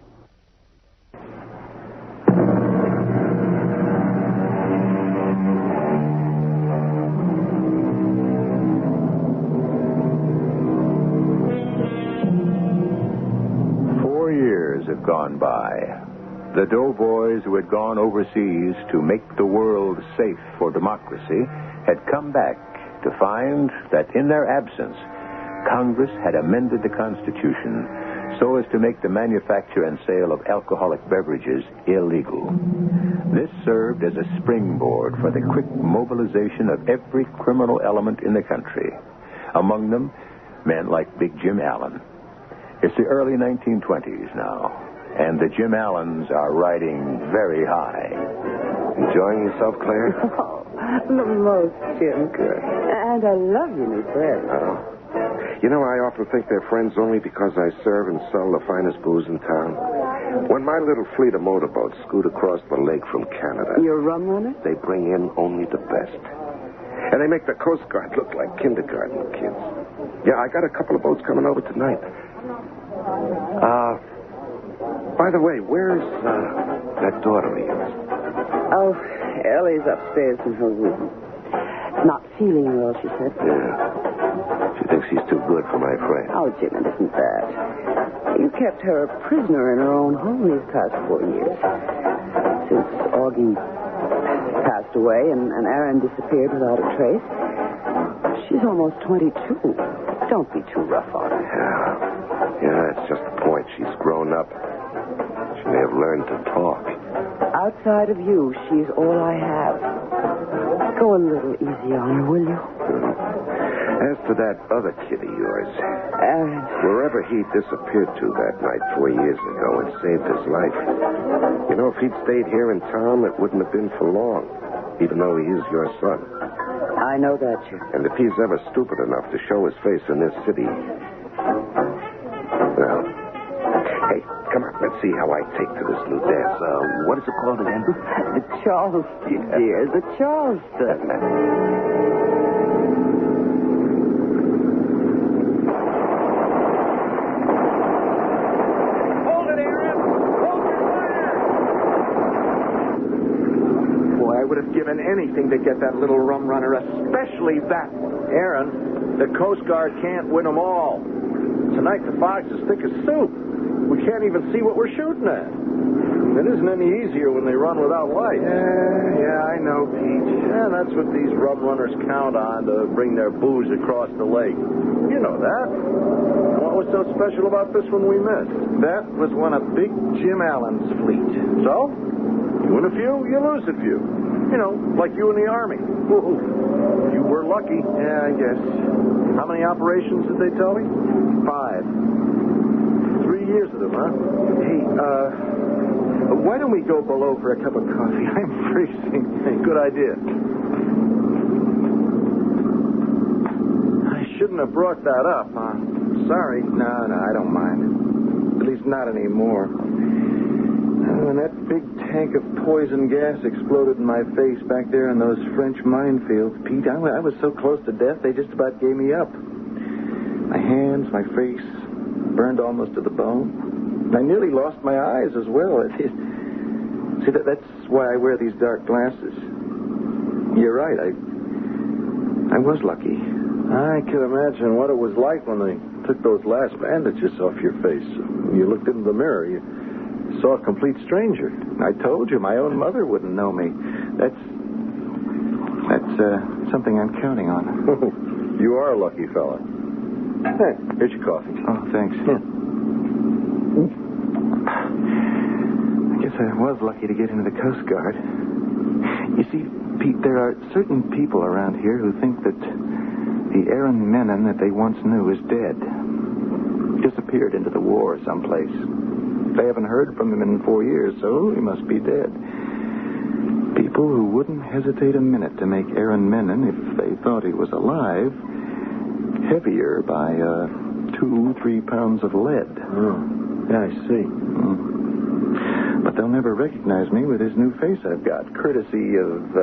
[SPEAKER 1] Have gone by. The doughboys who had gone overseas to make the world safe for democracy had come back to find that in their absence, Congress had amended the Constitution so as to make the manufacture and sale of alcoholic beverages illegal. This served as a springboard for the quick mobilization of every criminal element in the country. Among them, men like Big Jim Allen. It's the early 1920s now, and the Jim Allens are riding very high.
[SPEAKER 9] Enjoying yourself, Claire?
[SPEAKER 14] Oh, the most, Jim.
[SPEAKER 9] Good.
[SPEAKER 14] And I love your new friends.
[SPEAKER 9] Oh. You know, I often think they're friends only because I serve and sell the finest booze in town. When my little fleet of motorboats scoot across the lake from Canada...
[SPEAKER 14] Your rum runner?
[SPEAKER 9] They bring in only the best. And they make the Coast Guard look like kindergarten kids. Yeah, I got a couple of boats coming over tonight. By the way, where's that daughter of yours?
[SPEAKER 14] Oh, Ellie's upstairs in her room. Not feeling well, she said.
[SPEAKER 9] Yeah. She thinks she's too good for my friend.
[SPEAKER 14] Oh, Jim, it isn't that. You kept her a prisoner in her own home these past 4 years. Since Augie passed away and Aaron disappeared without a trace. She's almost 22. Don't be too rough on her.
[SPEAKER 9] Yeah, that's just the point. She's grown up. She may have learned to talk.
[SPEAKER 14] Outside of you, she's all I have. Go a little easy on her, will you?
[SPEAKER 9] As to that other kid of yours,
[SPEAKER 14] Aaron.
[SPEAKER 9] Wherever he disappeared to that night 4 years ago and saved his life. You know, if he'd stayed here in town, it wouldn't have been for long, even though he is your son.
[SPEAKER 14] I know that, Jim.
[SPEAKER 9] And if he's ever stupid enough to show his face in this city... Well, hey, come on, let's see how I take to this new dance. What is it called again?
[SPEAKER 14] The Charleston, dear. The Charleston.
[SPEAKER 6] Hold it, Aaron! Hold your fire!
[SPEAKER 3] Boy, I would have given anything to get that little rum runner, especially that one.
[SPEAKER 21] Aaron, the Coast Guard can't win them all. Tonight the fog's as thick as soup. We can't even see what we're shooting at. It isn't any easier when they run without light.
[SPEAKER 3] Yeah, I know, Pete.
[SPEAKER 21] And that's what these rum runners count on to bring their booze across the lake. You know that. And what was so special about this one we missed?
[SPEAKER 3] That was one of Big Jim Allen's fleet.
[SPEAKER 21] So? You win a few, you lose a few. You know, like you in the Army. Whoa. You were lucky.
[SPEAKER 3] Yeah, I guess.
[SPEAKER 21] How many operations did they tell me?
[SPEAKER 3] 5.
[SPEAKER 21] 3 years of them, huh?
[SPEAKER 3] Hey, why don't we go below for a cup of coffee? I'm freezing.
[SPEAKER 21] Hey, good idea. I shouldn't have brought that up. Sorry.
[SPEAKER 3] No, I don't mind. At least not anymore. When that big tank of poison gas exploded in my face back there in those French minefields, Pete, I was so close to death, they just about gave me up. My hands, my face, burned almost to the bone. I nearly lost my eyes as well. See, that's why I wear these dark glasses. You're right, I was lucky.
[SPEAKER 21] I can imagine what it was like when they took those last bandages off your face. You looked into the mirror, you saw a complete stranger.
[SPEAKER 3] I told you, my own mother wouldn't know me. That's something I'm counting on.
[SPEAKER 21] You are a lucky fella. Hey, here's your coffee.
[SPEAKER 3] Oh, thanks.
[SPEAKER 21] Yeah.
[SPEAKER 3] I guess I was lucky to get into the Coast Guard. You see, Pete, there are certain people around here who think that the Aaron Menon that they once knew is dead. Disappeared into the war someplace. They haven't heard from him in 4 years, so he must be dead. People who wouldn't hesitate a minute to make Aaron Menon, if they thought he was alive, heavier by 2-3 pounds of lead.
[SPEAKER 21] Oh, yeah, I see.
[SPEAKER 3] But they'll never recognize me with this new face I've got, courtesy of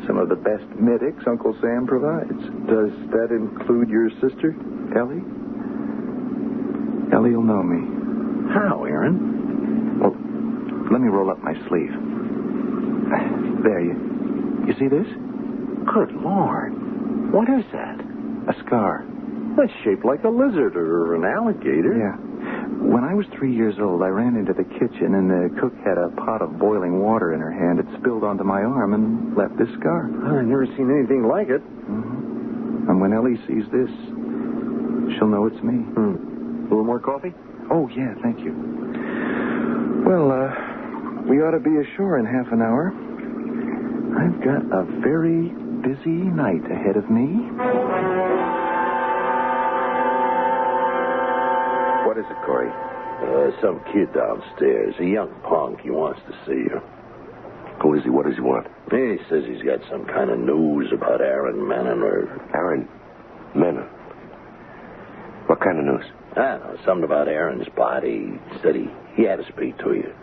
[SPEAKER 3] some of the best medics Uncle Sam provides.
[SPEAKER 21] Does that include your sister,
[SPEAKER 3] Ellie? Ellie will know me.
[SPEAKER 21] How, Aaron?
[SPEAKER 3] Well, let me roll up my sleeve. There, you see this?
[SPEAKER 21] Good Lord. What is that?
[SPEAKER 3] A scar.
[SPEAKER 21] That's shaped like a lizard or an alligator.
[SPEAKER 3] Yeah. When I was 3 years old, I ran into the kitchen, and the cook had a pot of boiling water in her hand. It spilled onto my arm and left this scar.
[SPEAKER 21] I've never seen anything like it.
[SPEAKER 3] Mm-hmm. And when Ellie sees this, she'll know it's me.
[SPEAKER 21] A little more coffee?
[SPEAKER 3] Oh, yeah, thank you. Well, we ought to be ashore in half an hour. I've got a very busy night ahead of me.
[SPEAKER 5] What is it, Corey? Some kid downstairs, a young punk. He wants to see you.
[SPEAKER 9] Who is he? What does he want?
[SPEAKER 5] He says he's got some kind of news about Aaron Menon or...
[SPEAKER 9] Aaron Menon? What kind of news?
[SPEAKER 5] I don't know, something about Aaron's body. He said he had to speak to you.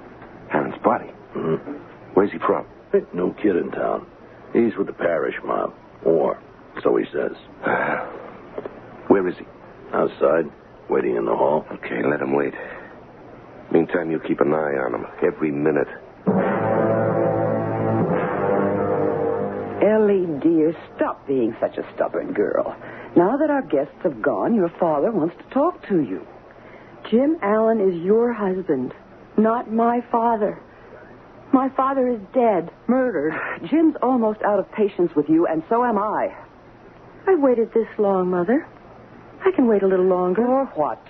[SPEAKER 9] Aaron's body?
[SPEAKER 5] Mm-hmm.
[SPEAKER 9] Where's he from?
[SPEAKER 5] New kid in town. He's with the parish mob. Or, so he says.
[SPEAKER 9] Where is he?
[SPEAKER 5] Outside, waiting in the hall.
[SPEAKER 9] Okay, let him wait. Meantime, you keep an eye on him every minute.
[SPEAKER 14] Ellie, dear, stop being such a stubborn girl. Now that our guests have gone, your father wants to talk to you.
[SPEAKER 13] Jim Allen is your husband, not my father. My father is dead, murdered.
[SPEAKER 14] Jim's almost out of patience with you, and so am I.
[SPEAKER 13] I've waited this long, Mother. I can wait a little longer.
[SPEAKER 14] For what?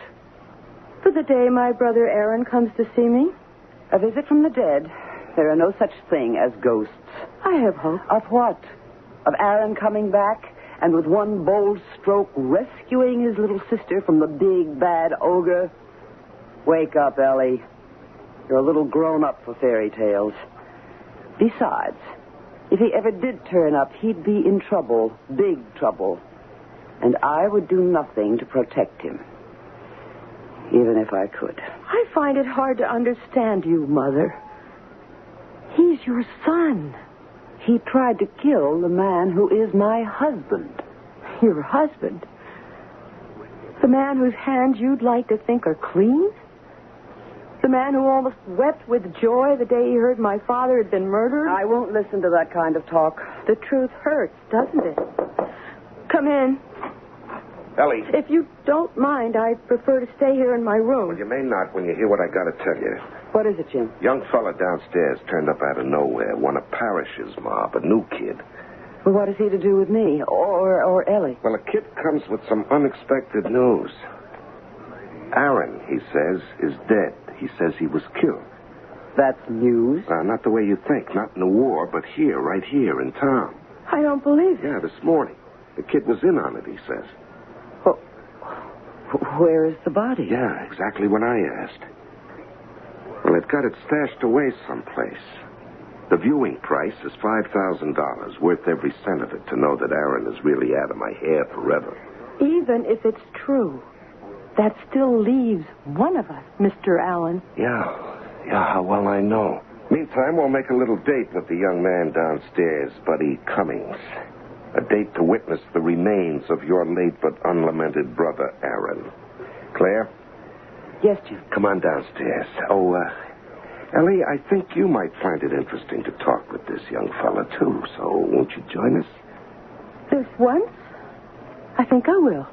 [SPEAKER 13] For the day my brother Aaron comes to see me.
[SPEAKER 14] A visit from the dead. There are no such thing as ghosts.
[SPEAKER 13] I have hope.
[SPEAKER 14] Of what? Of Aaron coming back and with one bold stroke rescuing his little sister from the big, bad ogre? Wake up, Ellie. You're a little grown up for fairy tales. Besides, if he ever did turn up, he'd be in trouble, big trouble. And I would do nothing to protect him, even if I could.
[SPEAKER 13] I find it hard to understand you, Mother. He's your son.
[SPEAKER 14] He tried to kill the man who is my husband.
[SPEAKER 13] Your husband? The man whose hands you'd like to think are clean? The man who almost wept with joy the day he heard my father had been murdered?
[SPEAKER 14] I won't listen to that kind of talk.
[SPEAKER 13] The truth hurts, doesn't it? Come in.
[SPEAKER 9] Ellie.
[SPEAKER 13] If you don't mind, I'd prefer to stay here in my room.
[SPEAKER 9] Well, you may not when you hear what I got to tell you.
[SPEAKER 14] What is it, Jim?
[SPEAKER 9] Young fella downstairs turned up out of nowhere. One of Parrish's mob, a new kid.
[SPEAKER 14] Well, what has he to do with me or Ellie?
[SPEAKER 9] Well, a kid comes with some unexpected news. Aaron, he says, is dead. He says he was killed.
[SPEAKER 14] That's news.
[SPEAKER 11] Not the way you think. Not in the war, but here, right here in town.
[SPEAKER 17] I don't believe it.
[SPEAKER 11] Yeah, this morning. The kid was in on it, he says.
[SPEAKER 14] Well, where is the body?
[SPEAKER 11] Yeah, exactly what I asked. Well, they've got it stashed away someplace. The viewing price is $5,000, worth every cent of it, to know that Aaron is really out of my hair forever.
[SPEAKER 17] Even if it's true, that still leaves one of us, Mr. Allen.
[SPEAKER 11] Yeah, well, I know. Meantime, we'll make a little date with the young man downstairs, Buddy Cummings. A date to witness the remains of your late but unlamented brother, Aaron. Claire?
[SPEAKER 14] Yes, Jim.
[SPEAKER 11] Come on downstairs. Oh, Ellie, I think you might find it interesting to talk with this young fella, too. So won't you join us?
[SPEAKER 17] This once? I think I will.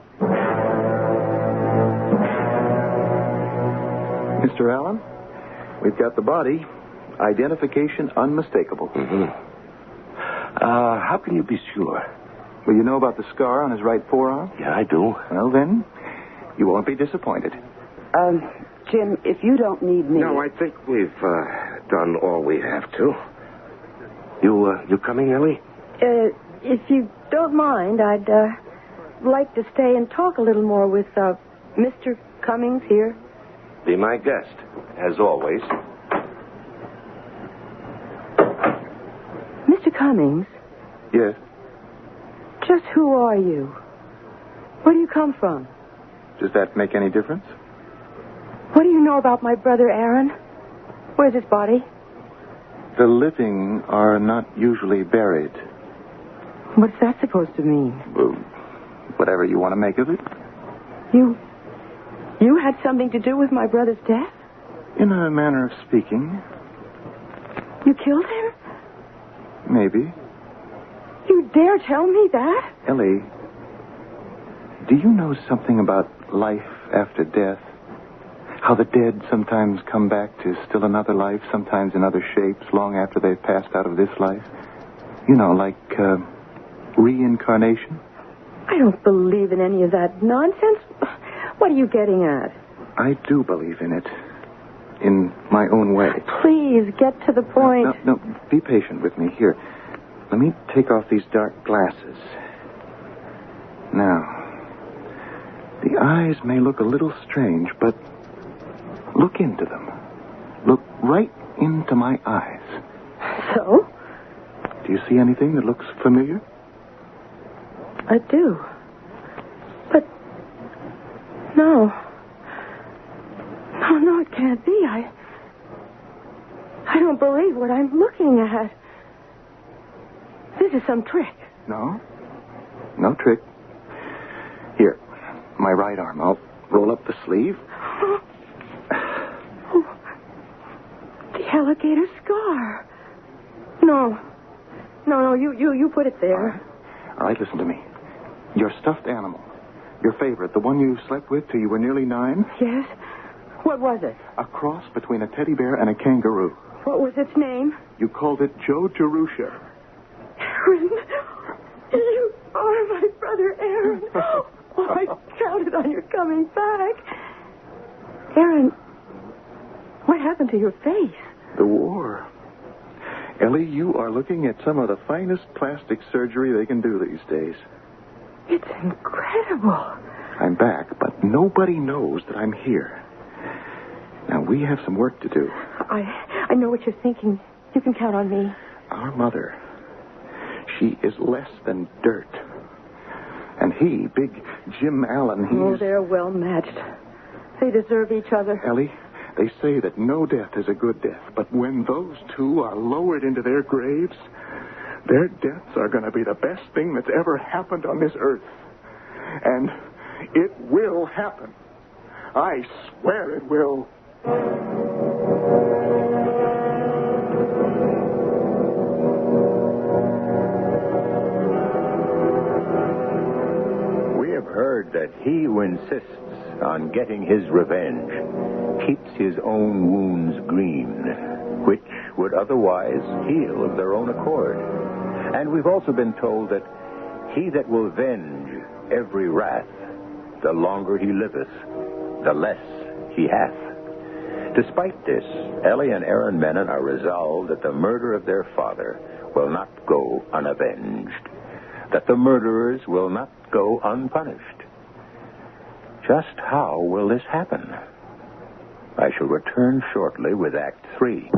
[SPEAKER 3] Mr. Allen, we've got the body. Identification unmistakable.
[SPEAKER 11] Mm-hmm. How can you be sure?
[SPEAKER 3] Well, you know about the scar on his right forearm?
[SPEAKER 11] Yeah, I do.
[SPEAKER 3] Well, then, you won't be disappointed.
[SPEAKER 14] Jim, if you don't need me...
[SPEAKER 11] No, I think we've done all we have to. You coming, Ellie?
[SPEAKER 17] If you don't mind, I'd like to stay and talk a little more with Mr. Cummings here.
[SPEAKER 11] Be my guest, as always.
[SPEAKER 17] Mr. Cummings?
[SPEAKER 3] Yes?
[SPEAKER 17] Just who are you? Where do you come from?
[SPEAKER 3] Does that make any difference?
[SPEAKER 17] What do you know about my brother Aaron? Where's his body?
[SPEAKER 3] The living are not usually buried.
[SPEAKER 17] What's that supposed to mean?
[SPEAKER 3] Well, whatever you want to make of it.
[SPEAKER 17] You had something to do with my brother's death?
[SPEAKER 3] In a manner of speaking.
[SPEAKER 17] You killed him?
[SPEAKER 3] Maybe.
[SPEAKER 17] You dare tell me that?
[SPEAKER 3] Ellie, do you know something about life after death? How the dead sometimes come back to still another life, sometimes in other shapes, long after they've passed out of this life? You know, like reincarnation?
[SPEAKER 17] I don't believe in any of that nonsense. What are you getting at?
[SPEAKER 3] I do believe in it. In my own way.
[SPEAKER 17] Please, get to the point.
[SPEAKER 3] No, be patient with me. Here, let me take off these dark glasses. Now, the eyes may look a little strange, but look into them. Look right into my eyes.
[SPEAKER 17] So?
[SPEAKER 3] Do you see anything that looks familiar?
[SPEAKER 17] I do. But, no, it can't be. I don't believe what I'm looking at. This is some trick.
[SPEAKER 3] No trick. Here, my right arm. I'll roll up the sleeve.
[SPEAKER 17] Oh, the alligator scar. No, you put it there.
[SPEAKER 3] All right, listen to me. Your stuffed animal. Your favorite, the one you slept with till you were nearly 9?
[SPEAKER 17] Yes. What was it?
[SPEAKER 3] A cross between a teddy bear and a kangaroo.
[SPEAKER 17] What was its name?
[SPEAKER 3] You called it Joe Jerusha.
[SPEAKER 17] Aaron, you are my brother Aaron. Oh, I counted on your coming back. Aaron, what happened to your face?
[SPEAKER 3] The war. Ellie, you are looking at some of the finest plastic surgery they can do these days.
[SPEAKER 17] It's incredible.
[SPEAKER 3] I'm back, but nobody knows that I'm here. Now, we have some work to do.
[SPEAKER 17] I know what you're thinking. You can count on me.
[SPEAKER 3] Our mother, she is less than dirt. And he, big Jim Allen, he's...
[SPEAKER 17] Oh, they're well matched. They deserve each other.
[SPEAKER 3] Ellie, they say that no death is a good death, but when those two are lowered into their graves, their deaths are going to be the best thing that's ever happened on this earth. And it will happen. I swear it will.
[SPEAKER 1] We have heard that he who insists on getting his revenge keeps his own wounds green, which would otherwise heal of their own accord. And we've also been told that he that will venge every wrath, the longer he liveth, the less he hath. Despite this, Ellie and Aaron Menon are resolved that the murder of their father will not go unavenged, that the murderers will not go unpunished. Just how will this happen? I shall return shortly with Act 3.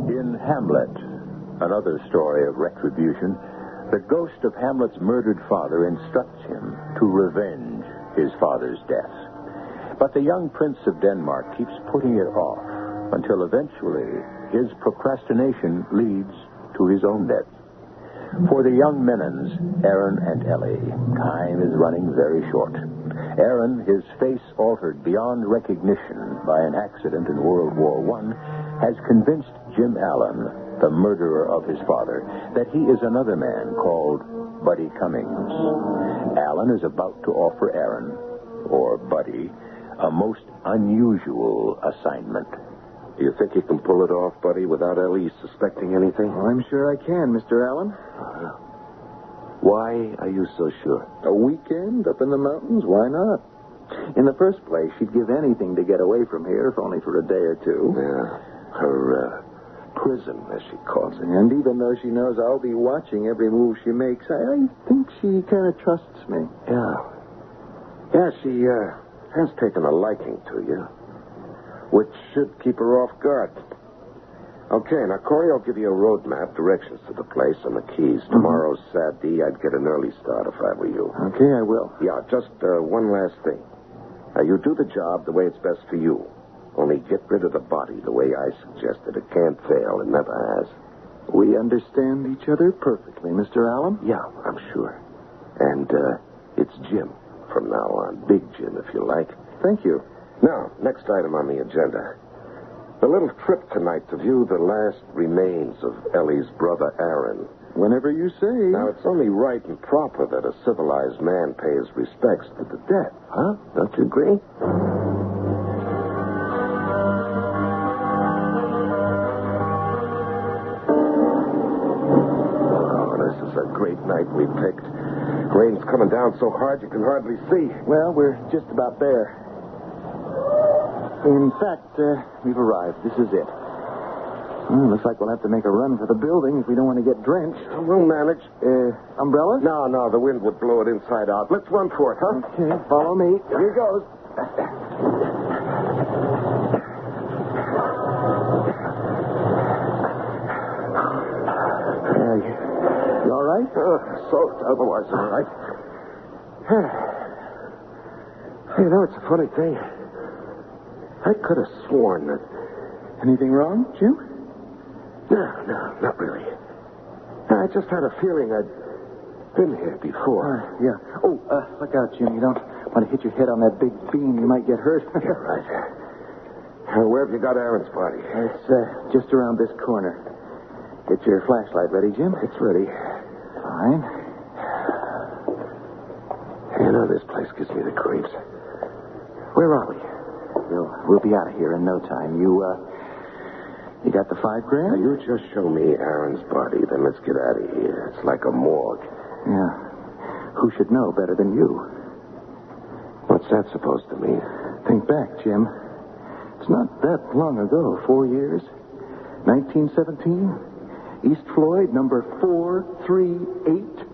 [SPEAKER 1] In Hamlet, another story of retribution, the ghost of Hamlet's murdered father instructs him to revenge his father's death. But the young prince of Denmark keeps putting it off until eventually his procrastination leads to his own death. For the young Menons, Aaron and Ellie, time is running very short. Aaron, his face altered beyond recognition by an accident in World War I, has convinced Jim Allen, the murderer of his father, that he is another man called Buddy Cummings. Allen is about to offer Aaron, or Buddy, a most unusual assignment.
[SPEAKER 11] Do you think you can pull it off, Buddy, without Ellie suspecting anything?
[SPEAKER 3] Oh, I'm sure I can, Mr. Allen.
[SPEAKER 11] Why are you so sure?
[SPEAKER 3] A weekend up in the mountains? Why not? In the first place, she'd give anything to get away from here, if only for a day or two.
[SPEAKER 11] Yeah, her prison, as she calls it.
[SPEAKER 3] And even though she knows I'll be watching every move she makes, I think she kind of trusts me.
[SPEAKER 11] Yeah. Yeah, she has taken a liking to you, which should keep her off guard. Okay, now, Corey, I'll give you a road map, directions to the place, and the keys. Tomorrow's Saturday. I'd get an early start if I were you.
[SPEAKER 3] Okay, I will.
[SPEAKER 11] Yeah, just one last thing. Now, you do the job the way it's best for you. Only get rid of the body the way I suggested. It can't fail. It never has.
[SPEAKER 3] We understand each other perfectly, Mr. Allen?
[SPEAKER 11] Yeah, I'm sure. And it's Jim from now on. Big Jim, if you like.
[SPEAKER 3] Thank you.
[SPEAKER 11] Now, next item on the agenda. A little trip tonight to view the last remains of Ellie's brother, Aaron.
[SPEAKER 3] Whenever you say.
[SPEAKER 11] Now, it's only right and proper that a civilized man pay his respects to the dead. Huh? Don't you agree? Oh, this is a great night we picked. Rain's coming down so hard you can hardly see.
[SPEAKER 3] Well, we're just about there. In fact, we've arrived. This is it. Well, looks like we'll have to make a run for the building if we don't want to get drenched.
[SPEAKER 11] We'll manage.
[SPEAKER 3] Umbrellas?
[SPEAKER 11] No, the wind would blow it inside out. Let's run for it, huh?
[SPEAKER 3] Okay, follow me.
[SPEAKER 11] Here goes.
[SPEAKER 3] You all right?
[SPEAKER 11] Soaked, otherwise all right. You know, it's a funny thing. I could have sworn that...
[SPEAKER 3] Anything wrong, Jim?
[SPEAKER 11] No, not really. I just had a feeling I'd been here before.
[SPEAKER 3] Yeah. Oh, look out, Jim. You don't want to hit your head on that big beam. You might get hurt.
[SPEAKER 11] Yeah, right. Where have you got Aaron's body?
[SPEAKER 3] It's just around this corner. Get your flashlight ready, Jim.
[SPEAKER 11] It's ready.
[SPEAKER 3] Fine.
[SPEAKER 11] You know, this place gives me the creeps. Where are we?
[SPEAKER 3] We'll be out of here in no time. You got the $5 grand?
[SPEAKER 11] Now, you just show me Aaron's body, then let's get out of here. It's like a morgue.
[SPEAKER 3] Yeah. Who should know better than you?
[SPEAKER 11] What's that supposed to mean?
[SPEAKER 3] Think back, Jim. It's not that long ago. 4 years. 1917. East Floyd, number 438.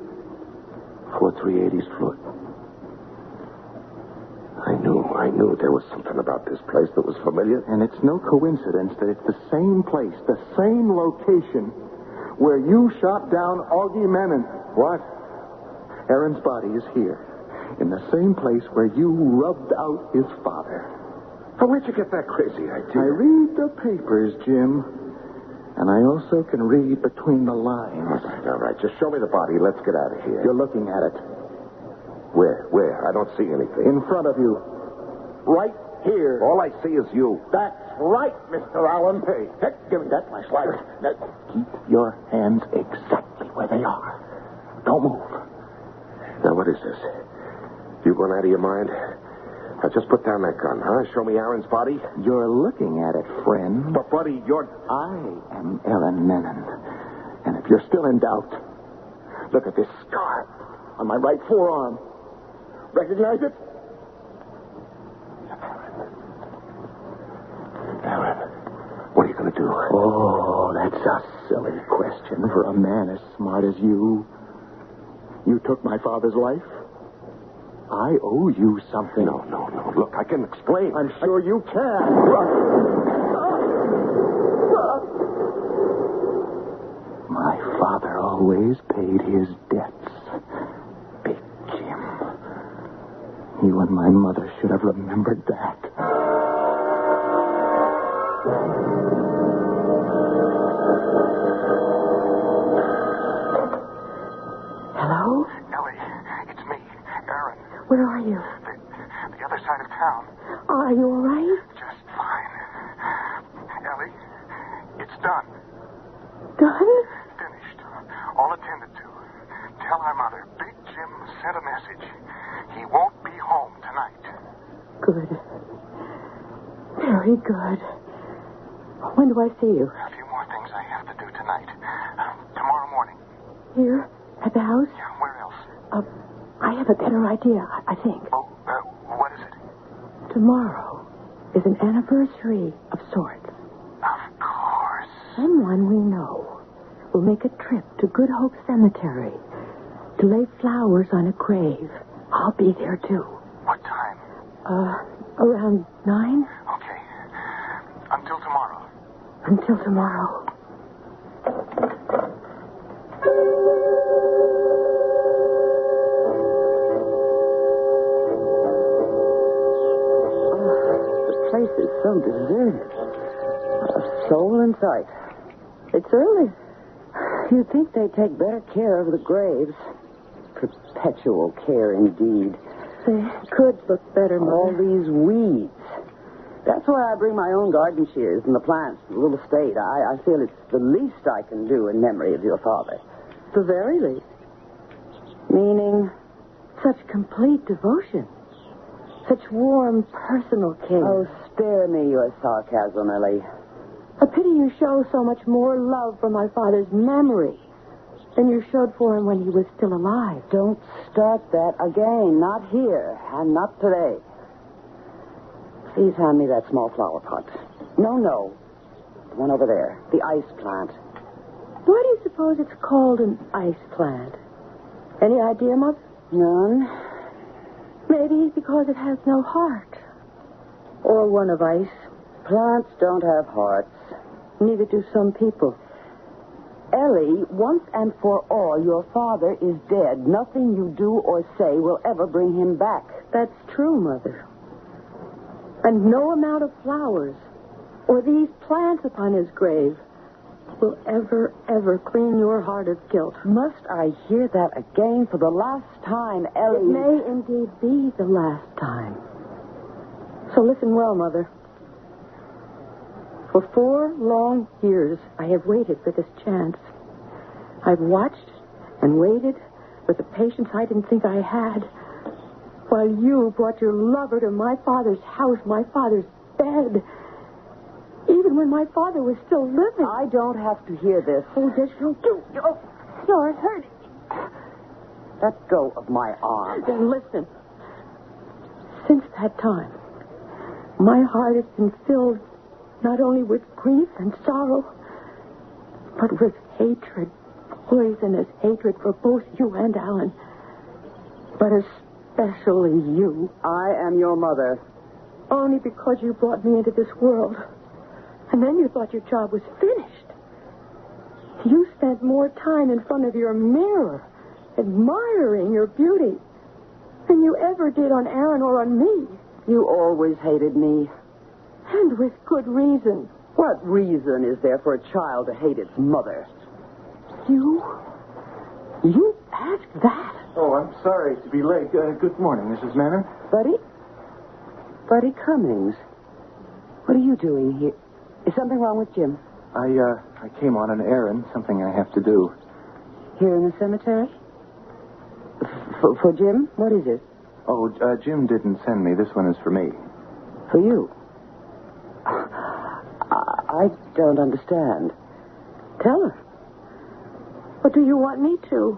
[SPEAKER 11] 438 East Floyd. I knew there was something about this place that was familiar.
[SPEAKER 3] And it's no coincidence that it's the same place, the same location where you shot down Augie Menon.
[SPEAKER 11] What?
[SPEAKER 3] Aaron's body is here, in the same place where you rubbed out his father.
[SPEAKER 11] Now, where'd you get that crazy idea?
[SPEAKER 3] I read the papers, Jim. And I also can read between the lines.
[SPEAKER 11] All right. Just show me the body. Let's get out of here.
[SPEAKER 3] You're looking at it.
[SPEAKER 11] Where? I don't see anything.
[SPEAKER 3] In front of you. Right here.
[SPEAKER 11] All I see is you.
[SPEAKER 3] That's right, Mr. Allen. Hey, give me that flashlight. Keep your hands exactly where they are. Don't move.
[SPEAKER 11] Now, what is this? You going out of your mind? Now, just put down that gun, huh? Show me Aaron's body.
[SPEAKER 3] You're looking at it, friend.
[SPEAKER 11] But, buddy,
[SPEAKER 3] I am Aaron Menon,
[SPEAKER 2] And if you're still in doubt, look at this scar on my right forearm. Recognize it? Aaron, what are you going to do? Oh, that's a silly question for a man as smart as you. You took my father's life. I owe you something.
[SPEAKER 9] No. Look, I can explain.
[SPEAKER 2] I'm sure you can. My father always paid his debts. Big Jim. You and my mother should have remembered that.
[SPEAKER 13] Hello?
[SPEAKER 20] Ellie, it's me, Aaron.
[SPEAKER 13] Where are you?
[SPEAKER 20] The other side of town.
[SPEAKER 13] Are you all right?
[SPEAKER 20] Just fine. Ellie, it's done.
[SPEAKER 13] Done?
[SPEAKER 20] Finished. All attended to. Tell our mother, Big Jim sent a message. He won't be home tonight.
[SPEAKER 13] Good. Very good. When do I see you?
[SPEAKER 20] A few more things I have to do tonight. Tomorrow morning.
[SPEAKER 13] Here? At the house?
[SPEAKER 20] Yeah, where else?
[SPEAKER 13] I have a better idea, I think.
[SPEAKER 20] Oh, what is it?
[SPEAKER 13] Tomorrow is an anniversary of sorts.
[SPEAKER 20] Of course.
[SPEAKER 13] Someone we know will make a trip to Good Hope Cemetery to lay flowers on a grave. I'll be there, too.
[SPEAKER 20] What time?
[SPEAKER 13] Around 9?
[SPEAKER 20] Okay. Until tomorrow.
[SPEAKER 13] Until tomorrow.
[SPEAKER 14] The place is so deserted. Not a soul in sight. It's early. You'd think they'd take better care of the graves. Perpetual care, indeed.
[SPEAKER 13] They could look better, Mother.
[SPEAKER 14] All these weeds. That's why I bring my own garden shears and the plants to the little estate. I feel it's the least I can do in memory of your father. The very least. Meaning?
[SPEAKER 13] Such complete devotion. Such warm, personal care.
[SPEAKER 14] Oh, spare me your sarcasm, Ellie.
[SPEAKER 13] A pity you show so much more love for my father's memory than you showed for him when he was still alive.
[SPEAKER 14] Don't start that again. Not here, and not today. Please hand me that small flower pot. No. The one over there. The ice plant.
[SPEAKER 13] Why do you suppose it's called an ice plant? Any idea, Mother?
[SPEAKER 14] None.
[SPEAKER 13] Maybe because it has no heart. Or one of ice.
[SPEAKER 14] Plants don't have hearts.
[SPEAKER 13] Neither do some people.
[SPEAKER 14] Ellie, once and for all, your father is dead. Nothing you do or say will ever bring him back.
[SPEAKER 13] That's true, Mother. And no amount of flowers or these plants upon his grave will ever clean your heart of guilt.
[SPEAKER 14] Must I hear that again for the last time, Ellie?
[SPEAKER 13] It may indeed be the last time. So listen well, Mother. For 4 long years, I have waited for this chance. I've watched and waited with a patience I didn't think I had, while you brought your lover to my father's house, my father's bed, even when my father was still living.
[SPEAKER 14] I don't have to hear this.
[SPEAKER 13] Oh, yes, you do. Oh, you're hurting.
[SPEAKER 14] Let go of my arm.
[SPEAKER 13] Then listen. Since that time, my heart has been filled not only with grief and sorrow, but with hatred, poisonous hatred for both you and Alan, but especially you.
[SPEAKER 14] I am your mother.
[SPEAKER 13] Only because you brought me into this world, and then you thought your job was finished. You spent more time in front of your mirror, admiring your beauty, than you ever did on Aaron or on me.
[SPEAKER 14] You always hated me.
[SPEAKER 13] And with good reason.
[SPEAKER 14] What reason is there for a child to hate its mother?
[SPEAKER 13] You asked that?
[SPEAKER 3] Oh, I'm sorry to be late. Good morning, Mrs. Manor.
[SPEAKER 14] Buddy Cummings. What are you doing here? Is something wrong with Jim?
[SPEAKER 3] I came on an errand, something I have to do.
[SPEAKER 14] Here in the cemetery? For Jim? What is it?
[SPEAKER 3] Oh, Jim didn't send me. This one is for me.
[SPEAKER 14] For you? I don't understand. Tell her.
[SPEAKER 13] What do you want me to?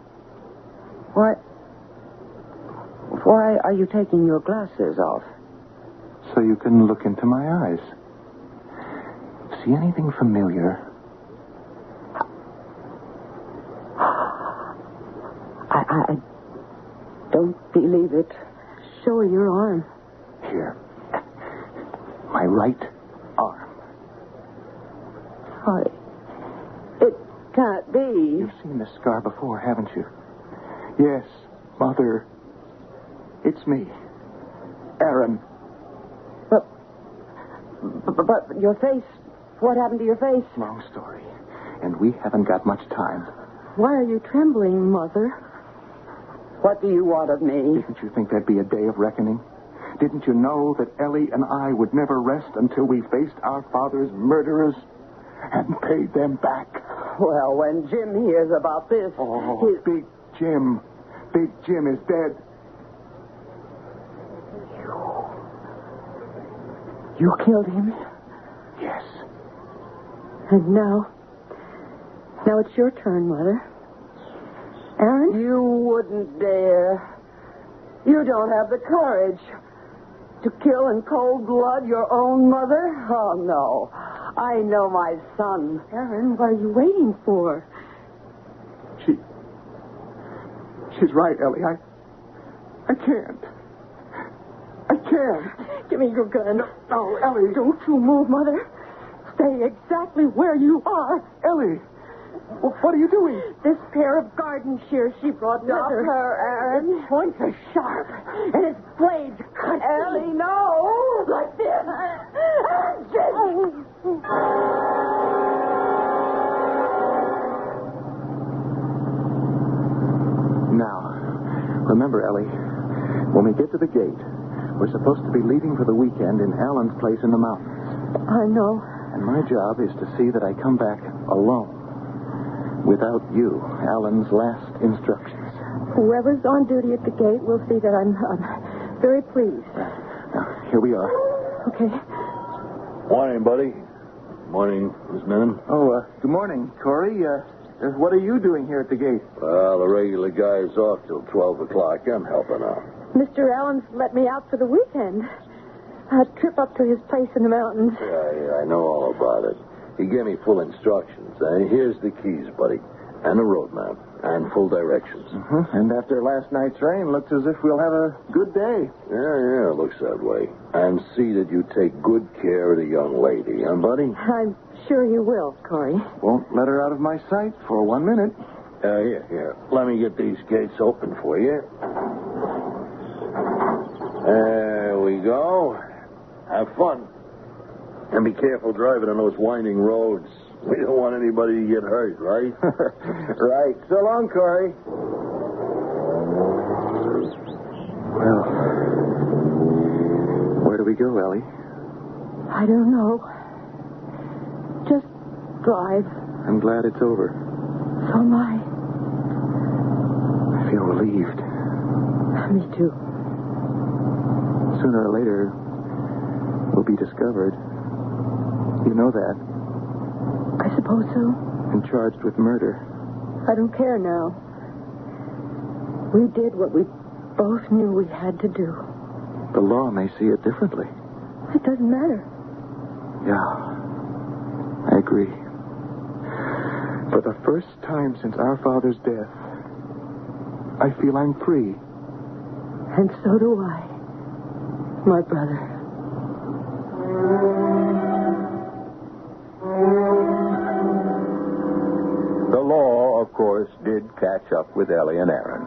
[SPEAKER 10] Why are you taking your glasses off?
[SPEAKER 3] So you can look into my eyes. See anything familiar?
[SPEAKER 10] I don't believe it.
[SPEAKER 13] Show her your arm.
[SPEAKER 3] Here. My right arm.
[SPEAKER 10] It can't be.
[SPEAKER 3] You've seen this scar before, haven't you? Yes, Mother. It's me. Aaron.
[SPEAKER 10] But your face... What happened to your face?
[SPEAKER 3] Long story. And we haven't got much time.
[SPEAKER 13] Why are you trembling, Mother?
[SPEAKER 10] What do you want of me?
[SPEAKER 3] Didn't you think there'd be a day of reckoning? Didn't you know that Ellie and I would never rest until we faced our father's murderers and paid them back?
[SPEAKER 10] Well, when Jim hears about this...
[SPEAKER 3] Oh, Big Jim. Big Jim is dead.
[SPEAKER 10] You killed him?
[SPEAKER 3] Yes.
[SPEAKER 13] And now it's your turn, Mother. Aaron?
[SPEAKER 10] You wouldn't dare. You don't have the courage to kill in cold blood your own mother? Oh, no. I know my son.
[SPEAKER 13] Aaron, what are you waiting for?
[SPEAKER 3] She's right, Ellie. I can't. I can't.
[SPEAKER 13] Give me your gun.
[SPEAKER 3] No, Ellie.
[SPEAKER 13] Don't you move, Mother. Stay exactly where you are.
[SPEAKER 3] Ellie, what are you doing?
[SPEAKER 13] This pair of garden shears she brought with her.
[SPEAKER 10] Her, Aaron.
[SPEAKER 13] Its points are sharp, and its blades cut.
[SPEAKER 10] Ellie, no.
[SPEAKER 13] Like this.
[SPEAKER 3] Now, remember, Ellie, when we get to the gate, we're supposed to be leaving for the weekend in Alan's place in the mountains.
[SPEAKER 13] I know.
[SPEAKER 3] And my job is to see that I come back alone. Without you, Alan's last instructions.
[SPEAKER 13] Whoever's on duty at the gate will see that I'm very pleased.
[SPEAKER 3] Now, here we are.
[SPEAKER 13] Okay.
[SPEAKER 7] Morning, buddy. Morning, Miss Menon.
[SPEAKER 3] Oh, good morning, Corey. What are you doing here at the gate?
[SPEAKER 7] Well, the regular guy's off till 12 o'clock. I'm helping out.
[SPEAKER 13] Mr. Allen's let me out for the weekend. A trip up to his place in the mountains.
[SPEAKER 7] Yeah, I know all about it. He gave me full instructions. Here's the keys, buddy. And a road map. And full directions.
[SPEAKER 3] Mm-hmm. And after last night's rain, looks as if we'll have a good day.
[SPEAKER 7] Yeah, it looks that way. And see that you take good care of the young lady, huh, buddy?
[SPEAKER 13] I'm sure you will, Corey.
[SPEAKER 3] Won't let her out of my sight for 1 minute.
[SPEAKER 7] Here. Let me get these gates open for you. There we go. Have fun. And be careful driving on those winding roads. We don't want anybody to get hurt, right?
[SPEAKER 3] Right. So long, Corey. Well, where do we go, Ellie?
[SPEAKER 13] I don't know. Just drive.
[SPEAKER 3] I'm glad it's over.
[SPEAKER 13] So am I.
[SPEAKER 3] I feel relieved.
[SPEAKER 13] Me too.
[SPEAKER 3] Sooner or later, we'll be discovered. You know that.
[SPEAKER 13] I suppose so.
[SPEAKER 3] And charged with murder.
[SPEAKER 13] I don't care now. We did what we both knew we had to do.
[SPEAKER 3] The law may see it differently.
[SPEAKER 13] It doesn't matter.
[SPEAKER 3] Yeah, I agree. For the first time since our father's death, I feel I'm free.
[SPEAKER 13] And so do I, my brother.
[SPEAKER 1] The law, of course, did catch up with Ellie and Aaron.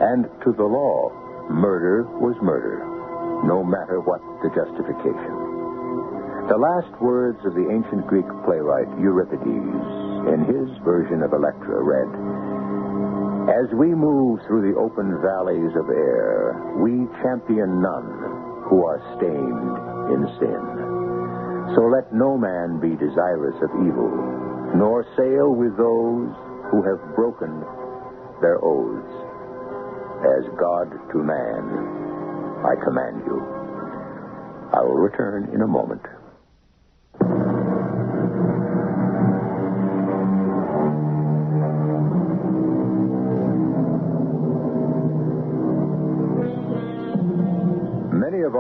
[SPEAKER 1] And to the law, murder was murder, no matter what the justification. The last words of the ancient Greek playwright Euripides, in his version of Electra, read, "As we move through the open valleys of air, we champion none who are stained in sin. So let no man be desirous of evil, nor sail with those who have broken their oaths. As God to man, I command you." I will return in a moment.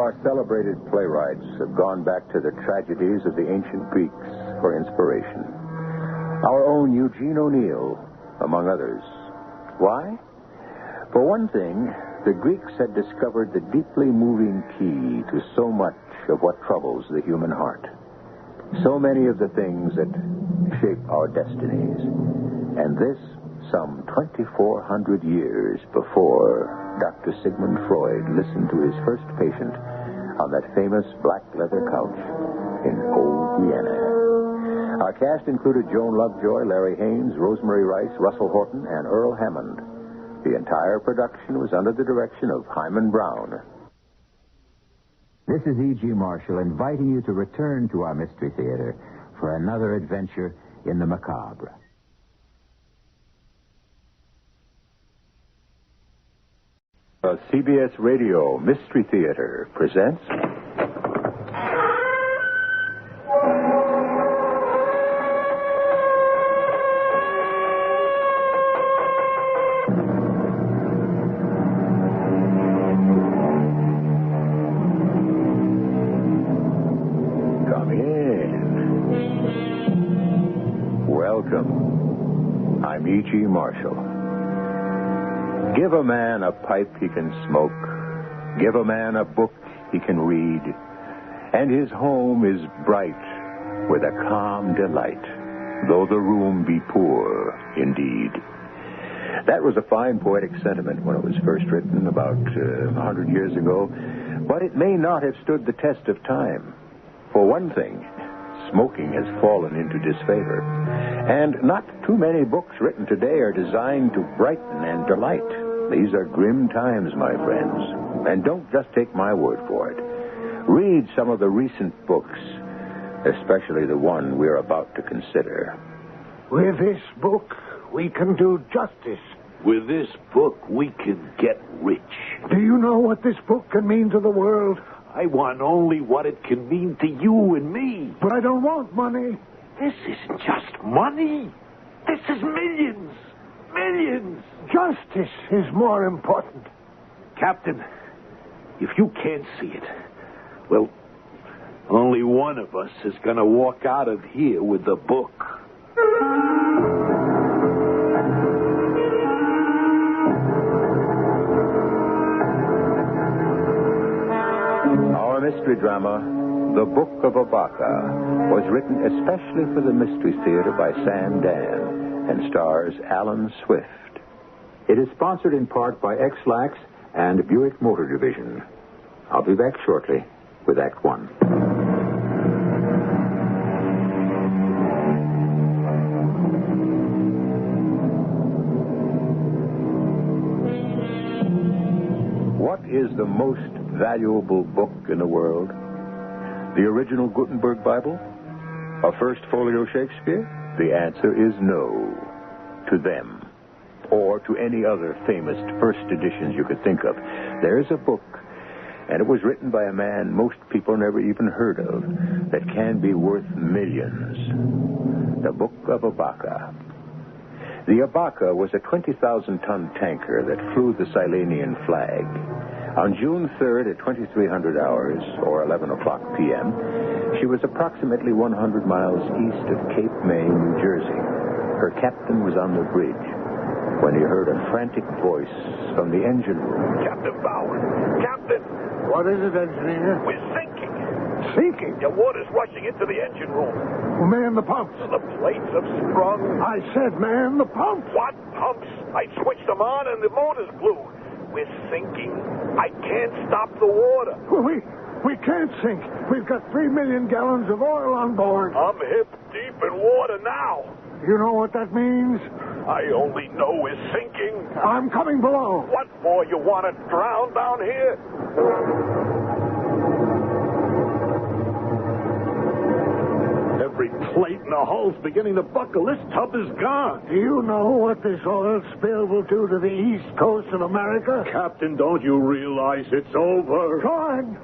[SPEAKER 1] our celebrated playwrights have gone back to the tragedies of the ancient Greeks for inspiration. Our own Eugene O'Neill, among others. Why? For one thing, the Greeks had discovered the deeply moving key to so much of what troubles the human heart. So many of the things that shape our destinies. And this some 2,400 years before Dr. Sigmund Freud listened to his first patient on that famous black leather couch in old Vienna. Our cast included Joan Lovejoy, Larry Haynes, Rosemary Rice, Russell Horton, and Earl Hammond. The entire production was under the direction of Himan Brown.
[SPEAKER 8] This is E.G. Marshall inviting you to return to our Mystery Theater for another adventure in the macabre.
[SPEAKER 1] The CBS Radio Mystery Theater presents... Come in. Welcome. I'm E.G. Marshall. Give a man a pipe he can smoke. Give a man a book he can read. And his home is bright with a calm delight, though the room be poor indeed. That was a fine poetic sentiment when it was first written about 100 years ago, but it may not have stood the test of time. For one thing, smoking has fallen into disfavor. And not too many books written today are designed to brighten and delight. These are grim times, my friends. And don't just take my word for it. Read some of the recent books, especially the one we're about to consider.
[SPEAKER 12] With this book, we can do justice.
[SPEAKER 5] With this book, we can get rich.
[SPEAKER 12] Do you know what this book can mean to the world?
[SPEAKER 5] I want only what it can mean to you and me.
[SPEAKER 12] But I don't want money.
[SPEAKER 5] This isn't just money. This is millions. Millions.
[SPEAKER 12] Justice is more important.
[SPEAKER 5] Captain, if you can't see it, well, only one of us is going to walk out of here with the book.
[SPEAKER 1] Our mystery drama, The Book of Abaca, was written especially for the Mystery Theater by Sam Dan and stars Alan Swift. It is sponsored in part by X-Lax and Buick Motor Division. I'll be back shortly with Act One. What is the most valuable book in the world? The original Gutenberg Bible? A first folio Shakespeare? The answer is no. To them. Or to any other famous first editions you could think of. There's a book, and it was written by a man most people never even heard of, that can be worth millions. The Book of Abaca. The Abaca was a 20,000-ton tanker that flew the Silenian flag. On June 3rd at 2300 hours, or 11 o'clock p.m., she was approximately 100 miles east of Cape May, New Jersey. Her captain was on the bridge when he heard a frantic voice from the engine room.
[SPEAKER 5] Captain Bauer! Captain!
[SPEAKER 12] What is it, engineer?
[SPEAKER 5] We're sinking.
[SPEAKER 12] Sinking?
[SPEAKER 5] The water's rushing into the engine room.
[SPEAKER 12] Well, man the pumps.
[SPEAKER 5] The plates have sprung.
[SPEAKER 12] I said man the pumps.
[SPEAKER 5] What pumps? I switched them on and the motors blew. We're sinking. I can't stop the water.
[SPEAKER 12] Well, we can't sink. We've got 3 million gallons of oil on board.
[SPEAKER 5] I'm hip deep in water now.
[SPEAKER 12] You know what that means?
[SPEAKER 5] I only know we're sinking.
[SPEAKER 12] I'm coming below.
[SPEAKER 5] What for? You want to drown down here? Every plate in the hull's beginning to buckle. This tub is gone.
[SPEAKER 12] Do you know what this oil spill will do to the east coast of America?
[SPEAKER 5] Captain, don't you realize it's over?
[SPEAKER 12] Gone.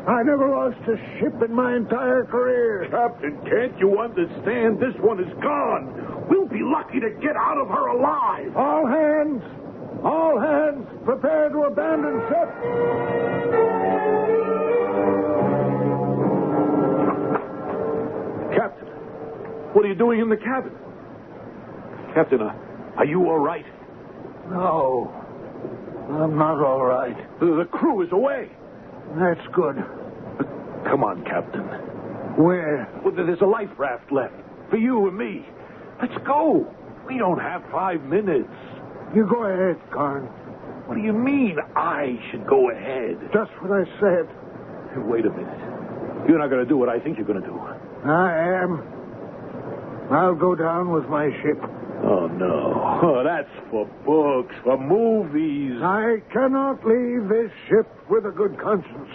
[SPEAKER 12] I never lost a ship in my entire career.
[SPEAKER 5] Captain, can't you understand? This one is gone. We'll be lucky to get out of her alive.
[SPEAKER 12] All hands, prepare to abandon ship.
[SPEAKER 21] Captain, what are you doing in the cabin? Captain, are you all right?
[SPEAKER 15] No, I'm not all right.
[SPEAKER 21] The crew is away.
[SPEAKER 15] That's good.
[SPEAKER 21] Come on, Captain.
[SPEAKER 15] Where?
[SPEAKER 21] Well, there's a life raft left for you and me. Let's go. We don't have 5 minutes.
[SPEAKER 15] You go ahead, Carn.
[SPEAKER 21] What do you mean I should go ahead?
[SPEAKER 15] Just what I said.
[SPEAKER 21] Hey, wait a minute. You're not going to do what I think you're going to do.
[SPEAKER 15] I am. I'll go down with my ship.
[SPEAKER 21] Oh, no. Oh, that's for books, for movies.
[SPEAKER 15] I cannot leave this ship with a good conscience.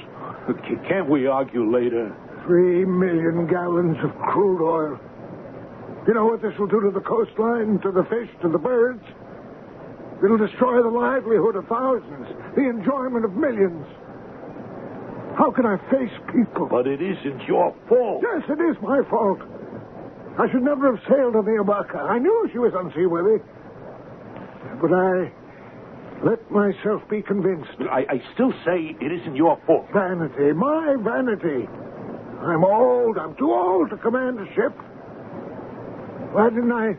[SPEAKER 21] Can't we argue later?
[SPEAKER 15] 3 million gallons of crude oil. You know what this will do to the coastline, to the fish, to the birds? It'll destroy the livelihood of thousands, the enjoyment of millions. How can I face people?
[SPEAKER 21] But it isn't your fault.
[SPEAKER 15] Yes, it is my fault. I should never have sailed on the Abaca. I knew she was unseaworthy. But I let myself be convinced.
[SPEAKER 21] I still say it isn't your fault.
[SPEAKER 15] Vanity, my vanity. I'm old. I'm too old to command a ship. Why didn't I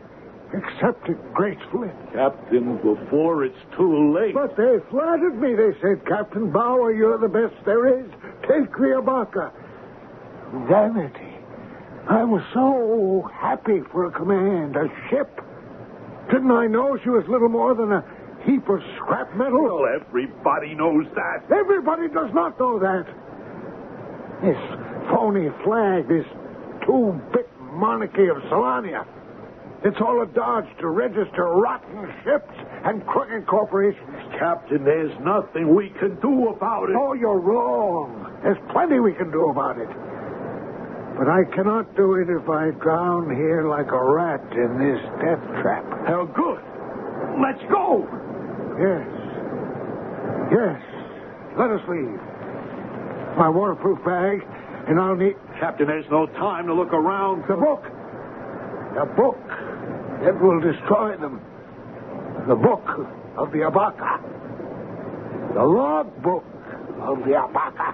[SPEAKER 15] accept it gracefully?
[SPEAKER 21] Captain, before it's too late.
[SPEAKER 15] But they flattered me. They said, Captain Bauer, you're the best there is. Take the Abaca. Vanity. I was so happy for a command, a ship. Didn't I know she was little more than a heap of scrap metal?
[SPEAKER 21] Well, everybody knows that.
[SPEAKER 15] Everybody does not know that. This phony flag, this two-bit monarchy of Solania. It's all a dodge to register rotten ships and crooked corporations.
[SPEAKER 21] Captain, there's nothing we can do about it.
[SPEAKER 15] Oh, you're wrong. There's plenty we can do about it. But I cannot do it if I drown here like a rat in this death trap.
[SPEAKER 21] Hell, good. Let's go.
[SPEAKER 15] Yes. Yes. Let us leave. My waterproof bag, and I'll need...
[SPEAKER 21] Captain, there's no time to look around.
[SPEAKER 15] The book. The book that will destroy them. The book of the Abaca. The log book of the Abaca.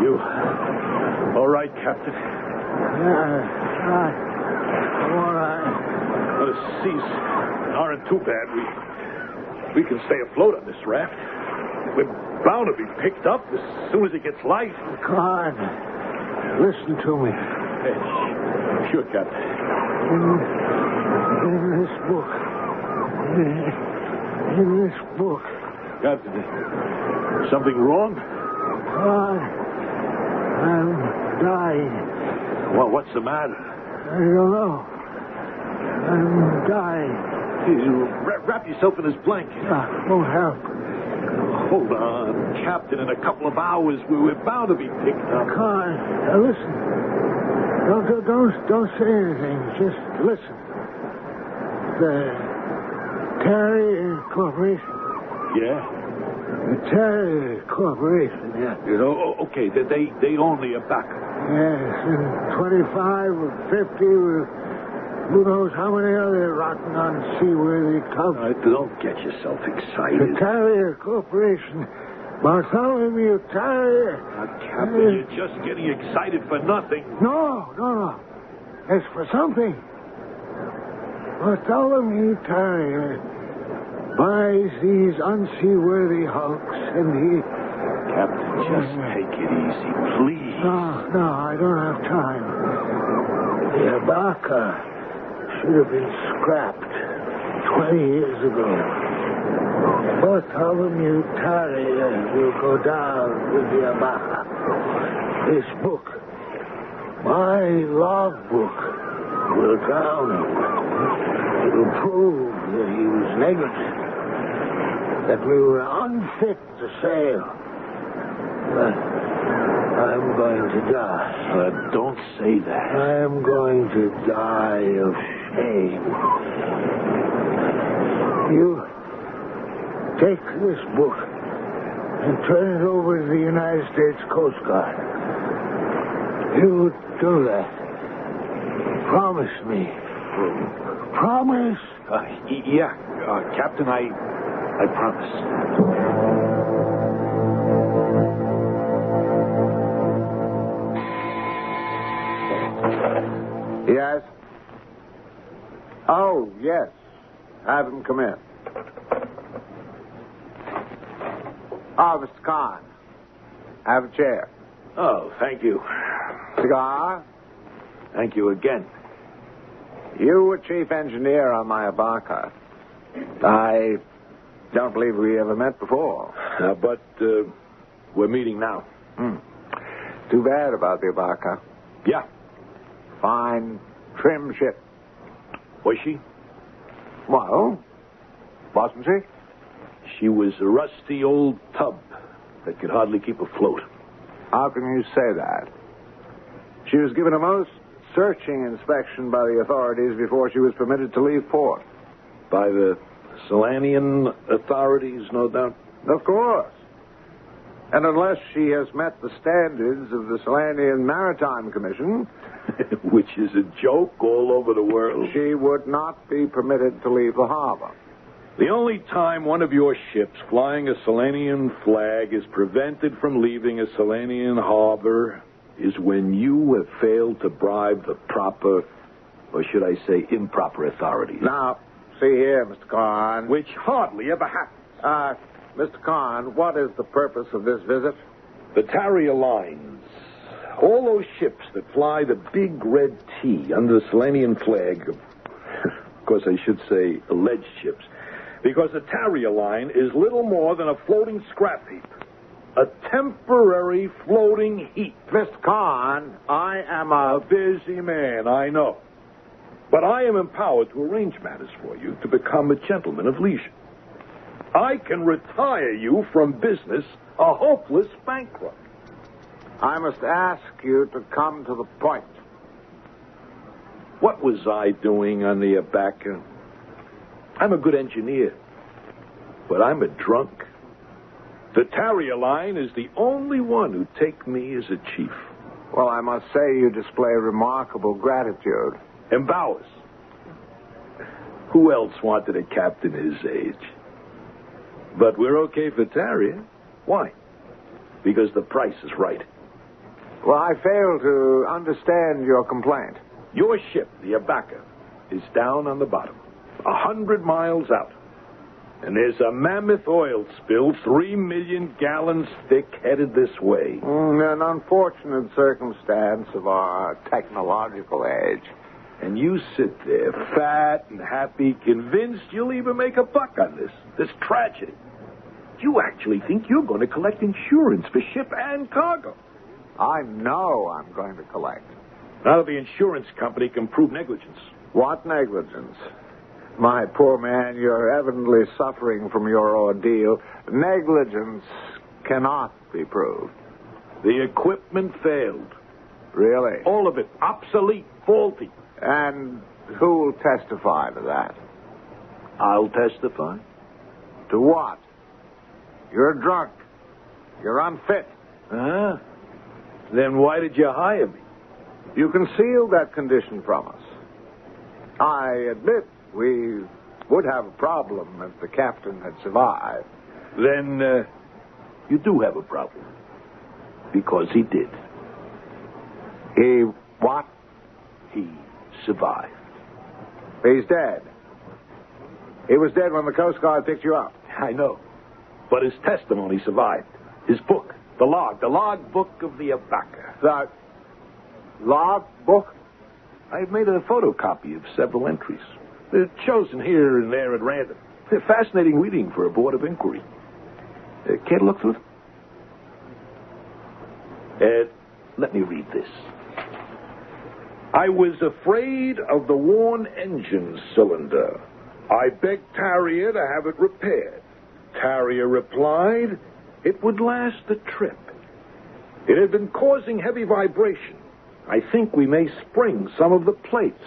[SPEAKER 21] You all right, Captain?
[SPEAKER 15] I'm all right.
[SPEAKER 21] Well, the seas aren't too bad. We can stay afloat on this raft. We're bound to be picked up as soon as it gets light.
[SPEAKER 15] Come on. Listen to me.
[SPEAKER 21] Hey, sure, Captain.
[SPEAKER 15] In this book. In this book.
[SPEAKER 21] Captain, something wrong?
[SPEAKER 15] I'm dying.
[SPEAKER 21] Well, what's the matter?
[SPEAKER 15] I don't know. I'm dying.
[SPEAKER 21] You wrap yourself in this blanket.
[SPEAKER 15] Won't help.
[SPEAKER 21] Hold on, Captain. In a couple of hours, we're bound to be picked up.
[SPEAKER 15] Now listen. Don't say anything. Just listen. The Terry Corporation.
[SPEAKER 21] Yeah?
[SPEAKER 15] The Terry Corporation, yeah.
[SPEAKER 21] You know, okay, they own the Abaca.
[SPEAKER 15] Yes, and 25 or 50 or who knows how many other rotten, unseaworthy tubs.
[SPEAKER 21] Don't get yourself excited.
[SPEAKER 15] The Terrier Corporation. Bartholomew Terrier.
[SPEAKER 21] Captain, you're just getting excited for nothing.
[SPEAKER 15] No. It's for something. Bartholomew Terrier buys these unseaworthy hulks and he...
[SPEAKER 21] Captain, just take it easy, please.
[SPEAKER 15] No, I don't have time. The Abaca should have been scrapped 20 years ago. Bartholomew Terrier will go down with the Abaca. This book, my log book, will drown him. It will prove that he was negligent, that we were unfit to sail. But I'm going to die.
[SPEAKER 21] Don't say that.
[SPEAKER 15] I'm going to die of shame. You take this book and turn it over to the United States Coast Guard. You do that. Promise me Promise?
[SPEAKER 21] Yeah, Captain, I promise.
[SPEAKER 7] Yes? Oh, yes. Have him come in. Oh, Mr. Kahn. Have a chair.
[SPEAKER 21] Oh, thank you.
[SPEAKER 7] Cigar?
[SPEAKER 21] Thank you again.
[SPEAKER 7] You were chief engineer on my Abaca. I don't believe we ever met before.
[SPEAKER 21] But we're meeting now.
[SPEAKER 7] Too bad about the Abaca.
[SPEAKER 21] Yeah.
[SPEAKER 7] Fine, trim ship.
[SPEAKER 21] Was she?
[SPEAKER 7] Well, wasn't she?
[SPEAKER 21] She was a rusty old tub that could hardly keep afloat.
[SPEAKER 7] How can you say that? She was given a most searching inspection by the authorities before she was permitted to leave port.
[SPEAKER 21] By the Solanian authorities, no doubt?
[SPEAKER 7] Of course. And unless she has met the standards of the Solanian Maritime Commission...
[SPEAKER 21] Which is a joke all over the world.
[SPEAKER 7] She would not be permitted to leave the harbor.
[SPEAKER 21] The only time one of your ships flying a Solanian flag is prevented from leaving a Solanian harbor is when you have failed to bribe the proper, or should I say improper authorities.
[SPEAKER 7] Now, see here, Mr. Kahn.
[SPEAKER 21] Which hardly ever happens.
[SPEAKER 7] Mr. Kahn, what is the purpose of this visit?
[SPEAKER 21] The Tarrier Lines. All those ships that fly the big red T under the Solanian flag, of course I should say alleged ships, because the Tarrier Line is little more than a floating scrap heap. A temporary floating heap.
[SPEAKER 7] Mr. Kahn, I am
[SPEAKER 21] a busy man, I know. But I am empowered to arrange matters for you to become a gentleman of leisure. I can retire you from business a hopeless bankrupt.
[SPEAKER 7] I must ask you to come to the point.
[SPEAKER 21] What was I doing on the Abaca? I'm a good engineer, but I'm a drunk. The Tarrier Line is the only one who'd take me as a chief.
[SPEAKER 7] Well, I must say you display remarkable gratitude.
[SPEAKER 21] And Bowers. Who else wanted a captain his age? But we're okay for Tarrier. Why? Because the price is right.
[SPEAKER 7] Well, I fail to understand your complaint.
[SPEAKER 21] Your ship, the Abaca, is down on the bottom, 100 miles out. And there's a mammoth oil spill 3 million gallons thick headed this way.
[SPEAKER 7] An unfortunate circumstance of our technological age.
[SPEAKER 21] And you sit there, fat and happy, convinced you'll even make a buck on this tragedy. You actually think you're going to collect insurance for ship and cargo.
[SPEAKER 7] I know I'm going to collect.
[SPEAKER 21] Now that the insurance company can prove negligence.
[SPEAKER 7] What negligence? My poor man, you're evidently suffering from your ordeal. Negligence cannot be proved.
[SPEAKER 21] The equipment failed.
[SPEAKER 7] Really?
[SPEAKER 21] All of it. Obsolete. Faulty.
[SPEAKER 7] And who will testify to that?
[SPEAKER 21] I'll testify.
[SPEAKER 7] To what? You're drunk. You're unfit.
[SPEAKER 21] Huh? Then why did you hire me?
[SPEAKER 7] You concealed that condition from us. I admit we would have a problem if the captain had survived.
[SPEAKER 21] Then you do have a problem. Because he did.
[SPEAKER 7] He what?
[SPEAKER 21] He survived.
[SPEAKER 7] He's dead. He was dead when the Coast Guard picked you up.
[SPEAKER 21] I know. But his testimony survived. His book. The log book of the Abaca.
[SPEAKER 7] The log book?
[SPEAKER 21] I've made a photocopy of several entries. They're chosen here and there at random. They're fascinating reading for a board of inquiry. Care to look through them? Let me read this. I was afraid of the worn engine cylinder. I begged Tarrier to have it repaired. Tarrier replied it would last the trip. It had been causing heavy vibration. I think we may spring some of the plates.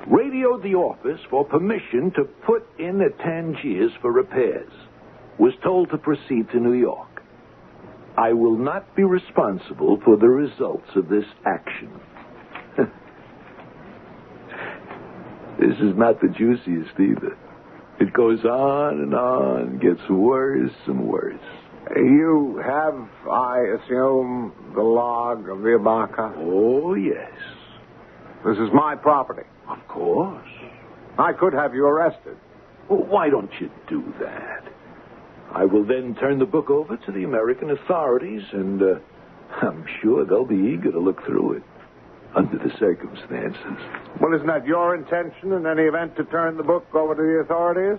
[SPEAKER 21] Radioed the office for permission to put in the Tangiers for repairs. Was told to proceed to New York. I will not be responsible for the results of this action.
[SPEAKER 4] This is not the juiciest either. It goes on, gets worse and worse.
[SPEAKER 12] You have, I assume, the log of the Abaca?
[SPEAKER 4] Oh, yes.
[SPEAKER 12] This is my property.
[SPEAKER 4] Of course.
[SPEAKER 12] I could have you arrested.
[SPEAKER 4] Well, why don't you do that? I will then turn the book over to the American authorities, and I'm sure they'll be eager to look through it under the circumstances.
[SPEAKER 12] Well, isn't that your intention in any event to turn the book over to the authorities?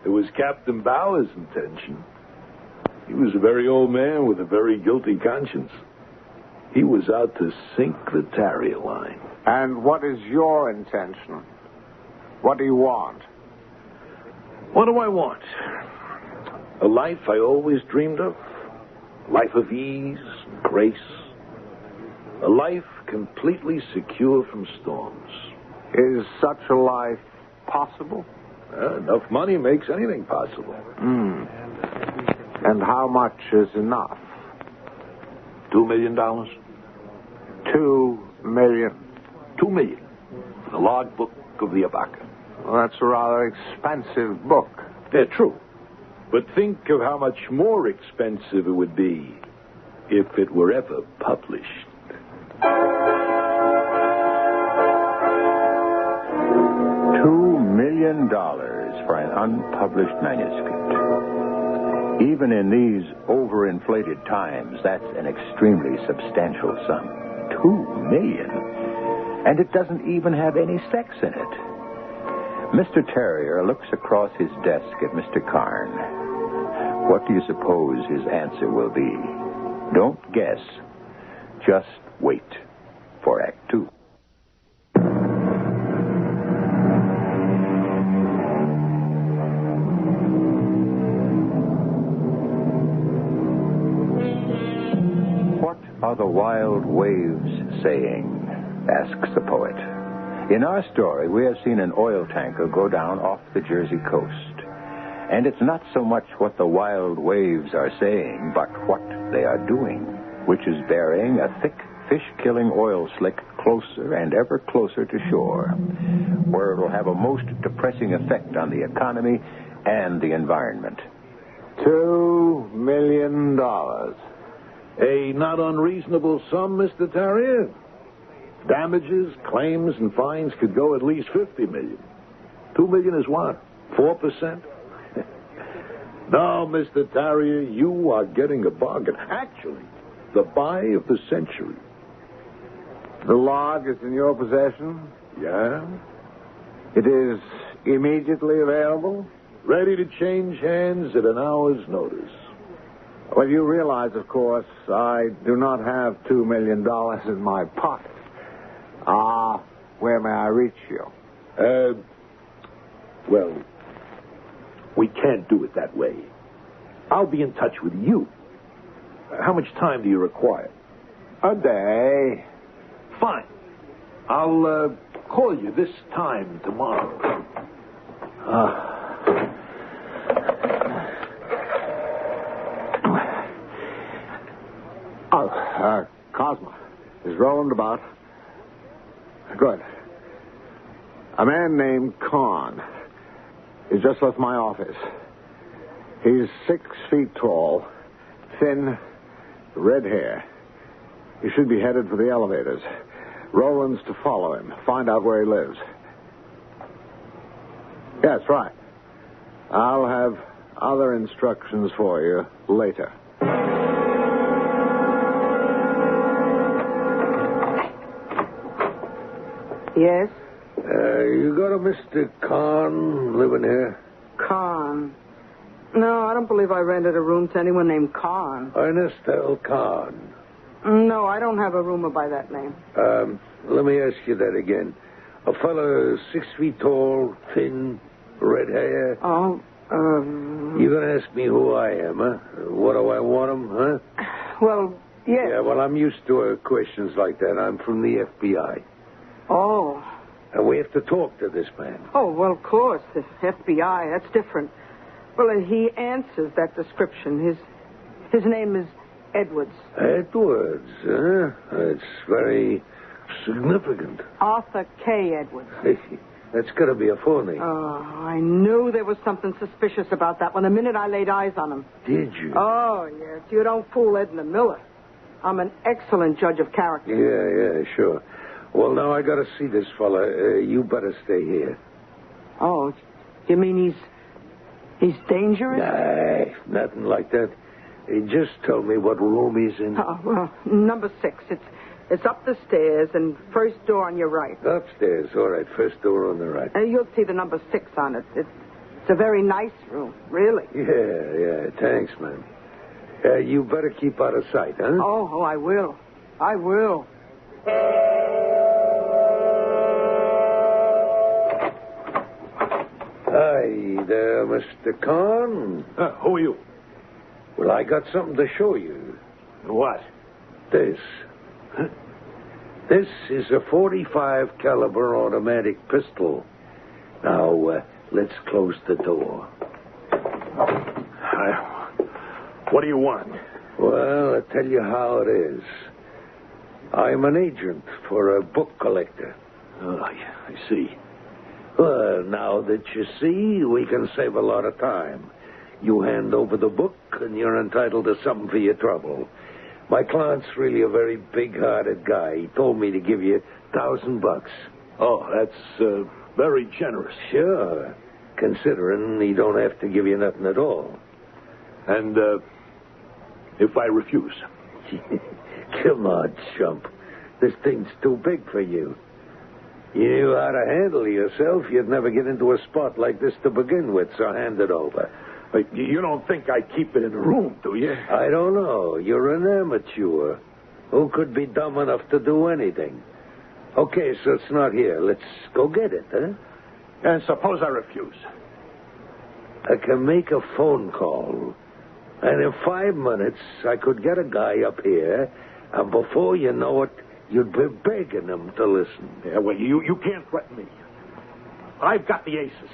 [SPEAKER 4] It was Captain Bauer's intention. He was a very old man with a very guilty conscience. He was out to sink the Tarrier line.
[SPEAKER 12] And what is your intention? What do you want?
[SPEAKER 4] What do I want? A life I always dreamed of. A life of ease and grace. A life completely secure from storms.
[SPEAKER 12] Is such a life possible?
[SPEAKER 4] Enough money makes anything possible.
[SPEAKER 12] And how much is enough?
[SPEAKER 4] $2 million.
[SPEAKER 12] $2 million.
[SPEAKER 4] $2 million. For the log book of the Abaca.
[SPEAKER 12] Well, that's a rather expensive book.
[SPEAKER 4] Yeah, true. But think of how much more expensive it would be if it were ever published.
[SPEAKER 1] $2 million for an unpublished manuscript. Even in these overinflated times, that's an extremely substantial sum. $2 million. And it doesn't even have any sex in it. Mr. Terrier looks across his desk at Mr. Carn. What do you suppose his answer will be? Don't guess. Just wait for Act 2. What are the wild waves saying? Asks the poet. In our story, we have seen an oil tanker go down off the Jersey coast. And it's not so much what the wild waves are saying, but what they are doing, which is burying a thick, fish-killing oil slick closer and ever closer to shore, where it will have a most depressing effect on the economy and the environment.
[SPEAKER 12] $2 million.
[SPEAKER 4] A not unreasonable sum, Mr. Terrier. Damages, claims, and fines could go at least $50 million. $2 million is what? 4%? No, Mr. Terrier, you are getting a bargain. Actually, the buy of the century.
[SPEAKER 12] The log is in your possession?
[SPEAKER 4] Yeah?
[SPEAKER 12] It is immediately available?
[SPEAKER 4] Ready to change hands at an hour's notice.
[SPEAKER 12] Well, you realize, of course, I do not have $2 million in my pocket. Where may I reach you?
[SPEAKER 4] Well, we can't do it that way. I'll be in touch with you. How much time do you require?
[SPEAKER 12] A day.
[SPEAKER 4] Fine. I'll call you this time tomorrow.
[SPEAKER 12] Cosmo. Is Roland about? Good. A man named Kahn. He just left my office. He's 6 feet tall, thin, red hair. He should be headed for the elevators. Roland's to follow him, find out where he lives. Yes, right. I'll have other instructions for you later.
[SPEAKER 22] Yes?
[SPEAKER 9] You got a Mr. Kahn living here?
[SPEAKER 22] Kahn. No, I don't believe I rented a room to anyone named Kahn.
[SPEAKER 9] Ernest L. Kahn.
[SPEAKER 22] No, I don't have a roomer by that name.
[SPEAKER 9] Let me ask you that again. A fellow 6 feet tall, thin, red hair.
[SPEAKER 22] Oh,
[SPEAKER 9] You're going to ask me who I am, huh? What do I want him, huh?
[SPEAKER 22] Well, yes.
[SPEAKER 9] Yeah, well, I'm used to questions like that. I'm from the FBI.
[SPEAKER 22] Oh.
[SPEAKER 9] And we have to talk to this man.
[SPEAKER 22] Oh, well, of course. The FBI, that's different. Well, he answers that description. His name is Edwards.
[SPEAKER 9] Edwards, huh? That's very significant.
[SPEAKER 22] Arthur K. Edwards.
[SPEAKER 5] That's got to be a phony.
[SPEAKER 22] Oh, I knew there was something suspicious about that one the minute I laid eyes on him.
[SPEAKER 5] Did you?
[SPEAKER 22] Oh, yes. You don't fool Edna Miller. I'm an excellent judge of character.
[SPEAKER 5] Yeah, sure. Well, now I got to see this fella. You better stay here.
[SPEAKER 22] Oh, you mean he's dangerous?
[SPEAKER 5] Nah, nothing like that. Just tell me what room he's in.
[SPEAKER 22] Oh, well, number 6. It's up the stairs and first door on your right.
[SPEAKER 5] Upstairs, all right. First door on the right.
[SPEAKER 22] You'll see the number 6 on it. It's a very nice room, really.
[SPEAKER 5] Yeah. Thanks, man. You better keep out of sight, huh?
[SPEAKER 22] Oh, I will. I will.
[SPEAKER 5] Hi there, Mr. Kahn.
[SPEAKER 21] Who are you?
[SPEAKER 5] Well, I got something to show you.
[SPEAKER 21] What?
[SPEAKER 5] This. This is a .45 caliber automatic pistol. Now, let's close the door.
[SPEAKER 21] What do you want?
[SPEAKER 5] Well, I'll tell you how it is. I'm an agent for a book collector.
[SPEAKER 21] Oh, yeah, I see.
[SPEAKER 5] Well, now that you see, we can save a lot of time. You hand over the book, and you're entitled to something for your trouble. My client's really a very big-hearted guy. He told me to give you $1,000.
[SPEAKER 21] Oh, that's very generous.
[SPEAKER 5] Sure, considering he don't have to give you nothing at all.
[SPEAKER 21] And if I refuse?
[SPEAKER 5] Come on, chump. This thing's too big for you. You knew how to handle yourself, you'd never get into a spot like this to begin with, so hand it over.
[SPEAKER 21] You don't think I keep it in a room, do you?
[SPEAKER 5] I don't know. You're an amateur. Who could be dumb enough to do anything? Okay, so it's not here. Let's go get it, huh?
[SPEAKER 21] And suppose I refuse?
[SPEAKER 5] I can make a phone call. And in 5 minutes, I could get a guy up here, and before you know it, you'd be begging him to listen.
[SPEAKER 21] Yeah, well, you can't threaten me. I've got the aces.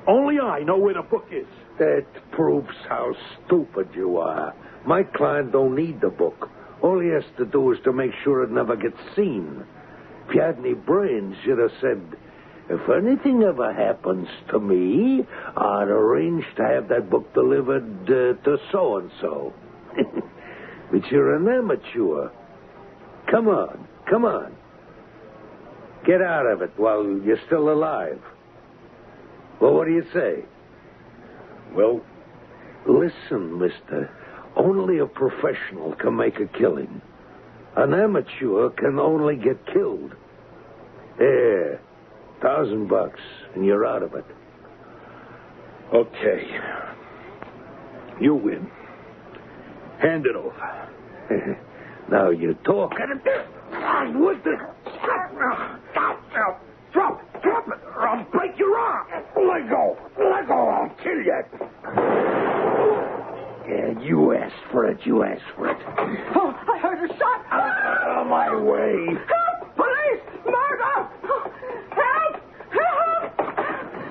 [SPEAKER 21] Only I know where the book is.
[SPEAKER 5] That proves how stupid you are. My client don't need the book. All he has to do is to make sure it never gets seen. If you had any brains, you'd have said, if anything ever happens to me, I'd arrange to have that book delivered to so-and-so. But you're an amateur. Come on. Get out of it while you're still alive. Well, what do you say?
[SPEAKER 21] Well,
[SPEAKER 5] listen, mister. Only a professional can make a killing. An amateur can only get killed. There. $1,000, and you're out of it.
[SPEAKER 21] Okay. You win. Hand it over.
[SPEAKER 5] Now you talk.
[SPEAKER 21] What the... Drop it, or I'll break your arm. Let go, I'll kill you.
[SPEAKER 5] Yeah, you asked for it.
[SPEAKER 22] Oh, I heard a shot.
[SPEAKER 5] Out of my way.
[SPEAKER 22] Help! Police! Murder! Help!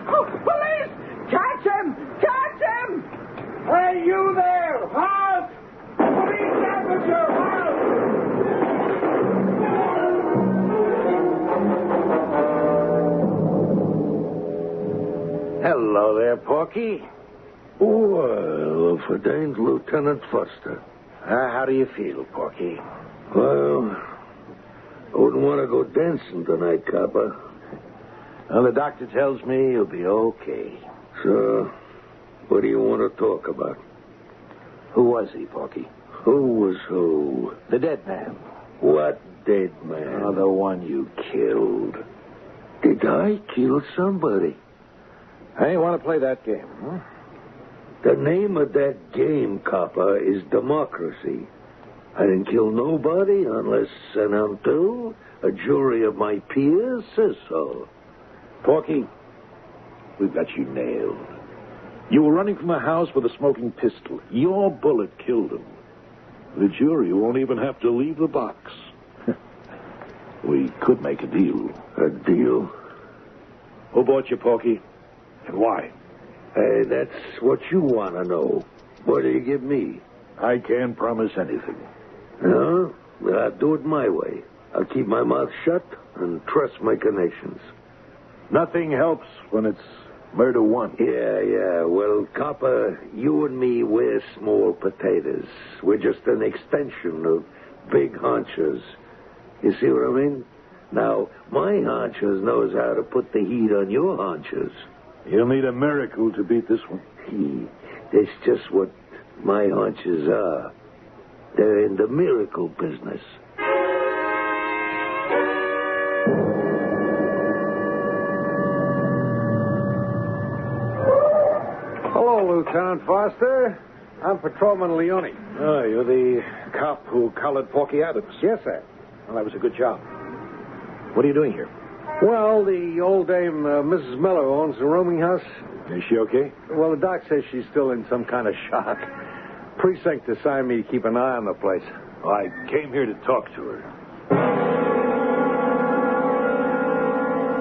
[SPEAKER 22] Oh, police! Catch him!
[SPEAKER 15] Hey, you there! Halt! Police officer, halt!
[SPEAKER 5] Hello there, Porky. Well, if it ain't Lieutenant Foster.
[SPEAKER 6] How do you feel, Porky?
[SPEAKER 5] Well, I wouldn't want to go dancing tonight, copper.
[SPEAKER 6] Well, the doctor tells me you'll be okay.
[SPEAKER 5] So, what do you want to talk about?
[SPEAKER 6] Who was he, Porky?
[SPEAKER 5] Who was who?
[SPEAKER 6] The dead man.
[SPEAKER 5] What dead man?
[SPEAKER 6] Oh, the one you killed.
[SPEAKER 5] Did I kill somebody?
[SPEAKER 7] Hey, you want to play that game, huh?
[SPEAKER 5] The name of that game, copper, is democracy. I didn't kill nobody unless and until a jury of my peers says so.
[SPEAKER 21] Porky, we've got you nailed. You were running from the house with a smoking pistol. Your bullet killed him. The jury won't even have to leave the box. We could make a deal.
[SPEAKER 5] A deal?
[SPEAKER 21] Who bought you, Porky? And why?
[SPEAKER 5] That's what you want to know. What do you give me?
[SPEAKER 21] I can't promise anything.
[SPEAKER 5] No? Well, I'll do it my way. I'll keep my mouth shut and trust my connections.
[SPEAKER 4] Nothing helps when it's murder one.
[SPEAKER 15] Yeah. Well, Copper, you and me, we're small potatoes. We're just an extension of big hunchers. You see what I mean? Now, my hunchers knows how to put the heat on your hunchers.
[SPEAKER 4] You'll need a miracle to beat this one.
[SPEAKER 15] That's just what my hunches are. They're in the miracle business.
[SPEAKER 7] Hello, Lieutenant Foster. I'm Patrolman Leone.
[SPEAKER 4] Oh, you're the cop who collared Porky Adams.
[SPEAKER 7] Yes, sir.
[SPEAKER 4] Well, that was a good job. What are you doing here?
[SPEAKER 7] Well, the old dame, Mrs. Miller, owns the rooming house.
[SPEAKER 4] Is she okay?
[SPEAKER 7] Well, the doc says she's still in some kind of shock. Precinct assigned me to keep an eye on the place.
[SPEAKER 4] Well, I came here to talk to her.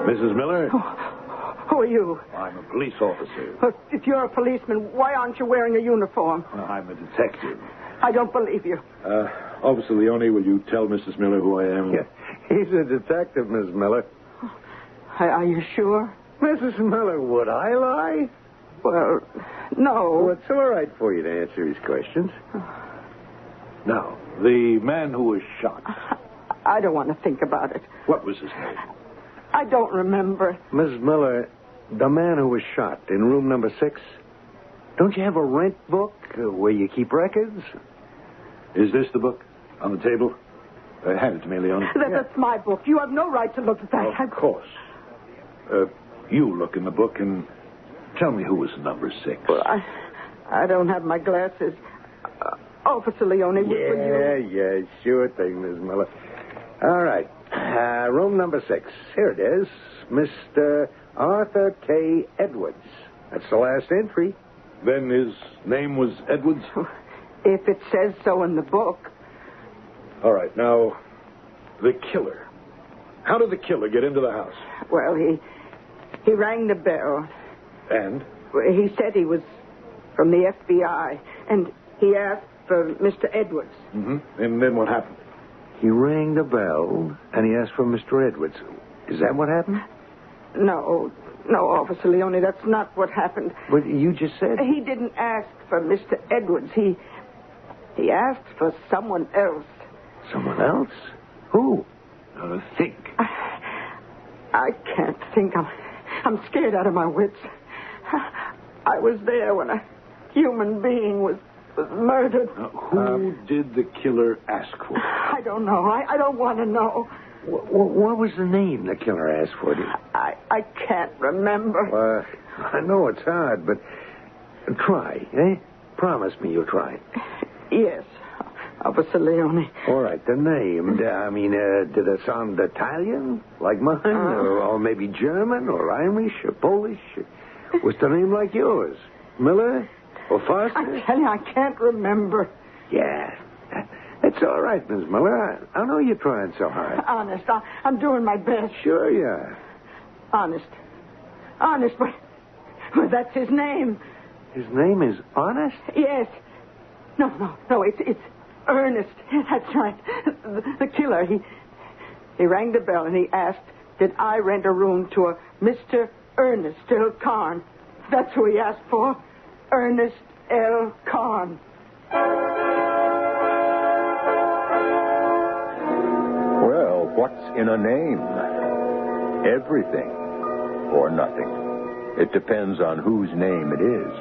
[SPEAKER 4] Mrs. Miller?
[SPEAKER 22] Who are you?
[SPEAKER 4] I'm a police officer.
[SPEAKER 22] If you're a policeman, why aren't you wearing a uniform?
[SPEAKER 4] I'm a detective.
[SPEAKER 22] I don't believe you.
[SPEAKER 4] Officer Leone, will you tell Mrs. Miller who I am?
[SPEAKER 7] Yeah, he's a detective, Miss Miller.
[SPEAKER 22] Are you sure?
[SPEAKER 7] Mrs. Miller, would I lie?
[SPEAKER 22] Well, no.
[SPEAKER 7] Well, it's all right for you to answer his questions.
[SPEAKER 4] Now, the man who was shot.
[SPEAKER 22] I don't want to think about it.
[SPEAKER 4] What was his name?
[SPEAKER 22] I don't remember.
[SPEAKER 7] Mrs. Miller, the man who was shot in room number 6, don't you have a rent book where you keep records?
[SPEAKER 4] Is this the book on the table? Hand it to me, Leon.
[SPEAKER 22] That's my book. You have no right to look at that.
[SPEAKER 4] Of course. You look in the book and tell me who was number 6.
[SPEAKER 22] Well, I don't have my glasses. Officer Leone, will you?
[SPEAKER 7] Yeah, sure thing, Miss Miller. All right. Room number 6. Here it is. Mr. Arthur K. Edwards. That's the last entry.
[SPEAKER 4] Then his name was Edwards?
[SPEAKER 22] If it says so in the book.
[SPEAKER 4] All right, now, the killer. How did the killer get into the house?
[SPEAKER 22] Well, he rang the bell.
[SPEAKER 4] And?
[SPEAKER 22] He said he was from the FBI, and he asked for Mr. Edwards.
[SPEAKER 4] Mm-hmm. And then what happened?
[SPEAKER 7] He rang the bell, and he asked for Mr. Edwards. Is that what happened?
[SPEAKER 22] No, Officer Leone, that's not what happened.
[SPEAKER 7] But you just said...
[SPEAKER 22] He didn't ask for Mr. Edwards. He asked for someone else.
[SPEAKER 7] Someone else? Who?
[SPEAKER 4] Think.
[SPEAKER 22] I can't think. I'm scared out of my wits. I was there when a human being was murdered.
[SPEAKER 4] Who did the killer ask for?
[SPEAKER 22] I don't know. I don't want to know.
[SPEAKER 7] What was the name the killer asked for?
[SPEAKER 22] I can't remember.
[SPEAKER 7] I know it's hard, but try, eh? Promise me you'll try.
[SPEAKER 22] Yes, Officer Leone.
[SPEAKER 7] All right, the name. Did it sound Italian, like mine? Or maybe German, or Irish, or Polish? Was the name like yours? Miller? Or Foster?
[SPEAKER 22] I tell you, I can't remember.
[SPEAKER 7] Yeah. It's all right, Miss Miller. I know you're trying so hard.
[SPEAKER 22] Honest, I'm doing my best.
[SPEAKER 7] Sure you are.
[SPEAKER 22] Honest, but that's his name.
[SPEAKER 7] His name is Honest?
[SPEAKER 22] Yes. No, it's Ernest. That's right. The killer, he rang the bell and he asked, did I rent a room to a Mr. Ernest L. Carn? That's who he asked for. Ernest L. Carn.
[SPEAKER 18] Well, what's in a name? Everything or nothing. It depends on whose name it is.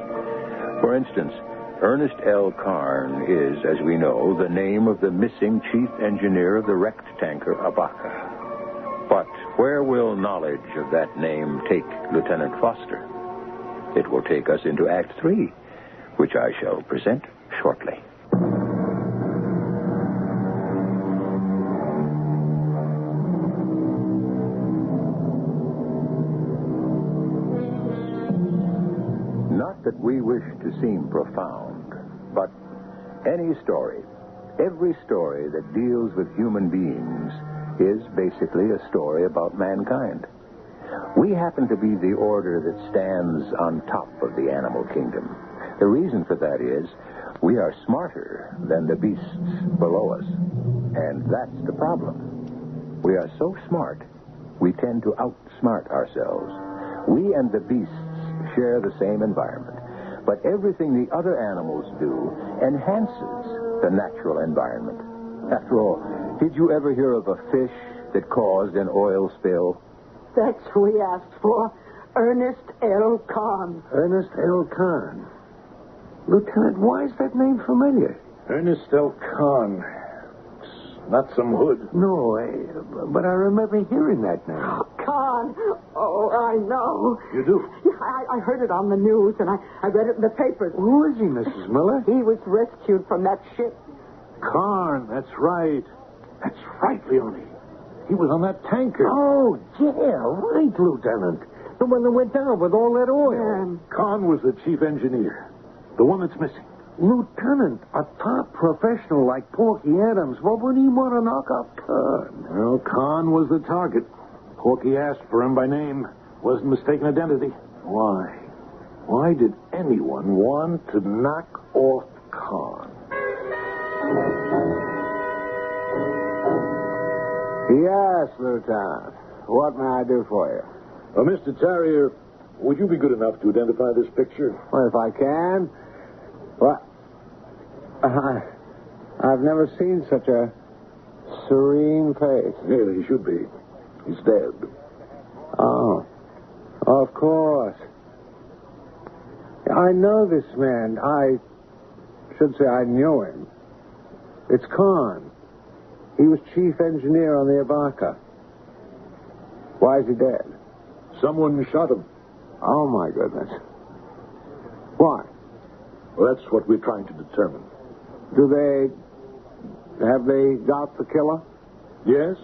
[SPEAKER 18] For instance, Ernest L. Carn is, as we know, the name of the missing chief engineer of the wrecked tanker Abaca. But where will knowledge of that name take Lieutenant Foster? It will take us into Act 3, which I shall present shortly. Not that we wish to seem profound, but any story, every story that deals with human beings is basically a story about mankind. We happen to be the order that stands on top of the animal kingdom. The reason for that is we are smarter than the beasts below us. And that's the problem. We are so smart we tend to outsmart ourselves. We and the beasts share the same environment, but everything the other animals do enhances the natural environment. After all, did you ever hear of a fish that caused an oil spill?
[SPEAKER 16] That's who we asked for. Ernest L. Kahn.
[SPEAKER 15] Ernest L. Kahn. Lieutenant, why is that name familiar?
[SPEAKER 21] Ernest L. Kahn. Not some hood.
[SPEAKER 15] No, but I remember hearing that name.
[SPEAKER 16] Kahn. Oh, I know.
[SPEAKER 21] You do?
[SPEAKER 16] Yeah, I heard it on the news, and I read it in the papers.
[SPEAKER 15] Who is he, Mrs. Miller?
[SPEAKER 16] He was rescued from that ship.
[SPEAKER 21] Kahn, that's right. That's right, Leone. He was on that tanker.
[SPEAKER 15] Oh, yeah, right, Lieutenant. The one that went down with all that oil.
[SPEAKER 16] Yeah.
[SPEAKER 21] Kahn was the chief engineer. The one that's missing.
[SPEAKER 15] Lieutenant, a top professional like Porky Adams, what would he want to knock up Kahn?
[SPEAKER 21] Well, Kahn was the target. Porky asked for him by name. Wasn't mistaken identity.
[SPEAKER 15] Why?
[SPEAKER 21] Why did anyone want to knock off Kahn?
[SPEAKER 15] Yes, Lieutenant. What may I do for you?
[SPEAKER 21] Mr. Terrier, would you be good enough to identify this picture?
[SPEAKER 15] Well, if I can. Well, I've never seen such a serene face.
[SPEAKER 21] Yeah, he should be. He's dead.
[SPEAKER 15] Oh, of course. I know this man. I should say I knew him. It's Kahn. He was chief engineer on the Abaca. Why is he dead?
[SPEAKER 21] Someone shot him.
[SPEAKER 15] Oh, my goodness. Why?
[SPEAKER 21] Well, that's what we're trying to determine.
[SPEAKER 15] Have they got the killer?
[SPEAKER 21] Yes.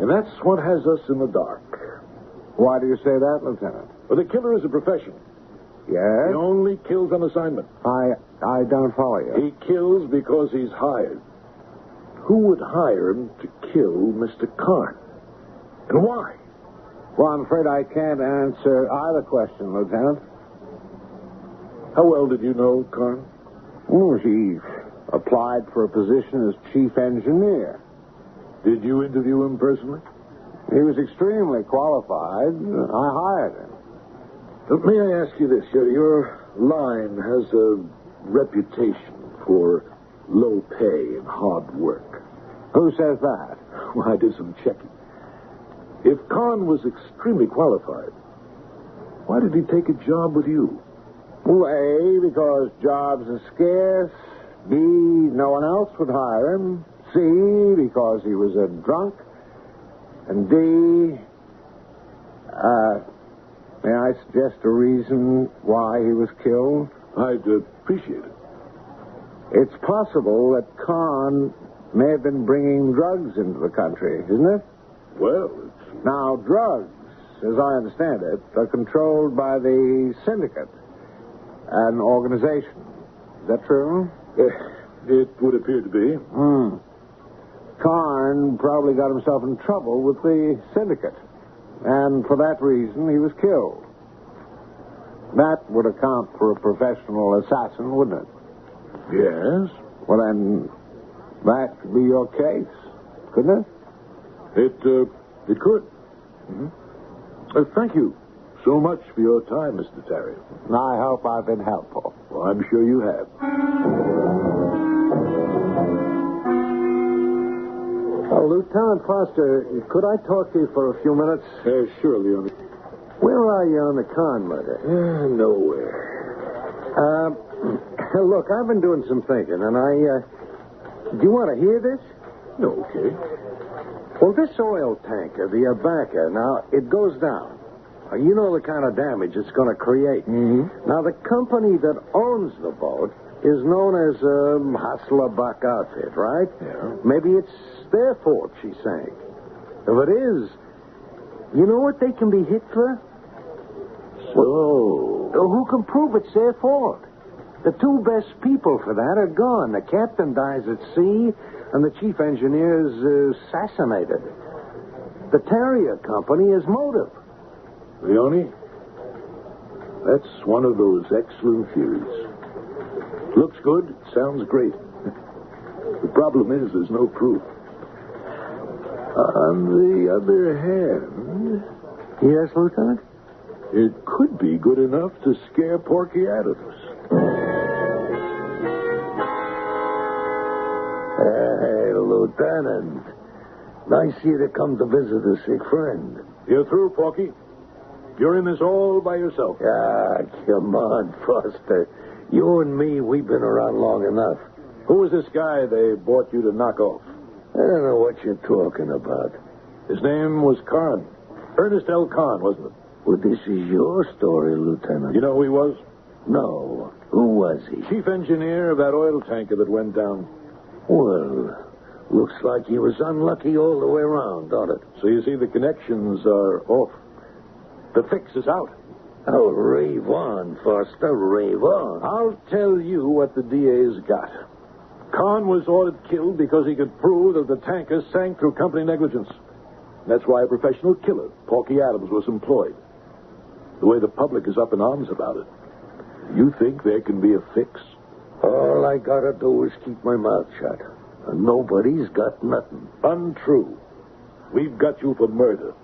[SPEAKER 21] And that's what has us in the dark.
[SPEAKER 15] Why do you say that, Lieutenant?
[SPEAKER 21] Well, the killer is a professional.
[SPEAKER 15] Yes?
[SPEAKER 21] He only kills on assignment.
[SPEAKER 15] I don't follow you.
[SPEAKER 21] He kills because he's hired. Who would hire him to kill Mr. Kahn? And why?
[SPEAKER 15] Well, I'm afraid I can't answer either question, Lieutenant.
[SPEAKER 21] How well did you know Kahn?
[SPEAKER 15] Oh, he applied for a position as chief engineer.
[SPEAKER 21] Did you interview him personally?
[SPEAKER 15] He was extremely qualified. I hired him.
[SPEAKER 21] May I ask you this? Your line has a reputation for low pay and hard work.
[SPEAKER 15] Who says that?
[SPEAKER 21] Well, I did some checking. If Kahn was extremely qualified, why did he take a job with you?
[SPEAKER 15] Well, A, because jobs are scarce. B, no one else would hire him. C, because he was a drunk. And D, may I suggest a reason why he was killed?
[SPEAKER 21] I'd appreciate it.
[SPEAKER 15] It's possible that Kahn may have been bringing drugs into the country, isn't it?
[SPEAKER 21] Well,
[SPEAKER 15] Now, drugs, as I understand it, are controlled by the syndicate, an organization. Is that true?
[SPEAKER 21] It would appear to be.
[SPEAKER 15] Kahn probably got himself in trouble with the syndicate, and for that reason he was killed. That would account for a professional assassin, wouldn't it?
[SPEAKER 21] Yes.
[SPEAKER 15] Well, then, that could be your case, couldn't it?
[SPEAKER 21] It could. Thank you so much for your time, Mr. Terrier.
[SPEAKER 15] I hope I've been helpful.
[SPEAKER 21] Well, I'm sure you have.
[SPEAKER 15] Lieutenant Foster, could I talk to you for a few minutes?
[SPEAKER 21] Sure, Leone.
[SPEAKER 15] Where are you on the Kahn murder?
[SPEAKER 21] Nowhere.
[SPEAKER 15] Look, I've been doing some thinking, and do you want to hear this?
[SPEAKER 21] Okay.
[SPEAKER 15] Well, this oil tanker, the Abaca, now, it goes down. You know the kind of damage it's going to create. Now, the company that owns the boat is known as Hasselbach Outfit, right?
[SPEAKER 21] Yeah.
[SPEAKER 15] Maybe it's their fault she sank. If it is, you know what they can be hit for?
[SPEAKER 21] So?
[SPEAKER 15] Who can prove it's their fault? The two best people for that are gone. The captain dies at sea, and the chief engineer is assassinated. The Terrier Company is motive.
[SPEAKER 21] Leone, that's one of those excellent theories. Looks good, sounds great. The problem is there's no proof.
[SPEAKER 5] On the other hand...
[SPEAKER 2] Yes, Lieutenant?
[SPEAKER 5] It could be good enough to scare Porky Adams. Hey, Lieutenant. Nice of you to come to visit a sick friend.
[SPEAKER 21] You're through, Porky. You're in this all by yourself.
[SPEAKER 5] Ah, come on, Foster. You and me, we've been around long enough.
[SPEAKER 21] Who was this guy they brought you to knock off?
[SPEAKER 5] I don't know what you're talking about.
[SPEAKER 21] His name was Kahn. Ernest L. Kahn, wasn't it?
[SPEAKER 5] Well, this is your story, Lieutenant.
[SPEAKER 21] You know who he was?
[SPEAKER 5] No. Who was he?
[SPEAKER 21] Chief engineer of that oil tanker that went down.
[SPEAKER 5] Well, looks like he was unlucky all the way around, don't it?
[SPEAKER 21] So you see, the connections are off. The fix is out.
[SPEAKER 5] Oh, rave on, Foster, rave on.
[SPEAKER 21] I'll tell you what the DA's got. Kahn was ordered killed because he could prove that the tanker sank through company negligence. That's why a professional killer, Porky Adams, was employed. The way the public is up in arms about it. You think there can be a fix?
[SPEAKER 5] All I gotta do is keep my mouth shut. And nobody's got nothing.
[SPEAKER 21] Untrue. We've got you for murder.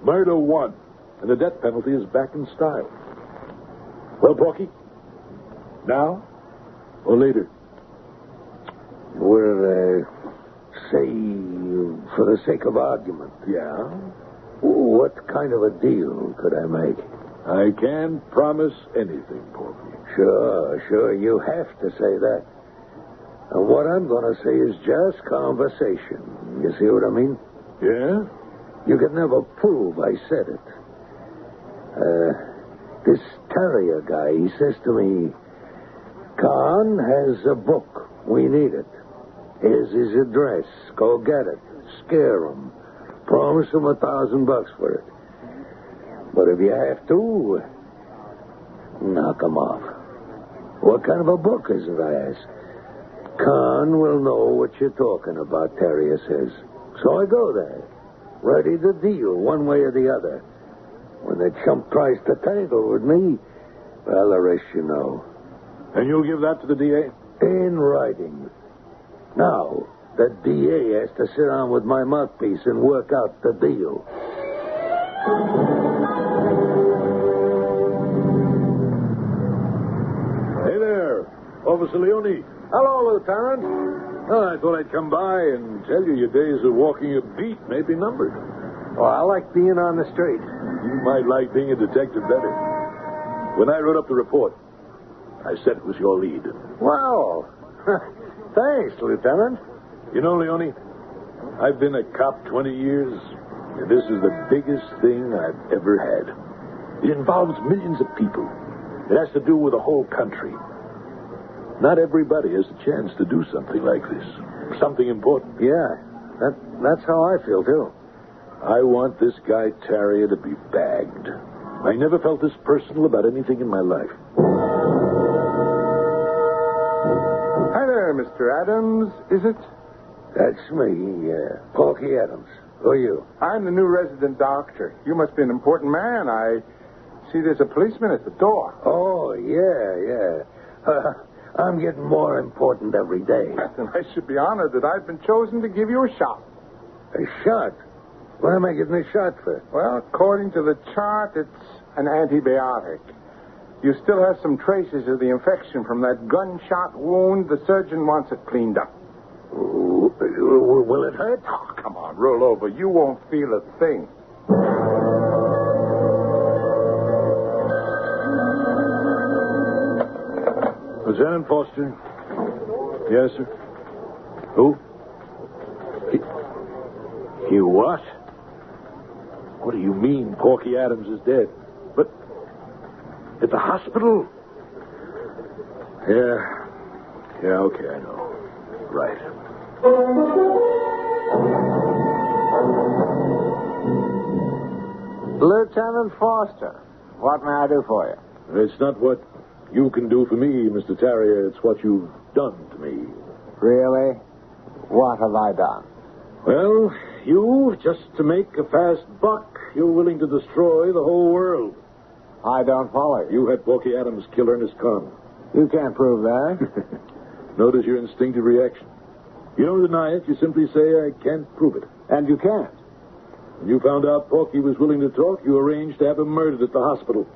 [SPEAKER 21] Murder 1. And the death penalty is back in style. Well, Porky? Now or later?
[SPEAKER 5] Well, say, for the sake of argument.
[SPEAKER 21] Yeah?
[SPEAKER 5] What kind of a deal could I make?
[SPEAKER 21] I can't promise anything, Porky.
[SPEAKER 5] Sure, you have to say that. And what I'm going to say is just conversation. You see what I mean?
[SPEAKER 21] Yeah?
[SPEAKER 5] You can never prove I said it. This Terrier guy, he says to me, Kahn has a book. We need it. Here's his address. Go get it. Scare him. Promise him $1,000 for it. But if you have to, knock him off. What kind of a book is it, I ask? Kahn will know what you're talking about, Terrier says. So I go there, ready to deal one way or the other. When the chump tries to tangle with me, well, the rest you know.
[SPEAKER 21] And you'll give that to the DA?
[SPEAKER 5] In writing. Now, the DA has to sit down with my mouthpiece and work out the deal.
[SPEAKER 21] Hey there, Officer Leone.
[SPEAKER 7] Hello, Lieutenant.
[SPEAKER 21] Oh, I thought I'd come by and tell you your days of walking a beat may be numbered.
[SPEAKER 7] Well, I like being on the street.
[SPEAKER 21] You might like being a detective better. When I wrote up the report, I said it was your lead.
[SPEAKER 7] Well, thanks, Lieutenant.
[SPEAKER 21] You know, Leone, I've been a cop 20 years, and this is the biggest thing I've ever had. It involves millions of people. It has to do with the whole country. Not everybody has a chance to do something like this. Something important.
[SPEAKER 7] Yeah, that's how I feel, too.
[SPEAKER 21] I want this guy Terrier to be bagged. I never felt this personal about anything in my life.
[SPEAKER 20] Hi there, Mr. Adams, is it?
[SPEAKER 5] That's me, Porky Adams. Who are you?
[SPEAKER 20] I'm the new resident doctor. You must be an important man. I see there's a policeman at the door.
[SPEAKER 5] Oh, yeah. I'm getting more important every day.
[SPEAKER 20] And I should be honored that I've been chosen to give you a shot.
[SPEAKER 5] A shot? What am I getting a shot for?
[SPEAKER 20] Well, according to the chart, it's an antibiotic. You still have some traces of the infection from that gunshot wound. The surgeon wants it cleaned up.
[SPEAKER 5] Will it hurt?
[SPEAKER 20] Oh, come on, roll over. You won't feel a thing.
[SPEAKER 21] Lieutenant Foster. Yes, sir. Who? You what? What do you mean Porky Adams is dead? But at the hospital? Yeah, okay, I know. Right.
[SPEAKER 7] Lieutenant Foster, what may I do for you?
[SPEAKER 21] It's not what you can do for me, Mr. Terrier. It's what you've done to me.
[SPEAKER 7] Really? What have I done?
[SPEAKER 21] Well, you, just to make a fast buck, you're willing to destroy the whole world.
[SPEAKER 7] I don't follow you.
[SPEAKER 21] You had Porky Adams kill Ernest Kahn.
[SPEAKER 7] You can't prove that.
[SPEAKER 21] Notice your instinctive reaction. You don't deny it. You simply say, I can't prove it.
[SPEAKER 7] And you can't.
[SPEAKER 4] When you found out Porky was willing to talk, you arranged to have him murdered at the hospital.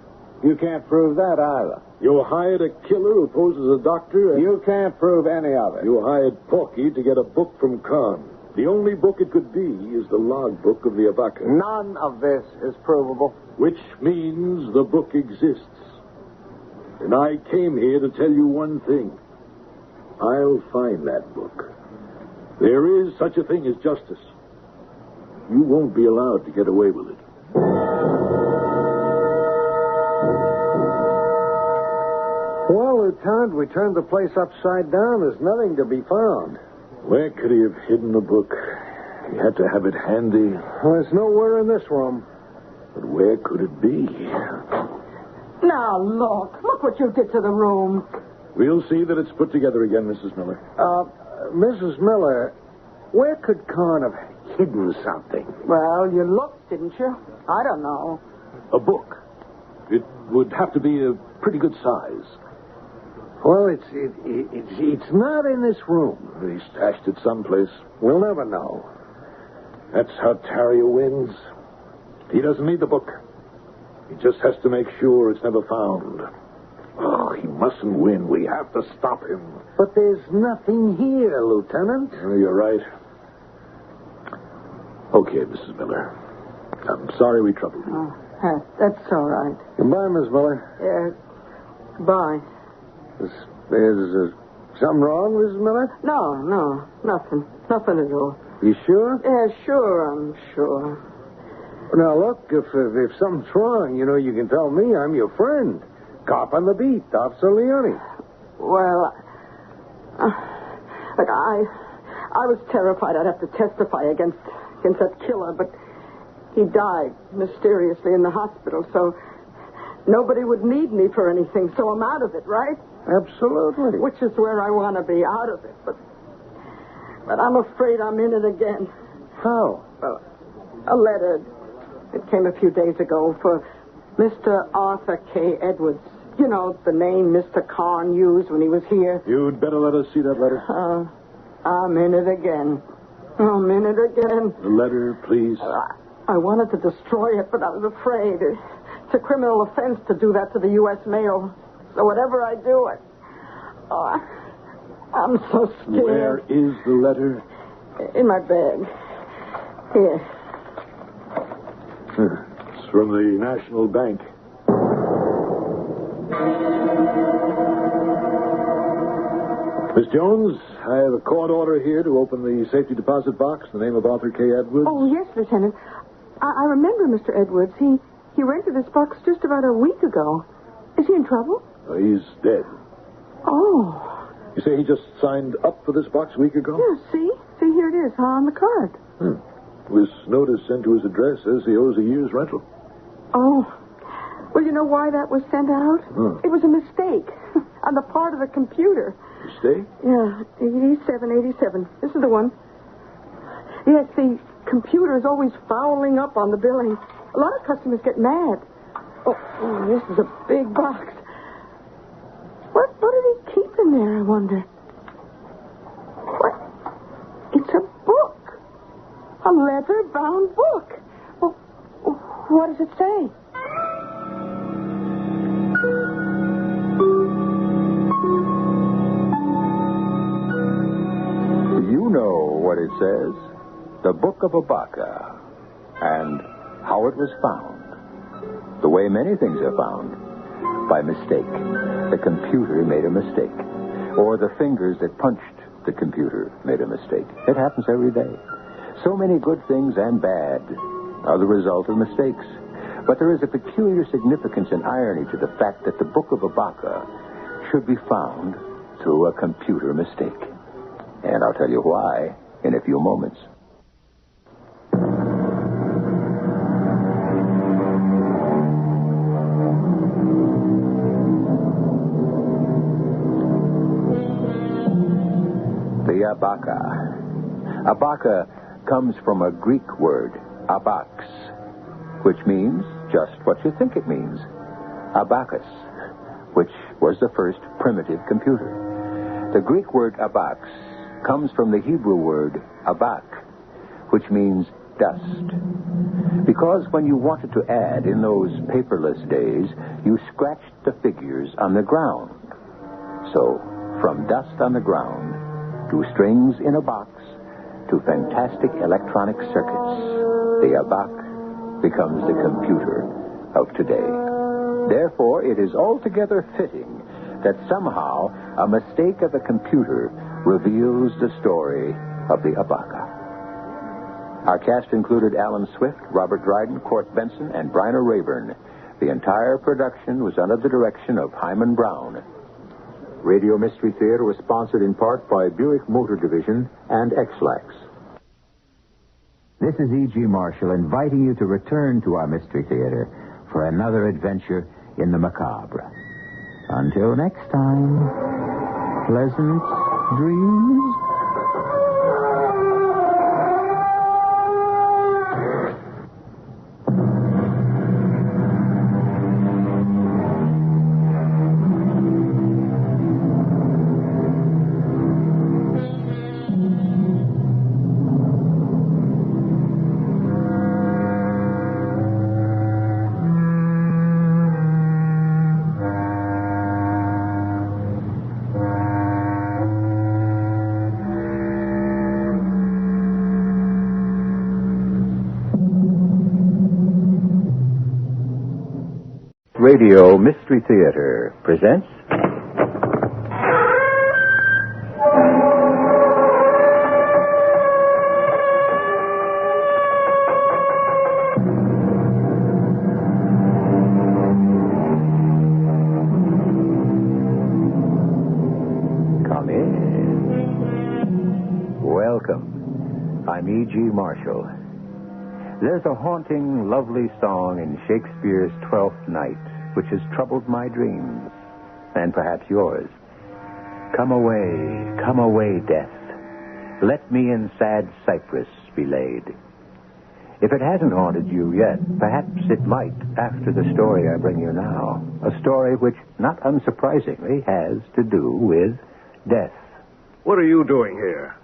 [SPEAKER 17] You can't prove that either.
[SPEAKER 4] You hired a killer who posed as a doctor and...
[SPEAKER 17] You can't prove any of it.
[SPEAKER 4] You hired Porky to get a book from Khan. The only book it could be is the logbook of the Abaca.
[SPEAKER 17] None of this is provable.
[SPEAKER 4] Which means the book exists. And I came here to tell you one thing. I'll find that book. There is such a thing as justice. You won't be allowed to get away with it.
[SPEAKER 17] Well, Lieutenant, we turned the place upside down. There's nothing to be found.
[SPEAKER 4] Where could he have hidden the book? He had to have it handy.
[SPEAKER 17] Well, there's nowhere in this room.
[SPEAKER 4] But where could it be?
[SPEAKER 16] Now, look what you did to the room.
[SPEAKER 4] We'll see that it's put together again, Mrs. Miller.
[SPEAKER 17] Mrs. Miller, where could Khan have hidden something?
[SPEAKER 16] Well, you looked, didn't you? I don't know.
[SPEAKER 4] A book. It would have to be a pretty good size.
[SPEAKER 17] Well, it's not in this room.
[SPEAKER 4] He stashed it someplace.
[SPEAKER 17] We'll never know.
[SPEAKER 4] That's how Terrier wins. He doesn't need the book. He just has to make sure it's never found. Oh, he mustn't win. We have to stop him.
[SPEAKER 17] But there's nothing here, Lieutenant.
[SPEAKER 4] Oh, you're right. Okay, Mrs. Miller. I'm sorry we troubled you.
[SPEAKER 16] Oh, that's all right.
[SPEAKER 17] Goodbye, Miss Miller.
[SPEAKER 16] Goodbye.
[SPEAKER 17] There's something wrong, Mrs. Miller?
[SPEAKER 16] No, nothing. Nothing at all.
[SPEAKER 17] You sure?
[SPEAKER 16] Yeah, sure, I'm sure.
[SPEAKER 17] Now, look, if something's wrong, you can tell me. I'm your friend. Cop on the beat, Officer Leone.
[SPEAKER 16] Well, look, I was terrified I'd have to testify against that killer, but he died mysteriously in the hospital, so nobody would need me for anything, so I'm out of it, right?
[SPEAKER 17] Absolutely.
[SPEAKER 16] Which is where I want to be, out of it, but I'm afraid I'm in it again.
[SPEAKER 17] How?
[SPEAKER 16] Well, a letter. It came a few days ago for Mr. Arthur K. Edwards. You know, the name Mr. Khan used when he was here.
[SPEAKER 4] You'd better let us see that letter.
[SPEAKER 16] I'm in it again. I'm in it again.
[SPEAKER 4] The letter, please.
[SPEAKER 16] I wanted to destroy it, but I was afraid. It's a criminal offense to do that to the U.S. mail. So whatever I do, I'm so scared.
[SPEAKER 4] Where is the letter?
[SPEAKER 16] In my bag. Here.
[SPEAKER 4] It's from the National Bank. Miss Jones, I have a court order here to open the safety deposit box in the name of Arthur K. Edwards.
[SPEAKER 13] Oh, yes, Lieutenant. I remember Mr. Edwards. He rented this box just about a week ago. Is he in trouble?
[SPEAKER 4] He's dead.
[SPEAKER 13] Oh.
[SPEAKER 4] You say he just signed up for this box a week ago?
[SPEAKER 13] Yeah, see? See, here it is on the card.
[SPEAKER 4] This notice sent to his address says he owes a year's rental.
[SPEAKER 13] Oh. Well, you know why that was sent out? It was a mistake on the part of the computer.
[SPEAKER 4] Mistake?
[SPEAKER 13] Yeah, 8787. This is the one. Yes, the computer is always fouling up on the billing. A lot of customers get mad. Oh, this is a big box. What did he keep in there, I wonder? What? It's a book. A leather-bound book. Well, what does it say?
[SPEAKER 18] You know what it says. The Book of Abaca. And how it was found. The way many things are found. By mistake. The computer made a mistake. Or the fingers that punched the computer made a mistake. It happens every day. So many good things and bad are the result of mistakes. But there is a peculiar significance and irony to the fact that the Book of Abaca should be found through a computer mistake. And I'll tell you why in a few moments. The Abaca. Abaca comes from a Greek word, abax, which means just what you think it means. Abacus, which was the first primitive computer. The Greek word abax comes from the Hebrew word abak, which means
[SPEAKER 8] dust. Because when you wanted to add in those paperless days, you scratched the figures on the ground. So, from dust on the ground to strings in a box to fantastic electronic circuits, the Abaca becomes the computer of today. Therefore, it is altogether fitting that somehow a mistake of a computer reveals the story of the Abaca. Our cast included Alan Swift, Robert Dryden, Court Benson, and Bryna Rayburn. The entire production was under the direction of Himan Brown.
[SPEAKER 1] Radio Mystery Theater was sponsored in part by Buick Motor Division and X-Lax.
[SPEAKER 8] This is E.G. Marshall inviting you to return to our Mystery Theater for another adventure in the macabre. Until next time, pleasant dreams.
[SPEAKER 1] Radio Mystery Theater presents... Come in. Welcome. I'm E.G. Marshall. There's a haunting, lovely song in Shakespeare's Twelfth Night which has troubled my dreams, and perhaps yours. Come away, death. Let me in sad cypress be laid. If it hasn't haunted you yet, perhaps it might after the story I bring you now. A story which, not unsurprisingly, has to do with death.
[SPEAKER 4] What are you doing here?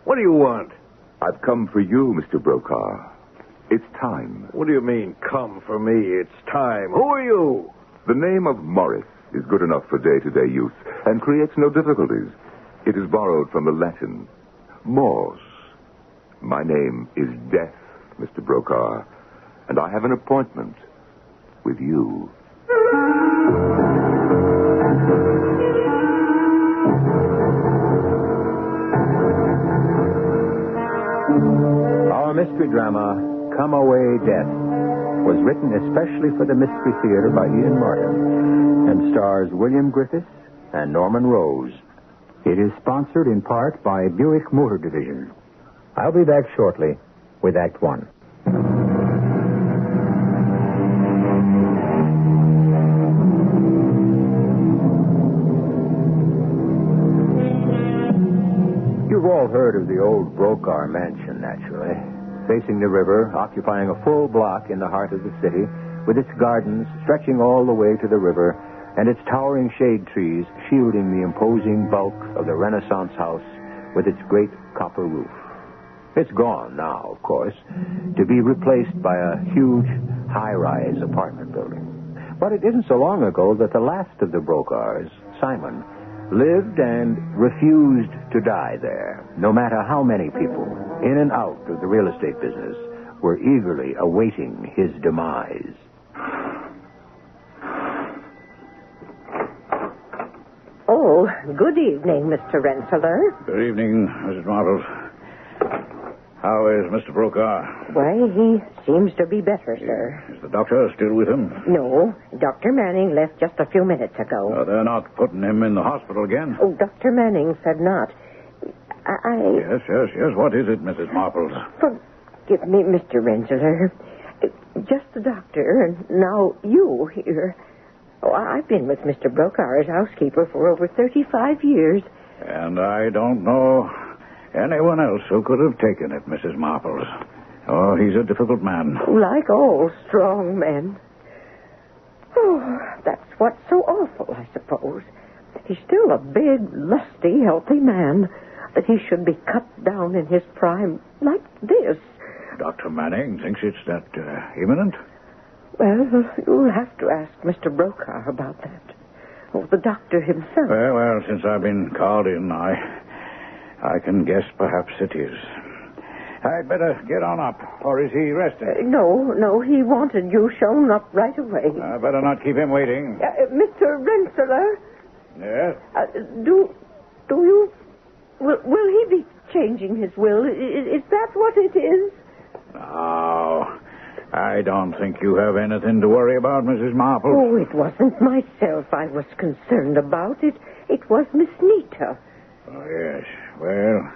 [SPEAKER 4] What do you want?
[SPEAKER 3] I've come for you, Mr. Brokaw. It's time.
[SPEAKER 4] What do you mean, come for me? It's time. Who are you?
[SPEAKER 3] The name of Morris is good enough for day-to-day use and creates no difficulties. It is borrowed from the Latin, mors. My name is Death, Mr. Brokaw, and I have an appointment with you.
[SPEAKER 1] Our mystery drama, Come Away, Death, was written especially for the Mystery Theater by Ian Martin and stars William Griffiths and Norman Rose. It is sponsored in part by Buick Motor Division. I'll be back shortly with Act One. You've all heard of the old Brokaw mansion, naturally. Facing the river, occupying a full block in the heart of the city, with its gardens stretching all the way to the river, and its towering shade trees shielding the imposing bulk of the Renaissance house with its great copper roof. It's gone now, of course, to be replaced by a huge, high-rise apartment building. But it isn't so long ago that the last of the Brokaws, Simon, lived and refused to die there, no matter how many people, in and out of the real estate business, were eagerly awaiting his demise.
[SPEAKER 13] Oh, good evening, Mr. Rensselaer.
[SPEAKER 5] Good evening, Mrs. Marvel. How is Mr. Brokaw?
[SPEAKER 13] Why, he seems to be better, sir.
[SPEAKER 5] Is the doctor still with him?
[SPEAKER 13] No, Dr. Manning left just a few minutes ago.
[SPEAKER 5] They're not putting him in the hospital again?
[SPEAKER 13] Oh, Dr. Manning said not.
[SPEAKER 5] Yes. What is it, Mrs. Marple?
[SPEAKER 13] Forgive me, Mr. Rensselaer. Just the doctor, and now you here. Oh, I've been with Mr. Brokaw as housekeeper for over 35 years.
[SPEAKER 5] And I don't know anyone else who could have taken it, Mrs. Marple. Oh, he's a difficult man.
[SPEAKER 13] Like all strong men. Oh, that's what's so awful, I suppose. He's still a big, lusty, healthy man. That he should be cut down in his prime like this.
[SPEAKER 1] Dr. Manning thinks it's that imminent?
[SPEAKER 13] Well, you'll have to ask Mr. Brokaw about that. Or the doctor himself.
[SPEAKER 1] Well, since I've been called in, I can guess perhaps it is. I'd better get on up, or is he resting?
[SPEAKER 13] No, he wanted you shown up right away.
[SPEAKER 1] I better not keep him waiting.
[SPEAKER 13] Mr. Rensselaer?
[SPEAKER 1] Yes?
[SPEAKER 13] Will he be changing his will? Is that what it is?
[SPEAKER 1] No, I don't think you have anything to worry about, Mrs. Marple.
[SPEAKER 13] Oh, it wasn't myself I was concerned about. It was Miss Nita.
[SPEAKER 1] Oh, yes. Well,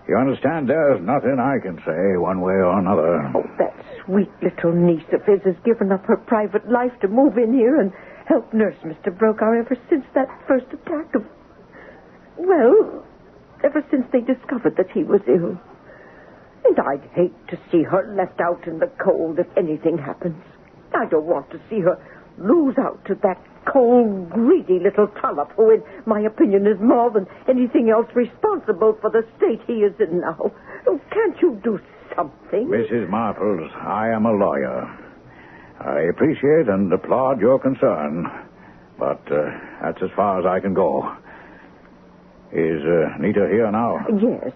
[SPEAKER 1] you understand, there's nothing I can say one way or another.
[SPEAKER 13] Oh, that sweet little niece of his has given up her private life to move in here and help nurse Mr. Brokaw ever since that first attack of... Well, ever since they discovered that he was ill. And I'd hate to see her left out in the cold if anything happens. I don't want to see her lose out to that cold, greedy little trollop who, in my opinion, is more than anything else responsible for the state he is in now. Oh, can't you do something?
[SPEAKER 1] Mrs. Marples, I am a lawyer. I appreciate and applaud your concern, but that's as far as I can go. Is Nita here now?
[SPEAKER 13] Yes.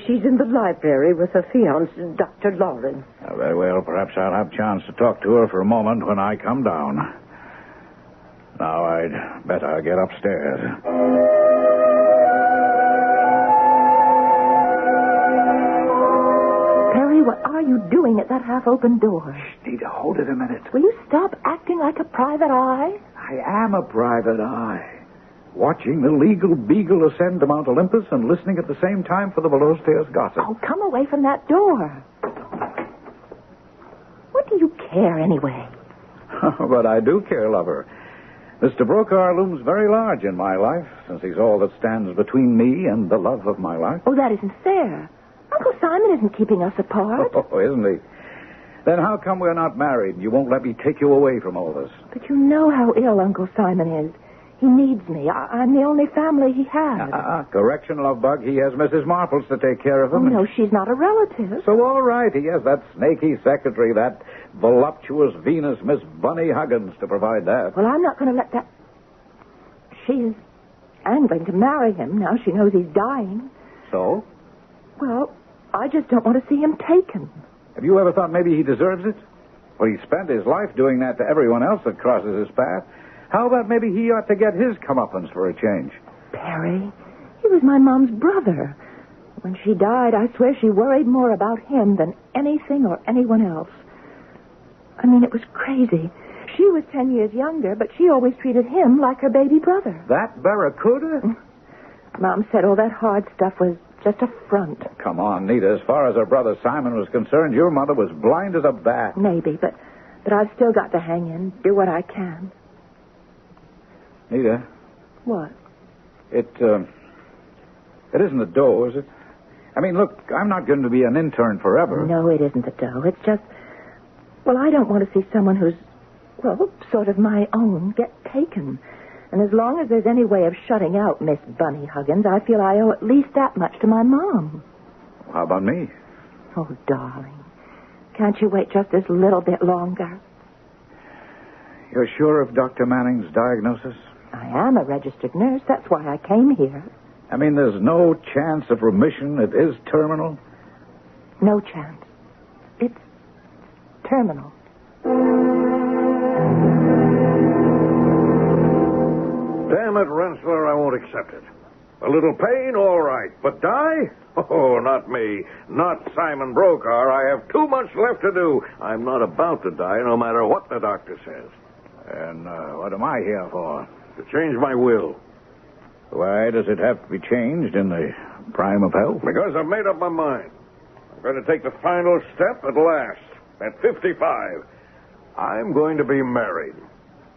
[SPEAKER 13] She's in the library with her fiancé, Dr. Lawrence.
[SPEAKER 1] Very well. Perhaps I'll have a chance to talk to her for a moment when I come down. Now, I'd better get upstairs.
[SPEAKER 11] Perry, what are you doing at that half-open door?
[SPEAKER 1] Shh, Nita, hold it a minute.
[SPEAKER 11] Will you stop acting like a private eye?
[SPEAKER 1] I am a private eye. Watching the legal beagle ascend to Mount Olympus and listening at the same time for the below-stairs gossip.
[SPEAKER 11] Oh, come away from that door. What do you care, anyway?
[SPEAKER 1] But I do care, lover. Mr. Brokaw looms very large in my life, since he's all that stands between me and the love of my life.
[SPEAKER 11] Oh, that isn't fair. Uncle Simon isn't keeping us apart.
[SPEAKER 1] Oh, isn't he? Then how come we're not married and you won't let me take you away from all this?
[SPEAKER 11] But you know how ill Uncle Simon is. He needs me. I'm the only family he has.
[SPEAKER 1] Correction, love bug. He has Mrs. Marples to take care of him.
[SPEAKER 11] Oh, no, she's not a relative.
[SPEAKER 1] So, all right, he has that snaky secretary, that voluptuous Venus, Miss Bunny Huggins, to provide that.
[SPEAKER 11] Well, I'm not going to let that... She's angling to marry him now she knows he's dying.
[SPEAKER 1] So?
[SPEAKER 11] Well, I just don't want to see him taken.
[SPEAKER 1] Have you ever thought maybe he deserves it? Well, he spent his life doing that to everyone else that crosses his path. How about maybe he ought to get his comeuppance for a change?
[SPEAKER 11] Perry, he was my mom's brother. When she died, I swear she worried more about him than anything or anyone else. I mean, it was crazy. She was 10 years younger, but she always treated him like her baby brother.
[SPEAKER 1] That barracuda?
[SPEAKER 11] Mom said all that hard stuff was just a front.
[SPEAKER 1] Come on, Nita. As far as her brother Simon was concerned, your mother was blind as a bat.
[SPEAKER 11] Maybe, but I've still got to hang in, do what I can.
[SPEAKER 1] Nita.
[SPEAKER 11] What?
[SPEAKER 1] It isn't the dough, is it? I mean, look, I'm not going to be an intern forever.
[SPEAKER 11] No, it isn't the dough. It's just... Well, I don't want to see someone who's, well, sort of my own get taken. And as long as there's any way of shutting out Miss Bunny Huggins, I feel I owe at least that much to my mom.
[SPEAKER 1] How about me?
[SPEAKER 11] Oh, darling. Can't you wait just this little bit longer?
[SPEAKER 1] You're sure of Dr. Manning's diagnosis?
[SPEAKER 11] I am a registered nurse. That's why I came here.
[SPEAKER 1] I mean, there's no chance of remission. It is terminal?
[SPEAKER 11] No chance. It's terminal.
[SPEAKER 4] Damn it, Rensselaer, I won't accept it. A little pain, all right. But die? Oh, not me. Not Simon Brokaw. I have too much left to do. I'm not about to die, no matter what the doctor says.
[SPEAKER 1] And what am I here for?
[SPEAKER 4] To change my will.
[SPEAKER 1] Why does it have to be changed in the prime of health?
[SPEAKER 4] Because I've made up my mind. I'm going to take the final step at last. At 55. I'm going to be married.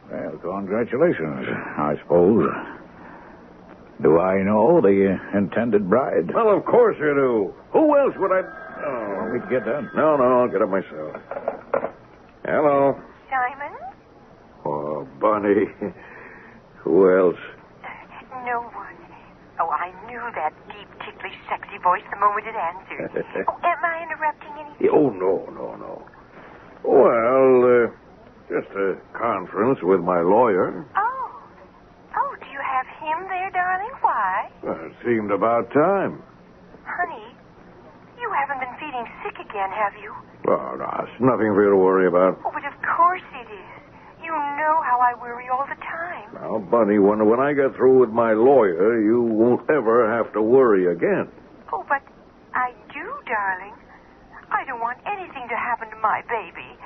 [SPEAKER 1] Well, congratulations, I suppose. Do I know the intended bride?
[SPEAKER 4] Well, of course you do. Who else would I... Oh.
[SPEAKER 1] Want me to get that?
[SPEAKER 4] No, I'll get it myself. Hello.
[SPEAKER 19] Simon?
[SPEAKER 4] Oh, Bunny. Who else?
[SPEAKER 19] No one. Oh, I knew that deep, ticklish, sexy voice the moment it answered. Oh, am I interrupting anything?
[SPEAKER 21] Oh, no. Well, just a conference with my lawyer.
[SPEAKER 19] Oh, do you have him there, darling? Why?
[SPEAKER 21] Well, it seemed about time.
[SPEAKER 19] Honey, you haven't been feeling sick again, have you?
[SPEAKER 21] Oh, no, it's nothing for you to worry about.
[SPEAKER 19] Oh, but of course it is. You know how I worry all the time.
[SPEAKER 21] Now, Bunny, when I get through with my lawyer, you won't ever have to worry again.
[SPEAKER 19] Oh, but I do, darling. I don't want anything to happen to my baby.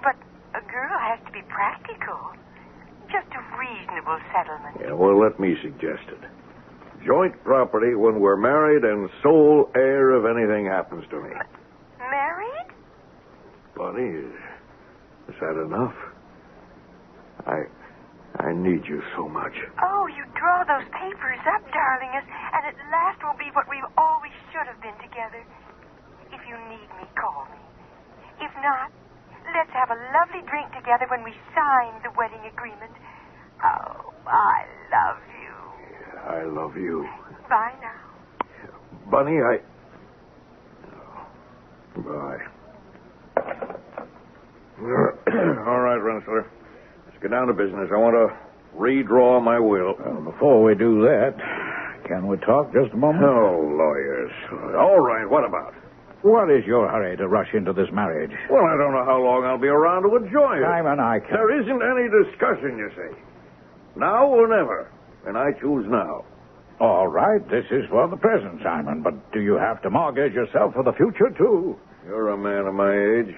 [SPEAKER 19] But a girl has to be practical. Just a reasonable settlement.
[SPEAKER 21] Yeah, well, let me suggest it. Joint property when we're married and sole heir if anything happens to me.
[SPEAKER 19] Married?
[SPEAKER 21] Bunny, is that enough? I need you so much.
[SPEAKER 19] Oh, you draw those papers up, darling, and at last we'll be what we always should have been together. If you need me, call me. If not, let's have a lovely drink together when we sign the wedding agreement. Oh, I love you.
[SPEAKER 21] Yeah, I love you.
[SPEAKER 19] Bye now.
[SPEAKER 21] Bunny, Bye. All right, Rensselaer. Let's get down to business. I want to redraw my will.
[SPEAKER 1] Well, before we do that, can we talk just a moment?
[SPEAKER 21] Oh, lawyers. All right, what about?
[SPEAKER 1] What is your hurry to rush into this marriage?
[SPEAKER 21] Well, I don't know how long I'll be around to enjoy it.
[SPEAKER 1] Simon, I can't.
[SPEAKER 21] There isn't any discussion, you see. Now or never. And I choose now.
[SPEAKER 1] All right, this is for the present, Simon, but do you have to mortgage yourself for the future, too?
[SPEAKER 21] You're a man of my age.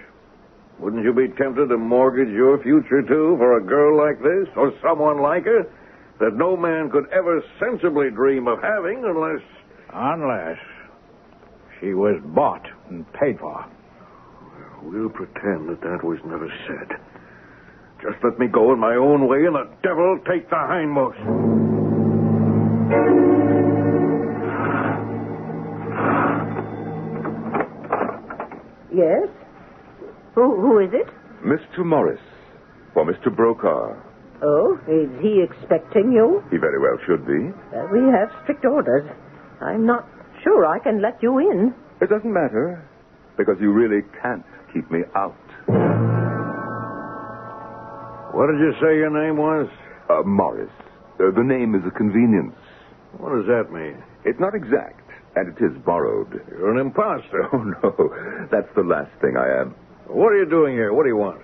[SPEAKER 21] Wouldn't you be tempted to mortgage your future, too, for a girl like this, or someone like her, that no man could ever sensibly dream of having unless...
[SPEAKER 1] Unless she was bought and paid for.
[SPEAKER 21] We'll pretend that was never said. Just let me go in my own way, and the devil take the hindmost.
[SPEAKER 11] Yes? Who is it?
[SPEAKER 18] Mr. Morris, for Mr. Brokaw.
[SPEAKER 11] Oh, is he expecting you?
[SPEAKER 18] He very well should be.
[SPEAKER 11] We have strict orders. I'm not sure I can let you in.
[SPEAKER 18] It doesn't matter, because you really can't keep me out.
[SPEAKER 21] What did you say your name was?
[SPEAKER 18] Morris. The name is a convenience.
[SPEAKER 21] What does that mean?
[SPEAKER 18] It's not exact, and it is borrowed.
[SPEAKER 21] You're an imposter.
[SPEAKER 18] Oh, no. That's the last thing I am.
[SPEAKER 21] What are you doing here? What do you want?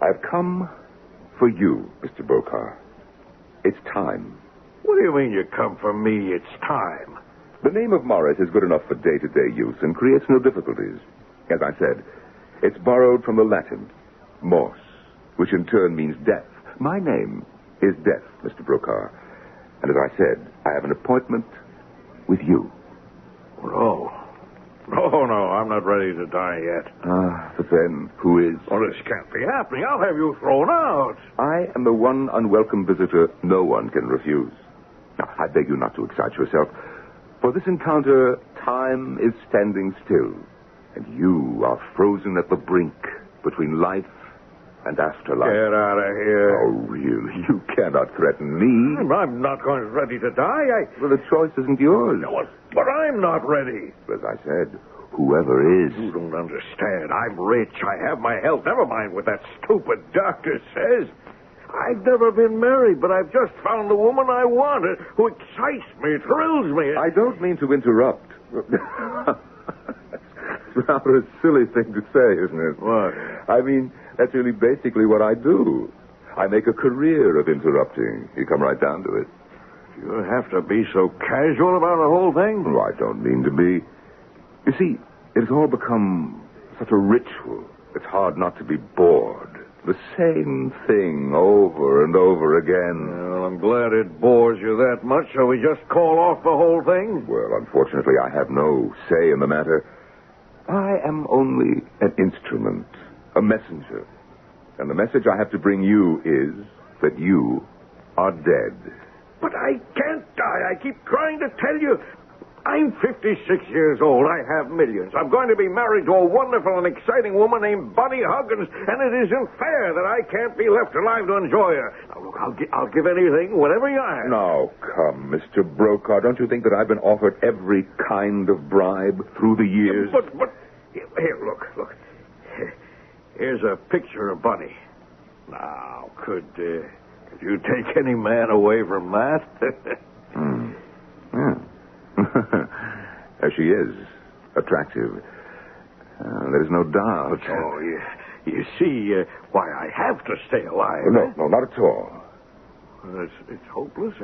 [SPEAKER 18] I've come for you, Mr. Brokaw. It's time.
[SPEAKER 21] What do you mean you come for me? It's time.
[SPEAKER 18] The name of Morris is good enough for day-to-day use and creates no difficulties. As I said, it's borrowed from the Latin, mors, which in turn means death. My name is Death, Mr. Brokaw. And as I said, I have an appointment with you.
[SPEAKER 21] Oh. No, I'm not ready to die yet.
[SPEAKER 18] But then, who is?
[SPEAKER 21] Well, this can't be happening. I'll have you thrown out.
[SPEAKER 18] I am the one unwelcome visitor no one can refuse. Now, I beg you not to excite yourself. For this encounter, time is standing still, and you are frozen at the brink between life and afterlife.
[SPEAKER 21] Get out of here.
[SPEAKER 18] Oh, really? You cannot threaten me.
[SPEAKER 21] I'm not going ready to die.
[SPEAKER 18] Well, the choice isn't yours.
[SPEAKER 21] No, but I'm not ready.
[SPEAKER 18] As I said, whoever is.
[SPEAKER 21] You don't understand. I'm rich. I have my health. Never mind what that stupid doctor says. I've never been married, but I've just found the woman I wanted, who excites me, thrills me.
[SPEAKER 18] I don't mean to interrupt. It's rather a silly thing to say, isn't it?
[SPEAKER 21] What?
[SPEAKER 18] I mean, that's really basically what I do. I make a career of interrupting. You come right down to it.
[SPEAKER 21] You have to be so casual about the whole thing?
[SPEAKER 18] Oh, I don't mean to be. You see, it's all become such a ritual. It's hard not to be bored. The same thing over and over again.
[SPEAKER 21] Well, I'm glad it bores you that much. Shall we just call off the whole thing?
[SPEAKER 18] Well, unfortunately, I have no say in the matter. I am only an instrument, a messenger. And the message I have to bring you is that you are dead.
[SPEAKER 21] But I can't die. I keep trying to tell you. I'm 56 years old. I have millions. I'm going to be married to a wonderful and exciting woman named Bunny Huggins, and it isn't fair that I can't be left alive to enjoy her. Now, look, I'll give anything, whatever you ask.
[SPEAKER 18] Now, come, Mr. Brokaw. Don't you think that I've been offered every kind of bribe through the years?
[SPEAKER 21] But... Here, look. Here's a picture of Bunny. Now, could you take any man away from that?
[SPEAKER 3] There she is. Attractive. There's no doubt.
[SPEAKER 21] Oh, you see why I have to stay alive.
[SPEAKER 3] No, not at all.
[SPEAKER 21] It's hopeless.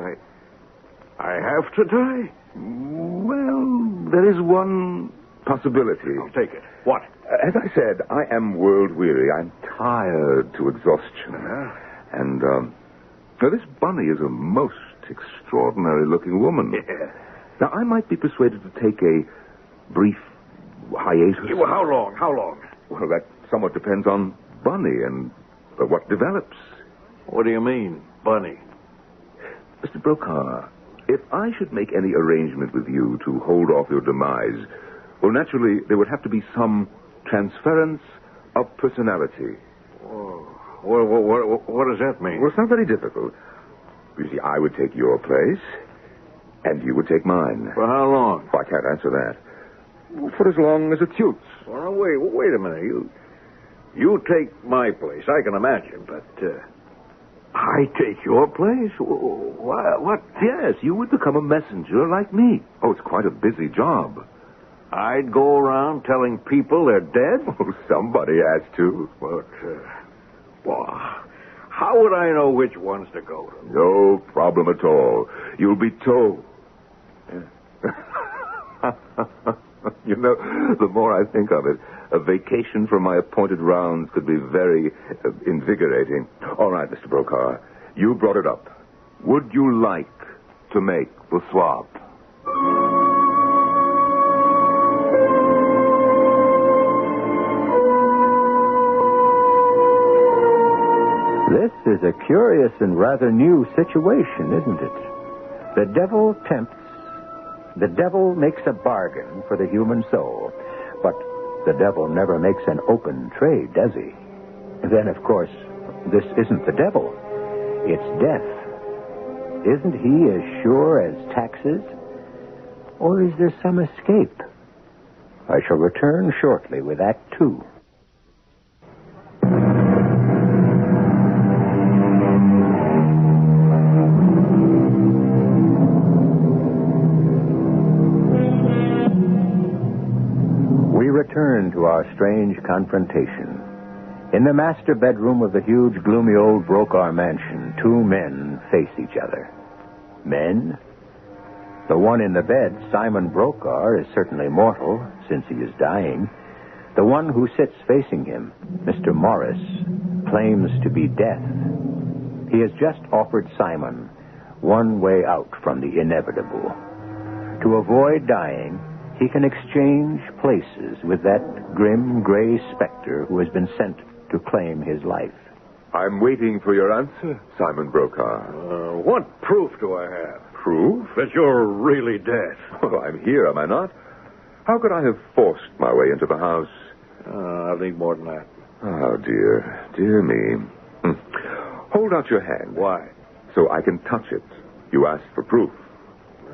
[SPEAKER 21] I have to die.
[SPEAKER 3] Well, there is one possibility.
[SPEAKER 21] I'll take it. What?
[SPEAKER 3] As I said, I am world-weary. I'm tired to exhaustion. And, now this Bunny is a most extraordinary-looking woman.
[SPEAKER 21] Yeah.
[SPEAKER 3] Now, I might be persuaded to take a brief hiatus.
[SPEAKER 21] Yeah, well, how long?
[SPEAKER 3] Well, that somewhat depends on Bunny and what develops.
[SPEAKER 21] What do you mean, Bunny?
[SPEAKER 3] Mr. Brokaw, if I should make any arrangement with you to hold off your demise, well, naturally, there would have to be some transference of personality.
[SPEAKER 21] Oh, what does that mean?
[SPEAKER 3] Well, it's not very difficult. You see, I would take your place, and you would take mine.
[SPEAKER 21] For how long?
[SPEAKER 3] Oh, I can't answer that. For as long as it suits.
[SPEAKER 21] Well, wait a minute. You take my place, I can imagine, but I take your place? What?
[SPEAKER 3] Yes, you would become a messenger like me. Oh, it's quite a busy job.
[SPEAKER 21] I'd go around telling people they're dead?
[SPEAKER 3] Oh, somebody has to.
[SPEAKER 21] But, how would I know which ones to go to?
[SPEAKER 3] No problem at all. You'll be told. You know, the more I think of it, a vacation from my appointed rounds could be very invigorating. All right, Mr. Brokaw, you brought it up. Would you like to make the swap?
[SPEAKER 8] This is a curious and rather new situation, isn't it? The devil tempts. The devil makes a bargain for the human soul. But the devil never makes an open trade, does he? Then, of course, this isn't the devil. It's death. Isn't he as sure as taxes? Or is there some escape? I shall return shortly with Act 2. Return to our strange confrontation. In the master bedroom of the huge, gloomy old Brokaw mansion, two men face each other. Men? The one in the bed, Simon Brokaw, is certainly mortal, since he is dying. The one who sits facing him, Mr. Morris, claims to be death. He has just offered Simon one way out from the inevitable. To avoid dying, he can exchange places with that grim, gray specter who has been sent to claim his life.
[SPEAKER 3] I'm waiting for your answer, Simon Brokaw.
[SPEAKER 21] What proof do I have?
[SPEAKER 3] Proof?
[SPEAKER 21] That you're really dead.
[SPEAKER 3] Oh, I'm here, am I not? How could I have forced my way into the house?
[SPEAKER 21] I'll need more than that.
[SPEAKER 3] Oh, dear me. Hold out your hand.
[SPEAKER 21] Why?
[SPEAKER 3] So I can touch it. You asked for proof.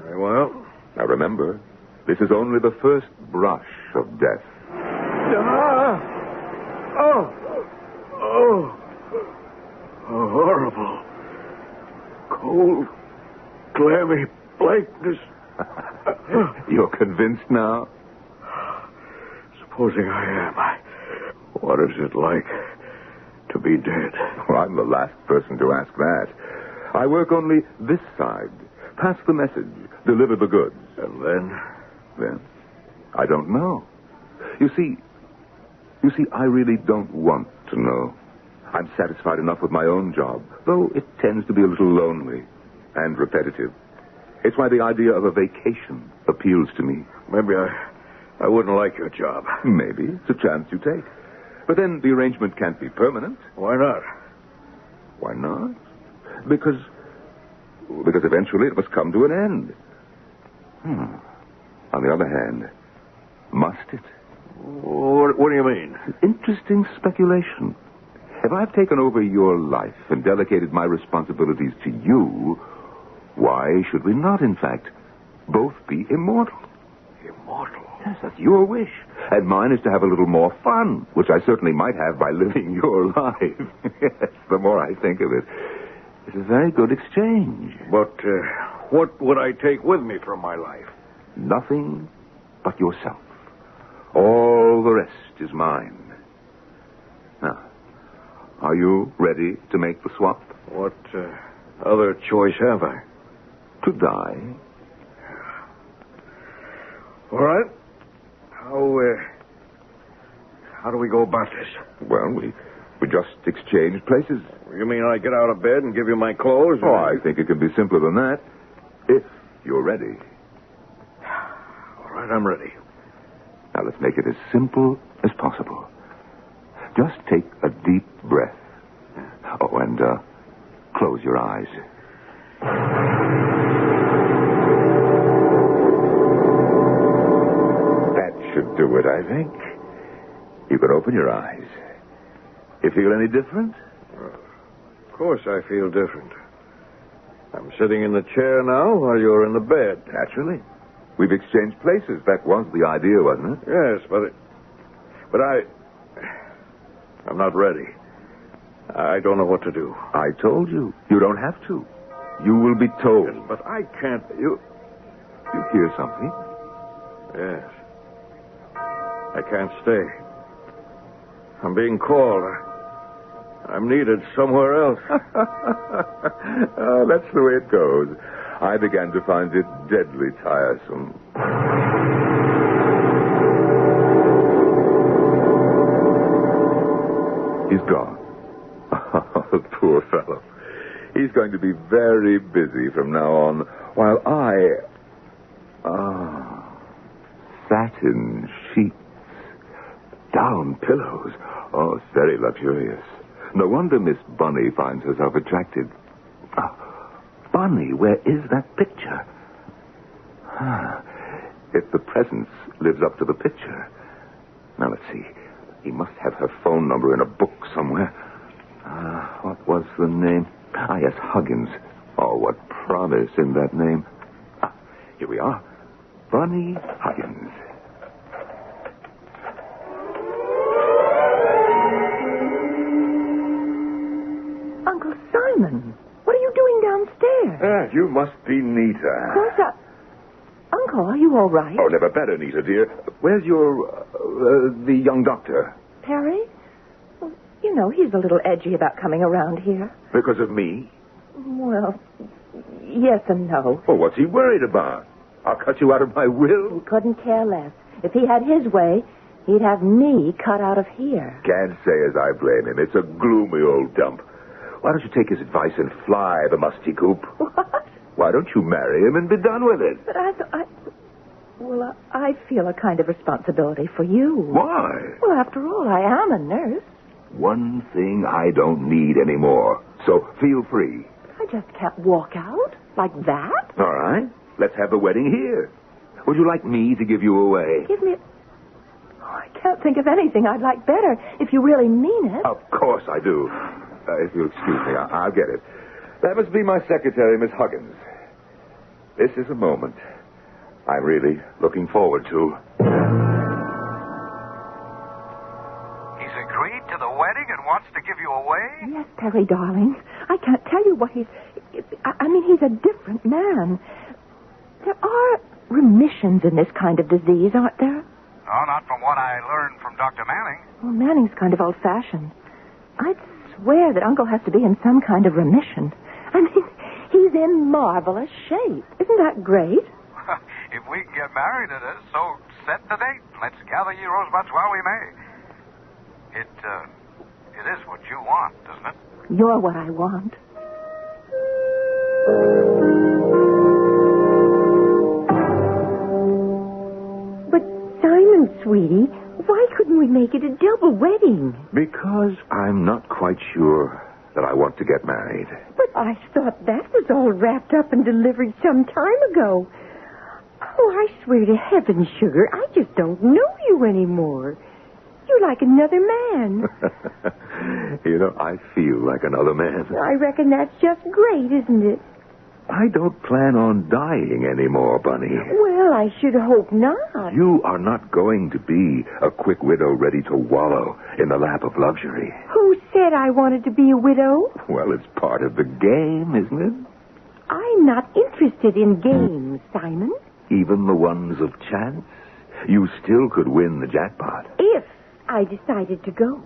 [SPEAKER 21] Very well.
[SPEAKER 3] Now remember, this is only the first brush of death.
[SPEAKER 21] Horrible. Cold, clammy blankness.
[SPEAKER 3] You're convinced now?
[SPEAKER 21] Supposing I am, what is it like to be dead?
[SPEAKER 3] Well, I'm the last person to ask that. I work only this side. Pass the message. Deliver the goods.
[SPEAKER 21] And then?
[SPEAKER 3] Then? I don't know. You see, I really don't want to know. I'm satisfied enough with my own job, though it tends to be a little lonely and repetitive. It's why the idea of a vacation appeals to me.
[SPEAKER 21] Maybe I wouldn't like your job.
[SPEAKER 3] Maybe. It's a chance you take. But then the arrangement can't be permanent.
[SPEAKER 21] Why not?
[SPEAKER 3] Why not? Because eventually it must come to an end. On the other hand, must it?
[SPEAKER 21] What do you mean?
[SPEAKER 3] Interesting speculation. If I've taken over your life and delegated my responsibilities to you, why should we not, in fact, both be immortal?
[SPEAKER 21] Immortal?
[SPEAKER 3] Yes, that's your wish.
[SPEAKER 10] And mine is to have a little more fun, which I certainly might have by living your life. Yes, the more I think of it. It's a very good exchange.
[SPEAKER 21] But what would I take with me from my life?
[SPEAKER 10] Nothing but yourself. All the rest is mine. Now, are you ready to make the swap?
[SPEAKER 21] What other choice have I?
[SPEAKER 10] To die.
[SPEAKER 21] All right. How do we go about this?
[SPEAKER 10] Well, we just exchange places.
[SPEAKER 21] You mean I get out of bed and give you my clothes?
[SPEAKER 10] Oh, I think it can be simpler than that. If you're ready.
[SPEAKER 21] All right, I'm ready.
[SPEAKER 10] Now, let's make it as simple as possible. Just take a deep breath. Oh, and close your eyes. That should do it, I think. You can open your eyes. You feel any different?
[SPEAKER 21] Of course I feel different. I'm sitting in the chair now while you're in the bed.
[SPEAKER 10] Naturally. We've exchanged places. That was the idea, wasn't it?
[SPEAKER 21] Yes, but I'm not ready. I don't know what to do.
[SPEAKER 10] I told you. You don't have to. You will be told.
[SPEAKER 21] Yes, but I can't.
[SPEAKER 10] You hear something?
[SPEAKER 21] Yes. I can't stay. I'm being called. I'm needed somewhere else.
[SPEAKER 10] Oh, that's the way it goes. I began to find it deadly tiresome. He's gone. Oh, poor fellow. He's going to be very busy from now on, while satin sheets, down pillows. Oh, it's very luxurious. No wonder Miss Bunny finds herself attracted. Bunny, where is that picture? If the presence lives up to the picture. Now, let's see. He must have her phone number in a book somewhere. What was the name? Yes, Huggins. Oh, what promise in that name. Here we are. Bunny Huggins.
[SPEAKER 11] Uncle Simon, what are you doing downstairs?
[SPEAKER 10] You must be Nita.
[SPEAKER 11] Of course, Uncle, are you all right?
[SPEAKER 10] Oh, never better, Nita, dear. Where's the young doctor?
[SPEAKER 11] Perry? Well, you know, he's a little edgy about coming around here.
[SPEAKER 10] Because of me?
[SPEAKER 11] Well, yes and no.
[SPEAKER 10] Well, what's he worried about? I'll cut you out of my will.
[SPEAKER 11] He couldn't care less. If he had his way, he'd have me cut out of here.
[SPEAKER 10] Can't say as I blame him. It's a gloomy old dump. Why don't you take his advice and fly the musty coop?
[SPEAKER 11] What?
[SPEAKER 10] Why don't you marry him and be done with it?
[SPEAKER 11] But I feel a kind of responsibility for you.
[SPEAKER 10] Why?
[SPEAKER 11] Well, after all, I am a nurse.
[SPEAKER 10] One thing I don't need anymore. So feel free.
[SPEAKER 11] I just can't walk out like that.
[SPEAKER 10] All right. Let's have the wedding here. Would you like me to give you away?
[SPEAKER 11] Give me... Oh, I can't think of anything I'd like better if you really mean it.
[SPEAKER 10] Of course I do. If you'll excuse me, I'll get it. That must be my secretary, Miss Huggins. This is a moment I'm really looking forward to.
[SPEAKER 14] He's agreed to the wedding and wants to give you away?
[SPEAKER 11] Yes, Perry, darling. I can't tell you what he's... I mean, he's a different man. There are remissions in this kind of disease, aren't there?
[SPEAKER 14] Oh, not from what I learned from Dr. Manning.
[SPEAKER 11] Well, Manning's kind of old-fashioned. I'd swear that Uncle has to be in some kind of remission. I mean, he's in marvelous shape. Isn't that great?
[SPEAKER 14] If we can get married at it, so set the date. Let's gather ye rosebuds while we may. It is what you want, doesn't it?
[SPEAKER 11] You're what I want. But, Simon, sweetie, why couldn't we make it a double wedding?
[SPEAKER 10] Because I'm not quite sure that I want to get married.
[SPEAKER 13] But I thought that was all wrapped up and delivered some time ago. Oh, I swear to heaven, sugar, I just don't know you anymore. You're like another man.
[SPEAKER 10] You know, I feel like another man.
[SPEAKER 13] I reckon that's just great, isn't it?
[SPEAKER 10] I don't plan on dying anymore, Bunny.
[SPEAKER 11] Well, I should hope not.
[SPEAKER 10] You are not going to be a quick widow ready to wallow in the lap of luxury.
[SPEAKER 11] Who said I wanted to be a widow?
[SPEAKER 10] Well, it's part of the game, isn't it?
[SPEAKER 11] I'm not interested in games, Simon.
[SPEAKER 10] Even the ones of chance? You still could win the jackpot.
[SPEAKER 11] If I decided to go.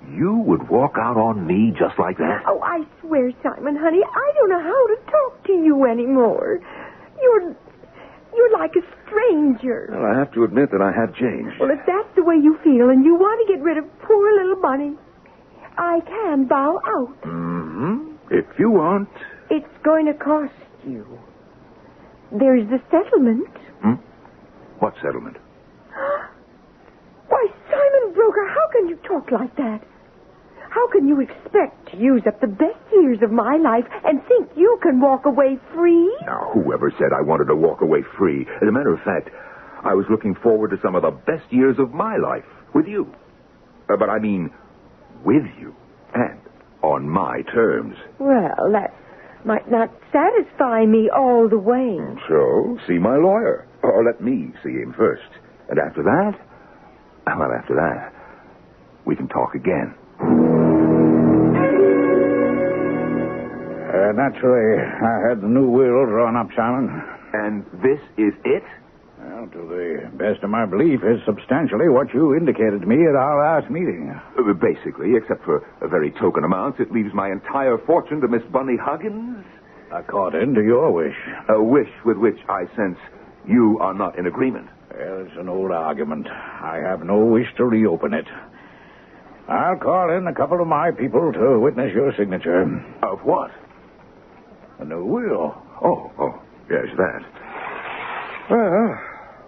[SPEAKER 10] You would walk out on me just like that?
[SPEAKER 11] Oh, I swear, Simon, honey, I don't know how to talk to you anymore. You're like a stranger.
[SPEAKER 10] Well, I have to admit that I have changed.
[SPEAKER 11] Well, if that's the way you feel and you want to get rid of poor little Bunny, I can bow out.
[SPEAKER 10] Mm-hmm. If you want.
[SPEAKER 11] It's going to cost you. There's the settlement.
[SPEAKER 10] What settlement?
[SPEAKER 11] Why, Simon Broker, how can you talk like that? How can you expect to use up the best years of my life and think you can walk away free?
[SPEAKER 10] Now, whoever said I wanted to walk away free? As a matter of fact, I was looking forward to some of the best years of my life with you. But I mean, with you and on my terms.
[SPEAKER 11] Well, that might not satisfy me all the way.
[SPEAKER 10] So, see my lawyer. Or let me see him first. And after that, we can talk again.
[SPEAKER 1] Naturally, I had the new will drawn up, Simon.
[SPEAKER 10] And this is it?
[SPEAKER 1] Well, to the best of my belief, is substantially what you indicated to me at our last meeting.
[SPEAKER 10] Basically, except for a very token amount, it leaves my entire fortune to Miss Bunny Huggins.
[SPEAKER 1] According to your wish.
[SPEAKER 10] A wish with which I sense you are not in agreement.
[SPEAKER 1] Well, it's an old argument. I have no wish to reopen it. I'll call in a couple of my people to witness your signature.
[SPEAKER 10] Of what?
[SPEAKER 1] A new will.
[SPEAKER 10] Oh, yes, that. Well,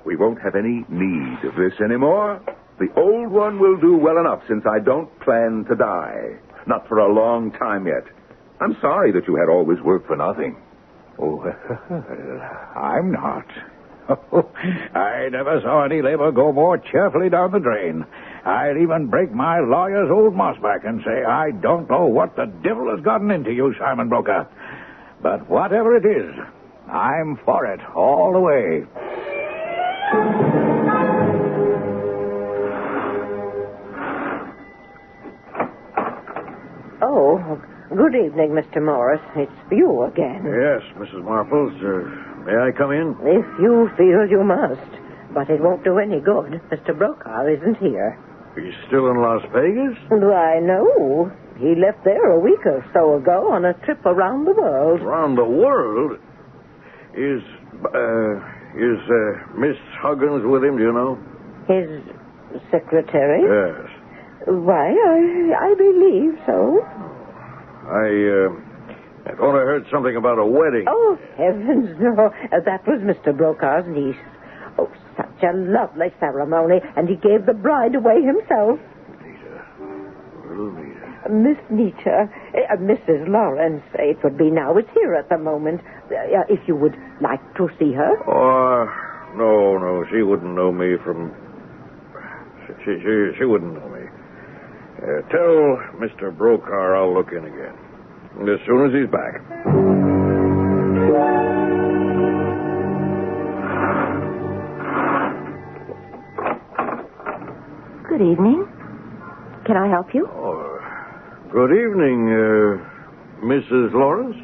[SPEAKER 10] we won't have any need of this anymore. The old one will do well enough since I don't plan to die. Not for a long time yet. I'm sorry that you had all this work for nothing.
[SPEAKER 1] Oh, I'm not. I never saw any labor go more cheerfully down the drain. I'd even break my lawyer's old moss back and say, I don't know what the devil has gotten into you, Simon Broker. But whatever it is, I'm for it all the way.
[SPEAKER 9] Oh, good evening, Mr. Morris. It's you again.
[SPEAKER 7] Yes, Mrs. Marples. May I come in?
[SPEAKER 9] If you feel you must. But it won't do any good. Mr. Brokaw isn't here.
[SPEAKER 7] He's still in Las Vegas?
[SPEAKER 9] Why, no. He left there a week or so ago on a trip around the world.
[SPEAKER 7] Around the world? Is Miss Huggins with him, do you know?
[SPEAKER 9] His secretary?
[SPEAKER 7] Yes.
[SPEAKER 9] Why, I believe so.
[SPEAKER 7] I thought I heard something about a wedding.
[SPEAKER 9] Oh, heavens, no. That was Mr. Brokaw's niece. Oh, such a lovely ceremony, and he gave the bride away himself.
[SPEAKER 7] Little Nita.
[SPEAKER 9] Miss Nita, Mrs. Lawrence, it would be now, is here at the moment. If you would like to see her.
[SPEAKER 7] Oh, no, she wouldn't know me from... She wouldn't know me. Tell Mr. Brokaw I'll look in again. As soon as he's back.
[SPEAKER 11] Good evening. Can I help you?
[SPEAKER 7] Oh, good evening, Mrs. Lawrence.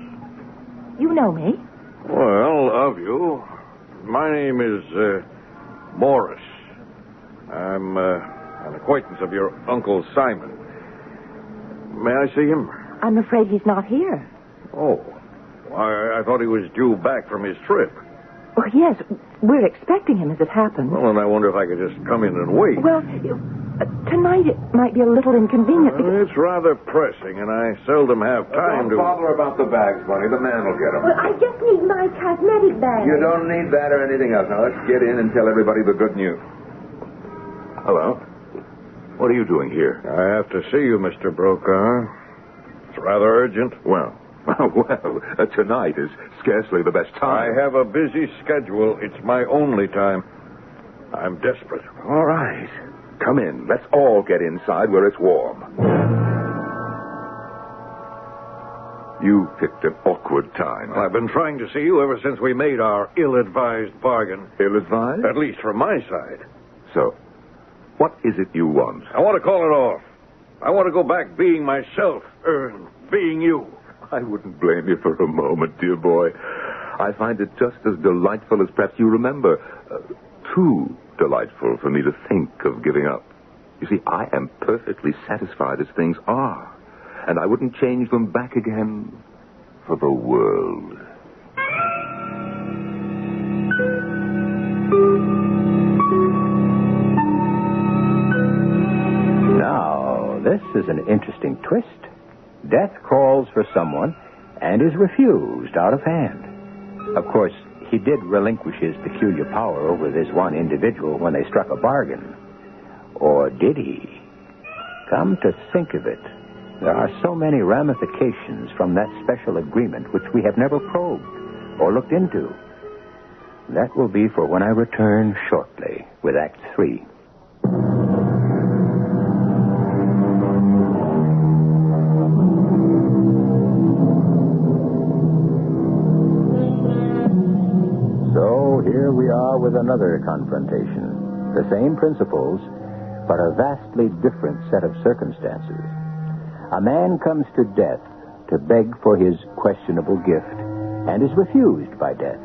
[SPEAKER 11] You know me.
[SPEAKER 7] Well, of you. My name is Morris. I'm an acquaintance of your Uncle Simon. May I see him?
[SPEAKER 11] I'm afraid he's not here.
[SPEAKER 7] Oh. I thought he was due back from his trip.
[SPEAKER 11] Oh, yes. We're expecting him as it happens.
[SPEAKER 7] Well, then I wonder if I could just come in and wait.
[SPEAKER 11] Well, tonight it might be a little inconvenient.
[SPEAKER 7] It's rather pressing, and I seldom have time
[SPEAKER 10] Don't bother about the bags, Bunny. The man will get them.
[SPEAKER 11] Well, I just need my cosmetic bag.
[SPEAKER 10] You don't need that or anything else. Now, let's get in and tell everybody the good news. Hello. What are you doing here?
[SPEAKER 7] I have to see you, Mr. Brokaw. It's rather urgent.
[SPEAKER 10] Well, tonight is scarcely the best time.
[SPEAKER 7] I have a busy schedule. It's my only time. I'm desperate.
[SPEAKER 10] All right. Come in. Let's all get inside where it's warm. You picked an awkward time.
[SPEAKER 21] I've been trying to see you ever since we made our ill-advised bargain.
[SPEAKER 10] Ill-advised?
[SPEAKER 21] At least from my side.
[SPEAKER 10] So, what is it you want?
[SPEAKER 21] I want to call it off. I want to go back being myself, being you.
[SPEAKER 10] I wouldn't blame you for a moment, dear boy. I find it just as delightful as perhaps you remember. Too delightful for me to think of giving up. You see, I am perfectly satisfied as things are. And I wouldn't change them back again for the world.
[SPEAKER 8] Now, this is an interesting twist. Death calls for someone and is refused out of hand. Of course, he did relinquish his peculiar power over this one individual when they struck a bargain. Or did he? Come to think of it, there are so many ramifications from that special agreement which we have never probed or looked into. That will be for when I return shortly with Act 3. So here we are with another confrontation. The same principles, but a vastly different set of circumstances. A man comes to death to beg for his questionable gift and is refused by death,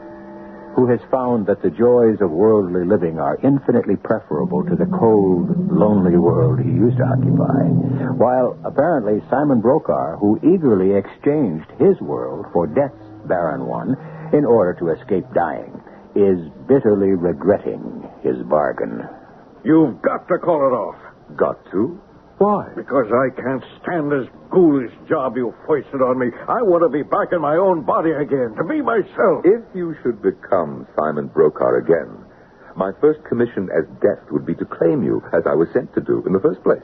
[SPEAKER 8] who has found that the joys of worldly living are infinitely preferable to the cold, lonely world he used to occupy, while apparently Simon Brokaw, who eagerly exchanged his world for death's barren one in order to escape dying, is bitterly regretting his bargain.
[SPEAKER 21] You've got to call it off.
[SPEAKER 10] Got to? Why?
[SPEAKER 21] Because I can't stand this ghoulish job you foisted on me. I want to be back in my own body again, to be myself.
[SPEAKER 10] If you should become Simon Brokaw again, my first commission as death would be to claim you, as I was sent to do in the first place.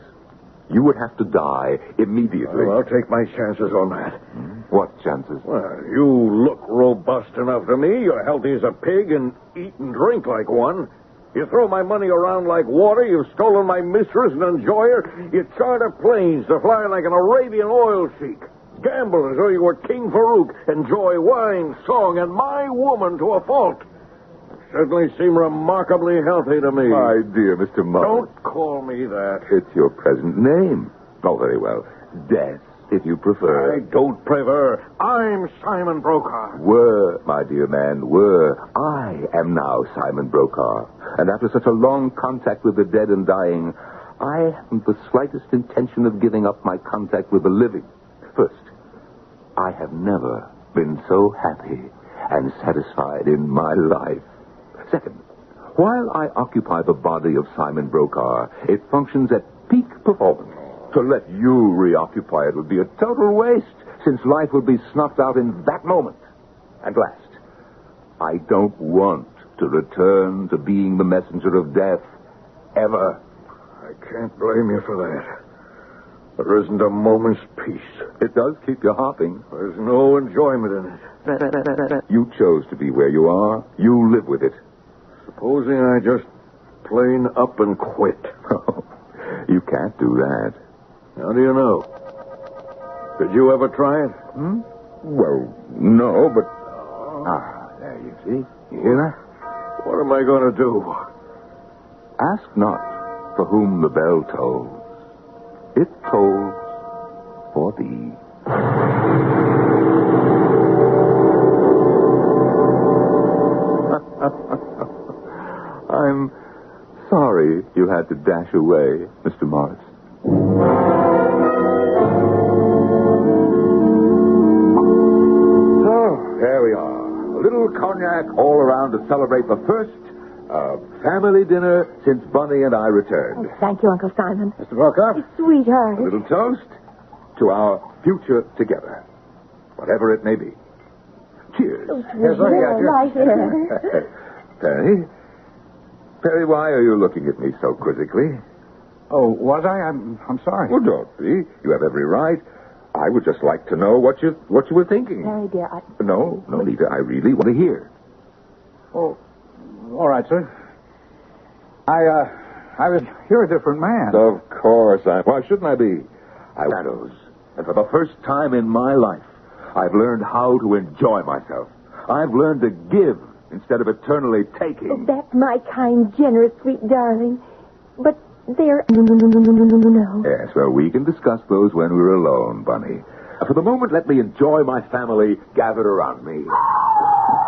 [SPEAKER 10] You would have to die immediately.
[SPEAKER 21] Well, I'll take my chances on that.
[SPEAKER 10] What chances?
[SPEAKER 21] Well, you look robust enough to me. You're healthy as a pig and eat and drink like one. You throw my money around like water. You've stolen my mistress and enjoy her. You charter planes to fly like an Arabian oil sheik. Gamble as though you were King Farouk. Enjoy wine, song, and my woman to a fault. You certainly seem remarkably healthy to me.
[SPEAKER 10] My dear Mr. Muller.
[SPEAKER 21] Don't call me that.
[SPEAKER 10] It's your present name. Oh, very well. Death, if you prefer.
[SPEAKER 21] I don't prefer. I'm Simon Brokaw.
[SPEAKER 10] Were, my dear man, were. I am now Simon Brokaw. And after such a long contact with the dead and dying, I haven't the slightest intention of giving up my contact with the living. First, I have never been so happy and satisfied in my life. Second, while I occupy the body of Simon Brokaw, it functions at peak performance. To let you reoccupy it would be a total waste, since life would be snuffed out in that moment. And last, I don't want to return to being the messenger of death, ever.
[SPEAKER 21] I can't blame you for that. There isn't a moment's peace.
[SPEAKER 10] It does keep you hopping.
[SPEAKER 21] There's no enjoyment in it.
[SPEAKER 10] You chose to be where you are. You live with it.
[SPEAKER 21] Supposing I just plain up and quit.
[SPEAKER 10] You can't do that.
[SPEAKER 21] How do you know? Did you ever try it?
[SPEAKER 10] Well, no, but... there you see. You hear that?
[SPEAKER 21] What am I going to do?
[SPEAKER 10] Ask not for whom the bell tolls. It tolls for thee. I'm sorry you had to dash away, Mr. Morris. So, there we are. A little cognac all around to celebrate the first family dinner since Bunny and I returned.
[SPEAKER 11] Oh, thank you, Uncle Simon.
[SPEAKER 10] Mr. Brokaw?
[SPEAKER 11] Sweetheart.
[SPEAKER 10] A little toast to our future together, whatever it may be. Cheers.
[SPEAKER 11] Oh, right here.
[SPEAKER 10] Perry, why are you looking at me so quizzically?
[SPEAKER 20] Oh, was I? I'm sorry.
[SPEAKER 10] Well, don't be. You have every right. I would just like to know what you were thinking.
[SPEAKER 11] Perry, dear,
[SPEAKER 10] No, Lita, I really want to hear.
[SPEAKER 20] Oh, all right, sir. You're a different man.
[SPEAKER 10] Of course. Why shouldn't I be? I shadows. And for the first time in my life, I've learned how to enjoy myself. I've learned to give instead of eternally taking.
[SPEAKER 11] Oh, that's my kind, generous, sweet darling. But they're... No.
[SPEAKER 10] Yes, well, we can discuss those when we're alone, Bunny. For the moment, let me enjoy my family gathered around me.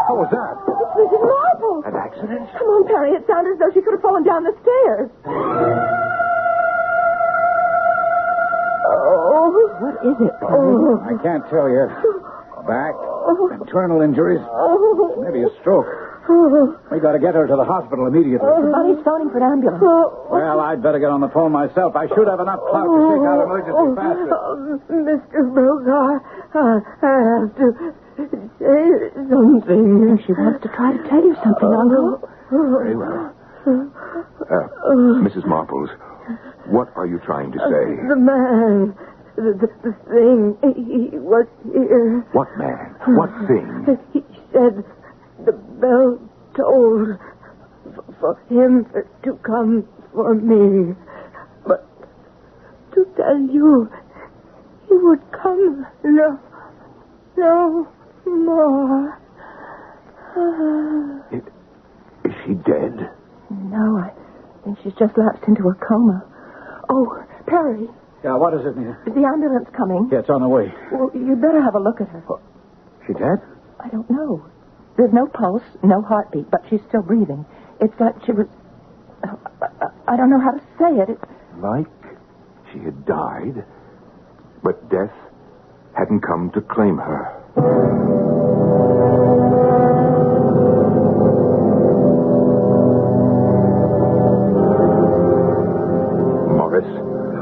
[SPEAKER 7] What was that?
[SPEAKER 11] It's Mrs. Marple.
[SPEAKER 10] An accident?
[SPEAKER 11] Come on, Perry. It sounded as though she could have fallen down the stairs. Oh.
[SPEAKER 6] What is it, Perry? I can't tell yet. Back, internal injuries, maybe a stroke. We got to get her to the hospital immediately.
[SPEAKER 11] Bunny's phoning for an ambulance.
[SPEAKER 6] Well, I'd better get on the phone myself. I should have enough clout to shake out emergency faster.
[SPEAKER 11] Mr. Brokaw, I have to say something.
[SPEAKER 6] She wants to try to tell you something, Uncle.
[SPEAKER 10] Very well. Mrs. Marples, what are you trying to say?
[SPEAKER 11] The man, the thing, he was here.
[SPEAKER 10] What man? What thing?
[SPEAKER 11] He said the bell tolled for him to come for me. But to tell you, he would come no more.
[SPEAKER 10] Is she dead?
[SPEAKER 11] No, I think she's just lapsed into a coma. Oh, Perry.
[SPEAKER 6] Yeah, what is it, Nina?
[SPEAKER 11] Is the ambulance coming?
[SPEAKER 6] Yeah, it's on the way.
[SPEAKER 11] Well, you better have a look at her.
[SPEAKER 6] She dead?
[SPEAKER 11] I don't know. There's no pulse, no heartbeat, but she's still breathing. It's like she was... I don't know how to say it.
[SPEAKER 10] Like she had died, but death hadn't come to claim her.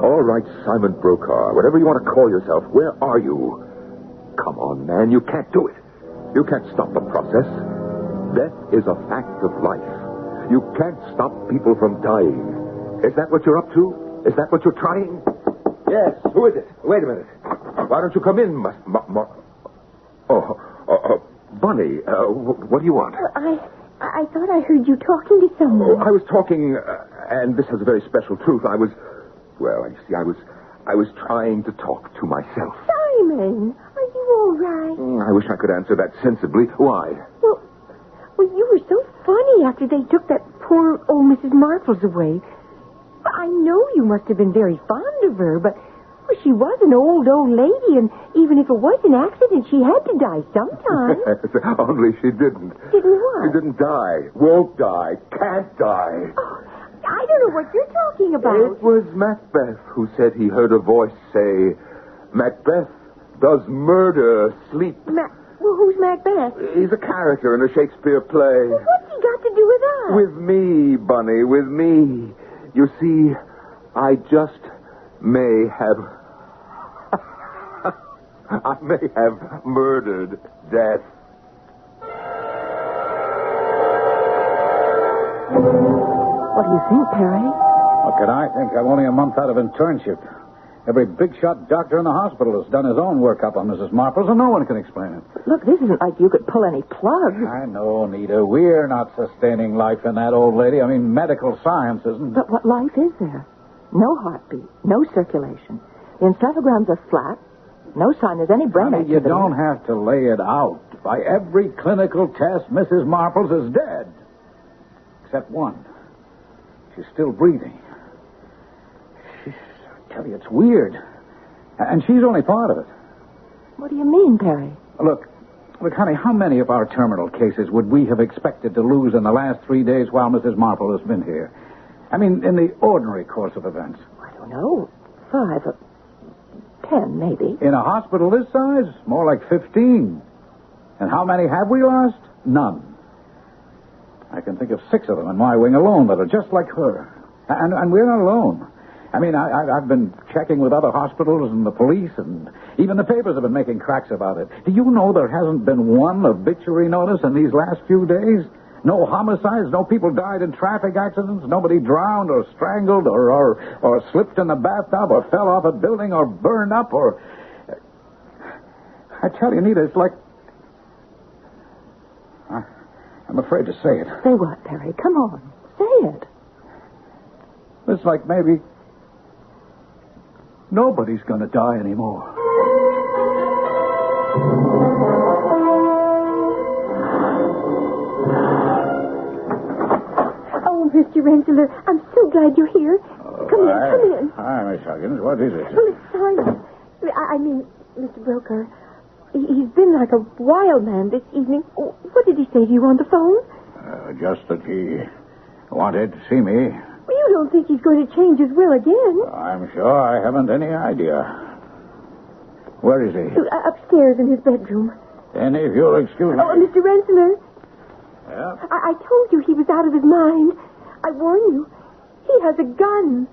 [SPEAKER 10] All right, Simon Brokaw, whatever you want to call yourself, where are you? Come on, man, you can't do it. You can't stop the process. Death is a fact of life. You can't stop people from dying. Is that what you're up to? Is that what you're trying? Yes. Who is it? Wait a minute. Why don't you come in, Bunny, what do you want?
[SPEAKER 11] Well, I thought I heard you talking to someone.
[SPEAKER 10] I was talking, and this has a very special truth. Well, you see, I was trying to talk to myself.
[SPEAKER 11] Simon, are you all right?
[SPEAKER 10] I wish I could answer that sensibly. Why?
[SPEAKER 11] Well, you were so funny after they took that poor old Mrs. Marples away. I know you must have been very fond of her, but she was an old lady, and even if it was an accident, she had to die sometime.
[SPEAKER 10] Only she didn't.
[SPEAKER 11] Didn't what?
[SPEAKER 10] She didn't die. Won't die. Can't die.
[SPEAKER 11] Oh, I don't know what you're talking about.
[SPEAKER 10] It was Macbeth who said he heard a voice say, Macbeth does murder sleep.
[SPEAKER 11] Well, who's Macbeth?
[SPEAKER 10] He's a character in a Shakespeare play.
[SPEAKER 11] Well, what's he got to do with us?
[SPEAKER 10] With me, Bunny, with me. You see, I just may have... I may have murdered death.
[SPEAKER 11] What do you think, Perry?
[SPEAKER 6] What can I think? I'm only a month out of internship. Every big-shot doctor in the hospital has done his own workup on Mrs. Marples, and no one can explain it.
[SPEAKER 11] Look, this isn't like you could pull any plugs.
[SPEAKER 6] I know, Nita. We're not sustaining life in that old lady. I mean, medical science isn't.
[SPEAKER 11] But what life is there? No heartbeat, no circulation. The encephalograms are flat. No sign there's any brain activity.
[SPEAKER 6] You don't have to lay it out. By every clinical test, Mrs. Marples is dead. Except one. She's still breathing. I tell you, it's weird. And she's only part of it.
[SPEAKER 11] What do you mean, Perry?
[SPEAKER 6] Look, honey, how many of our terminal cases would we have expected to lose in the last 3 days while Mrs. Marple has been here? I mean, in the ordinary course of events.
[SPEAKER 11] I don't know. 5 or 10, maybe.
[SPEAKER 6] In a hospital this size, more like 15. And how many have we lost? None. I can think of 6 of them in my wing alone that are just like her. And we're not alone. I mean, I've been checking with other hospitals and the police, and even the papers have been making cracks about it. Do you know there hasn't been one obituary notice in these last few days? No homicides, no people died in traffic accidents, nobody drowned or strangled or slipped in the bathtub or fell off a building or burned up or... I tell you, Nita, it's like... I'm afraid to say it.
[SPEAKER 11] Say what, Perry? Come on. Say it.
[SPEAKER 6] It's like maybe nobody's going to die anymore.
[SPEAKER 12] Mr. Rensselaer. I'm so glad you're here. Come in.
[SPEAKER 6] Hi, Miss Huggins. What is it?
[SPEAKER 12] Well, it's Simon. I mean, Mr. Brokaw. He's been like a wild man this evening. Oh, what did he say to you on the phone?
[SPEAKER 6] Just that he wanted to see me.
[SPEAKER 12] Well, you don't think he's going to change his will again?
[SPEAKER 6] I'm sure I haven't any idea. Where is he?
[SPEAKER 12] Upstairs in his bedroom.
[SPEAKER 6] Then if you'll excuse me...
[SPEAKER 12] Oh, Mr. Rensselaer.
[SPEAKER 6] Yeah?
[SPEAKER 12] I told you he was out of his mind. I warn you. He has a gun.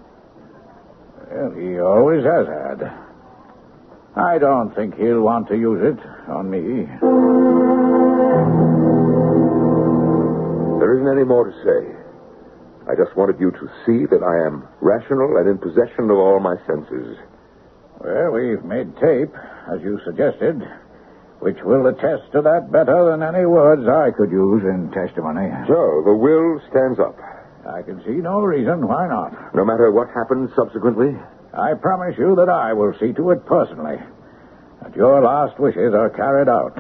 [SPEAKER 6] Well, he always has had. I don't think he'll want to use it on me.
[SPEAKER 10] There isn't any more to say. I just wanted you to see that I am rational and in possession of all my senses.
[SPEAKER 6] Well, we've made tape, as you suggested, which will attest to that better than any words I could use in testimony.
[SPEAKER 10] So, the will stands up.
[SPEAKER 6] I can see no reason why not.
[SPEAKER 10] No matter what happens subsequently?
[SPEAKER 6] I promise you that I will see to it personally, that your last wishes are carried out.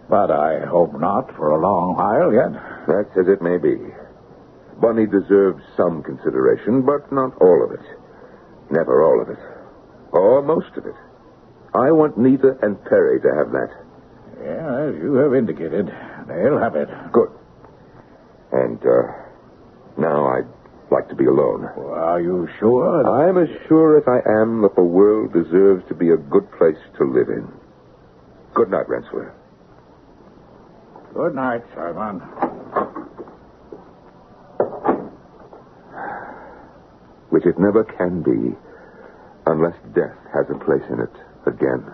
[SPEAKER 6] But I hope not for a long while yet.
[SPEAKER 10] That's as it may be. Bunny deserves some consideration, but not all of it. Never all of it. Or most of it. I want Nita and Perry to have that.
[SPEAKER 6] Yeah, as you have indicated, they'll have it.
[SPEAKER 10] Good. And, now I'd like to be alone.
[SPEAKER 6] Well, are you sure?
[SPEAKER 10] I'm as sure as I am that the world deserves to be a good place to live in. Good night, Rensselaer.
[SPEAKER 6] Good night, Simon.
[SPEAKER 10] Which it never can be unless death has a place in it again.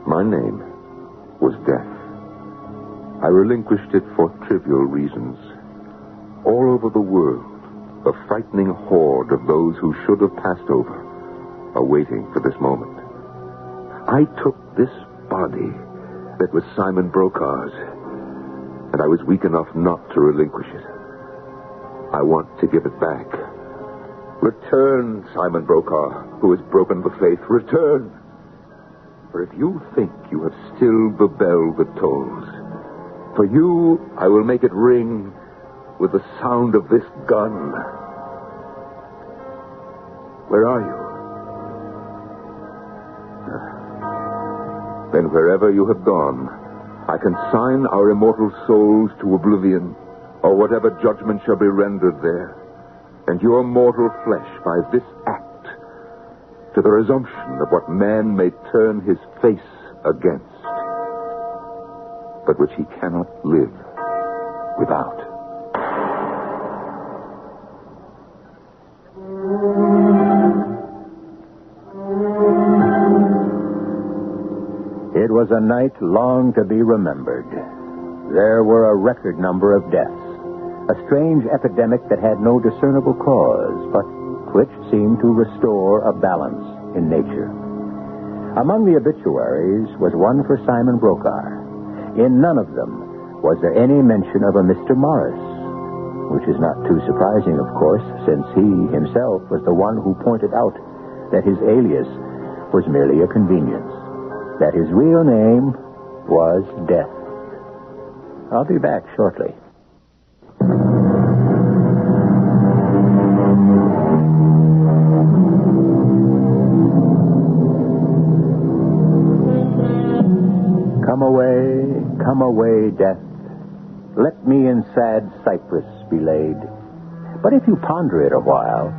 [SPEAKER 10] My name was Death. I relinquished it for trivial reasons. All over the world, a frightening horde of those who should have passed over are waiting for this moment. I took this body that was Simon Brokaw's, and I was weak enough not to relinquish it. I want to give it back. Return, Simon Brokaw, who has broken the faith. Return. For if you think you have stilled the bell that tolls, for you I will make it ring with the sound of this gun. Where are you? Then wherever you have gone, I consign our immortal souls to oblivion, or whatever judgment shall be rendered there, and your mortal flesh by this act to the resumption of what man may turn his face against, but which he cannot live without.
[SPEAKER 18] It was a night long to be remembered. There were a record number of deaths. A strange epidemic that had no discernible cause, but which seemed to restore a balance in nature. Among the obituaries was one for Simon Brokaw. In none of them was there any mention of a Mr. Morris, which is not too surprising, of course, since he himself was the one who pointed out that his alias was merely a convenience, that his real name was Death. I'll be back shortly. Come away, Death. Let me in sad cypress be laid. But if you ponder it a while,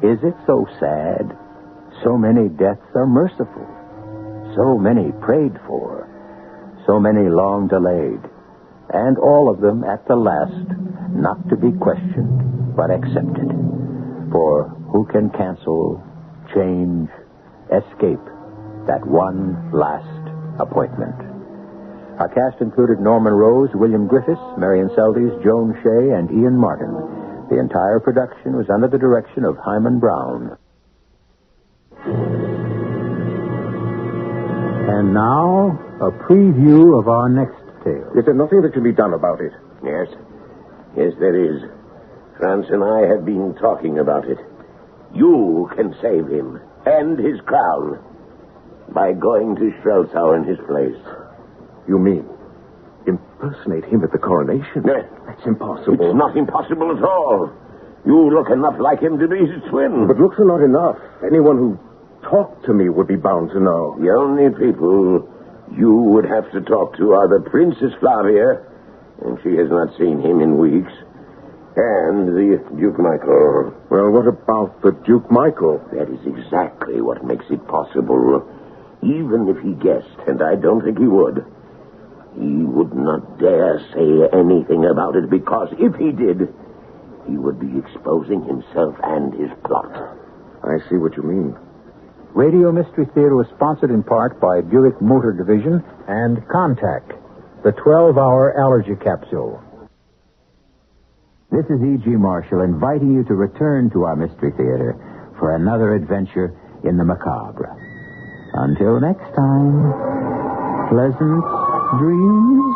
[SPEAKER 18] is it so sad? So many deaths are merciful. So many prayed for. So many long delayed. And all of them at the last, not to be questioned, but accepted. For who can cancel, change, escape that one last appointment? Our cast included Norman Rose, William Griffiths, Marion Seldes, Joan Shea, and Ian Martin. The entire production was under the direction of Himan Brown. And now, a preview of our next tale.
[SPEAKER 17] Is there nothing that can be done about it?
[SPEAKER 15] Yes. Yes, there is. Franz and I have been talking about it. You can save him and his crown by going to Streltsau in his place.
[SPEAKER 17] You mean impersonate him at the coronation. That's impossible.
[SPEAKER 15] It's not impossible at all. You look enough like him to be his twin.
[SPEAKER 17] But looks are not enough. Anyone who talked to me would be bound to know.
[SPEAKER 15] The only people you would have to talk to are the Princess Flavia, and she has not seen him in weeks, and the Duke Michael.
[SPEAKER 17] Well, what about the Duke Michael?
[SPEAKER 15] That is exactly what makes it possible. Even if he guessed, and I don't think he would not dare say anything about it, because if he did, he would be exposing himself and his plot.
[SPEAKER 17] I see what you mean.
[SPEAKER 1] Radio Mystery Theater was sponsored in part by Buick Motor Division and Contact, the 12-hour allergy capsule. This is E.G. Marshall inviting you to return to our Mystery Theater for another adventure in the macabre. Until next time, pleasant dreams.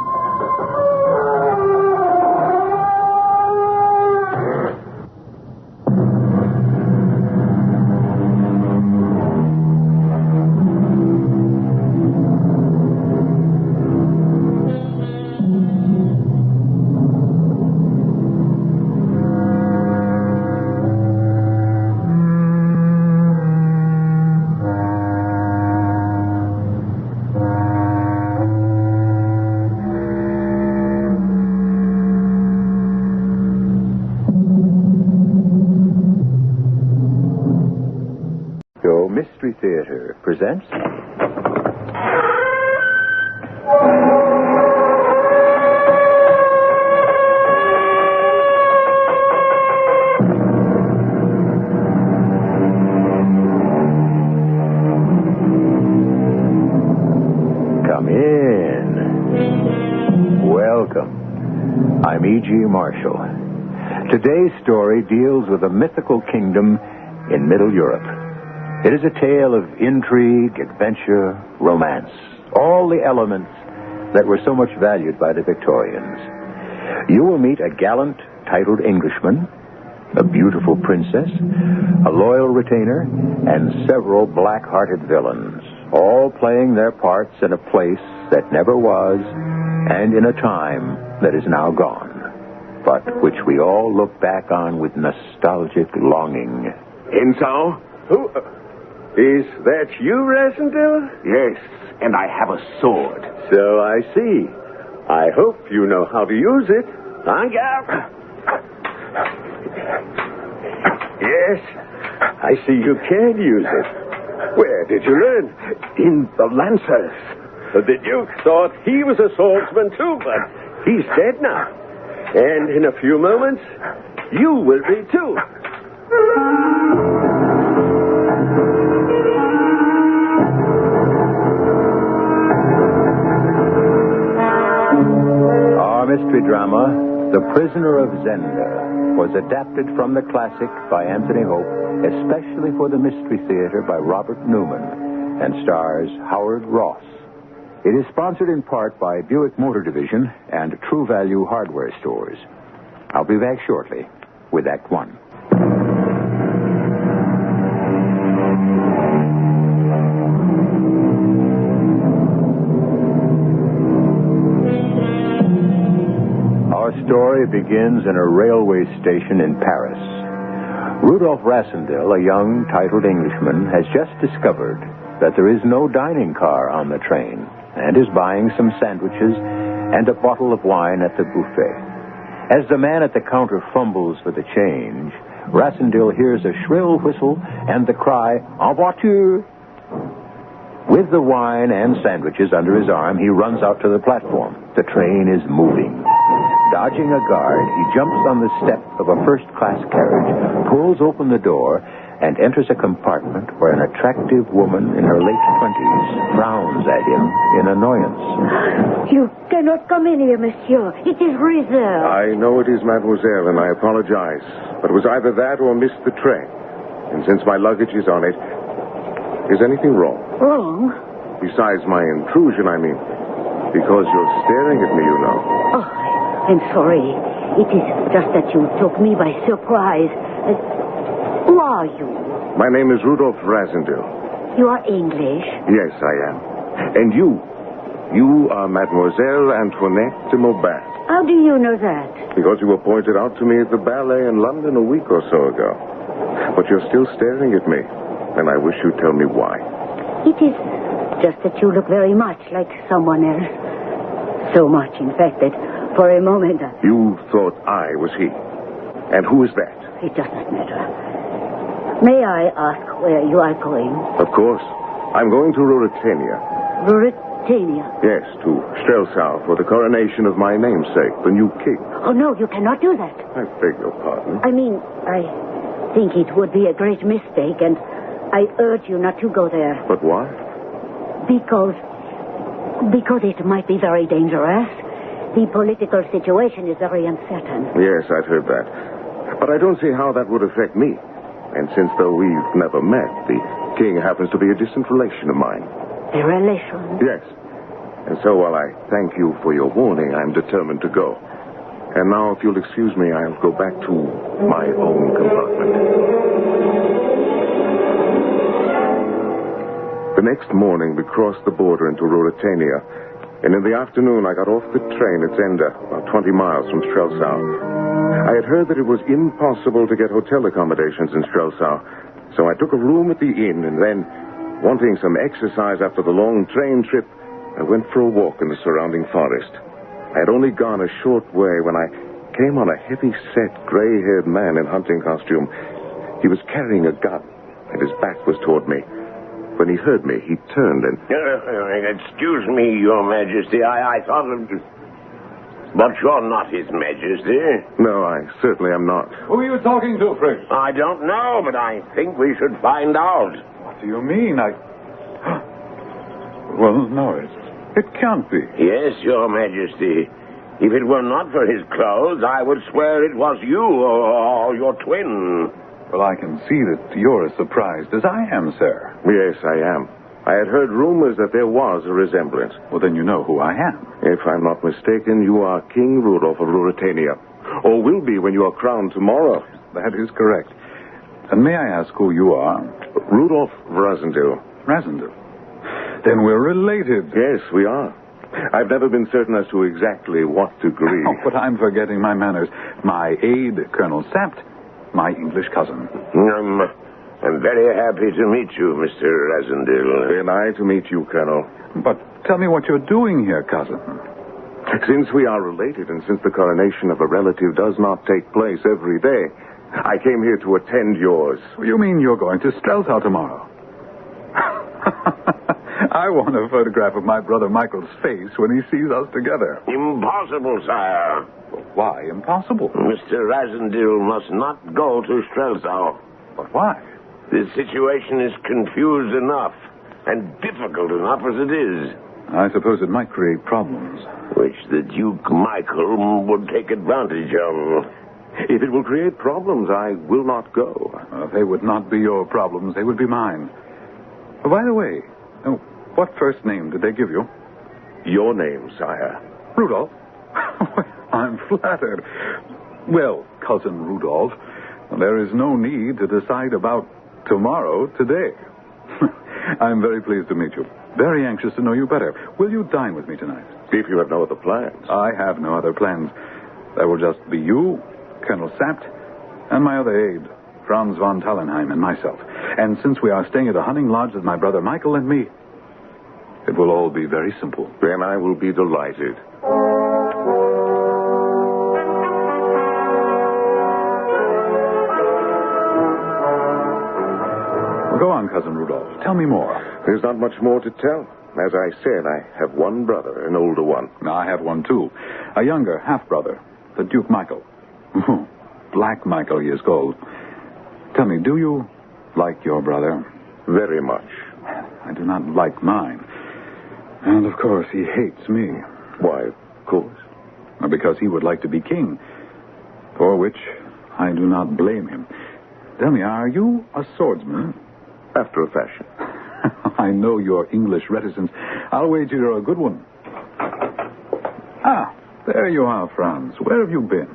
[SPEAKER 1] Mystery Theater presents... Come in. Welcome. I'm E.G. Marshall. Today's story deals with a mythical kingdom in Middle Europe. It is a tale of intrigue, adventure, romance, all the elements that were so much valued by the Victorians. You will meet a gallant, titled Englishman, a beautiful princess, a loyal retainer, and several black-hearted villains, all playing their parts in a place that never was and in a time that is now gone, but which we all look back on with nostalgic longing.
[SPEAKER 2] Enzo? Who... Is that you, Rasendil?
[SPEAKER 15] Yes, and I have a sword.
[SPEAKER 2] So I see. I hope you know how to use it. Yes, I see you can use it. Where did you learn?
[SPEAKER 15] In the Lancers.
[SPEAKER 2] The Duke thought he was a swordsman too, but he's dead now. And in a few moments, you will be too.
[SPEAKER 1] Our mystery drama, The Prisoner of Zenda, was adapted from the classic by Anthony Hope, especially for the Mystery Theater by Robert Newman, and stars Howard Ross. It is sponsored in part by Buick Motor Division and True Value Hardware Stores. I'll be back shortly with Act One. Our story begins in a railway station in Paris. Rudolph Rasendil, a young, titled Englishman, has just discovered that there is no dining car on the train and is buying some sandwiches and a bottle of wine at the buffet. As the man at the counter fumbles for the change, Rasendil hears a shrill whistle and the cry, "En voiture!" With the wine and sandwiches under his arm, he runs out to the platform. The train is moving. Dodging a guard, he jumps on the step of a first-class carriage, pulls open the door, and enters a compartment where an attractive woman in her late 20s frowns at him in annoyance.
[SPEAKER 9] You cannot come in here, monsieur. It is reserved.
[SPEAKER 17] I know it is, mademoiselle, and I apologize. But it was either that or miss the train. And since my luggage is on it, is anything wrong?
[SPEAKER 9] Wrong?
[SPEAKER 17] Besides my intrusion, I mean. Because you're staring at me, you know.
[SPEAKER 9] Oh, I'm sorry. It is just that you took me by surprise. Who are you?
[SPEAKER 17] My name is Rudolph Rasendil.
[SPEAKER 9] You are English?
[SPEAKER 17] Yes, I am. And you? You are Mademoiselle Antoinette de Maubert.
[SPEAKER 16] How do you know that?
[SPEAKER 17] Because you were pointed out to me at the ballet in London a week or so ago. But you're still staring at me, and I wish you'd tell me why.
[SPEAKER 16] It is just that you look very much like someone else. So much, in fact, that for a moment...
[SPEAKER 17] You thought I was he. And who is that?
[SPEAKER 16] It doesn't matter. May I ask where you are going?
[SPEAKER 17] Of course. I'm going to Ruritania.
[SPEAKER 16] Ruritania?
[SPEAKER 17] Yes, to Strelsau for the coronation of my namesake, the new king.
[SPEAKER 16] Oh, no, you cannot do that.
[SPEAKER 17] I beg your pardon.
[SPEAKER 16] I mean, I think it would be a great mistake, and I urge you not to go there.
[SPEAKER 17] But why?
[SPEAKER 16] Because it might be very dangerous. The political situation is very uncertain.
[SPEAKER 17] Yes, I've heard that. But I don't see how that would affect me. And since, though we've never met, the king happens to be a distant relation of mine.
[SPEAKER 16] A relation?
[SPEAKER 17] Yes. And so while I thank you for your warning, I'm determined to go. And now, if you'll excuse me, I'll go back to my own compartment. The next morning, we crossed the border into Ruritania. And in the afternoon, I got off the train at Zenda, about 20 miles from Strelsau. I had heard that it was impossible to get hotel accommodations in Strelsau, so I took a room at the inn, and then, wanting some exercise after the long train trip, I went for a walk in the surrounding forest. I had only gone a short way when I came on a heavy-set, gray-haired man in hunting costume. He was carrying a gun, and his back was toward me. When he heard me, he turned and...
[SPEAKER 5] Excuse me, Your Majesty. I thought of... But you're not His Majesty.
[SPEAKER 17] No, I certainly am not.
[SPEAKER 6] Who are you talking to, Prince?
[SPEAKER 5] I don't know, but I think we should find out.
[SPEAKER 6] What do you mean? Well, no, it can't be.
[SPEAKER 5] Yes, Your Majesty. If it were not for his clothes, I would swear it was you or your twin.
[SPEAKER 6] Well, I can see that you're as surprised as I am, sir.
[SPEAKER 17] Yes, I am. I had heard rumors that there was a resemblance.
[SPEAKER 6] Well, then you know who I am.
[SPEAKER 17] If I'm not mistaken, you are King Rudolph of Ruritania. Or will be when you are crowned tomorrow.
[SPEAKER 6] That is correct. And may I ask who you are?
[SPEAKER 17] Rudolph Razendil.
[SPEAKER 6] Razendil? Then we're related.
[SPEAKER 17] Yes, we are. I've never been certain as to exactly what degree.
[SPEAKER 6] Oh, but I'm forgetting my manners. My aide, Colonel Sapt, my English cousin.
[SPEAKER 5] I'm very happy to meet you, Mr. Razendil.
[SPEAKER 17] And I to meet you, Colonel.
[SPEAKER 6] But tell me what you're doing here, cousin.
[SPEAKER 17] Since we are related, and since the coronation of a relative does not take place every day, I came here to attend yours.
[SPEAKER 6] You mean you're going to Strelsau tomorrow? I want a photograph of my brother Michael's face when he sees us together.
[SPEAKER 5] Impossible, sire.
[SPEAKER 6] Why impossible?
[SPEAKER 5] Mr. Razendil must not go to Strelsau.
[SPEAKER 6] But why?
[SPEAKER 5] This situation is confused enough and difficult enough as it is.
[SPEAKER 6] I suppose it might create problems.
[SPEAKER 5] Which the Duke Michael would take advantage of.
[SPEAKER 17] If it will create problems, I will not go.
[SPEAKER 6] They would not be your problems. They would be mine. By the way, what first name did they give you?
[SPEAKER 17] Your name, sire.
[SPEAKER 6] Rudolph? I'm flattered. Well, Cousin Rudolph, there is no need to decide about tomorrow today. I'm very pleased to meet you. Very anxious to know you better. Will you dine with me tonight?
[SPEAKER 17] If you have no other plans.
[SPEAKER 6] I have no other plans. There will just be you, Colonel Sapt, and my other aide, Franz von Tallenheim, and myself. And since we are staying at a hunting lodge with my brother Michael and me, it will all be very simple.
[SPEAKER 17] Then I will be delighted.
[SPEAKER 6] Well, go on, Cousin Rudolph. Tell me more.
[SPEAKER 17] There's not much more to tell. As I said, I have one brother, an older one.
[SPEAKER 6] I have one, too. A younger half-brother, the Duke Michael. Black Michael, he is called. Tell me, do you like your brother?
[SPEAKER 17] Very much.
[SPEAKER 6] I do not like mine. And, of course, he hates me.
[SPEAKER 17] Why, of course?
[SPEAKER 6] Because he would like to be king, for which I do not blame him. Tell me, are you a swordsman?
[SPEAKER 17] After a fashion.
[SPEAKER 6] I know your English reticence. I'll wager you're a good one. Ah, there you are, Franz. Where have you been?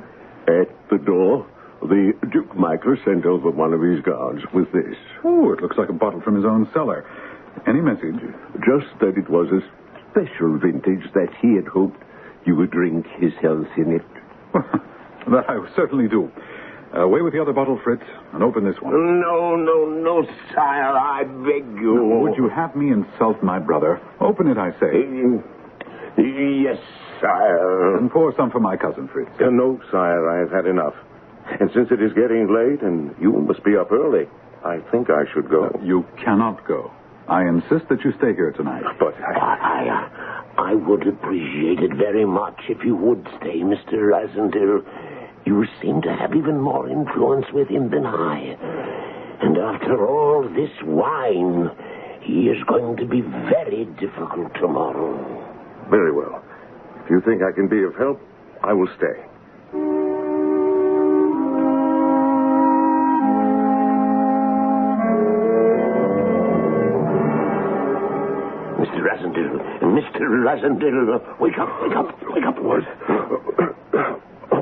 [SPEAKER 2] At the door. The Duke Michael sent over one of his guards with this.
[SPEAKER 6] Oh, it looks like a bottle from his own cellar. Any message?
[SPEAKER 2] Just that it was a special vintage that he had hoped you would drink his health in it.
[SPEAKER 6] That I certainly do. Away with the other bottle, Fritz, and open this one.
[SPEAKER 2] No, sire, I beg you.
[SPEAKER 6] No, would you have me insult my brother? Open it, I say.
[SPEAKER 2] Yes, sire.
[SPEAKER 6] And pour some for my cousin, Fritz.
[SPEAKER 17] No, sire, I have had enough. And since it is getting late and you must be up early, I think I should go.
[SPEAKER 6] You cannot go. I insist that you stay here tonight.
[SPEAKER 17] But
[SPEAKER 2] I would appreciate it very much if you would stay, Mr. Rasendil. You seem to have even more influence with him than I. And after all this wine, he is going to be very difficult tomorrow.
[SPEAKER 17] Very well. If you think I can be of help, I will stay.
[SPEAKER 2] Mr. Rasendil, wake up.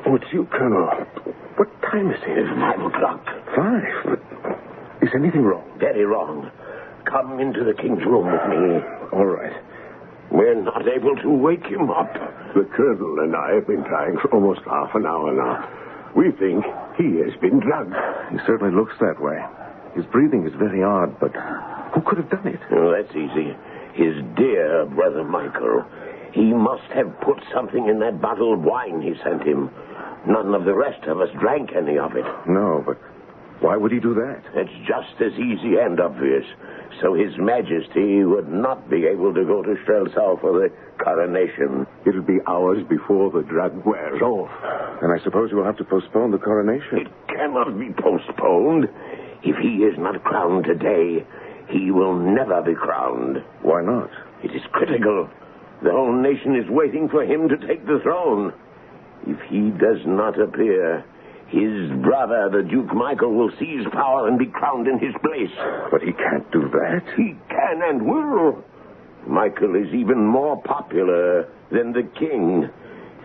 [SPEAKER 17] Oh, it's you, Colonel. What time is it?
[SPEAKER 2] It's 5 o'clock.
[SPEAKER 17] 5? But is anything wrong?
[SPEAKER 2] Very wrong. Come into the king's room with me.
[SPEAKER 17] All right.
[SPEAKER 2] We're not able to wake him up.
[SPEAKER 5] The colonel and I have been trying for almost half an hour now. We think he has been drugged.
[SPEAKER 17] He certainly looks that way. His breathing is very odd, but who could have done it?
[SPEAKER 2] Oh, that's easy. His dear brother Michael. He must have put something in that bottle of wine he sent him. None of the rest of us drank any of it.
[SPEAKER 17] No, but why would he do that?
[SPEAKER 2] It's just as easy and obvious. So His Majesty would not be able to go to Strelsau for the coronation.
[SPEAKER 5] It'll be hours before the drug wears off.
[SPEAKER 17] Then I suppose you will have to postpone the coronation.
[SPEAKER 2] It cannot be postponed. If he is not crowned today, he will never be crowned.
[SPEAKER 17] Why not?
[SPEAKER 2] It is critical. The whole nation is waiting for him to take the throne. If he does not appear, his brother, the Duke Michael, will seize power and be crowned in his place.
[SPEAKER 17] But he can't do that.
[SPEAKER 2] He can and will. Michael is even more popular than the king,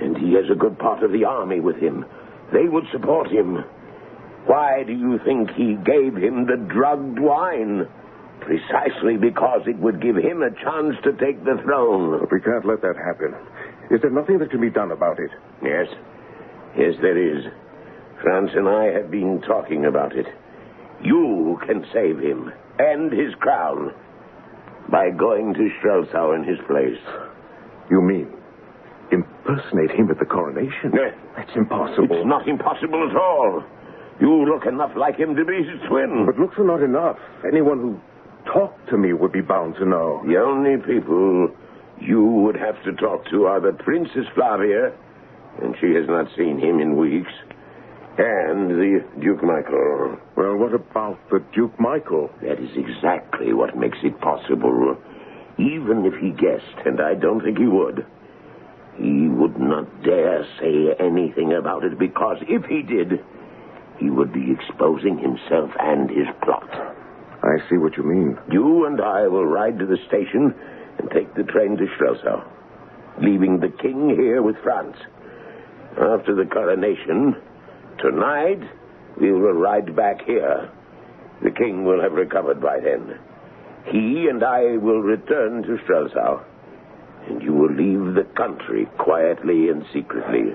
[SPEAKER 2] and he has a good part of the army with him. They would support him. Why do you think he gave him the drugged wine? Precisely because it would give him a chance to take the throne.
[SPEAKER 17] But we can't let that happen. Is there nothing that can be done about it?
[SPEAKER 2] Yes, there is. Franz and I have been talking about it. You can save him and his crown by going to Strelsau in his place.
[SPEAKER 17] You mean impersonate him at the coronation? That's impossible.
[SPEAKER 2] It's not impossible at all. You look enough like him to be his twin.
[SPEAKER 17] But looks are not enough. Anyone who talked to me would be bound to know.
[SPEAKER 2] The only people you would have to talk to are the Princess Flavia, and she has not seen him in weeks, and the Duke Michael.
[SPEAKER 17] Well, what about the Duke Michael?
[SPEAKER 2] That is exactly what makes it possible. Even if he guessed, and I don't think he would not dare say anything about it, because if he did, he would be exposing himself and his plot.
[SPEAKER 17] I see what you mean.
[SPEAKER 2] You and I will ride to the station and take the train to Strelsau, leaving the king here with Franz. After the coronation, tonight, we will ride back here. The king will have recovered by then. He and I will return to Strelsau, and you will leave the country quietly and secretly.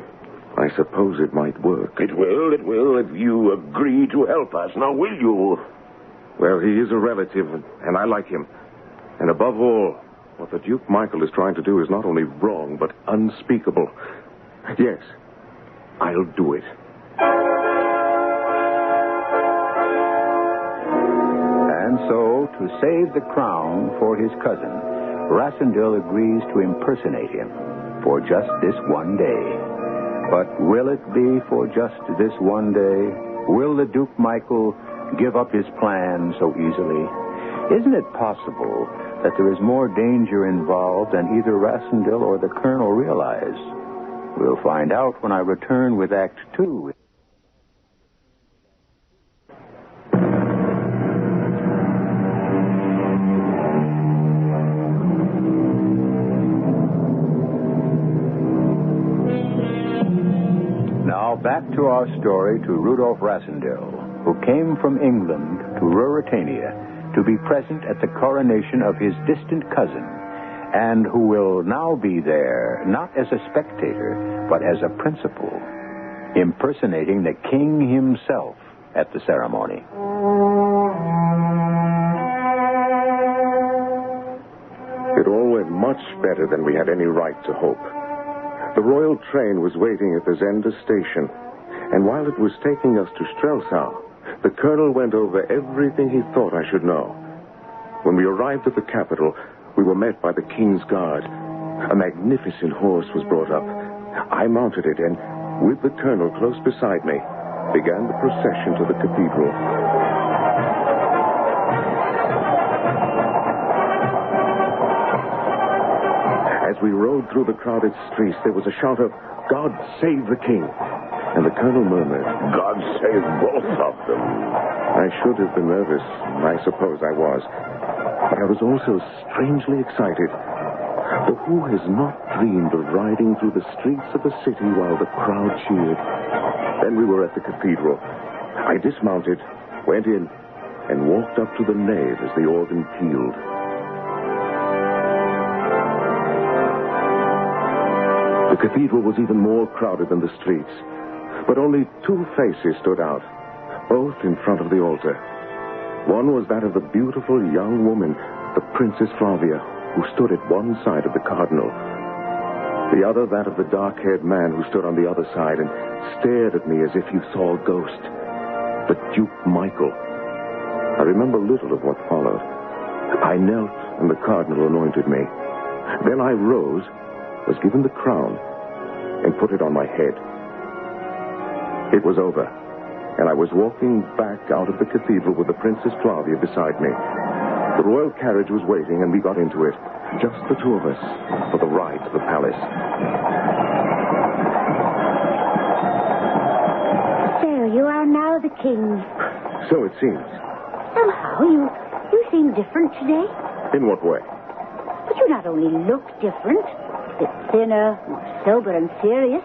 [SPEAKER 17] I suppose it might work.
[SPEAKER 2] It will, if you agree to help us. Now, will you?
[SPEAKER 17] Well, he is a relative, and I like him. And above all, what the Duke Michael is trying to do is not only wrong, but unspeakable. Yes, I'll do it.
[SPEAKER 1] And so, to save the crown for his cousin, Rasendil agrees to impersonate him for just this one day. But will it be for just this one day? Will the Duke Michael give up his plan so easily? Isn't it possible that there is more danger involved than either Rasendil or the Colonel realize? We'll find out when I return with Act 2. Now back to our story, to Rudolf Rasendil, who came from England to Ruritania to be present at the coronation of his distant cousin, and who will now be there not as a spectator, but as a principal, impersonating the king himself at the ceremony.
[SPEAKER 17] It all went much better than we had any right to hope. The royal train was waiting at the Zenda station, and while it was taking us to Strelsau, the colonel went over everything he thought I should know. When we arrived at the capital, we were met by the king's guard. A magnificent horse was brought up. I mounted it, and with the colonel close beside me, began the procession to the cathedral. As we rode through the crowded streets, there was a shout of, "God save the king!" And the colonel murmured,
[SPEAKER 2] "God save both of them."
[SPEAKER 17] I should have been nervous. I suppose I was. But I was also strangely excited. For who has not dreamed of riding through the streets of a city while the crowd cheered? Then we were at the cathedral. I dismounted, went in, and walked up to the nave as the organ pealed. The cathedral was even more crowded than the streets, but only two faces stood out, both in front of the altar. One was that of the beautiful young woman, the Princess Flavia, who stood at one side of the cardinal. The other that of the dark-haired man who stood on the other side and stared at me as if he saw a ghost. The Duke Michael. I remember little of what followed. I knelt and the cardinal anointed me. Then I rose, was given the crown, and put it on my head. It was over, and I was walking back out of the cathedral with the Princess Flavia beside me. The royal carriage was waiting, and we got into it, just the two of us, for the ride to the palace.
[SPEAKER 16] So you are now the king.
[SPEAKER 17] So it seems.
[SPEAKER 16] Somehow you seem different today.
[SPEAKER 17] In what way?
[SPEAKER 16] But you not only look different, a bit thinner, more sober and serious,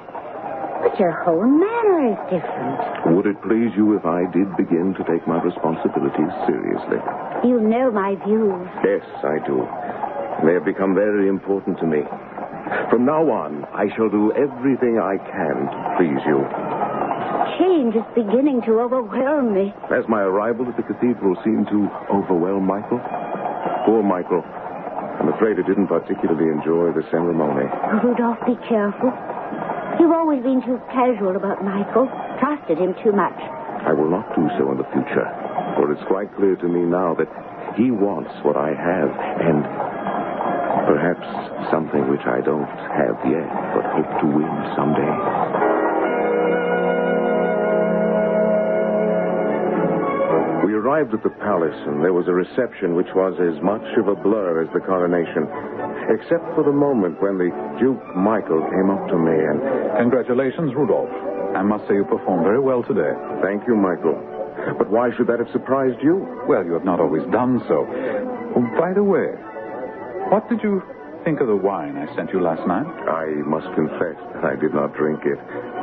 [SPEAKER 16] but your whole manner is different.
[SPEAKER 17] Would it please you if I did begin to take my responsibilities seriously?
[SPEAKER 16] You know my views.
[SPEAKER 17] Yes, I do. They have become very important to me. From now on, I shall do everything I can to please you.
[SPEAKER 16] Change is beginning to overwhelm me.
[SPEAKER 17] Has my arrival at the cathedral seemed to overwhelm Michael? Poor Michael. I'm afraid he didn't particularly enjoy the ceremony.
[SPEAKER 16] Oh, Rudolph, be careful. You've always been too casual about Michael. Trusted him too much.
[SPEAKER 17] I will not do so in the future. For it's quite clear to me now that he wants what I have, and perhaps something which I don't have yet, but hope to win someday. We arrived at the palace, and there was a reception which was as much of a blur as the coronation, except for the moment when the Duke Michael came up to me and...
[SPEAKER 6] Congratulations, Rudolph. I must say you performed very well today.
[SPEAKER 17] Thank you, Michael. But why should that have surprised you?
[SPEAKER 6] Well, you have not always done so. Oh, by the way, what did you think of the wine I sent you last night?
[SPEAKER 17] I must confess that I did not drink it.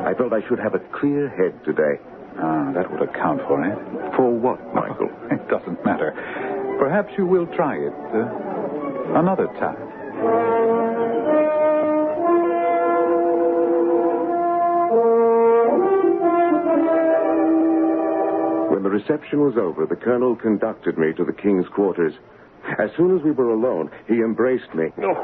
[SPEAKER 17] I felt I should have a clear head today.
[SPEAKER 6] Ah, that would account for it.
[SPEAKER 17] For what, Michael?
[SPEAKER 6] It doesn't matter. Perhaps you will try it another time.
[SPEAKER 17] When the reception was over, the colonel conducted me to the king's quarters. As soon as we were alone, he embraced me.
[SPEAKER 2] Oh,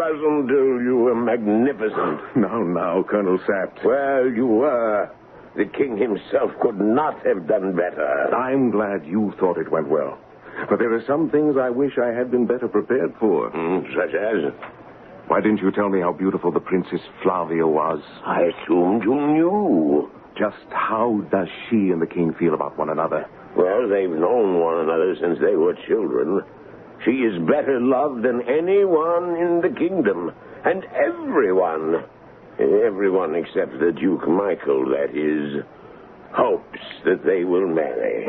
[SPEAKER 2] Razendil, you were magnificent.
[SPEAKER 17] Now, Colonel Sapt.
[SPEAKER 2] Well, you were. The king himself could not have done better.
[SPEAKER 17] I'm glad you thought it went well. But there are some things I wish I had been better prepared for.
[SPEAKER 2] Such as?
[SPEAKER 17] Why didn't you tell me how beautiful the Princess Flavia was?
[SPEAKER 2] I assumed you knew.
[SPEAKER 17] Just how does she and the king feel about one another?
[SPEAKER 2] Well, they've known one another since they were children. She is better loved than anyone in the kingdom. And everyone except the Duke Michael, that is, hopes that they will marry.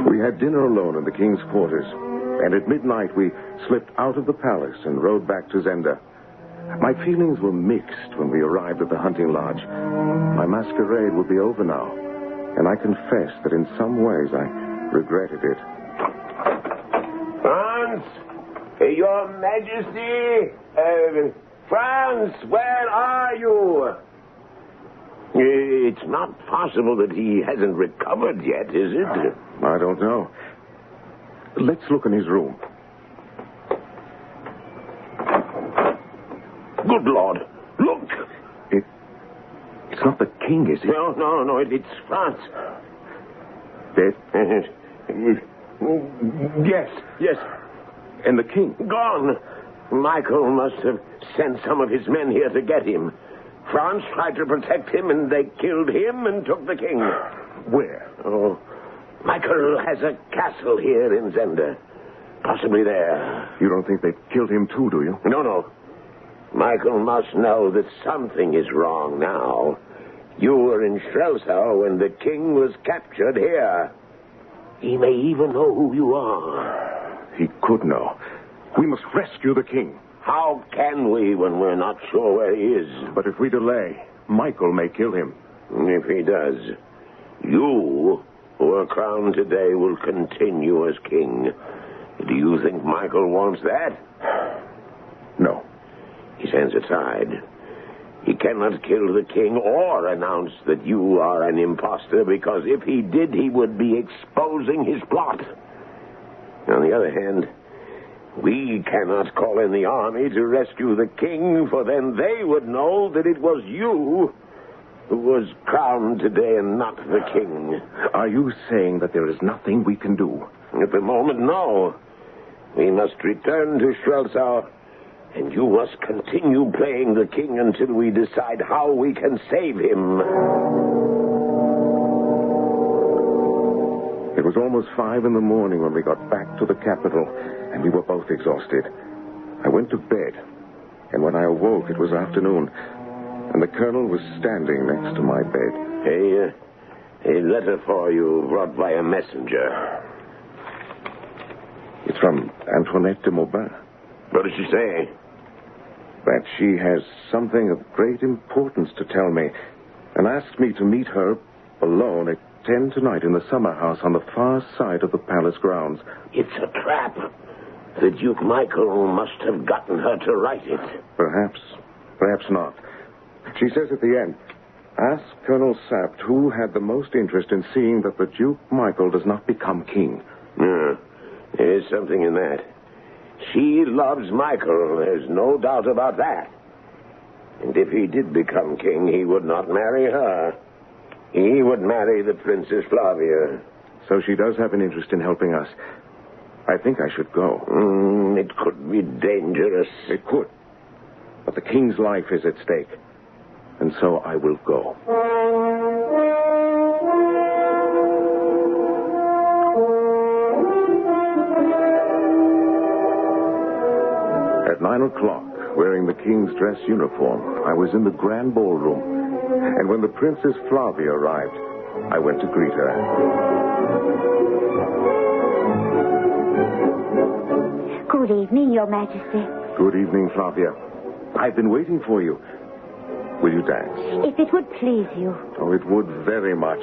[SPEAKER 17] We had dinner alone in the king's quarters, and at midnight we slipped out of the palace and rode back to Zenda. My feelings were mixed when we arrived at the hunting lodge. My masquerade would be over now, and I confess that in some ways I regretted it.
[SPEAKER 2] France! Your Majesty! France, where are you? It's not possible that he hasn't recovered yet, is it?
[SPEAKER 17] I don't know. Let's look in his room.
[SPEAKER 2] Good Lord, look!
[SPEAKER 17] It's not the king, is it?
[SPEAKER 2] No, it's France.
[SPEAKER 17] Dead?
[SPEAKER 2] Yes.
[SPEAKER 17] And the king?
[SPEAKER 2] Gone. Michael must have sent some of his men here to get him. France tried to protect him, and they killed him and took the king.
[SPEAKER 17] Where?
[SPEAKER 2] Oh, Michael has a castle here in Zenda. Possibly there.
[SPEAKER 17] You don't think they've killed him too, do you?
[SPEAKER 2] No. Michael must know that something is wrong now. You were in Strelsau when the king was captured here. He may even know who you are.
[SPEAKER 17] He could know. We must rescue the king.
[SPEAKER 2] How can we when we're not sure where he is?
[SPEAKER 17] But if we delay, Michael may kill him.
[SPEAKER 2] If he does, you, who are crowned today, will continue as king. Do you think Michael wants that?
[SPEAKER 17] No.
[SPEAKER 2] His hands are tied. He cannot kill the king or announce that you are an imposter, because if he did, he would be exposing his plot. On the other hand, we cannot call in the army to rescue the king, for then they would know that it was you who was crowned today and not the king.
[SPEAKER 17] Are you saying that there is nothing we can do?
[SPEAKER 2] At the moment, no. We must return to Strelsau, and you must continue playing the king until we decide how we can save him.
[SPEAKER 17] It was almost 5 a.m. when we got back to the capital, and we were both exhausted. I went to bed, and when I awoke, it was afternoon, and the colonel was standing next to my bed.
[SPEAKER 2] A letter for you brought by a messenger.
[SPEAKER 17] It's from Antoinette de Maubin.
[SPEAKER 2] What does she say?
[SPEAKER 17] That she has something of great importance to tell me, and asked me to meet her alone at 10 tonight in the summer house on the far side of the palace grounds.
[SPEAKER 2] It's a trap. The Duke Michael must have gotten her to write it.
[SPEAKER 17] Perhaps not. She says at the end, ask Colonel Sapt who had the most interest in seeing that the Duke Michael does not become king.
[SPEAKER 2] Yeah, there is something in that. She loves Michael, there's no doubt about that. And if he did become king, he would not marry her. He would marry the Princess Flavia.
[SPEAKER 17] So she does have an interest in helping us. I think I should go.
[SPEAKER 2] It could be dangerous.
[SPEAKER 17] It could. But the king's life is at stake. And so I will go. At 9 o'clock, wearing the king's dress uniform, I was in the grand ballroom. And when the Princess Flavia arrived, I went to greet her.
[SPEAKER 16] Good evening, Your Majesty.
[SPEAKER 17] Good evening, Flavia. I've been waiting for you. Will you dance?
[SPEAKER 16] If it would please you.
[SPEAKER 17] Oh, it would very much.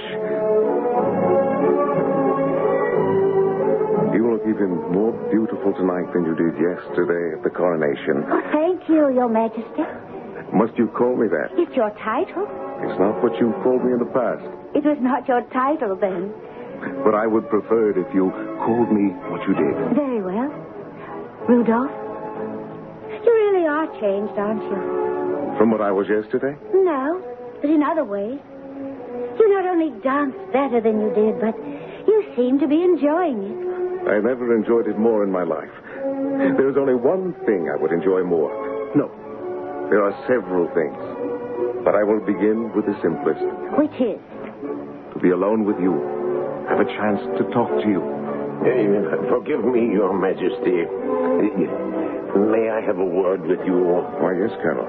[SPEAKER 17] You look even more beautiful tonight than you did yesterday at the coronation.
[SPEAKER 16] Oh, thank you, Your Majesty.
[SPEAKER 17] Must you call me that?
[SPEAKER 16] It's your title.
[SPEAKER 17] It's not what you called me in the past.
[SPEAKER 16] It was not your title then.
[SPEAKER 17] But I would prefer it if you called me what you did.
[SPEAKER 16] Very well. Rudolph, you really are changed, aren't you?
[SPEAKER 17] From what I was yesterday?
[SPEAKER 16] No, but in other ways. You not only dance better than you did, but you seem to be enjoying it.
[SPEAKER 17] I never enjoyed it more in my life. There is only one thing I would enjoy more. No, there are several things. But I will begin with the simplest.
[SPEAKER 16] Which is?
[SPEAKER 17] To be alone with you. Have a chance to talk to you.
[SPEAKER 2] Forgive me, Your Majesty. May I have a word with you?
[SPEAKER 17] Why, yes, Colonel.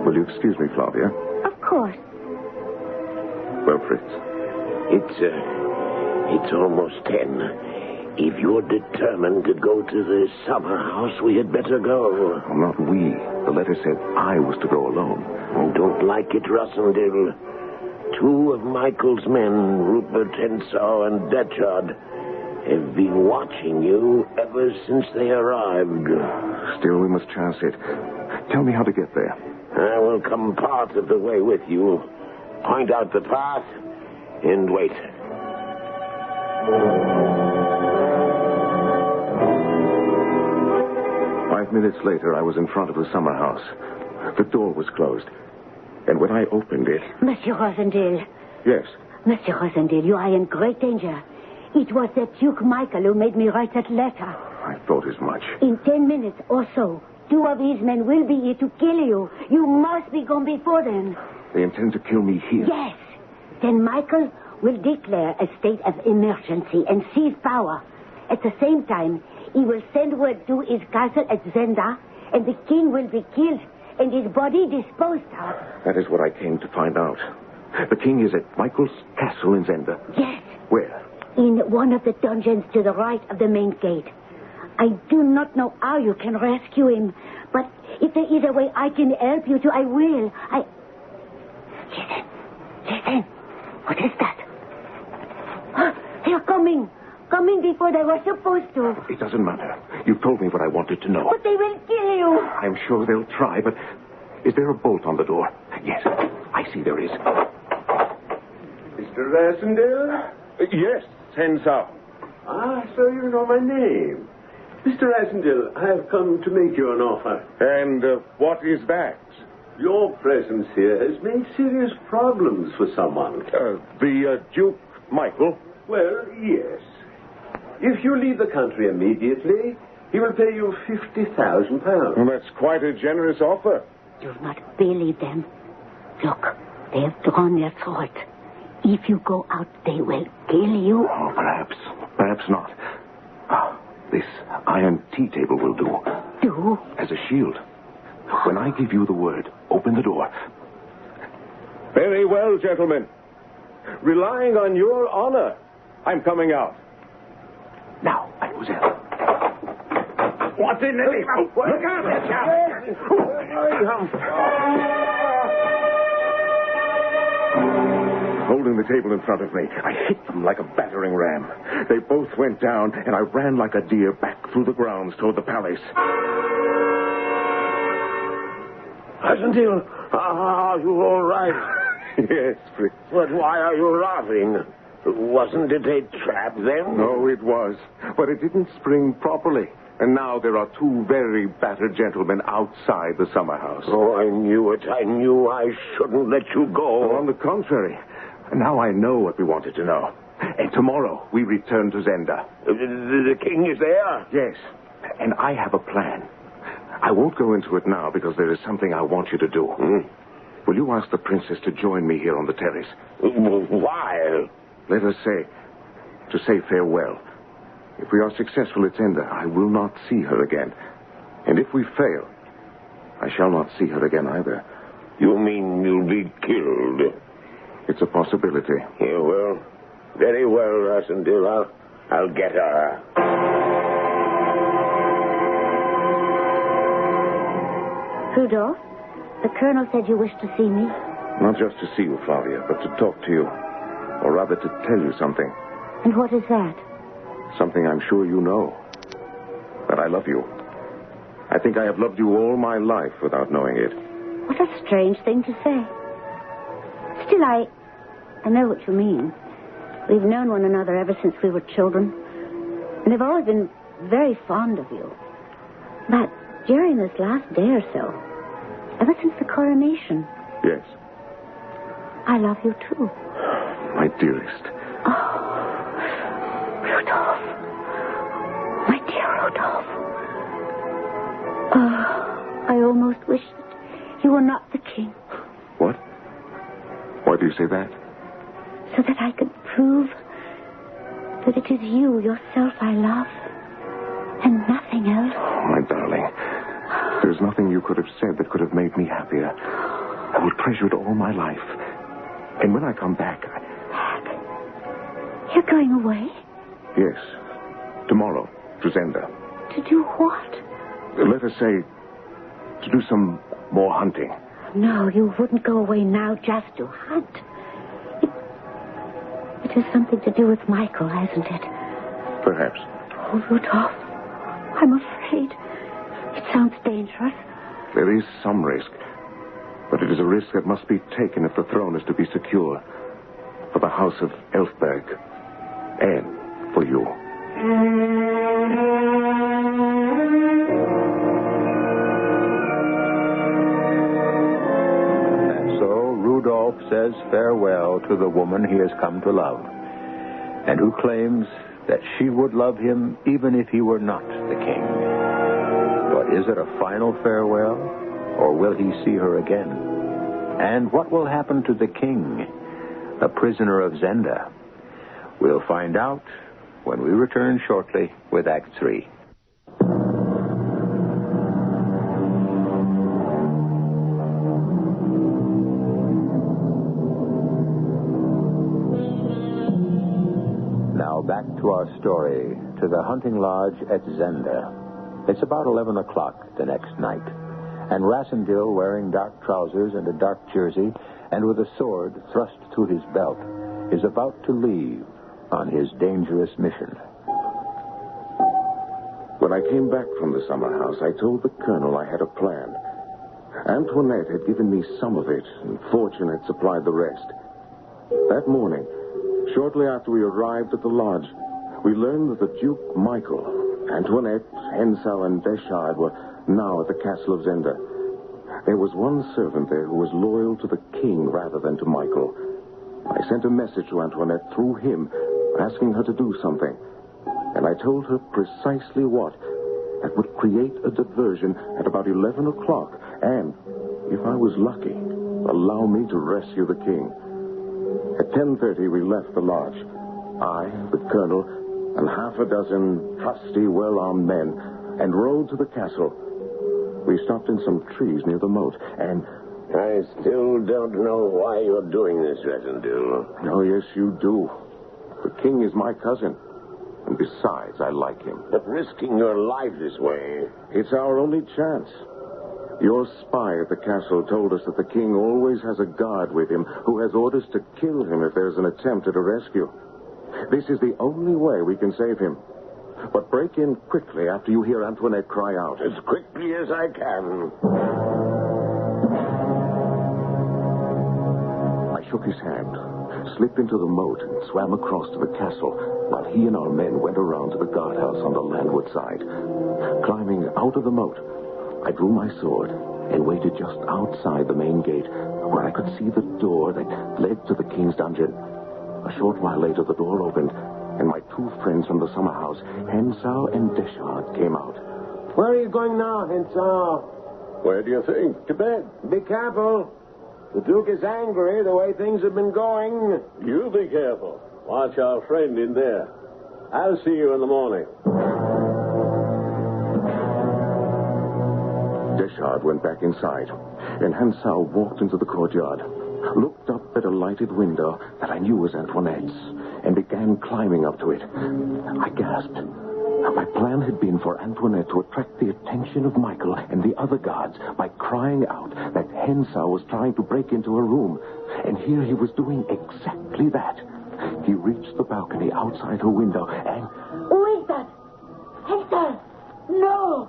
[SPEAKER 17] Will you excuse me, Flavia?
[SPEAKER 16] Of course.
[SPEAKER 17] Well, Fritz.
[SPEAKER 2] It's almost 10. If you're determined to go to the summer house, we had better go.
[SPEAKER 17] Well, not we. The letter said I was to go alone.
[SPEAKER 2] I don't like it, Rossendale. 2 of Michael's men, Rupert Henshaw and Datchard, have been watching you ever since they arrived.
[SPEAKER 17] Still, we must chance it. Tell me how to get there.
[SPEAKER 2] I will come part of the way with you, point out the path, and wait.
[SPEAKER 17] 5 minutes later, I was in front of the summer house. The door was closed. And when I opened it...
[SPEAKER 16] Monsieur Rosendale.
[SPEAKER 17] Yes.
[SPEAKER 16] Monsieur Rosendale, you are in great danger. It was the Duke Michael who made me write that letter.
[SPEAKER 17] I thought as much.
[SPEAKER 16] In 10 minutes or so, 2 of these men will be here to kill you. You must be gone before then.
[SPEAKER 17] They intend to kill me here?
[SPEAKER 16] Yes. Then Michael will declare a state of emergency and seize power. At the same time, he will send word to his castle at Zenda, and the king will be killed and his body disposed of.
[SPEAKER 17] That is what I came to find out. The king is at Michael's castle in Zenda?
[SPEAKER 16] Yes.
[SPEAKER 17] Where?
[SPEAKER 16] In one of the dungeons to the right of the main gate. I do not know how you can rescue him, but if there is a way I can help you to, I will. Listen. What is that? They're coming. Coming before they were supposed to.
[SPEAKER 17] It doesn't matter. You've told me what I wanted to know.
[SPEAKER 16] But they will kill you.
[SPEAKER 17] I'm sure they'll try, but is there a bolt on the door? Yes, I see there is.
[SPEAKER 4] Mr. Rasendale?
[SPEAKER 18] Yes, Sensa.
[SPEAKER 4] So you know my name. Mr. Rasendale, I have come to make you an offer.
[SPEAKER 18] And what is that?
[SPEAKER 4] Your presence here has made serious problems for someone.
[SPEAKER 18] The Duke Michael?
[SPEAKER 4] Well, yes. If you leave the country immediately, he will pay you £50,000.
[SPEAKER 18] Well, that's quite a generous offer.
[SPEAKER 16] Do not believe them. Look, they have drawn their sword. If you go out, they will kill you.
[SPEAKER 17] Oh, perhaps. Perhaps not. This iron tea table will do.
[SPEAKER 16] Do?
[SPEAKER 17] As a shield. When I give you the word, open the door.
[SPEAKER 18] Very well, gentlemen. Relying on your honor, I'm coming out.
[SPEAKER 17] Now, mademoiselle.
[SPEAKER 4] What in the name of... Look out,
[SPEAKER 17] Holding the table in front of me, I hit them like a battering ram. They both went down, and I ran like a deer back through the grounds toward the palace.
[SPEAKER 2] Rasendale, are you all right?
[SPEAKER 17] Yes, Fritz.
[SPEAKER 2] But why are you laughing? Wasn't it a trap then?
[SPEAKER 17] No, it was. But it didn't spring properly. And now there are 2 very battered gentlemen outside the summer house.
[SPEAKER 2] Oh, I knew it. I knew I shouldn't let you go.
[SPEAKER 17] On the contrary. Now I know what we wanted to know. And tomorrow we return to Zenda.
[SPEAKER 2] The king is there?
[SPEAKER 17] Yes. And I have a plan. I won't go into it now because there is something I want you to do. Will you ask the princess to join me here on the terrace?
[SPEAKER 2] Why?
[SPEAKER 17] Let us say, to say farewell. If we are successful at Zenda, I will not see her again. And if we fail, I shall not see her again either.
[SPEAKER 2] You mean you'll be killed?
[SPEAKER 17] It's a possibility.
[SPEAKER 2] Yeah, well, very well, Rasendale. I'll get her.
[SPEAKER 16] Rudolph, the colonel said you wished to see me.
[SPEAKER 17] Not just to see you, Flavia, but to talk to you. Or rather, to tell you something.
[SPEAKER 16] And what is that?
[SPEAKER 17] Something I'm sure you know. That I love you. I think I have loved you all my life without knowing it.
[SPEAKER 16] What a strange thing to say. Still, I know what you mean. We've known one another ever since we were children. And I've always been very fond of you. But during this last day or so, ever since the coronation...
[SPEAKER 17] Yes.
[SPEAKER 16] I love you, too.
[SPEAKER 17] My dearest.
[SPEAKER 16] Oh, Rudolph. My dear Rudolph. Oh, I almost wish that you were not the king.
[SPEAKER 17] What? Why do you say that?
[SPEAKER 16] So that I could prove that it is you yourself I love, and nothing else.
[SPEAKER 17] Oh, my darling. There's nothing you could have said that could have made me happier. I will treasure it all my life. And when I come back...
[SPEAKER 16] Back? You're going away?
[SPEAKER 17] Yes. Tomorrow, to Zenda.
[SPEAKER 16] To do what?
[SPEAKER 17] Let us say, to do some more hunting.
[SPEAKER 16] No, you wouldn't go away now just to hunt. It has something to do with Michael, hasn't it?
[SPEAKER 17] Perhaps.
[SPEAKER 16] Oh, Rudolph, I'm afraid. It sounds dangerous.
[SPEAKER 17] There is some risk. But it is a risk that must be taken if the throne is to be secure. For the House of Elfberg. And for you.
[SPEAKER 18] And so Rudolph says farewell to the woman he has come to love, and who claims that she would love him even if he were not the king. But is it a final farewell, or will he see her again? And what will happen to the king, the prisoner of Zenda? We'll find out when we return shortly with Act 3. Now back to our story, to the hunting lodge at Zenda. It's about 11 o'clock the next night, and Rassendyll, wearing dark trousers and a dark jersey, and with a sword thrust through his belt, is about to leave on his dangerous mission.
[SPEAKER 17] When I came back from the summer house, I told the colonel I had a plan. Antoinette had given me some of it, and fortune had supplied the rest. That morning, shortly after we arrived at the lodge, we learned that the Duke Michael, Antoinette, Hensau, and Deschard were now at the castle of Zenda. There was one servant there who was loyal to the king rather than to Michael. I sent a message to Antoinette through him, asking her to do something. And I told her precisely what. That would create a diversion at about 11 o'clock, and, if I was lucky, allow me to rescue the king. At 10:30, we left the lodge. I, the colonel, and half a dozen trusty, well-armed men, and rode to the castle. We stopped in some trees near the moat, and...
[SPEAKER 2] I still don't know why you're doing this, Rassendyll.
[SPEAKER 17] Oh, yes, you do. The king is my cousin. And besides, I like him.
[SPEAKER 2] But risking your life this way...
[SPEAKER 17] It's our only chance. Your spy at the castle told us that the king always has a guard with him who has orders to kill him if there's an attempt at a rescue. This is the only way we can save him. But break in quickly after you hear Antoinette cry out.
[SPEAKER 2] As quickly as I can.
[SPEAKER 17] I shook his hand, slipped into the moat, and swam across to the castle, while he and our men went around to the guardhouse on the landward side. Climbing out of the moat, I drew my sword and waited just outside the main gate, where I could see the door that led to the king's dungeon. A short while later, the door opened, and my two friends from the summer house, Hensau and Deschard, came out.
[SPEAKER 4] Where are you going now, Hensau?
[SPEAKER 7] Where do you think?
[SPEAKER 4] To bed. Be careful. The Duke is angry the way things have been going.
[SPEAKER 7] You be careful. Watch our friend in there. I'll see you in the morning.
[SPEAKER 17] Deschard went back inside, and Hensau walked into the courtyard, looked up at a lighted window that I knew was Antoinette's, and began climbing up to it. I gasped. My plan had been for Antoinette to attract the attention of Michael and the other guards by crying out that Hensau was trying to break into her room. And here he was doing exactly that. He reached the balcony outside her window and...
[SPEAKER 12] Who is that? Hensau! No!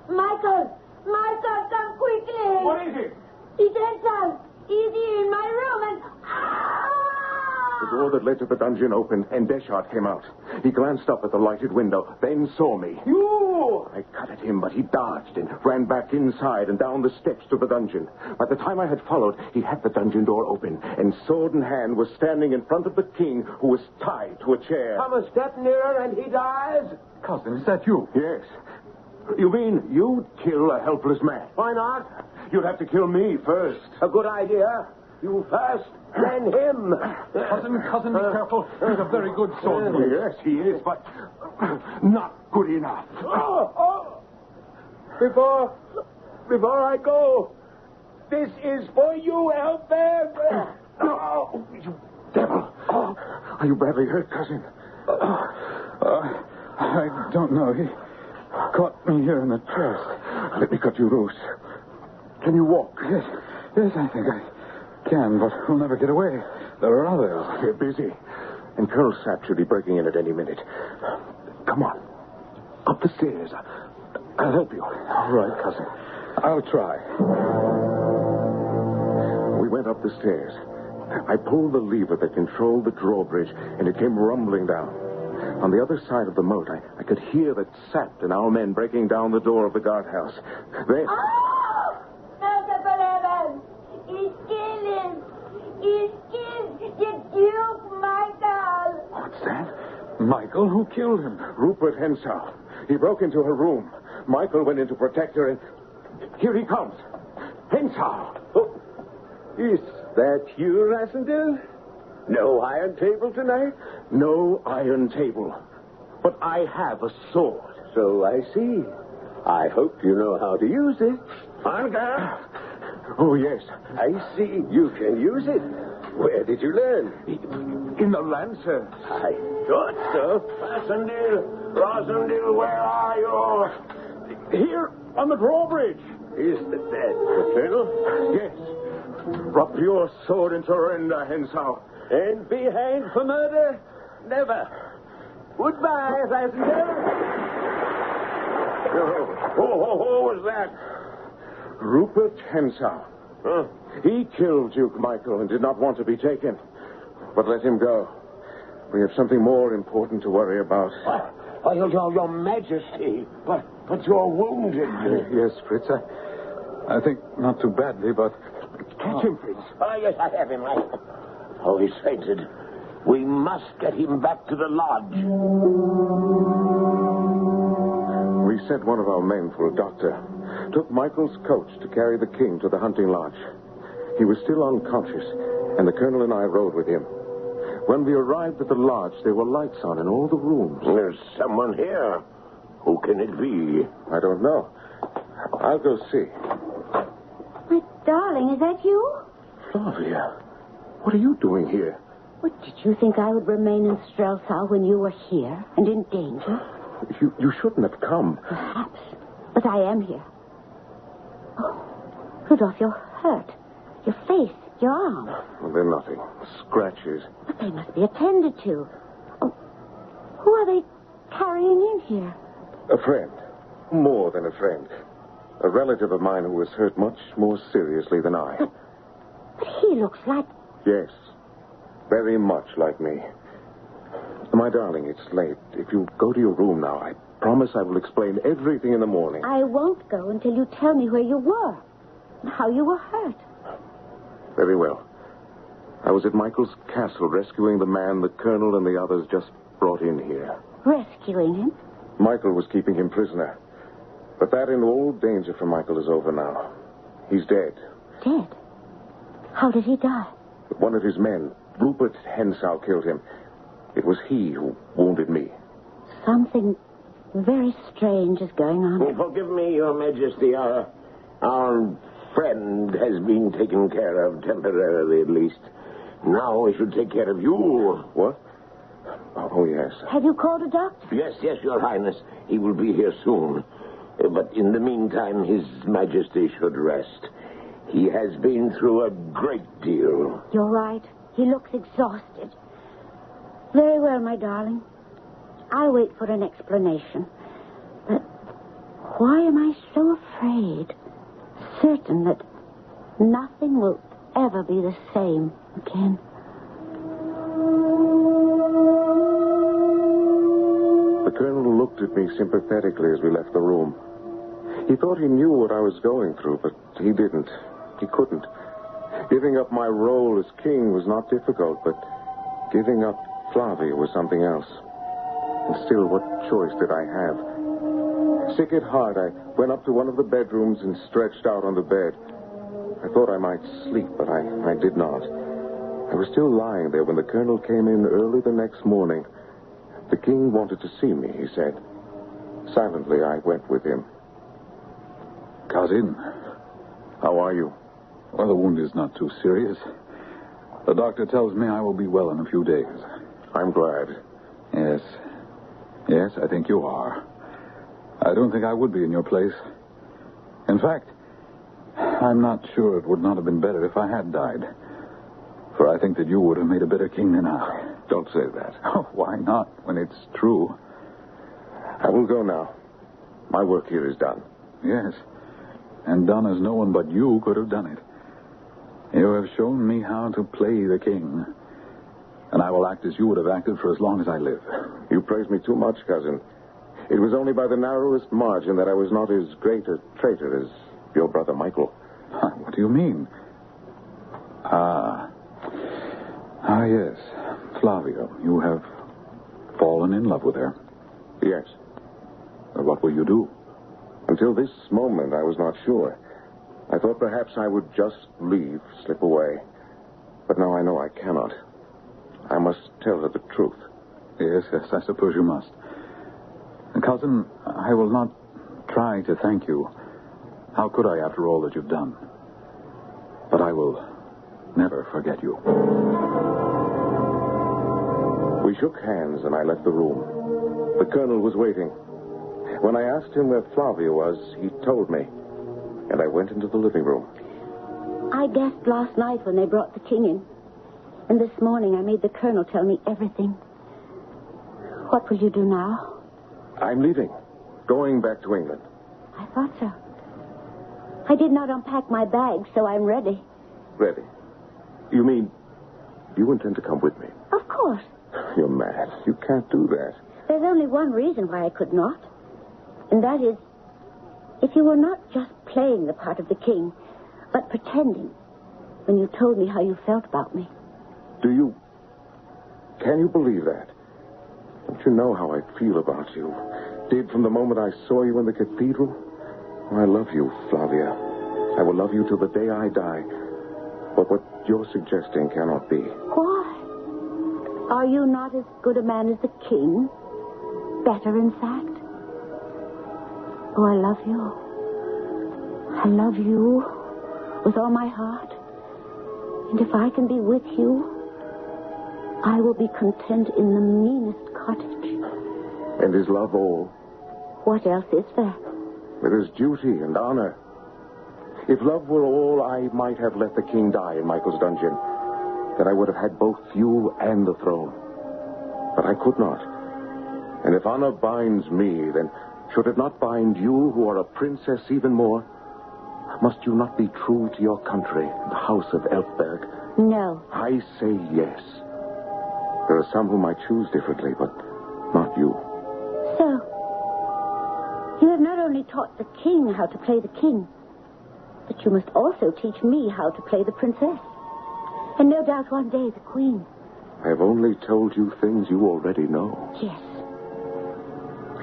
[SPEAKER 12] Michael! Michael, come quickly!
[SPEAKER 4] What is it?
[SPEAKER 12] It's Hensau! He's here in my room and...
[SPEAKER 17] The door that led to the dungeon opened, and Deschard came out. He glanced up at the lighted window, then saw me.
[SPEAKER 4] You!
[SPEAKER 17] I cut at him, but he dodged and ran back inside and down the steps to the dungeon. By the time I had followed, he had the dungeon door open, and sword in hand was standing in front of the king, who was tied to a chair.
[SPEAKER 4] Come a step nearer and he dies?
[SPEAKER 17] Cousin, is that you? Yes. You mean you'd kill a helpless man?
[SPEAKER 4] Why not?
[SPEAKER 17] You'd have to kill me first.
[SPEAKER 4] A good idea. You first, then him.
[SPEAKER 6] Cousin, be careful. He's a very good swordsman.
[SPEAKER 17] Yes, he is, but not good enough.
[SPEAKER 4] Before I go, this is for you, Elfberg.
[SPEAKER 17] No, you devil. Are you badly hurt, cousin?
[SPEAKER 6] I don't know. He caught me here in the chest.
[SPEAKER 17] Let me cut you loose. Can you walk?
[SPEAKER 6] Yes, I think I can, but we'll never get away. There are others.
[SPEAKER 17] We're busy. And Colonel Sapp should be breaking in at any minute.
[SPEAKER 3] Come on. Up the stairs. I'll help you.
[SPEAKER 7] All right, cousin. I'll try.
[SPEAKER 3] We went up the stairs. I pulled the lever that controlled the drawbridge, and it came rumbling down. On the other side of the moat, I could hear the sap and our men breaking down the door of the guardhouse. They...
[SPEAKER 19] Oh! He's killing! He's killed the Duke, Michael!
[SPEAKER 3] What's that? Michael? Who killed him? Rupert Henshaw. He broke into her room. Michael went in to protect her, and here he comes. Henshaw!
[SPEAKER 4] Oh. Is that you, Rassendil? No iron table tonight?
[SPEAKER 3] No iron table. But I have a sword.
[SPEAKER 4] So I see. I hope you know how to use it.
[SPEAKER 3] Farga? Oh, yes.
[SPEAKER 4] I see. You can use it. Where did you learn?
[SPEAKER 3] In the Lancers.
[SPEAKER 4] I thought so.
[SPEAKER 5] Rosendil, where are you?
[SPEAKER 3] Here, on the drawbridge.
[SPEAKER 4] Is that the colonel?
[SPEAKER 3] Yes. Drop your sword and surrender, Henshaw.
[SPEAKER 4] And be hanged for murder? Never. Goodbye, Rosendil.
[SPEAKER 3] Who was that? Rupert Henshaw. Huh? He killed Duke Michael and did not want to be taken. But let him go. We have something more important to worry about.
[SPEAKER 5] Your Majesty. But you're wounded.
[SPEAKER 3] Yes, Fritz. I think not too badly, but...
[SPEAKER 5] Catch him, Fritz. Oh, yes, I have him. Oh, he's fainted. We must get him back to the lodge.
[SPEAKER 3] We sent one of our men for a doctor. Took Michael's coach to carry the king to the hunting lodge. He was still unconscious, and the colonel and I rode with him. When we arrived at the lodge, there were lights on in all the rooms.
[SPEAKER 5] There's someone here. Who can it be?
[SPEAKER 3] I don't know. I'll go see.
[SPEAKER 16] My darling, is that you?
[SPEAKER 3] Flavia, what are you doing here?
[SPEAKER 16] What, did you think I would remain in Strelsau when you were here and in danger?
[SPEAKER 3] You shouldn't have come.
[SPEAKER 16] Perhaps, but I am here. Oh, Rudolph, you're hurt. Your face, your arm.
[SPEAKER 3] Well, they're nothing. Scratches.
[SPEAKER 16] But they must be attended to. Oh, who are they carrying in here?
[SPEAKER 3] A friend. More than a friend. A relative of mine who was hurt much more seriously than I.
[SPEAKER 16] But he looks like...
[SPEAKER 3] Yes. Very much like me. My darling, it's late. If you go to your room now, I promise I will explain everything in the morning.
[SPEAKER 16] I won't go until you tell me where you were and how you were hurt.
[SPEAKER 3] Very well. I was at Michael's castle rescuing the man the colonel and the others just brought in here.
[SPEAKER 16] Rescuing him?
[SPEAKER 3] Michael was keeping him prisoner. But that and all danger for Michael is over now. He's dead.
[SPEAKER 16] Dead? How did he die?
[SPEAKER 3] One of his men, Rupert Henshaw, killed him. It was he who wounded me.
[SPEAKER 16] Something very strange is going on.
[SPEAKER 5] Oh, forgive me, Your Majesty. Our friend has been taken care of, temporarily at least. Now we should take care of you.
[SPEAKER 3] What? Oh, yes.
[SPEAKER 16] Have you called a doctor?
[SPEAKER 5] Yes, Your Highness. He will be here soon. But in the meantime, His Majesty should rest. He has been through a great deal.
[SPEAKER 16] You're right. He looks exhausted. Very well, my darling. I'll wait for an explanation. But why am I so afraid? Certain that nothing will ever be the same again.
[SPEAKER 3] The colonel looked at me sympathetically as we left the room. He thought he knew what I was going through, but he didn't. He couldn't. Giving up my role as king was not difficult, but giving up Flavia was something else. And still, what choice did I have? Sick at heart, I went up to one of the bedrooms and stretched out on the bed. I thought I might sleep, but I did not. I was still lying there when the colonel came in early the next morning. The king wanted to see me, he said. Silently, I went with him.
[SPEAKER 6] Cousin.
[SPEAKER 3] How are you?
[SPEAKER 6] Well, the wound is not too serious. The doctor tells me I will be well in a few days.
[SPEAKER 3] I'm glad.
[SPEAKER 6] Yes. Yes, I think you are. I don't think I would be in your place. In fact, I'm not sure it would not have been better if I had died. For I think that you would have made a better king than I.
[SPEAKER 3] Don't say that.
[SPEAKER 6] Oh, why not, when it's true?
[SPEAKER 17] I will go now. My work here is done.
[SPEAKER 6] Yes, and done as no one but you could have done it. You have shown me how to play the king, and I will act as you would have acted for as long as I live.
[SPEAKER 17] You praise me too much, cousin. It was only by the narrowest margin that I was not as great a traitor as your brother Michael.
[SPEAKER 6] What do you mean? Yes. Flavia, you have fallen in love with her.
[SPEAKER 17] Yes.
[SPEAKER 6] What will you do?
[SPEAKER 17] Until this moment, I was not sure. I thought perhaps I would just leave, slip away. But now I know I cannot. I must tell her the truth.
[SPEAKER 6] Yes, I suppose you must. Cousin, I will not try to thank you. How could I, after all that you've done? But I will never forget you.
[SPEAKER 17] We shook hands and I left the room. The colonel was waiting. When I asked him where Flavia was, he told me. And I went into the living room.
[SPEAKER 16] I guessed last night when they brought the king in. And this morning I made the colonel tell me everything. What will you do now?
[SPEAKER 17] I'm leaving. Going back to England.
[SPEAKER 16] I thought so. I did not unpack my bag, so I'm ready.
[SPEAKER 17] Ready? You mean you intend to come with me?
[SPEAKER 16] Of course.
[SPEAKER 17] You're mad. You can't do that.
[SPEAKER 16] There's only one reason why I could not. And that is, if you were not just playing the part of the king, but pretending when you told me how you felt about me.
[SPEAKER 17] Can you believe that? Don't you know how I feel about you? Did from the moment I saw you in the cathedral? I love you, Flavia. I will love you till the day I die. But what you're suggesting cannot be.
[SPEAKER 16] Why? Are you not as good a man as the king? Better, in fact? Oh, I love you. I love you with all my heart. And if I can be with you, I will be content in the meanest cottage.
[SPEAKER 17] And is love all?
[SPEAKER 16] What else is there?
[SPEAKER 17] There is duty and honor. If love were all, I might have let the king die in Michael's dungeon. Then I would have had both you and the throne. But I could not. And if honor binds me, then should it not bind you, who are a princess, even more? Must you not be true to your country, the house of Elfberg?
[SPEAKER 16] No.
[SPEAKER 17] I say yes. There are some whom I choose differently, but not you.
[SPEAKER 16] So, you have not only taught the king how to play the king, but you must also teach me how to play the princess. And no doubt one day the queen.
[SPEAKER 17] I have only told you things you already know.
[SPEAKER 16] Yes.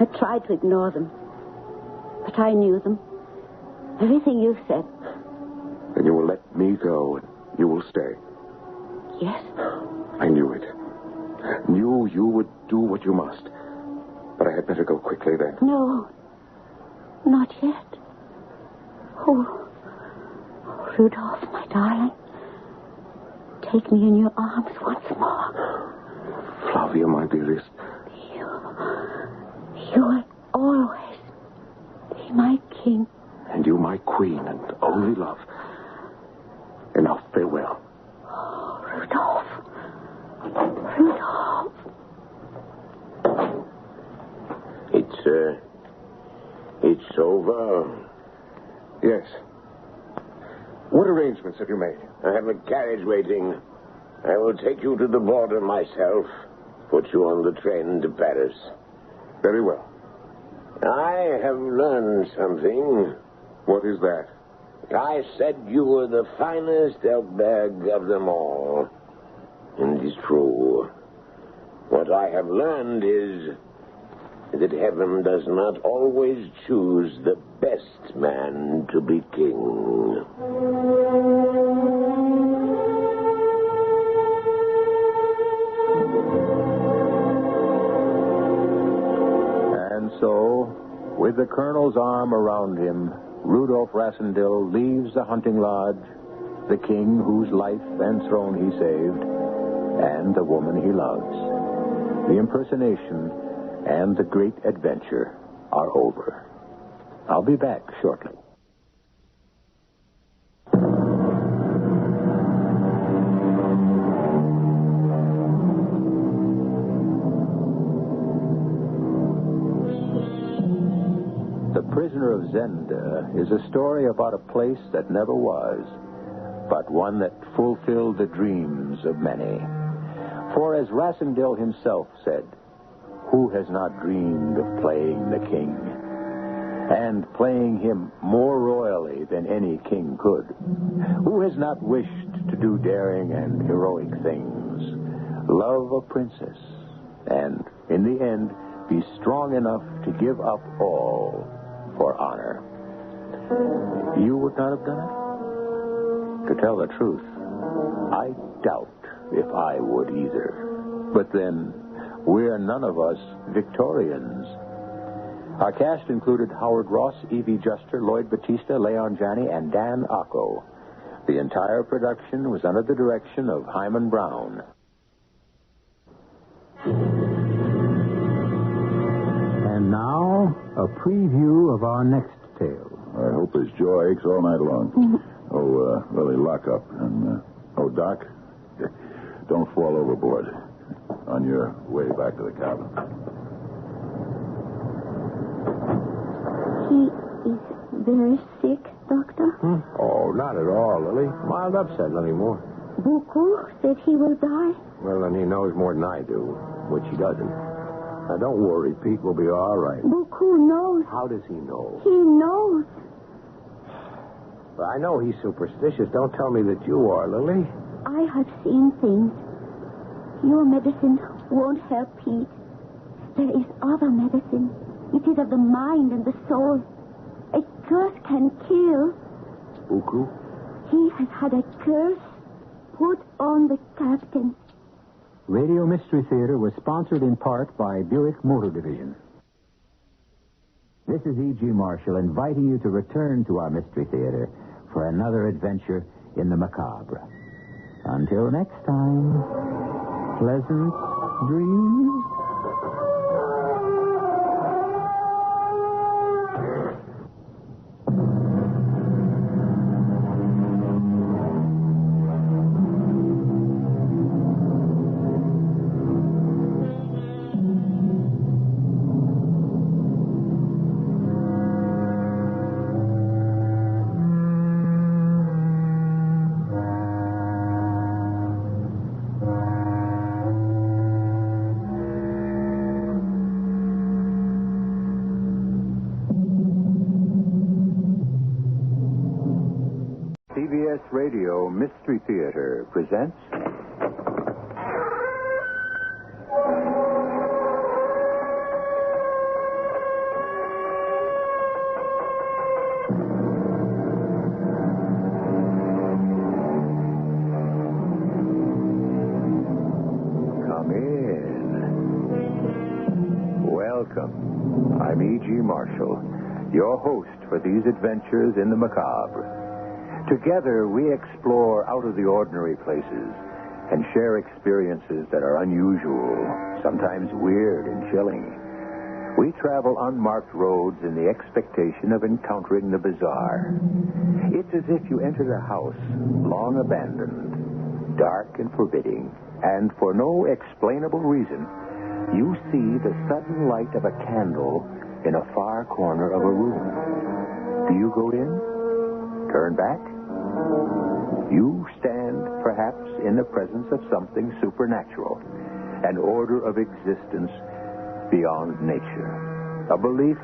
[SPEAKER 16] I tried to ignore them, but I knew them. Everything you said.
[SPEAKER 17] Then you will let me go, and you will stay.
[SPEAKER 16] Yes.
[SPEAKER 17] I knew it. Knew you would do what you must. But I had better go quickly then.
[SPEAKER 16] No. Not yet. Oh, Rudolph, my darling. Take me in your arms once more.
[SPEAKER 17] Flavia, my dearest.
[SPEAKER 16] You will always be my king.
[SPEAKER 17] And you my queen and only love. And now farewell.
[SPEAKER 16] Oh, Rudolph. Rudolph.
[SPEAKER 2] It's over.
[SPEAKER 17] Yes. What arrangements have you made?
[SPEAKER 2] I have a carriage waiting. I will take you to the border myself. Put you on the train to Paris.
[SPEAKER 17] Very well.
[SPEAKER 2] I have learned something.
[SPEAKER 17] What is that?
[SPEAKER 2] I said you were the finest Elfberg of them all. And it's true. What I have learned is that heaven does not always choose the best man to be king.
[SPEAKER 18] And so, with the colonel's arm around him, Rudolph Rassendyll leaves the hunting lodge, the king whose life and throne he saved, and the woman he loves. The impersonation and the great adventure are over. I'll be back shortly.
[SPEAKER 1] Prisoner of Zenda is a story about a place that never was, but one that fulfilled the dreams of many. For as Rassendyll himself said, who has not dreamed of playing the king? And playing him more royally than any king could? Who has not wished to do daring and heroic things, love a princess, and, in the end, be strong enough to give up all for honor? You would not have done it? To tell the truth, I doubt if I would either. But then, we're none of us Victorians. Our cast included Howard Ross, Evie Juster, Lloyd Battista, Leon Janney, and Dan Acco. The entire production was under the direction of Himan Brown. And now, a preview of our next tale.
[SPEAKER 14] I hope his jaw aches all night long. Lily, lock up. And, Doc, don't fall overboard on your way back to the cabin.
[SPEAKER 22] He is very sick, Doctor?
[SPEAKER 4] Oh, not at all, Lily. Mild upset, nothing more.
[SPEAKER 22] Buku said he will die.
[SPEAKER 4] Well, then he knows more than I do, which he doesn't. Now, don't worry. Pete will be all right.
[SPEAKER 22] Buku knows.
[SPEAKER 4] How does he know?
[SPEAKER 22] He knows.
[SPEAKER 4] Well, I know he's superstitious. Don't tell me that you are, Lily.
[SPEAKER 22] I have seen things. Your medicine won't help Pete. There is other medicine. It is of the mind and the soul. A curse can kill.
[SPEAKER 4] Buku?
[SPEAKER 22] He has had a curse put on the captain.
[SPEAKER 8] Radio Mystery Theater was sponsored in part by Buick Motor Division. This is E.G. Marshall inviting you to return to our Mystery Theater for another adventure in the macabre. Until next time, pleasant dreams.
[SPEAKER 1] CBS Radio Mystery Theater presents... Come in. Welcome. I'm E.G. Marshall, your host for these adventures in the macabre. Together, we explore out-of-the-ordinary places and share experiences that are unusual, sometimes weird and chilling. We travel unmarked roads in the expectation of encountering the bizarre. It's as if you entered a house long abandoned, dark and forbidding, and for no explainable reason, you see the sudden light of a candle in a far corner of a room. Do you go in? Turn back? You stand, perhaps, in the presence of something supernatural, an order of existence beyond nature. A belief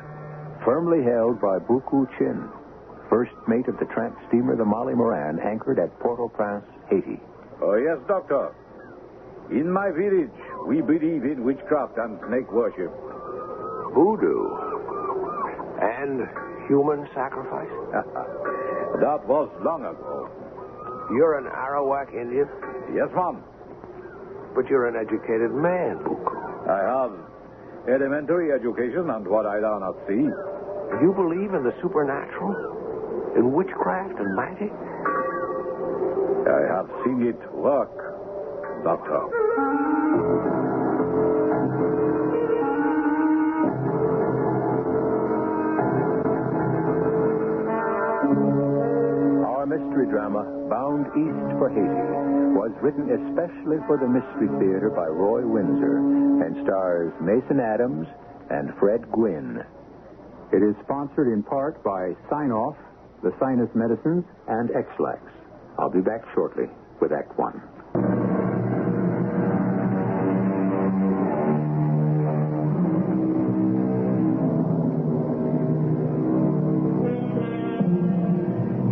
[SPEAKER 1] firmly held by Buku Chin, first mate of the tramp steamer the Molly Moran, anchored at Port-au-Prince, Haiti.
[SPEAKER 6] Oh, yes, Doctor. In my village, we believe in witchcraft and snake worship.
[SPEAKER 2] Voodoo. And human sacrifice?
[SPEAKER 6] That was long ago.
[SPEAKER 2] You're an Arawak Indian?
[SPEAKER 6] Yes, ma'am.
[SPEAKER 2] But you're an educated man, Buku.
[SPEAKER 6] I have elementary education and what I learned at sea.
[SPEAKER 2] You believe in the supernatural? In witchcraft and magic?
[SPEAKER 6] I have seen it work, Doctor.
[SPEAKER 1] Our mystery drama, Bound East for Haiti, was written especially for the Mystery Theater by Roy Windsor and stars Mason Adams and Fred Gwynn. It is sponsored in part by Sign-Off, the Sinus Medicines, and X-Lax. I'll be back shortly with Act One.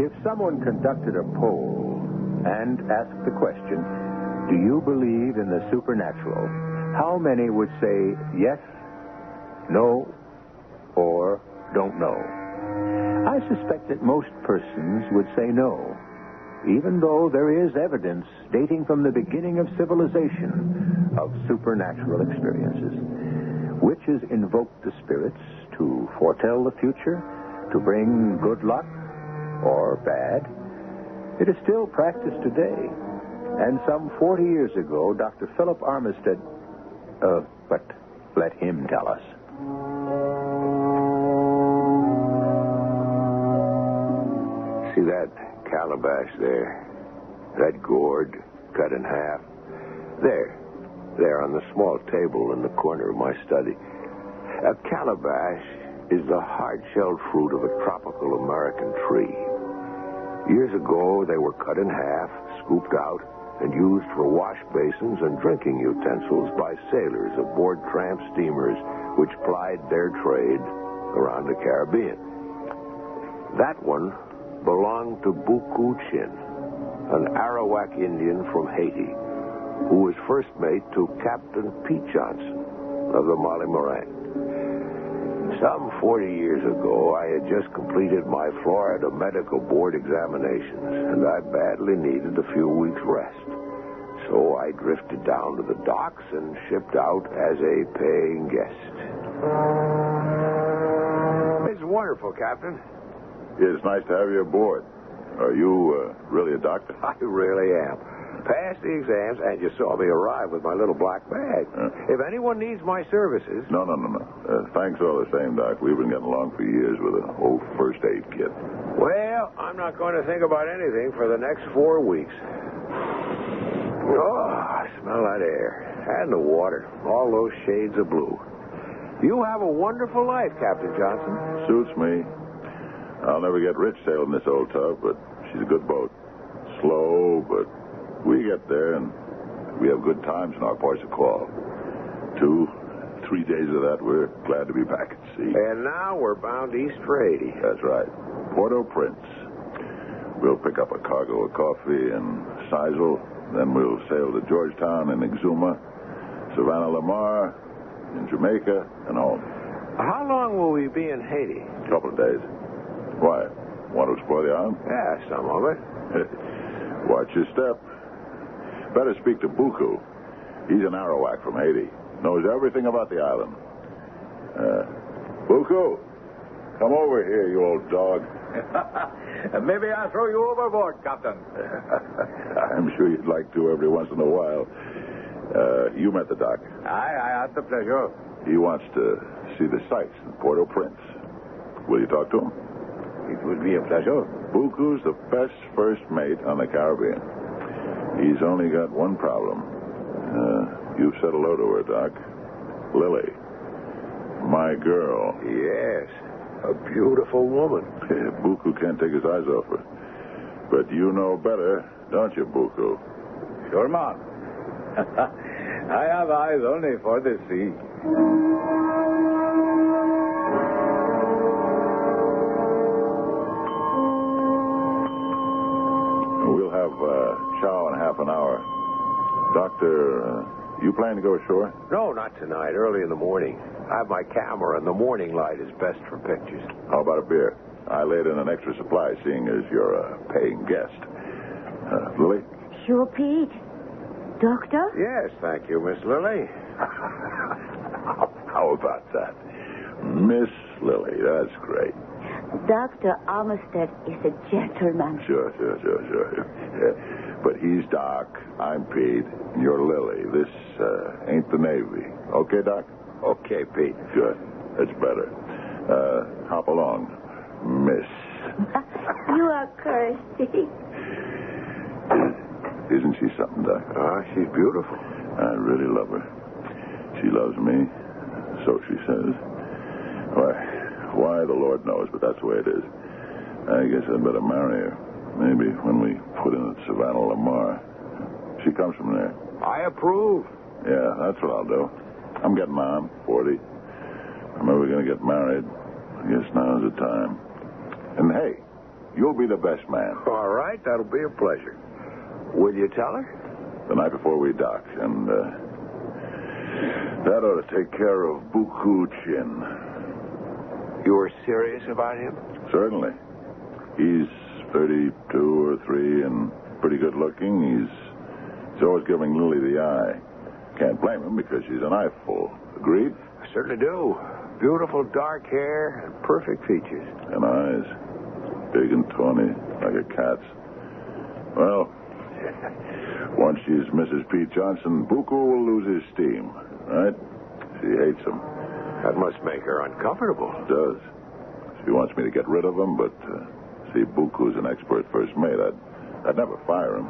[SPEAKER 18] If someone conducted a poll and asked the question, do you believe in the supernatural? How many would say yes, no, or don't know? I suspect that most persons would say no, even though there is evidence dating from the beginning of civilization of supernatural experiences. Witches invoked the spirits to foretell the future, to bring good luck or bad. It is still practiced today. And some 40 years ago, Dr. Philip Armistead... but let him tell us.
[SPEAKER 2] See that calabash there? That gourd cut in half? There on the small table in the corner of my study. A calabash is the hard-shelled fruit of a tropical American tree. Years ago, they were cut in half, scooped out, and used for wash basins and drinking utensils by sailors aboard tramp steamers which plied their trade around the Caribbean. That one belonged to Buku Chin, an Arawak Indian from Haiti, who was first mate to Captain Pete Johnson of the Molly Moran. Some 40 years ago, I had just completed my Florida medical board examinations, and I badly needed a few weeks' rest. So I drifted down to the docks and shipped out as a paying guest. It's wonderful, Captain.
[SPEAKER 14] It's nice to have you aboard. Are you really a doctor?
[SPEAKER 2] I really am. Passed the exams, and you saw me arrive with my little black bag. If anyone needs my services...
[SPEAKER 14] No. Thanks all the same, Doc. We've been getting along for years with an old first aid kit.
[SPEAKER 2] Well, I'm not going to think about anything for the next 4 weeks. Oh, I smell that air. And the water. All those shades of blue. You have a wonderful life, Captain Johnson.
[SPEAKER 14] Suits me. I'll never get rich sailing this old tub, but she's a good boat. Slow, but we get there, and we have good times in our ports of call. 2-3 days of that, we're glad to be back at sea.
[SPEAKER 2] And now we're bound east for Haiti.
[SPEAKER 14] That's right. Port-au-Prince. We'll pick up a cargo of coffee in Sisal, then we'll sail to Georgetown and Exuma, Savannah Lamar, in Jamaica, and home.
[SPEAKER 2] How long will we be in Haiti?
[SPEAKER 14] A couple of days. Why? Want to explore the island?
[SPEAKER 2] Yeah, some of it.
[SPEAKER 14] Watch your step. Better speak to Buku. He's an Arawak from Haiti. Knows everything about the island. Buku, come over here, you old dog.
[SPEAKER 6] Maybe I'll throw you overboard, Captain.
[SPEAKER 14] I'm sure you'd like to every once in a while. You met the doc.
[SPEAKER 6] I had the pleasure.
[SPEAKER 14] He wants to see the sights in Port-au-Prince. Will you talk to him?
[SPEAKER 6] It would be a pleasure.
[SPEAKER 14] Buku's the best first mate on the Caribbean. He's only got one problem. You've said hello to her, Doc. Lily. My girl.
[SPEAKER 2] Yes. A beautiful woman.
[SPEAKER 14] Buku can't take his eyes off her. But you know better, don't you, Buku?
[SPEAKER 6] Sure, man. I have eyes only for the sea.
[SPEAKER 14] We'll have chow in half an hour. Doctor, you plan to go ashore?
[SPEAKER 2] No, not tonight. Early in the morning. I have my camera, and the morning light is best for pictures.
[SPEAKER 14] How about a beer? I laid in an extra supply, seeing as you're a paying guest. Lily?
[SPEAKER 22] Sure, Pete. Doctor?
[SPEAKER 2] Yes, thank you, Miss Lily.
[SPEAKER 14] How about that? Miss Lily, that's great.
[SPEAKER 22] Dr. Armistead is a gentleman.
[SPEAKER 14] Sure. Yeah. But he's Doc, I'm Pete, and you're Lily. This ain't the Navy. Okay, Doc?
[SPEAKER 2] Okay, Pete.
[SPEAKER 14] Good. That's better. Hop along, Miss.
[SPEAKER 22] You are cursed.
[SPEAKER 14] Isn't she something, Doc?
[SPEAKER 2] She's beautiful.
[SPEAKER 14] I really love her. She loves me, so she says. Why, Why, the Lord knows, but that's the way it is. I guess I'd better marry her. Maybe when we put in at Savannah Lamar. She comes from there.
[SPEAKER 2] I approve.
[SPEAKER 14] Yeah, that's what I'll do. I'm getting on, 40. Remember, we're going to get married. I guess now's the time. And, hey, you'll be the best man.
[SPEAKER 2] All right, that'll be a pleasure. Will you tell her?
[SPEAKER 14] The night before we dock. And that ought to take care of Buku Chin.
[SPEAKER 2] You were serious about him?
[SPEAKER 14] Certainly. He's 32 or 3 and pretty good looking. He's always giving Lily the eye. Can't blame him because she's an eyeful. Agreed?
[SPEAKER 2] I certainly do. Beautiful dark hair and perfect features.
[SPEAKER 14] And eyes. Big and tawny, like a cat's. Well, once she's Mrs. Pete Johnson, Buku will lose his steam, right? She hates him.
[SPEAKER 2] That must make her uncomfortable.
[SPEAKER 14] It does. She wants me to get rid of him, but see, Buku's an expert first mate. I'd never fire him.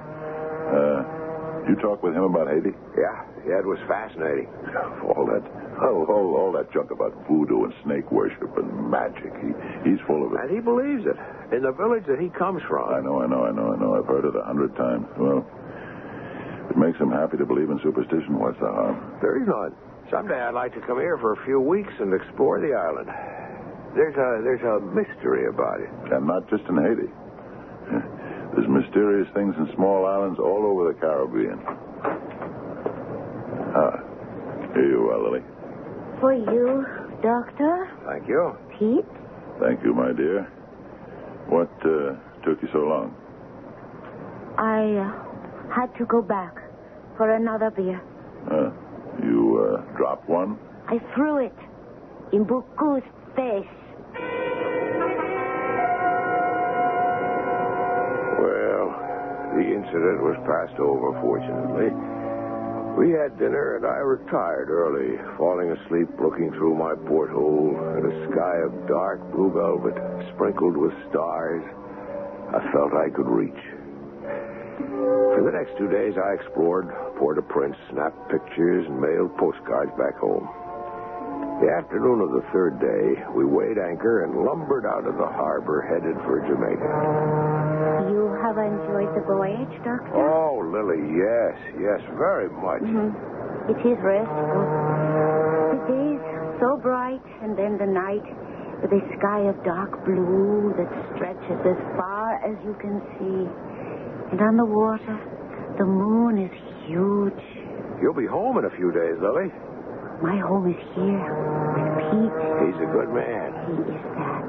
[SPEAKER 14] You talk with him about Haiti?
[SPEAKER 2] Yeah, it was fascinating.
[SPEAKER 14] All that junk about voodoo and snake worship and magic. He's full of it.
[SPEAKER 2] And he believes it. In the village that he comes from.
[SPEAKER 14] I know. I've heard it 100 times. Well, if it makes him happy to believe in superstition, what's the harm?
[SPEAKER 2] There is none. Someday I'd like to come here for a few weeks and explore the island. There's a mystery about it.
[SPEAKER 14] And not just in Haiti. There's mysterious things in small islands all over the Caribbean. Here you are, Lily.
[SPEAKER 22] For you, Doctor.
[SPEAKER 2] Thank you.
[SPEAKER 22] Pete.
[SPEAKER 14] Thank you, my dear. What took you so long?
[SPEAKER 22] I had to go back for another beer.
[SPEAKER 14] You dropped one?
[SPEAKER 22] I threw it in Buku's face.
[SPEAKER 2] Well, the incident was passed over, fortunately. We had dinner, and I retired early, falling asleep looking through my porthole at a sky of dark blue velvet sprinkled with stars I felt I could reach. For the next 2 days, I explored Port-au-Prince, snapped pictures, and mailed postcards back home. The afternoon of the third day, we weighed anchor and lumbered out of the harbor, headed for Jamaica.
[SPEAKER 22] You have enjoyed the voyage, Doctor?
[SPEAKER 2] Oh, Lily, yes, very much.
[SPEAKER 22] Mm-hmm. It is restful. The days so bright, and then the night with a sky of dark blue that stretches as far as you can see. And on the water, the moon is huge.
[SPEAKER 2] You'll be home in a few days, Lily.
[SPEAKER 22] My home is here with Pete.
[SPEAKER 2] He's a good man.
[SPEAKER 22] He is that.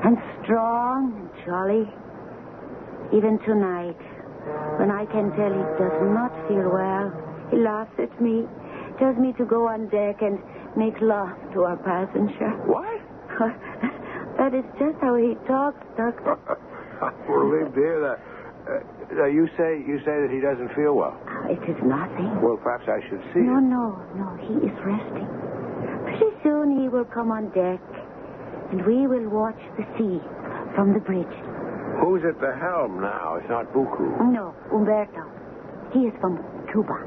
[SPEAKER 22] And strong and jolly. Even tonight, when I can tell he does not feel well, he laughs at me, tells me to go on deck and make love to our passenger.
[SPEAKER 2] What?
[SPEAKER 22] That is just how he talks, Doctor.
[SPEAKER 2] I'm relieved to hear that. You say that he doesn't feel well.
[SPEAKER 22] It is nothing.
[SPEAKER 2] Well, perhaps I should see
[SPEAKER 22] No,
[SPEAKER 2] him.
[SPEAKER 22] no, he is resting. Pretty soon he will come on deck, and we will watch the sea from the bridge.
[SPEAKER 2] Who's at the helm now? It's not Buku.
[SPEAKER 22] No, Umberto. He is from Cuba.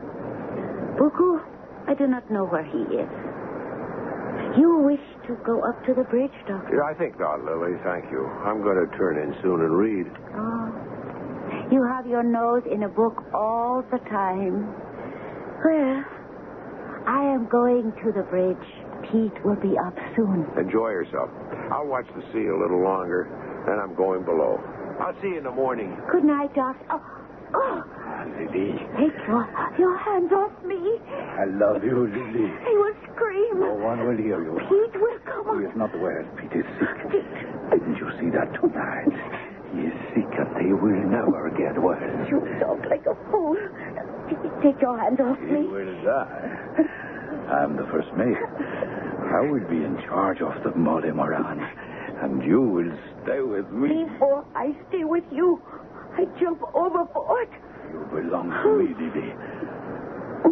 [SPEAKER 22] Buku, I do not know where he is. You wish to go up to the bridge, Doctor?
[SPEAKER 2] Yeah, I think not, Lily. Thank you. I'm going to turn in soon and read.
[SPEAKER 22] Oh. You have your nose in a book all the time. Well, I am going to the bridge. Pete will be up soon.
[SPEAKER 2] Enjoy yourself. I'll watch the sea a little longer, then I'm going below. I'll see you in the morning.
[SPEAKER 22] Good night, Doctor. Oh.
[SPEAKER 15] Lily.
[SPEAKER 22] Take your hands off me.
[SPEAKER 15] I love you, Lily.
[SPEAKER 22] He will scream.
[SPEAKER 15] No one will hear you.
[SPEAKER 22] Pete will come on.
[SPEAKER 15] He is not well. Pete is sick. Didn't you see that tonight? He is sick and they will never get well.
[SPEAKER 22] You talk like a fool. Take your hands off me.
[SPEAKER 15] He will die. I'm the first mate. I will be in charge of the Molly Moran, and you will stay with me.
[SPEAKER 22] Before I stay with you, I jump overboard.
[SPEAKER 15] You belong to me, Lily.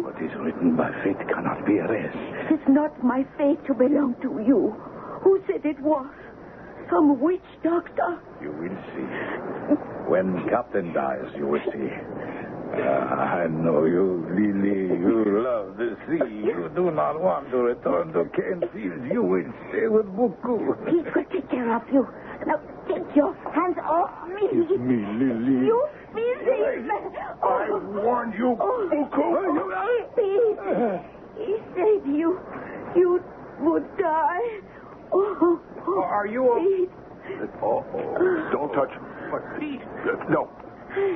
[SPEAKER 15] What is written by fate cannot be erased.
[SPEAKER 22] It is not my fate to belong to you. Who said it was? Some witch, Doctor.
[SPEAKER 15] You will see. When Captain dies, you will see. I know you, Lily. You love the
[SPEAKER 5] see. You do not want to return to Kenfield. You will stay with Buku.
[SPEAKER 22] Pete will take care of you. Now, take your hands off me.
[SPEAKER 5] It's me, Lily.
[SPEAKER 22] You busy man.
[SPEAKER 5] I warned you, Buku.
[SPEAKER 22] Pete, he said you would die. Oh,
[SPEAKER 5] are you
[SPEAKER 22] Pete.
[SPEAKER 14] Don't touch him.
[SPEAKER 22] Pete.
[SPEAKER 14] No.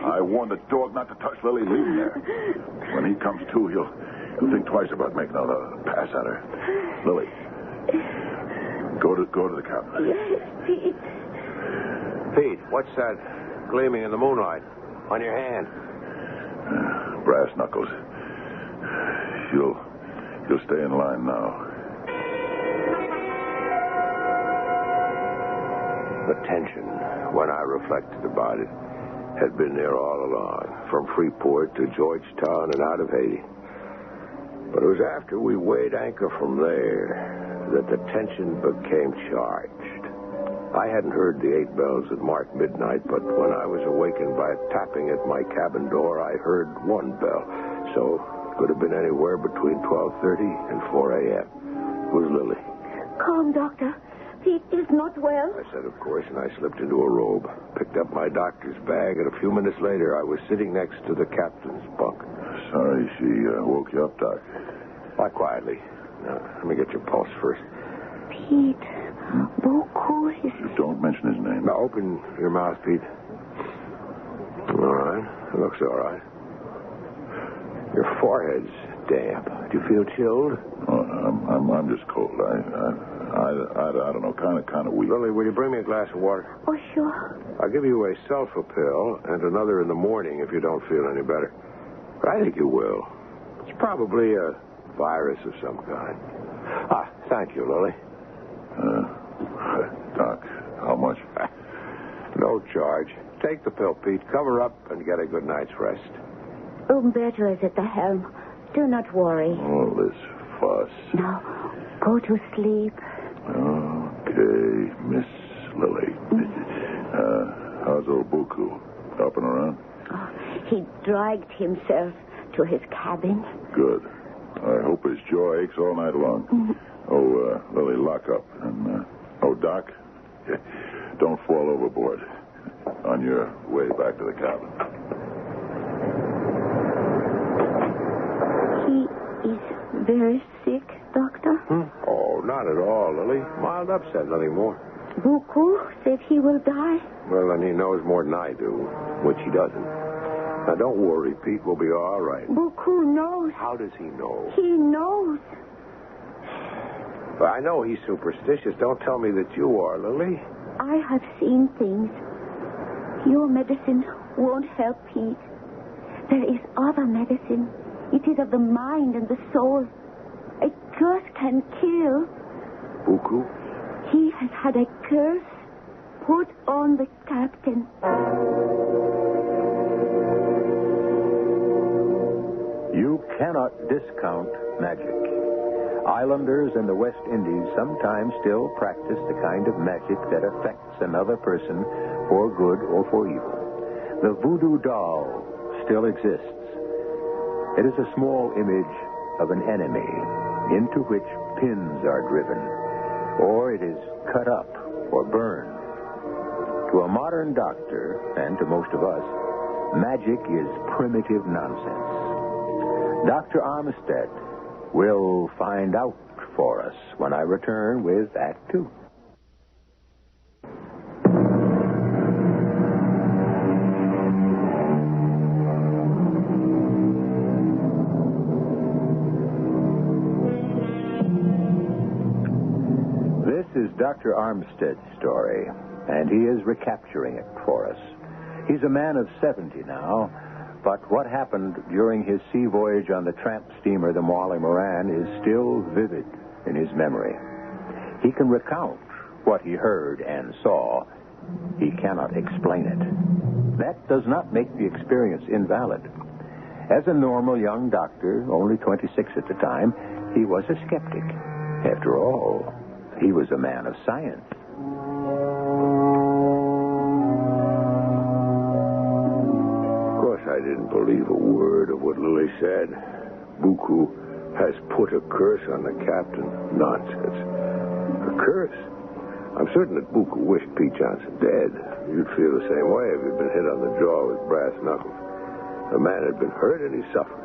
[SPEAKER 14] I warned the dog not to touch Lily. Leave him there. When he comes to, he'll think twice about making another pass at her. Lily, go to the cabin.
[SPEAKER 22] Yes, Pete.
[SPEAKER 4] Pete, what's that gleaming in the moonlight on your hand?
[SPEAKER 14] Brass knuckles. You'll stay in line now.
[SPEAKER 4] The tension, when I reflected about it, had been there all along, from Freeport to Georgetown and out of Haiti. But it was after we weighed anchor from there that the tension became charged. I hadn't heard the 8 bells that marked midnight, but when I was awakened by tapping at my cabin door, I heard 1 bell. So it could have been anywhere between 12:30 and 4 a.m. It was Lily.
[SPEAKER 22] Calm, Doctor. Pete is not well.
[SPEAKER 4] I said, of course, and I slipped into a robe, picked up my doctor's bag, and a few minutes later, I was sitting next to the captain's bunk.
[SPEAKER 14] Sorry she woke you up, Doc.
[SPEAKER 4] Lie quietly. Now, let me get your pulse first.
[SPEAKER 22] Pete, Buku is...
[SPEAKER 14] Don't mention his name.
[SPEAKER 4] Now, open your mouth, Pete. All right. It looks all right. Your forehead's damp. Do you feel chilled?
[SPEAKER 14] Oh, I'm just cold. I don't know, kind of weak.
[SPEAKER 4] Lily, will you bring me a glass of water?
[SPEAKER 22] Oh, sure.
[SPEAKER 4] I'll give you a sulfa pill and another in the morning if you don't feel any better. But I think you will. It's probably a virus of some kind. Thank you, Lily.
[SPEAKER 14] Doc, how much?
[SPEAKER 4] No charge. Take the pill, Pete. Cover up and get a good night's rest.
[SPEAKER 22] Umberto is at the helm. Do not worry.
[SPEAKER 14] All this fuss.
[SPEAKER 22] Now, go to sleep.
[SPEAKER 14] Okay, Miss Lily. How's old Buku? Up and around?
[SPEAKER 22] Oh, he dragged himself to his cabin.
[SPEAKER 14] Good. I hope his jaw aches all night long. Mm-hmm. Lily, lock up. And, Doc, don't fall overboard on your way back to the cabin.
[SPEAKER 22] He is very sick, Doctor?
[SPEAKER 4] Oh, not at all, Lily. Mild upset, nothing more.
[SPEAKER 22] Buku said he will die.
[SPEAKER 4] Well, then he knows more than I do, which he doesn't. Now, don't worry. Pete will be all right.
[SPEAKER 22] Buku knows.
[SPEAKER 4] How does he know?
[SPEAKER 22] He knows.
[SPEAKER 4] Well, I know he's superstitious. Don't tell me that you are, Lily.
[SPEAKER 22] I have seen things. Your medicine won't help Pete. There is other medicine. It is of the mind and the soul. A curse can kill.
[SPEAKER 4] Buku?
[SPEAKER 22] He has had a curse put on the captain.
[SPEAKER 18] You cannot discount magic. Islanders in the West Indies sometimes still practice the kind of magic that affects another person for good or for evil. The voodoo doll still exists. It is a small image of an enemy into which pins are driven, or it is cut up or burned. To a modern doctor, and to most of us, magic is primitive nonsense. Dr. Armistead will find out for us when I return with Act 2. This is Dr. Armstead's story, and he is recapturing it for us. He's a man of 70 now, but what happened during his sea voyage on the tramp steamer, the Marley Moran, is still vivid in his memory. He can recount what he heard and saw. He cannot explain it. That does not make the experience invalid. As a normal young doctor, only 26 at the time, he was a skeptic. After all, he was a man of science.
[SPEAKER 2] Of course, I didn't believe a word of what Lily said. Buku
[SPEAKER 4] has put a curse on the captain. Nonsense. A curse? I'm certain that Buku wished Pete Johnson dead. You'd feel the same way if you'd been hit on the jaw with brass knuckles. The man had been hurt and he suffered.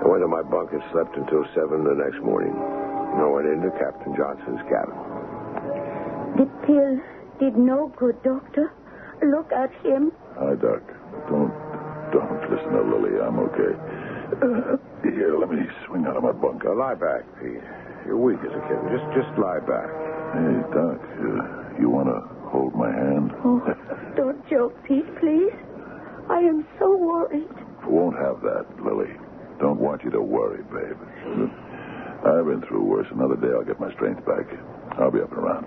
[SPEAKER 4] I went to my bunk and slept until 7 the next morning. I went into Captain Johnson's cabin.
[SPEAKER 22] The pill did no good, Doctor. Look at him.
[SPEAKER 14] Hi, Doc. Don't listen to Lily. I'm okay. Here, let me swing out of my bunk.
[SPEAKER 4] Lie back, Pete. You're weak as a kitten. Just lie back.
[SPEAKER 14] Hey, Doc, you want to hold my hand?
[SPEAKER 22] Oh, don't joke, Pete, please. I am so worried.
[SPEAKER 14] Won't have that, Lily. Don't want you to worry, babe. I've been through worse. Another day I'll get my strength back. I'll be up and around.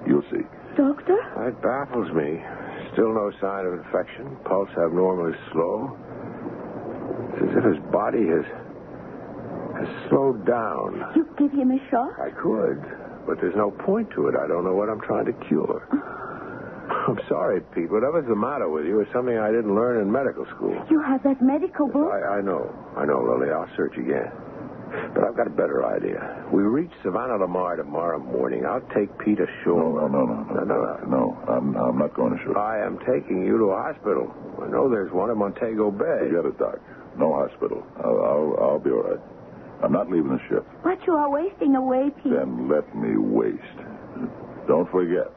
[SPEAKER 14] You'll see.
[SPEAKER 22] Doctor?
[SPEAKER 4] That baffles me. Still no sign of infection. Pulse abnormally slow. It's as if his body has slowed down.
[SPEAKER 22] You give him a shot?
[SPEAKER 4] I could, but there's no point to it. I don't know what I'm trying to cure. I'm sorry, Pete. Whatever's the matter with you is something I didn't learn in medical school.
[SPEAKER 22] You have that medical book?
[SPEAKER 4] I know, Lily. I'll search again. But I've got a better idea. We reach Savannah Lamar tomorrow morning. I'll take Pete ashore.
[SPEAKER 14] No, I'm not going ashore.
[SPEAKER 4] I am taking you to a hospital. I know there's one in Montego Bay.
[SPEAKER 14] Forget it, Doc. No hospital. I'll be all right. I'm not leaving the ship.
[SPEAKER 22] But you are wasting away, Pete.
[SPEAKER 14] Then let me waste. Don't forget,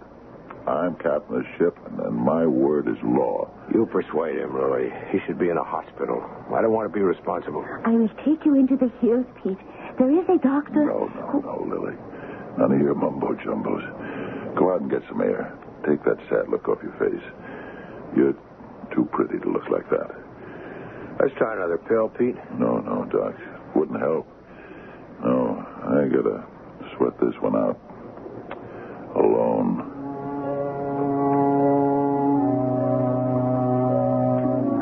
[SPEAKER 14] I'm captain of the ship, and my word is law.
[SPEAKER 4] You persuade him, Lily. He should be in a hospital. I don't want to be responsible.
[SPEAKER 22] I will take you into the hills, Pete. There is a doctor.
[SPEAKER 14] No, Lily. None of your mumbo-jumbos. Go out and get some air. Take that sad look off your face. You're too pretty to look like that.
[SPEAKER 4] Let's try another pill, Pete.
[SPEAKER 14] No, Doc. Wouldn't help. No, I gotta sweat this one out. Alone.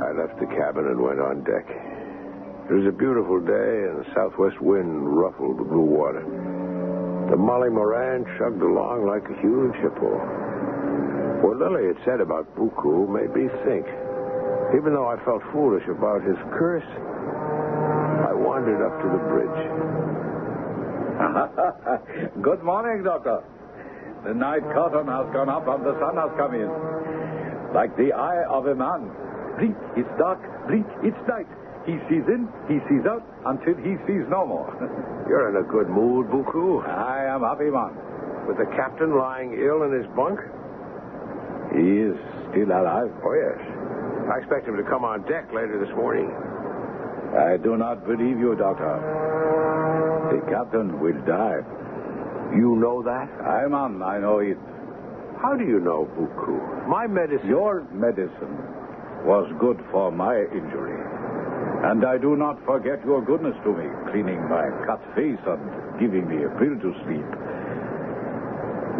[SPEAKER 4] I left the cabin and went on deck. It was a beautiful day, and the southwest wind ruffled the blue water. The Molly Moran chugged along like a huge hippo. What Lily had said about Buku made me think. Even though I felt foolish about his curse, I wandered up to the bridge.
[SPEAKER 6] Good morning, Doctor. The night curtain has gone up and the sun has come in. Like the eye of a man. Blink, it's dark. Blink, it's night. He sees in, he sees out, until he sees no more.
[SPEAKER 4] You're in a good mood, Buku.
[SPEAKER 6] I am happy, man.
[SPEAKER 4] With the captain lying ill in his bunk?
[SPEAKER 6] He is still alive.
[SPEAKER 4] Oh, yes. I expect him to come on deck later this morning.
[SPEAKER 6] I do not believe you, Doctor. The captain will die.
[SPEAKER 4] You know that?
[SPEAKER 6] I know it.
[SPEAKER 4] How do you know, Buku? My medicine...
[SPEAKER 6] Your medicine was good for my injury. And I do not forget your goodness to me, cleaning my cut face and giving me a pill to sleep.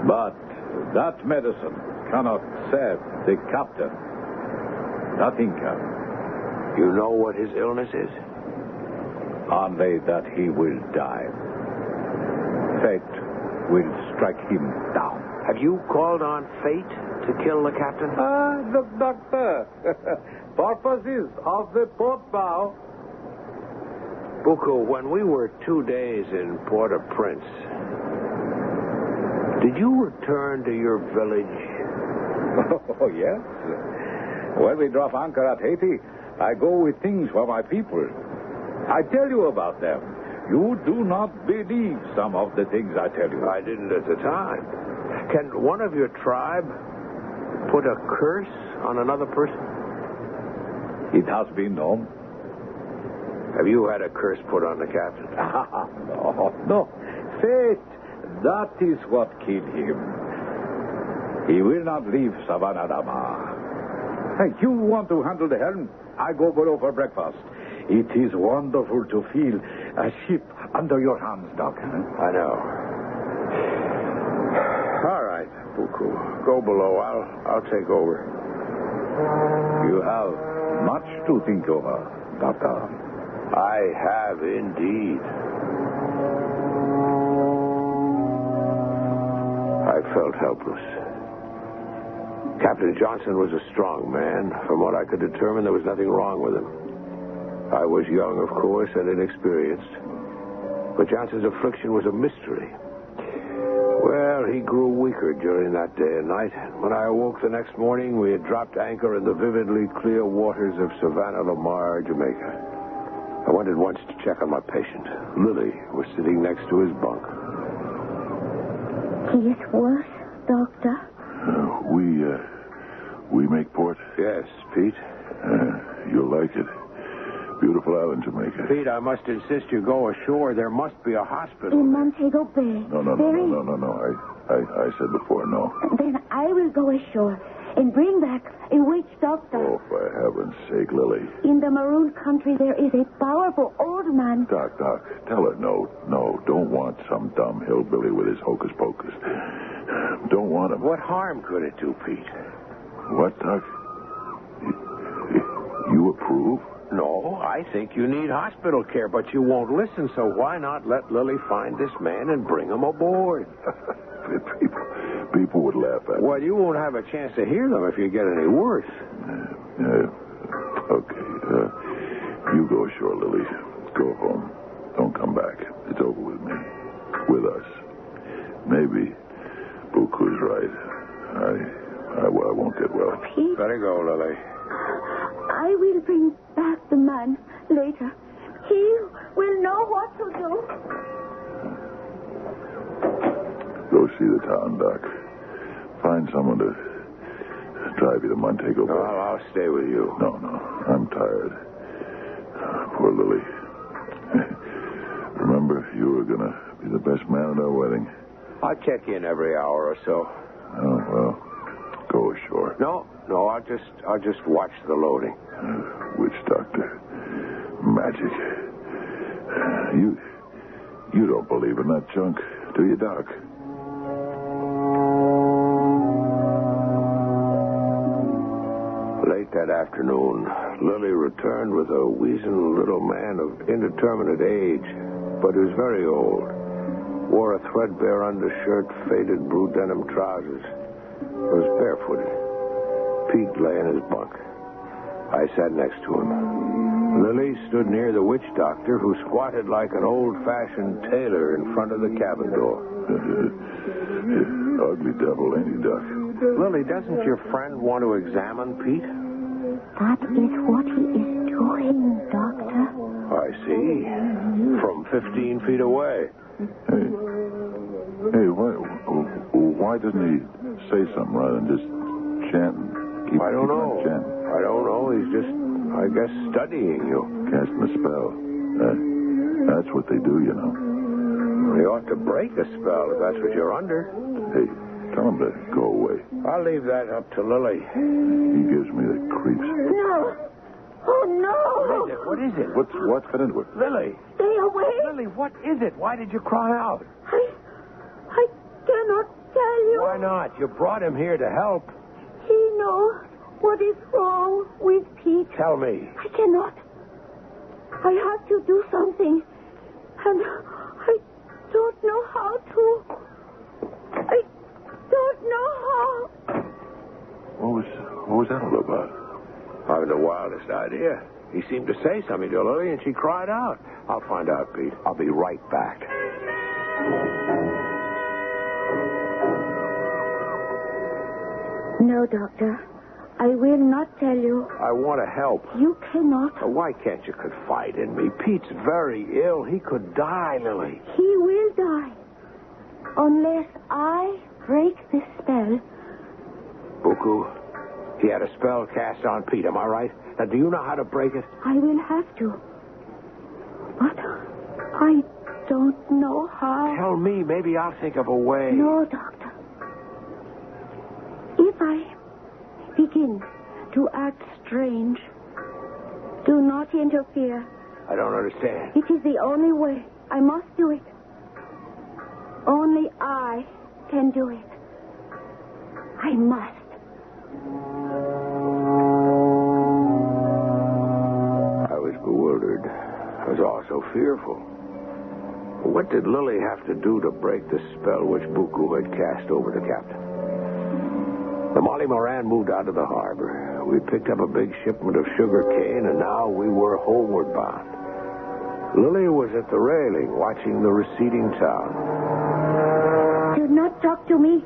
[SPEAKER 6] But that medicine cannot save the captain. Nothing can.
[SPEAKER 4] You know what his illness is?
[SPEAKER 6] Only that he will die. Fate will strike him down.
[SPEAKER 4] Have you called on fate to kill the captain?
[SPEAKER 6] Look, Doctor. Purposes of the port bow.
[SPEAKER 4] Buku, when we were 2 days in Port-au-Prince, did you return to your village?
[SPEAKER 6] Oh, yes. When we drop anchor at Hati, I go with things for my people. I tell you about them. You do not believe some of the things I tell you.
[SPEAKER 4] I didn't at the time. Can one of your tribe put a curse on another person?
[SPEAKER 6] It has been known.
[SPEAKER 4] Have you had a curse put on the captain?
[SPEAKER 6] No. Fate, that is what killed him. He will not leave Savannah Lamar. Hey, you want to handle the helm? I go below for breakfast. It is wonderful to feel a ship under your hands, Doc.
[SPEAKER 4] I know. All right, Buku. Go below. I'll take over.
[SPEAKER 6] You have much to think over, Doctor.
[SPEAKER 4] I have indeed. I felt helpless. Captain Johnson was a strong man. From what I could determine, there was nothing wrong with him.
[SPEAKER 5] I was young, of course, and inexperienced. But Johnson's affliction was a mystery. Well, he grew weaker during that day and night. When I awoke the next morning, we had dropped anchor in the vividly clear waters of Savannah, Lamar, Jamaica. I went at once to check on my patient. Lily was sitting next to his bunk.
[SPEAKER 22] He is worse, Doctor.
[SPEAKER 14] We make port?
[SPEAKER 5] Yes, Pete.
[SPEAKER 14] You'll like it. Beautiful island, Jamaica.
[SPEAKER 5] Pete, I must insist you go ashore. There must be a hospital.
[SPEAKER 22] In Montego Bay.
[SPEAKER 14] No. I said before, no.
[SPEAKER 22] Then I will go ashore and bring back a witch doctor.
[SPEAKER 14] Oh, for heaven's sake, Lily.
[SPEAKER 22] In the maroon country, there is a powerful old man.
[SPEAKER 14] Doc, tell her no. Don't want some dumb hillbilly with his hocus pocus. Don't want him.
[SPEAKER 5] What harm could it do, Pete?
[SPEAKER 14] What, Doc? You approve?
[SPEAKER 5] No, I think you need hospital care, but you won't listen, so why not let Lily find this man and bring him aboard?
[SPEAKER 14] People would laugh at me.
[SPEAKER 5] Well, you won't have a chance to hear them if you get any worse.
[SPEAKER 14] Okay. You go ashore, Lily. Go home. Don't come back. It's over with me. With us. Maybe Buku's right. I won't get well.
[SPEAKER 22] Pete?
[SPEAKER 5] Better go, Lily.
[SPEAKER 22] I will bring back the man later. He will know what to do.
[SPEAKER 14] Go see the town, Doc. Find someone to drive you to Montego Bay.
[SPEAKER 5] No, I'll stay with you.
[SPEAKER 14] No. I'm tired. Poor Lily. Remember, you were going to be the best man at our wedding.
[SPEAKER 5] I'll check in every hour or so.
[SPEAKER 14] Oh, well, go ashore.
[SPEAKER 5] No, I'll just watch the loading.
[SPEAKER 14] Witch doctor. Magic. You don't believe in that junk, do you, Doc?
[SPEAKER 5] Late that afternoon, Lily returned with a weazened little man of indeterminate age, but who's very old. Wore a threadbare undershirt, faded blue denim trousers. Was barefooted. Pete lay in his bunk. I sat next to him. Lily stood near the witch doctor, who squatted like an old-fashioned tailor in front of the cabin door.
[SPEAKER 14] Ugly devil, ain't he, Doc?
[SPEAKER 5] Lily, doesn't your friend want to examine Pete?
[SPEAKER 22] That is what he is doing, Doctor.
[SPEAKER 5] I see. From 15 feet away.
[SPEAKER 14] Hey, why doesn't he say something rather than just chant and keep
[SPEAKER 5] I don't know.
[SPEAKER 14] chanting?
[SPEAKER 5] I don't know. He's just, I guess, studying you.
[SPEAKER 14] Casting a spell. That's what they do, you know.
[SPEAKER 5] He ought to break a spell if that's what you're under.
[SPEAKER 14] Hey, tell him to go away.
[SPEAKER 5] I'll leave that up to Lily.
[SPEAKER 14] He gives me the creeps.
[SPEAKER 22] No. Oh, no.
[SPEAKER 5] What is it?
[SPEAKER 14] What's got into it?
[SPEAKER 5] Lily.
[SPEAKER 22] Stay away.
[SPEAKER 5] Lily, what is it? Why did you cry out?
[SPEAKER 22] I cannot tell you.
[SPEAKER 5] Why not? You brought him here to help.
[SPEAKER 22] He knows what is wrong with Pete.
[SPEAKER 5] Tell me.
[SPEAKER 22] I cannot. I have to do something. And I don't know how to. I don't know how.
[SPEAKER 14] What was that all about?
[SPEAKER 5] I have the wildest idea. He seemed to say something to Lily, and she cried out. I'll find out, Pete. I'll be right back.
[SPEAKER 22] No, Doctor. I will not tell you.
[SPEAKER 5] I want to help.
[SPEAKER 22] You cannot.
[SPEAKER 5] Why can't you confide in me? Pete's very ill. He could die, Lily.
[SPEAKER 22] He will die. Unless I break this spell.
[SPEAKER 5] Buku, he had a spell cast on Pete, am I right? Now, do you know how to break it?
[SPEAKER 22] I will have to. But I don't know how.
[SPEAKER 5] Tell me. Maybe I'll think of a way.
[SPEAKER 22] No, Doctor. If I begin to act strange, do not interfere.
[SPEAKER 5] I don't understand.
[SPEAKER 22] It is the only way. I must do it. Only I can do it. I must.
[SPEAKER 5] I was bewildered. I was also fearful. What did Lily have to do to break the spell which Buku had cast over the captain? The Molly Moran moved out of the harbor. We picked up a big shipment of sugar cane, and now we were homeward bound. Lily was at the railing, watching the receding town.
[SPEAKER 22] Do not talk to me.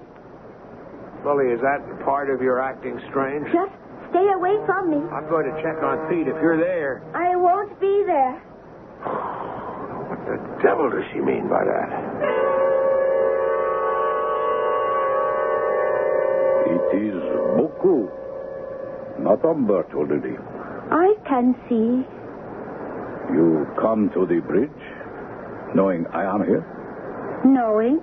[SPEAKER 5] Lily, is that part of your acting strange?
[SPEAKER 22] Just stay away from me.
[SPEAKER 5] I'm going to check on Pete if you're there.
[SPEAKER 22] I won't be there.
[SPEAKER 5] What the devil does she mean by that?
[SPEAKER 6] It is Buku, not Umberto, Lily.
[SPEAKER 22] I can see.
[SPEAKER 6] You come to the bridge, knowing I am here?
[SPEAKER 22] Knowing?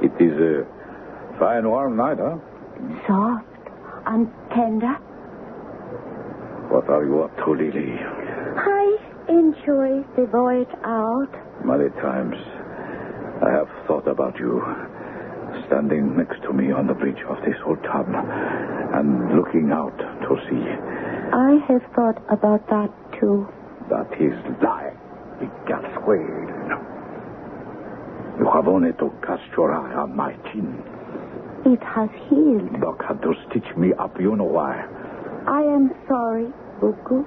[SPEAKER 6] It is a fine warm night, huh?
[SPEAKER 22] Soft and tender.
[SPEAKER 6] What are you up to, Lily?
[SPEAKER 22] I enjoy the voyage out.
[SPEAKER 6] Many times I have thought about you, standing next to me on the bridge of this old tub and looking out to sea.
[SPEAKER 22] I have thought about that, too.
[SPEAKER 6] That is lie. It gets swayed. You have only to cast your eye on my chin.
[SPEAKER 22] It has healed.
[SPEAKER 6] Doc had to stitch me up, you know why.
[SPEAKER 22] I am sorry, Buku.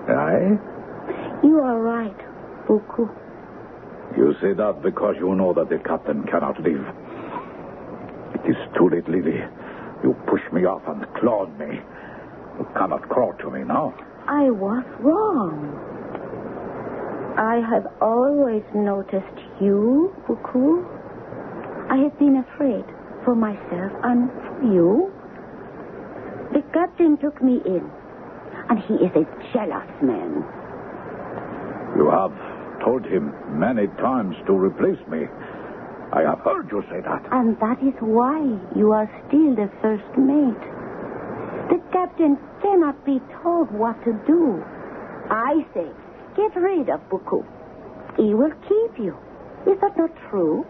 [SPEAKER 6] Aye?
[SPEAKER 22] You are right, Buku.
[SPEAKER 6] You say that because you know that the captain cannot live. It is too late, Lily. You pushed me off and clawed me. You cannot crawl to me now.
[SPEAKER 22] I was wrong. I have always noticed you, Buku. I have been afraid for myself and for you. The captain took me in, and he is a jealous man.
[SPEAKER 6] You have told him many times to replace me. I have heard you say that.
[SPEAKER 22] And that is why you are still the first mate. The captain cannot be told what to do. I say, get rid of Buku. He will keep you. Is that not true?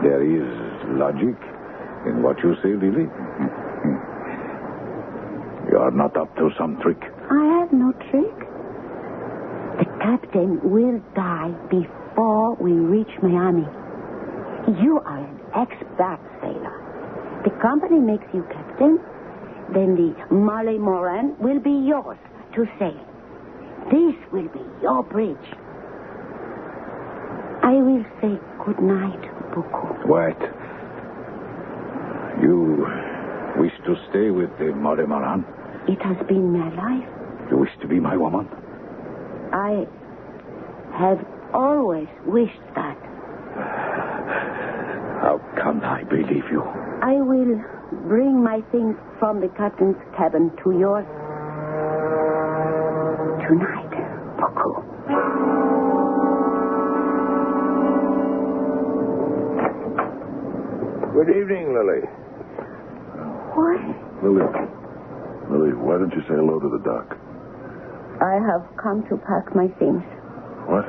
[SPEAKER 6] There is logic in what you say, Lily. You are not up to some trick.
[SPEAKER 22] I have no trick. The captain will die before we reach Miami. You are an expert sailor. The company makes you captain. Then the Malay Moran will be yours to sail. This will be your bridge. I will say good night, Buku.
[SPEAKER 6] Wait. You wish to stay with the Malay Moran?
[SPEAKER 22] It has been my life.
[SPEAKER 6] You wish to be my woman?
[SPEAKER 22] I have always wished that.
[SPEAKER 6] How can I believe you?
[SPEAKER 22] I will bring my things from the captain's cabin to yours. Tonight, Buku.
[SPEAKER 5] Good evening, Lily.
[SPEAKER 22] What?
[SPEAKER 14] Lily, why don't you say hello to the doc?
[SPEAKER 22] I have come to pack my things.
[SPEAKER 14] What?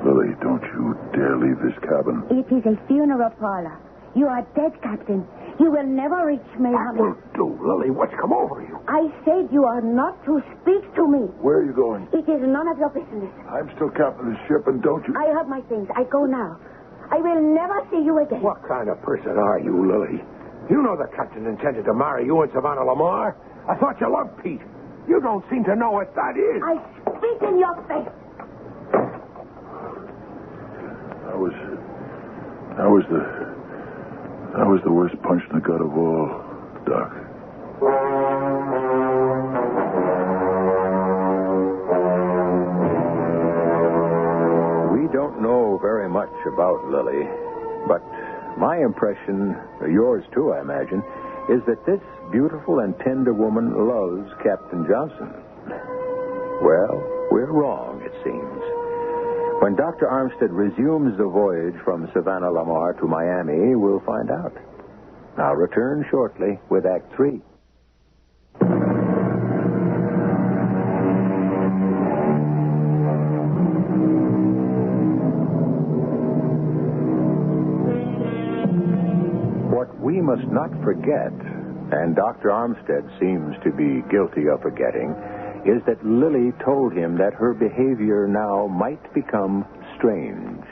[SPEAKER 14] Lily, don't you dare leave this cabin.
[SPEAKER 22] It is a funeral parlor. You are dead, Captain. You will never reach Miami.
[SPEAKER 5] What will do, Lily? What's come over you?
[SPEAKER 22] I said you are not to speak to me.
[SPEAKER 14] Where are you going?
[SPEAKER 22] It is none of your business.
[SPEAKER 14] I'm still captain of the ship, and don't you...
[SPEAKER 22] I have my things. I go now. I will never see you again.
[SPEAKER 5] What kind of person are you, Lily? You know the captain intended to marry you and Savannah Lamar. I thought you loved Pete. You don't seem to know what that is.
[SPEAKER 22] I spit in your face.
[SPEAKER 14] That was the worst punch in the gut of all, Doc.
[SPEAKER 18] We don't know very much about Lily, but my impression, yours too, I imagine, is that this beautiful and tender woman loves Captain Johnson. Well, we're wrong, it seems. When Dr. Armstead resumes the voyage from Savannah Lamar to Miami, we'll find out. I'll return shortly with Act 3. What we must not forget, and Dr. Armstead seems to be guilty of forgetting, is that Lily told him that her behavior now might become strange.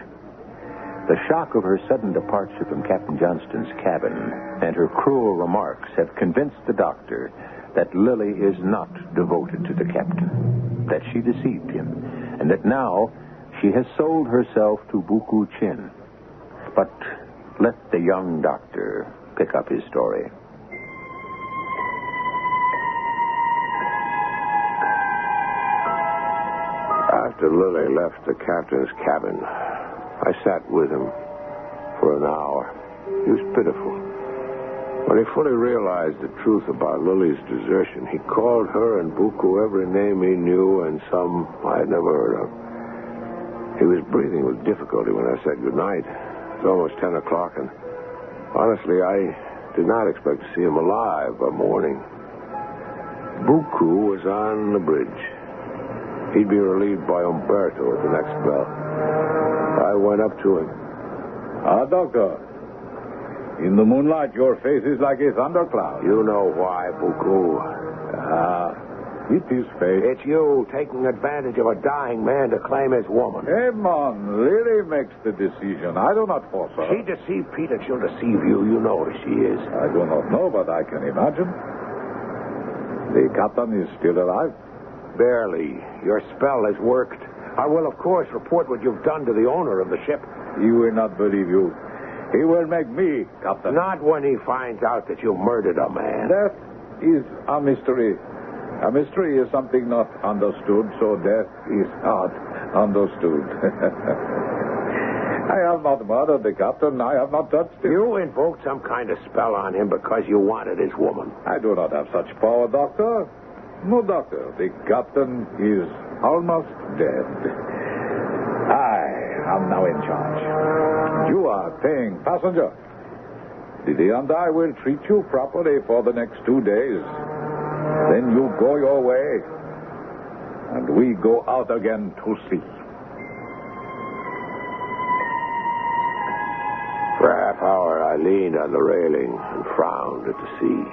[SPEAKER 18] The shock of her sudden departure from Captain Johnston's cabin and her cruel remarks have convinced the doctor that Lily is not devoted to the captain, that she deceived him, and that now she has sold herself to Buku Chin. But let the young doctor pick up his story.
[SPEAKER 4] After Lily left the captain's cabin, I sat with him for an hour. He was pitiful. When he fully realized the truth about Lily's desertion, he called her and Buku every name he knew and some I had never heard of. He was breathing with difficulty when I said goodnight. It was almost 10 o'clock, and honestly, I did not expect to see him alive by morning. Buku was on the bridge. He'd be relieved by Umberto at the next bell. I went up to him.
[SPEAKER 6] Doctor. In the moonlight, your face is like a thundercloud.
[SPEAKER 4] You know why, Buku.
[SPEAKER 6] It is fate.
[SPEAKER 4] It's you taking advantage of a dying man to claim his woman.
[SPEAKER 6] Hey, man, Lily makes the decision. I do not force her.
[SPEAKER 4] She deceived Peter. She'll deceive you. You know who she is.
[SPEAKER 6] I do not know, but I can imagine. The captain is still alive?
[SPEAKER 4] Barely. Your spell has worked. I will, of course, report what you've done to the owner of the ship.
[SPEAKER 6] He will not believe you. He will make me captain.
[SPEAKER 4] Not when he finds out that you murdered a man.
[SPEAKER 6] Death is a mystery. A mystery is something not understood, so death is not understood. I have not murdered the captain. I have not touched him.
[SPEAKER 4] You invoked some kind of spell on him because you wanted his woman.
[SPEAKER 6] I do not have such power, Doctor. No, Doctor. The captain is almost dead. I am now in charge. You are paying passenger. Didi and I will treat you properly for the next 2 days. Then you go your way, and we go out again to sea.
[SPEAKER 4] For a half hour, I leaned on the railing and frowned at the sea.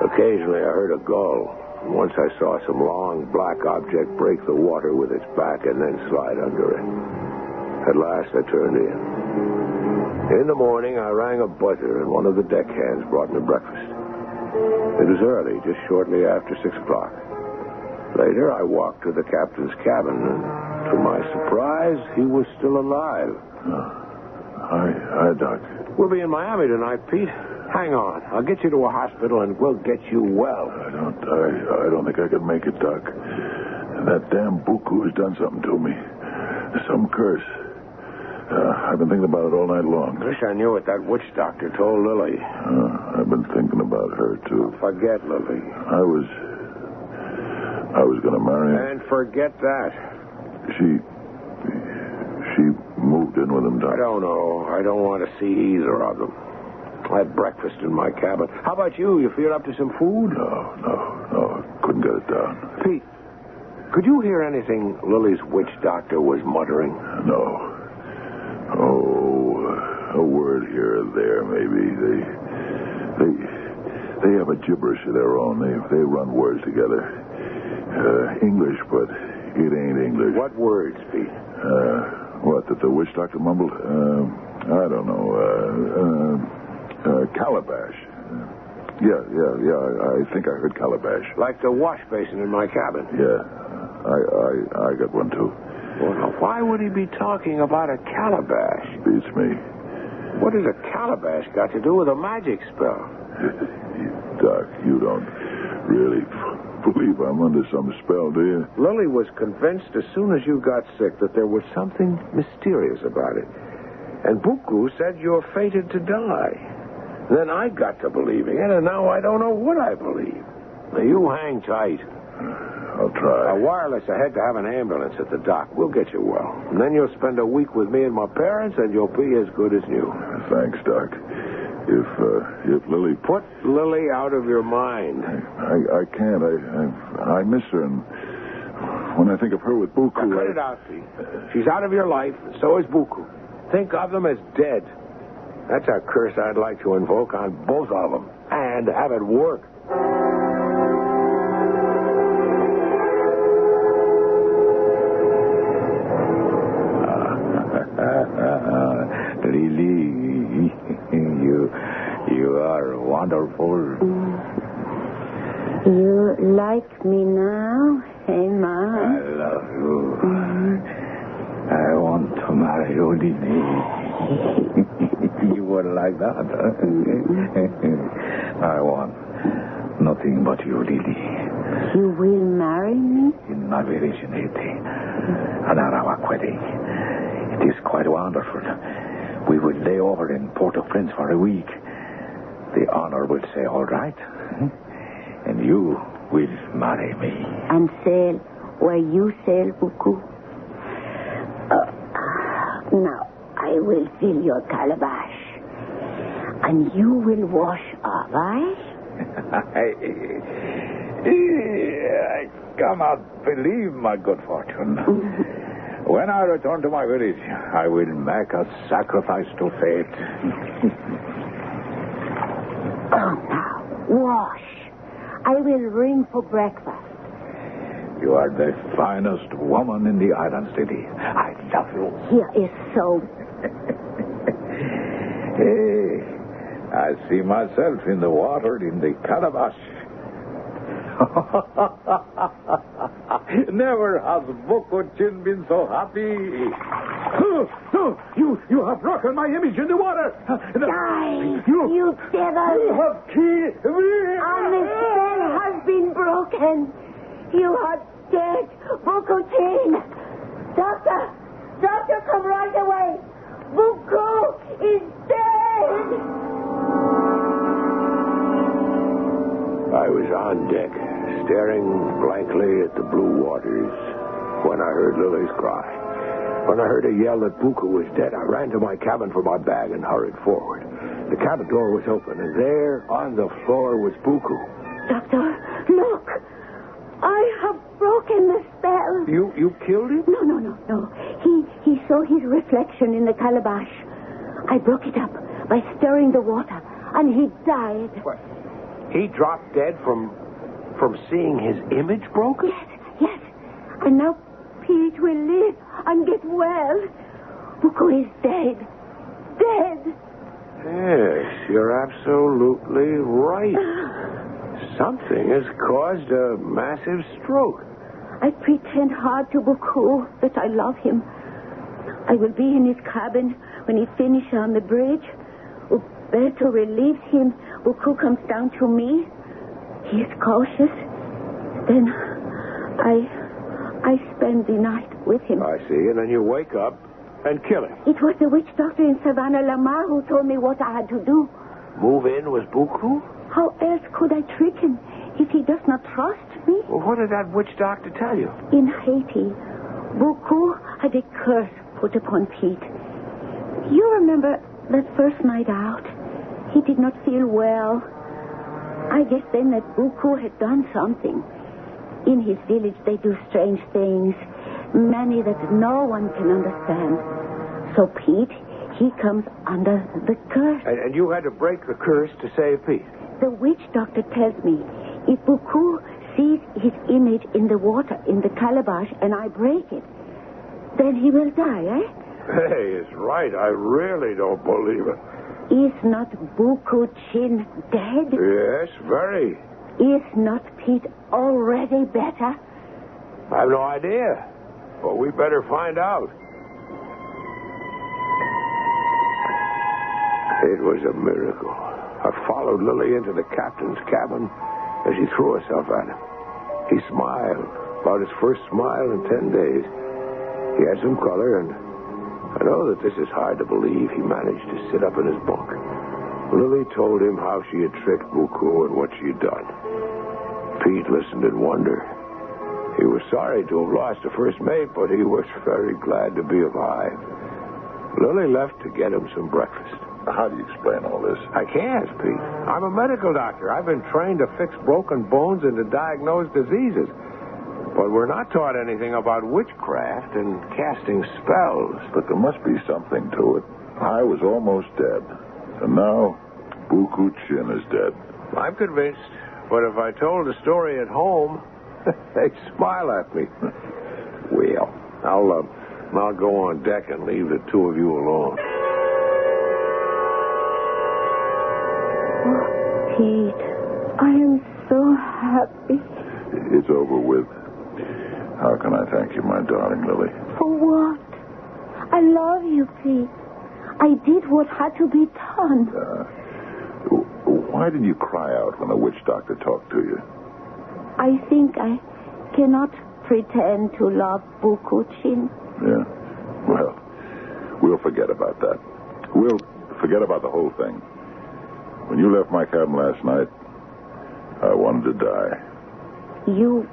[SPEAKER 4] Occasionally, I heard a gull. And once I saw some long, black object break the water with its back and then slide under it. At last, I turned in. In the morning, I rang a buzzer, and one of the deckhands brought me breakfast. It was early, just shortly after 6 o'clock. Later, I walked to the captain's cabin, and to my surprise, he was still alive.
[SPEAKER 14] Hi, Doc.
[SPEAKER 4] We'll be in Miami tonight, Pete. Hang on. I'll get you to a hospital, and we'll get you well.
[SPEAKER 14] I don't think I can make it, Doc. That damn Buku has done something to me. Some curse. I've been thinking about it all night long.
[SPEAKER 4] Wish I knew what that witch doctor told Lily.
[SPEAKER 14] I've been thinking about her, too.
[SPEAKER 4] Forget Lily.
[SPEAKER 14] I was going to marry her.
[SPEAKER 4] And forget that.
[SPEAKER 14] She moved in with him, Doc.
[SPEAKER 4] I don't know. I don't want to see either of them. I had breakfast in my cabin. How about you? You feel up to some food?
[SPEAKER 14] No. Couldn't get it down.
[SPEAKER 4] Pete, could you hear anything Lily's witch doctor was muttering?
[SPEAKER 14] No. Oh, a word here or there, maybe. They have a gibberish of their own. They run words together. English, but it ain't English.
[SPEAKER 4] What words, Pete?
[SPEAKER 14] What, that the witch doctor mumbled? I don't know. Calabash. Yeah. I think I heard calabash.
[SPEAKER 4] Like the wash basin in my cabin.
[SPEAKER 14] Yeah. I got one, too.
[SPEAKER 4] Well, now, why would he be talking about a calabash?
[SPEAKER 14] Beats me.
[SPEAKER 4] What has a calabash got to do with a magic spell?
[SPEAKER 14] Doc, you don't really believe I'm under some spell, do you?
[SPEAKER 4] Lily was convinced as soon as you got sick that there was something mysterious about it. And Buku said you're fated to die. Then I got to believing it, and now I don't know what I believe. Now, you hang tight.
[SPEAKER 14] I'll try.
[SPEAKER 4] A wireless ahead to have an ambulance at the dock. We'll get you well. And then you'll spend a week with me and my parents, and you'll be as good as new.
[SPEAKER 14] Thanks, Doc. If Lily...
[SPEAKER 4] Put Lily out of your mind.
[SPEAKER 14] I can't. I miss her, and when I think of her with Buku...
[SPEAKER 4] Now, cut it out, Pete. She's out of your life, and so is Buku. Think of them as dead. That's a curse I'd like to invoke on both of them, and have it work.
[SPEAKER 15] wonderful.
[SPEAKER 16] You like me now, Himan?
[SPEAKER 15] I love you. I want to marry you, Lily. You would like that, huh? I want nothing but you, Lily.
[SPEAKER 16] You will marry me?
[SPEAKER 15] In my village in Haiti. And at our wedding. It is quite wonderful. We will lay over in Port-au-Prince for a week. The honor will say, all right. And you will marry me.
[SPEAKER 16] And sail where you sail, Buku. Now, I will fill your calabash. And you will wash off,
[SPEAKER 15] I cannot believe my good fortune. When I return to my village, I will make a sacrifice to fate.
[SPEAKER 16] Now, wash. I will ring for breakfast.
[SPEAKER 15] You are the finest woman in the islands, Lily. I love you.
[SPEAKER 16] Here is so.
[SPEAKER 15] Hey, I see myself in the water in the calabash. Never has Boko-chin been so happy. You have broken my image in the water.
[SPEAKER 16] Die, you devil.
[SPEAKER 15] You have killed me.
[SPEAKER 16] And the spell has been broken. You are dead, Boko-chin. Doctor, come right away. Boko is dead.
[SPEAKER 2] I was on deck, staring blankly at the blue waters, when I heard Lily's cry. When I heard her yell that Buku was dead, I ran to my cabin for my bag and hurried forward. The cabin door was open, and there on the floor was Buku.
[SPEAKER 16] Doctor, look. I have broken the spell.
[SPEAKER 2] You killed him?
[SPEAKER 16] No. He saw his reflection in the calabash. I broke it up by stirring the water, and he died.
[SPEAKER 2] What? He dropped dead from seeing his image broken?
[SPEAKER 16] Yes. And now Pete will live and get well. Buku is dead. Dead.
[SPEAKER 2] Yes, you're absolutely right. Something has caused a massive stroke.
[SPEAKER 16] I pretend hard to Buku that I love him. I will be in his cabin when he finishes on the bridge. Uberto relieves him. Buku comes down to me. He is cautious. Then I spend the night with him.
[SPEAKER 2] I see, and then you wake up and kill him.
[SPEAKER 16] It was the witch doctor in Savannah Lamar who told me what I had to do.
[SPEAKER 2] Move in with Buku?
[SPEAKER 16] How else could I trick him if he does not trust me?
[SPEAKER 2] Well, what did that witch doctor tell you?
[SPEAKER 16] In Haiti, Buku had a curse put upon Pete. You remember that first night out? He did not feel well. I guess then that Buku had done something. In his village, they do strange things, many that no one can understand. So Pete, he comes under the curse.
[SPEAKER 2] And you had to break the curse to save Pete?
[SPEAKER 16] The witch doctor tells me if Buku sees his image in the water, in the calabash, and I break it, then he will die, eh?
[SPEAKER 2] Hey, it's right. I really don't believe it.
[SPEAKER 16] Is not Buku-chin dead?
[SPEAKER 2] Yes, very.
[SPEAKER 16] Is not Pete already better?
[SPEAKER 2] I have no idea. But we better find out. It was a miracle. I followed Lily into the captain's cabin as she threw herself at him. He smiled, about his first smile in 10 days. He had some color, and I know that this is hard to believe. He managed to sit up in his bunk. Lily told him how she had tricked Buku and what she had done. Pete listened in wonder. He was sorry to have lost a first mate, but he was very glad to be alive. Lily left to get him some breakfast.
[SPEAKER 14] How do you explain all this?
[SPEAKER 2] I can't, Pete. I'm a medical doctor. I've been trained to fix broken bones and to diagnose diseases. But we're not taught anything about witchcraft and casting spells.
[SPEAKER 14] But there must be something to it. I was almost dead. And now, Buku-chin is dead.
[SPEAKER 2] I'm convinced. But if I told the story at home, they'd smile at me. Well, I'll go on deck and leave the two of you alone.
[SPEAKER 11] Pete. I am so happy.
[SPEAKER 14] It's over with. How can I thank you, my darling Lily?
[SPEAKER 22] For what? I love you, Pete. I did what had to be done.
[SPEAKER 14] Why did you cry out when the witch doctor talked to you?
[SPEAKER 22] I think I cannot pretend to love Bukuchin.
[SPEAKER 14] Yeah. Well, we'll forget about that. We'll forget about the whole thing. When you left my cabin last night, I wanted to die.
[SPEAKER 22] You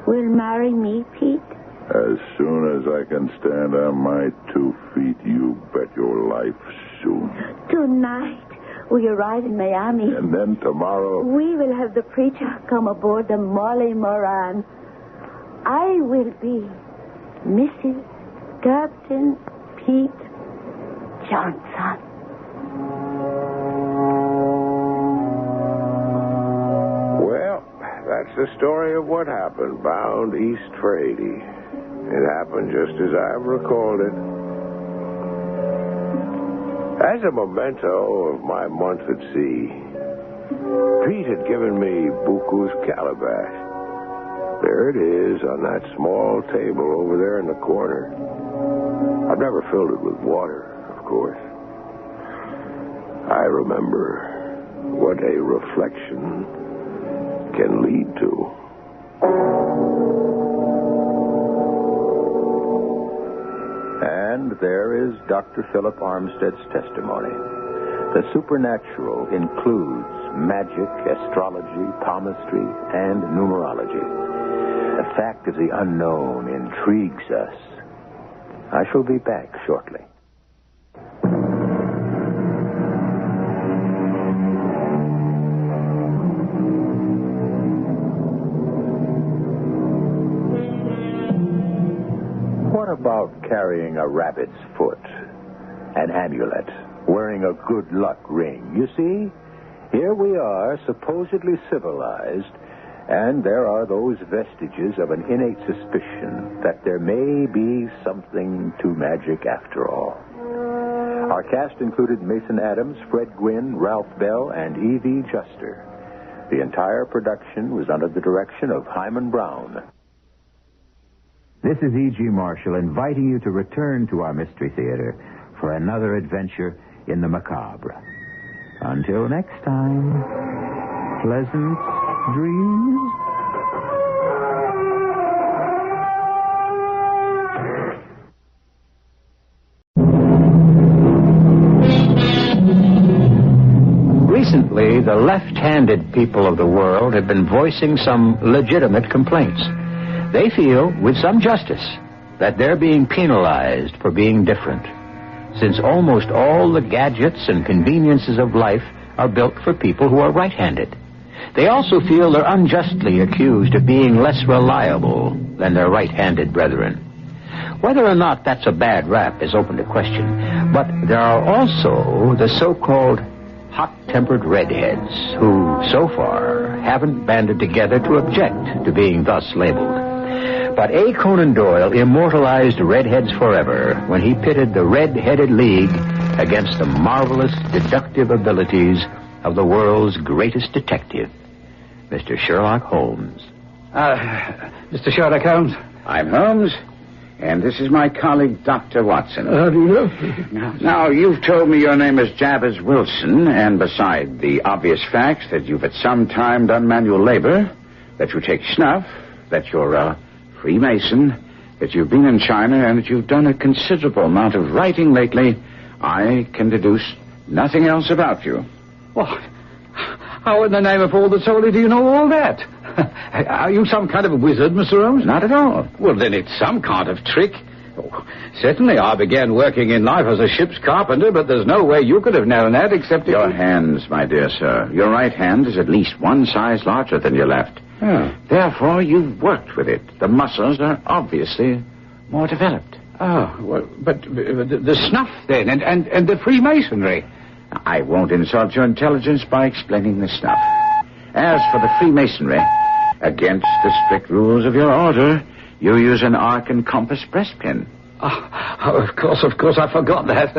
[SPEAKER 22] will marry me, Pete?
[SPEAKER 14] As soon as I can stand on my 2 feet, you bet your life soon.
[SPEAKER 22] Tonight, we arrive in Miami.
[SPEAKER 14] And then tomorrow...
[SPEAKER 22] We will have the preacher come aboard the Molly Moran. I will be Mrs. Captain Pete Johnson.
[SPEAKER 4] Well, that's the story of what happened bound east for Haiti. It happened just as I've recalled it. As a memento of my month at sea, Pete had given me Buku's calabash. There it is on that small table over there in the corner. I've never filled it with water, of course. I remember what a reflection can lead to.
[SPEAKER 18] And there is Dr. Philip Armstead's testimony. The supernatural includes magic, astrology, palmistry, and numerology. The fact of the unknown intrigues us. I shall be back shortly. What about carrying a rabbit's foot, an amulet, wearing a good luck ring? You see, here we are, supposedly civilized, and there are those vestiges of an innate suspicion that there may be something to magic after all. Our cast included Mason Adams, Fred Gwynn, Ralph Bell, and E.V. Juster. The entire production was under the direction of Himan Brown.
[SPEAKER 8] This is E.G. Marshall inviting you to return to our Mystery Theater for another adventure in the macabre. Until next time, pleasant dreams. Recently, the left-handed people of the world have been voicing some legitimate complaints. They feel, with some justice, that they're being penalized for being different, since almost all the gadgets and conveniences of life are built for people who are right-handed. They also feel they're unjustly accused of being less reliable than their right-handed brethren. Whether or not that's a bad rap is open to question, but there are also the so-called hot-tempered redheads who, so far, haven't banded together to object to being thus labeled. But A. Conan Doyle immortalized redheads forever when he pitted the Red-Headed League against the marvelous deductive abilities of the world's greatest detective, Mr. Sherlock Holmes.
[SPEAKER 13] Mr. Sherlock Holmes?
[SPEAKER 21] I'm Holmes, and this is my colleague, Dr. Watson.
[SPEAKER 13] How do you know?
[SPEAKER 21] Now, you've told me your name is Jabez Wilson, and beside the obvious facts that you've at some time done manual labor, that you take snuff, that you're a Freemason, that you've been in China, and that you've done a considerable amount of writing lately, I can deduce nothing else about you.
[SPEAKER 13] What? How in the name of all that's holy do you know all that? Are you some kind of a wizard, Mr. Holmes?
[SPEAKER 21] Not at all.
[SPEAKER 13] Well, then it's some kind of trick. Oh, certainly, I began working in life as a ship's carpenter, but there's no way you could have known that except...
[SPEAKER 21] Your hands, my dear sir. Your right hand is at least one size larger than your left.
[SPEAKER 13] Oh.
[SPEAKER 21] Therefore, you've worked with it. The muscles are obviously more developed.
[SPEAKER 13] Oh, well, but the snuff, then, and the Freemasonry.
[SPEAKER 21] I won't insult your intelligence by explaining the snuff. As for the Freemasonry, against the strict rules of your order, you use an arc and compass breastpin.
[SPEAKER 13] Of course, I forgot that.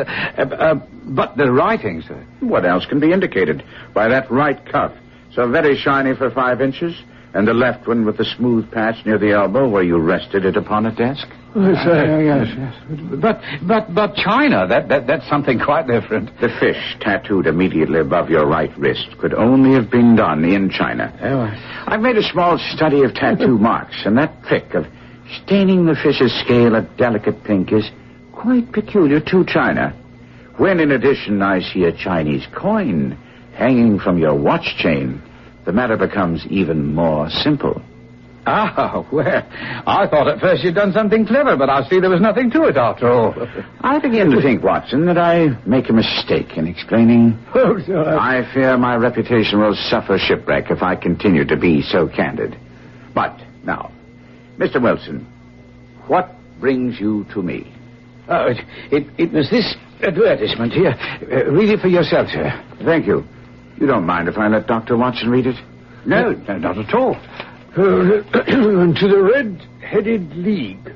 [SPEAKER 13] But the writing, sir.
[SPEAKER 21] What else can be indicated by that right cuff? So very shiny for 5 inches, and the left one with the smooth patch near the elbow where you rested it upon a desk?
[SPEAKER 13] Yes. But China, that's something quite different.
[SPEAKER 21] The fish tattooed immediately above your right wrist could only have been done in China.
[SPEAKER 13] Oh.
[SPEAKER 21] I've made a small study of tattoo marks, and that trick of staining the fish's scale a delicate pink is quite peculiar to China. When, in addition, I see a Chinese coin hanging from your watch chain, the matter becomes even more simple.
[SPEAKER 13] Ah, well, I thought at first you'd done something clever, but I see there was nothing to it after all.
[SPEAKER 21] I begin to think, Watson, that I make a mistake in explaining.
[SPEAKER 15] Oh, sir.
[SPEAKER 21] I fear my reputation will suffer shipwreck if I continue to be so candid. But, now, Mr. Wilson, what brings you to me?
[SPEAKER 13] Oh, it was this advertisement here. Read it for yourself, sir.
[SPEAKER 21] Thank you. You don't mind if I let Dr. Watson read it?
[SPEAKER 13] No, not at all.
[SPEAKER 15] To the Red-Headed League.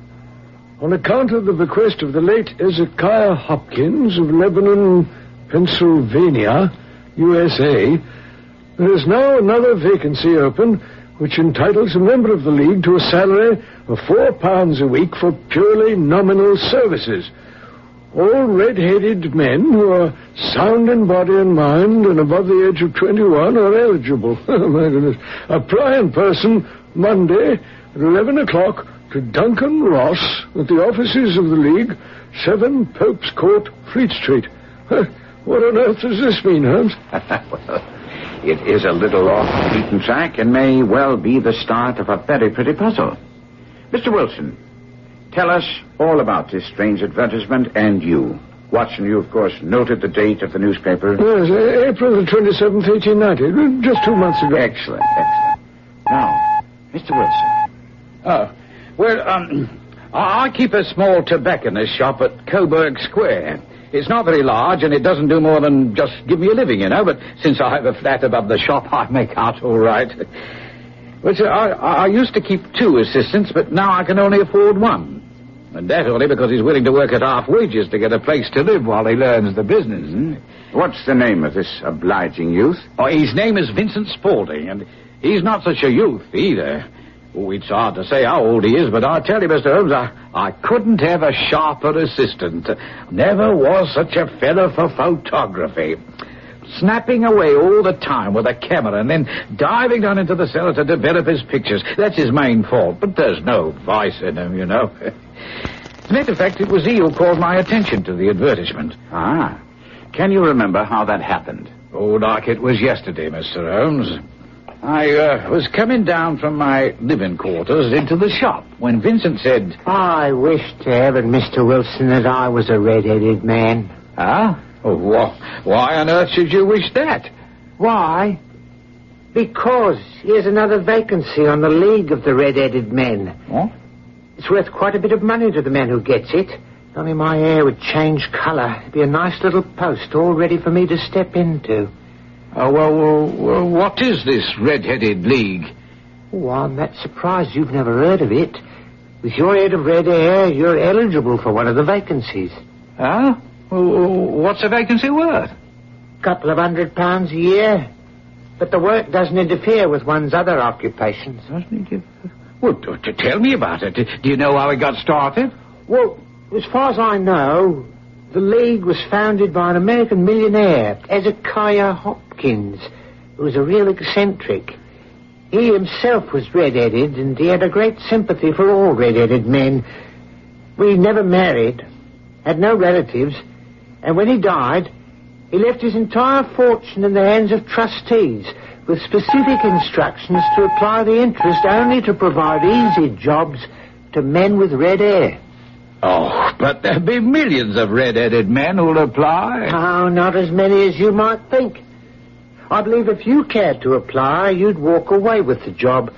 [SPEAKER 15] On account of the bequest of the late Ezekiah Hopkins of Lebanon, Pennsylvania, USA, there is now another vacancy open which entitles a member of the League to a salary of £4 a week for purely nominal services. All red-headed men who are sound in body and mind and above the age of 21 are eligible. Oh, my goodness. Apply in person Monday at 11 o'clock to Duncan Ross at the offices of the League, 7 Pope's Court, Fleet Street. What on earth does this mean, Holmes?
[SPEAKER 21] Well, it is a little off the beaten track and may well be the start of a very pretty puzzle. Mr. Wilson, tell us all about this strange advertisement and you. Watson, you, of course, noted the date of the newspaper.
[SPEAKER 15] Yes, April the 27th, 1890. Just 2 months ago.
[SPEAKER 21] Excellent. Now, Mr. Wilson.
[SPEAKER 13] Oh, well, I keep a small tobacconist shop at Coburg Square. It's not very large, and it doesn't do more than just give me a living, you know, but since I have a flat above the shop, I make out all right. Well, sir, I used to keep 2 assistants, but now I can only afford 1. And that only because he's willing to work at half wages to get a place to live while he learns the business.
[SPEAKER 21] Mm-hmm. What's the name of this obliging youth?
[SPEAKER 13] Oh, his name is Vincent Spaulding, and he's not such a youth either. Oh, it's hard to say how old he is, but I tell you, Mr. Holmes, I couldn't have a sharper assistant. Never was such a fellow for photography. Snapping away all the time with a camera and then diving down into the cellar to develop his pictures. That's his main fault, but there's no vice in him, you know. As a matter of fact, it was he who called my attention to the advertisement.
[SPEAKER 21] Ah. Can you remember how that happened?
[SPEAKER 13] Oh, like it was yesterday, Mr. Holmes. I was coming down from my living quarters into the shop when Vincent said,
[SPEAKER 10] I wish to heaven, Mr. Wilson, that I was a red-headed man.
[SPEAKER 13] Huh? Oh, why on earth should you wish that?
[SPEAKER 10] Why? Because here's another vacancy on the League of the Red-Headed Men.
[SPEAKER 13] What?
[SPEAKER 10] It's worth quite a bit of money to the man who gets it. Only my hair would change colour. It'd be a nice little post all ready for me to step into.
[SPEAKER 13] Oh, well, what is this Red-Headed League?
[SPEAKER 10] Oh, I'm that surprised you've never heard of it. With your head of red hair, you're eligible for one of the vacancies.
[SPEAKER 13] Huh? What's a vacancy worth?
[SPEAKER 10] Couple of £100 a year. But the work doesn't interfere with one's other occupations.
[SPEAKER 13] Doesn't it? Well, tell me about it. Do you know how it got started?
[SPEAKER 10] Well, as far as I know, the League was founded by an American millionaire, Ezekiah Hopkins, who was a real eccentric. He himself was red-headed, and he had a great sympathy for all red-headed men. Well, he never married, had no relatives, and when he died, he left his entire fortune in the hands of trustees, with specific instructions to apply the interest only to provide easy jobs to men with red hair.
[SPEAKER 13] Oh, but there'll be millions of red-headed men who'll apply.
[SPEAKER 10] Oh, not as many as you might think. I believe if you cared to apply, you'd walk away with the job.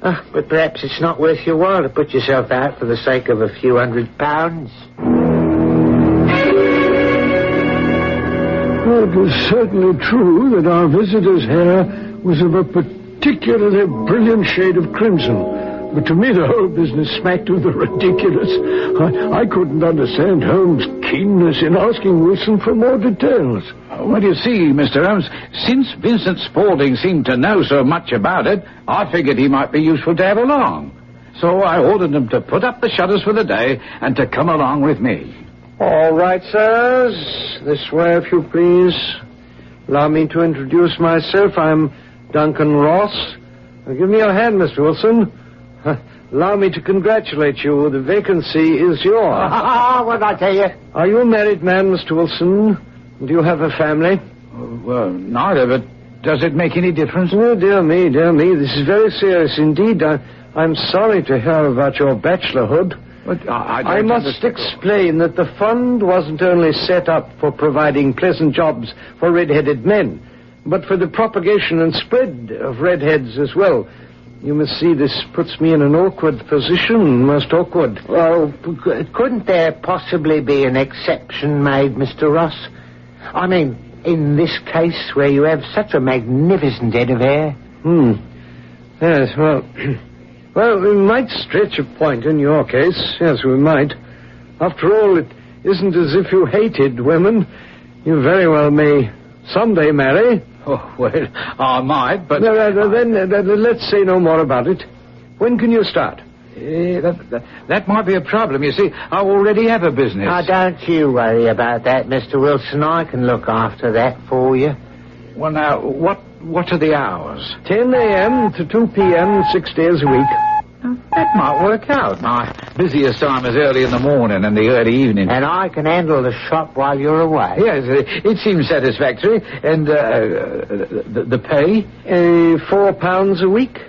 [SPEAKER 10] But perhaps it's not worth your while to put yourself out for the sake of a few £100.
[SPEAKER 15] Well, it was certainly true that our visitor's hair was of a particularly brilliant shade of crimson, But to me, the whole business smacked of the ridiculous. I couldn't understand Holmes' keenness in asking Wilson for more details.
[SPEAKER 13] Well, you see, Mr. Holmes, since Vincent Spaulding seemed to know so much about it, I figured he might be useful to have along. So I ordered him to put up the shutters for the day and to come along with me.
[SPEAKER 9] All right, sirs. This way, if you please. Allow me to introduce myself. I'm Duncan Ross. Give me your hand, Mr. Wilson. Allow me to congratulate you. The vacancy is yours.
[SPEAKER 10] What did I tell you?
[SPEAKER 9] Are you a married man, Mr. Wilson? Do you have a family?
[SPEAKER 13] Well, neither, but does it make any difference?
[SPEAKER 9] Oh, dear me. This is very serious indeed. I'm sorry to hear about your bachelorhood.
[SPEAKER 13] But
[SPEAKER 9] I must explain that the fund wasn't only set up for providing pleasant jobs for red-headed men, but for the propagation and spread of redheads as well. You must see this puts me in an awkward position, most awkward.
[SPEAKER 10] Well, couldn't there possibly be an exception made, Mr. Ross? I mean, in this case where you have such a magnificent head of hair.
[SPEAKER 9] Yes, well, we might stretch a point in your case. Yes, we might. After all, it isn't as if you hated women. You very well may someday marry.
[SPEAKER 13] Oh, well, I might, but...
[SPEAKER 9] Then let's say no more about it. When can you start?
[SPEAKER 13] That might be a problem. You see, I already have a business.
[SPEAKER 10] Don't you worry about that, Mr. Wilson. I can look after that for you.
[SPEAKER 13] Well, now, what are the hours?
[SPEAKER 9] 10 a.m. to 2 p.m., 6 days a week.
[SPEAKER 13] That might work out. My busiest time is early in the morning and the early evening.
[SPEAKER 10] And I can handle the shop while you're away.
[SPEAKER 13] Yes, it seems satisfactory. And the pay?
[SPEAKER 9] £4 a week.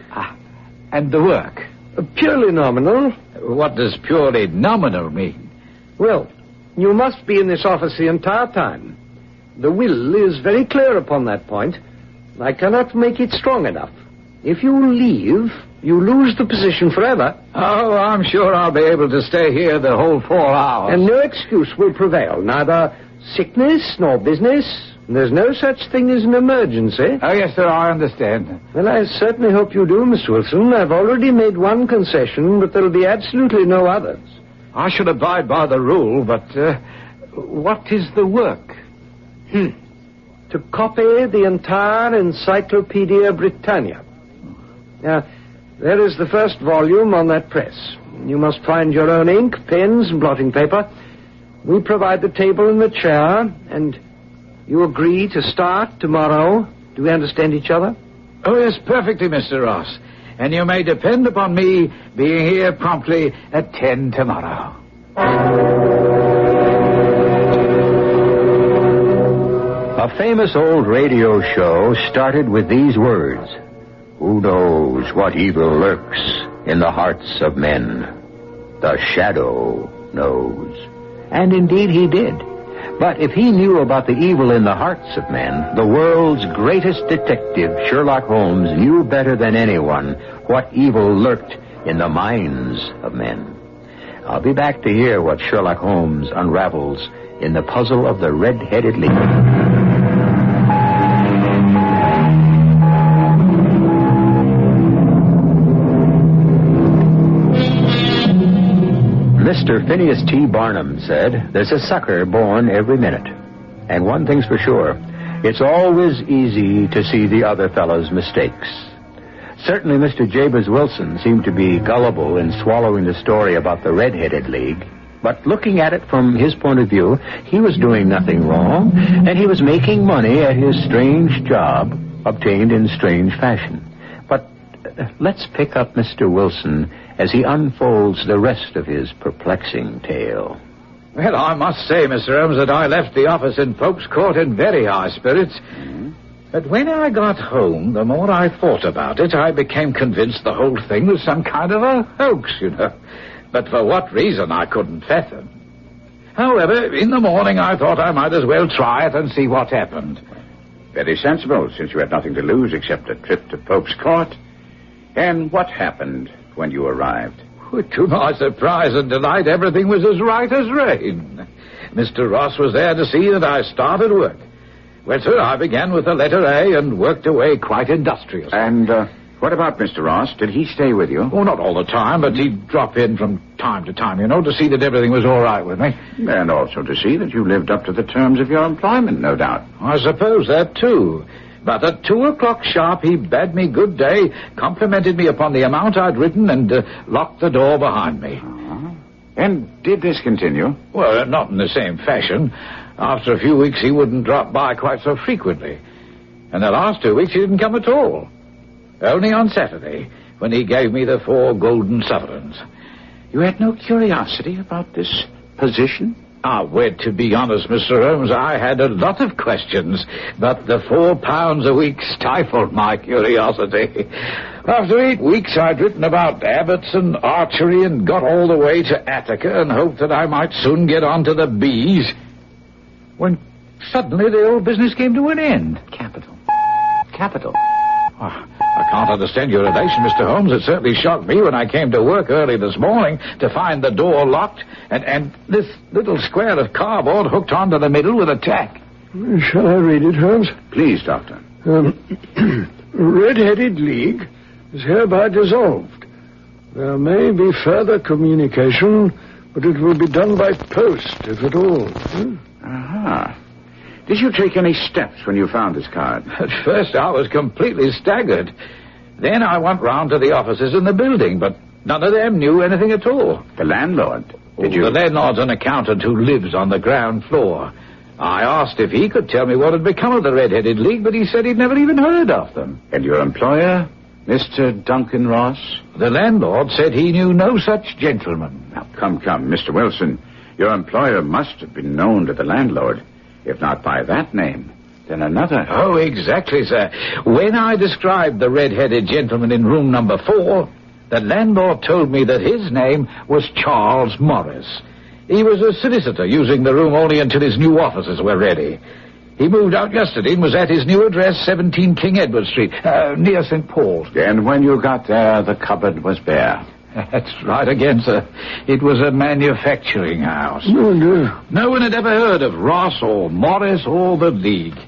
[SPEAKER 13] And the work?
[SPEAKER 9] Purely nominal.
[SPEAKER 13] What does purely nominal mean?
[SPEAKER 9] Well, you must be in this office the entire time. The will is very clear upon that point. I cannot make it strong enough. If you leave, you lose the position forever.
[SPEAKER 13] Oh, I'm sure I'll be able to stay here the whole 4 hours.
[SPEAKER 9] And no excuse will prevail. Neither sickness nor business. There's no such thing as an emergency.
[SPEAKER 13] Oh, yes, sir, I understand.
[SPEAKER 9] Well, I certainly hope you do, Mr. Wilson. I've already made one concession, but there'll be absolutely no others.
[SPEAKER 13] I should abide by the rule, but what is the work?
[SPEAKER 9] To copy the entire Encyclopedia Britannia. Now, there is the first volume on that press. You must find your own ink, pens, and blotting paper. We provide the table and the chair, and you agree to start tomorrow. Do we understand each other?
[SPEAKER 13] Oh, yes, perfectly, Mr. Ross. And you may depend upon me being here promptly at 10 tomorrow.
[SPEAKER 18] A famous old radio show started with these words: "Who knows what evil lurks in the hearts of men? The shadow knows." And indeed he did. But if he knew about the evil in the hearts of men, the world's greatest detective, Sherlock Holmes, knew better than anyone what evil lurked in the minds of men. I'll be back to hear what Sherlock Holmes unravels in the puzzle of the red-headed leader. Mr. Phineas T. Barnum said, "There's a sucker born every minute. And one thing's for sure, it's always easy to see the other fellow's mistakes." Certainly Mr. Jabez Wilson seemed to be gullible in swallowing the story about the Red-Headed League. But looking at it from his point of view, he was doing nothing wrong, and he was making money at his strange job, obtained in strange fashion. But let's pick up Mr. Wilson as he unfolds the rest of his perplexing tale.
[SPEAKER 13] Well, I must say, Mr. Holmes, that I left the office in Pope's Court in very high spirits. But when I got home, the more I thought about it, I became convinced the whole thing was some kind of a hoax, you know. But for what reason, I couldn't fathom. However, in the morning, I thought I might as well try it and see what happened.
[SPEAKER 21] Very sensible, since you had nothing to lose except a trip to Pope's Court. And what happened when you arrived?
[SPEAKER 13] To my surprise and delight, everything was as right as rain. Mr. Ross was there to see that I started work. Well, sir, I began with the letter A and worked away quite industriously.
[SPEAKER 21] And What about Mr. Ross? Did he stay with you?
[SPEAKER 13] Oh, not all the time, but he'd drop in from time to time, to see that everything was all right with me.
[SPEAKER 21] And also to see that you lived up to the terms of your employment, no doubt.
[SPEAKER 13] I suppose that, too. But at 2:00 sharp, he bade me good day, complimented me upon the amount I'd written, and locked the door behind me.
[SPEAKER 21] And did this continue?
[SPEAKER 13] Well, not in the same fashion. After a few weeks, he wouldn't drop by quite so frequently. And the last 2 weeks, he didn't come at all. Only on Saturday, when he gave me the 4 golden sovereigns.
[SPEAKER 21] You had no curiosity about this position?
[SPEAKER 13] Well, to be honest, Mr. Holmes, I had a lot of questions, but the £4 a week stifled my curiosity. After 8 weeks, I'd written about abbots and archery and got all the way to Attica and hoped that I might soon get on to the bees, when suddenly the old business came to an end.
[SPEAKER 21] Capital.
[SPEAKER 13] I can't understand your relation, Mr. Holmes. It certainly shocked me when I came to work early this morning to find the door locked and this little square of cardboard hooked onto the middle with a tack.
[SPEAKER 12] Shall I read it, Holmes?
[SPEAKER 21] Please, Doctor.
[SPEAKER 12] Red-Headed League is hereby dissolved. There may be further communication, but it will be done by post, if at all.
[SPEAKER 21] Aha. Did you take any steps when you found this card?
[SPEAKER 13] At first I was completely staggered. Then I went round to the offices in the building, but none of them knew anything at all.
[SPEAKER 21] The landlord? Did you?
[SPEAKER 13] The landlord's an accountant who lives on the ground floor. I asked if he could tell me what had become of the Red-Headed League, but he said he'd never even heard of them.
[SPEAKER 21] And your employer, Mr. Duncan Ross?
[SPEAKER 13] The landlord said he knew no such gentleman.
[SPEAKER 21] Now, come, Mr. Wilson. Your employer must have been known to the landlord. If not by that name, then another.
[SPEAKER 13] Oh, exactly, sir. When I described the red-headed gentleman in room number 4, the landlord told me that his name was Charles Morris. He was a solicitor, using the room only until his new offices were ready. He moved out yesterday and was at his new address, 17 King Edward Street, near St. Paul's.
[SPEAKER 21] And when you got there, the cupboard was bare.
[SPEAKER 13] That's right again, sir. It was a manufacturing house.
[SPEAKER 12] Oh, no.
[SPEAKER 13] No one had ever heard of Ross or Morris or the League.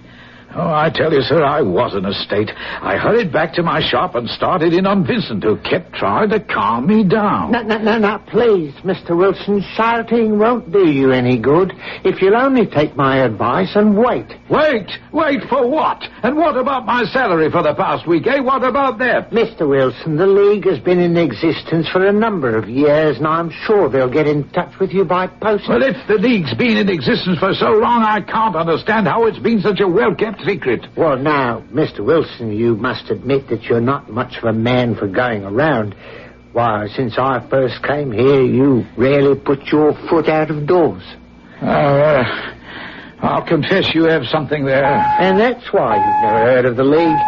[SPEAKER 13] Oh, I tell you, sir, I was in a state. I hurried back to my shop and started in on Vincent, who kept trying to calm me down.
[SPEAKER 10] No, please, Mr. Wilson. Shouting won't do you any good. If you'll only take my advice and wait.
[SPEAKER 13] Wait for what? And what about my salary for the past week, eh? What about that?
[SPEAKER 10] Mr. Wilson, the League has been in existence for a number of years, and I'm sure they'll get in touch with you by post.
[SPEAKER 13] Well, if the League's been in existence for so long, I can't understand how it's been such a well-kept secret.
[SPEAKER 10] Well, now, Mr. Wilson, you must admit that you're not much of a man for going around. Why, since I first came here, you rarely put your foot out of doors.
[SPEAKER 13] I'll confess you have something there.
[SPEAKER 10] And that's why you've never heard of the League.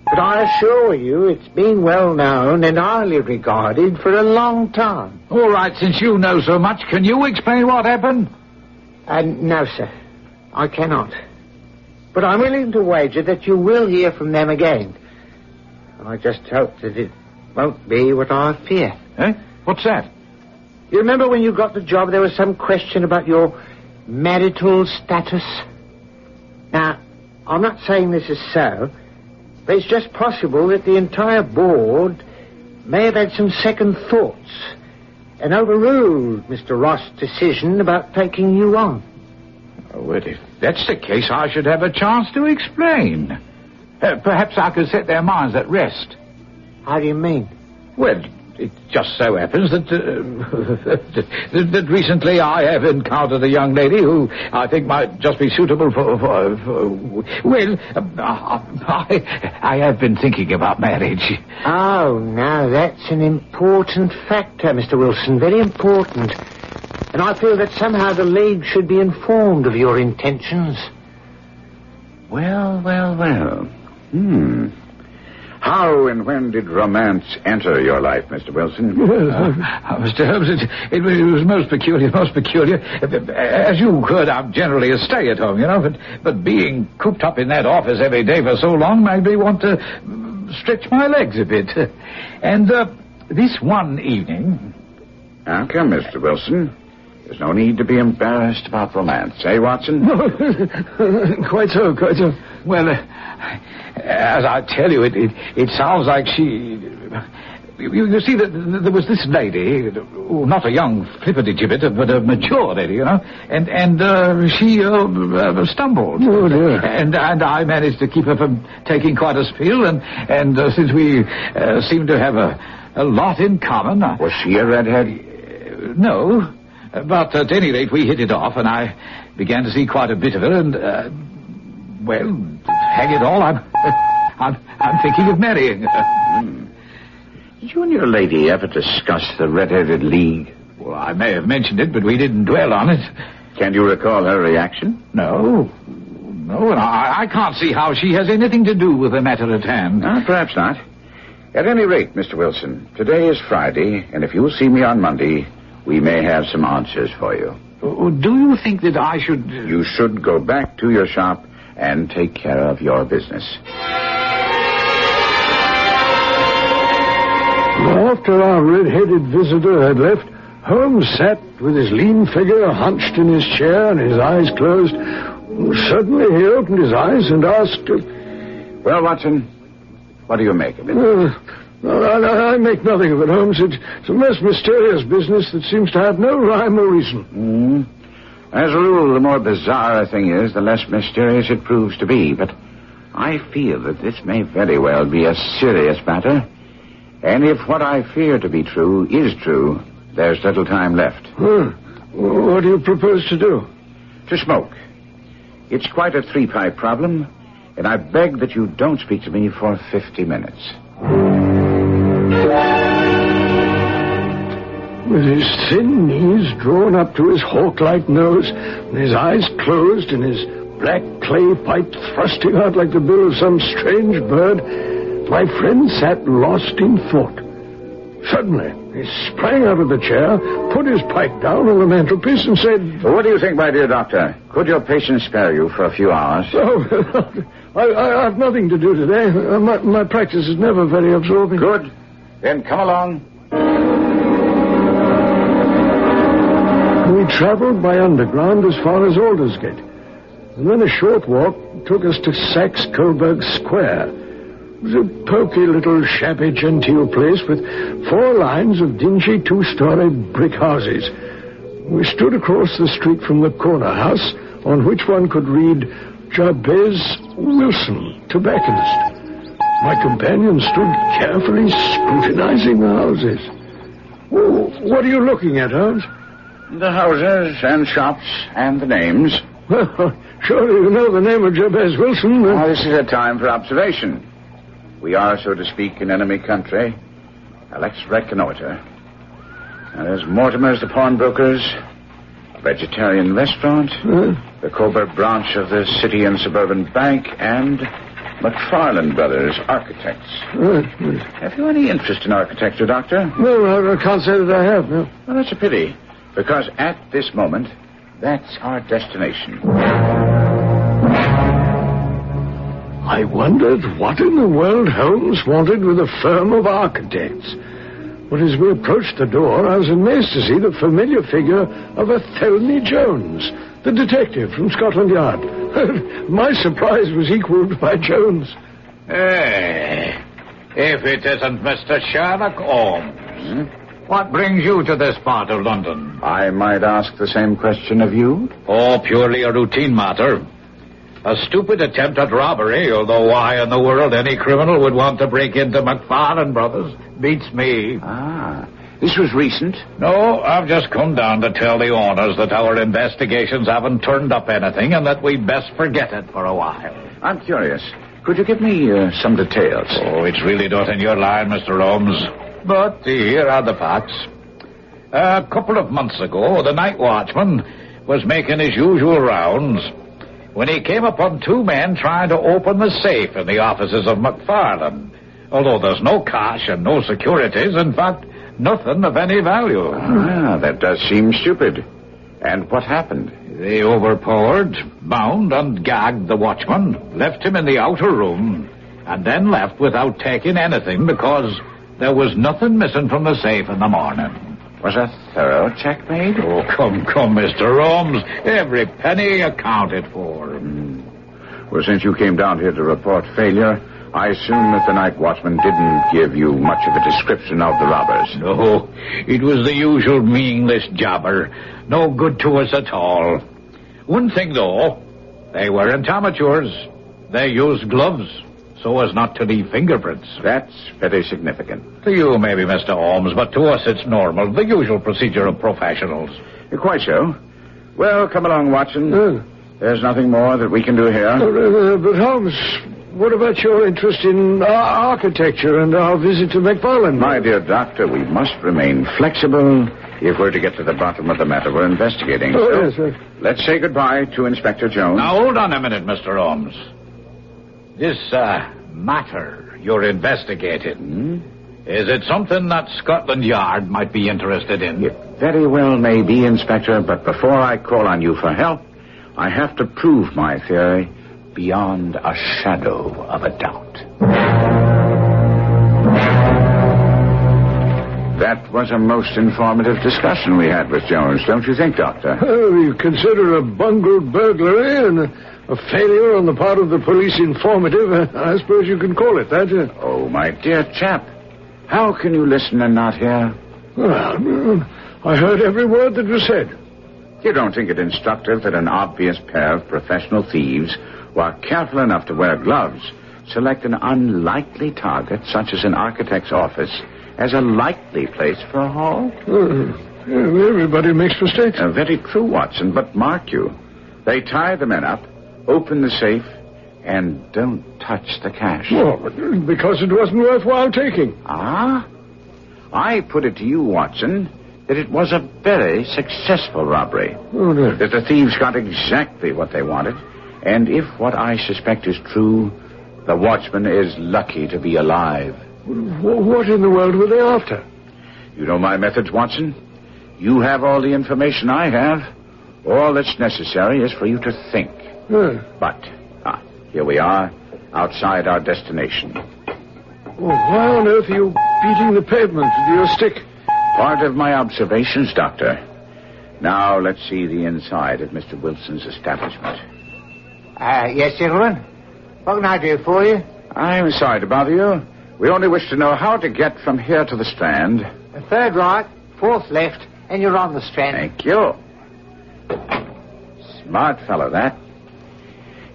[SPEAKER 10] But I assure you, it's been well known and highly regarded for a long time.
[SPEAKER 13] All right, since you know so much, can you explain what happened?
[SPEAKER 10] No, sir. I cannot. But I'm willing to wager that you will hear from them again. I just hope that it won't be what I fear.
[SPEAKER 13] Eh? What's that?
[SPEAKER 10] You remember when you got the job, there was some question about your marital status? Now, I'm not saying this is so, but it's just possible that the entire board may have had some second thoughts and overruled Mr. Ross' decision about taking you on.
[SPEAKER 13] Oh, well, if that's the case, I should have a chance to explain. Perhaps I could set their minds at rest.
[SPEAKER 10] How do you mean?
[SPEAKER 13] Well, it just so happens that that recently I have encountered a young lady who I think might just be suitable for well, I have been thinking about marriage.
[SPEAKER 10] Oh, now that's an important factor, Mr. Wilson, very important. And I feel that somehow the League should be informed of your intentions.
[SPEAKER 21] Well. How and when did romance enter your life, Mr. Wilson?
[SPEAKER 13] Mr. Holmes, it was most peculiar. As you heard, I'm generally a stay-at-home, but being cooped up in that office every day for so long made me want to stretch my legs a bit. And this one evening...
[SPEAKER 21] Now, come, Mr. Wilson. There's no need to be embarrassed about romance, eh, Watson?
[SPEAKER 12] Quite so.
[SPEAKER 13] Well, as I tell you, it sounds like she... You see, there was this lady, not a young flippity-gibbet, but a mature lady, you know, and she stumbled.
[SPEAKER 12] Oh, dear.
[SPEAKER 13] And I managed to keep her from taking quite a spill, and since we seem to have a lot in common...
[SPEAKER 21] Was she a redhead?
[SPEAKER 13] No, but at any rate, we hit it off, and I began to see quite a bit of her, and, well, hang it all, I'm thinking of marrying her.
[SPEAKER 21] Did you and your lady ever discuss the Red-Headed League?
[SPEAKER 13] Well, I may have mentioned it, but we didn't dwell on it.
[SPEAKER 21] Can you recall her reaction?
[SPEAKER 13] No, and I can't see how she has anything to do with the matter at hand.
[SPEAKER 21] Perhaps not. At any rate, Mr. Wilson, today is Friday, and if you'll see me on Monday, we may have some answers for you.
[SPEAKER 13] Do you think that I should...
[SPEAKER 21] You should go back to your shop and take care of your business.
[SPEAKER 12] After our red-headed visitor had left, Holmes sat with his lean figure hunched in his chair and his eyes closed. Suddenly he opened his eyes and asked...
[SPEAKER 21] Well, Watson, what do you make of it?
[SPEAKER 12] I make nothing of it, Holmes. It's a most mysterious business that seems to have no rhyme or reason.
[SPEAKER 21] As a rule, the more bizarre a thing is, the less mysterious it proves to be. But I feel that this may very well be a serious matter. And if what I fear to be true is true, there's little time left.
[SPEAKER 12] What do you propose to do?
[SPEAKER 21] To smoke. It's quite a 3-pipe problem, and I beg that you don't speak to me for 50 minutes.
[SPEAKER 12] With his thin knees drawn up to his hawk-like nose, and his eyes closed, and his black clay pipe thrusting out like the bill of some strange bird, my friend sat lost in thought. Suddenly, he sprang out of the chair, put his pipe down on the mantelpiece, and said...
[SPEAKER 21] What do you think, my dear doctor? Could your patient spare you for a few hours?
[SPEAKER 12] I have nothing to do today. My practice is never very absorbing.
[SPEAKER 21] Good. Then come along.
[SPEAKER 12] We traveled by underground as far as Aldersgate, and then a short walk took us to Saxe-Coburg Square. It was a poky little shabby genteel place with 4 lines of dingy 2-story brick houses. We stood across the street from the corner house, on which one could read Jabez Wilson, tobacconist. My companion stood carefully scrutinizing the houses. What are you looking at, Holmes?
[SPEAKER 21] The houses and shops and the names.
[SPEAKER 12] Well, surely you know the name of Jabez Wilson.
[SPEAKER 21] This is a time for observation. We are, so to speak, in enemy country. Now, let's reconnoiter. Now, there's Mortimer's the pawnbrokers, a vegetarian restaurant, the Coburg branch of the City and Suburban Bank, and McFarland Brothers, architects. Have you any interest in architecture, Doctor?
[SPEAKER 12] No, I can't say that I have, no.
[SPEAKER 21] Well, that's a pity, because at this moment, that's our destination.
[SPEAKER 12] I wondered what in the world Holmes wanted with a firm of architects. But as we approached the door, I was amazed to see the familiar figure of Athelney Jones, the detective from Scotland Yard. My surprise was equaled by Jones.
[SPEAKER 13] Hey, if it isn't Mr. Sherlock Holmes. What brings you to this part of London?
[SPEAKER 21] I might ask the same question of you.
[SPEAKER 13] Oh, purely a routine matter. A stupid attempt at robbery, although why in the world any criminal would want to break into McFarland Brothers beats me.
[SPEAKER 21] This was recent?
[SPEAKER 13] No, I've just come down to tell the owners that our investigations haven't turned up anything and that we'd best forget it for a while.
[SPEAKER 21] I'm curious. Could you give me some details?
[SPEAKER 13] Oh, it's really not in your line, Mr. Holmes. But here are the facts. A couple of months ago, the night watchman was making his usual rounds when he came upon 2 men trying to open the safe in the offices of McFarland. Although there's no cash and no securities, in fact, nothing of any value.
[SPEAKER 21] That does seem stupid. And what happened?
[SPEAKER 13] They overpowered, bound, and gagged the watchman, left him in the outer room, and then left without taking anything because there was nothing missing from the safe in the morning.
[SPEAKER 21] Was a thorough check made?
[SPEAKER 13] Oh, come, Mr. Holmes. Every penny accounted for.
[SPEAKER 21] Well, since you came down here to report failure, I assume that the night watchman didn't give you much of a description of the robbers.
[SPEAKER 13] No, it was the usual meaningless jobber. No good to us at all. One thing, though, they weren't amateurs. They used gloves so as not to leave fingerprints.
[SPEAKER 21] That's very significant.
[SPEAKER 13] To you, maybe, Mr. Holmes, but to us it's normal, the usual procedure of professionals.
[SPEAKER 21] Quite so. Well, come along, Watson. There's nothing more that we can do here.
[SPEAKER 12] But Holmes, what about your interest in architecture and our visit to McFarland?
[SPEAKER 21] My dear doctor, we must remain flexible if we're to get to the bottom of the matter we're investigating.
[SPEAKER 12] Yes, sir.
[SPEAKER 21] Let's say goodbye to Inspector Jones.
[SPEAKER 13] Now, hold on a minute, Mr. Holmes. This, matter you're investigating, is it something that Scotland Yard might be interested in?
[SPEAKER 21] It very well may be, Inspector, but before I call on you for help, I have to prove my theory beyond a shadow of a doubt. That was a most informative discussion we had with Jones, don't you think, Doctor?
[SPEAKER 12] You consider a bungled burglary and a failure on the part of the police informative. I suppose you can call it that.
[SPEAKER 21] Oh, my dear chap. How can you listen and not hear?
[SPEAKER 12] Well, I heard every word that was said.
[SPEAKER 21] You don't think it instructive that an obvious pair of professional thieves, while careful enough to wear gloves, select an unlikely target, such as an architect's office, as a likely place for a haul?
[SPEAKER 12] Everybody makes mistakes.
[SPEAKER 21] Very true, Watson, but mark you. They tie the men up, open the safe, and don't touch the cash.
[SPEAKER 12] Well, because it wasn't worthwhile taking.
[SPEAKER 21] Ah? I put it to you, Watson, that it was a very successful robbery.
[SPEAKER 12] Oh, no.
[SPEAKER 21] That the thieves got exactly what they wanted, and if what I suspect is true, the watchman is lucky to be alive.
[SPEAKER 12] What in the world were they after?
[SPEAKER 21] You know my methods, Watson. You have all the information I have. All that's necessary is for you to think. But, here we are, outside our destination.
[SPEAKER 12] Well, why on earth are you beating the pavement with your stick?
[SPEAKER 21] Part of my observations, Doctor. Now, let's see the inside of Mr. Wilson's establishment.
[SPEAKER 10] Yes, gentlemen. What can I do for you?
[SPEAKER 21] I'm sorry to bother you. We only wish to know how to get from here to the Strand.
[SPEAKER 10] Third right, fourth left, and you're on the Strand.
[SPEAKER 21] Thank you. Smart fellow, that.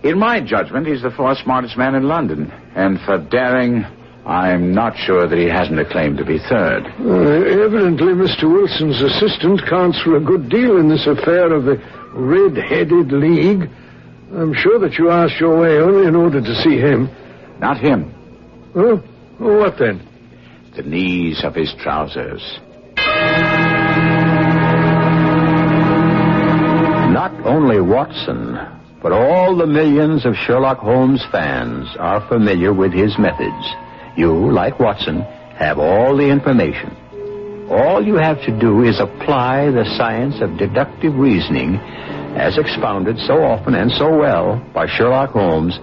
[SPEAKER 21] In my judgment, he's the fourth smartest man in London. And for daring, I'm not sure that he hasn't a claim to be third.
[SPEAKER 12] Evidently, Mr. Wilson's assistant counts for a good deal in this affair of the Red-Headed League. I'm sure that you asked your way only in order to see him.
[SPEAKER 21] Not him.
[SPEAKER 12] Oh? Well, what then?
[SPEAKER 21] The knees of his trousers.
[SPEAKER 18] Not only Watson, but all the millions of Sherlock Holmes fans are familiar with his methods. You, like Watson, have all the information. All you have to do is apply the science of deductive reasoning as expounded so often and so well by Sherlock Holmes,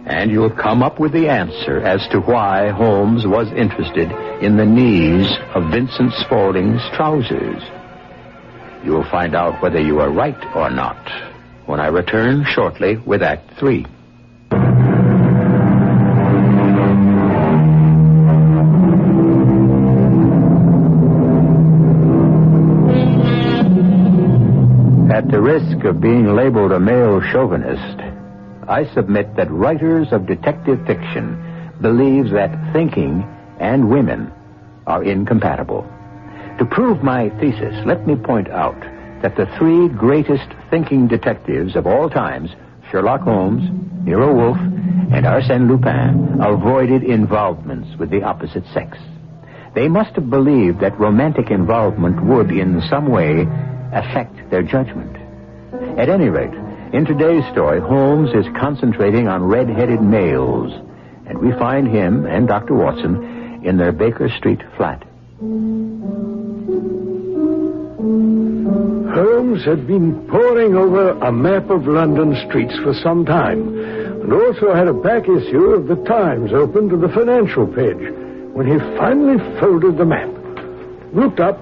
[SPEAKER 18] and you'll come up with the answer as to why Holmes was interested in the knees of Vincent Spaulding's trousers. You'll find out whether you are right or not when I return shortly with Act 3. At the risk of being labeled a male chauvinist, I submit that writers of detective fiction believe that thinking and women are incompatible. To prove my thesis, let me point out that the three greatest thinking detectives of all times, Sherlock Holmes, Nero Wolfe, and Arsène Lupin, avoided involvements with the opposite sex. They must have believed that romantic involvement would, in some way, affect their judgment. At any rate, in today's story, Holmes is concentrating on red-headed males, and we find him and Dr. Watson in their Baker Street flat.
[SPEAKER 12] Holmes had been poring over a map of London streets for some time, and also had a back issue of the Times open to the financial page, when he finally folded the map, looked up,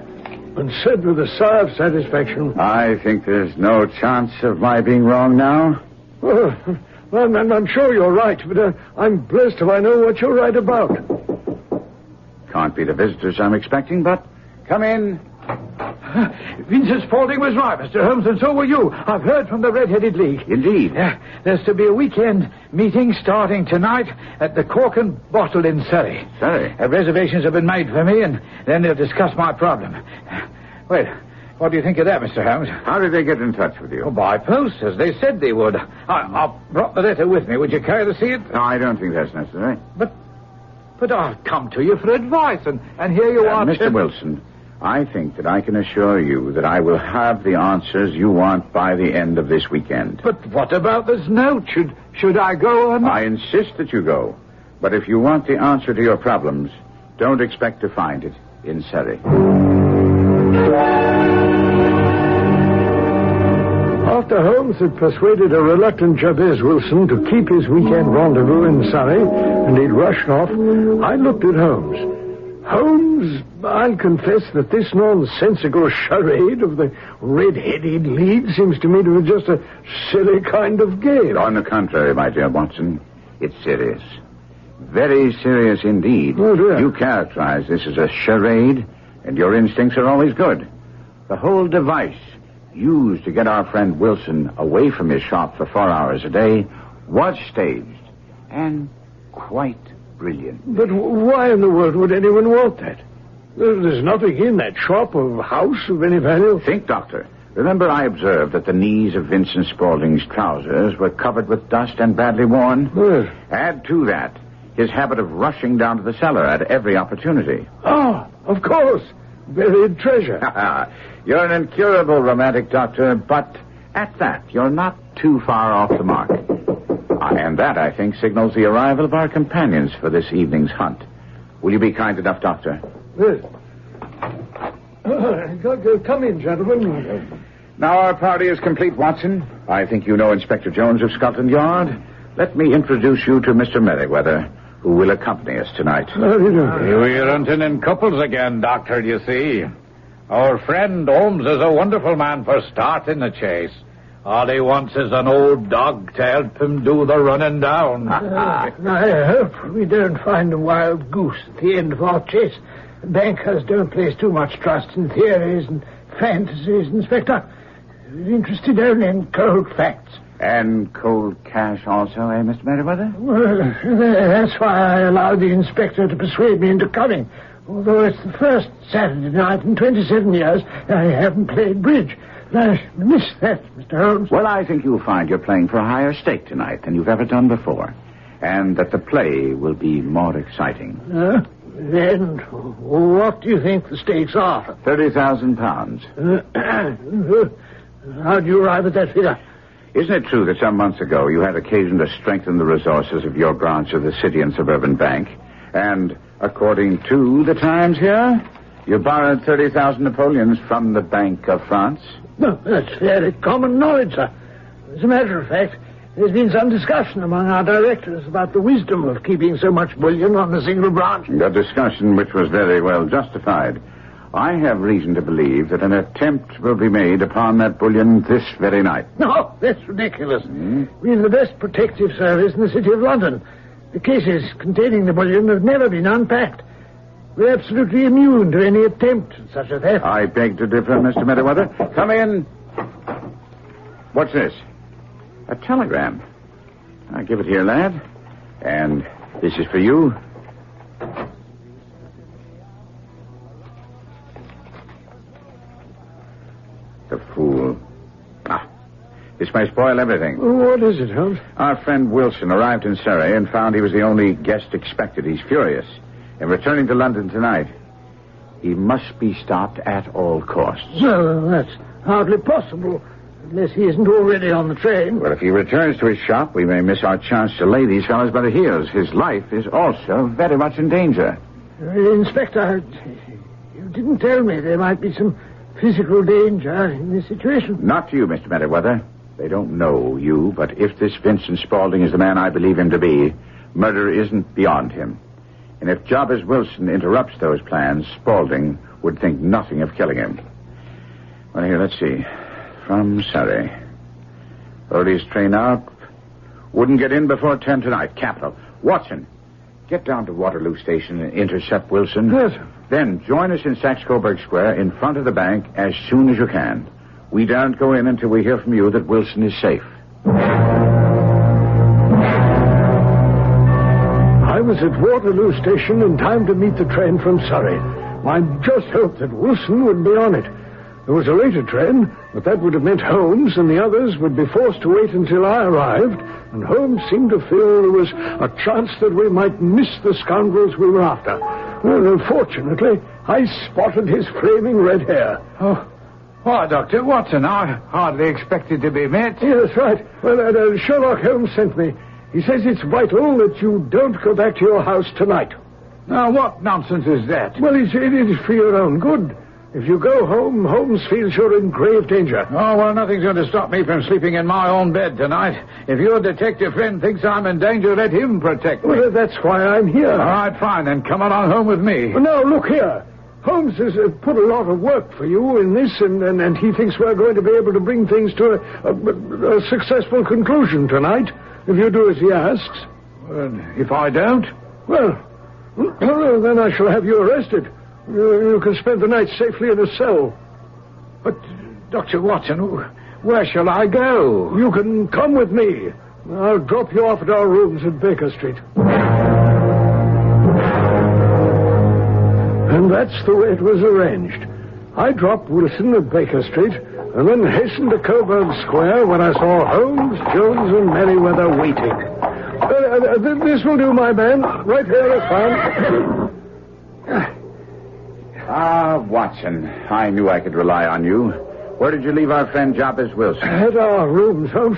[SPEAKER 12] and said with a sigh of satisfaction,
[SPEAKER 21] I think there's no chance of my being wrong now.
[SPEAKER 12] Well, I'm sure you're right, but I'm blessed if I know what you're right about.
[SPEAKER 21] Can't be the visitors I'm expecting, but come in.
[SPEAKER 13] Vincent Spaulding was right, Mr. Holmes, and so were you. I've heard from the Red-Headed League.
[SPEAKER 21] Indeed.
[SPEAKER 13] There's to be a weekend meeting starting tonight at the Cork and Bottle in Surrey.
[SPEAKER 21] Surrey?
[SPEAKER 13] Reservations have been made for me, and then they'll discuss my problem. Well, what do you think of that, Mr. Holmes?
[SPEAKER 21] How did they get in touch with you?
[SPEAKER 13] Oh, by post, as they said they would. I brought the letter with me. Would you care to see it?
[SPEAKER 21] No, I don't think that's necessary.
[SPEAKER 13] But I've come to you for advice, and here you are...
[SPEAKER 21] Mr. Wilson, I think that I can assure you that I will have the answers you want by the end of this weekend.
[SPEAKER 13] But what about this note? Should I go or not?
[SPEAKER 21] I insist that you go. But if you want the answer to your problems, don't expect to find it in Surrey.
[SPEAKER 12] After Holmes had persuaded a reluctant Jabez Wilson to keep his weekend rendezvous in Surrey, and he'd rushed off, I looked at Holmes. Holmes, I'll confess that this nonsensical charade of the Red-Headed League seems to me to be just a silly kind of game.
[SPEAKER 21] On the contrary, my dear Watson, it's serious. Very serious indeed.
[SPEAKER 12] Oh, dear.
[SPEAKER 21] You characterize this as a charade, and your instincts are always good. The whole device used to get our friend Wilson away from his shop for 4 hours a day was staged, and quite brilliant.
[SPEAKER 12] But why in the world would anyone want that? There's nothing in that shop or house of any value.
[SPEAKER 21] Think, Doctor. Remember I observed that the knees of Vincent Spaulding's trousers were covered with dust and badly worn?
[SPEAKER 12] Yes.
[SPEAKER 21] Add to that his habit of rushing down to the cellar at every opportunity.
[SPEAKER 12] Oh, of course. Buried treasure.
[SPEAKER 21] You're an incurable romantic, Doctor, but at that, you're not too far off the mark. And that, I think, signals the arrival of our companions for this evening's hunt. Will you be kind enough, Doctor?
[SPEAKER 12] Yes. Come in, gentlemen.
[SPEAKER 21] Now our party is complete, Watson. I think you know Inspector Jones of Scotland Yard. Let me introduce you to Mr. Merriweather, who will accompany us tonight.
[SPEAKER 13] We're hunting in couples again, Doctor, you see. Our friend Holmes is a wonderful man for starting the chase. All he wants is an old dog to help him do the running down.
[SPEAKER 10] I hope we don't find a wild goose at the end of our chase. Bankers don't place too much trust in theories and fantasies, Inspector. We're interested only in cold facts.
[SPEAKER 21] And cold cash also, eh, Mr. Merriweather?
[SPEAKER 10] Well, that's why I allowed the inspector to persuade me into coming. Although it's the first Saturday night in 27 years, I haven't played bridge. I missed that, Mr. Holmes.
[SPEAKER 21] Well, I think you'll find you're playing for a higher stake tonight than you've ever done before. And that the play will be more exciting.
[SPEAKER 10] Then what do you think the stakes are?
[SPEAKER 21] £30,000.
[SPEAKER 10] How do you arrive at that figure?
[SPEAKER 21] Isn't it true that some months ago you had occasion to strengthen the resources of your branch of the City and Suburban Bank? And according to the Times here, you borrowed 30,000 Napoleons from the Bank of France?
[SPEAKER 10] No, that's fairly common knowledge, sir. As a matter of fact, there's been some discussion among our directors about the wisdom of keeping so much bullion on a single branch.
[SPEAKER 21] A discussion which was very well justified. I have reason to believe that an attempt will be made upon that bullion this very night.
[SPEAKER 10] No, that's ridiculous. We've the best protective service in the City of London. The cases containing the bullion have never been unpacked. We're absolutely immune to any attempt at such a theft.
[SPEAKER 21] I beg to differ, Mr. Merriweather. Come in. What's this? A telegram. I'll give it here, lad. And this is for you. The fool. This may spoil everything.
[SPEAKER 12] What is it, Holmes?
[SPEAKER 21] Our friend Wilson arrived in Surrey and found he was the only guest expected. He's furious. And returning to London tonight, he must be stopped at all costs.
[SPEAKER 10] Well, that's hardly possible, unless he isn't already on the train.
[SPEAKER 21] Well, if he returns to his shop, we may miss our chance to lay these fellows by the heels. His life is also very much in danger.
[SPEAKER 10] Inspector, you didn't tell me there might be some physical danger in this situation.
[SPEAKER 21] Not to you, Mr. Merriweather. They don't know you, but if this Vincent Spaulding is the man I believe him to be, murder isn't beyond him. And if Jabez Wilson interrupts those plans, Spaulding would think nothing of killing him. Well, here, let's see. From Surrey. Earliest train out. Wouldn't get in before 10 tonight. Capital. Watson, get down to Waterloo Station and intercept Wilson.
[SPEAKER 12] Yes, sir.
[SPEAKER 21] Then join us in Saxe-Coburg Square in front of the bank as soon as you can. We daren't go in until we hear from you that Wilson is safe.
[SPEAKER 12] I was at Waterloo Station in time to meet the train from Surrey. I just hoped that Wilson would be on it. There was a later train, but that would have meant Holmes and the others would be forced to wait until I arrived, and Holmes seemed to feel there was a chance that we might miss the scoundrels we were after. Well, unfortunately, I spotted his flaming red hair.
[SPEAKER 13] Oh, Dr. Watson, I hardly expected to be met.
[SPEAKER 12] Yes, right. Well, Sherlock Holmes sent me. He says it's vital that you don't go back to your house tonight.
[SPEAKER 13] Now, what nonsense is that?
[SPEAKER 12] Well, it is for your own good. If you go home, Holmes feels you're in grave danger.
[SPEAKER 13] Oh, well, nothing's going to stop me from sleeping in my own bed tonight. If your detective friend thinks I'm in danger, let him protect me.
[SPEAKER 12] Well, that's why I'm here.
[SPEAKER 13] All right, fine, then come on home with me.
[SPEAKER 12] Well, now, look here. Holmes has put a lot of work for you in this, and he thinks we're going to be able to bring things to a successful conclusion tonight, if you do as he asks.
[SPEAKER 13] If I don't?
[SPEAKER 12] Well, then I shall have you arrested. You can spend the night safely in a cell.
[SPEAKER 13] But, Dr. Watson, where shall I go?
[SPEAKER 12] You can come with me. I'll drop you off at our rooms at Baker Street. And that's the way it was arranged. I dropped Wilson at Baker Street and then hastened to Coburg Square where I saw Holmes, Jones, and Merriweather waiting. This will do, my man. Right here is fine.
[SPEAKER 21] Watson, I knew I could rely on you. Where did you leave our friend Jabez Wilson?
[SPEAKER 12] At our rooms, Holmes.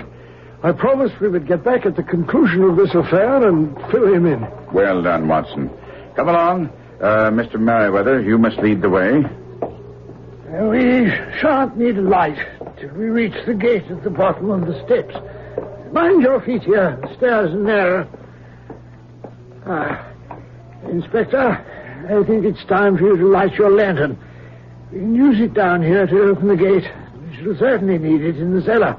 [SPEAKER 12] I promised we would get back at the conclusion of this affair and fill him in.
[SPEAKER 21] Well done, Watson. Come along. Mr. Merriweather, you must lead the way.
[SPEAKER 10] We shan't need a light till we reach the gate at the bottom of the steps. Mind your feet here. The stairs are narrow. Inspector, I think it's time for you to light your lantern. You can use it down here to open the gate. We shall certainly need it in the cellar.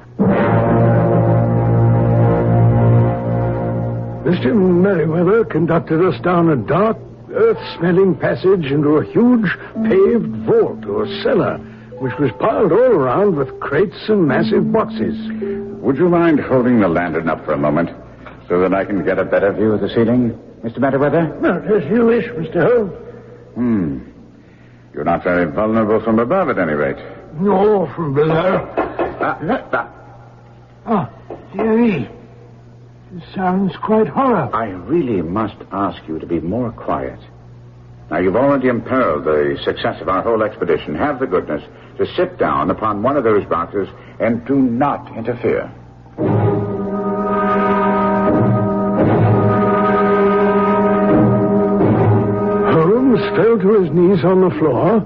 [SPEAKER 12] Mr. Merriweather conducted us down a dark, earth-smelling passage into a huge paved vault or cellar, which was piled all around with crates and massive boxes.
[SPEAKER 21] Would you mind holding the lantern up for a moment so that I can get a better view of the ceiling, Mr. Merriweather?
[SPEAKER 10] Well, as you wish, Mr. Holmes.
[SPEAKER 21] You're not very vulnerable from above, at any rate.
[SPEAKER 10] No, from below. Dearie. It sounds quite horrible.
[SPEAKER 21] I really must ask you to be more quiet. Now, you've already imperiled the success of our whole expedition. Have the goodness to sit down upon one of those boxes and do not interfere.
[SPEAKER 12] Holmes fell to his knees on the floor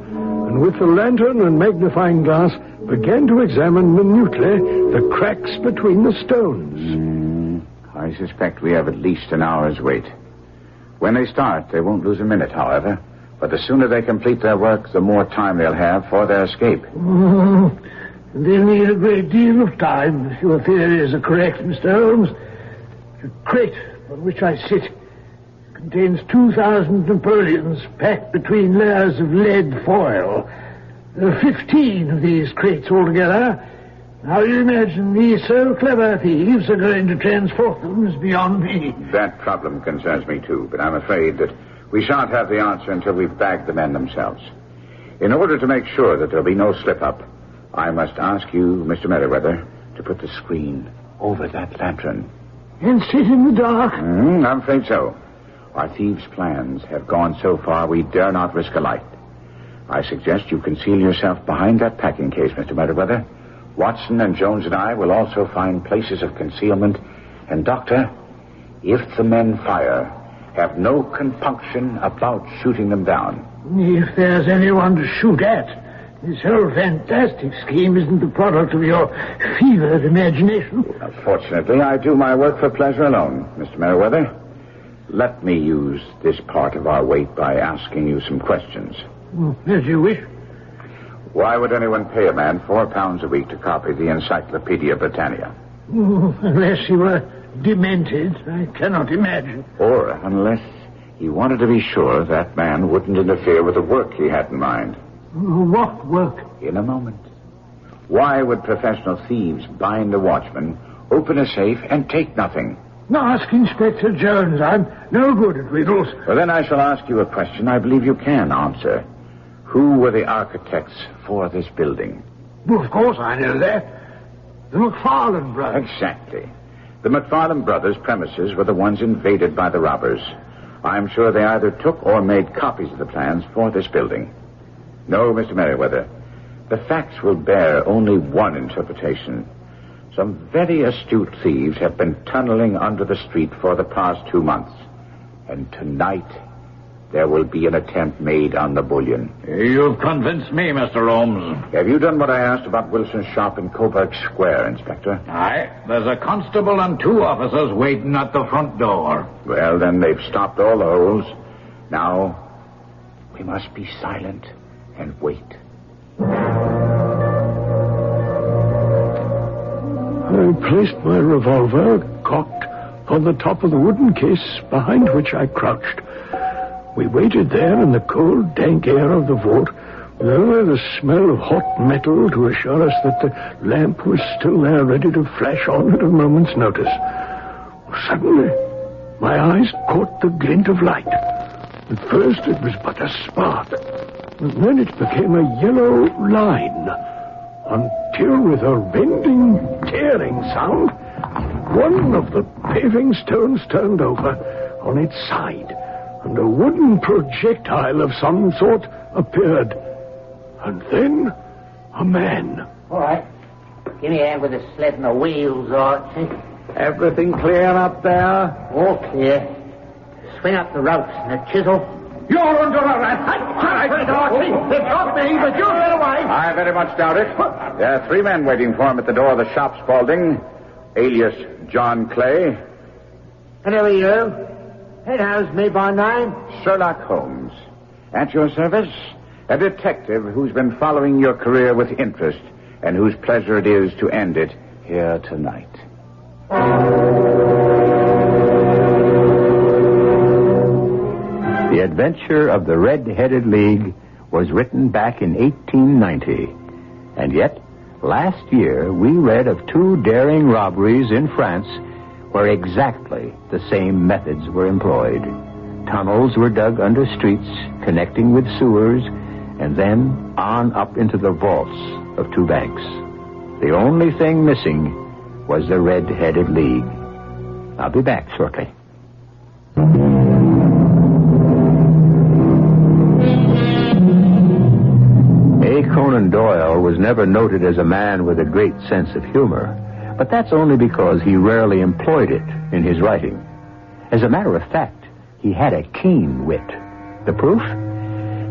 [SPEAKER 12] and with the lantern and magnifying glass began to examine minutely the cracks between the stones.
[SPEAKER 21] I suspect we have at least an hour's wait. When they start, they won't lose a minute, however. But the sooner they complete their work, the more time they'll have for their escape.
[SPEAKER 10] They'll need a great deal of time, if your theories are correct, Mr. Holmes. The crate on which I sit contains 2,000 Napoleons packed between layers of lead foil. There are 15 of these crates altogether. How you imagine these so clever thieves are going to transport them is beyond me.
[SPEAKER 21] That problem concerns me, too, but I'm afraid that we shan't have the answer until we've bagged the men themselves. In order to make sure that there'll be no slip-up, I must ask you, Mr. Merriweather, to put the screen over that lantern.
[SPEAKER 10] And sit in the dark?
[SPEAKER 21] I'm afraid so. Our thieves' plans have gone so far we dare not risk a light. I suggest you conceal yourself behind that packing case, Mr. Merriweather. Watson and Jones and I will also find places of concealment. And, Doctor, if the men fire, have no compunction about shooting them down.
[SPEAKER 10] If there's anyone to shoot at, this whole fantastic scheme isn't the product of your fevered imagination.
[SPEAKER 21] Fortunately, I do my work for pleasure alone, Mr. Merriweather. let me use this part of our wait by asking you some questions.
[SPEAKER 12] As you wish.
[SPEAKER 21] Why would anyone pay a man £4 a week to copy the Encyclopedia Britannia?
[SPEAKER 12] Unless he were demented, I cannot imagine.
[SPEAKER 21] Or unless he wanted to be sure that man wouldn't interfere with the work he had in mind.
[SPEAKER 12] What work?
[SPEAKER 21] In a moment. Why would professional thieves bind a watchman, open a safe, and take nothing?
[SPEAKER 12] Ask Inspector Jones. I'm no good at riddles.
[SPEAKER 21] Well, then I shall ask you a question I believe you can answer. Who were the architects for this building?
[SPEAKER 12] Well, of course I know that. The McFarlane brothers.
[SPEAKER 21] Exactly. The McFarlane brothers' premises were the ones invaded by the robbers. I'm sure they either took or made copies of the plans for this building. No, Mr. Merriweather. The facts will bear only one interpretation. Some very astute thieves have been tunneling under the street for the past 2 months. And tonight, there will be an attempt made on the bullion.
[SPEAKER 13] You've convinced me, Mr. Holmes.
[SPEAKER 21] Have you done what I asked about Wilson's shop in Coburg Square, Inspector?
[SPEAKER 13] Aye. There's a constable and 2 officers waiting at the front door.
[SPEAKER 21] Well, then they've stopped all the holes. Now, we must be silent and wait.
[SPEAKER 12] I placed my revolver, cocked, on the top of the wooden case behind which I crouched. We waited there in the cold, dank air of the vault, with only the smell of hot metal to assure us that the lamp was still there, ready to flash on at a moment's notice. Suddenly, my eyes caught the glint of light. At first, it was but a spark, and then it became a yellow line, until with a rending, tearing sound, one of the paving stones turned over on its side, and a wooden projectile of some sort appeared. And then a man.
[SPEAKER 10] All right. Give me a hand with the sled and the wheels, Archie.
[SPEAKER 21] Everything clear up there?
[SPEAKER 10] All clear. Swing up the ropes and the chisel.
[SPEAKER 21] You're under arrest.
[SPEAKER 10] Archie. They've got me, but you'll get away.
[SPEAKER 21] I very much doubt it. There are 3 men waiting for him at the door of the shop, Spaulding, alias John Clay.
[SPEAKER 10] And who are you? He knows me by name.
[SPEAKER 21] Sherlock Holmes. At your service, a detective who's been following your career with interest and whose pleasure it is to end it here tonight.
[SPEAKER 18] The Adventure of the Red-Headed League was written back in 1890. And yet, last year, we read of 2 daring robberies in France where exactly the same methods were employed. Tunnels were dug under streets, connecting with sewers, and then on up into the vaults of 2 banks. The only thing missing was the Red-Headed League. I'll be back shortly. A. Conan Doyle was never noted as a man with a great sense of humor, but that's only because he rarely employed it in his writing. As a matter of fact, he had a keen wit. The proof?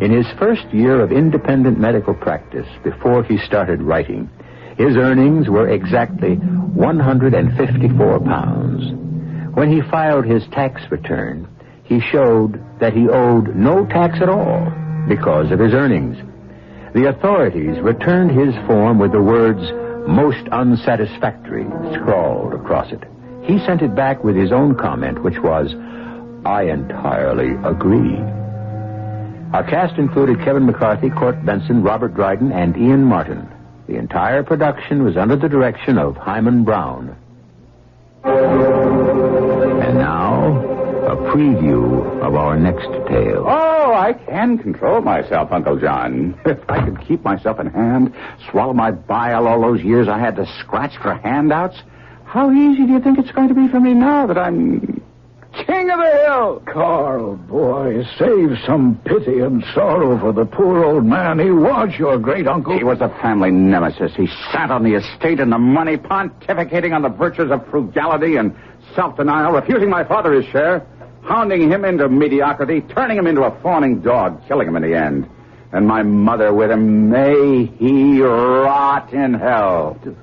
[SPEAKER 18] In his first year of independent medical practice, before he started writing, his earnings were exactly £154. When he filed his tax return, he showed that he owed no tax at all because of his earnings. The authorities returned his form with the words, "most unsatisfactory," scrawled across it. He sent it back with his own comment, which was, "I entirely agree." Our cast included Kevin McCarthy, Court Benson, Robert Dryden, and Ian Martin. The entire production was under the direction of Himan Brown. And now, a preview of our next tale.
[SPEAKER 21] Oh, I can control myself, Uncle John. If I could keep myself in hand, swallow my bile all those years I had to scratch for handouts, how easy do you think it's going to be for me now that I'm king of the hill?
[SPEAKER 6] Carl, boy, save some pity and sorrow for the poor old man. He was your great-uncle.
[SPEAKER 21] He was a family nemesis. He sat on the estate and the money, pontificating on the virtues of frugality and self-denial, refusing my father his share, hounding him into mediocrity, turning him into a fawning dog, killing him in the end. And my mother with him, may he rot in hell.
[SPEAKER 12] The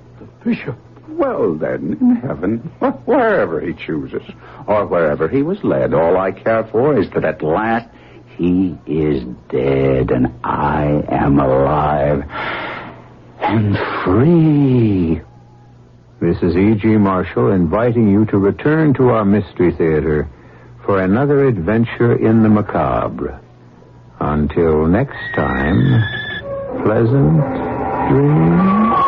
[SPEAKER 12] bishop.
[SPEAKER 21] Well, then, in heaven, wherever he chooses, or wherever he was led, all I care for is that at last he is dead and I am alive and free.
[SPEAKER 18] This is E.G. Marshall inviting you to return to our Mystery Theater for another adventure in the macabre. Until next time, pleasant dreams.